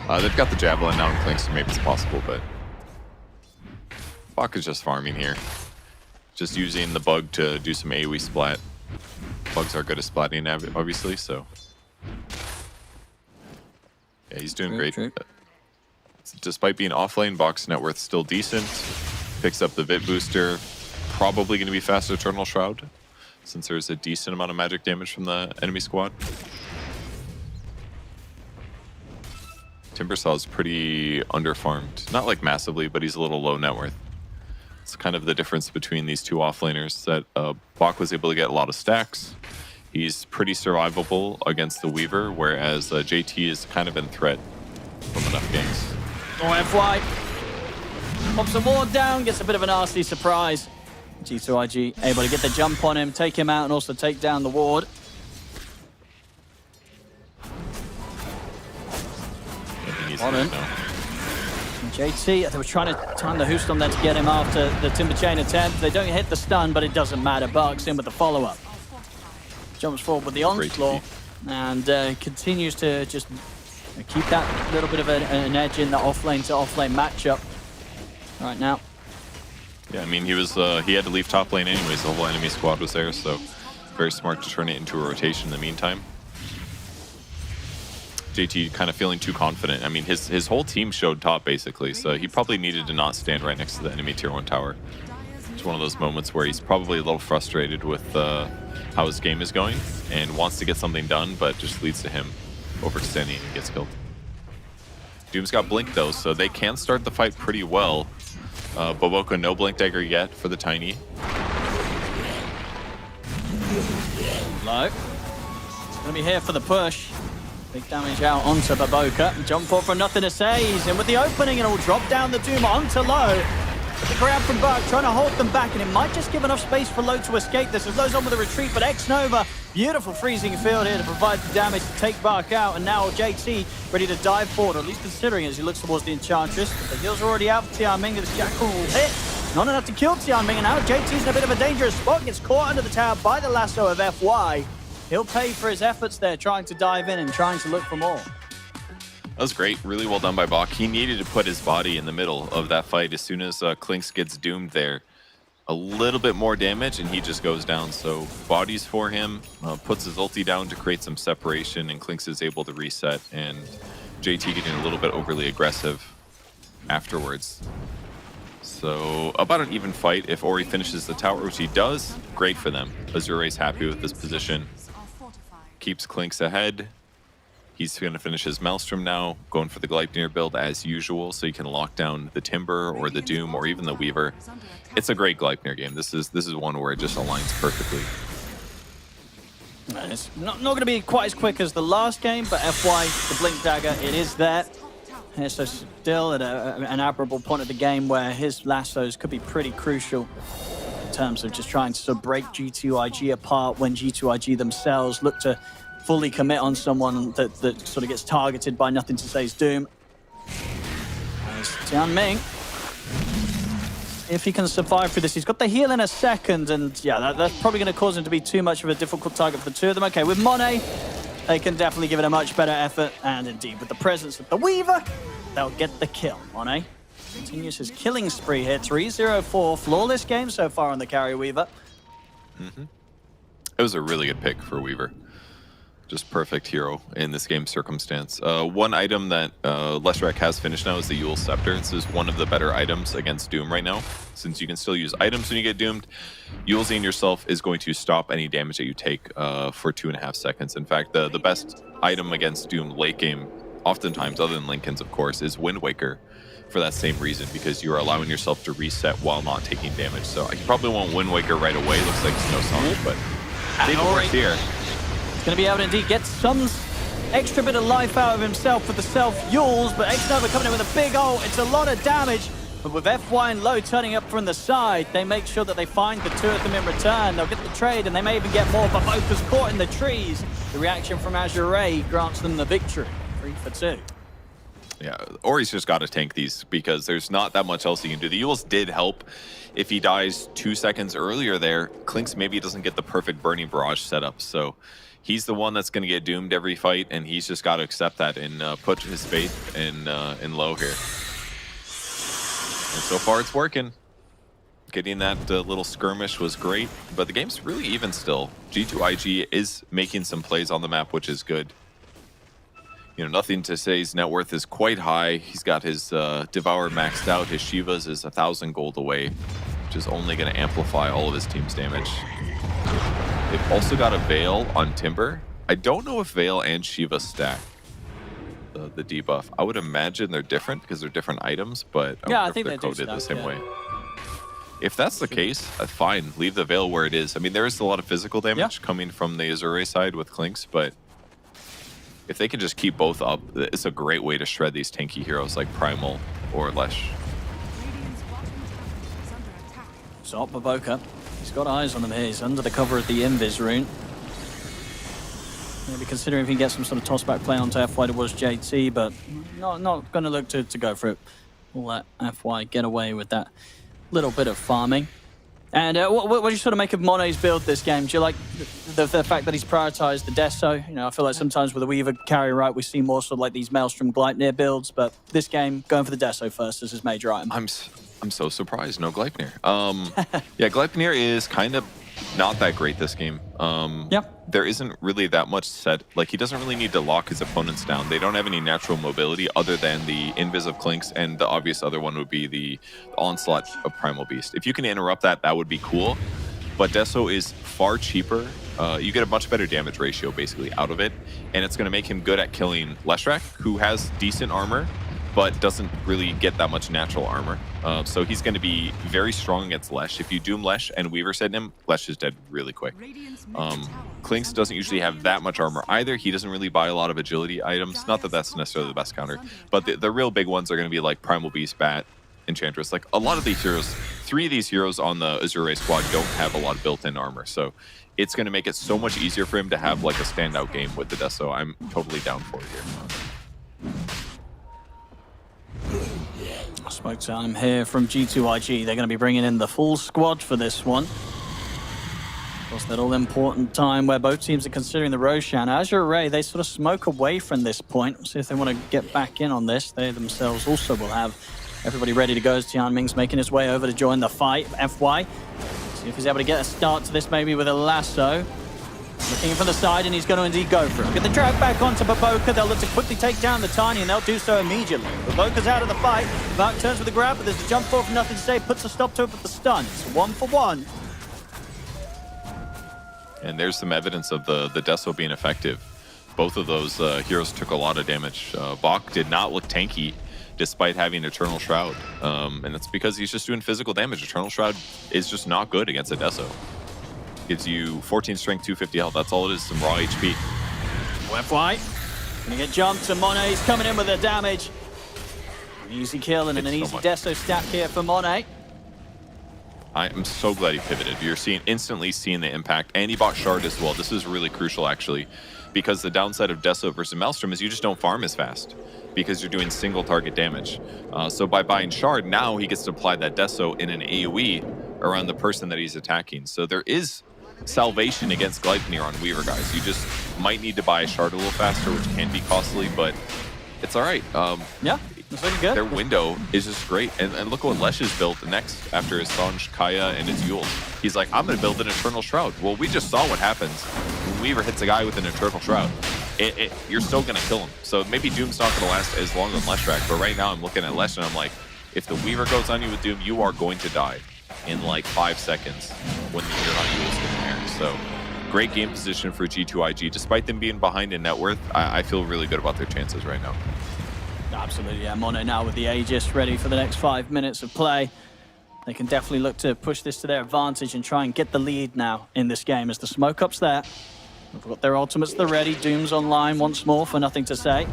Speaker 15: They've got the Javelin now in Clink, so maybe it's possible, but Bak is just farming here. Just using the bug to do some AoE splat. Bugs are good at splatting, obviously, so... Yeah, he's doing great. Despite being offlane, Bak's net worth still decent. Picks up the Vit Booster. Probably going to be fast Eternal Shroud, since there's a decent amount of magic damage from the enemy squad. Timbersaw is pretty underfarmed. Not like massively, but he's a little low net worth. It's kind of the difference between these two offlaners, that Bak was able to get a lot of stacks. He's pretty survivable against the Weaver, whereas JT is kind of in threat from enough ganks.
Speaker 14: Oh, FY pops the ward down, gets a bit of a nasty surprise. G2IG able to get the jump on him, take him out, and also take down the ward. On him. JT, they were trying to time the Hoostorm there to get him after the Timber Chain attempt. They don't hit the stun, but it doesn't matter. Bark's in with the follow-up. Jumps forward with the onslaught and continues to just keep that little bit of an edge in the off-lane to off-lane matchup right now.
Speaker 15: Yeah, I mean, he had to leave top lane anyways. The whole enemy squad was there, so very smart to turn it into a rotation in the meantime. JT kind of feeling too confident. I mean, his whole team showed top, basically, so he probably needed to not stand right next to the enemy tier 1 tower. It's one of those moments where he's probably a little frustrated with how his game is going and wants to get something done, but just leads to him overextending and gets killed. Doom's got Blink, though, so they can start the fight pretty well. Boboka, no Blink Dagger yet for the Tiny.
Speaker 14: Low. Gonna be here for the push. Big damage out onto Boboka. Jump forward for Nothing to Say. He's in with the opening and will drop down the Doom onto Low. But the grab from Bark trying to hold them back, and it might just give enough space for Low to escape this. As Low's on with a retreat, but X-Nova, beautiful freezing field here to provide the damage to take Bark out. And now JT ready to dive forward, or at least considering as he looks towards the Enchantress. The heals are already out for Tianming. This Jackal will hit. Not enough to kill Tianming, and now JT's in a bit of a dangerous spot. Gets caught under the tower by the lasso of FY. He'll pay for his efforts there, trying to dive in and trying to look for more.
Speaker 15: That was great. Really well done by Bak. He needed to put his body in the middle of that fight. As soon as Klinks gets doomed there, a little bit more damage and he just goes down. So bodies for him, puts his ulti down to create some separation, and Klinks is able to reset, and JT getting a little bit overly aggressive afterwards. So about an even fight. If Ori finishes the tower, which he does, great for them. Azure Ray's happy with this position. Keeps Klinks ahead. He's going to finish his Maelstrom now, going for the Gleipnir build as usual, so you can lock down the Timber or the Doom or even the Weaver. It's a great Gleipnir game. This is one where it just aligns perfectly.
Speaker 14: It's not going to be quite as quick as the last game, but FY, the Blink Dagger, it is there. And so still at an admirable point of the game where his lassos could be pretty crucial in terms of just trying to sort of break G2IG apart when G2IG themselves look to fully commit on someone that sort of gets targeted by Nothing to Say's Doom. There's Tianming. if he can survive through this. He's got the heal in a second, and yeah, that's probably going to cause him to be too much of a difficult target for the two of them. Okay, with Monet, they can definitely give it a much better effort, and indeed, with the presence of the Weaver, they'll get the kill. Monet continues his killing spree here, 3-0-4, flawless game so far on the carry Weaver.
Speaker 15: It was a really good pick for Weaver. Just perfect hero in this game circumstance. One item that Leshrac has finished now is the Yule Scepter. This is one of the better items against Doom right now. Since you can still use items when you get doomed, Yulesing yourself is going to stop any damage that you take for 2.5 seconds. In fact, the best item against Doom late game, oftentimes, other than Lincoln's of course, is Wind Waker for that same reason, because you are allowing yourself to reset while not taking damage. So you probably want Wind Waker right away. Looks like Snow Sonic, but it works here.
Speaker 14: Going to be able to indeed get some extra bit of life out of himself with the self-Yules, but X-Nova coming in with a big ult. It's a lot of damage, but with FY and Low turning up from the side, they make sure that they find the two of them in return. They'll get the trade, and they may even get more, but Boka's caught in the trees. The reaction from Azure Ray grants them the victory, 3-2.
Speaker 15: Yeah, Ori's just got to tank these because there's not that much else he can do. The Yules did help. If he dies 2 seconds earlier there, Klinks maybe doesn't get the perfect Burning Barrage setup, so he's the one that's going to get doomed every fight, and he's just got to accept that and put his faith in Low here. And so far, it's working. Getting that little skirmish was great, but the game's really even still. G2IG is making some plays on the map, which is good. You know, nothing to say his net worth is quite high. He's got his Devour maxed out. His Shivas is 1,000 gold away, which is only going to amplify all of his team's damage. They've also got a Veil on Timber. I don't know if Veil and Shiva stack the debuff. I would imagine they're different because they're different items, but
Speaker 14: I think
Speaker 15: they're
Speaker 14: they do
Speaker 15: coded the
Speaker 14: stack,
Speaker 15: same way. If that's the case, fine. Leave the Veil where it is. I mean, there is a lot of physical damage coming from the Azure Ray side with Klinks, but if they can just keep both up, it's a great way to shred these tanky heroes like Primal or Lesh.
Speaker 14: So up Boka. He's got eyes on him here. He's under the cover of the Invis rune. Maybe considering if he can get some sort of tossback play onto FY towards JT, but not going to look to go for it. We'll let FY get away with that little bit of farming. And what do you sort of make of Monet's build this game? Do you like the fact that he's prioritized the Deso? You know, I feel like sometimes with the Weaver carry right, we see more sort of like these Maelstrom Gleipnir builds, but this game, going for the Deso first as his major item.
Speaker 15: I'm so surprised, no Gleipnir. Yeah, Gleipnir is kind of not that great this game. There isn't really that much set. Like, he doesn't really need to lock his opponents down. They don't have any natural mobility other than the Invis of Klinks, and the obvious other one would be the Onslaught of Primal Beast. If you can interrupt that, that would be cool. But Deso is far cheaper. You get a much better damage ratio, basically, out of it. And it's going to make him good at killing Leshrac, who has decent armor, but doesn't really get that much natural armor. So he's going to be very strong against Lesh. If you Doom Lesh and Weaver set him, Lesh is dead really quick. Klinks doesn't usually have that much armor either. He doesn't really buy a lot of agility items. Not that that's necessarily the best counter, but the real big ones are going to be like Primal Beast, Bat, Enchantress. Like, a lot of these heroes, 3 of these heroes on the Azure Ray squad don't have a lot of built-in armor. So it's going to make it so much easier for him to have like a standout game with the Deso. I'm totally down for it here.
Speaker 14: Smokes on him here from G2IG. They're going to be bringing in the full squad for this one. Of course, that all-important time where both teams are considering the Roshan. Azure Ray, they sort of smoke away from this point. We'll see if they want to get back in on this. They themselves also will have everybody ready to go as Tianming's making his way over to join the fight. FY, see if he's able to get a start to this maybe with a lasso. Looking from the side, and he's going to indeed go for it. Get the drag back onto Baboka. They'll look to quickly take down the Tiny, and they'll do so immediately. Baboka's out of the fight. Valk turns with the grab, but there's a jump forward from nothing to say. Puts a stop to it with the stun. It's 1-for-1.
Speaker 15: And there's some evidence of the Deso being effective. Both of those heroes took a lot of damage. Bok did not look tanky despite having Eternal Shroud. And that's because he's just doing physical damage. Eternal Shroud is just not good against a Deso. Gives you 14 strength, 250 health. That's all it is, some raw HP.
Speaker 14: FY, gonna get jumped, and Monet's coming in with the damage. An easy kill and an easy Deso stack here for Monet.
Speaker 15: I'm so glad he pivoted. You're instantly seeing the impact, and he bought Shard as well. This is really crucial, actually, because the downside of Deso versus Maelstrom is you just don't farm as fast because you're doing single target damage. So by buying Shard, now he gets to apply that Deso in an AoE around the person that he's attacking. So there is salvation against Gleipnir on Weaver, guys. You just might need to buy a Shard a little faster, which can be costly, but it's all right.
Speaker 14: Yeah. It's looking good.
Speaker 15: Their window is just great. And look what Lesh has built next after his Sanj, Kaya, and his Yule. He's like, I'm going to build an Eternal Shroud. Well, we just saw what happens when Weaver hits a guy with an Eternal Shroud. You're still going to kill him. So maybe Doom's not going to last as long on Leshrac, but right now I'm looking at Lesh and I'm like, if the Weaver goes on you with Doom, you are going to die in like 5 seconds when you're not Yule's in there. So great game position for G2IG. Despite them being behind in net worth, I feel really good about their chances right now.
Speaker 14: Absolutely, yeah. Mono now with the Aegis ready for the next 5 minutes of play. They can definitely look to push this to their advantage and try and get the lead now in this game as the smoke up's there. They've got their ultimates at the ready. Doom's online once more for nothing to say.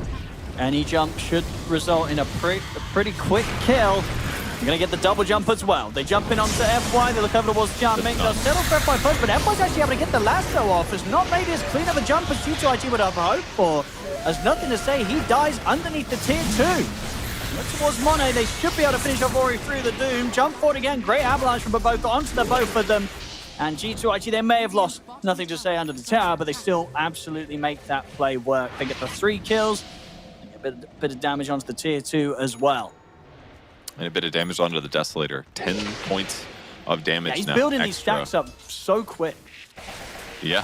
Speaker 14: Any jump should result in a pretty quick kill. They're going to get the double jump as well. They jump in onto FY. They look over towards Gaimin. They'll settle for FY first, but FY's actually able to get the lasso off. It's not maybe as clean of a jump as G2IG would have hoped for. There's nothing to say. He dies underneath the tier 2. Look towards Monet. They should be able to finish off Ori through the Doom. Jump forward again. Great avalanche from both onto the both of them. And G2IG, they may have lost nothing to say under the tower, but they still absolutely make that play work. They get the 3 kills. They get a bit of damage onto the tier 2 as well.
Speaker 15: And a bit of damage onto the Desolator. 10 points of damage now.
Speaker 14: He's building these stacks up so quick.
Speaker 15: Yeah,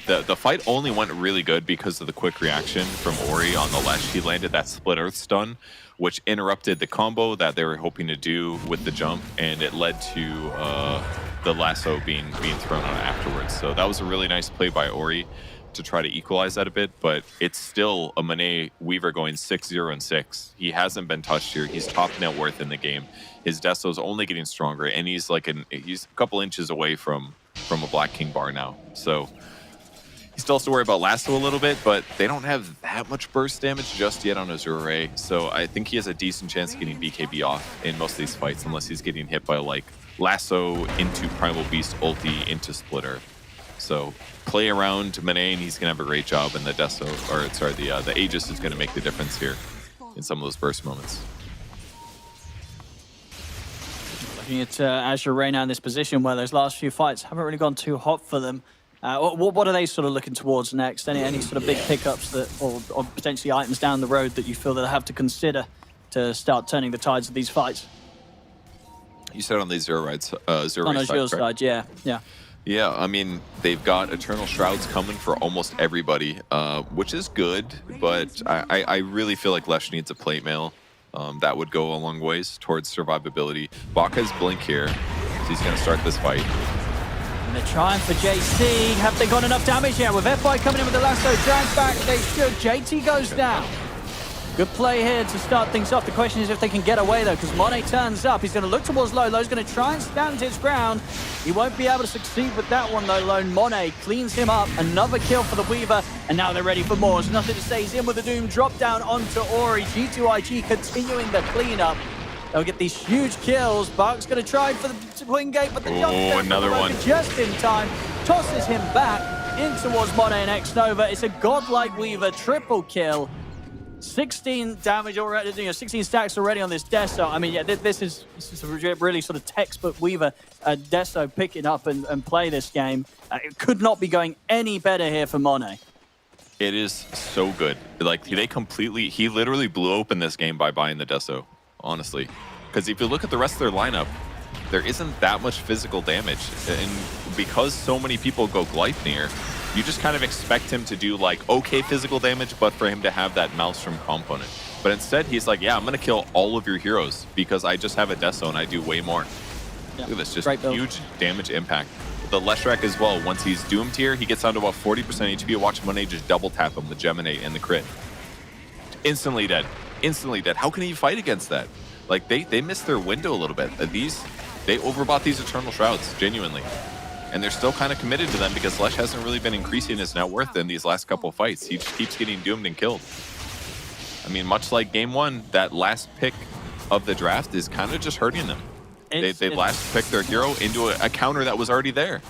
Speaker 15: the fight only went really good because of the quick reaction from Ori on the Lesh. He landed that split earth stun, which interrupted the combo that they were hoping to do with the jump, and it led to the lasso being thrown on afterwards. So that was a really nice play by Ori to try to equalize that a bit, but it's still a Monet Weaver going 6-0-6. He hasn't been touched here. He's top net worth in the game. His Deso's only getting stronger, and he's a couple inches away from a Black King bar now. So he still has to worry about lasso a little bit, but they don't have that much burst damage just yet on Azure Ray. So I think he has a decent chance of getting BKB off in most of these fights, unless he's getting hit by like lasso into Primal Beast ulti into Splitter. So play around Monet and he's gonna have a great job, and the Deso, or sorry, the Aegis is gonna make the difference here in some of those burst moments.
Speaker 14: Looking at Azure Ray now in this position where those last few fights haven't really gone too hot for them. What are they sort of looking towards next? Any sort of big pickups that, or potentially items down the road that you feel that they have to consider to start turning the tides of these fights?
Speaker 15: You said on the Azure Ray
Speaker 14: side, yeah.
Speaker 15: Yeah, I mean, they've got Eternal Shrouds coming for almost everybody, which is good, but I really feel like Lesh needs a plate mail. That would go a long ways towards survivability. Baka's blink here, so he's going to start this fight.
Speaker 14: And they're trying for JT. Have they got enough damage here? With FY coming in with the lasso, Giants back, they should. JT goes down. Good play here to start things off. The question is if they can get away, though, because Monet turns up. He's going to look towards Low. Low's going to try and stand his ground. He won't be able to succeed with that one, though. Lone Monet cleans him up. Another kill for the Weaver, and now they're ready for more. There's nothing to say. He's in with the Doom. Drop down onto Ori. G2IG continuing the cleanup. They'll get these huge kills. Bark's going to try for the twin gate, but the jump
Speaker 15: another one
Speaker 14: just in time. Tosses him back in towards Monet and X-Nova. It's a godlike Weaver triple kill. 16 damage already, 16 stacks already on this Deso. I mean, yeah, this is a really sort of textbook Weaver Deso picking up and play this game. It could not be going any better here for Monet.
Speaker 15: It is so good. Like, he literally blew open this game by buying the Deso, honestly. Because if you look at the rest of their lineup, there isn't that much physical damage. And because so many people go Gleipnir, you just kind of expect him to do like okay physical damage, but for him to have that Maelstrom component. But instead, he's like, yeah, I'm going to kill all of your heroes because I just have a Deso and I do way more. Look at this, just huge damage impact. The Leshrac as well, once he's doomed here, he gets down to about 40% HP. Watch Monet just double tap him with Geminate and the crit. Instantly dead. Instantly dead. How can he fight against that? Like, they missed their window a little bit. They overbought these Eternal Shrouds, genuinely. And they're still kind of committed to them because Lesh hasn't really been increasing his net worth in these last couple of fights. He just keeps getting doomed and killed. I mean, much like game one, that last pick of the draft is kind of just hurting them. They last picked their hero into a counter that was already there.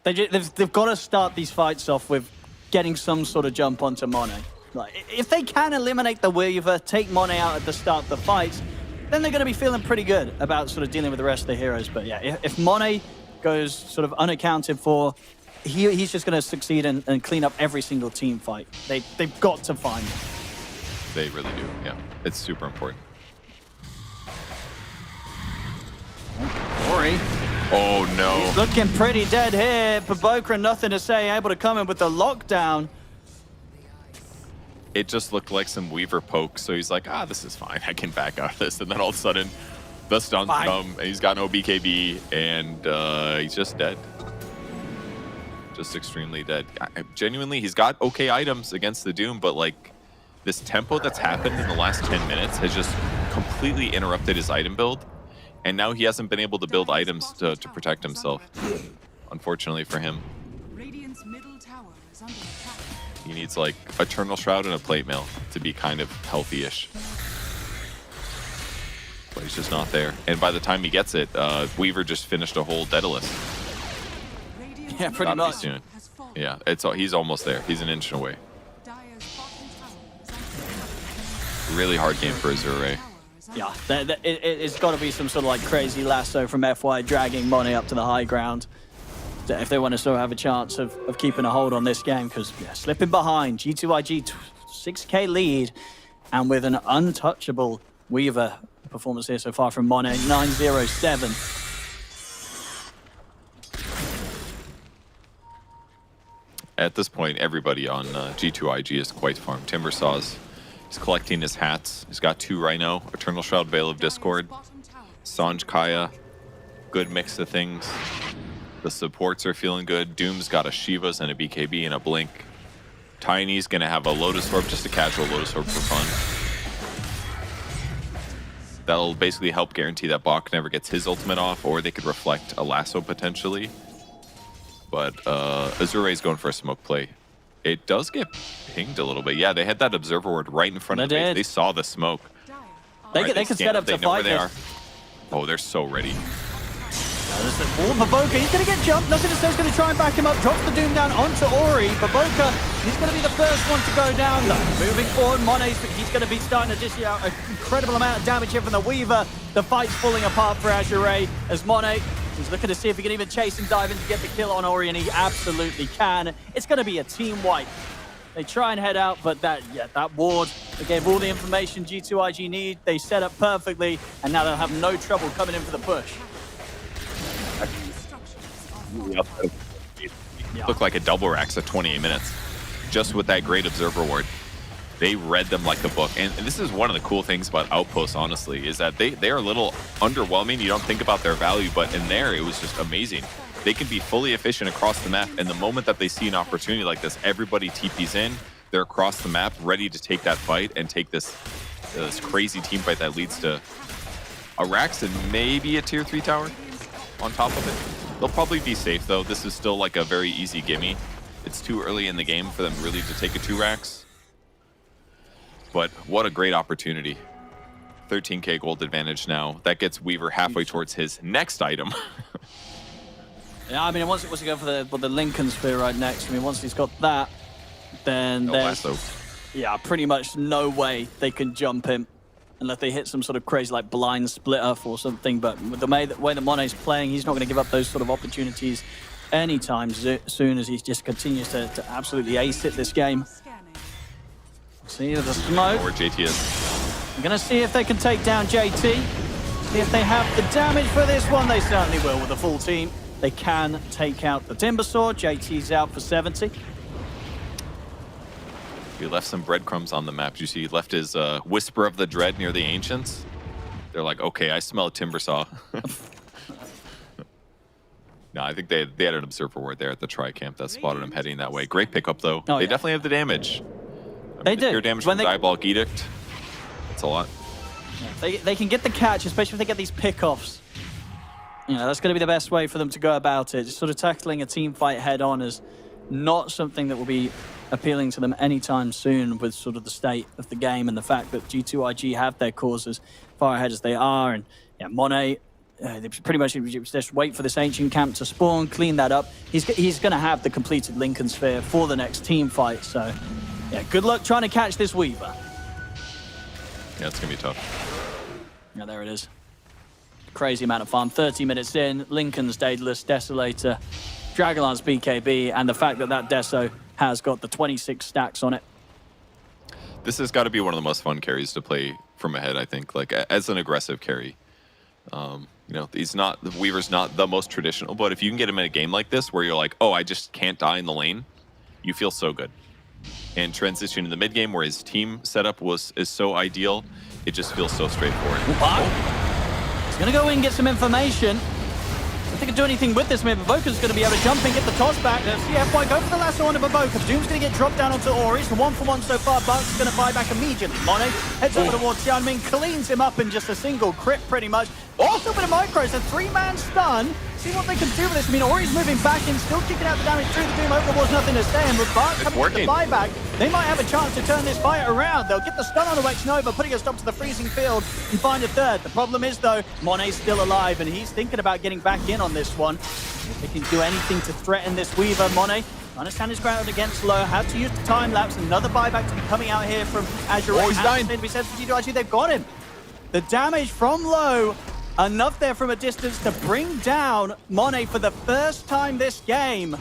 Speaker 14: They've got to start these fights off with getting some sort of jump onto Monet. Like, if they can eliminate the Weaver, take Monet out at the start of the fights, then they're going to be feeling pretty good about sort of dealing with the rest of the heroes. But yeah, if Monet goes sort of unaccounted for, he's just going to succeed and clean up every single team fight. They've got to find him.
Speaker 15: They really do, yeah. It's super important.
Speaker 14: Ori.
Speaker 15: Oh, no.
Speaker 14: He's looking pretty dead here. Baboka, nothing to say, able to come in with the lockdown.
Speaker 15: It just looked like some Weaver poke, so he's like, this is fine. I can back out of this. And then all of a sudden, the stuns come, and he's got no BKB, and he's just dead. Just extremely dead. Genuinely, he's got okay items against the Doom, but like this tempo that's happened in the last 10 minutes has just completely interrupted his item build. And now he hasn't been able to build items to protect himself, unfortunately for him.
Speaker 3: Radiant's middle tower is under attack.
Speaker 15: He needs like Eternal Shroud and a Plate Mail to be kind of healthy-ish. But he's just not there. And by the time he gets it, Weaver just finished a whole Daedalus.
Speaker 14: Yeah, pretty much.
Speaker 15: Soon. Yeah, he's almost there. He's an inch away. Really hard game for Azure Ray.
Speaker 14: Yeah, it's got to be some sort of like crazy lasso from FY dragging Monet up to the high ground if they want to still have a chance of keeping a hold on this game, because slipping behind, G2IG 6k lead, and with an untouchable Weaver performance here so far from Monet, 907.
Speaker 15: At this point, everybody on G2IG is quite farmed. Timbersaw's he's collecting his hats. He's got 2 Rhino, Eternal Shroud, Veil of Discord, Sanj Kaya, good mix of things. The supports are feeling good. Doom's got a Shiva's and a BKB and a Blink. Tiny's gonna have a Lotus Orb, just a casual Lotus Orb for fun. That'll basically help guarantee that Bach never gets his ultimate off, or they could reflect a lasso potentially. But Azure Ray's going for a smoke play. It does get pinged a little bit. Yeah, they had that observer ward right in front of them. They saw the smoke.
Speaker 14: They can set up to fight
Speaker 15: this. Oh, they're so ready.
Speaker 14: Baboka, he's going to get jumped. Nothing to say, he's going to try and back him up. Drops the Doom down onto Ori. Baboka, he's going to be the first one to go down though. Moving forward, Monet's, he's going to be starting to dish out an incredible amount of damage here from the Weaver. The fight's falling apart for Azure Ray as Monet, he's looking to see if he can even chase and dive in to get the kill on Ori, and he absolutely can. It's going to be a team wipe. They try and head out, but that ward, they gave all the information G2IG need. They set up perfectly, and now they'll have no trouble coming in for the push.
Speaker 15: Looked like a double racks at 28 minutes, just with that great observer ward. They read them like the book, and this is one of the cool things about Outposts, honestly, is that they are a little underwhelming. You don't think about their value, but in there, it was just amazing. They can be fully efficient across the map, and the moment that they see an opportunity like this, everybody TPs in, they're across the map, ready to take that fight and take this crazy team fight that leads to a Rax and maybe a tier 3 tower on top of it. They'll probably be safe, though. This is still like a very easy gimme. It's too early in the game for them really to take a 2 Rax. But what a great opportunity. 13k gold advantage now. That gets Weaver halfway towards his next item.
Speaker 14: Yeah, I mean, once he go for the Lincoln Sphere right next, I mean, once he's got that, then there's, yeah, pretty much no way they can jump him unless they hit some sort of crazy, like, blind split off or something. But with the way that Monet's playing, he's not going to give up those sort of opportunities anytime soon, as he just continues to absolutely ace it this game. See the smoke.
Speaker 15: Or JT is.
Speaker 14: I'm going to see if they can take down JT. See if they have the damage for this one. They certainly will with the full team. They can take out the Timbersaw. JT's out for 70.
Speaker 15: He left some breadcrumbs on the map. You see he left his Whisper of the Dread near the Ancients. They're like, okay, I smell a Timbersaw. No, I think they had an observer ward there at the Tri-Camp that spotted him heading that way. Great pickup, though. They definitely have the damage.
Speaker 14: They do.
Speaker 15: Pure damage from Diabolic Edict. That's a lot.
Speaker 14: They can get the catch, especially if they get these pickoffs. You know, that's going to be the best way for them to go about it. Just sort of tackling a team fight head-on is not something that will be appealing to them anytime soon, with sort of the state of the game and the fact that G2IG have their cause as far ahead as they are. And yeah, Monet, pretty much just wait for this ancient camp to spawn, clean that up. He's going to have the completed Lincoln Sphere for the next team fight. So, yeah, good luck trying to catch this Weaver.
Speaker 15: Yeah, it's going to be tough.
Speaker 14: Yeah, there it is. Crazy amount of farm. 30 minutes in, Lincoln's Daedalus, Desolator, Dragonlance BKB, and the fact that that Deso has got the 26 stacks on it.
Speaker 15: This has got to be one of the most fun carries to play from ahead, I think, like as an aggressive carry. You know, the Weaver's not the most traditional, but if you can get him in a game like this where you're like, oh, I just can't die in the lane, you feel so good. And transition in the mid game where his team setup is so ideal, it just feels so straightforward.
Speaker 14: He's going to go in and get some information. I think he can do anything with this. Maybe Boka's going to be able to jump and get the toss back. Let's see FY go for the lasso onto Boka. Doom's going to get dropped down onto Ori. It's 1-for-1 so far. Buck's going to buy back immediately. Monet heads over towards Xianming, cleans him up in just a single crit pretty much. Oh, still a bit of micros. A 3-man stun. See what they can do with this. I mean, Ori's moving back in, still kicking out the damage through the Doom. Overlord's nothing to say. And with Bart coming with the buyback, they might have a chance to turn this fight around. They'll get the stun on the Wex Nova, putting a stop to the freezing field and find a third. The problem is, though, Monet's still alive, and he's thinking about getting back in on this one. If they can do anything to threaten this Weaver, Monet trying to stand his ground against Low, had to use the time lapse. Another buyback to be coming out here from Azure Ray.
Speaker 15: He's dying.
Speaker 14: To be said for G2IG, they've got him. The damage from Low, enough there from a distance to bring down Monet for the first time this game.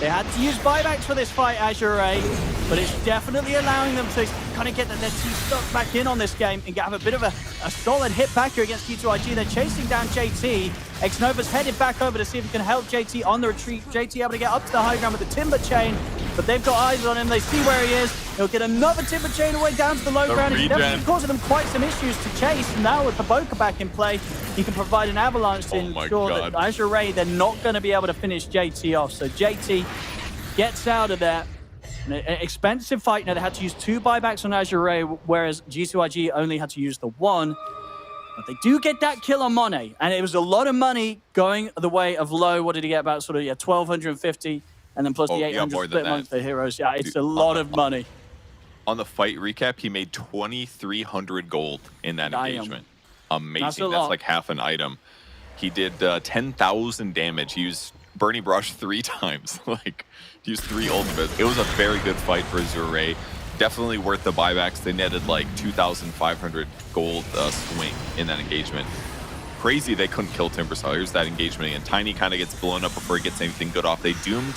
Speaker 14: They had to use buybacks for this fight, Azure Ray, but it's definitely allowing them to kind of get their team stuck back in on this game and have a bit of a solid hit back here against G2IG. They're chasing down JT. Xnova's headed back over to see if he can help JT on the retreat. JT able to get up to the high ground with the Timber Chain, but they've got eyes on him. They see where he is. He'll get another Timber Chain away down to the low ground. It's definitely causing them quite some issues to chase. And now with the Boka back in play, he can provide an avalanche to ensure that Azure Ray, they're not going to be able to finish JT off. So JT gets out of there. An expensive fight. Now they had to use 2 buybacks on Azure Ray, whereas G2IG only had to use the 1. But they do get that kill on Monet, and it was a lot of money going the way of Low. What did he get? About sort of 1,250, and then plus the 800 split amongst the heroes. Yeah, it's a lot of money.
Speaker 15: On the fight recap, he made 2,300 gold in that engagement. Amazing. That's like half an item. He did 10,000 damage. He used Bernie Brush 3 times. Like, he used 3 ultimates. It was a very good fight for Azure Ray. Definitely worth the buybacks. They netted like 2,500 gold swing in that engagement. Crazy they couldn't kill Timbersaw. Here's that engagement, and Tiny kind of gets blown up before he gets anything good off. They doomed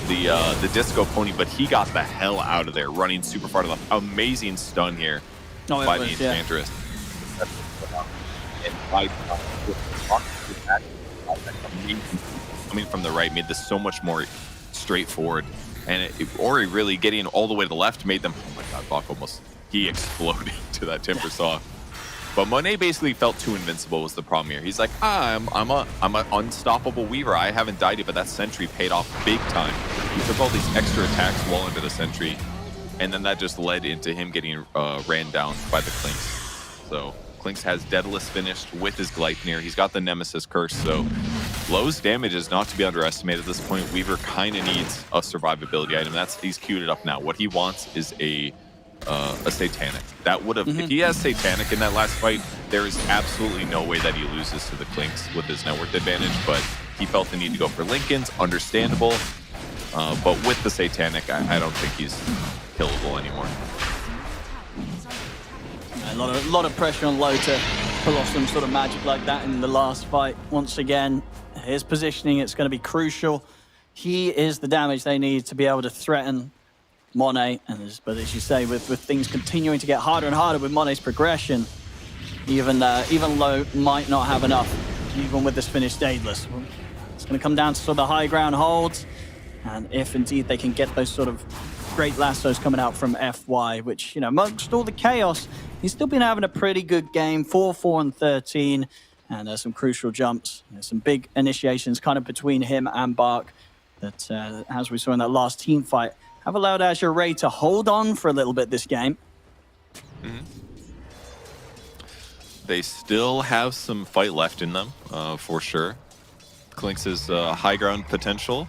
Speaker 15: the Disco Pony, but he got the hell out of there, running super far to the left. Amazing stun here by the Enchantress. Coming from the right made this so much more straightforward. And Ori really getting all the way to the left made them, oh my god, Bach almost, he exploded to that Timbersaw. But Monet basically felt too invincible was the problem here. He's like, I'm an unstoppable Weaver. I haven't died yet, but that Sentry paid off big time. He took all these extra attacks while into the Sentry, and then that just led into him getting ran down by the Clinks. So Clinks has Daedalus finished with his Gleipnir. He's got the Nemesis Curse, so Low's damage is not to be underestimated at this point. Weaver kind of needs a survivability item. He's queued it up now. What he wants is a Satanic. That would have, if he has Satanic in that last fight, there is absolutely no way that he loses to the Clinks with his network advantage, but he felt the need to go for Lincoln's, understandable. But with the Satanic, I don't think he's killable anymore.
Speaker 14: A lot of pressure on Low to pull off some sort of magic like that in the last fight. Once again, his positioning, it's going to be crucial. He is the damage they need to be able to threaten Monet. But as you say, with things continuing to get harder and harder with Monet's progression, even Low might not have enough, even with this finished Daedalus. It's going to come down to sort of the high ground holds, and if indeed they can get those sort of great lassos coming out from FY, which, you know, amongst all the chaos, he's still been having a pretty good game, 4-4 and 13, and some crucial jumps. There's some big initiations kind of between him and Bark that, as we saw in that last team fight, have allowed Azure Ray to hold on for a little bit this game.
Speaker 15: They still have some fight left in them, for sure. Clinks' high ground potential,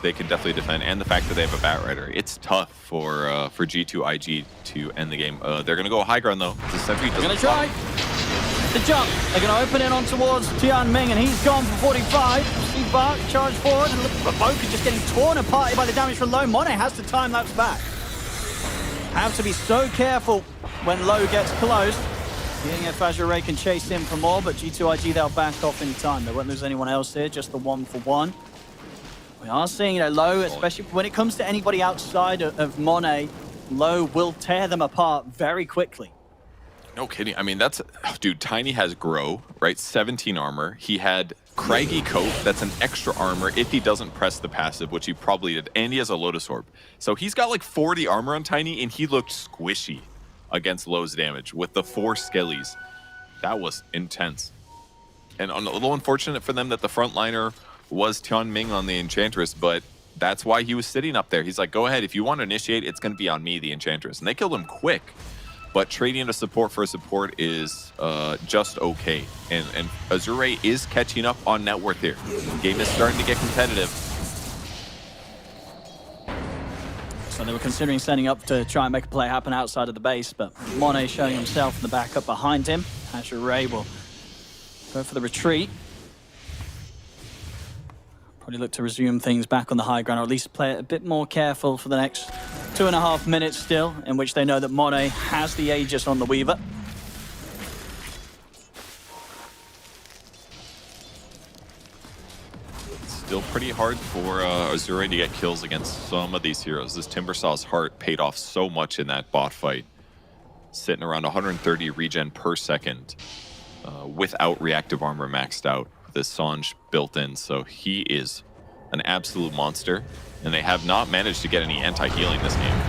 Speaker 15: they can definitely defend, and the fact that they have a Batrider. It's tough for G2IG to end the game. They're going to go high ground, though. The Sentry doesn't
Speaker 14: going to try. the jump. They're going to open it on towards Tianming, and he's gone for 45. See Bark charge forward, and look at Boca just getting torn apart by the damage from Low. Monet has to time lapse back. Have to be so careful when Low gets close. Seeing if Azure Ray can chase him for more, but G2IG, they'll back off in time. They won't lose anyone else here, just the 1-for-1. We are seeing, Low, especially when it comes to anybody outside of Monet, Low will tear them apart very quickly.
Speaker 15: No kidding. I mean, that's... Dude, Tiny has Grow, right? 17 armor. He had Craggy Coat. That's an extra armor if he doesn't press the passive, which he probably did. And he has a Lotus Orb. So he's got like 40 armor on Tiny, and he looked squishy against Low's damage with the 4 Skellies. That was intense. And a little unfortunate for them that the frontliner was Tianming on the Enchantress, but that's why he was sitting up there. He's like, go ahead. If you want to initiate, it's going to be on me, the Enchantress. And they killed him quick. But trading a support for a support is just okay. And Azure Ray is catching up on net worth here. The game is starting to get competitive.
Speaker 14: So they were considering setting up to try and make a play happen outside of the base, but Monet showing himself in the backup behind him. Azure Ray will go for the retreat. Probably look to resume things back on the high ground, or at least play it a bit more careful for the next 2.5 minutes still, in which they know that Monet has the Aegis on the Weaver.
Speaker 15: It's still pretty hard for Azure to get kills against some of these heroes. This Timbersaw's Heart paid off so much in that bot fight. Sitting around 130 regen per second without reactive armor maxed out. This Sange built in, so he is an absolute monster, and they have not managed to get any anti-healing this game.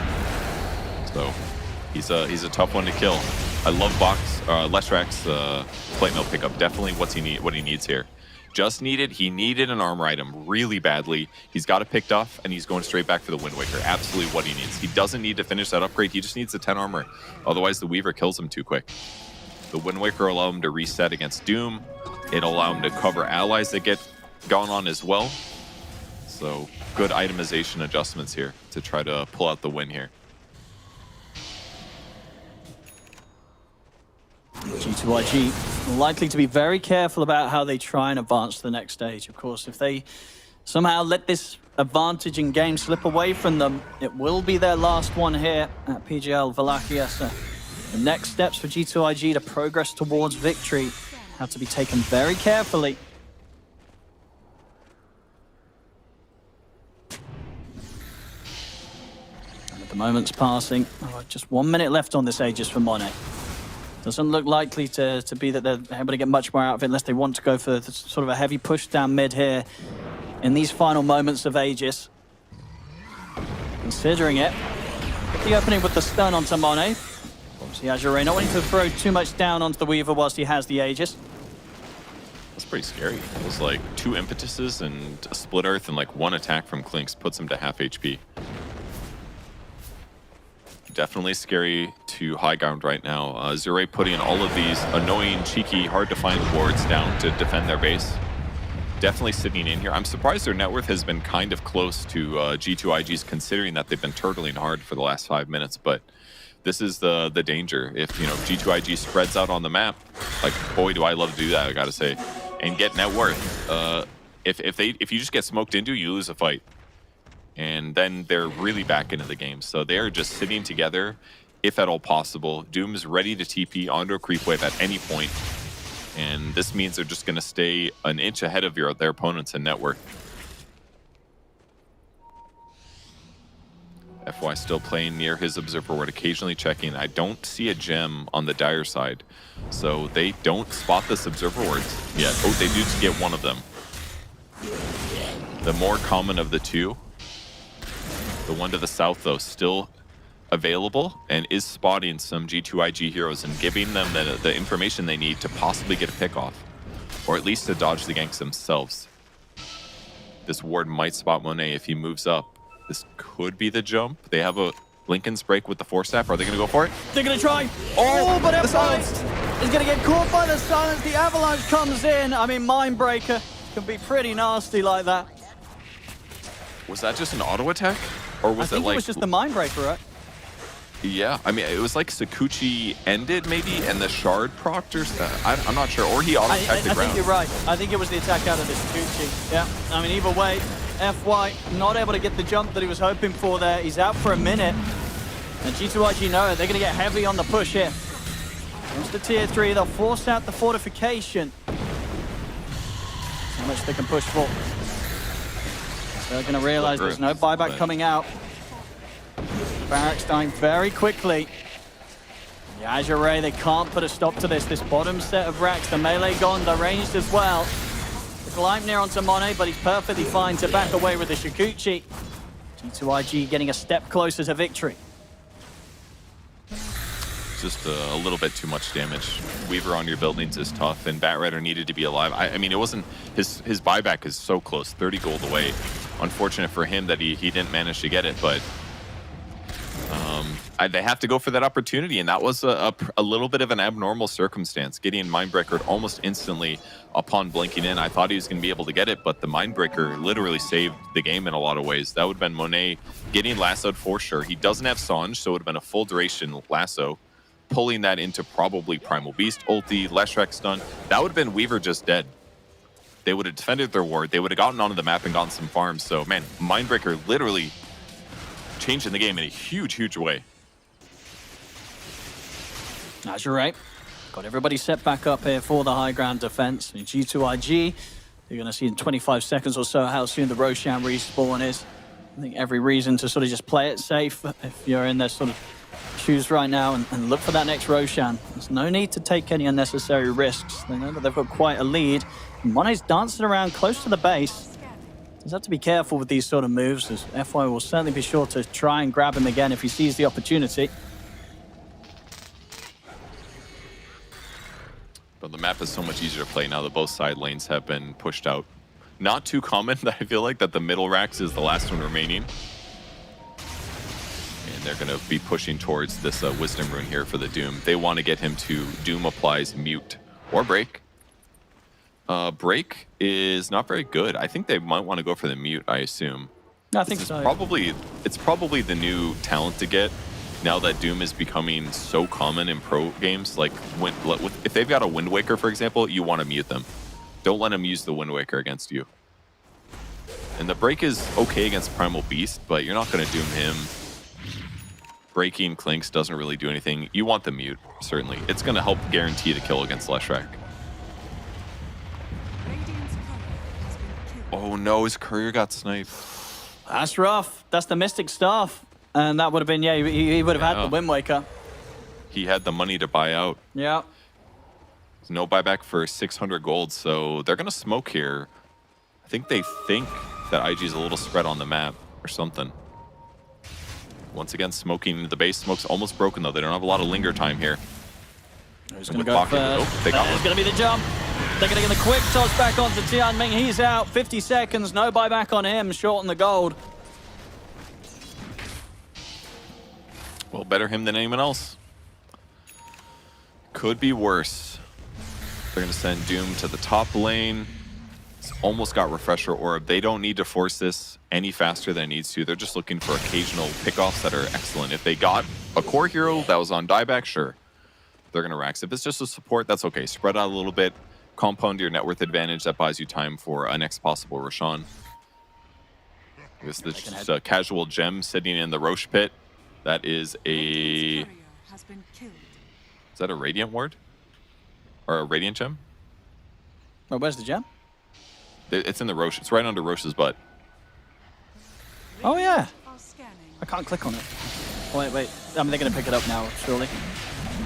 Speaker 15: So he's a tough one to kill. I love Leshrak's plate mill pickup. Definitely what he needs here. He needed an armor item really badly. He's got it picked off, and he's going straight back for the Wind Waker. Absolutely what he needs. He doesn't need to finish that upgrade. He just needs the 10 armor. Otherwise, the Weaver kills him too quick. The Wind Waker will allow him to reset against Doom. It'll allow him to cover allies that get gone on as well. So good itemization adjustments here to try to pull out the win here.
Speaker 14: G2IG likely to be very careful about how they try and advance to the next stage. Of course, if they somehow let this advantage in game slip away from them, it will be their last one here at PGL Wallachia. So the next steps for G2IG to progress towards victory have to be taken very carefully. And at the moment's passing, just 1 minute left on this Aegis for Monet. Doesn't look likely to be that they're able to get much more out of it unless they want to go for sort of a heavy push down mid here in these final moments of Aegis. Considering it, the opening with the stun onto Monet. Obviously, Azure Ray not wanting to throw too much down onto the Weaver whilst he has the Aegis.
Speaker 15: That's pretty scary. It was like 2 impetuses and a split earth and like 1 attack from Klinks puts him to half HP. Definitely scary to high ground right now. Azure Ray putting all of these annoying, cheeky, hard to find wards down to defend their base. Definitely sitting in here. I'm surprised their net worth has been kind of close to G2IG's, considering that they've been turtling hard for the last 5 minutes, but this is the danger. If G2IG spreads out on the map, like, boy, do I love to do that, I gotta say, and get net worth. If you just get smoked into, you lose a fight, and then they're really back into the game. So they're just sitting together, if at all possible. Doom's ready to TP onto a creep wave at any point, and this means they're just gonna stay an inch ahead of their opponents in net worth. FY still playing near his observer ward, occasionally checking. I don't see a gem on the Dire side, so they don't spot this observer wards yet. Oh, they do get one of them. The more common of the two. The one to the south, though, still available and is spotting some G2IG heroes and giving them the information they need to possibly get a pick off, or at least to dodge the ganks themselves. This ward might spot Monet if he moves up. This could be the jump. They have a Lincoln's break with the Force Staff. Are they going to go for it?
Speaker 14: They're going to try. Oh, but F5 is going to get caught by the silence. The avalanche comes in. I mean, Mindbreaker can be pretty nasty like that.
Speaker 15: Was that just an auto attack? Or was
Speaker 14: I think it was just the Mindbreaker, right?
Speaker 15: Yeah, I mean, it was like Sakuchi ended maybe, and the Shard procced or I'm not sure, or he auto-attacked the ground.
Speaker 14: I think you're right. I think it was the attack out of the Sakuchi. Yeah, I mean, either way, FY not able to get the jump that he was hoping for there. He's out for a minute. And G2IG know they're going to get heavy on the push here. Comes to tier 3, they'll force out the fortification. How much they can push for. They're going to realize there's no buyback coming out. Barracks dying very quickly. The Azure Ray, they can't put a stop to this. This bottom set of racks, the melee gone, the ranged as well. The Gleipnir onto Monet, but he's perfectly fine to back away with the Shikuchi. G2IG getting a step closer to victory.
Speaker 15: Just a little bit too much damage. Weaver on your buildings is tough, and Batrider needed to be alive. I mean, it wasn't his buyback is so close, 30 gold away. Unfortunate for him that he didn't manage to get it, but they have to go for that opportunity, and that was a little bit of an abnormal circumstance. Getting Mindbreaker almost instantly upon blinking in. I thought he was going to be able to get it, but the Mindbreaker literally saved the game in a lot of ways. That would have been Monet getting lassoed for sure. He doesn't have Sange, so it would have been a full duration lasso. Pulling that into probably Primal Beast ulti, Leshrac stun. That would have been Weaver just dead. They would have defended their ward. They would have gotten onto the map and gotten some farms. So, man, Mindbreaker literally changing the game in a huge, huge way.
Speaker 14: Azure Ray got everybody set back up here for the high ground defense. And G2IG, you're going to see in 25 seconds or so how soon the Roshan respawn is. I think every reason to sort of just play it safe if you're in their sort of shoes right now and look for that next Roshan. There's no need to take any unnecessary risks. They know that they've got quite a lead. Monet's dancing around close to the base. Just have to be careful with these sort of moves, as FY will certainly be sure to try and grab him again if he sees the opportunity.
Speaker 15: But the map is so much easier to play now that both side lanes have been pushed out. Not too common that I feel like that the middle racks is the last one remaining. And they're going to be pushing towards this Wisdom Rune here for the Doom. They want to get him to Doom applies Mute or Break. Break is not very good. I think they might want to go for the Mute, I assume.
Speaker 14: I think so.
Speaker 15: It's probably the new talent to get now that Doom is becoming so common in pro games. Like, if they've got a Wind Waker, for example, you want to mute them. Don't let them use the Wind Waker against you. And the Break is okay against Primal Beast, but you're not going to Doom him. Breaking Clinks doesn't really do anything. You want the Mute, certainly. It's going to help guarantee the kill against Leshrac. Oh no, his courier got sniped.
Speaker 14: That's rough. That's the Mystic Staff. And that would have been, yeah, he would have had the Wind Waker.
Speaker 15: He had the money to buy out.
Speaker 14: Yeah.
Speaker 15: There's no buyback for 600 gold, so they're going to smoke here. I think they think that IG's a little spread on the map or something. Once again, smoking into the base. Smoke's almost broken, though. They don't have a lot of linger time here.
Speaker 14: Who's going to go first? There's going to be the jump. They're going to get the quick toss back onto Tianming. He's out. 50 seconds. No buyback on him. Short on the gold.
Speaker 15: Well, better him than anyone else. Could be worse. They're going to send Doom to the top lane. It's almost got Refresher Orb. They don't need to force this any faster than it needs to. They're just looking for occasional pickoffs that are excellent. If they got a core hero that was on dieback, sure. They're going to Rax. If it's just a support, that's okay. Spread out a little bit. Compound your net worth advantage. That buys you time for a next possible Roshan. This is a casual gem sitting in the Roche pit. That is a... Is that a Radiant ward? Or a Radiant gem?
Speaker 14: Oh, where's the gem?
Speaker 15: It's in the Roche. It's right under Roche's butt.
Speaker 14: Oh, yeah. I can't click on it. Wait. I mean, they're going to pick it up now, surely.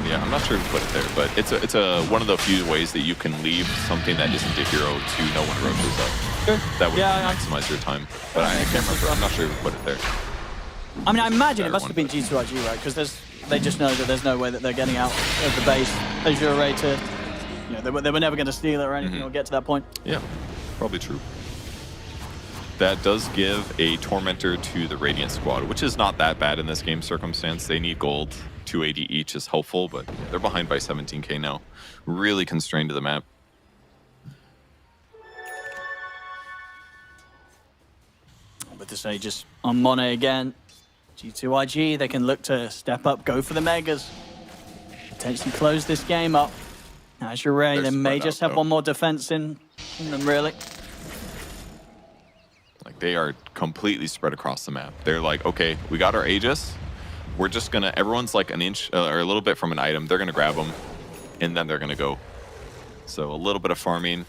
Speaker 15: Yeah, I'm not sure who put it there, but it's a one of the few ways that you can leave something that isn't a hero to know when Roche is up.
Speaker 14: Sure.
Speaker 15: That would maximize your time. But I can't remember. I'm not sure who put it there.
Speaker 14: I mean, I imagine it must have been G2IG, right? Because they just know that there's no way that they're getting out of the base. Azure Ray to, you know, they were never going to steal it or anything or get to that point.
Speaker 15: Yeah, probably true. That does give a Tormentor to the Radiant squad, which is not that bad in this game circumstance. They need gold. 280 each is helpful, but they're behind by 17k now. Really constrained to the map.
Speaker 14: But this Aegis on Monet again. G2IG, they can look to step up, go for the Megas. Potentially close this game up. Azure Ray, they may just have one more defense in them, really.
Speaker 15: Like, they are completely spread across the map. They're like, okay, we got our Aegis. We're just gonna, everyone's like an inch or a little bit from an item. They're gonna grab them, and then they're gonna go. So a little bit of farming.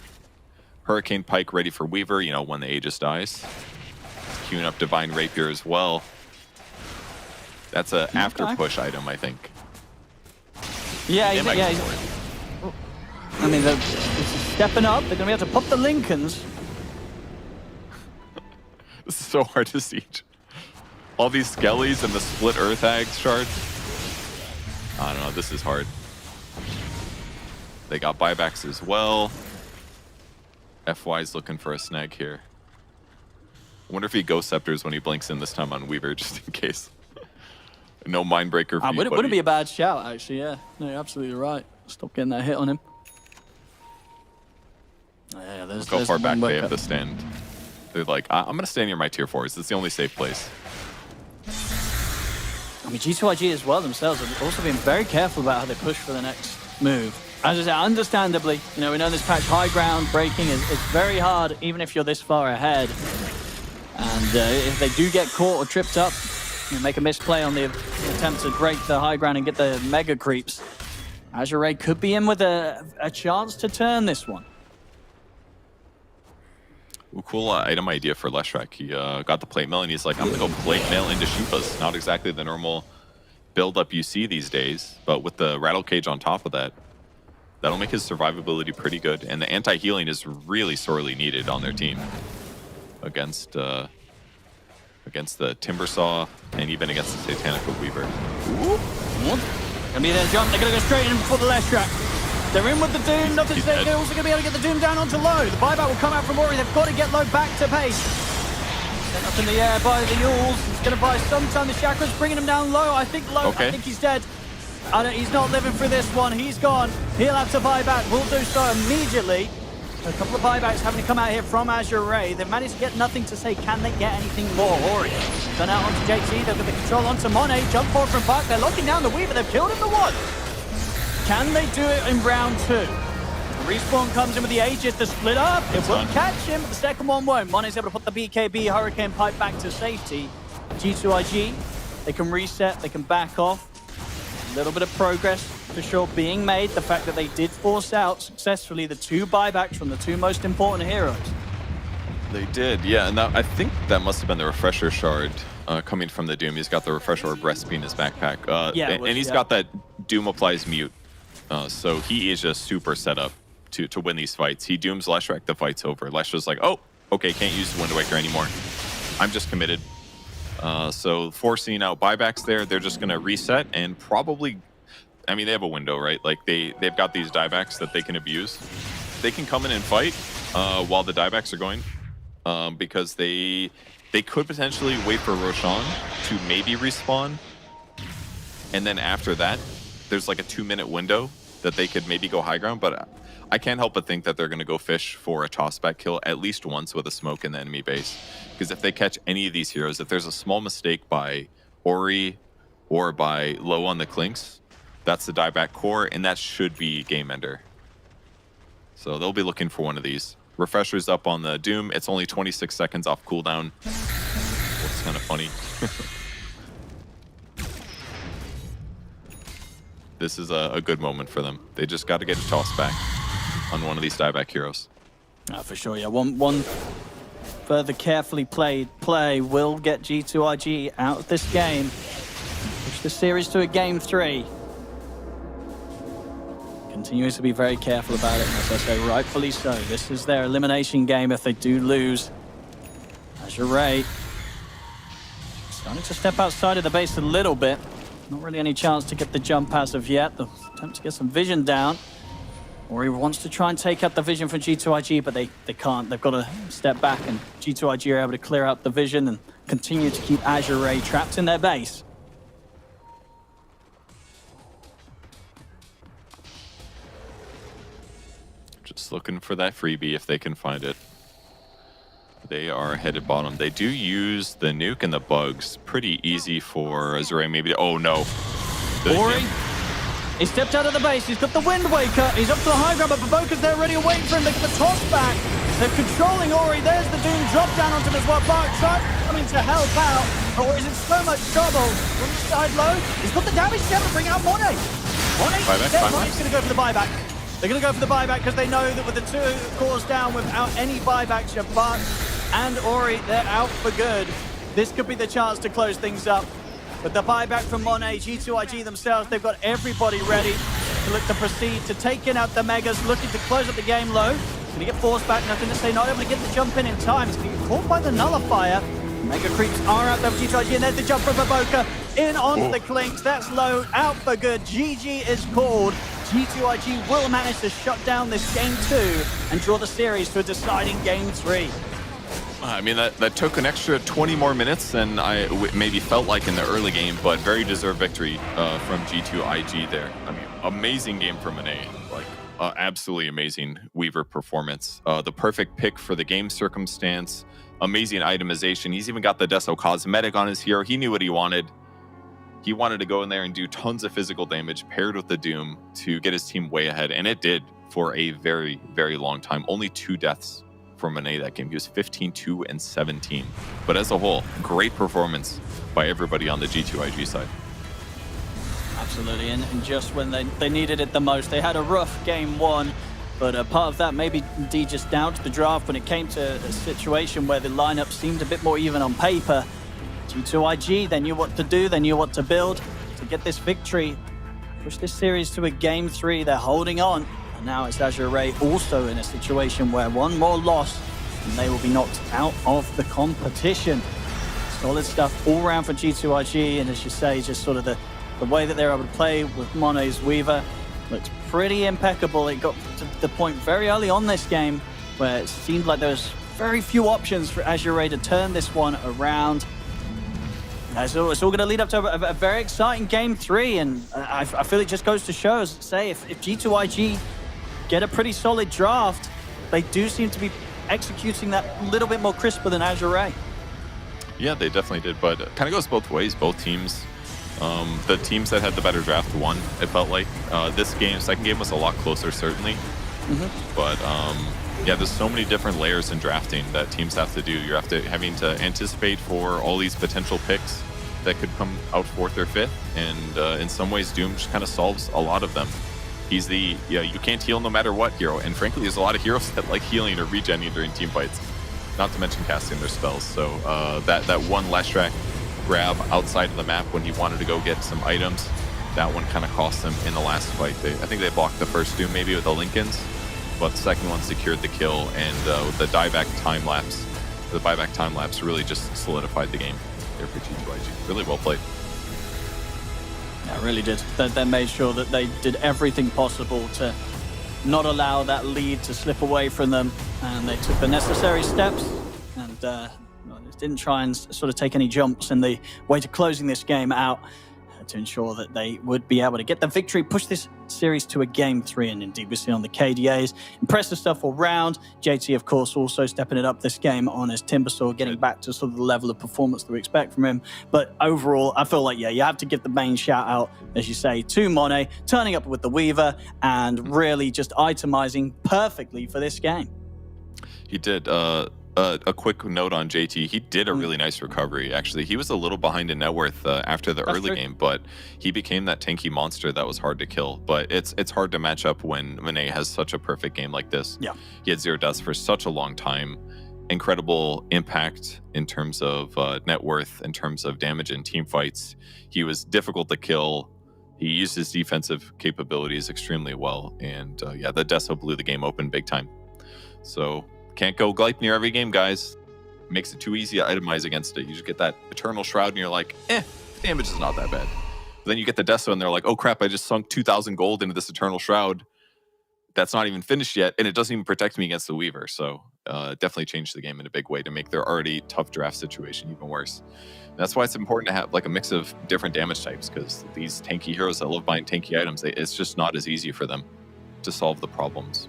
Speaker 15: Hurricane Pike ready for Weaver, you know, when the Aegis dies. Queuing up Divine Rapier as well. That's a after push item, I think.
Speaker 14: Yeah, I mean, they're stepping up. They're going to be able to pop the Lincolns.
Speaker 15: This is so hard to siege. All these Skellies and the split Earth Hags shard. I don't know, this is hard. They got buybacks as well. FY's looking for a snag here. I wonder if he Ghost Scepters when he blinks in this time on Weaver, just in case. No Mindbreaker for you,
Speaker 14: wouldn't be a bad shout, actually, yeah. No, you're absolutely right. Stop getting that hit on him. Yeah,
Speaker 15: Look how far back they have to stand. They're like, I'm going to stand near my tier 4s. It's the only safe place.
Speaker 14: I mean, G2IG as well themselves have also been very careful about how they push for the next move. As I said, understandably, you know, we know this patch high ground breaking is very hard, even if you're this far ahead. And if they do get caught or tripped up, you know, make a misplay on the attempt to break the high ground and get the mega creeps, Azure Ray could be in with a chance to turn this one.
Speaker 15: Ooh, cool item idea for Leshrac. He got the plate mail and he's like, I'm gonna go plate mail into Shiva's. Not exactly the normal build-up you see these days, but with the Rattle Cage on top of that, that'll make his survivability pretty good. And the anti-healing is really sorely needed on their team against the Timbersaw and even against the Satanic Weaver.
Speaker 14: Ooh. Gonna be their jump. They're gonna go straight in for the Leshrac. They're in with the Doom. Nothing. They're also gonna be able to get the Doom down onto low. The buyback will come out from Ori. They've got to get low back to pace. Sent up in the air by the Yules. He's gonna buy some time. The Chakra's bringing him down low. I think low. Okay. I think he's dead. He's not living through this one. He's gone. He'll have to buy back. We'll do so immediately. A couple of buybacks having to come out here from Azure Ray. They've managed to get nothing to say. Can they get anything more? Ori turn out onto JT. They've got the control onto Monet. Jump forward from back. They're locking down the Weaver. They've killed him the one. Can they do it in round 2? The respawn comes in with the Aegis to split up. It will catch him, but the second one won't. Monet's able to put the BKB Hurricane Pipe back to safety. G2IG, they can reset, they can back off. A little bit of progress for sure being made. The fact that they did force out successfully the 2 buybacks from the 2 most important heroes.
Speaker 15: They did, yeah. And I think that must have been the Refresher Shard coming from the Doom. He's got the Refresher Orb recipe in his backpack. And he's got that Doom applies mute. So he is just super set up to win these fights. He dooms Leshrac, the fight's over. Leshra's like, oh, okay, can't use the Wind Waker anymore. I'm just committed. So forcing out buybacks there, they're just going to reset and probably, I mean, they have a window, right? Like they've got these diebacks that they can abuse. They can come in and fight while the diebacks are going because they could potentially wait for Roshan to maybe respawn. And then after that, there's like a 2-minute window that they could maybe go high ground, but I can't help but think that they're going to go fish for a tossback kill at least once with a smoke in the enemy base. Because if they catch any of these heroes, if there's a small mistake by Ori or by Low on the Clinks, that's the dieback core, and that should be game ender. So they'll be looking for one of these. Refresher's up on the Doom. It's only 26 seconds off cooldown. Looks kind of funny. This is a good moment for them. They just got to get a toss back on one of these dieback heroes.
Speaker 14: For sure, yeah. One further carefully played play will get G2IG out of this game. Push the series to a game 3. Continues to be very careful about it, and as I say, rightfully so. This is their elimination game if they do lose. Azure Ray starting to step outside of the base a little bit. Not really any chance to get the jump as of yet. They'll attempt to get some vision down. Or he wants to try and take out the vision from G2IG, but they can't. They've got to step back, and G2IG are able to clear out the vision and continue to keep Azure Ray trapped in their base.
Speaker 15: Just looking for that freebie if they can find it. They are headed bottom. They do use the nuke and the bugs. Pretty easy for Azure Ray maybe to, oh no.
Speaker 14: Ori, he stepped out of the base. He's got the Wind Waker. He's up to the high ground, but Baboka's there ready and waiting for him. They get the toss back. They're controlling Ori. There's the Doom drop down onto him as well. Bark coming to help out. Ori is in so much trouble. From the side low, he's got the damage to be able to bring out Monet. Mone's going to go for the buyback. They're going to go for the buyback because they know that with the 2 cores down without any buybacks, Bark and Ori, they're out for good. This could be the chance to close things up. But the buyback from Monet, G2IG themselves, they've got everybody ready to look to proceed to taking out the Megas, looking to close up the game low. He's going to get forced back, nothing to say, not able to get the jump in time. He's going to get caught by the Nullifier. Mega creeps are out there for G2IG, and there's the jump from Baboka in onto the Clinks. That's low, out for good. GG is called. G2IG will manage to shut down this game 2 and draw the series to a deciding game 3.
Speaker 15: I mean, that took an extra 20 more minutes than I maybe felt like in the early game, but very deserved victory from G2IG there. I mean, amazing game from Monet. Like, absolutely amazing Weaver performance. The perfect pick for the game circumstance. Amazing itemization. He's even got the Deso cosmetic on his hero. He knew what he wanted. He wanted to go in there and do tons of physical damage paired with the Doom to get his team way ahead, and it did for a very, very long time. Only 2 deaths for Monet that game. He was 15, 2, and 17. But as a whole, great performance by everybody on the G2IG side.
Speaker 14: Absolutely, and just when they needed it the most. They had a rough game 1, but a part of that maybe indeed just down to the draft when it came to a situation where the lineup seemed a bit more even on paper. G2IG, they knew what to do, they knew what to build to get this victory, push this series to a game 3. They're holding on. Now it's Azure Ray also in a situation where one more loss and they will be knocked out of the competition. Solid stuff all around for G2IG, and as you say, just sort of the way that they're able to play with Monet's Weaver looks pretty impeccable. It got to the point very early on this game where it seemed like there was very few options for Azure Ray to turn this one around. So it's all going to lead up to a very exciting game 3, and I feel it just goes to show, as say, if G2IG get a pretty solid draft, they do seem to be executing that little bit more crisper than Azure Ray.
Speaker 15: Yeah, they definitely did, but it kind of goes both ways. Both teams, the teams that had the better draft won, it felt like. This game, second game was a lot closer, certainly. But yeah, there's so many different layers in drafting that teams have to do. You're having to anticipate for all these potential picks that could come out 4th or 5th, and in some ways, Doom just kind of solves a lot of them. He's the, you can't heal no matter what hero, and frankly, there's a lot of heroes that like healing or regenning during team fights, not to mention casting their spells. So that one Leshrac grab outside of the map when he wanted to go get some items, that one kind of cost them in the last fight. I think they blocked the first Doom maybe with the Lincolns, but the second one secured the kill, and the buyback time lapse really just solidified the game there for G2IG. Really well played.
Speaker 14: Yeah, it really did. They made sure that they did everything possible to not allow that lead to slip away from them, and they took the necessary steps and didn't try and sort of take any jumps in the way to closing this game out to ensure that they would be able to get the victory, push this series to a game 3. And indeed, we see on the KDAs, impressive stuff all round. JT, of course, also stepping it up this game on his Timbersaw, getting back to sort of the level of performance that we expect from him. But overall, I feel like, yeah, you have to give the main shout out, as you say, to Monet, turning up with the Weaver and really just itemizing perfectly for this game.
Speaker 15: He did. A quick note on JT. He did a really nice recovery, actually. He was a little behind in net worth after the early game, but he became that tanky monster that was hard to kill. But it's hard to match up when Monet has such a perfect game like this.
Speaker 14: Yeah.
Speaker 15: He had 0 deaths for such a long time. Incredible impact in terms of net worth, in terms of damage in team fights. He was difficult to kill. He used his defensive capabilities extremely well. And yeah, the Deso blew the game open big time. So can't go Gleipnir every game, guys. Makes it too easy to itemize against it. You just get that Eternal Shroud and you're like, damage is not that bad. But then you get the Deso and they're like, oh crap, I just sunk 2,000 gold into this Eternal Shroud. That's not even finished yet, and it doesn't even protect me against the Weaver. So definitely changed the game in a big way to make their already tough draft situation even worse. And that's why it's important to have like a mix of different damage types, because these tanky heroes that love buying tanky items, it's just not as easy for them to solve the problems.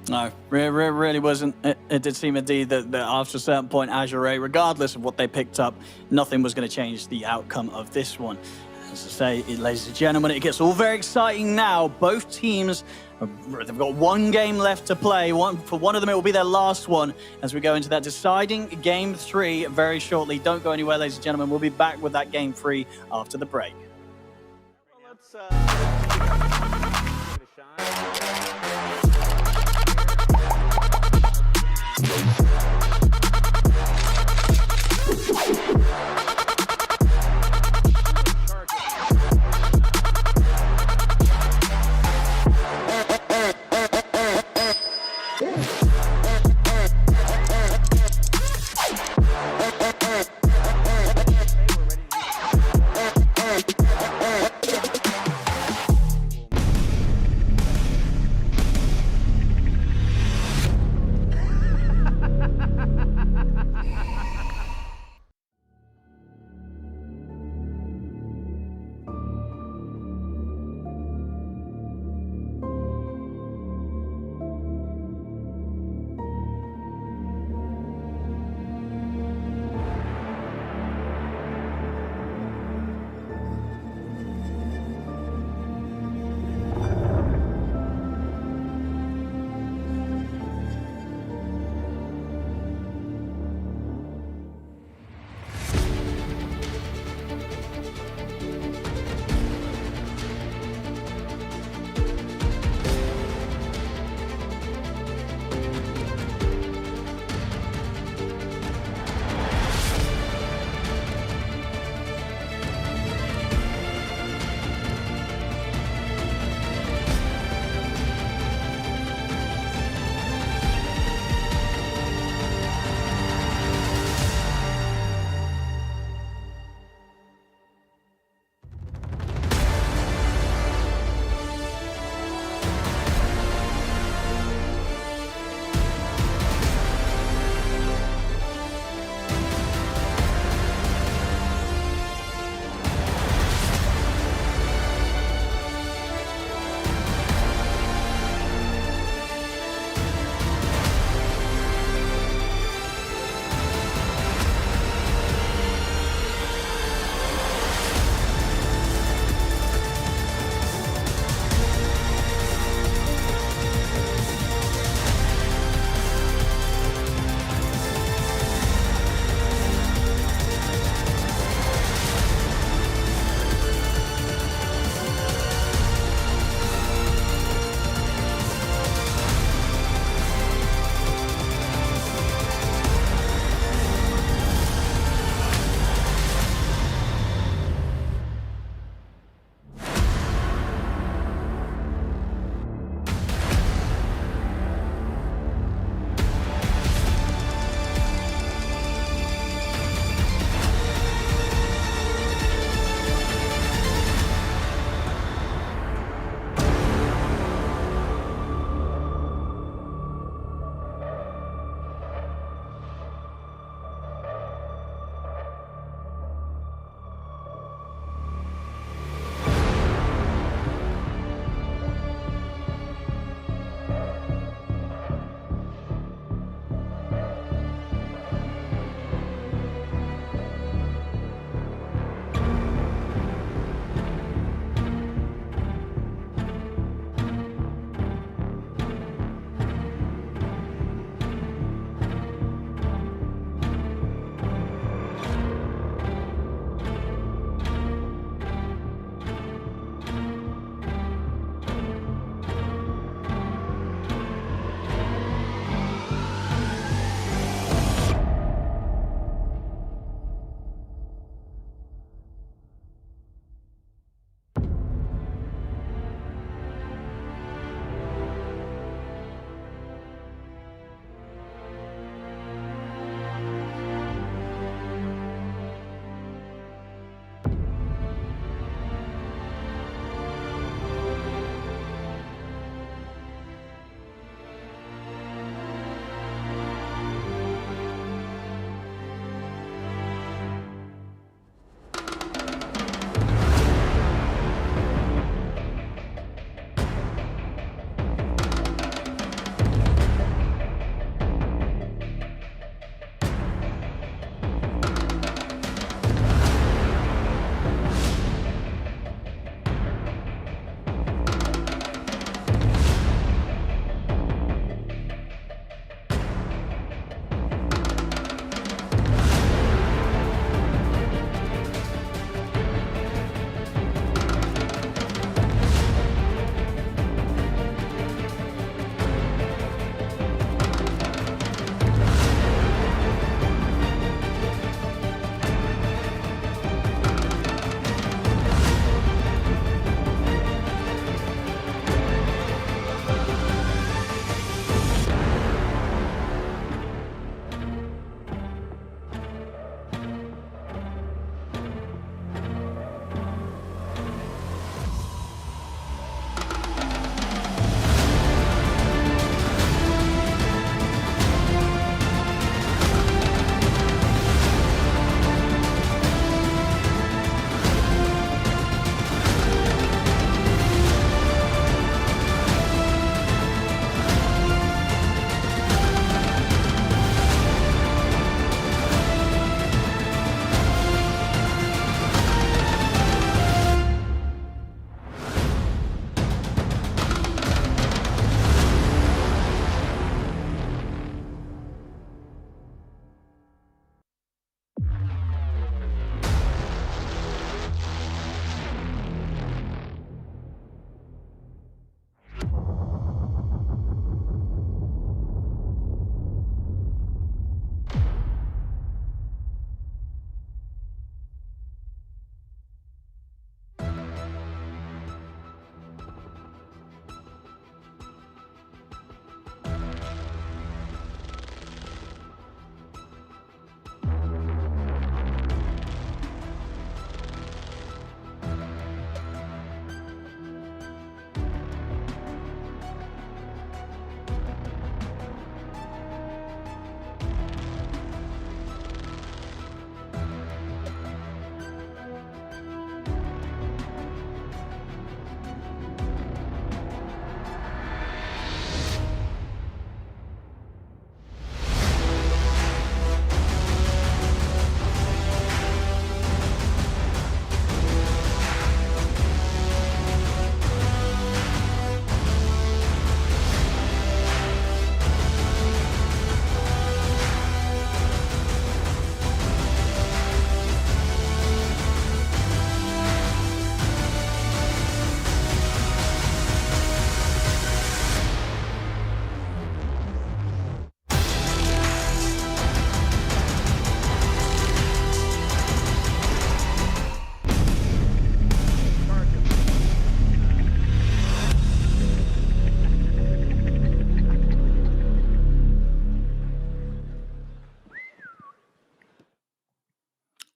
Speaker 14: No, really wasn't. It did seem indeed that after a certain point, Azure Ray, regardless of what they picked up, nothing was going to change the outcome of this one. As I say, ladies and gentlemen, it gets all very exciting now. Both teams, they've got one game left to play. For one of them, it will be their last one as we go into that deciding Game 3 very shortly. Don't go anywhere, ladies and gentlemen. We'll be back with that Game 3 after the break.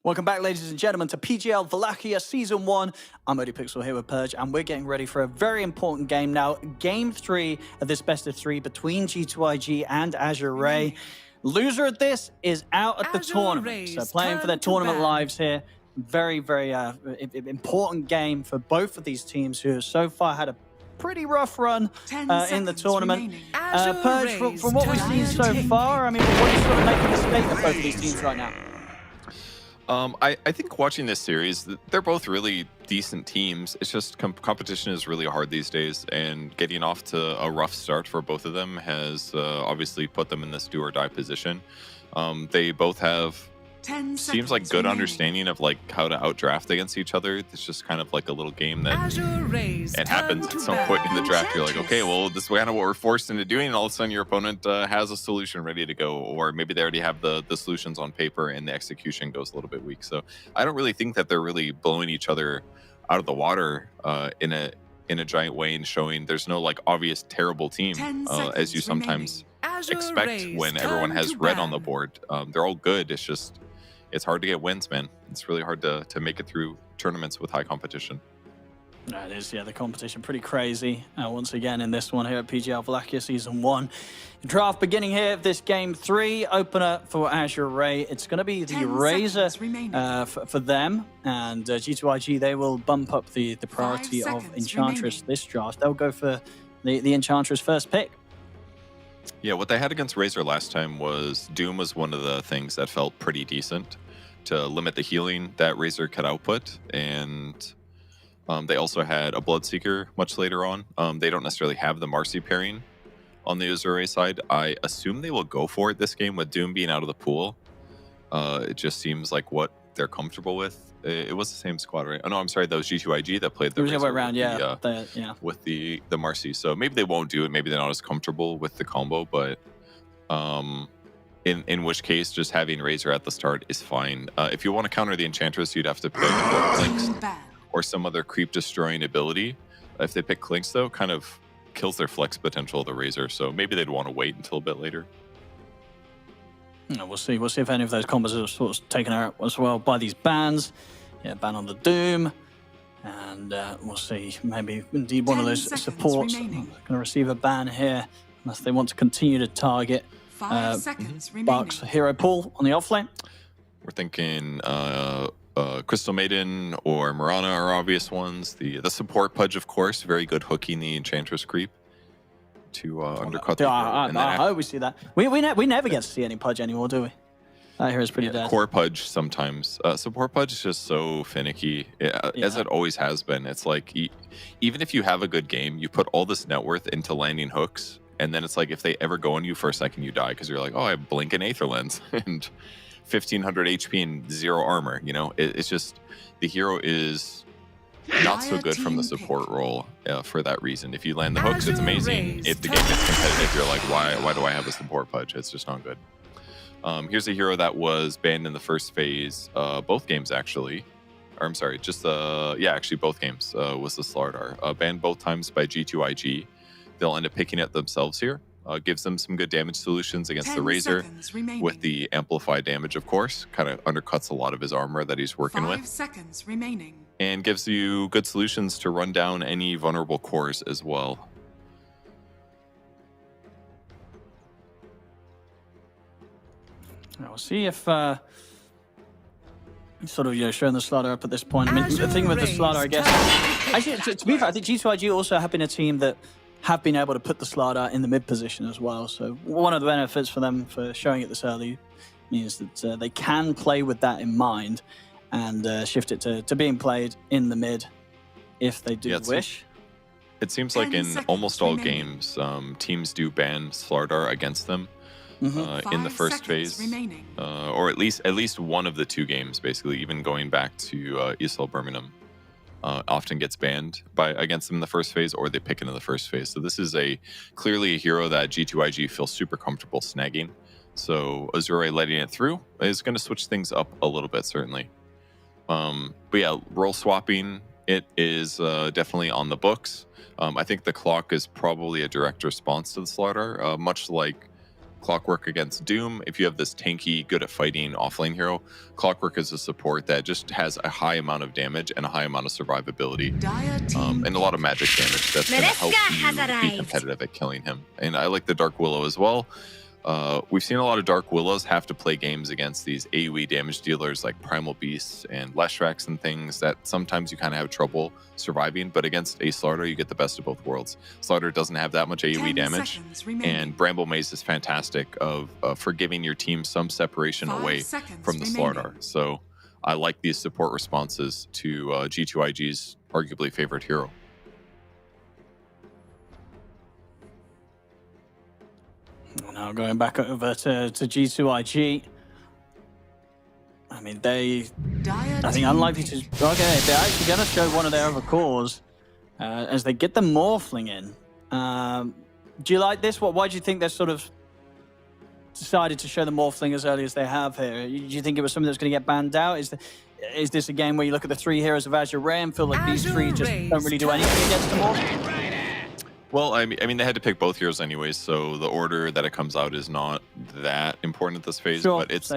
Speaker 14: Welcome back, ladies and gentlemen, to PGL Wallachia Season 1. I'm ODPixel here with Purge, and we're getting ready for a very important game now. Game 3 of this best of 3 between G2IG and Azure Ray. Loser of this is out at the tournament. So playing for their tournament lives here. Very, very important game for both of these teams who have so far had a pretty rough run in the tournament. Purge, from what we've seen so far, I mean, what are you sort of making the state of both of these teams right now?
Speaker 15: I think watching this series, they're both really decent teams. It's just competition is really hard these days, and getting off to a rough start for both of them has obviously put them in this do-or-die position. They both have seems like good understanding of like how to outdraft against each other. It's just kind of like a little game that it happens at some point in the draft. You're like, okay, well, this is kind of what we're forced into doing, and all of a sudden your opponent has a solution ready to go, or maybe they already have the solutions on paper and the execution goes a little bit weak. So I don't really think that they're really blowing each other out of the water in a giant way and showing there's no like obvious terrible team as you sometimes expect when everyone has red on the board. They're all good. It's just it's hard to get wins, man. It's really hard to make it through tournaments with high competition.
Speaker 14: It is, yeah, the competition pretty crazy. Once again in this one here at PGL Wallachia Season 1. Draft beginning here of this Game 3. Opener for Azure Ray. It's going to be the Razor for them. And G2IG, they will bump up the priority of Enchantress this draft. They'll go for the Enchantress first pick.
Speaker 15: Yeah, what they had against Razor last time was Doom was one of the things that felt pretty decent to limit the healing that Razor could output, and they also had a Bloodseeker much later on. They don't necessarily have the Marcy pairing on the Azure Ray side. I assume they will go for it this game with Doom being out of the pool. It just seems like what they're comfortable with. It was the same squad, right? Oh no, I'm sorry, that was G2IG that played the
Speaker 14: Razor round,
Speaker 15: with the Marcy. So maybe they won't do it. Maybe they're not as comfortable with the combo, but in which case, just having Razor at the start is fine. If you want to counter the Enchantress, you'd have to pick Clinks or some other creep destroying ability. If they pick Clinks, though, kind of kills their flex potential of the Razor. So maybe they'd want to wait until a bit later.
Speaker 14: We'll see. We'll see if any of those combos are sort of taken out as well by these bans. Yeah, ban on the Doom. And we'll see. Maybe indeed one of those supports going to receive a ban here unless they want to continue to target Bark's hero pool on the offlane.
Speaker 15: We're thinking Crystal Maiden or Mirana are obvious ones. The support Pudge, of course, very good hooking the Enchantress creep to undercut the
Speaker 14: I hope we see that. We never get to see any Pudge anymore, do we? That here is pretty dead.
Speaker 15: Core Pudge sometimes. Support Pudge is just so finicky, as it always has been. It's like, even if you have a good game, you put all this net worth into landing hooks, and then it's like, if they ever go on you for a second, you die, because you're like, oh, I have Blink and Aether Lens, and 1500 HP and 0 armor, you know? It's just, the hero is not so good from the support role for that reason. If you land the hooks, it's amazing. If the game is competitive, you're like, why do I have a support Pudge? It's just not good. Here's a hero that was banned in the first phase, both games actually. Or I'm sorry, just actually both games was the Slardar. Banned both times by G2IG. They'll end up picking it themselves here. Gives them some good damage solutions against the Razor with the amplified damage, of course. Kind of undercuts a lot of his armor that he's working with.
Speaker 3: 5 seconds remaining.
Speaker 15: And gives you good solutions to run down any vulnerable cores as well.
Speaker 14: We'll see if sort of showing the Slardar up at this point. I mean, the thing with the Slardar, I guess, actually, to be fair, I think G2IG also have been a team that have been able to put the Slardar in the mid position as well. So one of the benefits for them for showing it this early means that they can play with that in mind and shift it to being played in the mid if they do wish.
Speaker 15: It seems like in almost all games, teams do ban Slardar against them. In the first phase, or at least one of the two games, basically, even going back to ESL Birmingham, often gets banned against them in the first phase, or they pick it in the first phase. So this is clearly a hero that G2IG feels super comfortable snagging. So Azure Ray letting it through is going to switch things up a little bit, certainly. But yeah, role swapping, it is definitely on the books. I think the clock is probably a direct response to the Slardar, much like Clockwork against Doom. If you have this tanky, good at fighting offlane hero, Clockwork is a support that just has a high amount of damage and a high amount of survivability, and a lot of magic damage that's going to help you be competitive at killing him. And I like the Dark Willow as well. We've seen a lot of Dark Willows have to play games against these AoE damage dealers like Primal Beasts and Leshrax and things that sometimes you kind of have trouble surviving, but against a Slardar, you get the best of both worlds. Slardar doesn't have that much AoE damage, and Bramble Maze is fantastic for giving your team some separation away from the Slardar. So I like these support responses to G2IG's arguably favorite hero.
Speaker 14: Now going back over to G2IG. I mean, I think unlikely to... Okay, they're actually going to show one of their other cores as they get the Morphling in. Do you like this? Why do you think they're sort of decided to show the Morphling as early as they have here? Do you think it was something that's going to get banned out? Is this a game where you look at the three heroes of Azure Ray and feel like these three just don't really do anything against the Morphling?
Speaker 15: Well, I mean, they had to pick both heroes anyways, so the order that it comes out is not that important at this phase. Sure, but it's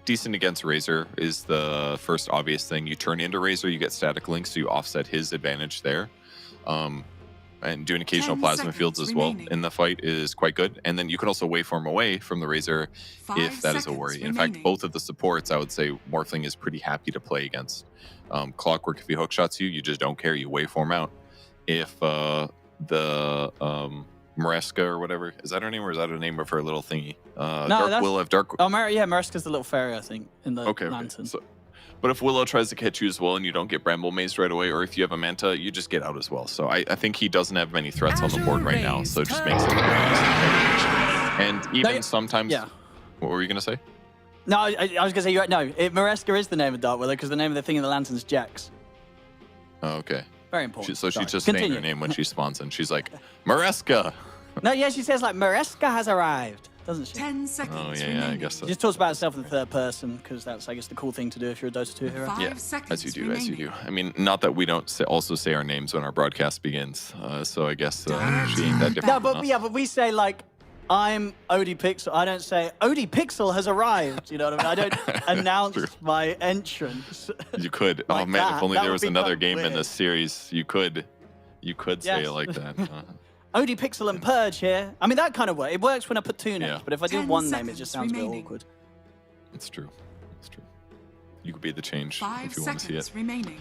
Speaker 15: decent against Razor is the first obvious thing. You turn into Razor, you get static links, so you offset his advantage there. And doing occasional plasma fields as well in the fight is quite good. And then you can also waveform away from the Razor if that is a worry. In fact, both of the supports, I would say Morphling is pretty happy to play against. Clockwork, if he hookshots you, you just don't care. You waveform out. If the Mareska or whatever, is that her name or is that a name of her little thingy? Dark Willow.
Speaker 14: Mareska's the little fairy, I think, in the lantern.
Speaker 15: So, but if Willow tries to catch you as well and you don't get Bramble Maze right away, or if you have a Manta, you just get out as well. So I think he doesn't have many threats on the board right now, so it just makes it very easy. And even sometimes... Yeah. What were you going to say?
Speaker 14: No, I was going to say, you're right. No, Mareska is the name of Dark Willow because the name of the thing in the lantern is Jax.
Speaker 15: Oh, okay.
Speaker 14: Very important.
Speaker 15: So she's just saying her name when she spawns and she's like, Mareska!
Speaker 14: No, yeah, she says like, Mareska has arrived, doesn't she?
Speaker 3: 10 seconds.
Speaker 15: Oh, yeah, I guess so.
Speaker 14: She just talks about herself in the third person because that's, I guess, the cool thing to do if you're a Dota 2 hero.
Speaker 15: Yeah, as you do. I mean, not that we don't also say our names when our broadcast begins, so I guess she ain't that different.
Speaker 14: No, but we say like, I'm Odie Pixel. I don't say Odie Pixel has arrived. You know what I mean? I don't announce my entrance.
Speaker 15: You could. Oh man, if only there was another game in this series, you could say it like that.
Speaker 14: Odie Pixel and Purge here. I mean, that kind of works. It works when I put two names, but if I do one name, it just sounds a bit awkward.
Speaker 15: It's true. You could be the change if you want to see it.
Speaker 3: Remaining.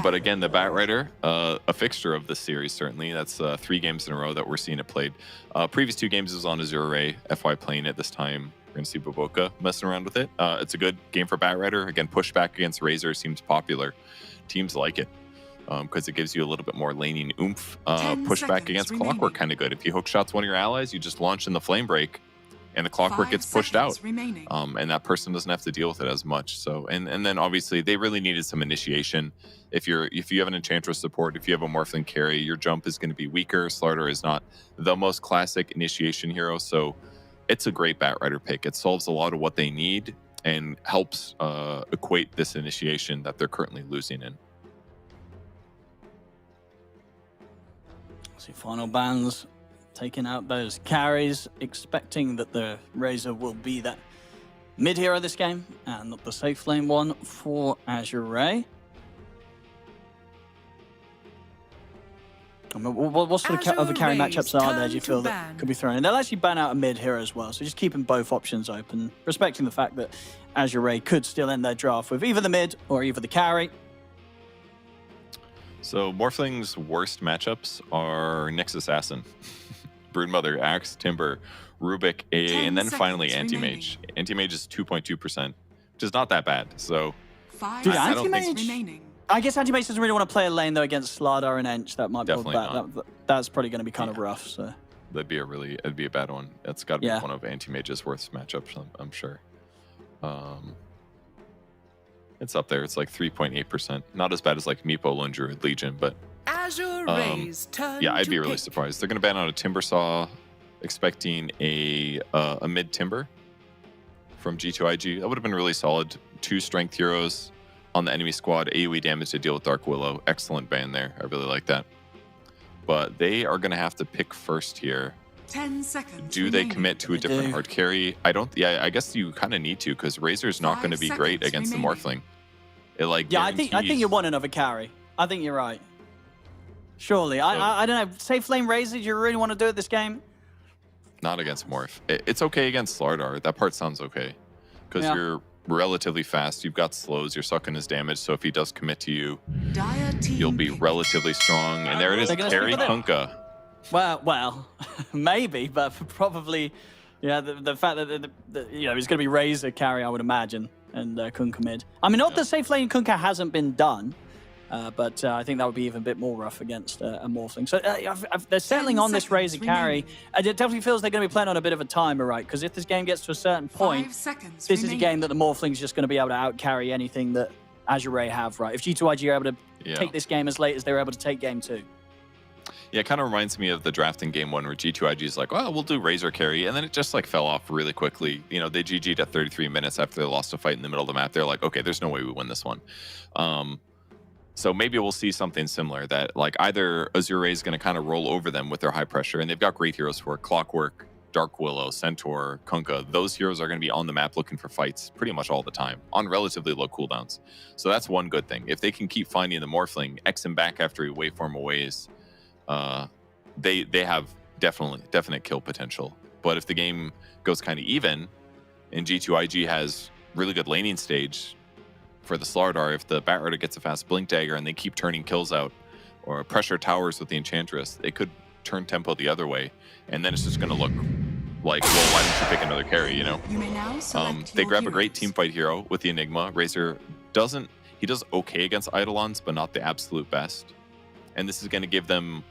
Speaker 15: But again, the Batrider, a fixture of this series, certainly. That's 3 games in a row that we're seeing it played. Previous 2 games was on Azure Ray, FY playing it this time. We're going to see Boboka messing around with it. It's a good game for Batrider. Again, pushback against Razor seems popular. Teams like it because it gives you a little bit more laning oomph. Pushback against Clockwork, kind of good. If you hook shots one of your allies, you just launch in the Flame Break. And the Clockwork gets pushed out, and that person doesn't have to deal with it as much. So, and then obviously they really needed some initiation. If you have an Enchantress support, if you have a Morphling carry, your jump is going to be weaker. Slardar is not the most classic initiation hero, so it's a great Batrider pick. It solves a lot of what they need and helps equate this initiation that they're currently losing in.
Speaker 14: See final bans. Taking out those carries, expecting that the Razor will be that mid hero this game and not the safe lane one for Azure Ray. I mean, what sort of other carry matchups are there, do you feel, that could be thrown in? They'll actually ban out a mid hero as well, so just keeping both options open, respecting the fact that Azure Ray could still end their draft with either the mid or either the carry.
Speaker 15: So Morphling's worst matchups are Nyx Assassin. Broodmother, Axe, Timber, Rubik, AA, and then finally Anti-Mage. Anti-Mage is 2.2%, which is not that bad. So,
Speaker 14: Dude, Anti-Mage, I guess Anti-Mage doesn't really want to play a lane though against Slardar and Ench. That might be that's probably going to be kind of rough. So
Speaker 15: that'd be a bad one. That's got to be one of Anti-Mage's worst matchups, I'm sure. It's up there. It's like 3.8%. Not as bad as like Meepo, Lundru, Legion, but
Speaker 3: Azure Ray's turn.
Speaker 15: Yeah, I'd be really surprised. They're going to ban out a Timbersaw, expecting a mid Timber from G2IG. That would have been really solid. 2 strength heroes on the enemy squad, AoE damage to deal with Dark Willow. Excellent ban there. I really like that. But they are going to have to pick first here.
Speaker 3: 10 seconds.
Speaker 15: Do they commit to a different hard carry? I don't. Yeah, I guess you kind of need to because Razor's not going to be great against the Morphling. It like
Speaker 14: I think you want another carry. I think you're right. Surely, I don't know. Say Flame Razor. Do you really want to do it this game?
Speaker 15: Not against Morph. It's okay against Slardar. That part sounds okay because you're relatively fast. You've got slows. You're sucking his damage. So if he does commit to you, you'll be relatively strong. And there it is, carry Kunkka.
Speaker 14: Well, maybe, but probably, the fact that he's going to be Razor carry, I would imagine, and Kunkka mid. I mean, not that Safe Lane Kunkka hasn't been done, but I think that would be even a bit more rough against a Morphling. So they're settling on this Razor carry. It definitely feels they're going to be playing on a bit of a timer, right? Because if this game gets to a certain point, this is a game that the Morphling's just going to be able to out-carry anything that Azure Ray have, right? If G2IG are able to take this game as late as they were able to take game 2.
Speaker 15: Yeah, it kind of reminds me of the draft in game 1 where G2IG is like, well, we'll do Razor carry. And then it just like fell off really quickly. You know, they GG'd at 33 minutes after they lost a fight in the middle of the map. They're like, okay, there's no way we win this one. So maybe we'll see something similar that like either Azure Ray is going to kind of roll over them with their high pressure. And they've got great heroes for it. Clockwork, Dark Willow, Centaur, Kunkka. Those heroes are going to be on the map looking for fights pretty much all the time on relatively low cooldowns. So that's one good thing. If they can keep finding the Morphling, X him back after he waveform aways, they have definite kill potential. But if the game goes kind of even and G2IG has really good laning stage for the Slardar, if the Batrider gets a fast Blink Dagger and they keep turning kills out or pressure towers with the Enchantress, they could turn tempo the other way. And then it's just going to look like, well, why don't you pick another carry, you know? They grab a great teamfight hero with the Enigma. Razor does okay against Eidolons, but not the absolute best. And this is going to give them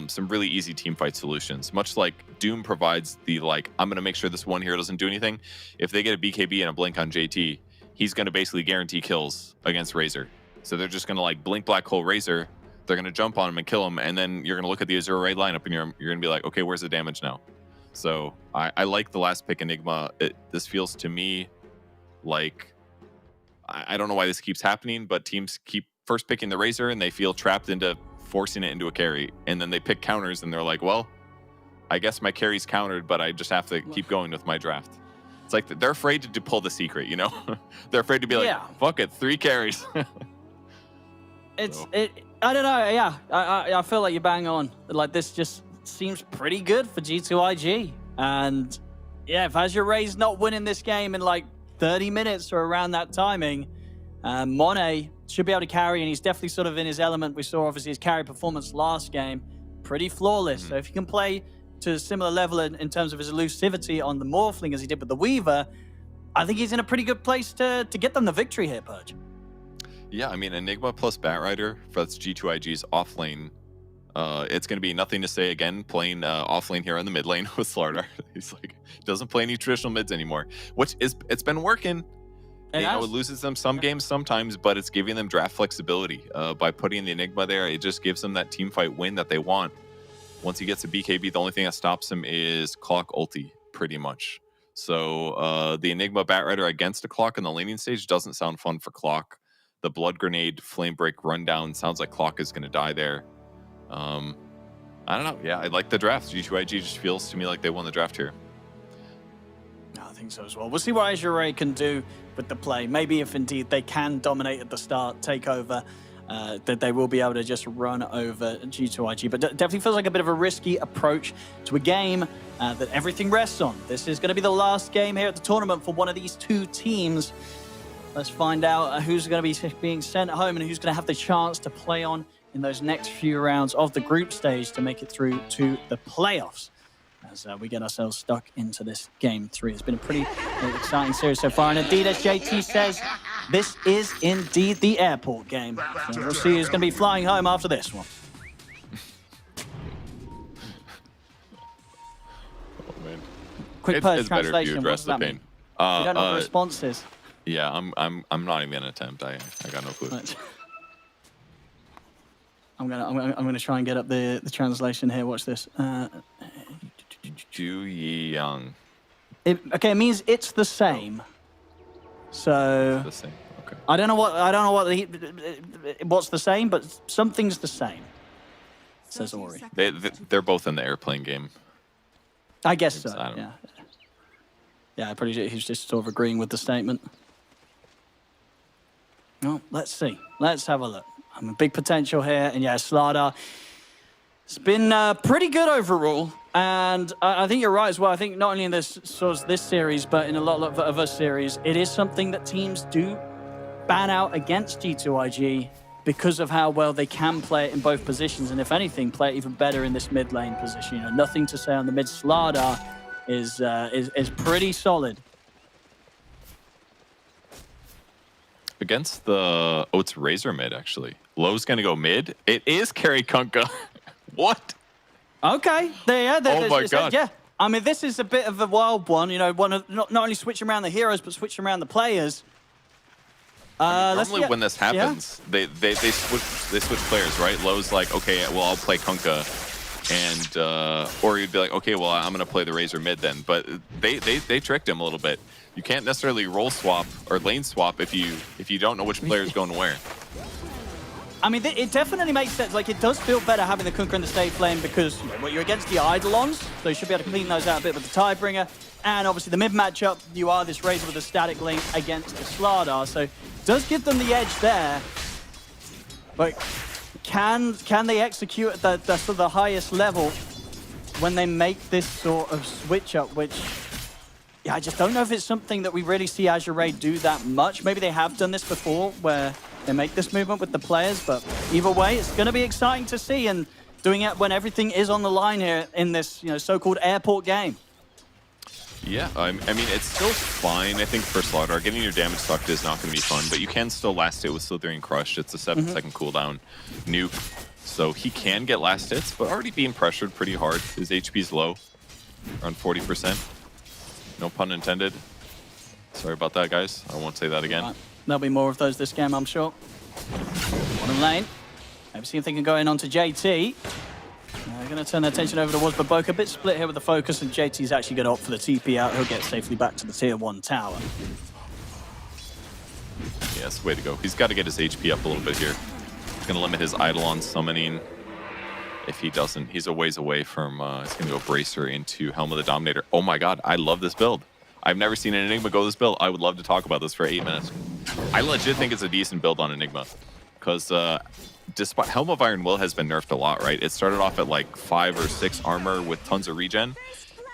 Speaker 15: some really easy teamfight solutions. Much like Doom provides the, like, I'm going to make sure this one hero doesn't do anything. If they get a BKB and a blink on JT, he's going to basically guarantee kills against Razor. So they're just going to, like, blink Black Hole Razor. They're going to jump on him and kill him. And then you're going to look at the Azure Ray lineup and you're going to be like, okay, where's the damage now? So I like the last pick Enigma. This feels to me like, I don't know why this keeps happening, but teams keep first picking the Razor and they feel trapped into forcing it into a carry, and then they pick counters and they're like, well, I guess my carry's countered, but I just have to keep going with my draft. It's like they're afraid to pull the secret, you know? They're afraid to be like, fuck it, 3 carries.
Speaker 14: I don't know, I feel like you're bang on. Like, this just seems pretty good for G2IG. And yeah, if Azure Ray's not winning this game in like 30 minutes or around that timing, Monet should be able to carry, and he's definitely sort of in his element. We saw obviously his carry performance last game, pretty flawless. So if you can play to a similar level in terms of his elusivity on the Morphling as he did with the Weaver, I think he's in a pretty good place to get them the victory here, Purge. Yeah,
Speaker 15: I mean, Enigma plus Batrider, that's G2IG's off lane. It's going to be nothing to say again playing off lane here on the mid lane with Slardar. He's like, doesn't play any traditional mids anymore, which it's been working. You know, it loses them some games sometimes, but it's giving them draft flexibility. By putting the Enigma there, it just gives them that team fight win that they want. Once he gets a BKB, the only thing that stops him is Clock ulti, pretty much. So the Enigma Batrider against a Clock in the laning stage doesn't sound fun for Clock. The Blood Grenade Flame Break rundown sounds like Clock is going to die there. I don't know. Yeah, I like the draft. G2IG just feels to me like they won the draft here.
Speaker 14: I think so as well. We'll see what Azure Ray can do with the play. Maybe if indeed they can dominate at the start, take over, that they will be able to just run over G2IG. But definitely feels like a bit of a risky approach to a game that everything rests on. This is going to be the last game here at the tournament for one of these two teams. Let's find out who's going to be being sent home and who's going to have the chance to play on in those next few rounds of the group stage to make it through to the playoffs. As we get ourselves stuck into this game 3. It's been a pretty exciting series so far. And indeed, as JT says, this is indeed the airport game. So we'll see who's going to be flying home after this one.
Speaker 15: Oh, man.
Speaker 14: Quick Purge translation.
Speaker 15: What's that mean?
Speaker 14: We don't know what response is.
Speaker 15: Yeah, I'm not even gonna attempt. I got no clue.
Speaker 14: Right. I'm gonna try and get up the translation here. Watch this.
Speaker 15: Ju Yi Yang.
Speaker 14: Okay, it means it's the same. So
Speaker 15: it's the same. Okay.
Speaker 14: I don't know what's the same, but something's the same. Says Ori.
Speaker 15: They're both in the airplane game.
Speaker 14: I guess so,
Speaker 15: I don't know.
Speaker 14: Yeah, I'm pretty sure he's just sort of agreeing with the statement. Well, let's see. Let's have a look. I'm a big potential here, and yeah, Slardar, it's been pretty good overall, and I think you're right as well. I think not only in this series, but in a lot of other series, it is something that teams do ban out against G2IG because of how well they can play it in both positions, and if anything, play it even better in this mid lane position. You know, nothing to say on the mid. Slardar is pretty solid.
Speaker 15: Against the... Oh, it's Razor mid, actually. Low's going to go mid. It is carry Kunkka. What?
Speaker 14: Okay.
Speaker 15: Oh my God.
Speaker 14: Yeah. I mean, this is a bit of a wild one. You know, not only switching around the heroes, but switching around the players.
Speaker 15: Normally when this happens, they switch players, right? Low's like, okay, well, I'll play Kunkka. And, or you'd be like, okay, well, I'm going to play the Razor mid then. But they tricked him a little bit. You can't necessarily role swap or lane swap if you don't know which player is going where.
Speaker 14: I mean, it definitely makes sense. Like, it does feel better having the Kunkka in the safe lane because you're against the Eidolons, so you should be able to clean those out a bit with the Tidebringer. And obviously, the mid matchup, you are this Razor with a static link against the Slardar, so it does give them the edge there. But can they execute at the sort of the highest level when they make this sort of switch up, which... Yeah, I just don't know if it's something that we really see Azure Ray do that much. Maybe they have done this before, where they make this movement with the players, but either way, it's going to be exciting to see, and doing it when everything is on the line here in this, so-called airport game.
Speaker 15: Yeah, I mean, it's still fine, I think, for Slardar. Getting your damage sucked is not going to be fun, but you can still last hit with Slithering Crush. It's a 7-second cooldown nuke, so he can get last hits, but already being pressured pretty hard. His HP's low, around 40%. No pun intended. Sorry about that, guys. I won't say that again.
Speaker 14: Right. There'll be more of those this game, I'm sure. Bottom lane. Maybe see if they can go in onto JT. They're going to turn their attention over towards Baboka. A bit split here with the focus, and JT's actually going to opt for the TP out. He'll get safely back to the tier 1 tower.
Speaker 15: Yes, way to go. He's got to get his HP up a little bit here. He's going to limit his Eidolon summoning. If he doesn't, he's a ways away from, he's going to go Bracer into Helm of the Dominator. Oh my God, I love this build. I've never seen an Enigma go this build. I would love to talk about this for 8 minutes. I legit think it's a decent build on Enigma. Because despite Helm of Iron Will has been nerfed a lot, right? It started off at like 5 or 6 armor with tons of regen.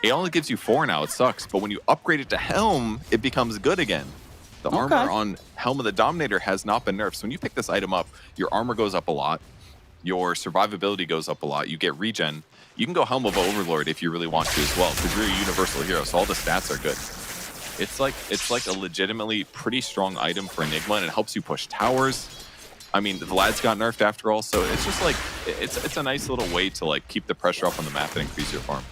Speaker 15: It only gives you 4 now, it sucks. But when you upgrade it to Helm, it becomes good again. The armor on Helm of the Dominator has not been nerfed. So when you pick this item up, your armor goes up a lot. Your survivability goes up a lot. You get regen. You can go Helm of Overlord if you really want to as well, because you're a universal hero, so all the stats are good. It's like a legitimately pretty strong item for Enigma, and it helps you push towers. I mean, the lads got nerfed after all, so it's just like it's a nice little way to like keep the pressure up on the map and increase your farm.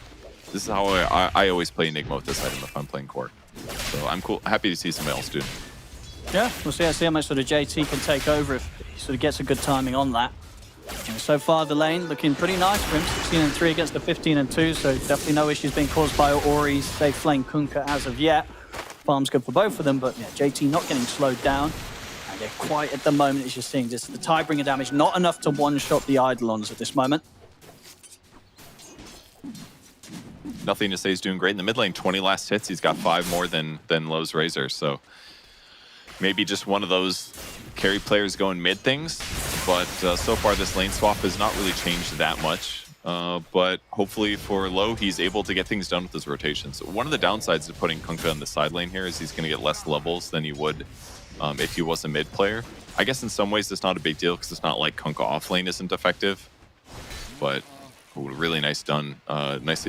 Speaker 15: This is how I always play Enigma with this item if I'm playing core. So I'm happy to see somebody else do it.
Speaker 14: Yeah, we'll see how much sort of JT can take over if he sort of gets a good timing on that. And so far, the lane looking pretty nice for him. 16-3 against the 15-2, so definitely no issues being caused by Ori's safe lane Kunkka as of yet. Farm's good for both of them, but yeah, JT not getting slowed down. And they're quiet at the moment, as you're seeing. Just the Tidebringer damage, not enough to one-shot the Eidolons at this moment.
Speaker 15: Nothing to say he's doing great in the mid lane. 20 last hits. He's got 5 more than Low's Razor, so maybe just one of those carry players going mid things, but so far this lane swap has not really changed that much. But hopefully for Low, he's able to get things done with his rotations. One of the downsides of putting Kunkka in the side lane here is he's going to get less levels than he would if he was a mid player. I guess in some ways it's not a big deal because it's not like Kunkka off lane isn't effective, but really nicely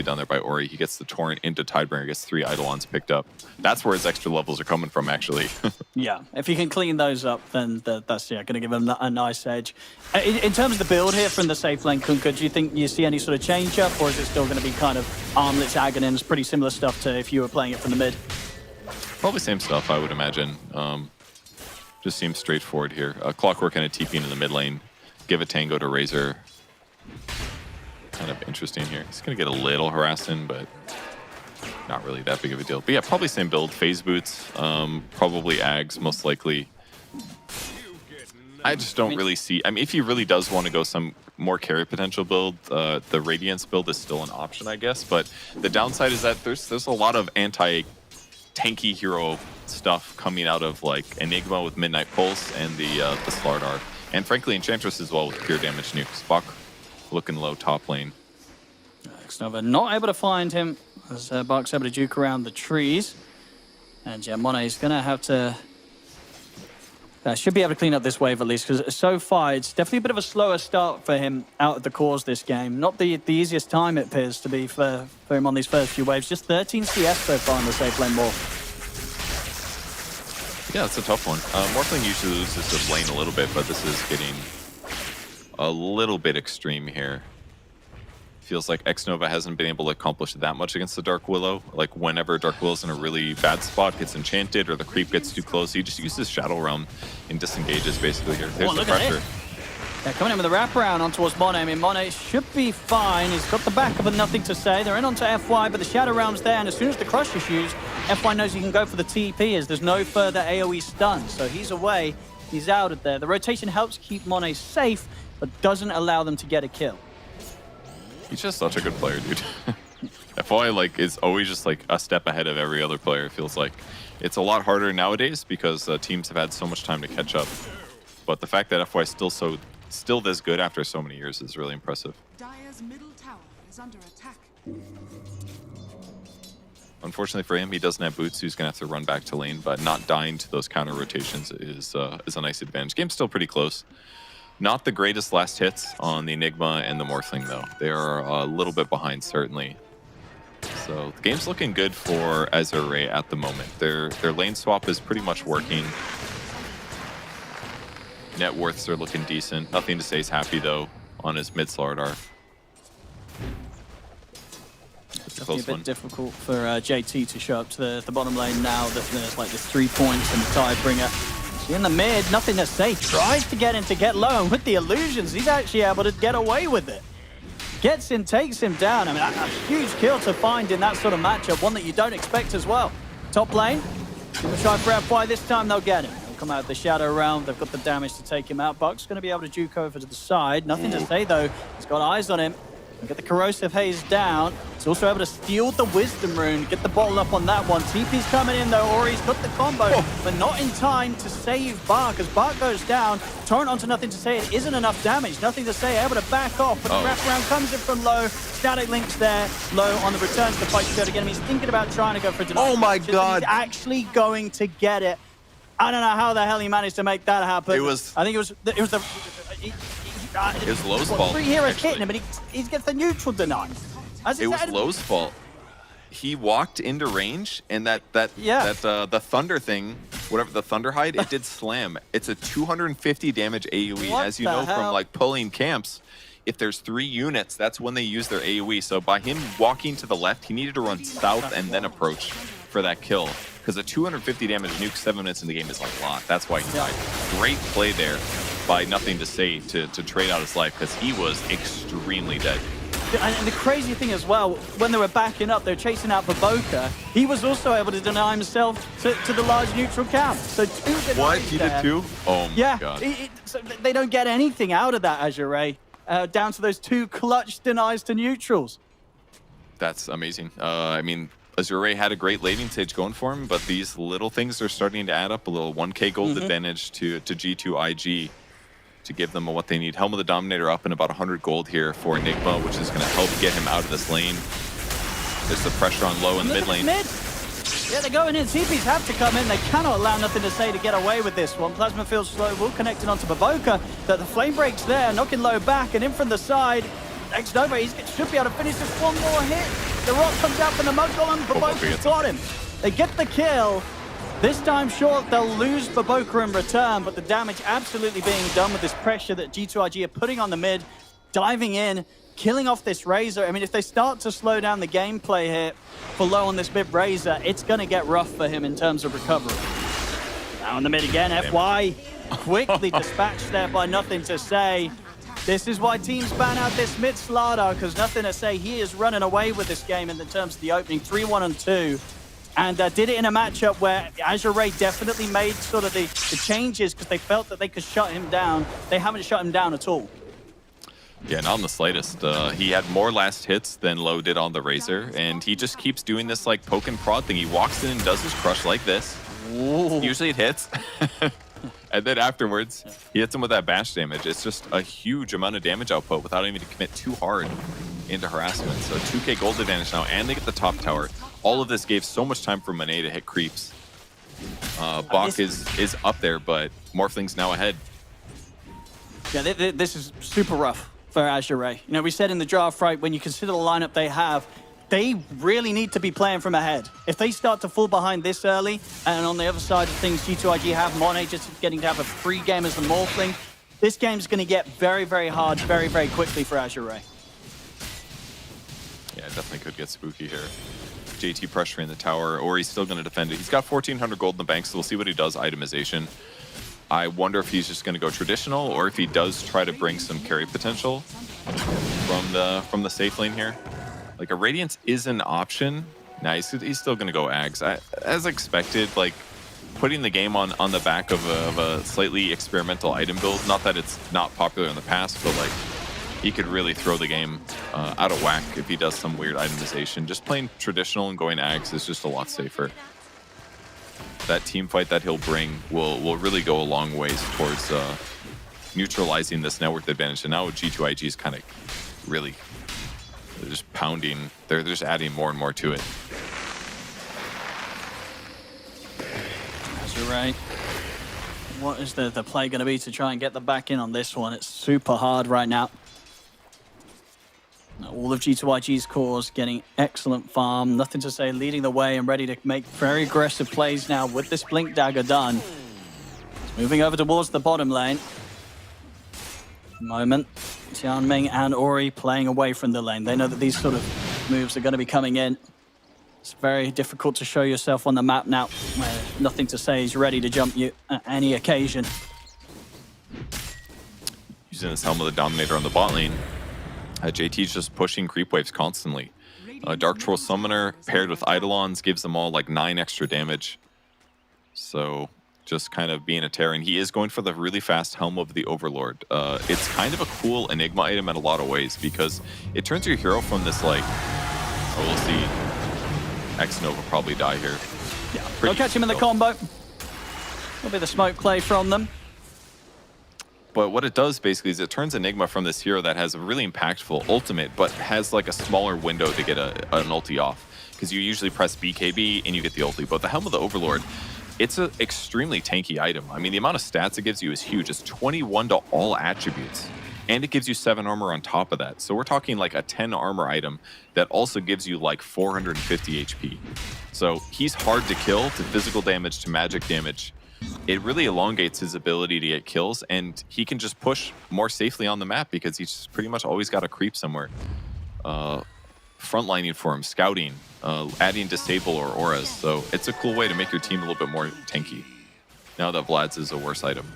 Speaker 15: done there by Ori. He gets the Torrent into Tidebringer, gets 3 Eidolons picked up. That's where his extra levels are coming from, actually.
Speaker 14: Yeah, if you can clean those up, then that's going to give him a nice edge. In terms of the build here from the safe lane Kunkka, do you think you see any sort of change up, or is it still going to be kind of armlets, Aghanims, pretty similar stuff to if you were playing it from the mid?
Speaker 15: Probably same stuff, I would imagine. Just seems straightforward here. Clockwork and a TP into the mid lane. Give a Tango to Razor. Kind of interesting here. He's going to get a little harassing, but not really that big of a deal. But yeah, probably same build. Phase boots, probably Ags, most likely. I just don't really see. I mean, if he really does want to go some more carry potential build, the Radiance build is still an option, I guess. But the downside is that there's a lot of anti-tanky hero stuff coming out of like Enigma with Midnight Pulse and the Slardar, and frankly Enchantress as well with pure damage nukes. Buck looking low top lane.
Speaker 14: Xnova not able to find him as Buck's able to juke around the trees, and yeah, Mone's gonna have to. Should be able to clean up this wave at least, because so far it's definitely a bit of a slower start for him out of the cores this game. Not the easiest time it appears to be for him on these first few waves. Just 13 CS so far in the safe lane war.
Speaker 15: Yeah, it's a tough one. Morphling usually loses this lane a little bit, but this is getting a little bit extreme here. Feels like Xnova hasn't been able to accomplish that much against the Dark Willow. Like whenever Dark Willow's in a really bad spot, gets enchanted, or the creep gets too close, he just uses Shadow Realm and disengages basically here. There's the pressure.
Speaker 14: Yeah, coming in with a wraparound on towards Monet. I mean, Monet should be fine. He's got the backup and nothing to say. They're in onto FY, but the Shadow Realm's there, and as soon as the Crush is used, FY knows he can go for the TP as there's no further AoE stun. So he's away, he's out of there. The rotation helps keep Monet safe, but doesn't allow them to get a kill.
Speaker 15: He's just such a good player, dude. FY like is always just like a step ahead of every other player. It feels like it's a lot harder nowadays because teams have had so much time to catch up. But the fact that FY is still this good after so many years is really impressive.
Speaker 3: Dire's middle tower is under attack.
Speaker 15: Unfortunately for him, he doesn't have boots, so he's gonna have to run back to lane. But not dying to those counter rotations is a nice advantage. Game's still pretty close. Not the greatest last hits on the Enigma and the Morphling, though. They are a little bit behind, certainly. So the game's looking good for Azure Ray at the moment. Their lane swap is pretty much working. Net worths are looking decent. Nothing to say he's happy, though, on his mid Slardar.
Speaker 14: It's definitely a bit difficult for JT to show up to the bottom lane now that there's like the 3 points and the Tidebringer. In the mid, nothing to say, tries to get in to get low, and with the illusions, he's actually able to get away with it. Gets in, takes him down. I mean, a huge kill to find in that sort of matchup, one that you don't expect as well. Top lane, gonna try for FY, this time they'll get him. He'll come out of the Shadow Realm, they've got the damage to take him out. Buck's gonna be able to juke over to the side. Nothing to say though, he's got eyes on him. Get the Corrosive Haze down. He's also able to steal the Wisdom Rune, get the bottle up on that one. TP's coming in though, or he's got the combo, but not in time to save Bark. As Bark goes down, Torrent onto nothing to say. It isn't enough damage, nothing to say, able to back off, but the wraparound comes in from low. Static Link's there, low on the return to the fight to go to get him. He's thinking about trying to go for a deny.
Speaker 15: Oh my god!
Speaker 14: He's actually going to get it. I don't know how the hell he managed to make that happen.
Speaker 15: It was...
Speaker 14: I think it was the...
Speaker 15: It was Low's fault.
Speaker 14: 3 heroes hitting him, but he gets the neutral deny.
Speaker 15: It was Low's fault. He walked into range, and the thunder thing, whatever the thunder hide, it did slam. It's a 250 damage AoE, as you know from like pulling camps. If there's 3 units, that's when they use their AoE. So by him walking to the left, he needed to run south and then approach for that kill. Because a 250 damage nuke 7 minutes in the game is a lot. That's why he died. Great play there by Nothing to Say to trade out his life, because he was extremely dead.
Speaker 14: And the crazy thing as well, when they were backing up, they were chasing out Baboka. He was also able to deny himself to the large neutral camp. So 2 denies.
Speaker 15: What? He did 2? Oh my god.
Speaker 14: So they don't get anything out of that, Azure Ray. Down to those 2 clutch denies to neutrals.
Speaker 15: That's amazing. I mean, Azure Ray had a great laning stage going for him, but these little things are starting to add up. A little 1k gold advantage to G2 IG to give them what they need. Helm of the Dominator up in about 100 gold here for Enigma, which is going to help get him out of this lane. There's the pressure on low in the mid lane.
Speaker 14: Yeah, they're going in. TPs have to come in. They cannot allow Nothing to Say to get away with this one. Plasma Field slow, will connect it onto Baboka. The flame breaks there, knocking low back, and in from the side. Xnova, he should be able to finish this one more hit. The rock comes out from the Mud Golem. Baboka's got him. They get the kill. This time, sure, they'll lose Baboka in return, but the damage absolutely being done with this pressure that G2IG are putting on the mid, diving in, killing off this Razor. I mean, if they start to slow down the gameplay here for low on this mid Razor, it's going to get rough for him in terms of recovery. Now on the mid again, FY quickly dispatched there by Nothing to Say. This is why teams ban out this mid Slardar, because Nothing to Say, he is running away with this game in terms of the opening 3-1 and 2. And did it in a matchup where Azure Ray definitely made sort of the changes because they felt that they could shut him down. They haven't shut him down at all.
Speaker 15: Yeah, not in the slightest. He had more last hits than Low did on the Razor, and he just keeps doing this like poke and prod thing. He walks in and does his crush like this.
Speaker 14: Ooh.
Speaker 15: Usually it hits. And then afterwards, he hits him with that bash damage. It's just a huge amount of damage output without having to commit too hard into harassment. So 2k gold advantage now, and they get the top tower. All of this gave so much time for Monet to hit creeps. Bach is up there, but Morphling's now ahead.
Speaker 14: Yeah, this is super rough for Azure Ray. You know, we said in the draft, right, when you consider the lineup they have, they really need to be playing from ahead. If they start to fall behind this early, and on the other side of things, G2IG have Monet just getting to have a free game as the Morphling, this game's going to get very, very hard very, very quickly for Azure Ray.
Speaker 15: Yeah, it definitely could get spooky here. JT pressuring the tower, or he's still going to defend it. He's got 1,400 gold in the bank, so we'll see what he does itemization. I wonder if he's just going to go traditional, or if he does try to bring some carry potential from the safe lane here. Like, a Radiance is an option. Nah, he's still going to go Ags. As expected, like, putting the game on the back of a slightly experimental item build, not that it's not popular in the past, but, like, he could really throw the game out of whack if he does some weird itemization. Just playing traditional and going Ags is just a lot safer. That team fight that he'll bring will really go a long ways towards neutralizing this network advantage. And now G2IG is kind of really just pounding. They're just adding more and more to it.
Speaker 14: Azure Ray. What is the play going to be to try and get the back in on this one? It's super hard right now. All of G2IG's cores getting excellent farm. Nothing to say, leading the way and ready to make very aggressive plays now with this Blink Dagger done. It's moving over towards the bottom lane. Moment. Tianming and Ori playing away from the lane. They know that these sort of moves are going to be coming in. It's very difficult to show yourself on the map now, where nothing to say is ready to jump you at any occasion.
Speaker 15: Using this Helm of the Dominator on the bot lane. JT's just pushing creep waves constantly. Dark Troll Summoner paired with Eidolons gives them all like 9 extra damage. So just kind of being a terror. And he is going for the really fast Helm of the Overlord. It's kind of a cool Enigma item in a lot of ways because it turns your hero from this like... Oh, we'll see. X-Nova probably die here.
Speaker 14: Yeah, they'll catch him in the combo. Will be the smoke play from them.
Speaker 15: But what it does basically is it turns Enigma from this hero that has a really impactful ultimate, but has like a smaller window to get an ulti off. Because you usually press BKB and you get the ulti. But the Helm of the Overlord, it's an extremely tanky item. I mean, the amount of stats it gives you is huge. It's 21 to all attributes. And it gives you 7 armor on top of that. So we're talking like a 10 armor item that also gives you like 450 HP. So he's hard to kill, to physical damage, to magic damage. It really elongates his ability to get kills, and he can just push more safely on the map because he's pretty much always got a creep somewhere. Frontlining for him, scouting, adding disable or auras. So it's a cool way to make your team a little bit more tanky. Now that Vlad's is a worse item.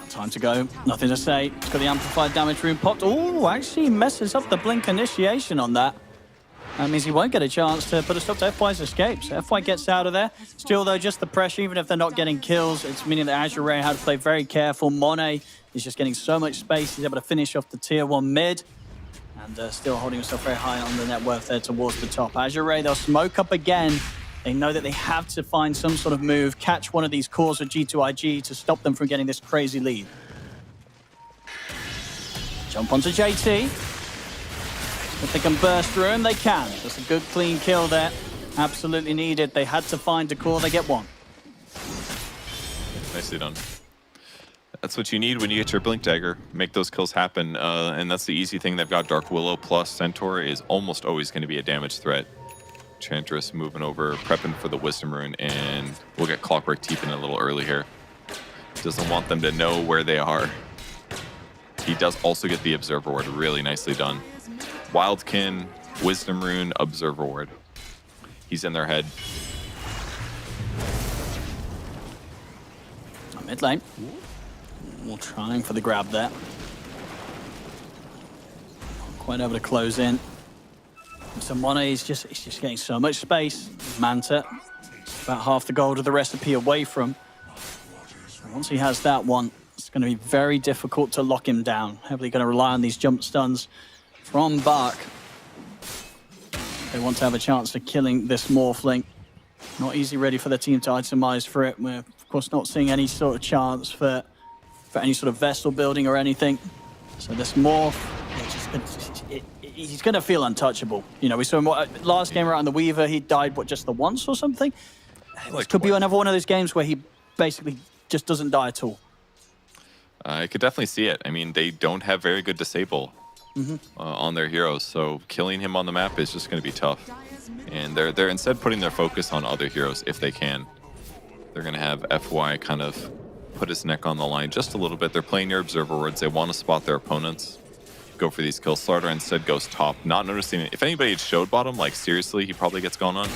Speaker 14: Time to go. Nothing to say. He's got the amplified damage rune popped. Oh, actually messes up the blink initiation on that. That means he won't get a chance to put a stop to FY's escapes. FY gets out of there. Still, though, just the pressure, even if they're not getting kills, it's meaning that Azure Ray had to play very careful. Monet is just getting so much space. He's able to finish off the tier 1 mid. And still holding himself very high on the net worth there towards the top. Azure Ray, they'll smoke up again. They know that they have to find some sort of move, catch one of these cores with G2IG to stop them from getting this crazy lead. Jump onto JT. If they can burst through him, they can. That's a good, clean kill there. Absolutely needed. They had to find a core. They get one.
Speaker 15: Nicely done. That's what you need when you get your Blink Dagger. Make those kills happen. And that's the easy thing. They've got Dark Willow plus Centaur is almost always going to be a damage threat. Chantress moving over, prepping for the Wisdom Rune, and we'll get Clockwork Teeping a little early here. Doesn't want them to know where they are. He does also get the Observer Ward. Really nicely done. Wildkin, Wisdom Rune, Observer Ward. He's in their head.
Speaker 14: Mid lane. We're trying for the grab there. Quite able to close in. So Monet is just getting so much space. Manta, about half the gold of the recipe away from. Once he has that one, it's going to be very difficult to lock him down. Heavily going to rely on these jump stuns from Bach. They want to have a chance of killing this Morphling. Not easy ready for the team to itemize for it. We're, of course, not seeing any sort of chance for any sort of vessel building or anything. So this Morph, he's going to feel untouchable. You know, we saw him last game around the Weaver, he died, just the once or something? This could be another one of those games where he basically just doesn't die at all.
Speaker 15: I could definitely see it. I mean, they don't have very good disable on their heroes, so killing him on the map is just going to be tough. And they're instead putting their focus on other heroes if they can. They're going to have FY kind of put his neck on the line just a little bit. They're playing near observer wards. They want to spot their opponents, go for these kills. Slaughter instead goes top, not noticing it. If anybody had showed bottom, like seriously, he probably gets gone on.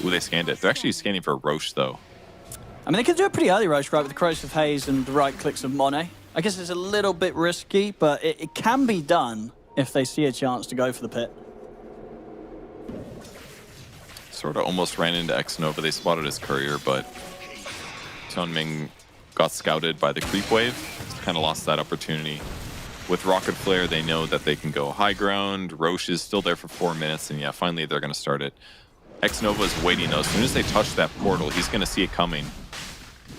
Speaker 15: Ooh, they scanned it. They're actually scanning for Roche though.
Speaker 14: I mean, they could do a pretty early Roche, right, with the Corrosive Haze and the right clicks of Monet. I guess it's a little bit risky, but it can be done if they see a chance to go for the pit.
Speaker 15: Sort of almost ran into X-Nova. They spotted his courier, but Ming got scouted by the creep wave. Kind of lost that opportunity. With Rocket Flare, they know that they can go high ground. Roche is still there for 4 minutes, and yeah, finally they're going to start it. X-Nova is waiting though. As soon as they touch that portal, he's going to see it coming.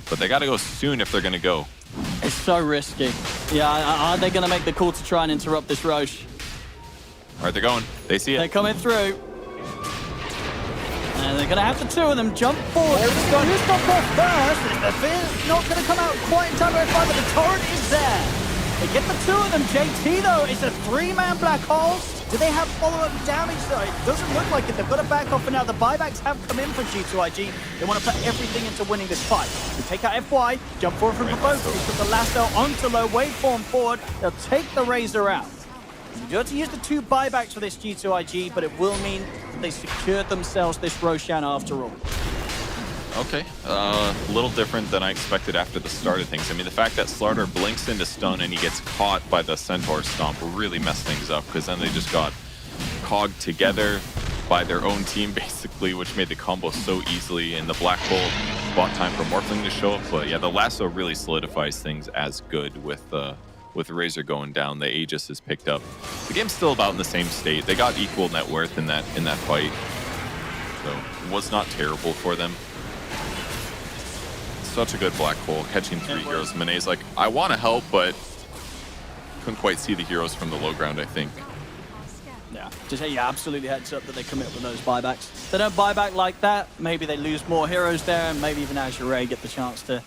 Speaker 15: But they got to go soon if they're going to go.
Speaker 14: It's so risky. Yeah, are they going to make the call to try and interrupt this Roche?
Speaker 15: All right, they're going. They see it.
Speaker 14: They're coming through. And they're going to have the two of them jump forward. Who's got off first? The Fear's not going to come out quite in time to fight, but the torrent is there. They get the two of them. JT, though, is a three-man black hole. Do they have follow-up damage, though? It doesn't look like it. They've got to back off for now. The buybacks have come in for G2IG. They want to put everything into winning this fight. They take out FY, jump forward from both. They put the lasso onto low, waveform forward. They'll take the Razor out. You do have to use the two buybacks for this G2IG, but it will mean that they secured themselves this Roshan after all.
Speaker 15: Okay, a little different than I expected after the start of things. I mean, the fact that Slaughter blinks into stun and he gets caught by the Centaur Stomp really messed things up, because then they just got cogged together by their own team, basically, which made the combo so easily. And the Black Hole bought time for Morphling to show up. But yeah, the lasso really solidifies things as good with Razor going down. The Aegis is picked up. The game's still about in the same state. They got equal net worth in that fight, so it was not terrible for them. Such a good Black Hole, catching 3 heroes. Manet's like, I want to help, but couldn't quite see the heroes from the low ground, I think.
Speaker 14: Yeah, just absolutely heads up that they commit with those buybacks. If they don't buy back like that, maybe they lose more heroes there, and maybe even Azure Ray get the chance to...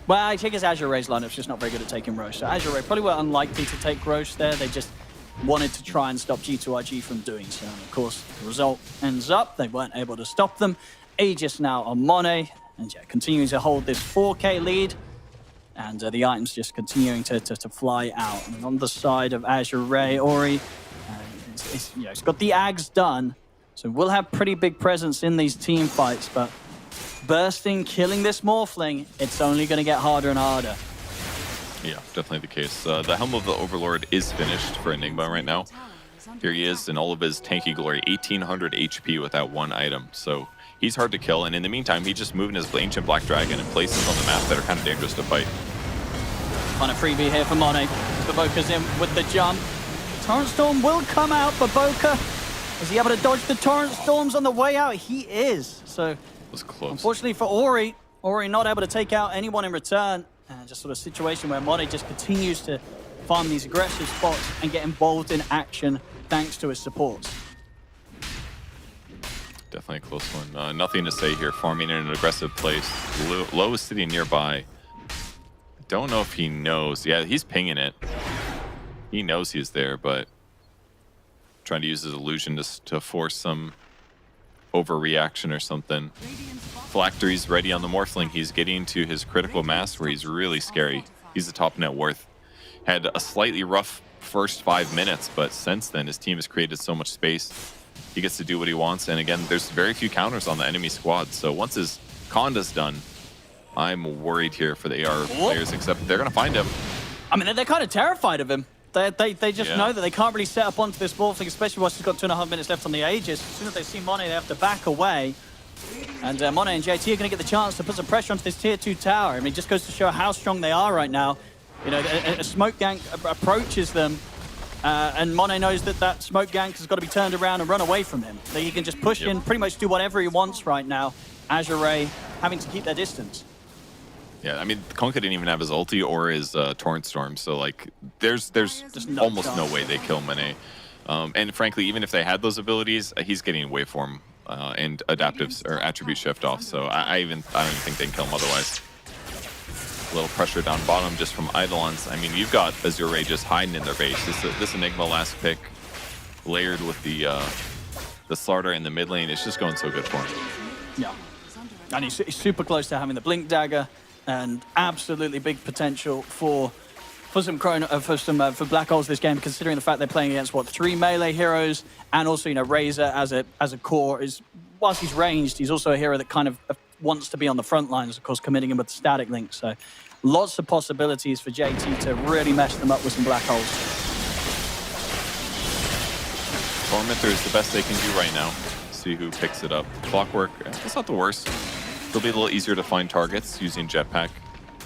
Speaker 14: Well, I think it's Azure Ray's lineup's just not very good at taking Roche. So Azure Ray probably were unlikely to take Roche there. They just wanted to try and stop G2IG from doing so. And of course, the result ends up, they weren't able to stop them. Aegis now on Monet. And yeah, continuing to hold this 4K lead. And the items just continuing to fly out. And on the side of Azure Ray, Ori, he's got the Ags done. So we'll have pretty big presence in these team fights. But bursting, killing this Morphling, it's only going to get harder and harder.
Speaker 15: Yeah, definitely the case. The Helm of the Overlord is finished for Enigma right now. Here he is in all of his tanky glory, 1800 HP with that one item. So he's hard to kill, and in the meantime, he's just moving his Ancient Black Dragon in places on the map that are kind of dangerous to fight.
Speaker 14: On a freebie here for Monet. Baboka's in with the jump. Torrent Storm will come out, Baboka. Is he able to dodge the Torrent Storms on the way out? He is. So,
Speaker 15: was close.
Speaker 14: Unfortunately for Ori not able to take out anyone in return. Just sort of a situation where Monet just continues to farm these aggressive spots and get involved in action thanks to his supports.
Speaker 15: Definitely a close one. Nothing to say here, farming in an aggressive place. Low is sitting nearby. Don't know if he knows. Yeah, he's pinging it. He knows he's there, but trying to use his illusion to force some overreaction or something. Phylactery's ready on the Morphling. He's getting to his critical mass where he's really scary. He's the top net worth. Had a slightly rough first 5 minutes, but since then his team has created so much space. He gets to do what he wants, and again, there's very few counters on the enemy squad. So once his Conda's done, I'm worried here for the AR players, except they're going to find him.
Speaker 14: I mean, they're kind of terrified of him. They just know that they can't really set up onto this ball thing, especially once he's got 2.5 minutes left on the Aegis. As soon as they see Monet, they have to back away. And Monet and JT are going to get the chance to put some pressure onto this tier 2 tower. I mean, it just goes to show how strong they are right now. You know, a smoke gank approaches them, and Monet knows that that smoke gank has got to be turned around and run away from him. That he can just push in, pretty much do whatever he wants right now. Azure Ray having to keep their distance.
Speaker 15: Yeah, I mean, Conka didn't even have his ulti or his Torrent Storm, so like, there's almost no way they kill Monet. And frankly, even if they had those abilities, he's getting waveform and adaptive or attribute shift off. So I don't even think they can kill him otherwise. A little pressure down bottom just from Eidolons. I mean, you've got Azure Ray just hiding in their base. This Enigma last pick, layered with the Slaughter in the mid lane, it's just going so good for him.
Speaker 14: Yeah, and he's super close to having the Blink Dagger, and absolutely big potential for Black Holes this game, considering the fact they're playing against 3 melee heroes, and also Razor as a core is, whilst he's ranged, he's also a hero that kind of wants to be on the front lines, of course, committing him with the static link. So lots of possibilities for JT to really mess them up with some Black Holes.
Speaker 15: Tormentor is the best they can do right now. See who picks it up. Clockwork, it's not the worst. It'll be a little easier to find targets using Jetpack.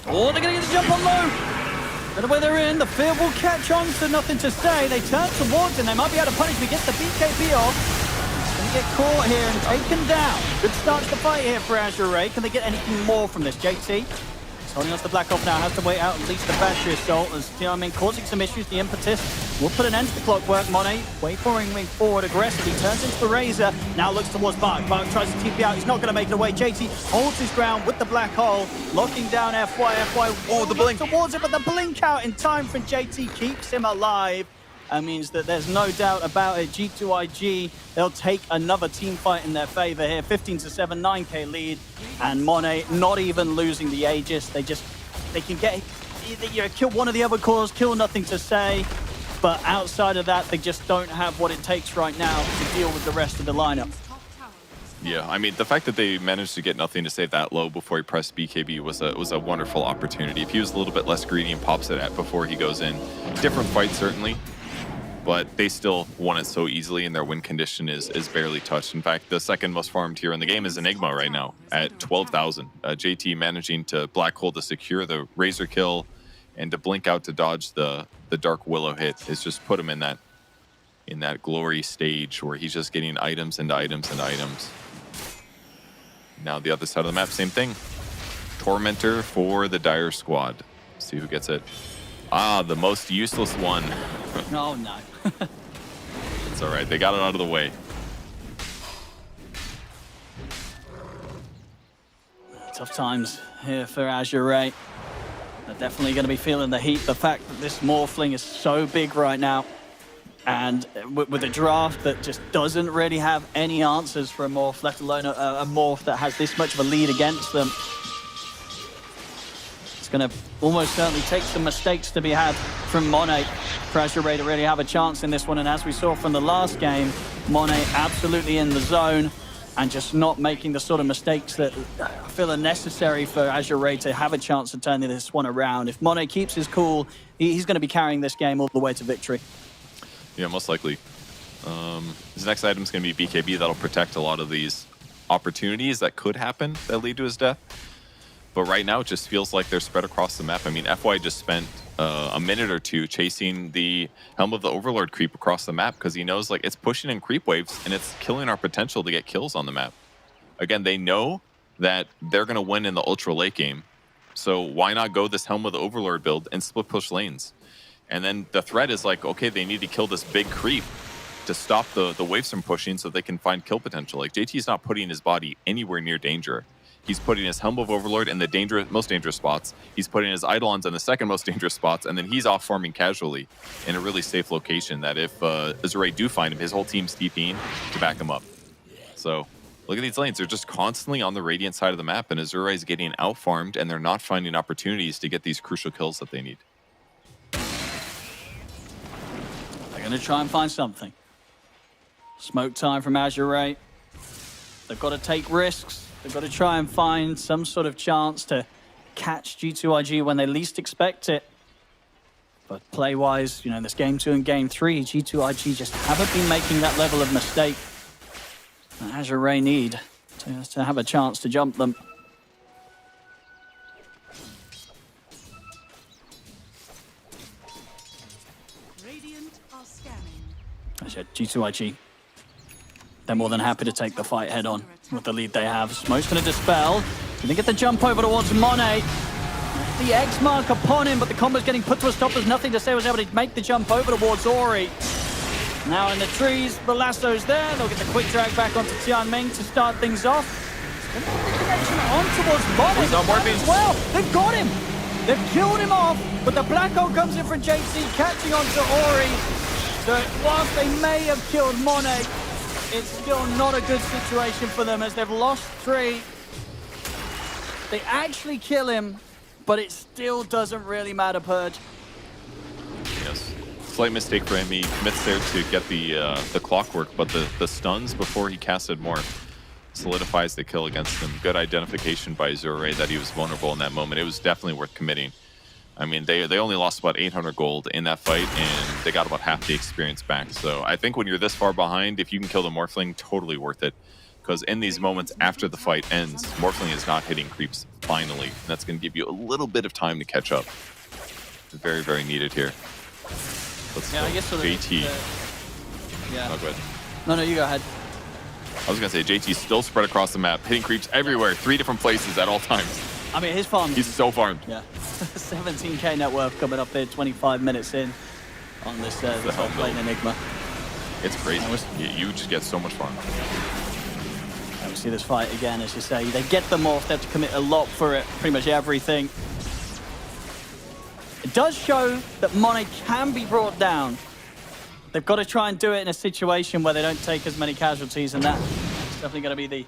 Speaker 14: Oh, they're going to get the jump on low. The way they're in, the fear will catch on, so nothing to say. They turn towards him. They might be able to punish me. Gets the BKB off. Going to get caught here and taken down. Good start to the fight here for Azure Ray. Can they get anything more from this? JT holding on to the Black Hole now, has to wait out at least the battery assault, as, you know what I mean, causing some issues. The impetus will put an end to the clockwork. Monet wayfaring forward aggressively, turns into the Razor, now looks towards Bark. Bark tries to TP out, he's not going to make it away. JT holds his ground with the Black Hole, locking down FY. Oh, the blink towards it, but the blink out in time from JT keeps him alive. That means that there's no doubt about it. G2IG, they'll take another team fight in their favor here. 15-7, 9k lead. And Monet not even losing the Aegis. They can get, kill one of the other cores, kill nothing to say. But outside of that, they just don't have what it takes right now to deal with the rest of the lineup.
Speaker 15: Yeah, I mean, the fact that they managed to get nothing to say that low before he pressed BKB was a wonderful opportunity. If he was a little bit less greedy and pops it at before he goes in, different fight certainly. But they still won it so easily, and their win condition is barely touched. In fact, the second most farmed hero in the game is Enigma right now at 12,000. JT managing to Black Hole to secure the Razor kill and to blink out to dodge the Dark Willow hit has just put him in that glory stage where he's just getting items and items and items. Now the other side of the map, same thing. Tormentor for the Dire Squad. See who gets it. Ah, the most useless one.
Speaker 14: Oh, no.
Speaker 15: It's all right. They got it out of the way.
Speaker 14: Tough times here for Azure Ray. They're definitely going to be feeling the heat. The fact that this Morphling is so big right now, and with a draft that just doesn't really have any answers for a Morph, let alone a Morph that has this much of a lead against them. It's going to almost certainly take some mistakes to be had from Monet for Azure Ray to really have a chance in this one. And as we saw from the last game, Monet absolutely in the zone and just not making the sort of mistakes that I feel are necessary for Azure Ray to have a chance of turning this one around. If Monet keeps his cool, he's going to be carrying this game all the way to victory.
Speaker 15: Yeah, most likely. His next item is going to be BKB. That'll protect a lot of these opportunities that could happen that lead to his death. But right now, it just feels like they're spread across the map. I mean, FY just spent a minute or two chasing the Helm of the Overlord creep across the map because he knows like it's pushing in creep waves and it's killing our potential to get kills on the map. Again, they know that they're going to win in the ultra late game. So why not go this Helm of the Overlord build and split push lanes? And then the threat is like, okay, they need to kill this big creep to stop the waves from pushing so they can find kill potential. Like JT's not putting his body anywhere near danger. He's putting his Helm of Overlord in the most dangerous spots. He's putting his Eidolons in the second most dangerous spots, and then he's off farming casually in a really safe location that if Azure Ray do find him, his whole team's TPing to back him up. So look at these lanes. They're just constantly on the Radiant side of the map, and Azure Ray is getting out-farmed, and they're not finding opportunities to get these crucial kills that they need.
Speaker 14: They're going to try and find something. Smoke time from Azure Ray. They've got to take risks. They've got to try and find some sort of chance to catch G2IG when they least expect it. But play-wise, you know, in this game 2 and game 3, G2IG just haven't been making that level of mistake that Azure Ray need to have a chance to jump them.
Speaker 3: Radiant are scanning.
Speaker 14: I said G2IG. They're more than happy to take the fight head on with the lead they have. Smoke's going to dispel. They get the jump over towards Monet. The X mark upon him, but the combo's getting put to a stop. There's nothing to say. Was able to make the jump over towards Ori. Now in the trees, the lasso's there. They'll get the quick drag back onto Tianming to start things off. On towards Monet as well. They've got him. They've killed him off, but the black hole comes in from JT, catching onto Ori. So whilst they may have killed Monet, it's still not a good situation for them as they've lost 3. They actually kill him, but it still doesn't really matter, Purge.
Speaker 15: Yes. Slight mistake for him. He commits there to get the clockwork, but the stuns before he casted more solidifies the kill against him. Good identification by Azure Ray that he was vulnerable in that moment. It was definitely worth committing. I mean, they only lost about 800 gold in that fight, and they got about half the experience back. So I think when you're this far behind, if you can kill the Morphling, totally worth it. Because in these moments after the fight ends, Morphling is not hitting creeps finally. And that's going to give you a little bit of time to catch up. Very, very needed here. Let's go.
Speaker 14: I guess so.
Speaker 15: JT.
Speaker 14: Yeah.
Speaker 15: Oh, go ahead.
Speaker 14: No, you go ahead.
Speaker 15: I was going to say, JT's still spread across the map, hitting creeps everywhere, 3 different places at all times.
Speaker 14: I mean, his farm.
Speaker 15: He's so farmed.
Speaker 14: Yeah. 17k net worth coming up there 25 minutes in on this whole plane Enigma.
Speaker 15: It's crazy. You just get so much farm.
Speaker 14: And we see this fight again, as you say. They get them off. They have to commit a lot for it, pretty much everything. It does show that Monet can be brought down. They've got to try and do it in a situation where they don't take as many casualties, and that's definitely going to be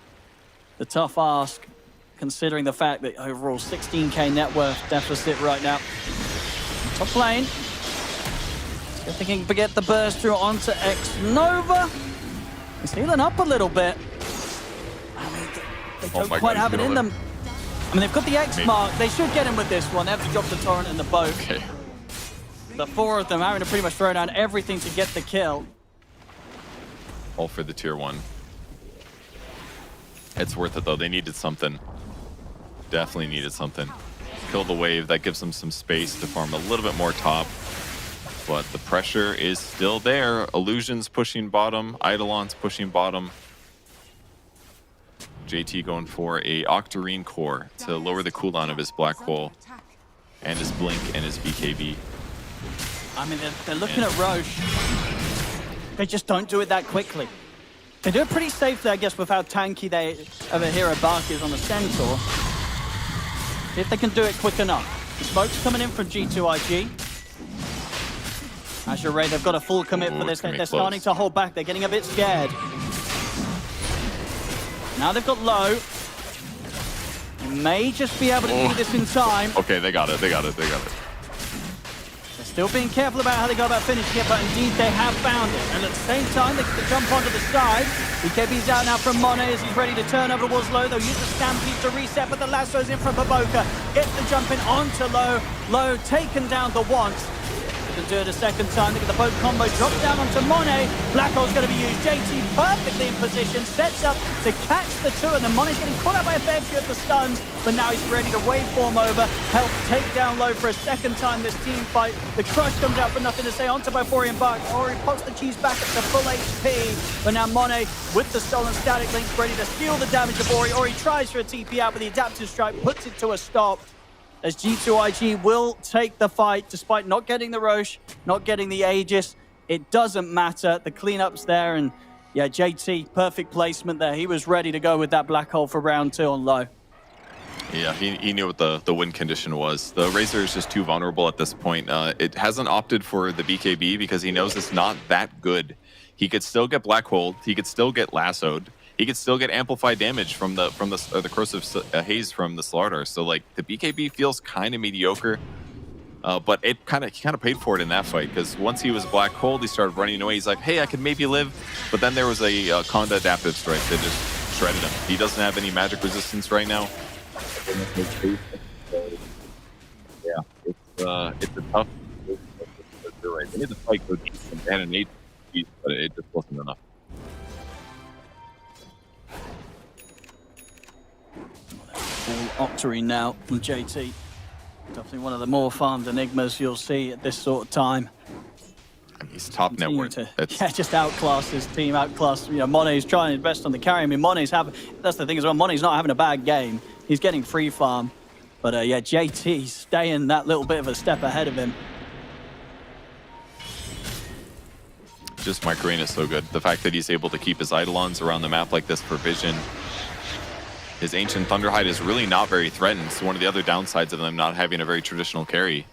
Speaker 14: the tough ask, considering the fact that overall 16k net worth deficit right now. Top lane. See if they can get the burst through onto X Nova. He's healing up a little bit. I mean, they don't quite have it in them. I mean, they've got the X mark. They should get him with this one. They have to drop the torrent and the boat.
Speaker 15: Okay.
Speaker 14: The 4 of them having to pretty much throw down everything to get the kill.
Speaker 15: All for the tier 1. It's worth it though. They needed something. Definitely needed something. Kill the wave. That gives them some space to farm a little bit more top. But the pressure is still there. Illusion's pushing bottom. Eidolon's pushing bottom. JT going for a Octarine core to lower the cooldown of his black hole and his blink and his BKB.
Speaker 14: I mean, they're looking at Roche. They just don't do it that quickly. They do it pretty safely, I guess, with how tanky they over here at Bark is on the Centaur. See if they can do it quick enough. The smoke's coming in from G2IG. Azure Ray, they've got a full commit for this. They're starting to hold back. They're getting a bit scared. Now they've got low. They may just be able to do this in time.
Speaker 15: Okay, they got it. They're
Speaker 14: still being careful about how they go about finishing it, but indeed they have found it. And at the same time, they get the jump onto the side. BKB's out now from Monet as he's ready to turn over towards low. They'll use the Stampede to reset, but the lasso's in from Baboka. Gets the jump in onto low. Low taken down the once. They can do it a second time. They get the boat combo dropped down onto Monet. Black Hole's going to be used. JT perfectly in position, sets up to catch the 2, and then Monet's getting caught out by a fair few of the stuns, but now he's ready to waveform over, help take down low for a second time this team fight. The crush comes out for nothing to say onto Biforian Bark. Ori pops the cheese back up to full HP, but now Monet with the stolen static link ready to steal the damage of Ori. Ori tries for a TP out, but the adaptive strike puts it to a stop. As G2IG will take the fight despite not getting the Roche, not getting the Aegis. It doesn't matter. The cleanup's there, and yeah, JT, perfect placement there. He was ready to go with that black hole for round 2 on low.
Speaker 15: Yeah, he knew what the win condition was. The Razor is just too vulnerable at this point. It hasn't opted for the BKB because he knows it's not that good. He could still get black holed. He could still get lassoed. He could still get amplified damage from the corrosive haze from the Slardar. So like the BKB feels kind of mediocre, but he kind of paid for it in that fight because once he was black holed, he started running away. He's like, hey, I could maybe live, but then there was a Conda adaptive strike that just shredded him. He doesn't have any magic resistance right now. Yeah, it's a tough Like, they made the fight go deep from Dan and 8, but it just wasn't enough.
Speaker 14: Octarine now from JT. Definitely one of the more farmed enigmas you'll see at this sort of time.
Speaker 15: He's top net worth.
Speaker 14: Yeah, just outclass his team, outclass. You know, Mone's trying his best on the carry. I mean, that's the thing as well. Mone's not having a bad game. He's getting free farm. But yeah, JT staying that little bit of a step ahead of him.
Speaker 15: Just microing is so good. The fact that he's able to keep his Eidolons around the map like this for vision. His Ancient Thunderhide is really not very threatened. It's one of the other downsides of them not having a very traditional carry.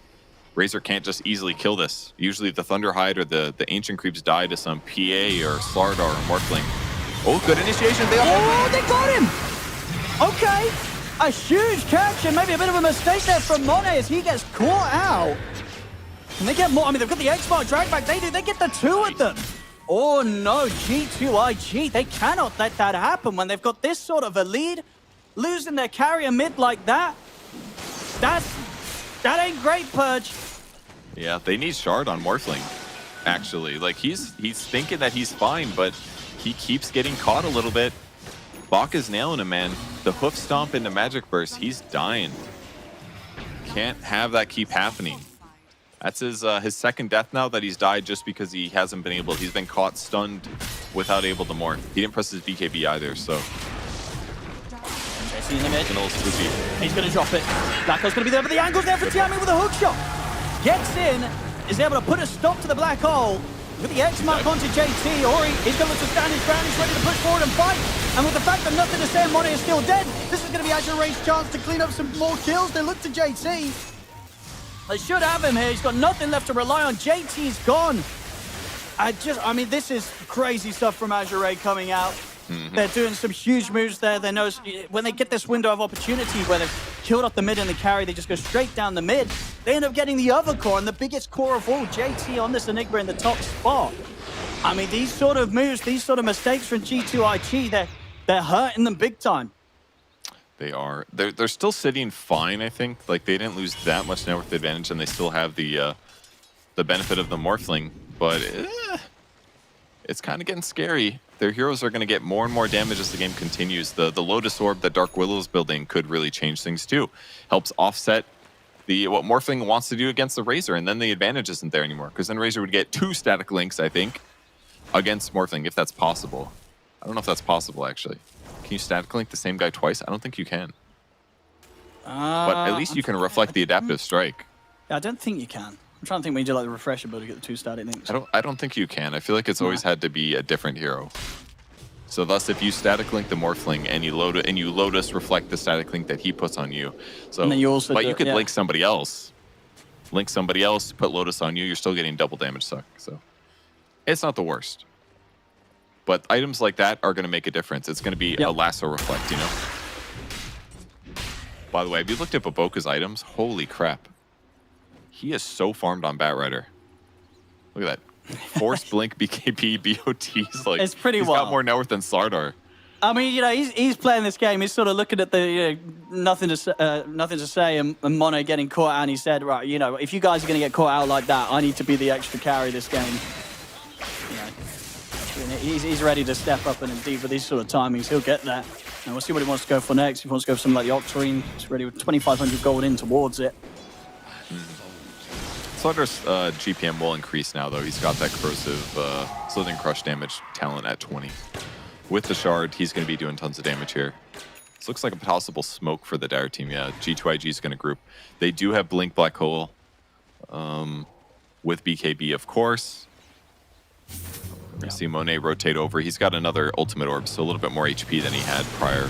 Speaker 15: Razor can't just easily kill this. Usually the Thunderhide or the Ancient Creeps die to some PA or Slardar or Morphling. Oh, good initiation. They
Speaker 14: got him! Okay, a huge catch and maybe a bit of a mistake there from Monet as he gets caught out. And they get more. I mean, they've got the X-Mark drag back. They get the two of them. Oh no, G2IG, they cannot let that happen when they've got this sort of a lead. Losing their carrier mid like that, that ain't great, Purge.
Speaker 15: Yeah, they need Shard on Morphling, actually. Like, he's thinking that he's fine, but he keeps getting caught a little bit. Bach is nailing him, man. The hoof stomp into Magic Burst, he's dying. Can't have that keep happening. That's his second death now that he's died just because he hasn't been able. He's been caught stunned without able to morph. He didn't press his BKB either, so.
Speaker 14: JC in the mid. He's going to drop it. Blacko's going to be there, but the angle's there for Tiami with a hook shot. Gets in, is able to put a stop to the black hole. With the X mark onto JT, Ori, he's going to look to stand his ground, he's ready to push forward and fight. And with the fact that nothing to say and Monet is still dead, this is going to be Azure Ray's chance to clean up some more kills. They look to JT. They should have him here. He's got nothing left to rely on. JT's gone. I mean, this is crazy stuff from Azure Ray coming out. They're doing some huge moves there. They know when they get this window of opportunity where they've killed off the mid and the carry, they just go straight down the mid. They end up getting the other core and the biggest core of all, JT on this Enigma in the top spot. I mean, these sort of moves, these sort of mistakes from G2IG, they're hurting them big time.
Speaker 15: They are. They're still sitting fine, I think. Like, they didn't lose that much network advantage, and they still have the benefit of the Morphling. But it's kind of getting scary. Their heroes are going to get more and more damage as the game continues. The Lotus Orb that Dark Willow's building could really change things too. Helps offset what Morphling wants to do against the Razor, and then the advantage isn't there anymore. Because then Razor would get 2 static links, I think, against Morphling, if that's possible. I don't know if that's possible, actually. Can you static link the same guy twice? I don't think you can. But at least you can reflect the adaptive strike.
Speaker 14: Yeah, I don't think you can. I'm trying to think when you do like the refresher build to get the 2 static links.
Speaker 15: I don't think you can. I feel like it's always had to be a different hero. So thus, if you static link the Morphling and you Lotus reflect the static link that he puts on you. So,
Speaker 14: and then you also
Speaker 15: but you could link somebody else. Link somebody else, put Lotus on you. You're still getting double damage suck. So it's not the worst. But items like that are going to make a difference. It's going to be a lasso reflect, you know? By the way, have you looked at Baboka's items? Holy crap. He is so farmed on Batrider. Look at that. Force Blink, BKB, BOTs. Like,
Speaker 14: it's pretty
Speaker 15: he's
Speaker 14: wild.
Speaker 15: Got more net worth than Slardar.
Speaker 14: I mean, you know, he's playing this game. He's sort of looking at the nothing to say, and Mono getting caught out. And he said, right, you know, if you guys are going to get caught out like that, I need to be the extra carry this game. You know, he's ready to step up, and indeed with these sort of timings, he'll get there. And we'll see what he wants to go for next. If he wants to go for something like the Octarine, he's ready with 2,500 gold in towards it.
Speaker 15: Slardar's GPM will increase now, though. He's got that corrosive Slithering Crush damage talent at 20. With the Shard, he's going to be doing tons of damage here. This looks like a possible smoke for the Dire team. Yeah, G2IG is going to group. They do have Blink Black Hole with BKB, of course. We're going to see Monet rotate over. He's got another Ultimate Orb, so a little bit more HP than he had prior.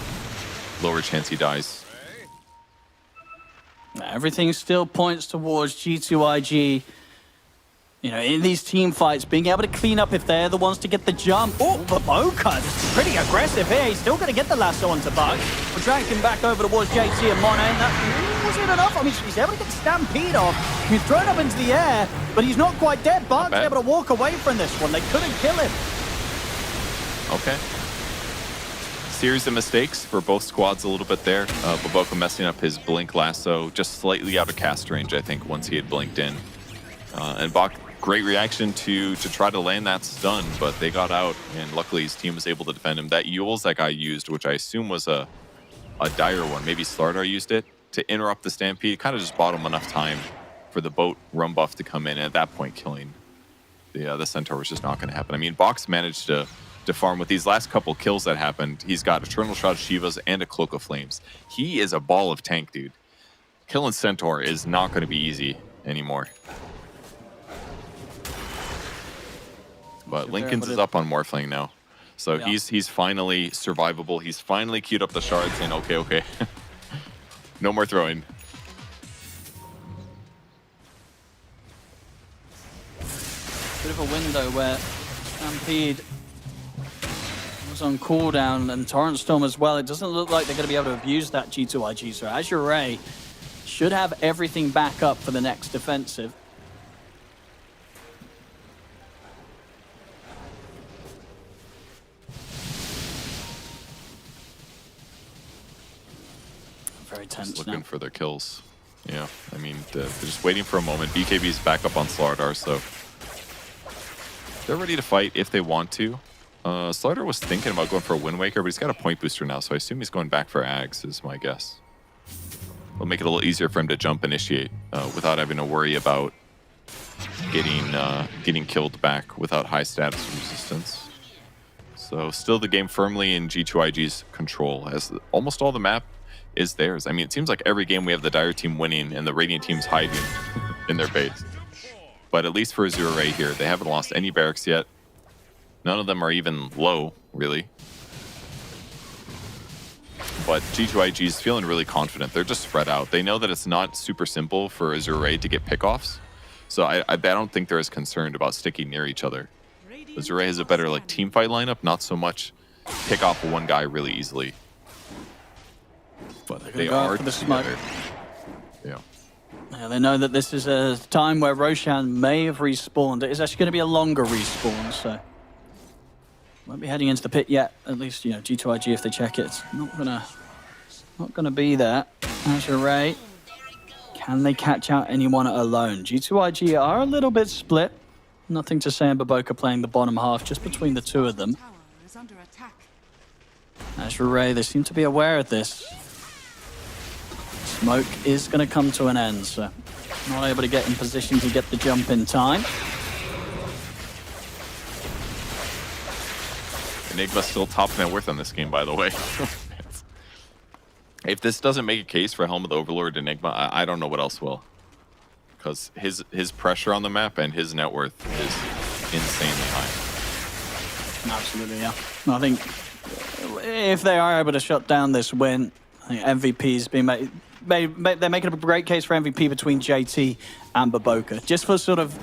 Speaker 15: Lower chance he dies.
Speaker 14: Everything still points towards G2IG. You know, in these team fights, being able to clean up if they're the ones to get the jump. Oh, Baboka, pretty aggressive here. He's still going to get the lasso onto Buck. We're dragging him back over towards JT and Monet. And that wasn't enough. I mean, he's able to get the Stampede off. He's thrown up into the air, but he's not quite dead. Buck's able to walk away from this one. They couldn't kill him.
Speaker 15: Okay. Series of mistakes for both squads a little bit there. Baboka messing up his Blink lasso just slightly out of cast range, I think, once he had blinked in. And Bach great reaction to try to land that stun, but they got out, and luckily his team was able to defend him. That Yules that guy used, which I assume was a dire one, maybe Slardar used it to interrupt the Stampede, kind of just bought him enough time for the boat run buff to come in, and at that point killing the Centaur was just not going to happen. I mean, Box managed to farm with these last couple kills that happened. He's got Eternal Shroud Shivas and a Cloak of Flames. He is a ball of tank, dude. Killing Centaur is not going to be easy anymore. But Lincoln's is up on Morphling now. So he's finally survivable. He's finally queued up the shards and okay. No more throwing.
Speaker 14: Bit of a window where Stampede was on cooldown and Torrent Storm as well. It doesn't look like they're going to be able to abuse that G2IG. So Azure Ray should have everything back up for the next defensive. Very tense
Speaker 15: just looking
Speaker 14: now.
Speaker 15: for their kills. Yeah, I mean, they're just waiting for a moment. BKB's back up on Slardar, so they're ready to fight if they want to. Slardar was thinking about going for a Wind Waker, but he's got a point booster now, so I assume he's going back for Ags, is my guess. It'll make it a little easier for him to jump initiate without having to worry about getting killed back without high status resistance. So still the game firmly in G2IG's control, as almost all the map is theirs. I mean, it seems like every game we have the Dire team winning and the Radiant team's hiding in their base. But at least for Azure Ray here, they haven't lost any barracks yet. None of them are even low, really. But G2IG is feeling really confident. They're just spread out. They know that it's not super simple for Azure Ray to get pickoffs. So I don't think they're as concerned about sticking near each other. Azure Ray has a better team fight lineup, not so much pick off one guy really easily. But they are together. Yeah.
Speaker 14: Yeah, they know that this is a time where Roshan may have respawned. It is actually going to be a longer respawn, so won't be heading into the pit yet. At least, G2IG, if they check it, it's not gonna be there. Azure Ray, can they catch out anyone alone? G2IG are a little bit split. Nothing to say in Baboka playing the bottom half, just between the two of them. Azure Ray, they seem to be aware of this. Smoke is going to come to an end, so not able to get in position to get the jump in time.
Speaker 15: Enigma's still top net worth on this game, by the way. If this doesn't make a case for Helm of the Overlord Enigma, I don't know what else will. Because his pressure on the map and his net worth is insanely high.
Speaker 14: Absolutely, yeah. I think if they are able to shut down this win, I think MVP's been made. They're making a great case for MVP between JT and Baboka, just for sort of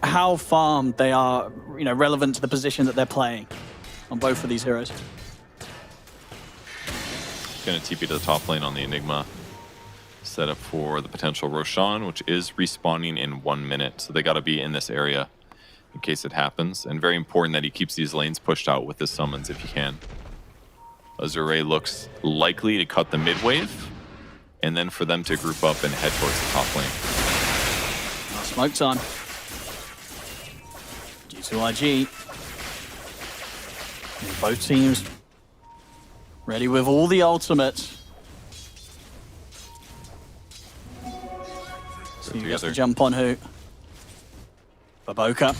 Speaker 14: how farmed they are, relevant to the position that they're playing on both of these heroes.
Speaker 15: Gonna TP to the top lane on the Enigma. Set up for the potential Roshan, which is respawning in 1 minute, so they gotta be in this area in case it happens. And very important that he keeps these lanes pushed out with his summons if he can. Azure Ray looks likely to cut the mid wave, and then for them to group up and head towards the top lane.
Speaker 14: Smoke time. G2IG. Both teams ready with all the ultimates. So he has to jump on who? Baboka.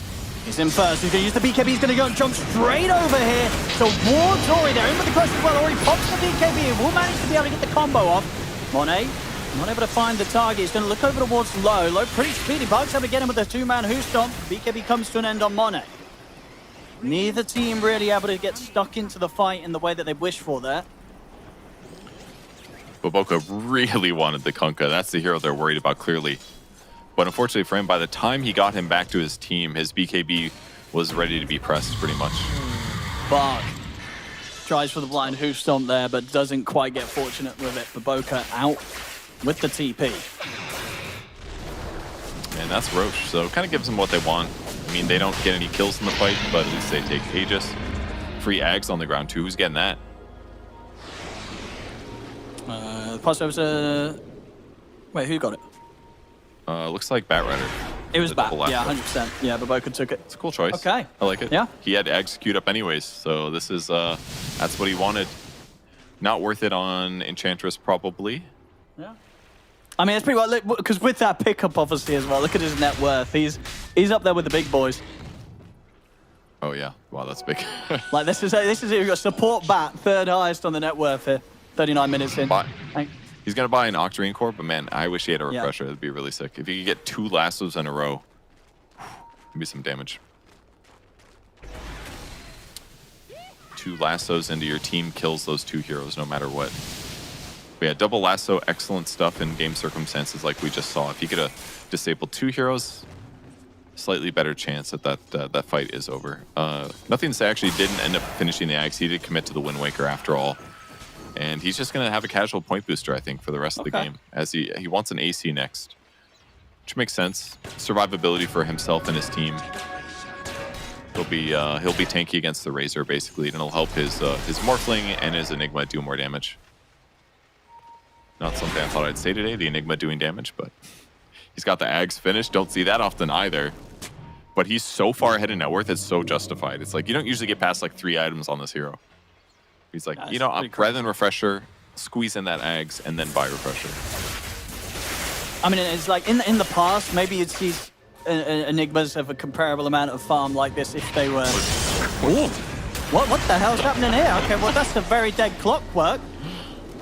Speaker 14: He's in first. He's going to use the BKB. He's going to jump straight over here. So Ward's already there. In with the crush as well. Already pops the BKB. Will manage to be able to get the combo off. Monet not able to find the target. He's going to look over towards Low. Low pretty speedy. Bugs able to get him with a two-man Who Stomp. BKB comes to an end on Monet. Neither team really able to get stuck into the fight in the way that they wish for there.
Speaker 15: Baboka really wanted the Kunkka. That's the hero they're worried about, clearly. But unfortunately for him, by the time he got him back to his team, his BKB was ready to be pressed, pretty much.
Speaker 14: Bug tries for the blind Who Stomp there, but doesn't quite get fortunate with it. Baboka out with the TP.
Speaker 15: And that's Roche, so it kind of gives them what they want. I mean, they don't get any kills in the fight, but at least they take Aegis. Free Ags on the ground, too. Who's getting that?
Speaker 14: Plus, there was a... Wait, who got it?
Speaker 15: Looks like Batrider.
Speaker 14: It was
Speaker 15: The
Speaker 14: bad.
Speaker 15: double
Speaker 14: Yeah,
Speaker 15: lasso.
Speaker 14: 100%. Yeah, Baboka took it.
Speaker 15: It's a cool choice.
Speaker 14: Okay.
Speaker 15: I like it.
Speaker 14: Yeah.
Speaker 15: He had to execute up anyways, so this is that's what he wanted. Not worth it on Enchantress, probably.
Speaker 14: Yeah. I mean, it's pretty well, because with that pickup, obviously, as well, look at his net worth. He's up there with the big boys.
Speaker 15: Oh, yeah. Wow, that's big.
Speaker 14: Like, this is it. You've got support bat, third highest on the net worth here. 39 minutes in.
Speaker 15: He's going to buy an Octarine Core, but man, I wish he had a refresher. That'd be really sick. If he could get 2 lassos in a row, it'd be some damage. 2 lassos into your team kills those 2 heroes no matter what. But yeah, double lasso, excellent stuff in game circumstances like we just saw. If you could have disabled 2 heroes, slightly better chance that that fight is over. Nothing to say, actually didn't end up finishing the Axe. He did commit to the Wind Waker after all. And he's just going to have a casual point booster, I think, for the rest of the game. As he wants an AC next, which makes sense. Survivability for himself and his team. He'll be tanky against the Razor, basically, and it'll help his Morphling and his Enigma do more damage. Not something I thought I'd say today, the Enigma doing damage, but he's got the Ags finished. Don't see that often either. But he's so far ahead in net worth, it's so justified. It's like, you don't usually get past like 3 items on this hero. He's like, you know, rather than Refresher, squeeze in that Ags and then buy Refresher.
Speaker 14: I mean, it's like, in the past, maybe you'd see Enigmas of a comparable amount of farm like this if they were... Ooh. What the hell's happening here? Okay, well, that's a very dead clockwork.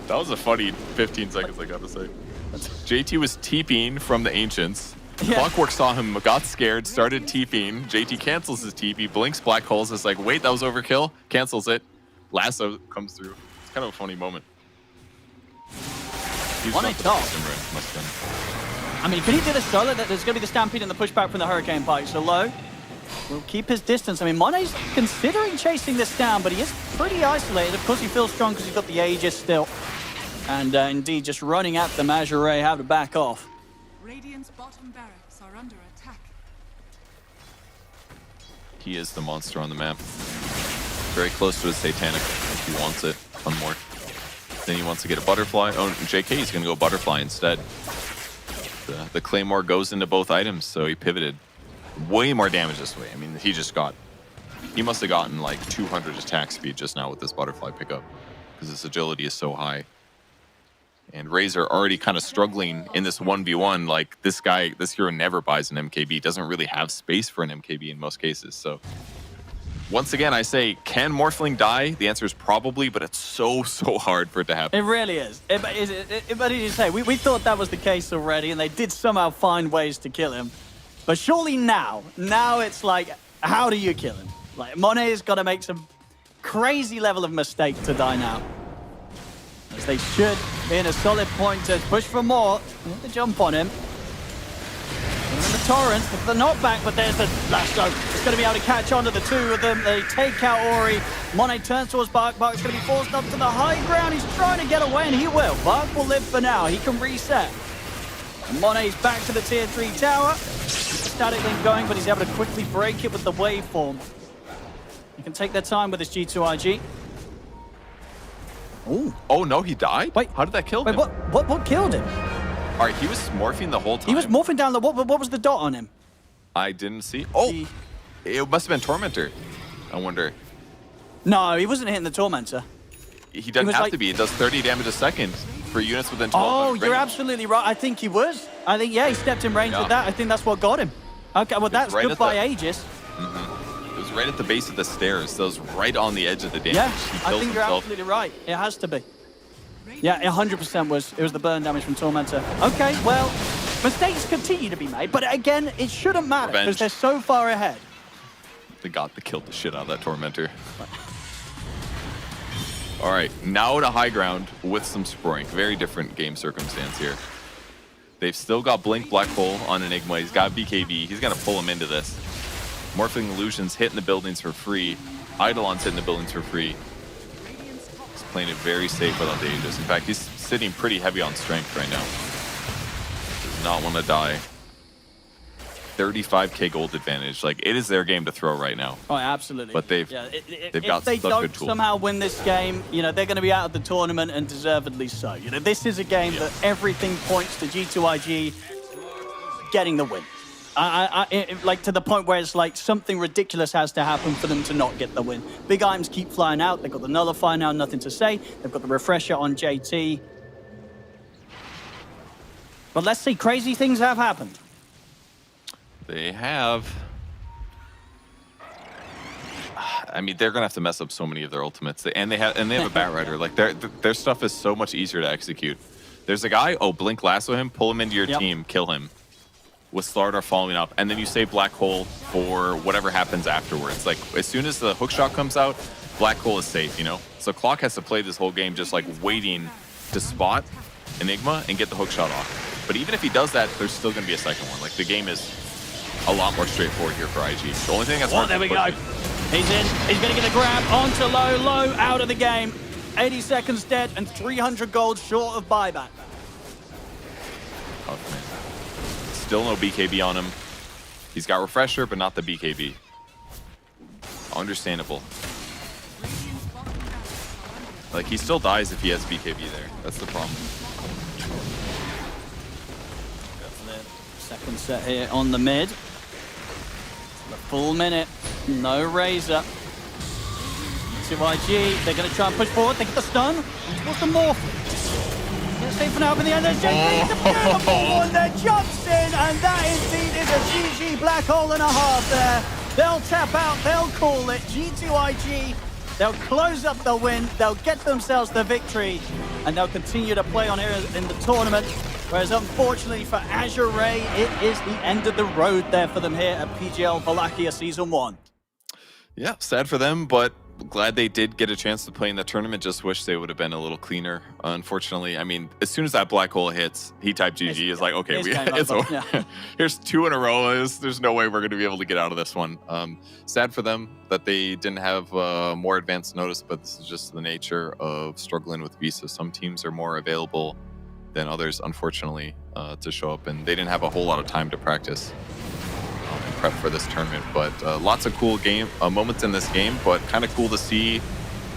Speaker 15: That was a funny 15 seconds, I gotta say. JT was TPing from the Ancients. Clockwork saw him, got scared, started TPing. JT cancels his TP, blinks black holes. It's like, wait, that was overkill. Cancels it. Lasso comes through. It's kind of a funny moment.
Speaker 14: One a top. I mean, can he do the solo? There's going to be the Stampede and the pushback from the Hurricane Pike. So Low will keep his distance. I mean, Mone's considering chasing this down, but he is pretty isolated. Of course, he feels strong because he's got the Aegis still. And indeed, just running at the Azure Ray, have to back off.
Speaker 3: Radiant's bottom barracks are under attack.
Speaker 15: He is the monster on the map. Very close to his Satanic if he wants it. One more. Then he wants to get a Butterfly. Oh, JK, he's going to go Butterfly instead. The Claymore goes into both items, so he pivoted. Way more damage this way. I mean, he must have gotten like 200 attack speed just now with this Butterfly pickup, because his agility is so high. And Razor already kind of struggling in this 1v1. Like, this hero never buys an MKB. Doesn't really have space for an MKB in most cases. So, once again, I say, can Morphling die? The answer is probably, but it's so hard for it to happen.
Speaker 14: It really is. But as you say, we thought that was the case already, and they did somehow find ways to kill him. But surely now it's like, how do you kill him? Like, Monet's got to make some crazy level of mistake to die now. As they should be in a solid point to push for more. They have to jump on him. And the Torrent, the knockback, but there's the Lasso. It's going to be able to catch on to the 2 of them. They take out Ori. Monet turns towards Bark. Bark's going to be forced up to the high ground. He's trying to get away, and he will. Bark will live for now. He can reset. And Monet's back to the tier 3 tower. Static link going, but he's able to quickly break it with the waveform. He can take their time with his G2IG.
Speaker 15: Ooh. Oh no, he died? Wait, how did that kill him?
Speaker 14: What killed him?
Speaker 15: All right, he was morphing the whole time.
Speaker 14: He was morphing down the... What was the dot on him?
Speaker 15: I didn't see. Oh, it must have been Tormentor. I wonder.
Speaker 14: No, he wasn't hitting the Tormentor.
Speaker 15: He doesn't have to be. It does 30 damage a second for units within 12.
Speaker 14: Oh, you're absolutely right. I think he was. I think, yeah, he stepped in range with that. I think that's what got him. Okay, well, that's right goodbye Aegis.
Speaker 15: It was right at the base of the stairs. So it was right on the edge of the damage.
Speaker 14: Yeah, I think you're absolutely right. It has to be. Yeah, 100% was. It was the burn damage from Tormentor. Okay, well, mistakes continue to be made, but again, it shouldn't matter because they're so far ahead.
Speaker 15: They killed the shit out of that Tormentor. All right, now to high ground with some Sproink. Very different game circumstance here. They've still got Blink Black Hole on Enigma. He's got BKB. He's going to pull him into this. Morphling Illusions hitting the buildings for free. Eidolon's hitting the buildings for free. He's playing it very safe without the Aegis. In fact, he's sitting pretty heavy on strength right now. Does not want to die. 35k gold advantage. Like, it is their game to throw right now.
Speaker 14: Oh, absolutely.
Speaker 15: But they've got
Speaker 14: if
Speaker 15: such
Speaker 14: they
Speaker 15: good tools.
Speaker 14: don't somehow win this game, you know, they're going to be out of the tournament, and deservedly so. You know, this is a game that everything points to G2IG getting the win. Like to the point where it's like something ridiculous has to happen for them to not get the win. Big items keep flying out. They've got the nullify now, nothing to say. They've got the refresher on JT. But let's see, crazy things have happened.
Speaker 15: They have. I mean, they're gonna have to mess up so many of their ultimates, and they have a bat rider. Like their stuff is so much easier to execute. There's a guy. Oh, blink lasso him, pull him into your team, kill him. With Slardar following up, and then you save Black Hole for whatever happens afterwards. Like as soon as the hook shot comes out, Black Hole is safe. You know, so Clock has to play this whole game just like waiting to spot Enigma and get the hook shot off. But even if he does that, there's still gonna be a second one. Like the game is a lot more straightforward here for IG. The only thing that's
Speaker 14: there we go. He's in. He's going to get a grab onto low, out of the game. 80 seconds dead and 300 gold short of buyback.
Speaker 15: Oh, man. Still no BKB on him. He's got refresher, but not the BKB. Understandable. Like he still dies if he has BKB there. That's the problem.
Speaker 14: Second set here on the mid. The full minute. No Razor. To IG. They're going to try and push forward. They get the stun. What's the morph? Gets safe for now, but in the end, there's JT. The beautiful one that jumps in, and that indeed is a GG black hole and a half there. They'll tap out. They'll call it. G2IG. They'll close up the win. They'll get themselves the victory, and they'll continue to play on here in the tournament. Whereas unfortunately for Azure Ray, it is the end of the road there for them here at PGL Wallachia Season 1.
Speaker 15: Yeah, sad for them, but glad they did get a chance to play in the tournament. Just wish they would have been a little cleaner. Unfortunately, I mean, as soon as that black hole hits, he typed GG. It's like, okay, it's over. Yeah. Here's 2 in a row. There's no way we're going to be able to get out of this one. Sad for them that they didn't have more advanced notice, but this is just the nature of struggling with visa. Some teams are more available than others, unfortunately, to show up, and they didn't have a whole lot of time to practice and prep for this tournament. But lots of cool moments in this game, but kind of cool to see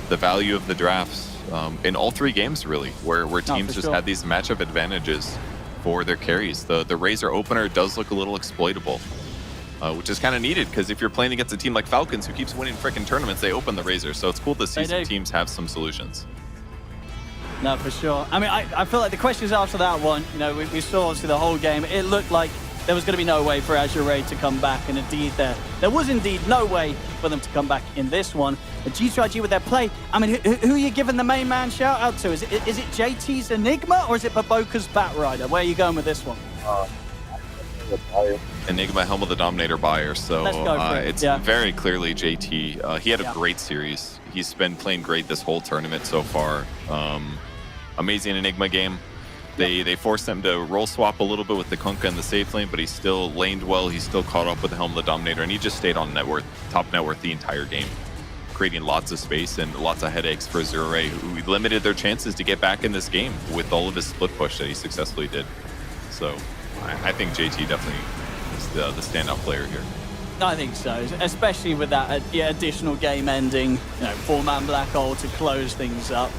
Speaker 15: the value of the drafts in all 3 games, really, where teams just had these matchup advantages for their carries. The Razor opener does look a little exploitable, which is kind of needed, because if you're playing against a team like Falcons who keeps winning freaking tournaments, they open the Razor. So it's cool to see some teams have some solutions.
Speaker 14: No, for sure. I mean, I feel like the questions after that one, you know, we saw obviously the whole game. It looked like there was going to be no way for Azure Ray to come back, and indeed there was indeed no way for them to come back in this one. But G2IG with their play, I mean, who are you giving the main man shout out to? Is it JT's Enigma, or is it Baboka's Bat Rider? Where are you going with this one?
Speaker 15: Enigma, Helm of the Dominator buyer, so it's very clearly JT. He had a great series. He's been playing great this whole tournament so far. Amazing Enigma game. They forced him to roll swap a little bit with the Kunkka in the safe lane, but he still laned well. He still caught up with the Helm of the Dominator, and he just stayed on top net worth the entire game, creating lots of space and lots of headaches for Azure Ray, who limited their chances to get back in this game with all of his split push that he successfully did. So I think JT definitely is the standout player here.
Speaker 14: I think so, especially with that additional game ending, 4-man black hole to close things up.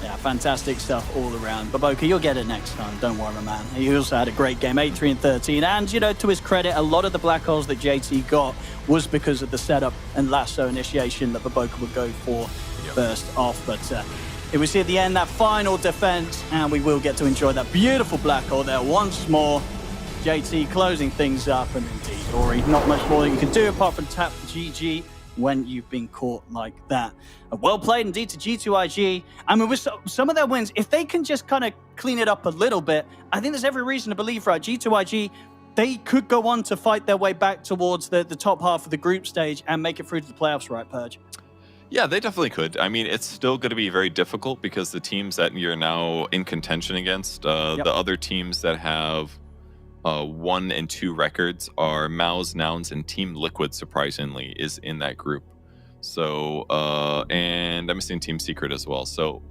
Speaker 14: Yeah, fantastic stuff all around. Baboka, you'll get it next time, don't worry, man. He also had a great game, 8-3 and 13. And, to his credit, a lot of the black holes that JT got was because of the setup and lasso initiation that Baboka would go for first off. But it was at the end, that final defense, and we will get to enjoy that beautiful black hole there once more. JT closing things up, and indeed, Ori, not much more that you can do apart from tap GG when you've been caught like that. Well played indeed to G2IG. I mean, with some of their wins, if they can just kind of clean it up a little bit, I think there's every reason to believe, right, G2IG, they could go on to fight their way back towards the top half of the group stage and make it through to the playoffs, right, Purge?
Speaker 15: Yeah, they definitely could. I mean, it's still going to be very difficult because the teams that you're now in contention against, the other teams that have 1 and 2 records are MOUZ, Nouns, and Team Liquid, surprisingly, is in that group. So, and I'm missing Team Secret as well. So,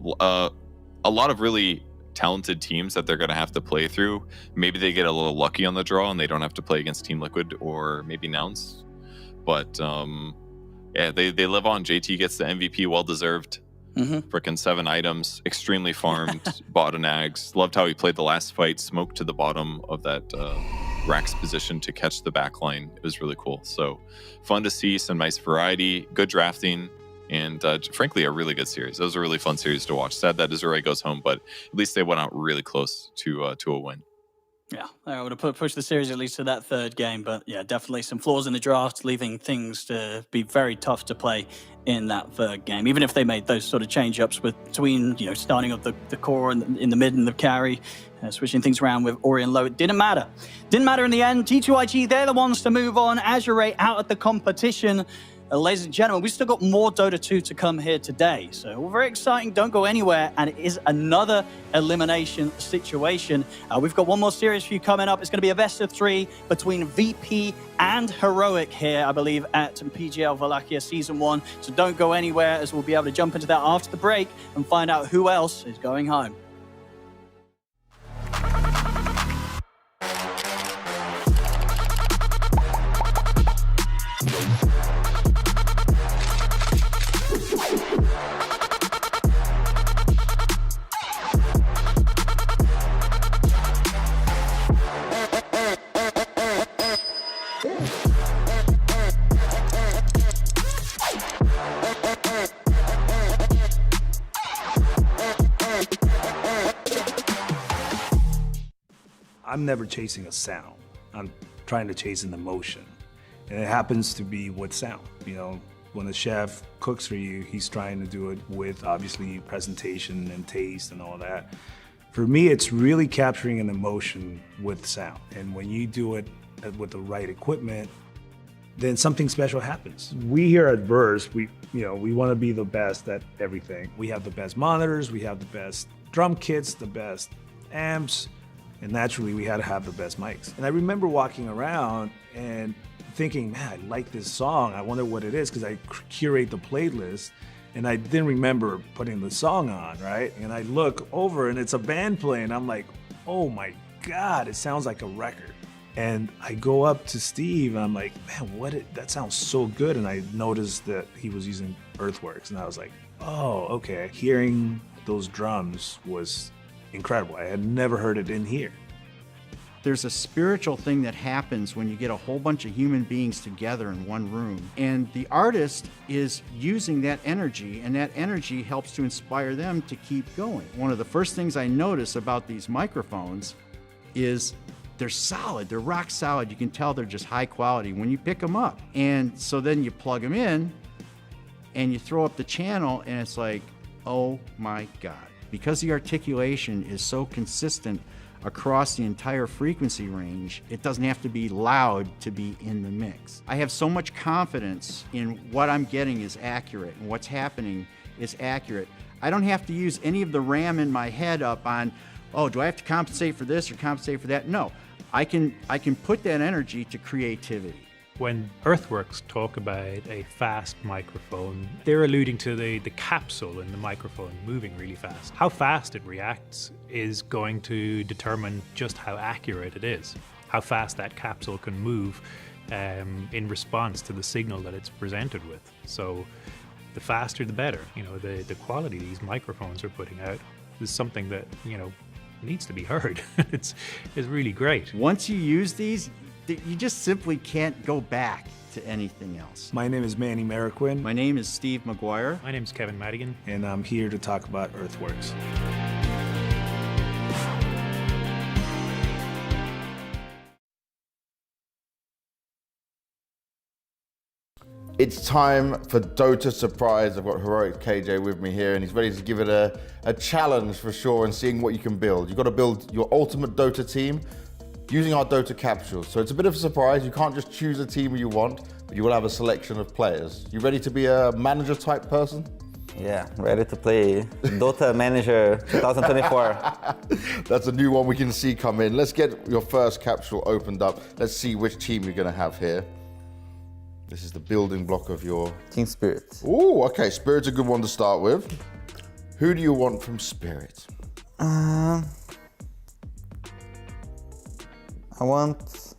Speaker 15: a lot of really talented teams that they're going to have to play through. Maybe they get a little lucky on the draw and they don't have to play against Team Liquid or maybe Nouns. But, yeah, they live on. JT gets the MVP, well-deserved. Frickin' 7 items, extremely farmed, bought an Ags. Loved how he played the last fight, smoked to the bottom of that Rack's position to catch the back line. It was really cool. So fun to see, some nice variety, good drafting, and frankly, a really good series. It was a really fun series to watch. Sad that Azure Ray goes home, but at least they went out really close to a win.
Speaker 14: Yeah, I would have pushed the series at least to that third game, but yeah, definitely some flaws in the draft, leaving things to be very tough to play in that third game. Even if they made those sort of change-ups between, starting up the core and in the mid and the carry, switching things around with Ori and Low, it didn't matter. Didn't matter in the end. T2IG, they're the ones to move on. Azure Ray out of the competition. Ladies and gentlemen, we've still got more Dota 2 to come here today. So all very exciting. Don't go anywhere. And it is another elimination situation. We've got one more series for you coming up. It's going to be a best of 3 between VP and Heroic here, I believe, at PGL Wallachia Season 1. So don't go anywhere, as we'll be able to jump into that after the break and find out who else is going home.
Speaker 7: I'm never chasing a sound. I'm trying to chase an emotion. And it happens to be with sound. When a chef cooks for you, he's trying to do it with obviously presentation and taste and all that. For me, it's really capturing an emotion with sound. And when you do it with the right equipment, then something special happens. We here at Verse, we want to be the best at everything. We have the best monitors, we have the best drum kits, the best amps, and naturally we had to have the best mics. And I remember walking around and thinking, man, I like this song. I wonder what it is, because I curate the playlist and I didn't remember putting the song on, right? And I look over and it's a band playing. I'm like, oh my God, it sounds like a record. And I go up to Steve and I'm like, man, that sounds so good. And I noticed that he was using Earthworks and I was like, oh, okay. Hearing those drums was incredible. I had never heard it in here.
Speaker 8: There's a spiritual thing that happens when you get a whole bunch of human beings together in one room. And the artist is using that energy, and that energy helps to inspire them to keep going. One of the first things I notice about these microphones is they're solid, they're rock solid. You can tell they're just high quality when you pick them up. And so then you plug them in and you throw up the channel and it's like, oh my God. Because the articulation is so consistent across the entire frequency range, it doesn't have to be loud to be in the mix. I have so much confidence in what I'm getting is accurate and what's happening is accurate. I don't have to use any of the RAM in my head up on, oh, do I have to compensate for this or compensate for that? No, I can put that energy to creativity.
Speaker 9: When Earthworks talk about a fast microphone, they're alluding to the capsule in the microphone moving really fast. How fast it reacts is going to determine just how accurate it is, how fast that capsule can move in response to the signal that it's presented with. So the faster the better. The quality these microphones are putting out is something that, needs to be heard. It's really great.
Speaker 8: Once you use these, you just simply can't go back to anything else.
Speaker 7: My name is Manny Mariquin.
Speaker 8: My name is Steve McGuire.
Speaker 9: My name is Kevin Madigan.
Speaker 7: And I'm here to talk about Earthworks.
Speaker 10: It's time for Dota Surprise. I've got Heroic KJ with me here and he's ready to give it a challenge for sure and seeing what you can build. You've got to build your ultimate Dota team using our Dota capsules. So it's a bit of a surprise. You can't just choose a team you want, but you will have a selection of players. You ready to be a manager type person?
Speaker 13: Yeah, ready to play Dota Manager 2024.
Speaker 10: That's a new one we can see come in. Let's get your first capsule opened up. Let's see which team you're gonna have here. This is the building block of your...
Speaker 13: Team Spirit.
Speaker 10: Oh, okay, Spirit's a good one to start with. Who do you want from Spirit?
Speaker 13: I want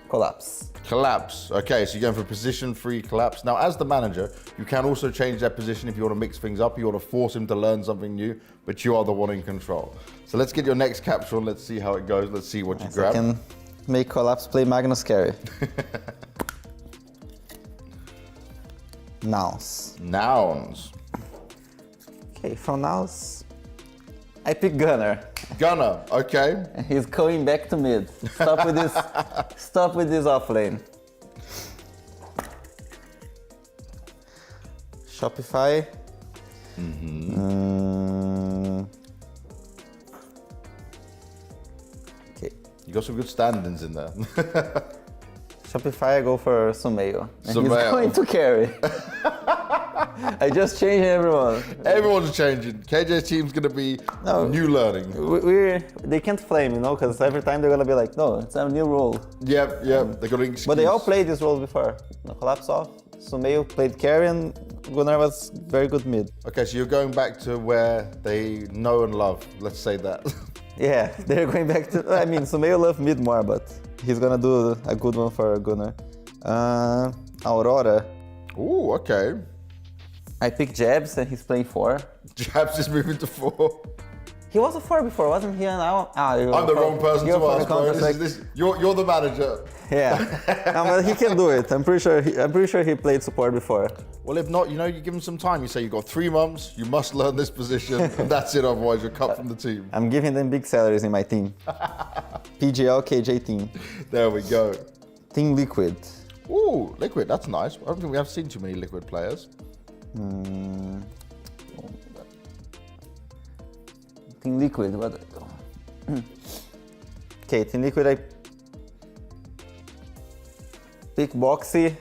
Speaker 13: Collapse.
Speaker 10: Collapse. Okay, so you're going for position-free Collapse. Now, as the manager, you can also change their position if you want to mix things up. You want to force him to learn something new, but you are the one in control. So let's get your next capsule. Let's see how it goes. Let's see what you grab.
Speaker 13: I can
Speaker 11: make Collapse play Magnus carry. Nouns.
Speaker 10: Nouns.
Speaker 11: Okay, from Nouns, I pick Gunner.
Speaker 10: Gunner, okay.
Speaker 11: And he's going back to mid. Stop with this. Stop with this offlane. Shopify. Okay.
Speaker 10: You got some good standings in there.
Speaker 11: Shopify, I go for Sumail. And
Speaker 10: Sumail.
Speaker 11: he's going to carry. I just changed everyone.
Speaker 10: Everyone's changing. KJ's team's gonna be new learning.
Speaker 11: They can't flame, you know, because every time they're gonna be like, no, it's a new role.
Speaker 10: Yep. They got an excuse.
Speaker 11: But they all played this role before. Collapse off. Sumail played carry and Gunnar was very good mid.
Speaker 10: Okay, so you're going back to where they know and love. Let's say that.
Speaker 11: Yeah, they're going back to. I mean, Sumail loved mid more, but he's gonna do a good one for Gunnar. Aurora.
Speaker 10: Ooh, okay.
Speaker 11: I picked Jabs and he's playing 4.
Speaker 10: Jabs is moving to 4.
Speaker 11: He was a 4 before, wasn't he? Now,
Speaker 10: I'm the wrong person to ask, bro. You're the manager.
Speaker 11: Yeah, no, but he can do it. I'm pretty sure he played support before.
Speaker 10: Well, if not, you know, you give him some time. You say you've got 3 months. You must learn this position, and that's it. Otherwise, you're cut from the team.
Speaker 11: I'm giving them big salaries in my team. PGL KJ team.
Speaker 10: There we go.
Speaker 11: Team Liquid.
Speaker 10: Ooh, Liquid. That's nice. I don't think we have seen too many Liquid players.
Speaker 11: Team Liquid, what? Okay, Team Liquid, I pick Boxy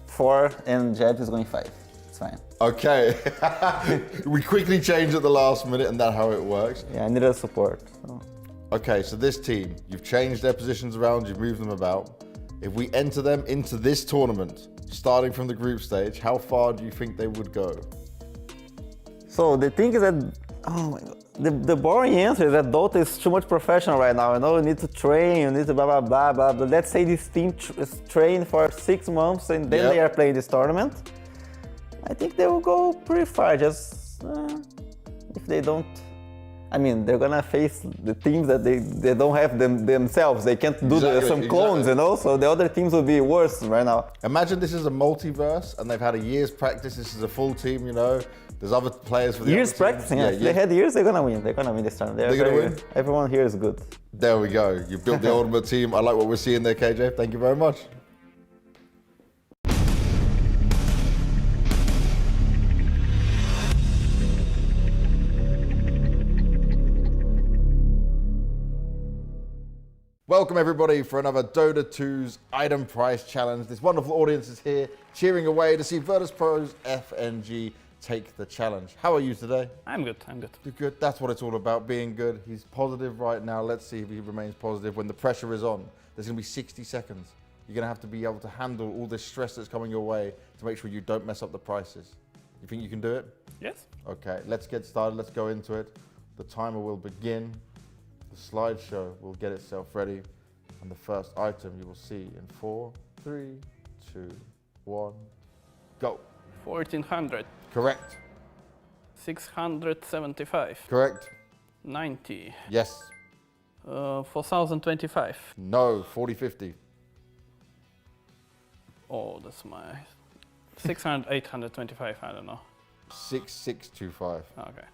Speaker 11: 4 and Jabs is going 5. It's fine.
Speaker 10: Okay. We quickly changed at the last minute and that's how it works.
Speaker 11: Yeah, I need a support. So.
Speaker 10: Okay, so this team, you've changed their positions around, you've moved them about. If we enter them into this tournament, starting from the group stage, how far do you think they would go?
Speaker 11: So the thing is that, oh my god, the boring answer is that Dota is too much professional right now. You know, you need to train, you need to blah blah blah blah. But let's say this team is trained for 6 months and then they are playing this tournament. I think they will go pretty far. Just if they don't. I mean, they're gonna face the teams that they don't have themselves. They can't do some clones, you know? So the other teams will be worse right now.
Speaker 10: Imagine this is a multiverse and they've had a year's practice. This is a full team, you know? There's other players for the
Speaker 11: years practicing, yeah. If they had years, they're gonna win. They're gonna win this tournament.
Speaker 10: They're gonna win?
Speaker 11: Everyone here is good.
Speaker 10: There we go. You built the ultimate team. I like what we're seeing there, KJ. Thank you very much. Welcome everybody for another Dota 2's item price challenge. This wonderful audience is here cheering away to see Virtus.pro's FNG take the challenge. How are you today?
Speaker 16: I'm good.
Speaker 10: You're good. That's what it's all about, being good. He's positive right now. Let's see if he remains positive when the pressure is on. There's going to be 60 seconds. You're going to have to be able to handle all this stress that's coming your way to make sure you don't mess up the prices. You think you can do it?
Speaker 16: Yes.
Speaker 10: Okay, let's get started. Let's go into it. The timer will begin. The slideshow will get itself ready. And the first item you will see in 4, 3, 2, 1, go.
Speaker 16: 1400.
Speaker 10: Correct.
Speaker 16: 675.
Speaker 10: Correct.
Speaker 16: 90.
Speaker 10: Yes.
Speaker 16: 4025.
Speaker 10: No, 4050.
Speaker 16: Oh, that's my 600, 825, I don't know.
Speaker 10: 6625.
Speaker 16: Okay.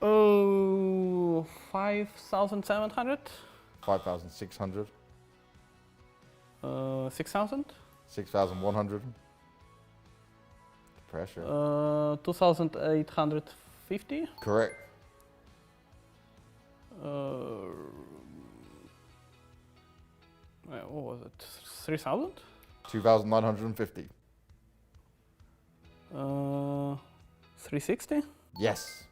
Speaker 16: Oh, 5,700.
Speaker 10: 5,600.
Speaker 16: 6,000.
Speaker 10: 6,100. Pressure.
Speaker 16: 2,850.
Speaker 10: Correct.
Speaker 16: What was it? 3,000.
Speaker 10: 2,950.
Speaker 16: 360.
Speaker 10: Yes.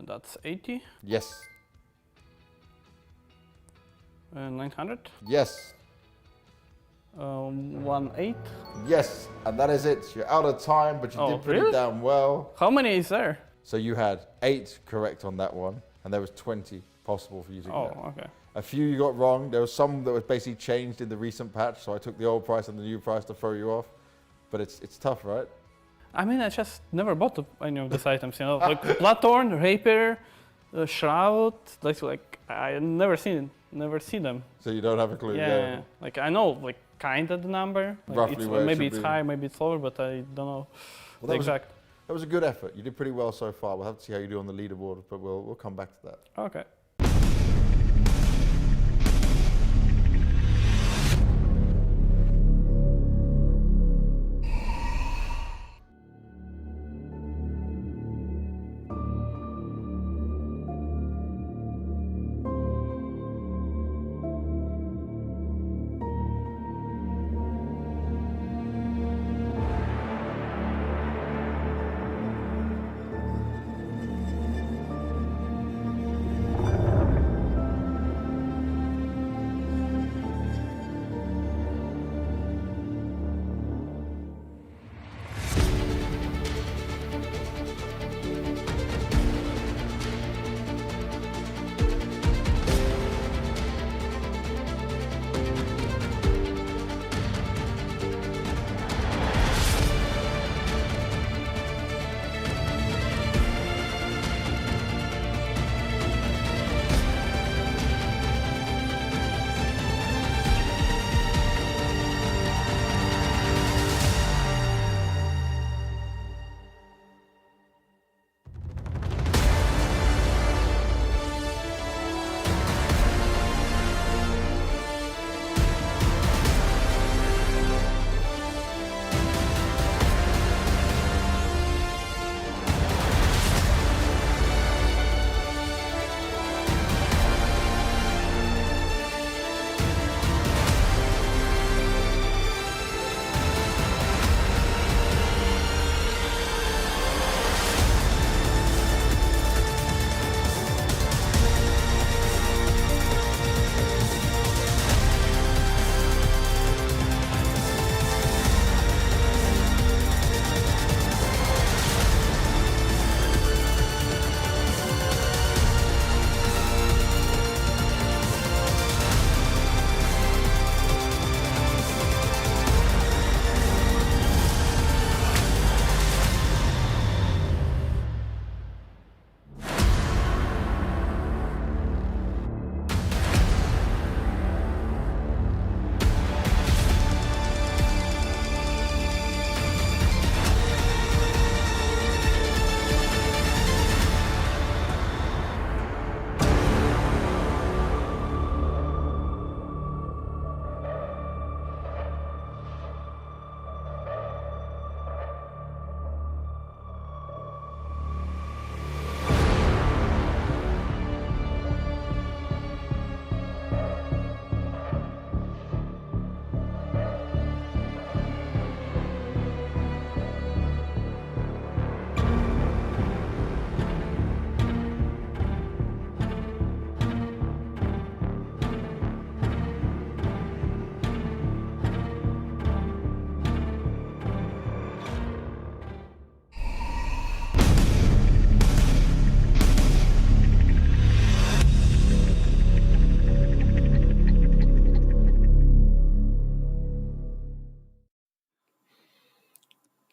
Speaker 16: That's 80.
Speaker 10: Yes.
Speaker 16: 900.
Speaker 10: Yes.
Speaker 16: 18.
Speaker 10: Yes, and that is it. You're out of time, but you did put it down well.
Speaker 16: How many is there?
Speaker 10: So you had 8 correct on that one, and there was 20 possible for you to get.
Speaker 16: Oh, okay.
Speaker 10: A few you got wrong. There was some that was basically changed in the recent patch, so I took the old price and the new price to throw you off. But it's tough, right?
Speaker 16: I mean, I just never bought any of these items, you know, like Bloodthorn, Rapier, Shroud. Like I never seen never see them.
Speaker 10: So you don't have a clue?
Speaker 16: Yeah. Like I know, like kind of the number. Like
Speaker 10: Roughly where
Speaker 16: maybe
Speaker 10: it
Speaker 16: it's
Speaker 10: should be.
Speaker 16: high, maybe it's lower, but I don't know the exact.
Speaker 10: That was a good effort. You did pretty well so far. We'll have to see how you do on the leaderboard, but we'll come back to that.
Speaker 16: Okay.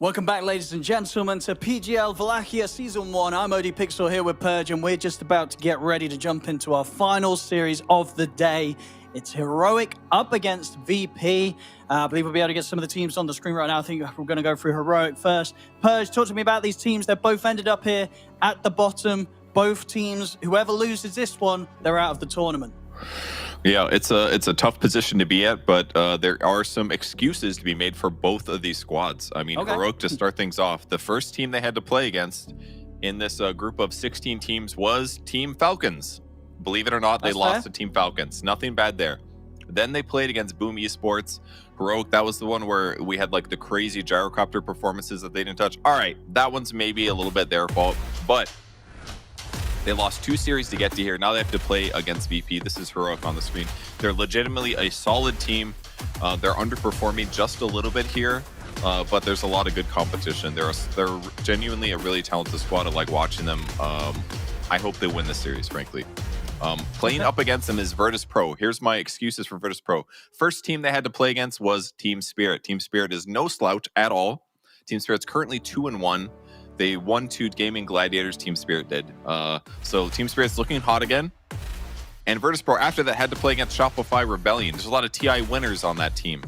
Speaker 14: Welcome back, ladies and gentlemen, to PGL Wallachia Season 1. I'm OD Pixel here with Purge, and we're just about to get ready to jump into our final series of the day. It's Heroic up against VP. I believe we'll be able to get some of the teams on the screen right now. I think we're going to go through Heroic first. Purge, talk to me about these teams. They're both ended up here at the bottom. Both teams, whoever loses this one, they're out of the tournament.
Speaker 15: Yeah, it's a tough position to be at, but there are some excuses to be made for both of these squads. I mean, Heroic, to start things off, the first team they had to play against in this group of 16 teams was Team Falcons. Believe it or not, they lost to Team Falcons. Nothing bad there. Then they played against BetBoom Esports. Heroic, that was the one where we had like the crazy gyrocopter performances that they didn't touch. All right, that one's maybe a little bit their fault, but they lost 2 series to get to here. Now they have to play against VP. This is Heroic on the screen. They're legitimately a solid team. They're underperforming just a little bit here, but there's a lot of good competition. They're genuinely a really talented squad. I like watching them. I hope they win this series, frankly. Playing up against them is Virtus.pro. Here's my excuses for Virtus.pro. First team they had to play against was Team Spirit. Team Spirit is no slouch at all. Team Spirit's currently 2-1. They won to Gaimin Gladiators, Team Spirit did. So Team Spirit's looking hot again. And Virtus.pro after that had to play against Shopify Rebellion. There's a lot of TI winners on that team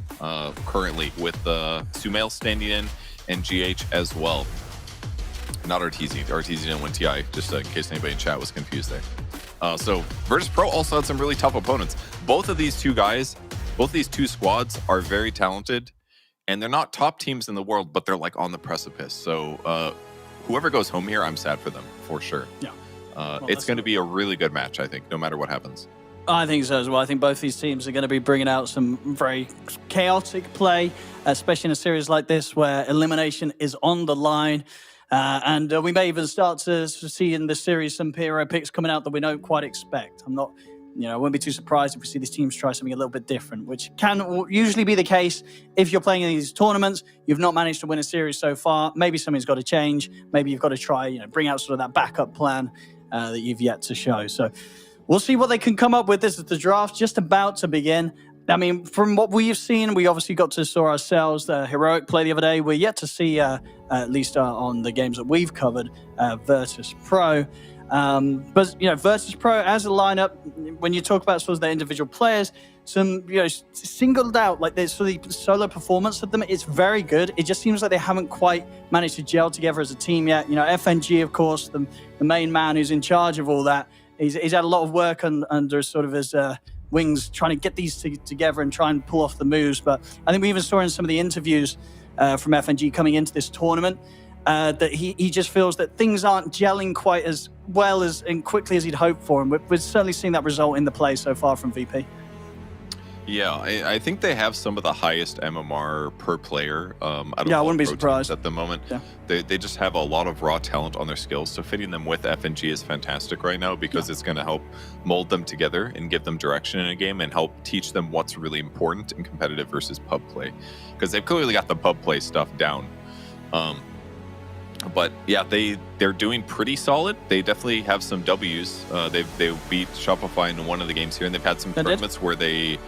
Speaker 15: currently, with Sumail standing in and GH as well. Not Arteezy. Arteezy didn't win TI, just in case anybody in chat was confused there. So Virtus.pro also had some really tough opponents. Both of these two guys, both these two squads are very talented, and they're not top teams in the world, but they're like on the precipice. So whoever goes home here, I'm sad for them, for sure.
Speaker 14: Yeah.
Speaker 15: It's going to be a really good match, I think, no matter what happens.
Speaker 14: I think so as well. I think both these teams are going to be bringing out some very chaotic play, especially in a series like this where elimination is on the line. And we may even start to see in this series some hero picks coming out that we don't quite expect. I wouldn't be too surprised if we see these teams try something a little bit different, which can usually be the case if you're playing in these tournaments. You've not managed to win a series so far. Maybe something's got to change. Maybe you've got to try, bring out sort of that backup plan that you've yet to show. So we'll see what they can come up with. This is the draft just about to begin. I mean, from what we've seen, we obviously got to saw ourselves the Heroic play the other day. We're yet to see, at least on the games that we've covered, Virtus.pro. But, Virtus.pro as a lineup, when you talk about sort of their individual players, some, singled out, like there's sort of solo performance of them, it's very good. It just seems like they haven't quite managed to gel together as a team yet. FNG, of course, the main man who's in charge of all that, he's had a lot of work under sort of his wings, trying to get these together and try and pull off the moves. But I think we even saw in some of the interviews from FNG coming into this tournament that he just feels that things aren't gelling quite as well as and quickly as he'd hoped for. And we're certainly seeing that result in the play so far from VP.
Speaker 15: Yeah, I think they have some of the highest MMR per player out of
Speaker 14: I wouldn't be surprised
Speaker 15: at the moment.
Speaker 14: Yeah.
Speaker 15: They just have a lot of raw talent on their skills, so fitting them with FNG is fantastic right now because it's going to help mold them together and give them direction in a game and help teach them what's really important in competitive versus pub play, because they've clearly got the pub play stuff down. But yeah, they're doing pretty solid. They definitely have some W's. They beat Shopify in one of the games here, and they've had some tournaments where they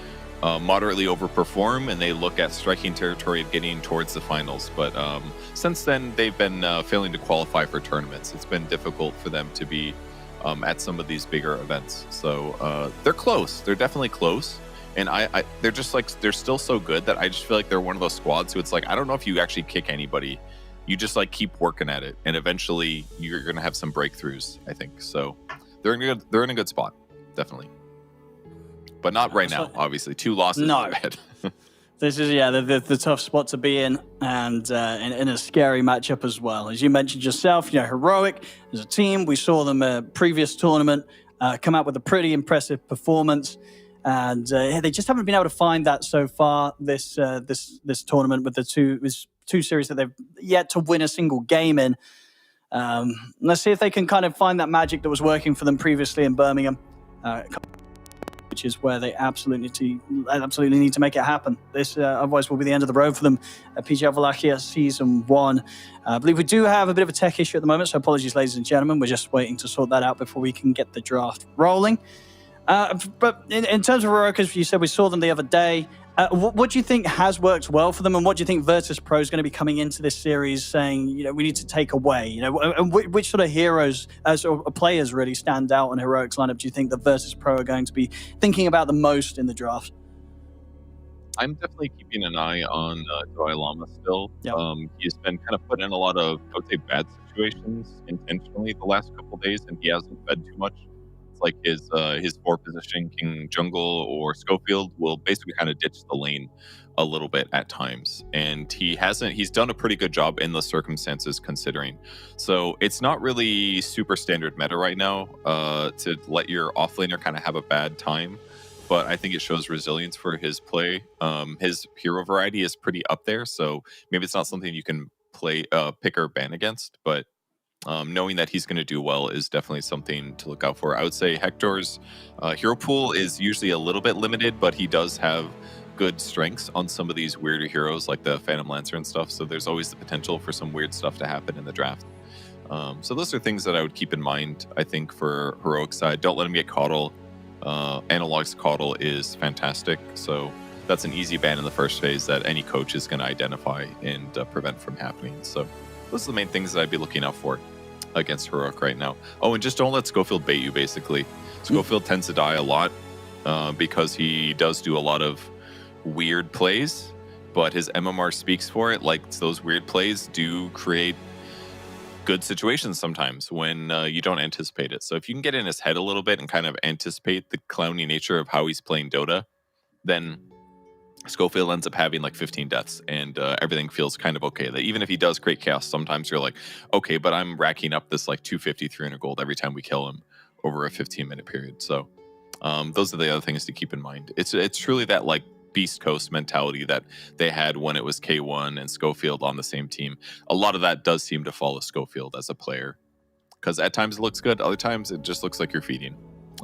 Speaker 15: moderately overperform and they look at striking territory and getting towards the finals. But since then, they've been failing to qualify for tournaments. It's been difficult for them to be at some of these bigger events. So they're close. They're definitely close. And they're just like, they're still so good that I just feel like they're one of those squads who it's like, I don't know if you actually kick anybody. You just like keep working at it, and eventually you're going to have some breakthroughs, I think. So they're in a good spot, definitely. But not right now, obviously. 2 losses is bad.
Speaker 14: This is, the tough spot to be in, and in a scary matchup as well. As you mentioned yourself, Heroic as a team, we saw them previous tournament come out with a pretty impressive performance, and they just haven't been able to find that so far this tournament with the two series that they've yet to win a single game in. Let's see if they can kind of find that magic that was working for them previously in Birmingham, which is where they absolutely need to make it happen. This otherwise will be the end of the road for them at PGL Wallachia Season 1. I believe we do have a bit of a tech issue at the moment, so apologies, ladies and gentlemen. We're just waiting to sort that out before we can get the draft rolling. But in terms of Aurora, as you said, we saw them the other day. What do you think has worked well for them, and what do you think Virtus.pro is going to be coming into this series saying, we need to take away? And which sort of heroes or players really stand out on Heroic's lineup? Do you think that Virtus.pro are going to be thinking about the most in the draft?
Speaker 15: I'm definitely keeping an eye on Joy Lama still. He's been kind of put in a lot of, I would say, bad situations intentionally the last couple of days, and he hasn't fed too much. Like his 4 position, King Jungle or Schofield, will basically kind of ditch the lane a little bit at times. And he's done a pretty good job in the circumstances considering. So it's not really super standard meta right now to let your offlaner kind of have a bad time. But I think it shows resilience for his play. His hero variety is pretty up there. So maybe it's not something you can pick or ban against, but knowing that he's going to do well is definitely something to look out for. I would say Hector's hero pool is usually a little bit limited, but he does have good strengths on some of these weirder heroes like the Phantom Lancer and stuff. So there's always the potential for some weird stuff to happen in the draft. So those are things that I would keep in mind, I think, for Heroic side. Don't let him get Caudle. Analog's Caudle is fantastic. So that's an easy ban in the first phase that any coach is going to identify and prevent from happening. So those are the main things that I'd be looking out for. against Heroic right now. Oh, and just don't let Schofield bait you, basically. Schofield tends to die a lot because he does do a lot of weird plays, but his MMR speaks for it. Like, those weird plays do create good situations sometimes when you don't anticipate it. So if you can get in his head a little bit and kind of anticipate the clowny nature of how he's playing Dota, then Schofield ends up having like 15 deaths and everything feels kind of okay. That even if he does create chaos, sometimes you're like, okay, but I'm racking up this like 250, 300 gold every time we kill him over a 15-minute period. So those are the other things to keep in mind. It's truly that like Beast Coast mentality that they had when it was K1 and Schofield on the same team. A lot of that does seem to follow Schofield as a player, because at times it looks good, other times it just looks like you're feeding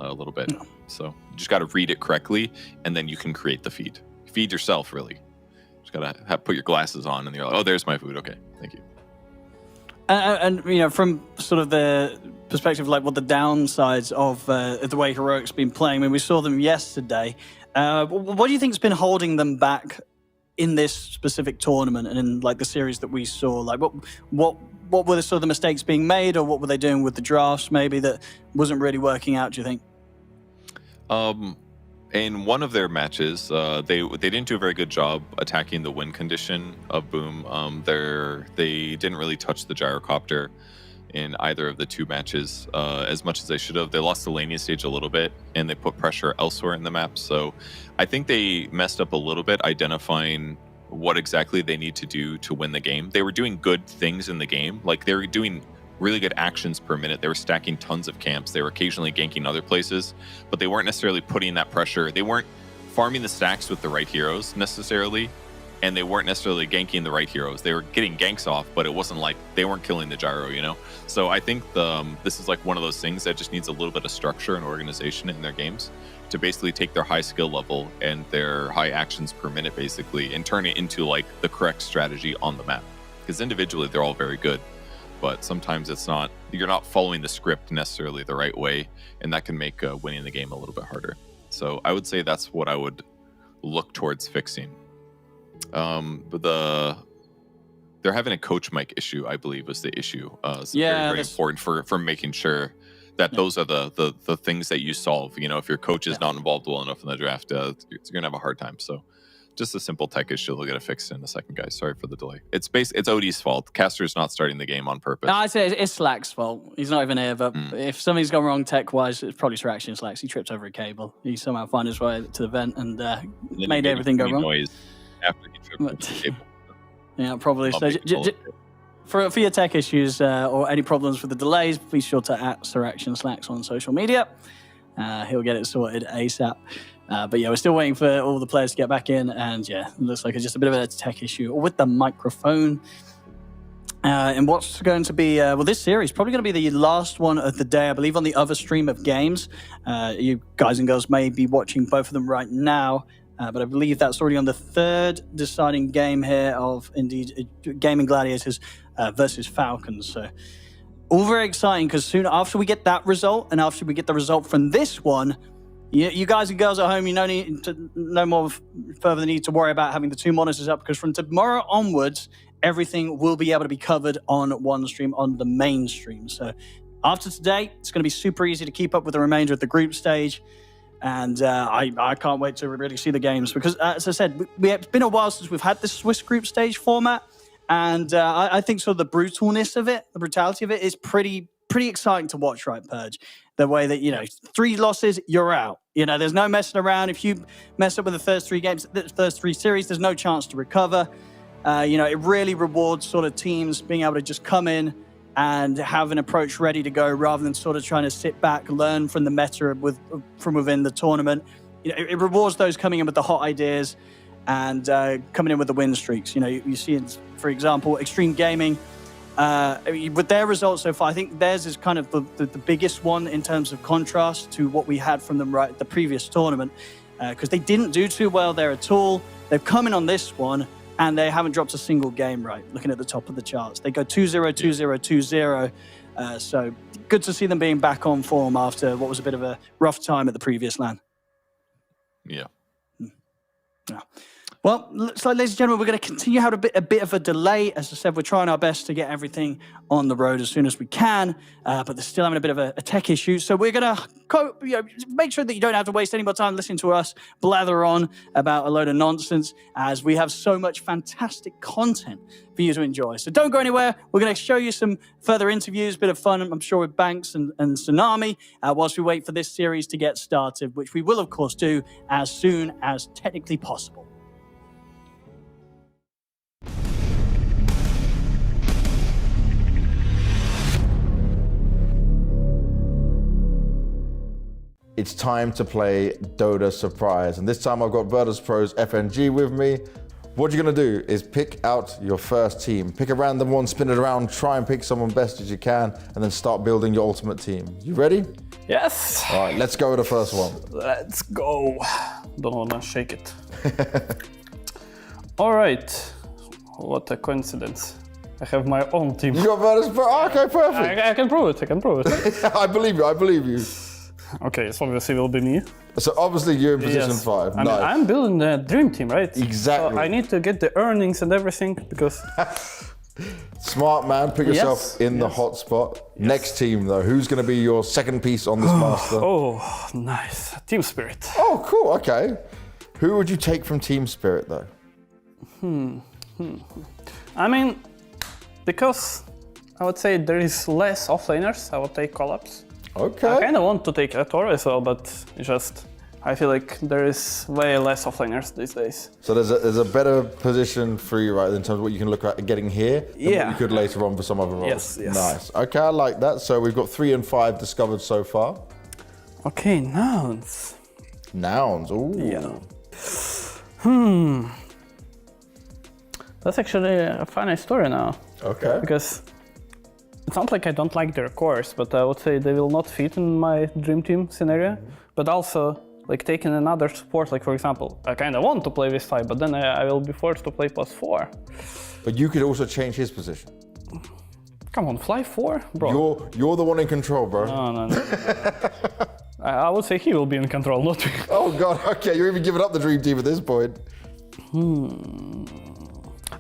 Speaker 15: a little bit. So you just got to read it correctly, and then you can create the feed. Feed yourself, really. Just got to put your glasses on, and you're like, oh, there's my food. Okay, thank you.
Speaker 14: And you know, from sort of the perspective, like what the downsides of the way Heroic's been playing. I mean, we saw them yesterday. What do you think's been holding them back in this specific tournament and in like the series that we saw? Like, what were the sort of the mistakes being made, or what were they doing with the drafts maybe that wasn't really working out? Do you think?
Speaker 15: In one of their matches, they didn't do a very good job attacking the win condition of Boom. They didn't really touch the gyrocopter in either of the two matches as much as they should have. They lost the laning stage a little bit, and they put pressure elsewhere in the map. So I think they messed up a little bit identifying what exactly they need to do to win the game. They were doing good things in the game. Like, they were doing really good actions per minute. They were stacking tons of camps. They were occasionally ganking other places, but they weren't necessarily putting that pressure. They weren't farming the stacks with the right heroes necessarily, and they weren't necessarily ganking the right heroes. They were getting ganks off, but it wasn't like they weren't killing the gyro, you know? So I think this is like one of those things that just needs a little bit of structure and organization in their games to basically take their high skill level and their high actions per minute, basically, and turn it into like the correct strategy on the map. Because individually, they're all very good, but sometimes you're not following the script necessarily the right way, and that can make winning the game a little bit harder. So I would say that's what I would look towards fixing. But they're having a coach mic issue, I believe, was the issue. It's very important for making sure that those are the things that you solve. You know, if your coach is not involved well enough in the draft, you're gonna have a hard time. So just a simple tech issue. They'll get it fixed in a second, guys. Sorry for the delay. It's OD's fault. Caster's not starting the game on purpose.
Speaker 14: No, I'd say it's Slack's fault. He's not even here, but if something's gone wrong tech-wise, it's probably Siraxian Slacks. He tripped over a cable. He somehow found his way to the vent and made everything go wrong.
Speaker 15: Noise after he tripped over the cable.
Speaker 14: Yeah, probably. So for your tech issues or any problems with the delays, be sure to @ Siraxian Slacks on social media. He'll get it sorted ASAP. But yeah, we're still waiting for all the players to get back in, and yeah, it looks like it's just a bit of a tech issue with the microphone. And what's going to be, this series probably going to be the last one of the day, I believe, on the other stream of games. You guys and girls may be watching both of them right now, but I believe that's already on the third deciding game here of, indeed, Gaimin Gladiators versus Falcons. So all very exciting, because soon after we get that result, and after we get the result from this one, you guys and girls at home, you no more further need to worry about having the two monitors up, because from tomorrow onwards, everything will be able to be covered on one stream, on the main stream. So after today, it's going to be super easy to keep up with the remainder of the group stage. And I can't wait to really see the games, because as I said, it's been a while since we've had this Swiss group stage format. And I think sort of the brutalness of it, the brutality of it is pretty exciting to watch, right, Purge? The way that, 3 losses, you're out. There's no messing around. If you mess up with the first 3 games, the first 3 series, there's no chance to recover. It really rewards sort of teams being able to just come in and have an approach ready to go, rather than sort of trying to sit back, learn from the meta from within the tournament. It rewards those coming in with the hot ideas and coming in with the win streaks. You see, for example, Xtreme Gaming, with their results so far, I think theirs is kind of the biggest one in terms of contrast to what we had from them right at the previous tournament, because they didn't do too well there at all. They've come in on this one, and they haven't dropped a single game, right, looking at the top of the charts. They go 2-0, 2-0, 2-0. So good to see them being back on form after what was a bit of a rough time at the previous LAN.
Speaker 15: Yeah.
Speaker 14: Yeah. Well, so ladies and gentlemen, we're going to continue to have a bit of a delay. As I said, we're trying our best to get everything on the road as soon as we can, but they're still having a bit of a tech issue. So we're going to make sure that you don't have to waste any more time listening to us blather on about a load of nonsense, as we have so much fantastic content for you to enjoy. So don't go anywhere. We're going to show you some further interviews, a bit of fun, I'm sure, with Banks and Tsunami, whilst we wait for this series to get started, which we will, of course, do as soon as technically possible.
Speaker 10: It's time to play Dota Surprise, and this time I've got Virtus.pro's FNG with me. What you're gonna do is pick out your first team. Pick a random one, spin it around, try and pick someone best as you can, and then start building your ultimate team. You ready?
Speaker 16: Yes.
Speaker 10: All right, let's go with the first one.
Speaker 16: Let's go. Don't wanna shake it. All right. What a coincidence. I have my own team.
Speaker 10: You got Virtus.pro? Okay, perfect.
Speaker 16: I can prove it. I can prove it.
Speaker 10: I believe you. I believe you.
Speaker 16: Okay, so obviously it will be me.
Speaker 10: So obviously you're in position
Speaker 16: Yes.
Speaker 10: 5.
Speaker 16: I mean,
Speaker 10: Nice.
Speaker 16: I'm building the dream team, right?
Speaker 10: Exactly.
Speaker 16: So I need to get the earnings and everything because.
Speaker 10: Smart man, put yourself in the hot spot. Next team though, who's going to be your second piece on this master?
Speaker 16: Oh, nice. Team Spirit.
Speaker 10: Oh, cool. Okay. Who would you take from Team Spirit though?
Speaker 16: I mean, because I would say there is less offlaners, I would take Collapse.
Speaker 10: Okay.
Speaker 16: I kind of want to take Aurora as well, but it's just I feel like there is way less offlaners these days.
Speaker 10: So there's a better position for you, right, in terms of what you can look at getting here than what you could later on for some other roles.
Speaker 16: Yes.
Speaker 10: Nice. Okay, I like that. So we've got 3 and 5 discovered so far.
Speaker 16: Okay, nouns.
Speaker 10: Nouns. Ooh.
Speaker 16: Yeah. That's actually a funny story now.
Speaker 10: Okay.
Speaker 16: Because it's not like I don't like their cores, but I would say they will not fit in my dream team scenario. But also, like taking another support, like for example, I kind of want to play with 5, but then I will be forced to play +4.
Speaker 10: But you could also change his position.
Speaker 16: Come on, fly 4, bro.
Speaker 10: You're the one in control, bro.
Speaker 16: No. I would say he will be in control, not me.
Speaker 10: Oh god, okay, you're even giving up the dream team at this point.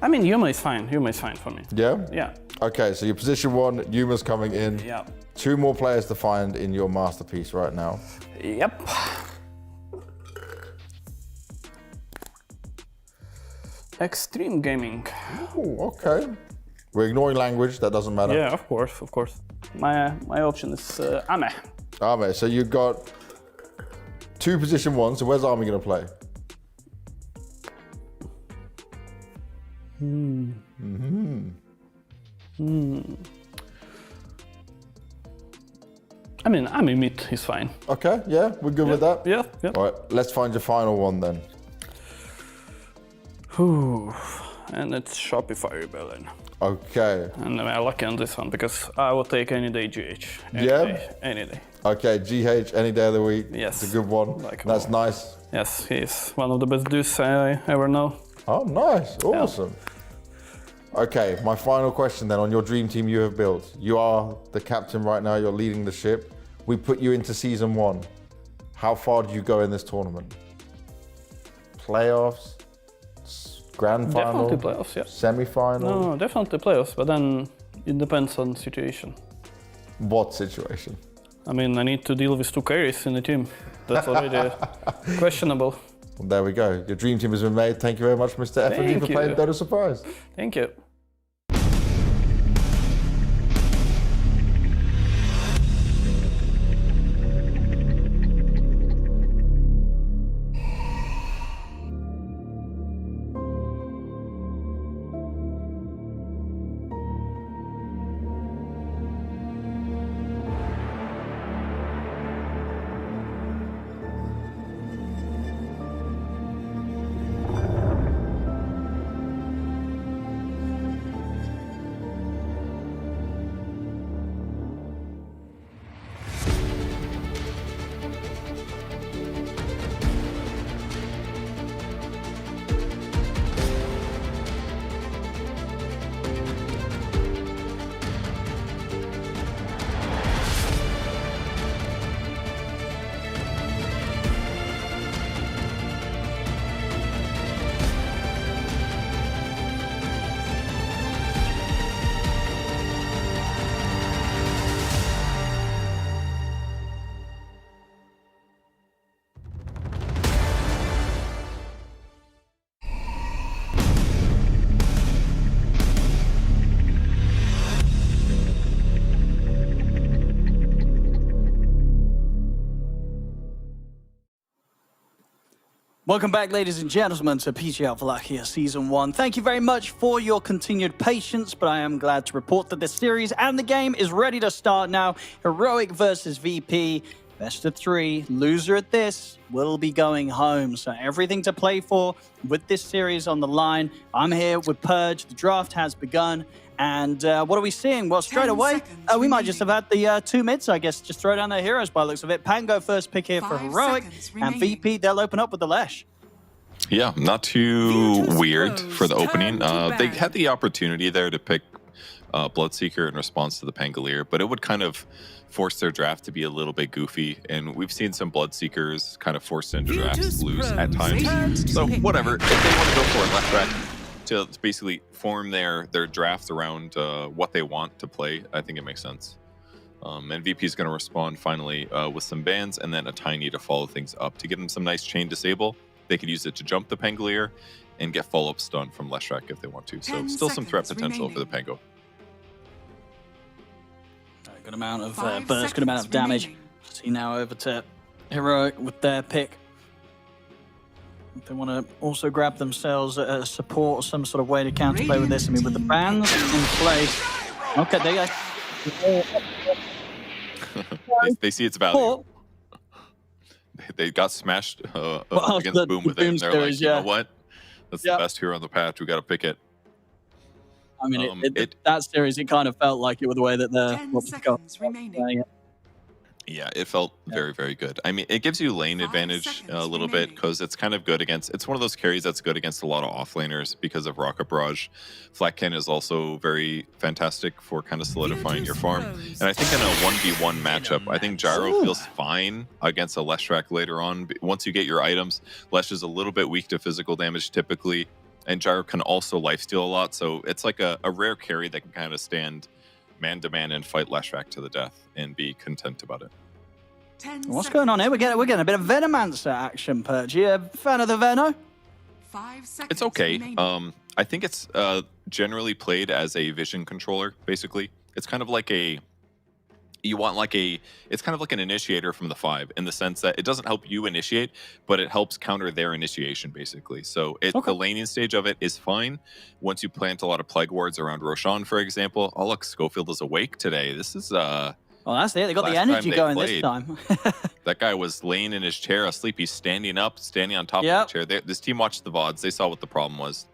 Speaker 16: I mean, Yuma is fine. Yuma is fine for me.
Speaker 10: Yeah?
Speaker 16: Yeah.
Speaker 10: Okay, so your position 1, Yuma's coming in.
Speaker 16: Yeah.
Speaker 10: 2 more players to find in your masterpiece right now.
Speaker 16: Yep. Xtreme Gaming.
Speaker 10: Ooh, okay. We're ignoring language, that doesn't matter.
Speaker 16: Yeah, of course, of course. My option is Ame.
Speaker 10: Ame, so you've got 2 position 1s, so where's Ame gonna play?
Speaker 16: I mean, Ame mid is fine.
Speaker 10: Okay, yeah, we're good with that?
Speaker 16: Yeah.
Speaker 10: All right, let's find your final one then.
Speaker 16: And it's Shopify Rebellion.
Speaker 10: Okay.
Speaker 16: And I'm lucky on this one because I will take any day GH. Any day.
Speaker 10: Okay, GH any day of the week.
Speaker 16: Yes.
Speaker 10: It's a good one. That's nice.
Speaker 16: Yes, he's one of the best dudes I ever know.
Speaker 10: Oh, nice. Awesome. Yeah. Okay, my final question then on your dream team you have built. You are the captain right now, you're leading the ship. We put you into season 1. How far do you go in this tournament? Playoffs? Grand final?
Speaker 16: Definitely playoffs, yeah.
Speaker 10: Semi-final?
Speaker 16: No, definitely playoffs, but then it depends on situation.
Speaker 10: What situation?
Speaker 16: I mean, I need to deal with 2 carries in the team. That's already questionable.
Speaker 10: Well, there we go. Your dream team has been made. Thank you very much, Mr. FNG, for playing Dota Surprise.
Speaker 16: Thank you.
Speaker 14: Welcome back, ladies and gentlemen, to PGL Wallachia Season 1. Thank you very much for your continued patience, but I am glad to report that the series and the game is ready to start now. Heroic versus VP, best of 3. Loser at this will be going home. So everything to play for with this series on the line. I'm here with Purge. The draft has begun. And what are we seeing? Well, straight away, we might just have had the 2 mids, I guess. Just throw down their heroes by the looks of it. Pango first pick here for Heroic, and VP, they'll open up with the Lesh.
Speaker 15: Yeah, not too weird for the opening. They had the opportunity there to pick Bloodseeker in response to the Pangolier, but it would kind of force their draft to be a little bit goofy, and we've seen some Bloodseekers kind of forced into drafts lose at times. So whatever, if they want to go for it, left back to basically form their draft around what they want to play, I think it makes sense. And VP is going to respond finally with some bans and then a Tiny to follow things up to give them some nice chain disable. They could use it to jump the Pangolier and get follow-up stun from Leshrac if they want to. So still some threat potential for the Pango.
Speaker 14: Good amount of burst, good amount of damage. See now over to Heroic with their pick. They want to also grab themselves a support or some sort of way to counterplay with this. I mean, with the bans in place. Okay, there you go.
Speaker 15: They see its value. They got smashed against Boom with it. And they're like, you know what? That's the best hero on the patch. We got to pick it.
Speaker 14: I mean, that series, it kind of felt like it with the way that the...
Speaker 3: 10 seconds remaining.
Speaker 15: Yeah, it felt very, very good. I mean, it gives you lane advantage a little bit because it's kind of good against... It's one of those carries that's good against a lot of offlaners because of Rocket Barrage. Flat Cannon is also very fantastic for kind of solidifying your farm. And I think in a 1v1 matchup, I think Gyro feels fine against a Leshrac later on. Once you get your items, Lesh is a little bit weak to physical damage typically. And Gyro can also lifesteal a lot. So it's like a rare carry that can kind of stand man-to-man and fight Leshrac to the death and be content about it.
Speaker 14: What's going on here? We're getting a bit of Venomancer action, Purge. You a fan of the Veno?
Speaker 3: 5 seconds.
Speaker 15: It's okay.
Speaker 3: Remaining.
Speaker 15: I think it's generally played as a vision controller, basically. It's kind of like a... It's kind of like an initiator from the 5 in the sense that it doesn't help you initiate, but it helps counter their initiation, basically. So the laning stage of it is fine. Once you plant a lot of Plague Wards around Roshan, for example. Oh, look, Schofield is awake today. This is... well,
Speaker 14: that's it. They got the energy going this time.
Speaker 15: That guy was laying in his chair asleep. He's standing up, standing on top of the chair. This team watched the VODs. They saw what the problem was.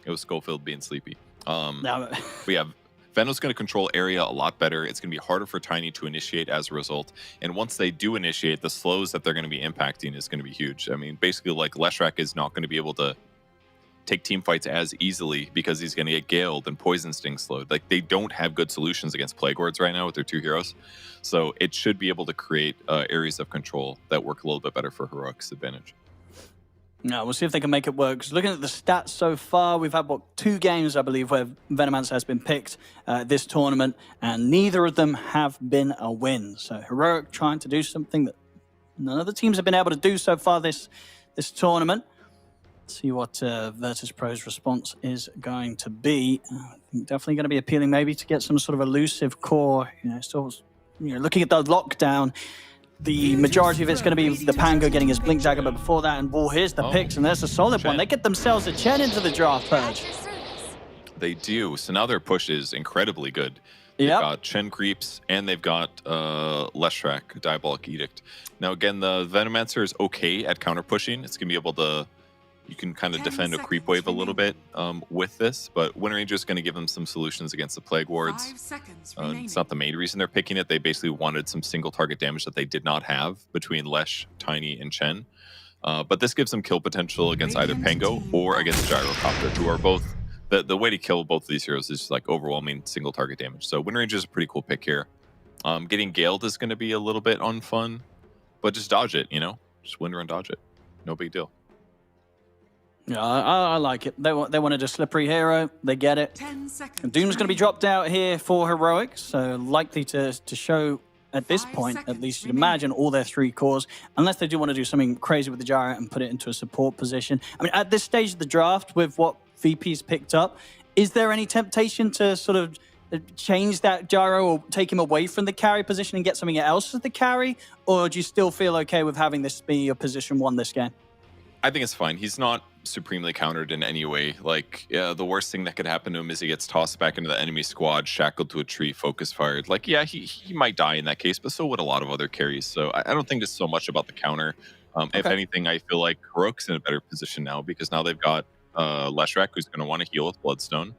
Speaker 15: It was Schofield being sleepy. We have... Veno's going to control area a lot better. It's going to be harder for Tiny to initiate as a result. And once they do initiate, the slows that they're going to be impacting is going to be huge. I mean, basically, like, Leshrac is not going to be able to take team fights as easily because he's going to get Galed and Poison Sting slowed. Like, they don't have good solutions against Plague Wards right now with their 2 heroes. So it should be able to create areas of control that work a little bit better for Heroic's advantage.
Speaker 14: No, we'll see if they can make it work. Because looking at the stats so far, we've had, 2 games, I believe, where Venomancer has been picked this tournament, and neither of them have been a win. So Heroic trying to do something that none of the teams have been able to do so far this tournament. Let's see what Virtus.pro's response is going to be. Definitely going to be appealing maybe to get some sort of elusive core. Still, looking at the lockdown, the majority of it's going to be the Pango getting his Blink Dagger, but before that, and here's the picks, and there's a solid one. They get themselves a Chen into the draft, Purge.
Speaker 15: They do. So now their push is incredibly good. They've got Chen creeps, and they've got Leshrac, Diabolic Edict. Now, again, the Venomancer is okay at counter pushing. It's going to be able to... You can kind of defend a creep wave a little bit with this, but Wind Ranger is going to give them some solutions against the Plague Wards.
Speaker 3: 5 seconds
Speaker 15: It's not the main reason they're picking it. They basically wanted some single target damage that they did not have between Lesh, Tiny, and Chen. But this gives them kill potential against either Pango or against Gyrocopter, who are both... The way to kill both of these heroes is like overwhelming single target damage. So Wind Ranger is a pretty cool pick here. Getting Galed is going to be a little bit unfun, but just dodge it, Just Wind Run dodge it. No big deal.
Speaker 14: Yeah, I like it. They wanted a slippery hero. They get it.
Speaker 3: 10 seconds.
Speaker 14: Doom's going to be dropped out here for Heroic, so likely to show at this point, at least you'd imagine, all their 3 cores, unless they do want to do something crazy with the Gyro and put it into a support position. I mean, at this stage of the draft, with what VP's picked up, is there any temptation to sort of change that Gyro or take him away from the carry position and get something else as the carry? Or do you still feel okay with having this be your position 1 this game?
Speaker 15: I think it's fine. He's not supremely countered in any way. Like, the worst thing that could happen to him is he gets tossed back into the enemy squad, shackled to a tree, focus fired. Like, yeah, he might die in that case, but so would a lot of other carries. So I don't think it's so much about the counter. If anything, I feel like Heroic's in a better position now because now they've got Leshrac, who's going to want to heal with Bloodstone.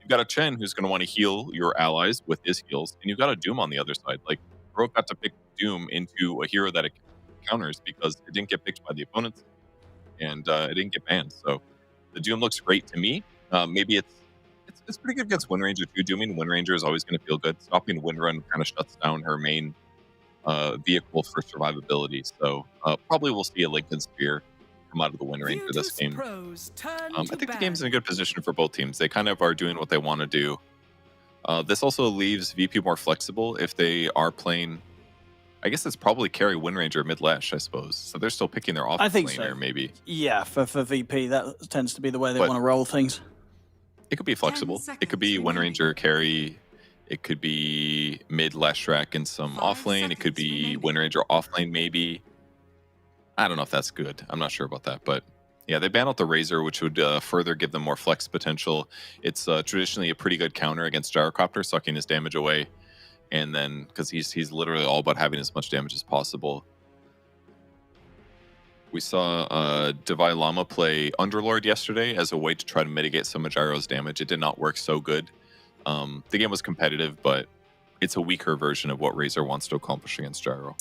Speaker 15: You've got a Chen who's going to want to heal your allies with his heals, and you've got a Doom on the other side. Like, Heroic got to pick Doom into a hero that it counters because it didn't get picked by the opponents, and it didn't get banned. So the Doom looks great to me. Maybe it's pretty good against Wind Ranger too. Dooming Wind Ranger is always going to feel good. Stopping Windrun kind of shuts down her main vehicle for survivability. So probably we'll see a Lincoln Spear come out of the Wind Ranger this game. I think the game's in a good position for both teams. They kind of are doing what they want to do. This also leaves VP more flexible if they are playing. I guess it's probably carry Wind Ranger mid Lash, I suppose. So they're still picking their offense laner, so. Maybe.
Speaker 14: Yeah, for VP, that tends to be the way they want to roll things.
Speaker 15: It could be flexible. It could be Wind Ranger carry. It could be mid Leshrac and some offlane. It could be Wind Ranger offlane, maybe. I don't know if that's good. I'm not sure about that, but yeah, they ban out the Razor, which would further give them more flex potential. It's traditionally a pretty good counter against Gyrocopter, sucking his damage away. And then, because he's literally all about having as much damage as possible. We saw Devi Lama play Underlord yesterday as a way to try to mitigate some of Gyro's damage. It did not work so good. The game was competitive, but it's a weaker version of what Razor wants to accomplish against Gyro.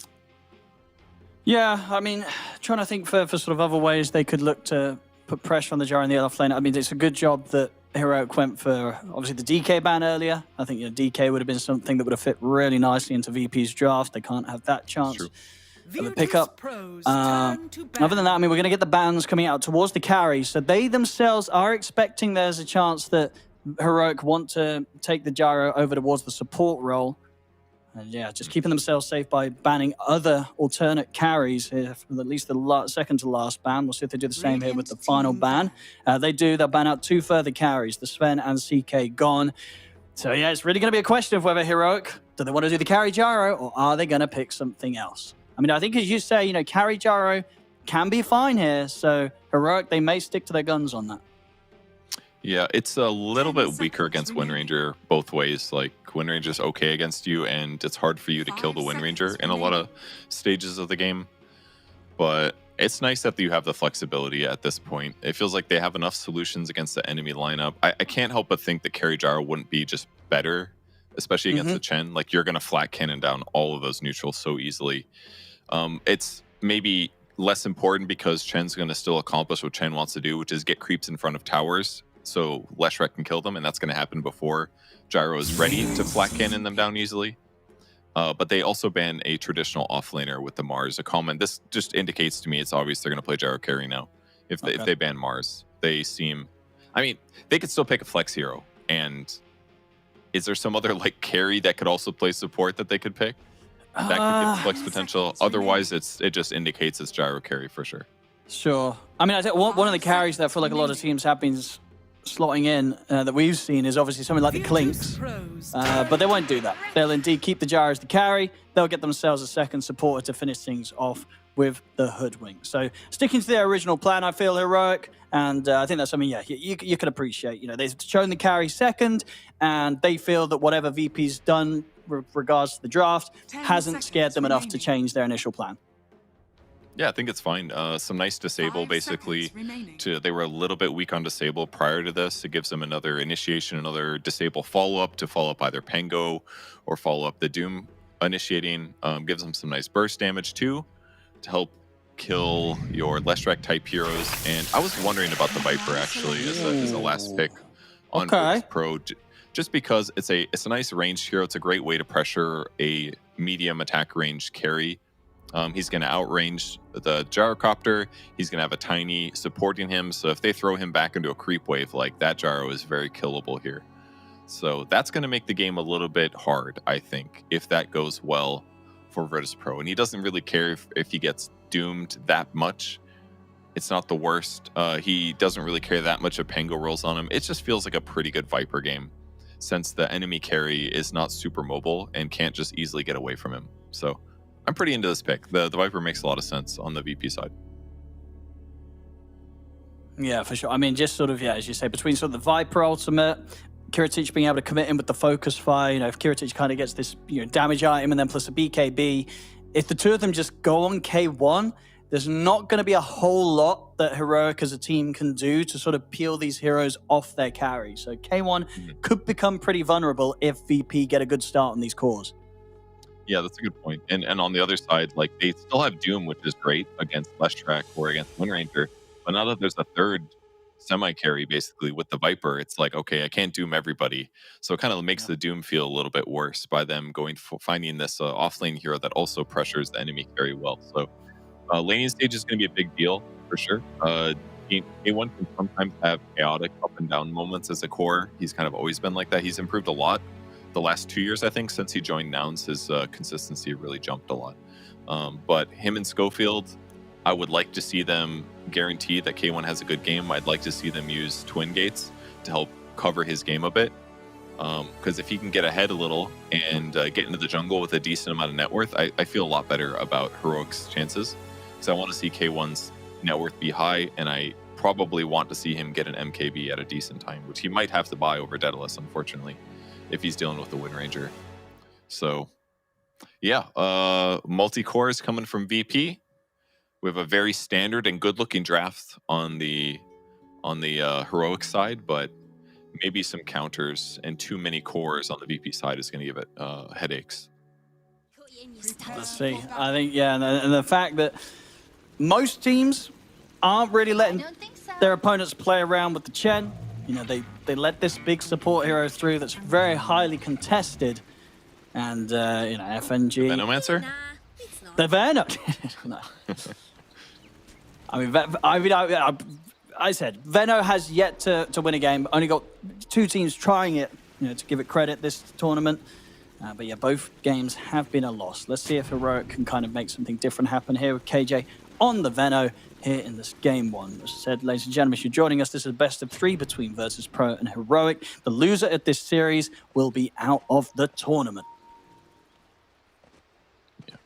Speaker 14: Yeah, I mean, trying to think for sort of other ways they could look to put pressure on the Gyro in the off lane. I mean, it's a good job that Heroic went for, obviously, the DK ban earlier. I think DK would have been something that would have fit really nicely into VP's draft. They can't have that chance of a pickup. Other than that, I mean, we're going to get the bans coming out towards the carry. So they themselves are expecting there's a chance that Heroic want to take the Gyro over towards the support role. And yeah, just keeping themselves safe by banning other alternate carries here from at least the second to last ban. We'll see if they do the same here with the final ban. They do. They'll ban out 2 further carries, the Sven and CK gone. So yeah, it's really going to be a question of whether Heroic, do they want to do the carry Gyro or are they going to pick something else? I mean, I think as you say, you know, carry Gyro can be fine here. So Heroic, they may stick to their guns on that.
Speaker 15: Yeah, it's a little bit weaker against Wind Ranger both ways. Like, Wind Ranger's okay against you, and it's hard for you to kill the Wind Ranger in a lot of stages of the game. But it's nice that you have the flexibility at this point. It feels like they have enough solutions against the enemy lineup. I can't help but think that carry Gyro wouldn't be just better, especially against the Chen. Like, you're going to flat cannon down all of those neutrals so easily. It's maybe less important because Chen's going to still accomplish what Chen wants to do, which is get creeps in front of towers. So Leshrac can kill them, and that's going to happen before Gyro is ready to flat cannon them down easily. But they also ban a traditional offlaner with the MOUZ. A comment. This just indicates to me it's obvious they're going to play Gyro carry now. If they ban MOUZ, they seem. I mean, they could still pick a flex hero. And is there some other like carry that could also play support that they could pick? That could get flex potential. Otherwise, it just indicates it's Gyro carry for sure.
Speaker 14: Sure. I mean, I think one of the carries that I feel like a lot of teams have been slotting in that we've seen is obviously something like the Clinks, but they won't do that. They'll indeed keep the Gyro as the carry. They'll get themselves a second supporter to finish things off with the Hoodwink. So sticking to their original plan, I feel Heroic, and I think that's something, yeah, you can appreciate. You know, they've shown the carry second, and they feel that whatever VP's done with regards to the draft hasn't scared them enough to change their initial plan.
Speaker 15: Yeah, I think it's fine. Some nice disable, basically. They were a little bit weak on disable prior to this. It gives them another initiation, another disable follow-up to follow up either Pango or follow up the Doom initiating. Gives them some nice burst damage too to help kill your Leshrac type heroes. And I was wondering about the Viper actually as a last pick on Virtus.pro, just because it's a nice ranged hero. It's a great way to pressure a medium attack range carry. He's going to outrange the Gyrocopter. He's going to have a tiny supporting him. So if they throw him back into a creep wave, like that Gyro is very killable here. So that's going to make the game a little bit hard, I think, if that goes well for Virtus.pro. And he doesn't really care if he gets doomed that much. It's not the worst. He doesn't really care that much if Pango rolls on him. It just feels like a pretty good Viper game since the enemy carry is not super mobile and can't just easily get away from him. So I'm pretty into this pick. The Viper makes a lot of sense on the VP side.
Speaker 14: Yeah, for sure. I mean, just sort of, yeah, as you say, between sort of the Viper ultimate, Kiritich being able to commit in with the focus fire, if Kiritich kind of gets this, damage item and then plus a BKB, if the two of them just go on K1, there's not going to be a whole lot that Heroic as a team can do to sort of peel these heroes off their carry. So K1 could become pretty vulnerable if VP get a good start on these cores.
Speaker 15: Yeah, that's a good point. And on the other side, like, they still have Doom, which is great against Leshrac or against Windranger. But now that there's a third semi-carry, basically, with the Viper, it's like, okay, I can't Doom everybody. So it kind of makes the Doom feel a little bit worse by them finding this off-lane hero that also pressures the enemy carry well. So laning stage is going to be a big deal, for sure. A1 can sometimes have chaotic up and down moments as a core. He's kind of always been like that. He's improved a lot. The last 2 years, I think, since he joined Nouns, his consistency really jumped a lot. But him and Schofield, I would like to see them guarantee that K1 has a good game. I'd like to see them use Twin Gates to help cover his game a bit. Because if he can get ahead a little and get into the jungle with a decent amount of net worth, I feel a lot better about Heroic's chances. Because I want to see K1's net worth be high, and I probably want to see him get an MKB at a decent time, which he might have to buy over Daedalus, unfortunately, if he's dealing with the Windranger. So, yeah, multi-cores coming from VP. We have a very standard and good-looking draft on the Heroic side, but maybe some counters and too many cores on the VP side is going to give it headaches.
Speaker 14: Let's see. I think, yeah, and the fact that most teams aren't really letting their opponents play around with the Chen. They let this big support hero through that's very highly contested. And, FNG...
Speaker 15: Venomancer?
Speaker 14: The Venom. No. I said Veno has yet to win a game. Only got 2 teams trying it, to give it credit this tournament. But yeah, both games have been a loss. Let's see if Heroic can kind of make something different happen here with KJ on the Veno here in this game 1. As I said, ladies and gentlemen, if you're joining us, this is a best of 3 between Virtus.pro and Heroic. The loser at this series will be out of the tournament.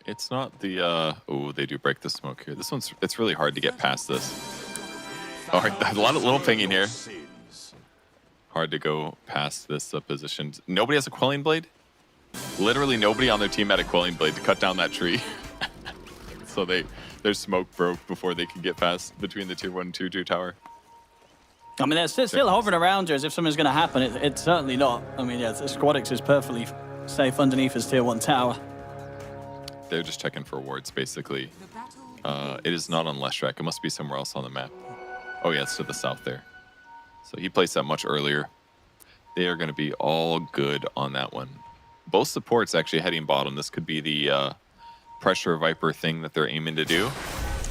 Speaker 15: It's not the oh, they do break the smoke here. It's really hard to get past this. All right, a lot of little pinging here. Hard to go past this position. Nobody has a Quelling Blade? Literally nobody on their team had a Quelling Blade to cut down that tree. So their smoke broke before they could get past between the tier 1 and tier 2 tower.
Speaker 14: I mean, they're still hovering around here as if something's going to happen. It's certainly not. I mean, yeah, Squadix is perfectly safe underneath his tier 1 tower.
Speaker 15: They're just checking for wards, basically. It is not on Leshrac. It must be somewhere else on the map. Oh, yeah, it's to the south there. So he placed that much earlier. They are going to be all good on that one. Both supports actually heading bottom. This could be the pressure Viper thing that they're aiming to do.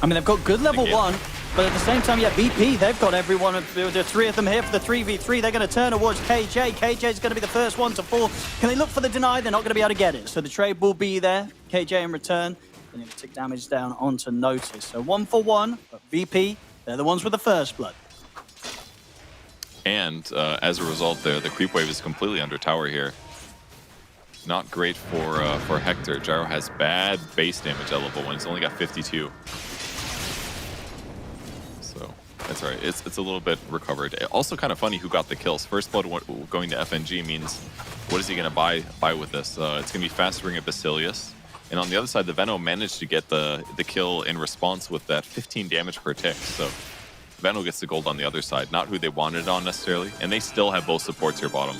Speaker 14: I mean, they've got good level 1, but at the same time, yeah, VP, they've got everyone. There are 3 of them here for the 3v3. They're going to turn towards KJ. KJ's going to be the first one to fall. Can they look for the deny? They're not going to be able to get it. So the trade will be there. KJ in return. They're going to take damage down onto Notice. So 1 for 1, but VP, they're the ones with the first blood.
Speaker 15: And as a result, the creep wave is completely under tower here. Not great for Hector. Gyro has bad base damage at level 1. He's only got 52. So that's all right. It's a little bit recovered. Also kind of funny who got the kills. First blood going to FNG means what is he going to buy with this? It's going to be Fast Ring of Basilius. And on the other side, the Veno managed to get the kill in response with that 15 damage per tick. So Veno gets the gold on the other side. Not who they wanted it on necessarily. And they still have both supports here bottom.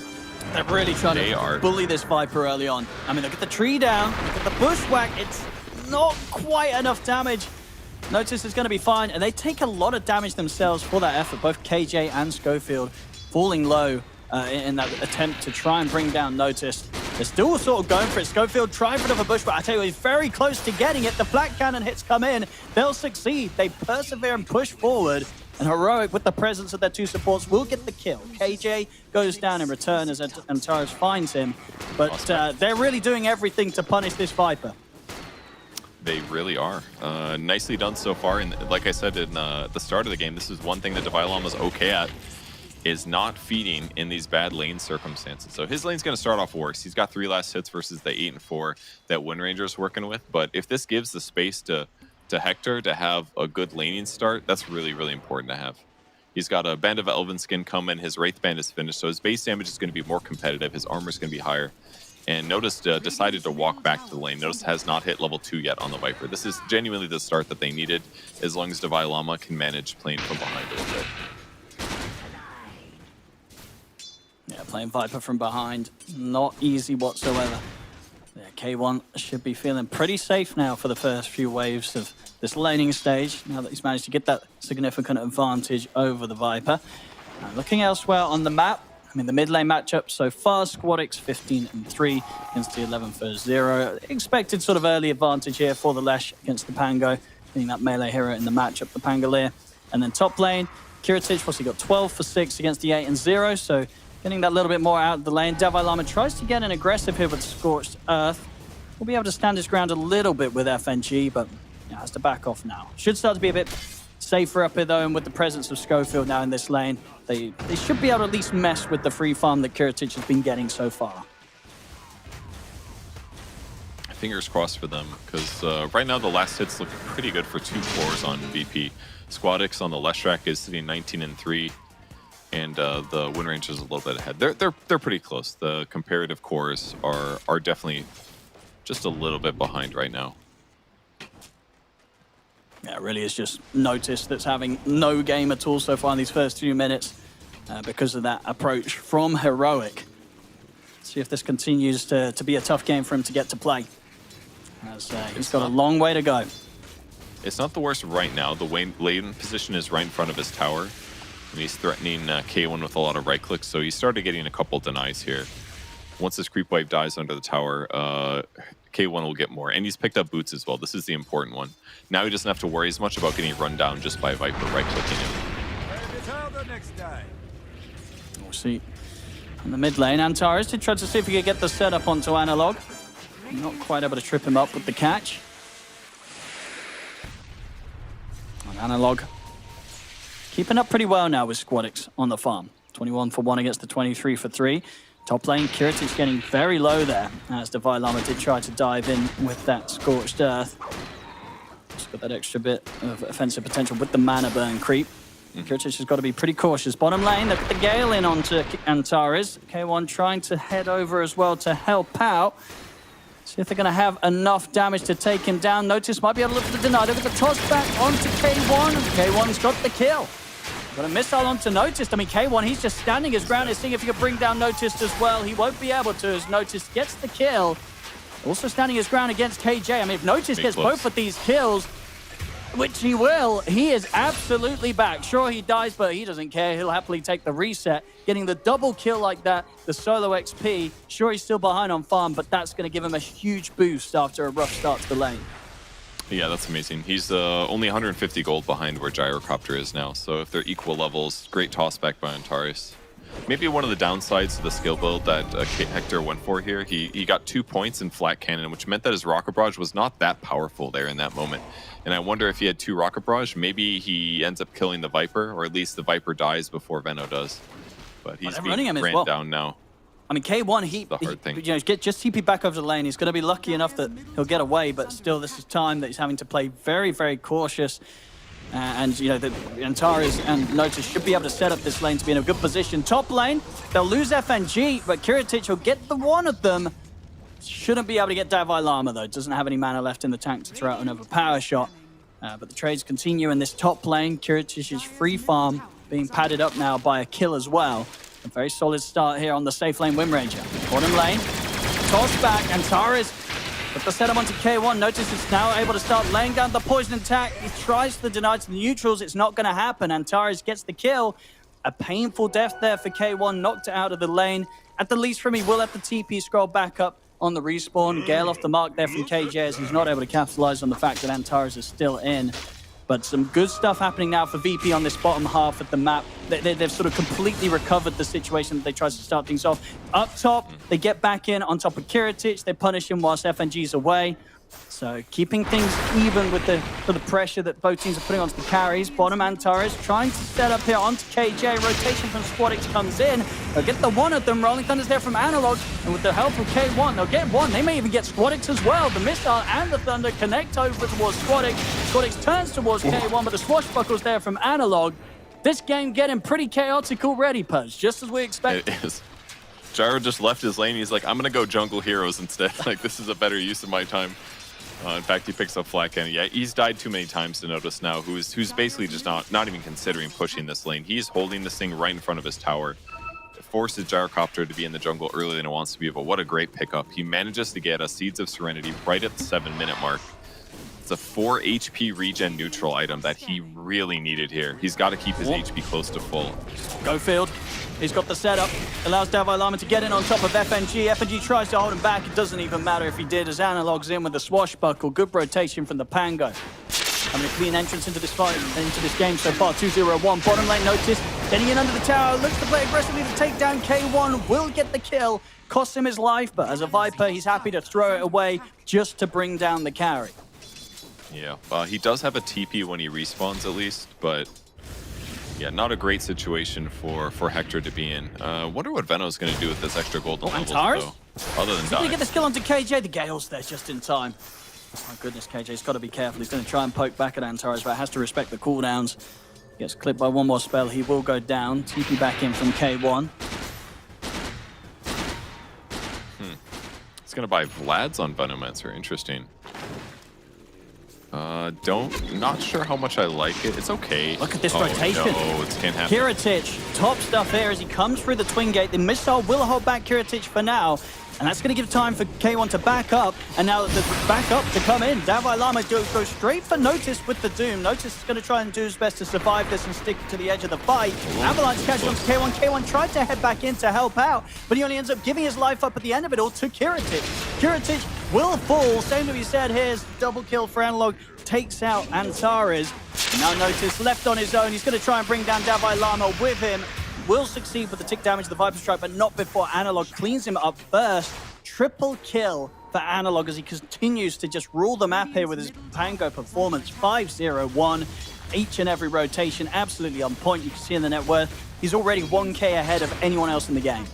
Speaker 14: They're really trying to bully this Viper early on. I mean, look at the tree down, look at the bushwhack. It's not quite enough damage. Notice it's going to be fine, and they take a lot of damage themselves for that effort. Both KJ and Schofield falling low in that attempt to try and bring down Notice. They're still sort of going for it. Schofield tried for another bushwhack. I tell you, he's very close to getting it. The flak cannon hits come in. They'll succeed. They persevere and push forward. And Heroic, with the presence of their 2 supports, will get the kill. KJ goes down in return as Antares finds him. But they're really doing everything to punish this Viper.
Speaker 15: They really are. Nicely done so far. And like I said in the start of the game, this is one thing that Devilon was okay at, is not feeding in these bad lane circumstances. So his lane's going to start off worse. He's got 3 last hits versus the 8 and 4 that Windranger's working with. But if this gives the space to Hector to have a good laning start, that's really, really important to have. He's got a Band of Elven Skin coming. His Wraith Band is finished, so his base damage is going to be more competitive. His armor is going to be higher. And Notice decided to walk back to the lane. Notice has not hit level 2 yet on the Viper. This is genuinely the start that they needed, as long as Divine Llama can manage playing from behind a little bit.
Speaker 14: Yeah, playing Viper from behind, not easy whatsoever. Yeah, K1 should be feeling pretty safe now for the first few waves of this laning stage, now that he's managed to get that significant advantage over the Viper. Looking elsewhere on the map, I mean, the mid lane matchup so far, Squadix 15-3 against the 11-0. Expected sort of early advantage here for the Lesh against the Pango, being that melee hero in the matchup, the Pangolier. And then top lane, Kiritich, what's he got? 12-6 against the 8-0, so getting that little bit more out of the lane. Divine Llama tries to get an aggressive here with Scorched Earth. Will be able to stand his ground a little bit with FNG, but yeah, has to back off now. Should start to be a bit safer up here though, and with the presence of Schofield now in this lane, they should be able to at least mess with the free farm that Kiritich has been getting so far.
Speaker 15: Fingers crossed for them, because right now the last hits look pretty good for 2 cores on VP. Squadix on the Leshrac is sitting 19-3. And the win range is a little bit ahead. They're pretty close. The comparative cores are definitely just a little bit behind right now.
Speaker 14: Yeah, it really is just Notice that's having no game at all so far in these first few minutes because of that approach from Heroic. See if this continues to be a tough game for him to get to play, as he's got a long way to go.
Speaker 15: It's not the worst right now. The lane position is right in front of his tower. And he's threatening K1 with a lot of right clicks, so he started getting a couple denies here. Once this creep wave dies under the tower, K1 will get more. And he's picked up boots as well. This is the important one. Now he doesn't have to worry as much about getting run down just by Viper right-clicking him.
Speaker 14: We'll see. In the mid lane, Antares to try to see if he could get the setup onto Analog. Not quite able to trip him up with the catch. And Analog keeping up pretty well now with Squadix on the farm. 21 for 1 against the 23 for 3. Top lane, Kiritich getting very low there, as Divine Llama did try to dive in with that Scorched Earth. Just got that extra bit of offensive potential with the mana burn creep. Kiritich has got to be pretty cautious. Bottom lane, they've got the Gale in onto Antares. K1 trying to head over as well to help out. See if they're going to have enough damage to take him down. Notice might be able to look for the deny. They've got the toss back onto K1. K1's got the kill. Got a missile onto Notice. I mean, K1, he's just standing his ground and seeing if he can bring down Notice as well. He won't be able to, as Notice gets the kill. Also standing his ground against KJ. I mean, if Notice gets both of these kills, which he will, he is absolutely back. Sure, he dies, but he doesn't care. He'll happily take the reset. Getting the double kill like that, the solo XP. Sure, he's still behind on farm, but that's going to give him a huge boost after a rough start to the lane.
Speaker 15: Yeah, that's amazing. He's only 150 gold behind where Gyrocopter is now. So if they're equal levels, great toss back by Antares. Maybe one of the downsides of the skill build that Hector went for here, he got 2 points in flat cannon, which meant that his rocket barrage was not that powerful there in that moment. And I wonder if he had 2 rocket barrage, maybe he ends up killing the Viper, or at least the Viper dies before Venno does. But he's being ran down now.
Speaker 14: I mean, K1, he you know, just TP back over the lane. He's going to be lucky enough that he'll get away, but still, this is time that he's having to play very, very cautious. And, you know, the Antares and Notice should be able to set up this lane to be in a good position. Top lane, they'll lose FNG, but Kiritich will get the one of them. Shouldn't be able to get Divine Llama, though. Doesn't have any mana left in the tank to throw out another power shot. But the trades continue in this top lane. Kiritich's free farm being padded up now by a kill as well. A very solid start here on the safe lane Wind Ranger. Bottom lane, toss back, Antares with the setup onto K1. Notice it's now able to start laying down the poison attack. He tries to deny to the neutrals. It's not going to happen. Antares gets the kill. A painful death there for K1, knocked out of the lane. At the least from he will have the TP scroll back up on the respawn. Gale off the mark there from KJ, as he's not able to capitalize on the fact that Antares is still in. But some good stuff happening now for VP on this bottom half of the map. They've sort of completely recovered the situation that they tried to start things off. Up top, they get back in on top of Kiritich. They punish him whilst FNG's away. So keeping things even with the pressure that both teams are putting onto the carries. Bottom Antares trying to set up here onto KJ. Rotation from Squadix comes in. They'll get the one of them. Rolling Thunder's there from Analog. And with the help of K1, they'll get one. They may even get Squadix as well. The missile and the Thunder connect over towards Squadix. Squadix turns towards K1, but the swashbuckle's there from Analog. This game getting pretty chaotic already, Pose, just as we expected.
Speaker 15: It is. Gyro just left his lane. He's like, I'm going to go jungle heroes instead. Like, this is a better use of my time. In fact, he picks up Flat Cannon. Yeah, he's died too many times to notice now, who's basically just not even considering pushing this lane. He's holding this thing right in front of his tower. It forces Gyrocopter to be in the jungle earlier than it wants to be, but what a great pickup. He manages to get a Seeds of Serenity right at the 7-minute mark. It's a 4 HP regen neutral item that he really needed here. He's got to keep his HP close to full.
Speaker 14: Go field. He's got the setup. Allows Davai Lama to get in on top of FNG. FNG tries to hold him back. It doesn't even matter if he did, as Analog's in with the swashbuckle. Good rotation from the Pango. Having a clean entrance into this fight, into this game so far. 2-0-1. Bottom lane Notice. Getting in under the tower. Looks to play aggressively to take down K1. Will get the kill. Costs him his life, but as a Viper, he's happy to throw it away just to bring down the carry.
Speaker 15: Yeah, he does have a TP when he respawns at least, but yeah, not a great situation for Hector to be in. Wonder what Veno's going to do with this extra golden level, though, other than
Speaker 14: He's
Speaker 15: die.
Speaker 14: going to get this kill onto KJ. The Gale's there just in time. Oh my goodness, KJ's got to be careful. He's going to try and poke back at Antares, but has to respect the cooldowns. Gets clipped by one more spell. He will go down. TP back in from K1.
Speaker 15: He's going to buy Vlad's on Venomancer. Interesting. Not sure how much I like it. It's okay.
Speaker 14: Look at this rotation.
Speaker 15: No, it can't happen.
Speaker 14: Kiritich, top stuff here as he comes through the twin gate. The missile will hold back Kiritich for now. And that's going to give time for K1 to back up. And now the back up to come in. Davai Lama goes straight for Notice with the Doom. Notice is going to try and do his best to survive this and stick to the edge of the fight. Avalanche catches on to K1. K1 tried to head back in to help out, but he only ends up giving his life up at the end of it all to Kiritich. Kiritich will fall. Same as we said, here's double kill for Analog. Takes out Antares. Now Notice left on his own. He's going to try and bring down Davai Lama with him. Will succeed with the tick damage of the Viper Strike, but not before Analog cleans him up first. Triple kill for Analog as he continues to just rule the map here with his Pango performance. 5-0-1, each and every rotation, absolutely on point. You can see in the net worth, he's already 1K ahead of anyone else in the game.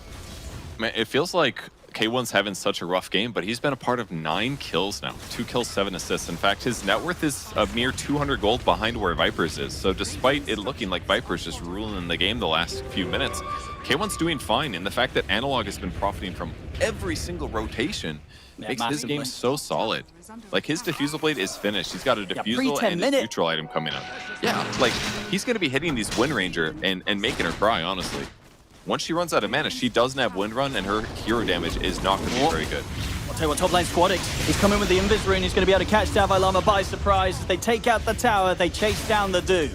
Speaker 15: Man, it feels like K1's having such a rough game, but he's been a part of 9 kills now. 2 kills, 7 assists. In fact, his net worth is a mere 200 gold behind where Vipers is. So despite it looking like Vipers just ruling the game the last few minutes, K1's doing fine. And the fact that Analog has been profiting from every single rotation makes his game so solid. Like, his Diffusal Blade is finished. He's got a Diffusal and a neutral item coming up. Yeah, like, he's going to be hitting these Wind Ranger and making her cry, honestly. Once she runs out of mana, she doesn't have Wind Run, and her hero damage is not going to be very good.
Speaker 14: I'll tell you what, top lane Squadix, he's coming with the Invis Rune. He's going to be able to catch Davai Lama by surprise. As they take out the tower, they chase down the Doom.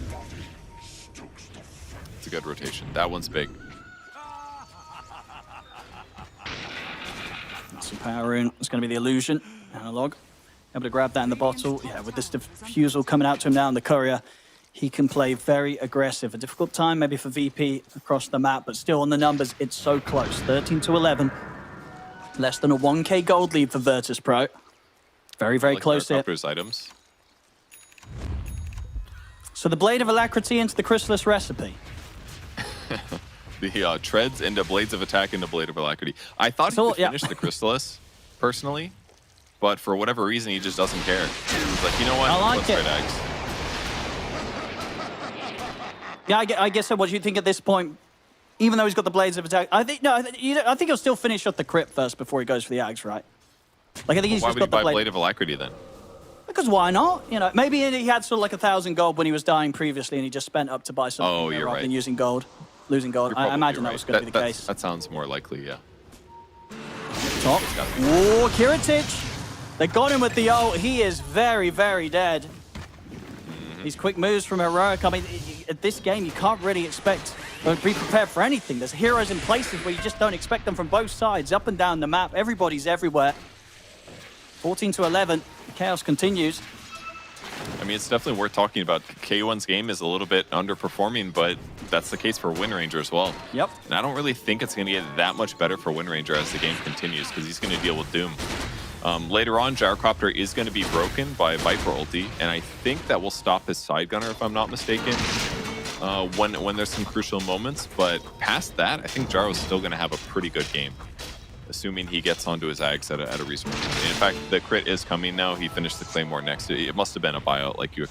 Speaker 15: It's a good rotation. That one's big.
Speaker 14: Some power rune. It's going to be the Illusion. Analog. Able to grab that in the bottle. Yeah, with this Diffusal coming out to him now in the Courier, he can play very aggressive. A difficult time maybe for VP across the map, but still on the numbers, it's so close. 13-11. Less than a 1K gold lead for Virtus.pro. Very, very close here.
Speaker 15: Items.
Speaker 14: So the Blade of Alacrity into the Chrysalis recipe.
Speaker 15: The treads into Blades of Attack into Blade of Alacrity. I thought he could finish the Chrysalis, personally, but for whatever reason, he just doesn't care. He's like, you know what?
Speaker 14: I like
Speaker 15: Let's
Speaker 14: it.
Speaker 15: trade Ags.
Speaker 14: Yeah, I guess so. What do you think at this point? Even though he's got the Blades of Attack, I think he'll still finish off the crit first before he goes for the Ags, right? Like, I think he's
Speaker 15: Why
Speaker 14: just
Speaker 15: would
Speaker 14: got
Speaker 15: he
Speaker 14: the
Speaker 15: buy Blade of Alacrity then?
Speaker 14: Because why not? You know, maybe he had sort of like 1,000 gold when he was dying previously, and he just spent up to buy something.
Speaker 15: Oh, you're
Speaker 14: rather
Speaker 15: right.
Speaker 14: than using gold, losing gold. I imagine that was going to be the case.
Speaker 15: That sounds more likely, yeah.
Speaker 14: Top. Oh, Kiritich. They got him with the ult. He is very, very dead. These quick moves from Heroic. I mean, at this game, you can't really expect or be prepared for anything. There's heroes in places where you just don't expect them from both sides, up and down the map. Everybody's everywhere. 14-11. Chaos continues.
Speaker 15: I mean, it's definitely worth talking about. K1's game is a little bit underperforming, but that's the case for Wind Ranger as well.
Speaker 14: Yep.
Speaker 15: And I don't really think it's going to get that much better for Wind Ranger as the game continues, because he's going to deal with Doom. Later on, Gyrocopter is going to be broken by Viper ulti, and I think that will stop his side gunner, if I'm not mistaken, when there's some crucial moments. But past that, I think Gyro's still going to have a pretty good game, assuming he gets onto his Ags at a reasonable point. In fact, the crit is coming now. He finished the Claymore next. It must have been a buyout, like you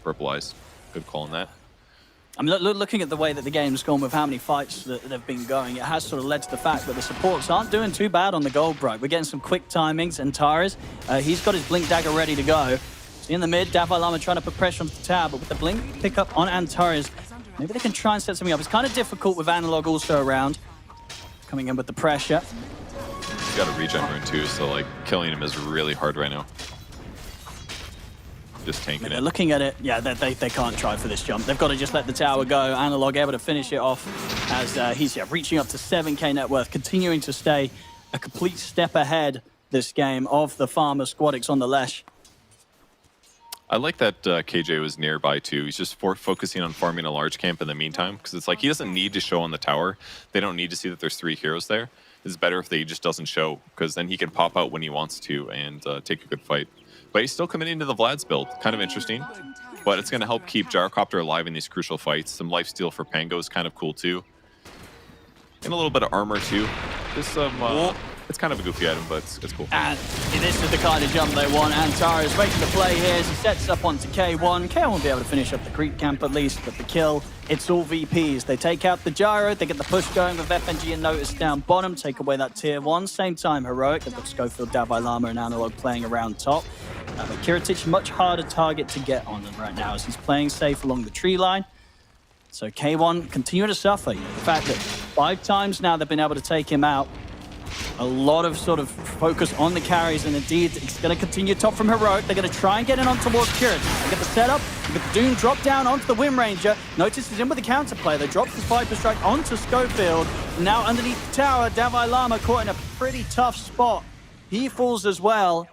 Speaker 15: verbalized. Good call on that.
Speaker 14: I mean, looking at the way that the game's gone with how many fights that have been going, it has sort of led to the fact that the supports aren't doing too bad on the gold bright. We're getting some quick timings, and Antares, he's got his Blink Dagger ready to go. So in the mid, double-elimination trying to put pressure on the tower, but with the Blink pick up on Antares, maybe they can try and set something up. It's kind of difficult with Analog also around, coming in with the pressure.
Speaker 15: He's got a regen rune too, so like killing him is really hard right now. Just tanking
Speaker 14: They're
Speaker 15: it.
Speaker 14: looking at it. Yeah, they can't try for this jump. They've got to just let the tower go. Analog able to finish it off as he's reaching up to 7k net worth, continuing to stay a complete step ahead this game of the Farmer Squadix on the Lesh.
Speaker 15: I like that KJ was nearby too. He's just focusing on farming a large camp in the meantime, because it's like he doesn't need to show on the tower. They don't need to see that there's 3 heroes there. It's better if he just doesn't show, because then he can pop out when he wants to and take a good fight. But he's still committing to the Vlad's build. Kind of interesting. But it's going to help keep Gyrocopter alive in these crucial fights. Some lifesteal for Pango is kind of cool too. And a little bit of armor too. Just some... it's kind of a goofy item, but it's cool.
Speaker 14: And this is the kind of jump they want. Antares making the play here as he sets up onto K1. K1 will be able to finish up the creep camp at least, but the kill, it's all VPs. They take out the gyro, they get the push going with FNG and Notice down bottom, take away that tier 1. Same time, Heroic. They've got Schofield, Davai Lama, and Analog playing around top. But Kiritich, much harder target to get on them right now as he's playing safe along the tree line. So K1 continue to suffer. The fact that 5 times now they've been able to take him out. A lot of sort of focus on the carries, and indeed it's going to continue top from Heroic. They're going to try and get in on towards Kiritich. They get the setup, they get the Doom drop down onto the Wind Ranger. Notice is in with the counterplay. They drop the Viper Strike onto Schofield. Now underneath the tower, Davai Lama caught in a pretty tough spot. He falls as well.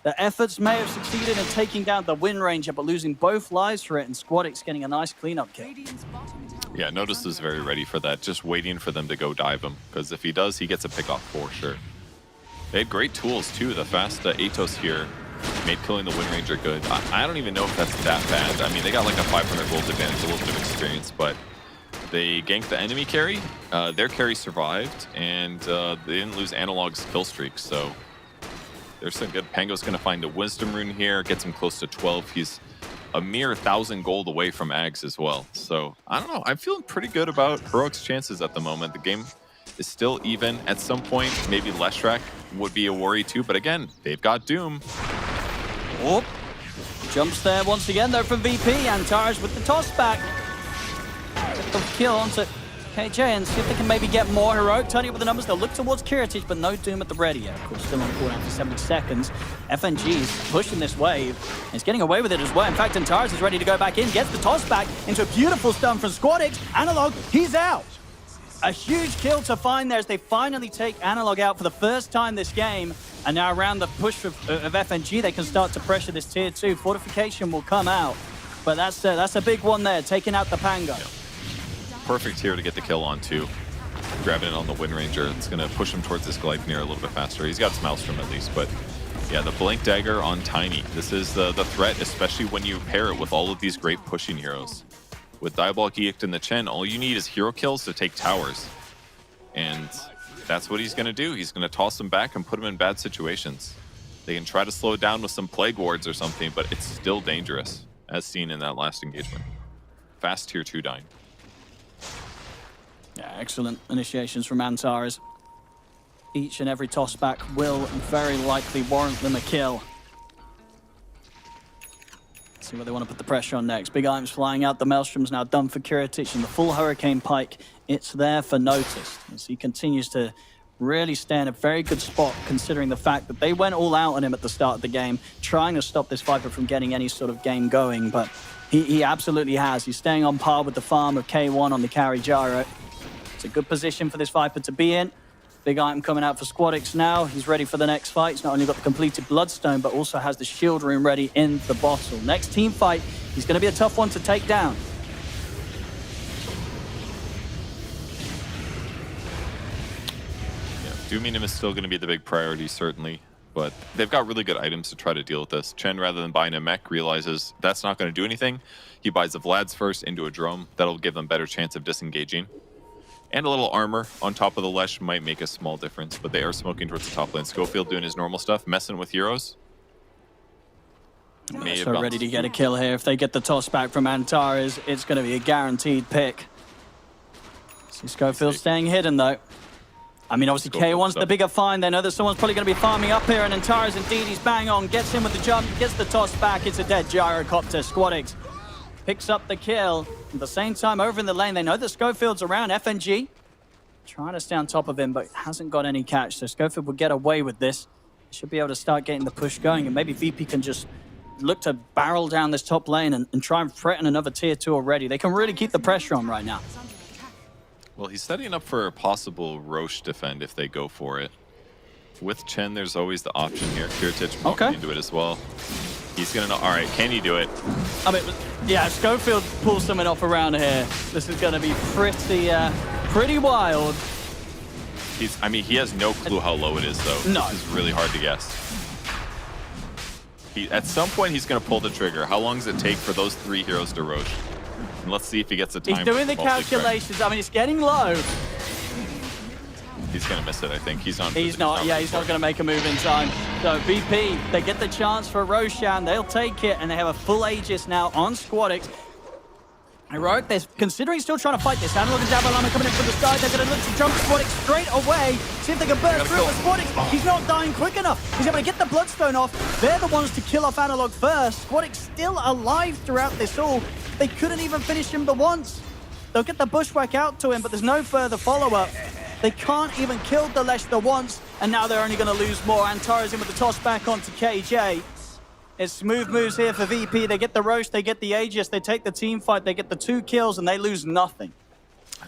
Speaker 14: The efforts may have succeeded in taking down the Wind Ranger, but losing both lives for it, and Squadix getting a nice cleanup kill.
Speaker 15: Yeah, Notice is very ready for that, just waiting for them to go dive him, because if he does, he gets a pick off for sure. They had great tools too. The fast Atos here made killing the Wind Ranger good. I don't even know if that's that bad. I mean, they got like a 500 gold advantage, a little bit of experience, but they ganked the enemy carry. Their carry survived, and they didn't lose Analog's kill streak, so there's some good. Pango's going to find a Wisdom Rune here, gets him close to 12. He's a mere 1,000 gold away from Ags as well. So, I don't know. I'm feeling pretty good about Heroic's chances at the moment. The game is still even. At some point, maybe Leshrac would be a worry too. But again, they've got Doom.
Speaker 14: Oh, jumps there once again, though, from VP. Antares with the toss back. Get the kill onto KJ and see if they can maybe get more Heroic. Turning up with the numbers, they'll look towards Kiritich, but no Doom at the ready yet. Of course, still on cooldown for 70 seconds. FNG's pushing this wave. He's getting away with it as well. In fact, Antares is ready to go back in, gets the toss back into a beautiful stun from Squadix. Analog, he's out. A huge kill to find there as they finally take Analog out for the first time this game. And now around the push of FNG, they can start to pressure this tier 2. Fortification will come out. But that's a big one there, taking out the Pango.
Speaker 15: Yeah. Perfect here to get the kill on too. Grabbing it on the Wind Ranger. It's going to push him towards this Gleipnir a little bit faster. He's got Maelstrom at least, but yeah, the Blink Dagger on Tiny. This is the threat, especially when you pair it with all of these great pushing heroes. With Diabolic Edict and the Chen, all you need is hero kills to take towers. And that's what he's going to do. He's going to toss them back and put them in bad situations. They can try to slow it down with some Plague Wards or something, but it's still dangerous, as seen in that last engagement. Fast tier 2 dying.
Speaker 14: Yeah, excellent initiations from Antares. Each and every tossback will very likely warrant them a kill. Let's see where they want to put the pressure on next. Big items flying out. The Maelstrom's now done for Kiritich, and the full Hurricane Pike, it's there for Notice. As he continues to really stay in a very good spot, considering the fact that they went all out on him at the start of the game, trying to stop this Viper from getting any sort of game going, but he absolutely has. He's staying on par with the farm of K1 on the carry gyro. It's a good position for this Viper to be in. Big item coming out for Squadix now. He's ready for the next fight. He's not only got the completed Bloodstone, but also has the shield room ready in the bottle. Next team fight, he's going to be a tough one to take down.
Speaker 15: Yeah, dooming him is still going to be the big priority, certainly. But they've got really good items to try to deal with this. Chen, rather than buying a mech, realizes that's not going to do anything. He buys the Vlads first into a drone. That'll give them better chance of disengaging. And a little armor on top of the Lesh might make a small difference, but they are smoking towards the top lane. Schofield doing his normal stuff, messing with heroes.
Speaker 14: So ready to get a kill here. If they get the toss back from Antares, it's going to be a guaranteed pick. See Schofield staying hidden, though. I mean, obviously, K1's the bigger find. They know that someone's probably going to be farming up here, and Antares, indeed, he's bang on. Gets in with the jump, gets the toss back. It's a dead gyrocopter. Squadix picks up the kill. At the same time, over in the lane, they know that Schofield's around. FNG trying to stay on top of him, but hasn't got any catch. So Schofield will get away with this. Should be able to start getting the push going, and maybe VP can just look to barrel down this top lane and try and threaten another tier 2 already. They can really keep the pressure on right now.
Speaker 15: Well, he's setting up for a possible Roche defend if they go for it. With Chen, there's always the option here. Kiritich walking into it as well. He's going to know. All right, can he do it?
Speaker 14: I mean, yeah, Schofield pulls something off around here. This is going to be pretty wild.
Speaker 15: I mean, he has no clue how low it is, though.
Speaker 14: No.
Speaker 15: This is really hard to guess. At some point, he's going to pull the trigger. How long does it take for those 3 heroes to Roche? And let's see if he gets a time.
Speaker 14: He's doing the calculations. I mean, it's getting low.
Speaker 15: He's going to miss it, I think. He's not
Speaker 14: going to make a move in time. So VP, they get the chance for Roshan. They'll take it, and they have a full Aegis now on Squadix. Heroic, they're considering still trying to fight this. Analog and Dabalama coming in from the side. They're going to look to jump Squadix straight away. See if they can burst through with Squadix. He's not dying quick enough. He's able to get the Bloodstone off. They're the ones to kill off Analog first. Squadix still alive throughout this all. They couldn't even finish him the once. They'll get the Bushwhack out to him, but there's no further follow-up. They can't even kill the Lesh the once, and now they're only going to lose more. Antares in with the toss back onto KJ. It's smooth moves here for VP. They get the Roche, they get the Aegis, they take the team fight, they get the 2 kills, and they lose nothing.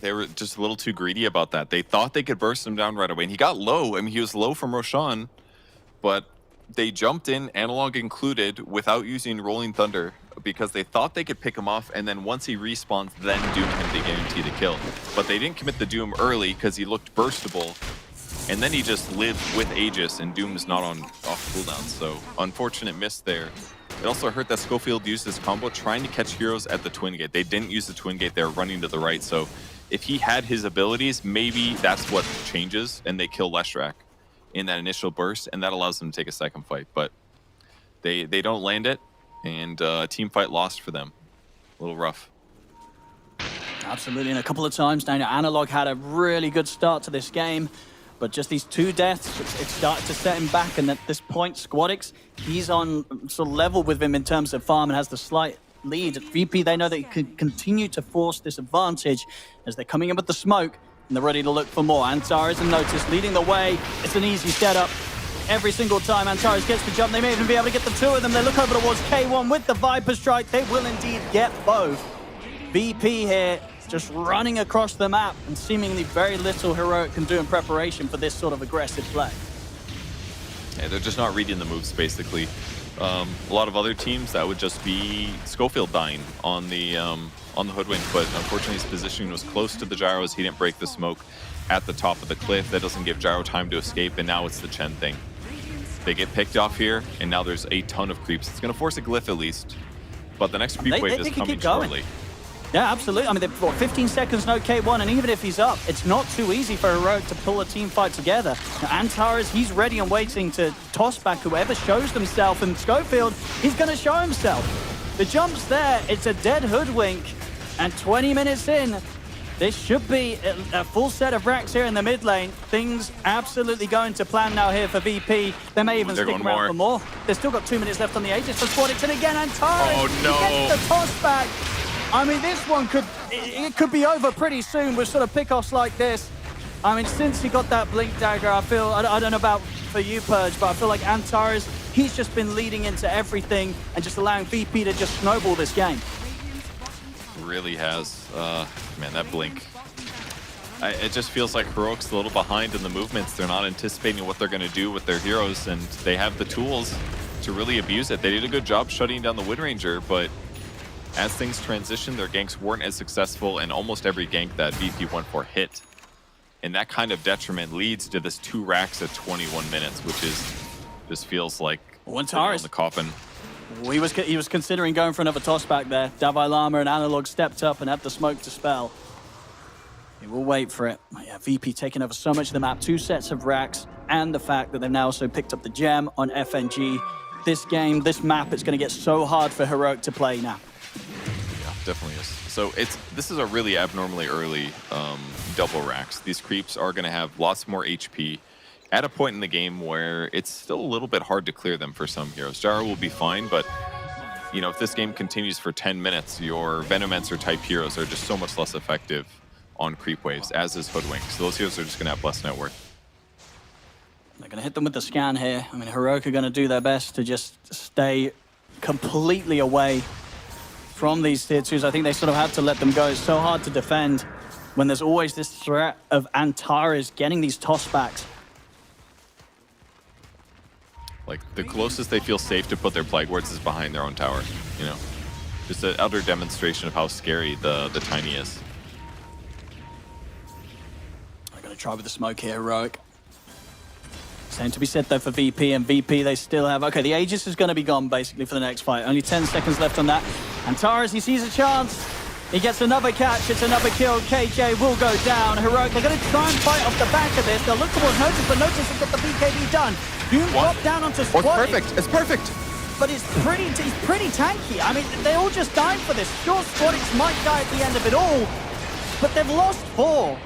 Speaker 15: They were just a little too greedy about that. They thought they could burst him down right away, and he got low. I mean, he was low from Roshan, but they jumped in, Analog included, without using Rolling Thunder because they thought they could pick him off, and then once he respawns, then Doom him to guarantee the kill. But they didn't commit the Doom early because he looked burstable, and then he just lived with Aegis, and Doom is not on off cooldown, so unfortunate miss there. It also hurt that Schofield used this combo trying to catch heroes at the Twin Gate. They didn't use the Twin Gate, they were running to the right, so if he had his abilities, maybe that's what changes, and they kill Leshrac in that initial burst, and that allows them to take a second fight, but they don't land it, and team fight lost for them. A little rough.
Speaker 14: Absolutely, and a couple of times now, Analog had a really good start to this game, but just these 2 deaths, it started to set him back, and at this point, Squadix, he's on sort of level with him in terms of farm and has the slight lead. At VP, they know they can continue to force this advantage as they're coming in with the smoke, and they're ready to look for more. Antares and Notice leading the way. It's an easy setup. Every single time Antares gets the jump, they may even be able to get the 2 of them. They look over towards K1 with the Viper Strike. They will indeed get both. VP here just running across the map, and seemingly very little Heroic can do in preparation for this sort of aggressive play.
Speaker 15: Yeah, they're just not reading the moves, basically. A lot of other teams, that would just be Schofield dying on the Hoodwink, but unfortunately his positioning was close to the gyros. He didn't break the smoke at the top of the cliff. That doesn't give gyro time to escape, and now it's the Chen thing. They get picked off here, and now there's a ton of creeps. It's going to force a glyph at least, but the next creep wave is coming shortly.
Speaker 14: Yeah, absolutely. I mean, they've got 15 seconds, no K1, and even if he's up, it's not too easy for Heroic to pull a team fight together. Now, Antares, he's ready and waiting to toss back whoever shows themselves, and Schofield, he's going to show himself. The jump's there, it's a dead Hoodwink, and 20 minutes in, this should be a full set of racks here in the mid lane. Things absolutely going to plan now here for VP. They may even stick around for more. They've still got 2 minutes left on the Aegis for Squadix, and again, Antares, he gets the toss back. I mean, this one could be over pretty soon with sort of pickoffs like this. I mean, since he got that Blink Dagger, I don't know about for you, Purge, but I feel like Antares, he's just been leading into everything and just allowing VP to just snowball this game.
Speaker 15: Really has. Man, that Blink. It just feels like Heroic's a little behind in the movements. They're not anticipating what they're going to do with their heroes, and they have the tools to really abuse it. They did a good job shutting down the Wind Ranger, but as things transition, their ganks weren't as successful, and almost every gank that VP went for hit. And that kind of detriment leads to this 2 racks at 21 minutes, which just feels like on the coffin.
Speaker 14: He was considering going for another toss back there. Davai Lama and Analog stepped up and had the smoke to spell. He will wait for it. Yeah, VP taking over so much of the map, 2 sets of racks, and the fact that they've now also picked up the gem on FNG. this game, this map, it's going to get so hard for Heroic to play now.
Speaker 15: Yeah, definitely is. So this is a really abnormally early double racks. These creeps are going to have lots more HP at a point in the game where it's still a little bit hard to clear them for some heroes. Gyro will be fine, but you know, if this game continues for 10 minutes, your Venomancer type heroes are just so much less effective on creep waves, as is Hoodwink. So those heroes are just going to have less net worth.
Speaker 14: They're going to hit them with the scan here. I mean, Heroic are going to do their best to just stay completely away from these tier 2s. I think they sort of had to let them go. It's so hard to defend when there's always this threat of Antares getting these tossbacks.
Speaker 15: Like, the closest they feel safe to put their Plague Wards is behind their own tower, you know? Just an utter demonstration of how scary the Tiny is.
Speaker 14: I'm going to try with the smoke here, Heroic. Same to be said, though, for VP, and VP, they still have... Okay, the Aegis is going to be gone, basically, for the next fight. Only 10 seconds left on that. Antares, he sees a chance. He gets another catch. It's another kill. KJ will go down. Heroic, they're going to try and fight off the back of this. They'll look towards Notice, but Notice has got the BKB done. Doom drop down onto Squad.
Speaker 15: Oh, it's perfect. It's perfect.
Speaker 14: But he's pretty tanky. I mean, they all just died for this. Sure, Squadix might die at the end of it all, but they've lost 4.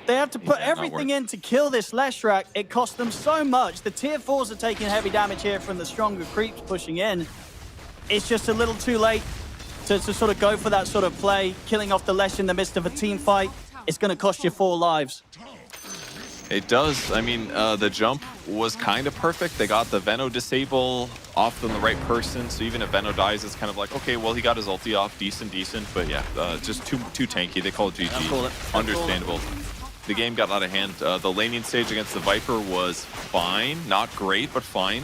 Speaker 14: They have to put everything in to kill this Leshrac. It cost them so much. The tier 4s are taking heavy damage here from the stronger creeps pushing in. It's just a little too late to sort of go for that sort of play. Killing off the Lesh in the midst of a team fight, it's going to cost you 4 lives.
Speaker 15: It does. I mean, the jump was kind of perfect. They got the Veno disable off on the right person, so even if Veno dies, it's kind of like, okay, well, he got his ulti off. Decent. But yeah, just too tanky. They call it GG. Understandable. The game got out of hand. The laning stage against the Viper was fine. Not great, but fine.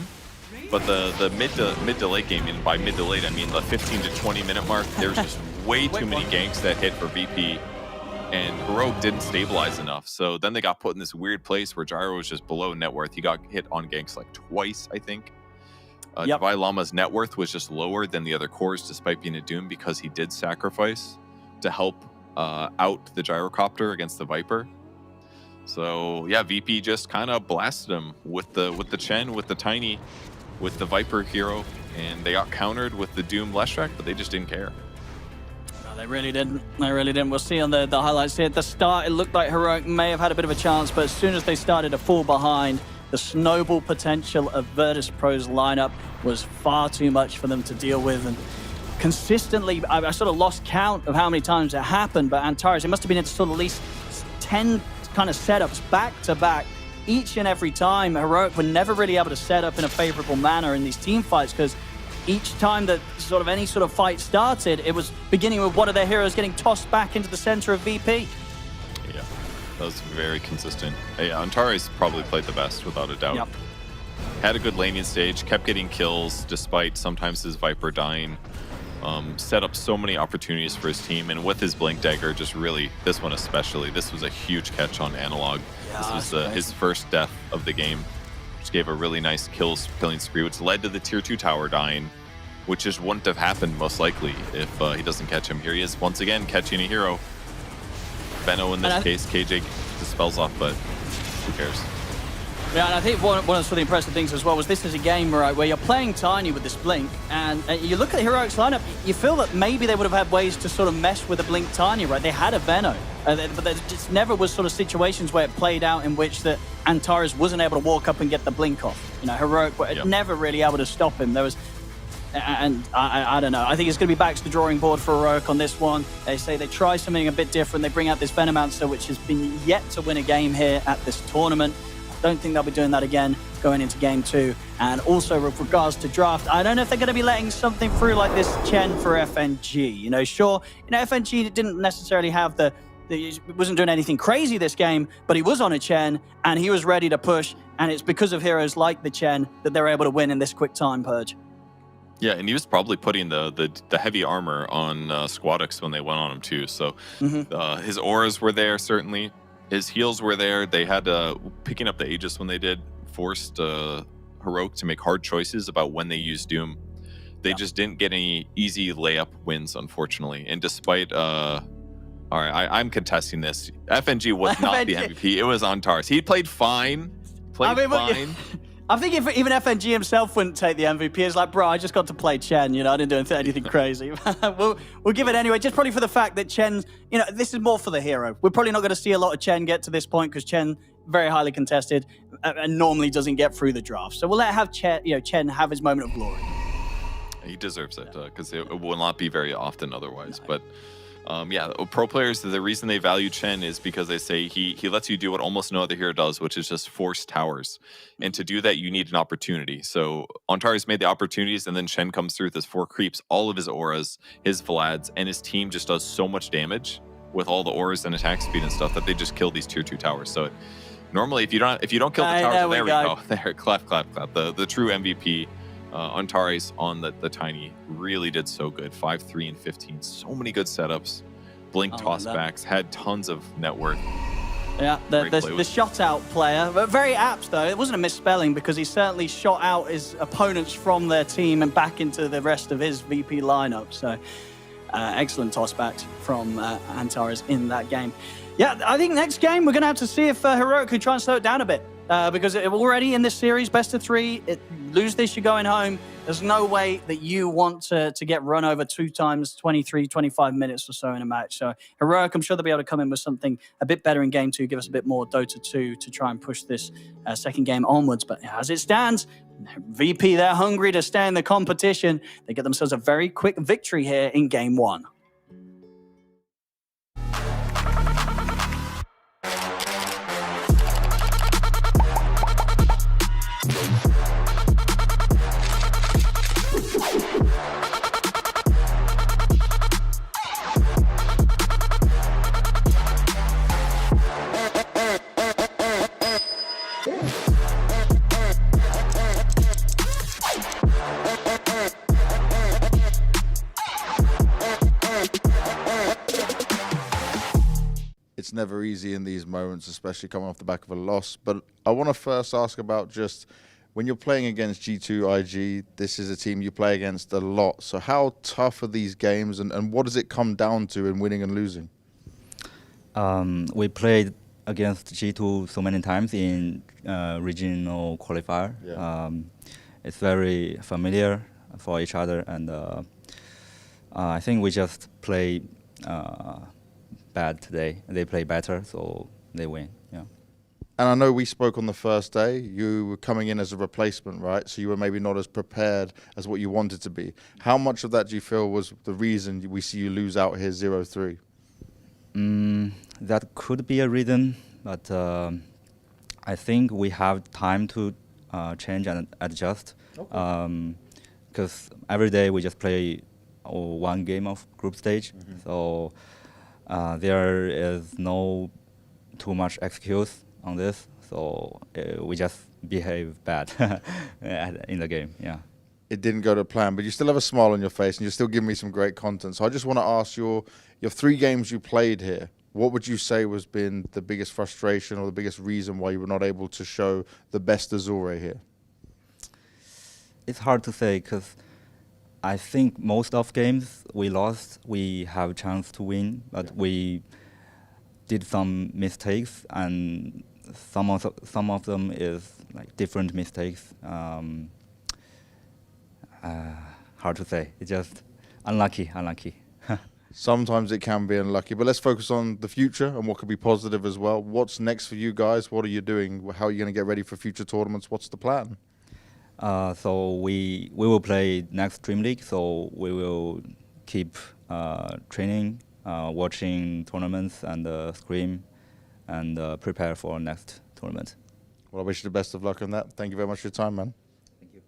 Speaker 15: But the mid to late game, and by mid to late, I mean the 15 to 20 minute mark, there's just way too many ganks that hit for VP. And Heroic didn't stabilize enough. So then they got put in this weird place where Gyro was just below net worth. He got hit on ganks like twice, I think. Divine Llama's net worth was just lower than the other cores, despite being a Doom, because he did sacrifice to help out the Gyrocopter against the Viper. So yeah, VP just kind of blasted him with the Chen, with the Tiny, with the Viper hero, and they got countered with the Doom Leshrac, but they just didn't care.
Speaker 14: No, they really didn't. They really didn't. We'll see on the highlights here. At the start, it looked like Heroic may have had a bit of a chance, but as soon as they started to fall behind, the snowball potential of Virtus.pro's lineup was far too much for them to deal with. And consistently, I sort of lost count of how many times it happened, but Antares, it must have been into sort of at least 10 kind of setups back to back. Each and every time, Heroic were never really able to set up in a favorable manner in these team fights, because each time that sort of any sort of fight started, it was beginning with one of their heroes getting tossed back into the center of VP.
Speaker 15: Yeah, that was very consistent. Yeah, Antares probably played the best, without a doubt.
Speaker 14: Yep.
Speaker 15: Had a good laning stage, kept getting kills despite sometimes his Viper dying. Set up so many opportunities for his team, and with his Blink Dagger, just really, this one especially, this was a huge catch on Analog.
Speaker 14: Yeah,
Speaker 15: this was his first death of the game. Just gave a really nice killing spree, which led to the tier 2 tower dying, which just wouldn't have happened most likely if he doesn't catch him. Here he is once again catching a hero. Veno in this case, KJ dispels off, but who cares?
Speaker 14: Yeah, and I think one of the sort of impressive things as well was this is a game, right, where you're playing Tiny with this Blink, and you look at the Heroic's lineup, you feel that maybe they would have had ways to sort of mesh with a Blink Tiny, right? They had a Veno, but there just never was sort of situations where it played out in which that Antares wasn't able to walk up and get the Blink off. You know, Heroic were never really able to stop him. There was, and I don't know. I think it's going to be back to the drawing board for Heroic on this one. They say they try something a bit different. They bring out this Venomancer, which has been yet to win a game here at this tournament. Don't think they'll be doing that again going into game 2. And also with regards to draft, I don't know if they're going to be letting something through like this Chen for FNG. You know, sure, you know, FNG didn't necessarily have he wasn't doing anything crazy this game, but he was on a Chen and he was ready to push. And it's because of heroes like the Chen that they're able to win in this quick time purge.
Speaker 15: Yeah, and he was probably putting the heavy armor on Squadix when they went on him too. So his auras were there, certainly. His heals were there. They had picking up the Aegis when they did forced Heroic to make hard choices about when they used Doom. They just didn't get any easy layup wins, unfortunately. And despite, all right, I'm contesting this. FNG was not the MVP. It was Antares. He played fine.
Speaker 14: I think if even FNG himself wouldn't take the MVP, it's like, bro, I just got to play Chen, you know, I didn't do anything crazy. we'll give it anyway, just probably for the fact that Chen, you know, this is more for the hero. We're probably not going to see a lot of Chen get to this point because Chen, very highly contested and normally doesn't get through the draft. So we'll let Chen have his moment of glory.
Speaker 15: He deserves it because it will not be very often otherwise. But yeah, pro players, the reason they value Chen is because they say he lets you do what almost no other hero does, which is just force towers. And to do that, you need an opportunity. So Antares made the opportunities, and then Chen comes through with his 4 creeps, all of his auras, his Vlads, and his team just does so much damage with all the auras and attack speed and stuff that they just kill these tier 2 towers. So normally, if you don't kill the towers, there we go. There, clap. The true MVP. Antares on the Tiny really did so good. 5-3 and 15. So many good setups. Blink tossbacks. Had tons of net worth.
Speaker 14: Yeah, the shot out player. But very apt, though. It wasn't a misspelling because he certainly shot out his opponents from their team and back into the rest of his VP lineup. So excellent tossbacks from Antares in that game. Yeah, I think next game we're going to have to see if Heroic can try and slow it down a bit. Because already in this series, best of 3, lose this, you're going home. There's no way that you want to get run over 2 times, 23, 25 minutes or so in a match. So Heroic, I'm sure they'll be able to come in with something a bit better in game 2, give us a bit more Dota 2 to try and push this second game onwards. But as it stands, VP, they're hungry to stay in the competition. They get themselves a very quick victory here in game 1.
Speaker 10: It's never easy in these moments, especially coming off the back of a loss. But I want to first ask about just when you're playing against G2 IG, this is a team you play against a lot. So how tough are these games and what does it come down to in winning and losing?
Speaker 13: We played against G2 so many times in regional qualifier. Yeah. It's very familiar for each other, and I think we just play bad today. They play better, so they win. Yeah.
Speaker 10: And I know we spoke on the first day. You were coming in as a replacement, right? So you were maybe not as prepared as what you wanted to be. How much of that do you feel was the reason we see you lose out here 0-3?
Speaker 13: That could be a reason, but I think we have time to change and adjust. Because every day we just play 1 game of group stage, so there is no too much excuse on this. So we just behave bad in the game. Yeah.
Speaker 10: It didn't go to plan, but you still have a smile on your face and you're still giving me some great content. So I just want to ask your 3 games you played here. What would you say was been the biggest frustration or the biggest reason why you were not able to show the best Azure Ray here?
Speaker 13: It's hard to say because I think most of games we lost, we have a chance to win, but we did some mistakes, and some of them is like different mistakes. Hard to say. It's just unlucky.
Speaker 10: Sometimes it can be unlucky, but let's focus on the future and what could be positive as well. What's next for you guys? What are you doing? How are you going to get ready for future tournaments? What's the plan?
Speaker 13: So we will play next Dream League, so we will keep training, watching tournaments and scream, and prepare for next tournament.
Speaker 10: Well, I wish you the best of luck on that. Thank you very much for your time, man.
Speaker 13: Thank you.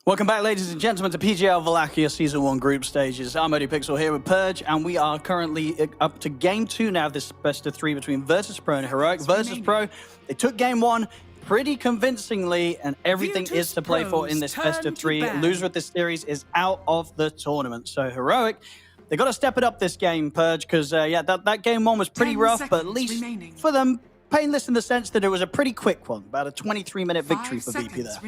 Speaker 14: Welcome back, ladies and gentlemen, to PGL Wallachia Season 1 group stages. I'm ODPixel here with Purge, and we are currently up to Game 2 now, this best of 3 between Virtus.pro and Heroic. Virtus.pro, they took Game 1 pretty convincingly, and everything is to play for in this best of 3. Loser of this series is out of the tournament. So Heroic, they got to step it up this game, Purge, because that Game 1 was pretty rough, but at least for them, painless in the sense that it was a pretty quick one, about a 23-minute victory for VP there.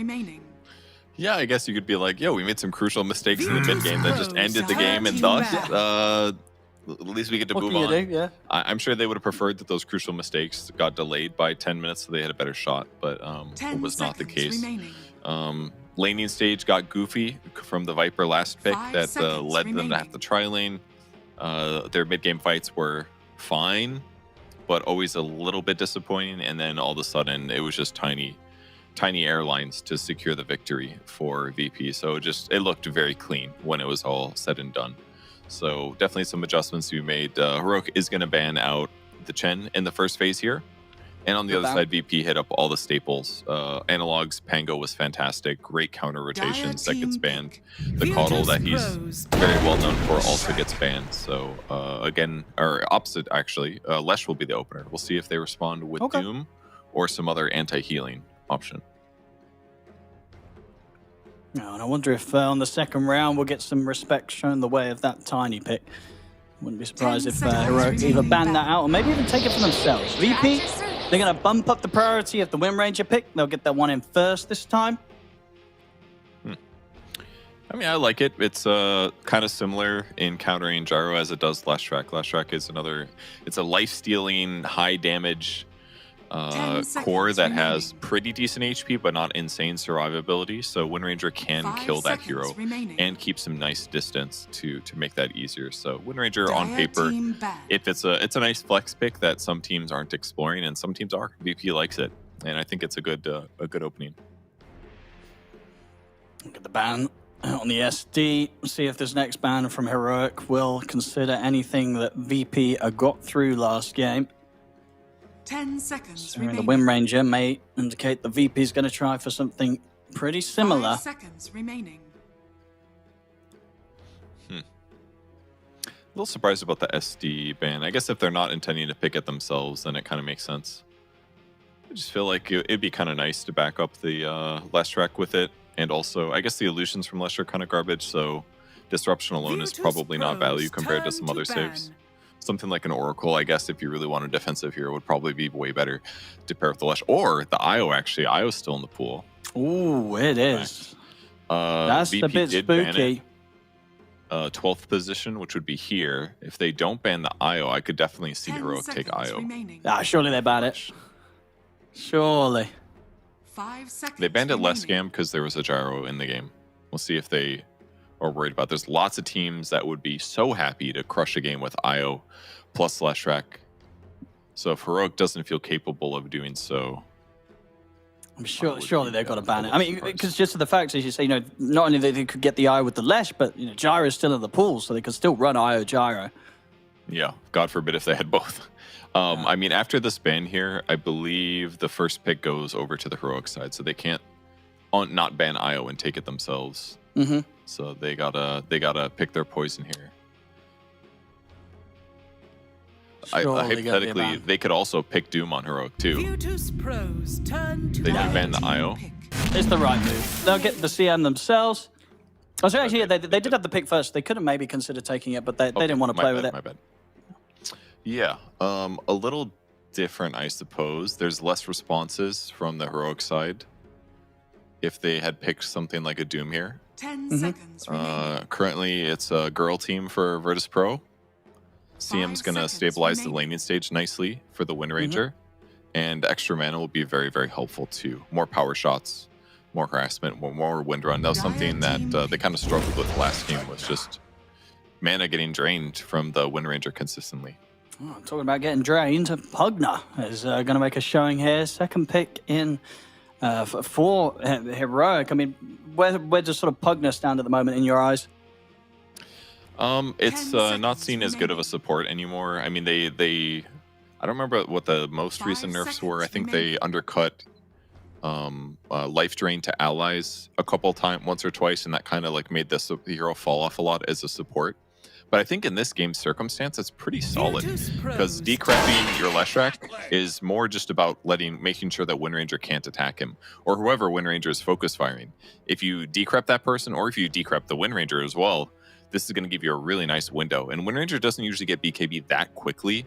Speaker 15: Yeah, I guess you could be like, yo, we made some crucial mistakes in the mid game that just ended the game, and thus, at least we get to move on.
Speaker 14: Yeah.
Speaker 15: I'm sure they would have preferred that those crucial mistakes got delayed by 10 minutes so they had a better shot, but it was not the case. Laning stage got goofy from the Viper last pick that led them to have to try lane. Their mid game fights were fine, but always a little bit disappointing, and then all of a sudden it was just tiny airlines to secure the victory for VP. So it looked very clean when it was all said and done. So definitely some adjustments to be made. Heroic is going to ban out the Chen in the first phase here. And on the other side, VP hit up all the staples. Analogs, Pango was fantastic. Great counter rotations that gets banned. The Caudle that he's very well known for also gets banned. So again, or opposite actually, Lesh will be the opener. We'll see if they respond with Doom or some other anti-healing option.
Speaker 14: Oh, and I wonder if on the second round we'll get some respect shown the way of that tiny pick. Wouldn't be surprised if Heroic either ban that out or maybe even take it for themselves. VP, they're going to bump up the priority of the Wind Ranger pick. They'll get that one in first this time.
Speaker 15: I mean, I like it. It's kind of similar in countering Gyro as it does Last Track. Last Track is it's a life-stealing, high-damage core that has pretty decent HP, but not insane survivability. So Wind Ranger can kill that hero and keep some nice distance to make that easier. So Wind Ranger on paper, if it's a nice flex pick that some teams aren't exploring and some teams are. VP likes it, and I think it's a good opening.
Speaker 14: Look at the ban on the SD. See if this next ban from Heroic will consider anything that VP got through last game.
Speaker 3: 10 seconds
Speaker 14: So
Speaker 3: remaining.
Speaker 14: the Wind Ranger may indicate the VP is going to try for something pretty similar.
Speaker 3: 5 seconds remaining.
Speaker 15: A little surprised about the SD ban. I guess if they're not intending to pick it themselves, then it kind of makes sense. I just feel like it'd be kind of nice to back up the Last Track with it. And also, I guess the illusions from Last are kind of garbage, so Disruption alone is probably not value compared to some other saves. Something like an Oracle, I guess, if you really want a defensive hero, would probably be way better to pair with the Lesh. Or the IO, actually. IO's still in the pool.
Speaker 14: Ooh, it is. That's
Speaker 15: VP
Speaker 14: a bit
Speaker 15: did ban
Speaker 14: spooky.
Speaker 15: it. 12th position, which would be here. If they don't ban the IO, I could definitely see Heroic take IO.
Speaker 14: Surely they ban it. Surely.
Speaker 3: 5 seconds.
Speaker 15: They banned it last game because there was a gyro in the game. We'll see if they are worried about. There's lots of teams that would be so happy to crush a game with IO plus Last Track. So if Heroic doesn't feel capable of doing so,
Speaker 14: I'm sure, surely they've got to ban it. I mean, because just the fact, as you say, not only they could get the IO with the Lesh, but Gyro is still in the pool, so they could still run IO Gyro.
Speaker 15: Yeah, God forbid if they had both. I mean, after this ban here, I believe the first pick goes over to the Heroic side, so they can't not ban IO and take it themselves. So they gotta pick their poison here. Hypothetically, they could also pick Doom on Heroic too.
Speaker 3: Virtus.pro's turn to
Speaker 15: They do ban the IO.
Speaker 14: It's the right move. They'll get the CM themselves. Oh, so actually, yeah, they did have the pick first. They could have maybe considered taking it, but they didn't want to play with it.
Speaker 15: My bad. Yeah, a little different, I suppose. There's less responses from the Heroic side if they had picked something like a Doom here.
Speaker 3: 10 seconds remaining.
Speaker 15: Currently, it's a girl team for Virtus.pro. CM's going to stabilize the laning stage nicely for the Wind Ranger. And extra mana will be very, very helpful too. More power shots, more harassment, more wind run. That was something that they kind of struggled with last game, was just mana getting drained from the Wind Ranger consistently.
Speaker 14: Oh, talking about getting drained, Pugna is going to make a showing here. Second pick in for Heroic. I mean, where does sort of Pugna stand at the moment in your eyes?
Speaker 15: It's not seen as good of a support anymore. I mean, I don't remember what the most recent nerfs were. I think they undercut life drain to allies a couple times, once or twice, and that kind of like made this hero fall off a lot as a support. But I think in this game circumstance, it's pretty solid because decrepping your Leshrac is more just about making sure that Wind Ranger can't attack him, or whoever Wind Ranger is focus firing. If you decrep that person, or if you decrep the Wind Ranger as well, this is going to give you a really nice window. And Wind Ranger doesn't usually get BKB that quickly.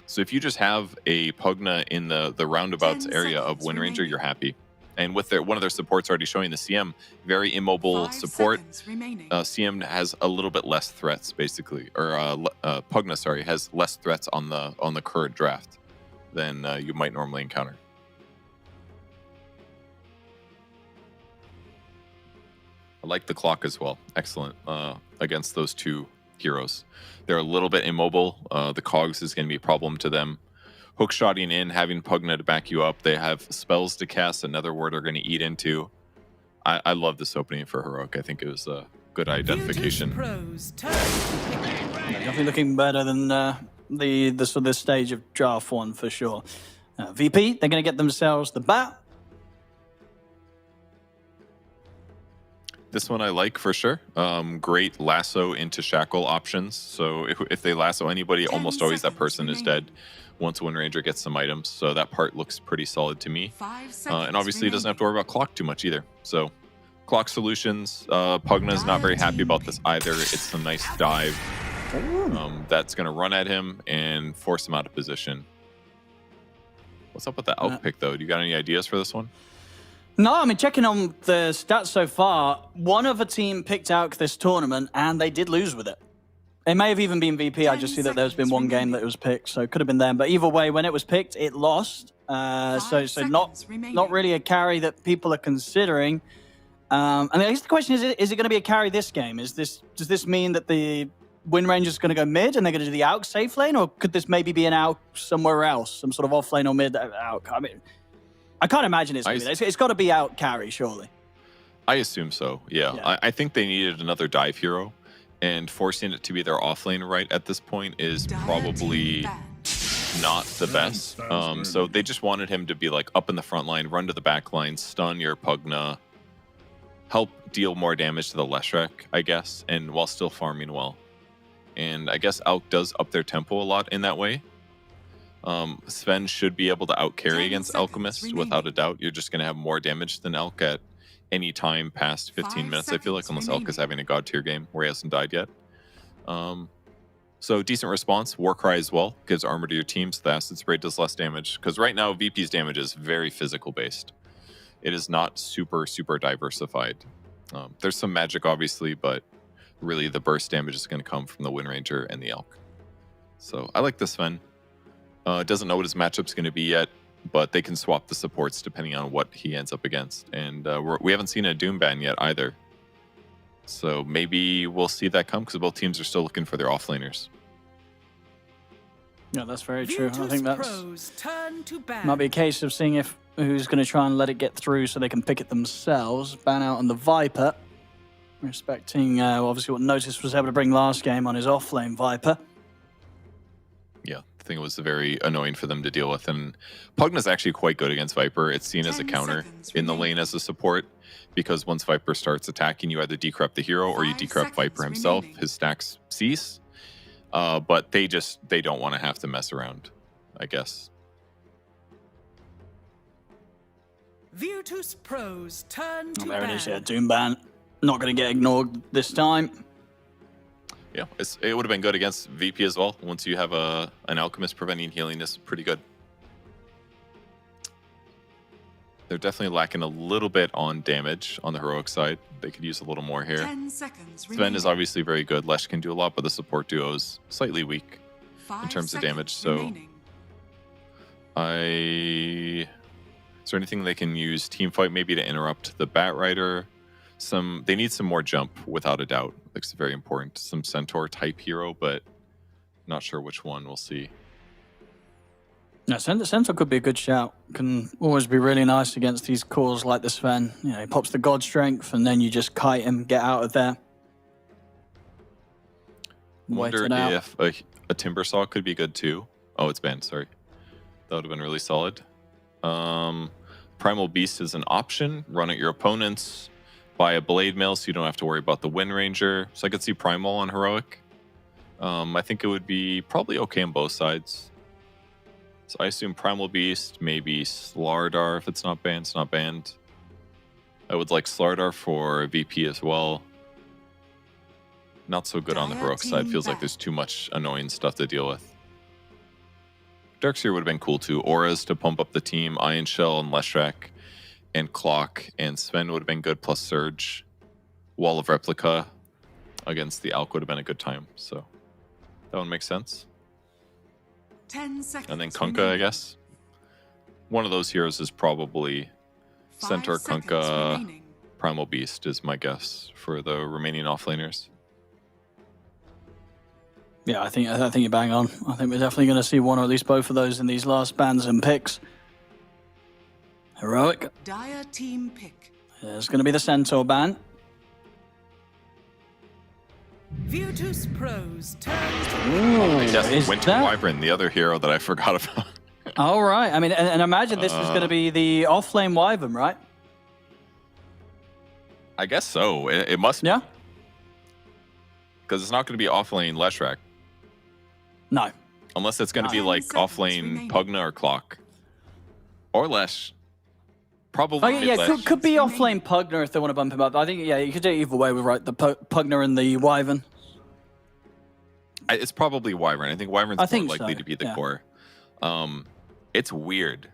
Speaker 15: So if you just have a Pugna in the roundabouts area of Wind Ranger, you're happy. And with one of their supports already showing the CM, very immobile support, CM has a little bit less threats, basically, or Pugna, sorry, has less threats on the current draft than you might normally encounter. I like the clock as well. Excellent against those two heroes. They're a little bit immobile. The cogs is going to be a problem to them. Hookshotting in, having Pugna to back you up. They have spells to cast, another word are going to eat into. I love this opening for Heroic. I think it was a good identification.
Speaker 14: Definitely looking better than the sort of stage of draft one for sure. VP, they're going to get themselves the bat.
Speaker 15: This one I like for sure. Great lasso into shackle options. So if they lasso anybody, almost always that person is dead once Wind Ranger gets some items. So that part looks pretty solid to me. And obviously he doesn't have to worry about clock too much either. So clock solutions. Pugna is not very happy about this either. It's a nice dive that's going to run at him and force him out of position. What's up with the Elk pick though? Do you got any ideas for this one?
Speaker 14: No, I mean, checking on the stats so far, one other team picked Elk this tournament, and they did lose with it. It may have even been VP. I just see that there's been one game that it was picked, so it could have been them. But either way, when it was picked, it lost. So not really a carry that people are considering. And I guess the question is it going to be a carry this game? Does this mean that the Wind Ranger's going to go mid and they're going to do the Elk safe lane, or could this maybe be an Elk somewhere else, some sort of off lane or mid Elk? I mean, I can't imagine it's going to be that. It's got to be out carry, surely.
Speaker 15: I assume so, yeah. I think they needed another dive hero, and forcing it to be their offlane right at this point is probably not the best. So they just wanted him to be like up in the front line, run to the back line, stun your Pugna, help deal more damage to the Leshrac, I guess, and while still farming well. And I guess Elk does up their tempo a lot in that way. Sven should be able to outcarry against Alchemist without a doubt. You're just going to have more damage than Elk at any time past 15 minutes, I feel like, unless Elk is having a god tier game where he hasn't died yet. So decent response. Warcry as well gives armor to your team, so the acid spray does less damage. Because right now, VP's damage is very physical based. It is not super diversified. There's some magic, obviously, but really the burst damage is going to come from the Wind Ranger and the Elk. So I like this Sven. Doesn't know what his matchup's going to be yet, but they can swap the supports depending on what he ends up against. And we haven't seen a Doom ban yet either. So maybe we'll see that come because both teams are still looking for their offlaners.
Speaker 14: Yeah, that's very true. I think that's might be a case of seeing who's going to try and let it get through so they can pick it themselves. Ban out on the Viper. Respecting obviously what Notice was able to bring last game on his offlane Viper.
Speaker 15: Yeah, I think it was very annoying for them to deal with. And Pugna's actually quite good against Viper. It's seen as a counter in the lane as a support, because once Viper starts attacking, you either decrep the hero or you decrep Viper himself. His stacks cease. But they don't want to have to mess around, I guess.
Speaker 3: Virtus.pro's turn to
Speaker 14: there it is, yeah, Doom ban. Not going to get ignored this time.
Speaker 15: Yeah, it would have been good against VP as well. Once you have an Alchemist preventing healing, is pretty good. They're definitely lacking a little bit on damage on the heroic side. They could use a little more here.
Speaker 3: 10 seconds
Speaker 15: Sven is obviously very good. Lesh can do a lot, but the support duo is slightly weak in terms of damage. So is there anything they can use teamfight maybe to interrupt the Bat Rider? They need some more jump, without a doubt. Looks very important. Some Centaur type hero, but not sure which one. We'll see.
Speaker 14: No, Centaur could be a good shout. Can always be really nice against these cores like the Sven. You know, he pops the God Strength, and then you just kite him, get out of there.
Speaker 15: Wonder if a Timber Saw could be good too. Oh, it's banned. Sorry, that would have been really solid. Primal Beast is an option. Run at your opponents. Buy a Blade Mail so you don't have to worry about the Wind Ranger. So I could see Primal on Heroic. I think it would be probably okay on both sides. So I assume Primal Beast, maybe Slardar if it's not banned. It's not banned. I would like Slardar for VP as well. Not so good on the Heroic side. Feels like there's too much annoying stuff to deal with. Darkseer would have been cool too. Auras to pump up the team. Iron Shell and Leshrac and Clock and Sven would have been good, plus Surge. Wall of Replica against the Alk would have been a good time. So that one makes sense.
Speaker 3: 10 seconds.
Speaker 15: And then Kunkka, I guess. One of those heroes is probably Centaur, Kunkka, Primal Beast is my guess for the remaining offlaners.
Speaker 14: Yeah, I think you're bang on. I think we're definitely going to see one or at least both of those in these last bans and picks. Heroic.
Speaker 3: Dire team pick.
Speaker 14: There's going to be the Centaur ban.
Speaker 3: Virtus.pro's turn.
Speaker 15: Yes, Winter Wyvern, the other hero that I forgot about.
Speaker 14: All right. I mean, and imagine this is going to be the off-lane Wyvern, right?
Speaker 15: I guess so. It must be.
Speaker 14: Yeah.
Speaker 15: Because it's not going to be off-lane Leshrac.
Speaker 14: No.
Speaker 15: Unless it's going to be like off-lane Pugna or Clock. Or Lesh. Probably
Speaker 14: yeah, could be off-lane Pugna if they want to bump him up. I think, yeah, you could do it either way with the Pugna and the Wyvern.
Speaker 15: It's probably Wyvern. I think Wyvern's more likely to be the core. It's weird,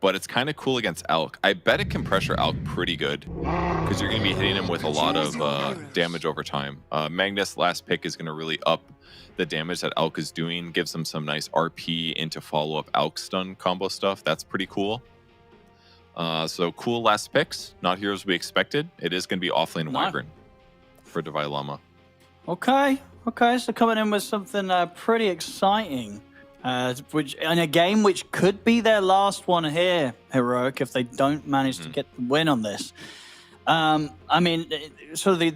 Speaker 15: but it's kind of cool against Alk. I bet it can pressure Alk pretty good because you're going to be hitting him with a lot of damage over time. Magnus last pick is going to really up the damage that Alk is doing, gives him some nice RP into follow-up Alk stun combo stuff. That's pretty cool. So cool last picks, not heroes we expected. It is going to be offlane Wyvern for Divine Llama.
Speaker 14: Okay, so coming in with something pretty exciting. Which in a game which could be their last one here, Heroic, if they don't manage to get the win on this. I mean, sort of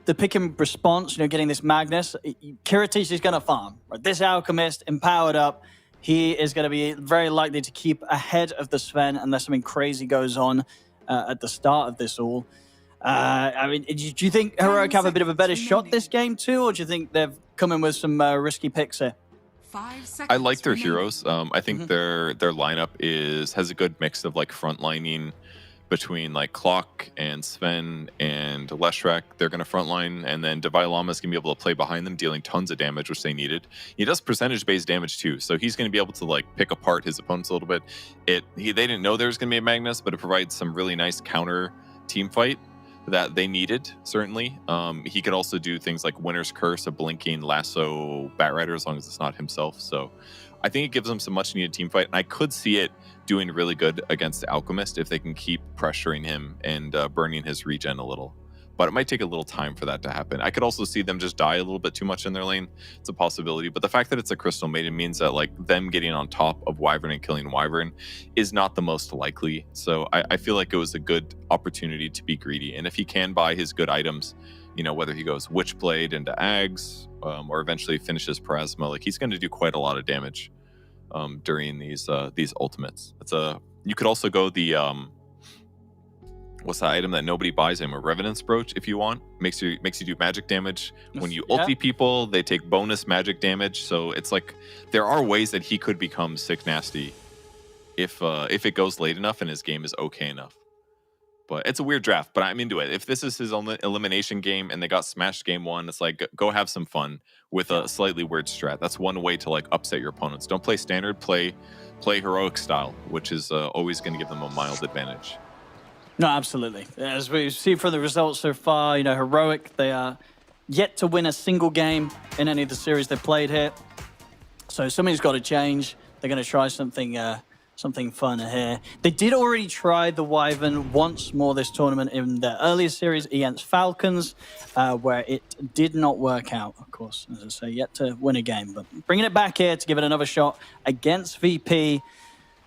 Speaker 14: the pick and response, getting this Magnus, Kiritish is going to farm. Right? This Alchemist, empowered up, he is going to be very likely to keep ahead of the Sven unless something crazy goes on at the start of this all. I mean, do you think Heroic have a bit of a better shot this game too, or do you think they've come in with some risky picks here?
Speaker 15: I like their heroes. I think their lineup has a good mix of like frontlining between like Clock and Sven and Leshrac. They're going to frontline, and then Divine Llama is going to be able to play behind them, dealing tons of damage, which they needed. He does percentage-based damage too, so he's going to be able to like pick apart his opponents a little bit. They didn't know there was going to be a Magnus, but it provides some really nice counter team fight that they needed, certainly. He could also do things like Winter's Curse, a blinking lasso Batrider, as long as it's not himself. So I think it gives them some much needed team fight, and I could see it doing really good against the Alchemist if they can keep pressuring him and burning his regen a little. But it might take a little time for that to happen. I could also see them just die a little bit too much in their lane. It's a possibility. But the fact that it's a Crystal Maiden means that like them getting on top of Wyvern and killing Wyvern is not the most likely. So I feel like it was a good opportunity to be greedy. And if he can buy his good items, whether he goes Witchblade into Ags or eventually finishes Parasma, like he's going to do quite a lot of damage during these ultimates. You could also go the what's the item that nobody buys him? A Revenant's Brooch, if you want. Makes you do magic damage. When you ulti people, they take bonus magic damage. So it's like there are ways that he could become sick nasty if it goes late enough and his game is okay enough. But it's a weird draft, but I'm into it. If this is his only elimination game and they got smashed game one, it's like go have some fun with a slightly weird strat. That's one way to like upset your opponents. Don't play standard, play heroic style, which is always going to give them a mild advantage.
Speaker 14: No, absolutely. As we see from the results so far, Heroic, they are yet to win a single game in any of the series they've played here. So something's got to change. They're going to try something fun here. They did already try the Wyvern once more this tournament in the earlier series against Falcons, where it did not work out, of course. As I say, yet to win a game. But bringing it back here to give it another shot against VP.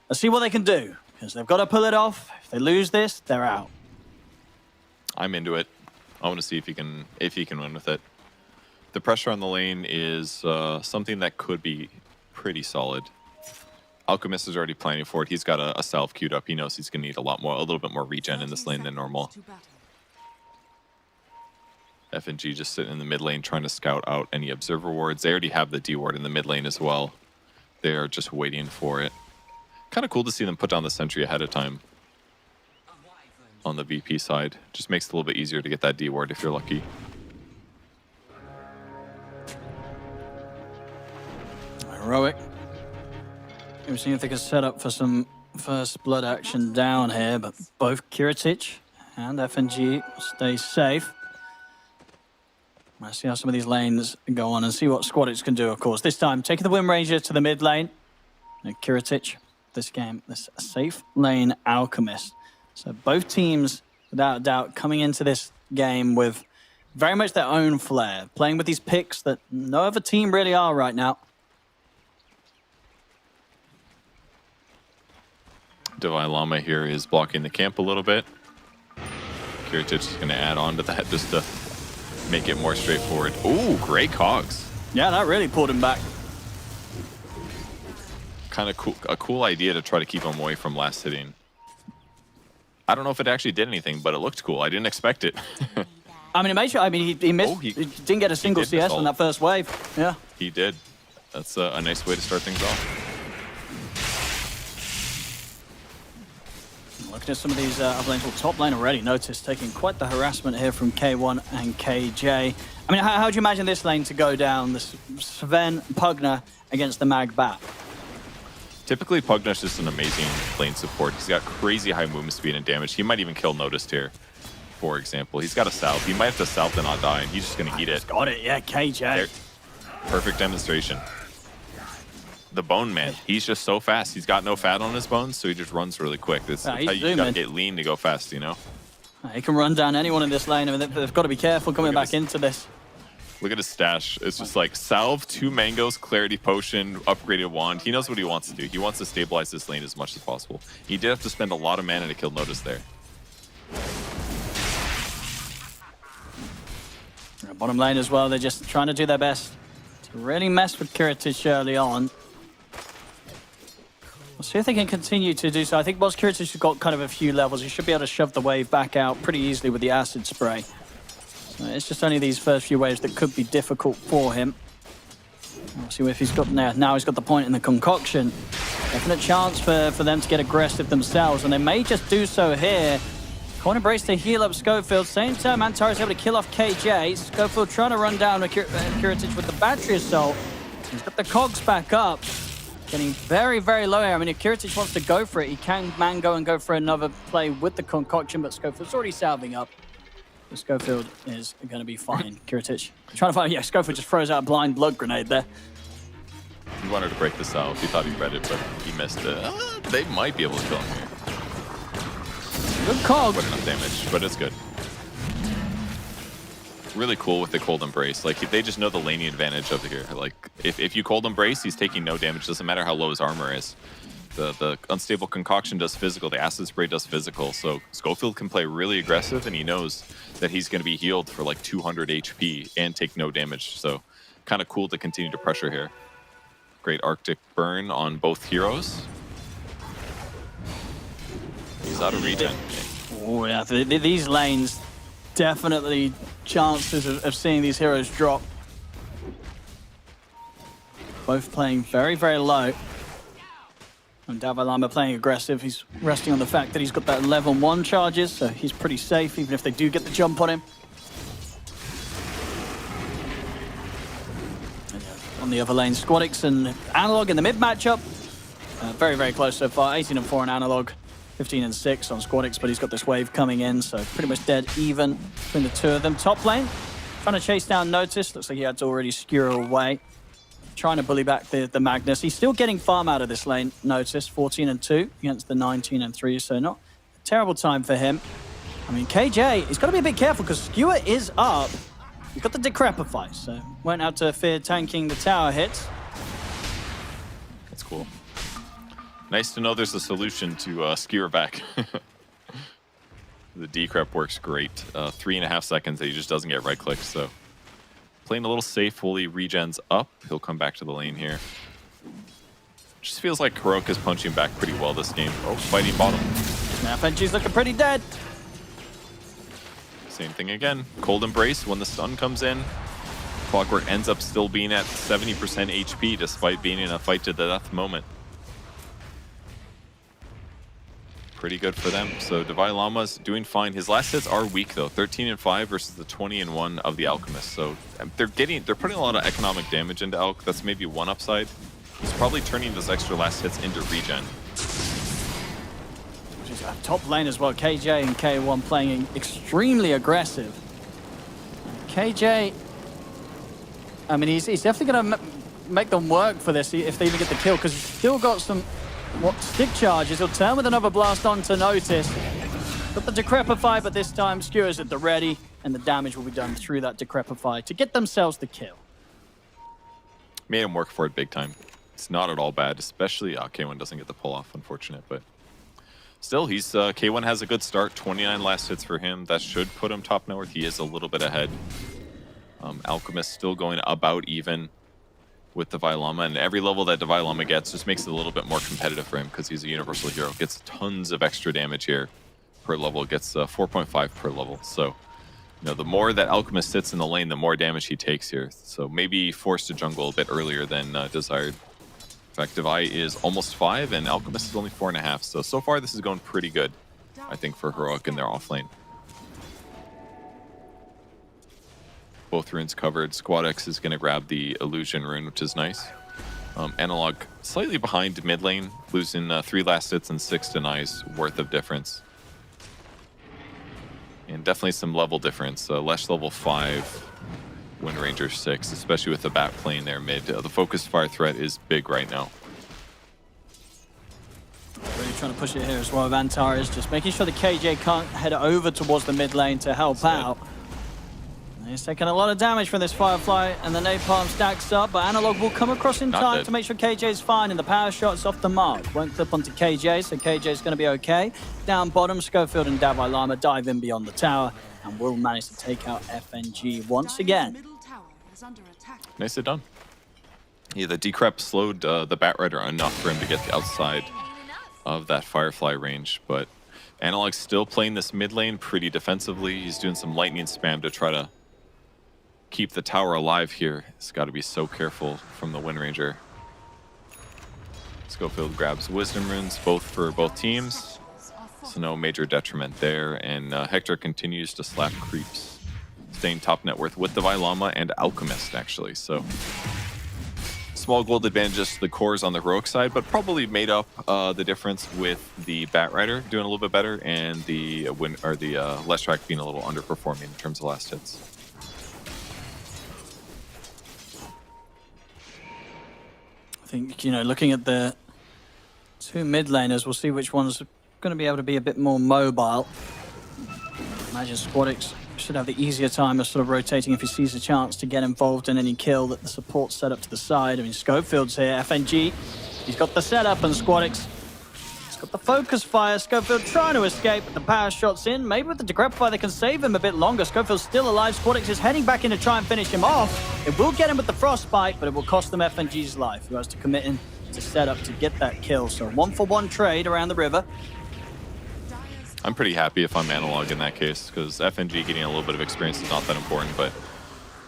Speaker 14: Let's see what they can do, because they've got to pull it off. If they lose this, they're out.
Speaker 15: I'm into it. I want to see if he can win with it. The pressure on the lane is something that could be pretty solid. Alchemist is already planning for it. He's got a salve queued up. He knows he's going to need a little bit more regen in this lane than normal. FNG just sitting in the mid lane trying to scout out any observer wards. They already have the D ward in the mid lane as well. They are just waiting for it. Kind of cool to see them put down the sentry ahead of time on the VP side. Just makes it a little bit easier to get that D ward if you're lucky.
Speaker 14: Heroic. We'll see if they can set up for some first blood action down here, but both Kiritich and FNG stay safe. Let's see how some of these lanes go on and see what Squadix can do, of course. This time, taking the Wind Ranger to the mid lane. And Kiritich, this safe lane Alchemist. So both teams, without a doubt, coming into this game with very much their own flair, playing with these picks that no other team really are right now.
Speaker 15: Divine Llama here is blocking the camp a little bit. Kiritich is going to add on to that just to make it more straightforward. Ooh, great cogs.
Speaker 14: Yeah, that really pulled him back.
Speaker 15: Kind of cool, a cool idea to try to keep him away from last hitting. I don't know if it actually did anything, but it looked cool. I didn't expect it.
Speaker 14: I mean, it made sure. I mean, he missed. He didn't get a single CS on that first wave. Yeah.
Speaker 15: He did. That's a nice way to start things off.
Speaker 14: Looking at some of these up lanes, well, top lane already noticed taking quite the harassment here from K1 and KJ. I mean, how do you imagine this lane to go down? This Sven Pugner against the Mag Bat.
Speaker 15: Typically, Pugner's just an amazing lane support. He's got crazy high movement speed and damage. He might even kill Noticed here, for example. He's got a salve. He might have to salve to not die, and he's just going to eat it.
Speaker 14: Got it, yeah, KJ.
Speaker 15: There. Perfect demonstration. The Bone Man, he's just so fast. He's got no fat on his bones, so he just runs really quick. That's how you got to get lean to go fast, you know?
Speaker 14: He can run down anyone in this lane. I mean, they've got to be careful coming back into this.
Speaker 15: Look at his stash. It's just like salve, 2 mangoes, clarity potion, upgraded wand. He knows what he wants to do. He wants to stabilize this lane as much as possible. He did have to spend a lot of mana to kill Notice there.
Speaker 14: Bottom lane as well, they're just trying to do their best to really mess with Kiritich early on. We'll see if they can continue to do so. I think once Kiritich has got kind of a few levels, he should be able to shove the wave back out pretty easily with the acid spray. It's just only these first few waves that could be difficult for him. We'll see if he's got now he's got the point in the concoction. Definite chance for them to get aggressive themselves, and they may just do so here. Corner brace to heal up Schofield. Same time, Antara is able to kill off KJ. Schofield trying to run down Kiritich with the battery assault. He's got the cogs back up. Getting very, very low here. I mean, if Kiritich wants to go for it, he can go and go for another play with the concoction, but Schofield's already salving up. Schofield is going to be fine. Kiritich trying to find, yeah, Schofield just throws out a blind blood grenade there.
Speaker 15: He wanted to break this out. He thought he read it, but he missed it. They might be able to kill him here.
Speaker 14: Good call.
Speaker 15: What enough damage, but it's good. Really cool with the cold embrace. Like, they just know the laning advantage of it here. Like, if you cold embrace, he's taking no damage. Doesn't matter how low his armor is. The unstable concoction does physical. The acid spray does physical. So Schofield can play really aggressive, and he knows that he's going to be healed for like 200 HP and take no damage. So kind of cool to continue to pressure here. Great Arctic burn on both heroes. He's out of regen.
Speaker 14: Oh yeah, these lanes definitely chances of seeing these heroes drop. Both playing very, very low. And Davalama playing aggressive. He's resting on the fact that he's got that level 1 charges, so he's pretty safe even if they do get the jump on him. And on the other lane, Squadix and Analog in the mid matchup. Very, very close so far. 18 and 4 on Analog, 15 and 6 on Squadix, but he's got this wave coming in, so pretty much dead even between the two of them. Top lane, trying to chase down Notice. Looks like he had to already skewer away. Trying to bully back the Magnus. He's still getting farm out of this lane, Notice. 14 and 2 against the 19 and 3, so not a terrible time for him. I mean, KJ, he's got to be a bit careful because Skewer is up. He's got the Decrepify, so won't have to fear tanking the tower hits.
Speaker 15: That's cool. Nice to know there's a solution to Skewer back. The decrep works great. 3.5 seconds that he just doesn't get right clicks, so playing a little safe while he regens up. He'll come back to the lane here. Just feels like Heroic is punching back pretty well this game. Oh, fighting bottom.
Speaker 14: Now FNG's looking pretty dead.
Speaker 15: Same thing again. Cold Embrace when the stun comes in. Clockwork ends up still being at 70% HP despite being in a fight to the death moment. Pretty good for them. So Divine Llama's doing fine. His last hits are weak though, 13-5 versus the 20-1 of the Alchemist. So they're putting a lot of economic damage into Alch. That's maybe one upside. He's probably turning those extra last hits into regen.
Speaker 14: Top lane as well, KJ and K1 playing extremely aggressive. KJ, I mean, he's definitely going to make them work for this if they even get the kill, because he's still got some stick charges. He'll turn with another blast on to Notice. Got the Decrepify, but this time Skewers at the ready, and the damage will be done through that Decrepify to get themselves the kill.
Speaker 15: Made him work for it big time. It's not at all bad, especially K1 doesn't get the pull off, unfortunate, but still, he's K1 has a good start. 29 last hits for him. That should put him top net worth. He is a little bit ahead. Alchemist still going about even with Divine Llama, and every level that Divine Llama gets just makes it a little bit more competitive for him because he's a universal hero. Gets tons of extra damage here per level. Gets 4.5 per level. So, you know, the more that Alchemist sits in the lane, the more damage he takes here. So maybe forced to jungle a bit earlier than desired. In fact, Divine is almost 5, and Alchemist is only 4.5. So far, this is going pretty good, I think, for Heroic in their offlane. Both runes covered. Squad X is going to grab the Illusion rune, which is nice. Analog slightly behind mid lane, losing 3 last hits and 6 denies worth of difference. And definitely some level difference. Lesh level 5. Wind Ranger 6, especially with the bat playing there mid. The focus fire threat is big right now.
Speaker 14: Really trying to push it here as well. Vantar is just making sure the KJ can't head over towards the mid lane to help out. He's taking a lot of damage from this Firefly, and the Napalm stacks up, but Analog will come across in time to make sure KJ's fine, and the power shot's off the mark. Won't clip onto KJ, so KJ's going to be okay. Down bottom, Schofield and Divine Llama dive in beyond the tower, and will manage to take out FNG once again.
Speaker 15: Nicely done. Yeah, the Decrep slowed the Batrider enough for him to get the outside of that Firefly range, but Analog's still playing this mid lane pretty defensively. He's doing some lightning spam to try to keep the tower alive here. He's got to be so careful from the Wind Ranger. Schofield grabs Wisdom runes, both for both teams, so no major detriment there, and Hector continues to slap creeps, staying top net worth with Divine Llama and Alchemist, actually. So small gold advantages to the cores on the Heroic side, but probably made up the difference with the Batrider doing a little bit better, and the Leshrac being a little underperforming in terms of last hits.
Speaker 14: I think, you know, looking at the 2 mid laners, we'll see which one's going to be able to be a bit more mobile. Imagine Squadix should have the easier time of sort of rotating if he sees a chance to get involved in any kill that the support's set up to the side. I mean, Scofield's here, FNG, he's got the setup, and Squadix, he's got the focus fire. Schofield trying to escape, but the power shot's in. Maybe with the Decrepify they can save him a bit longer. Schofield's still alive. Squadix is heading back in to try and finish him off. It will get him with the Frostbite, but it will cost them FNG's life, who has to commit in to set up to get that kill. So 1-for-1 trade around the river.
Speaker 15: I'm pretty happy if I'm Analog in that case, because FNG getting a little bit of experience is not that important, but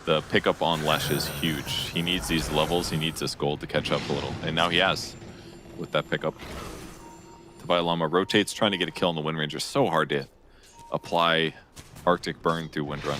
Speaker 15: the pickup on Lesh is huge. He needs these levels, he needs this gold to catch up a little, and now he has with that pickup. Divine Llama rotates, trying to get a kill on the Wind Ranger. So hard to apply Arctic Burn through Windrun.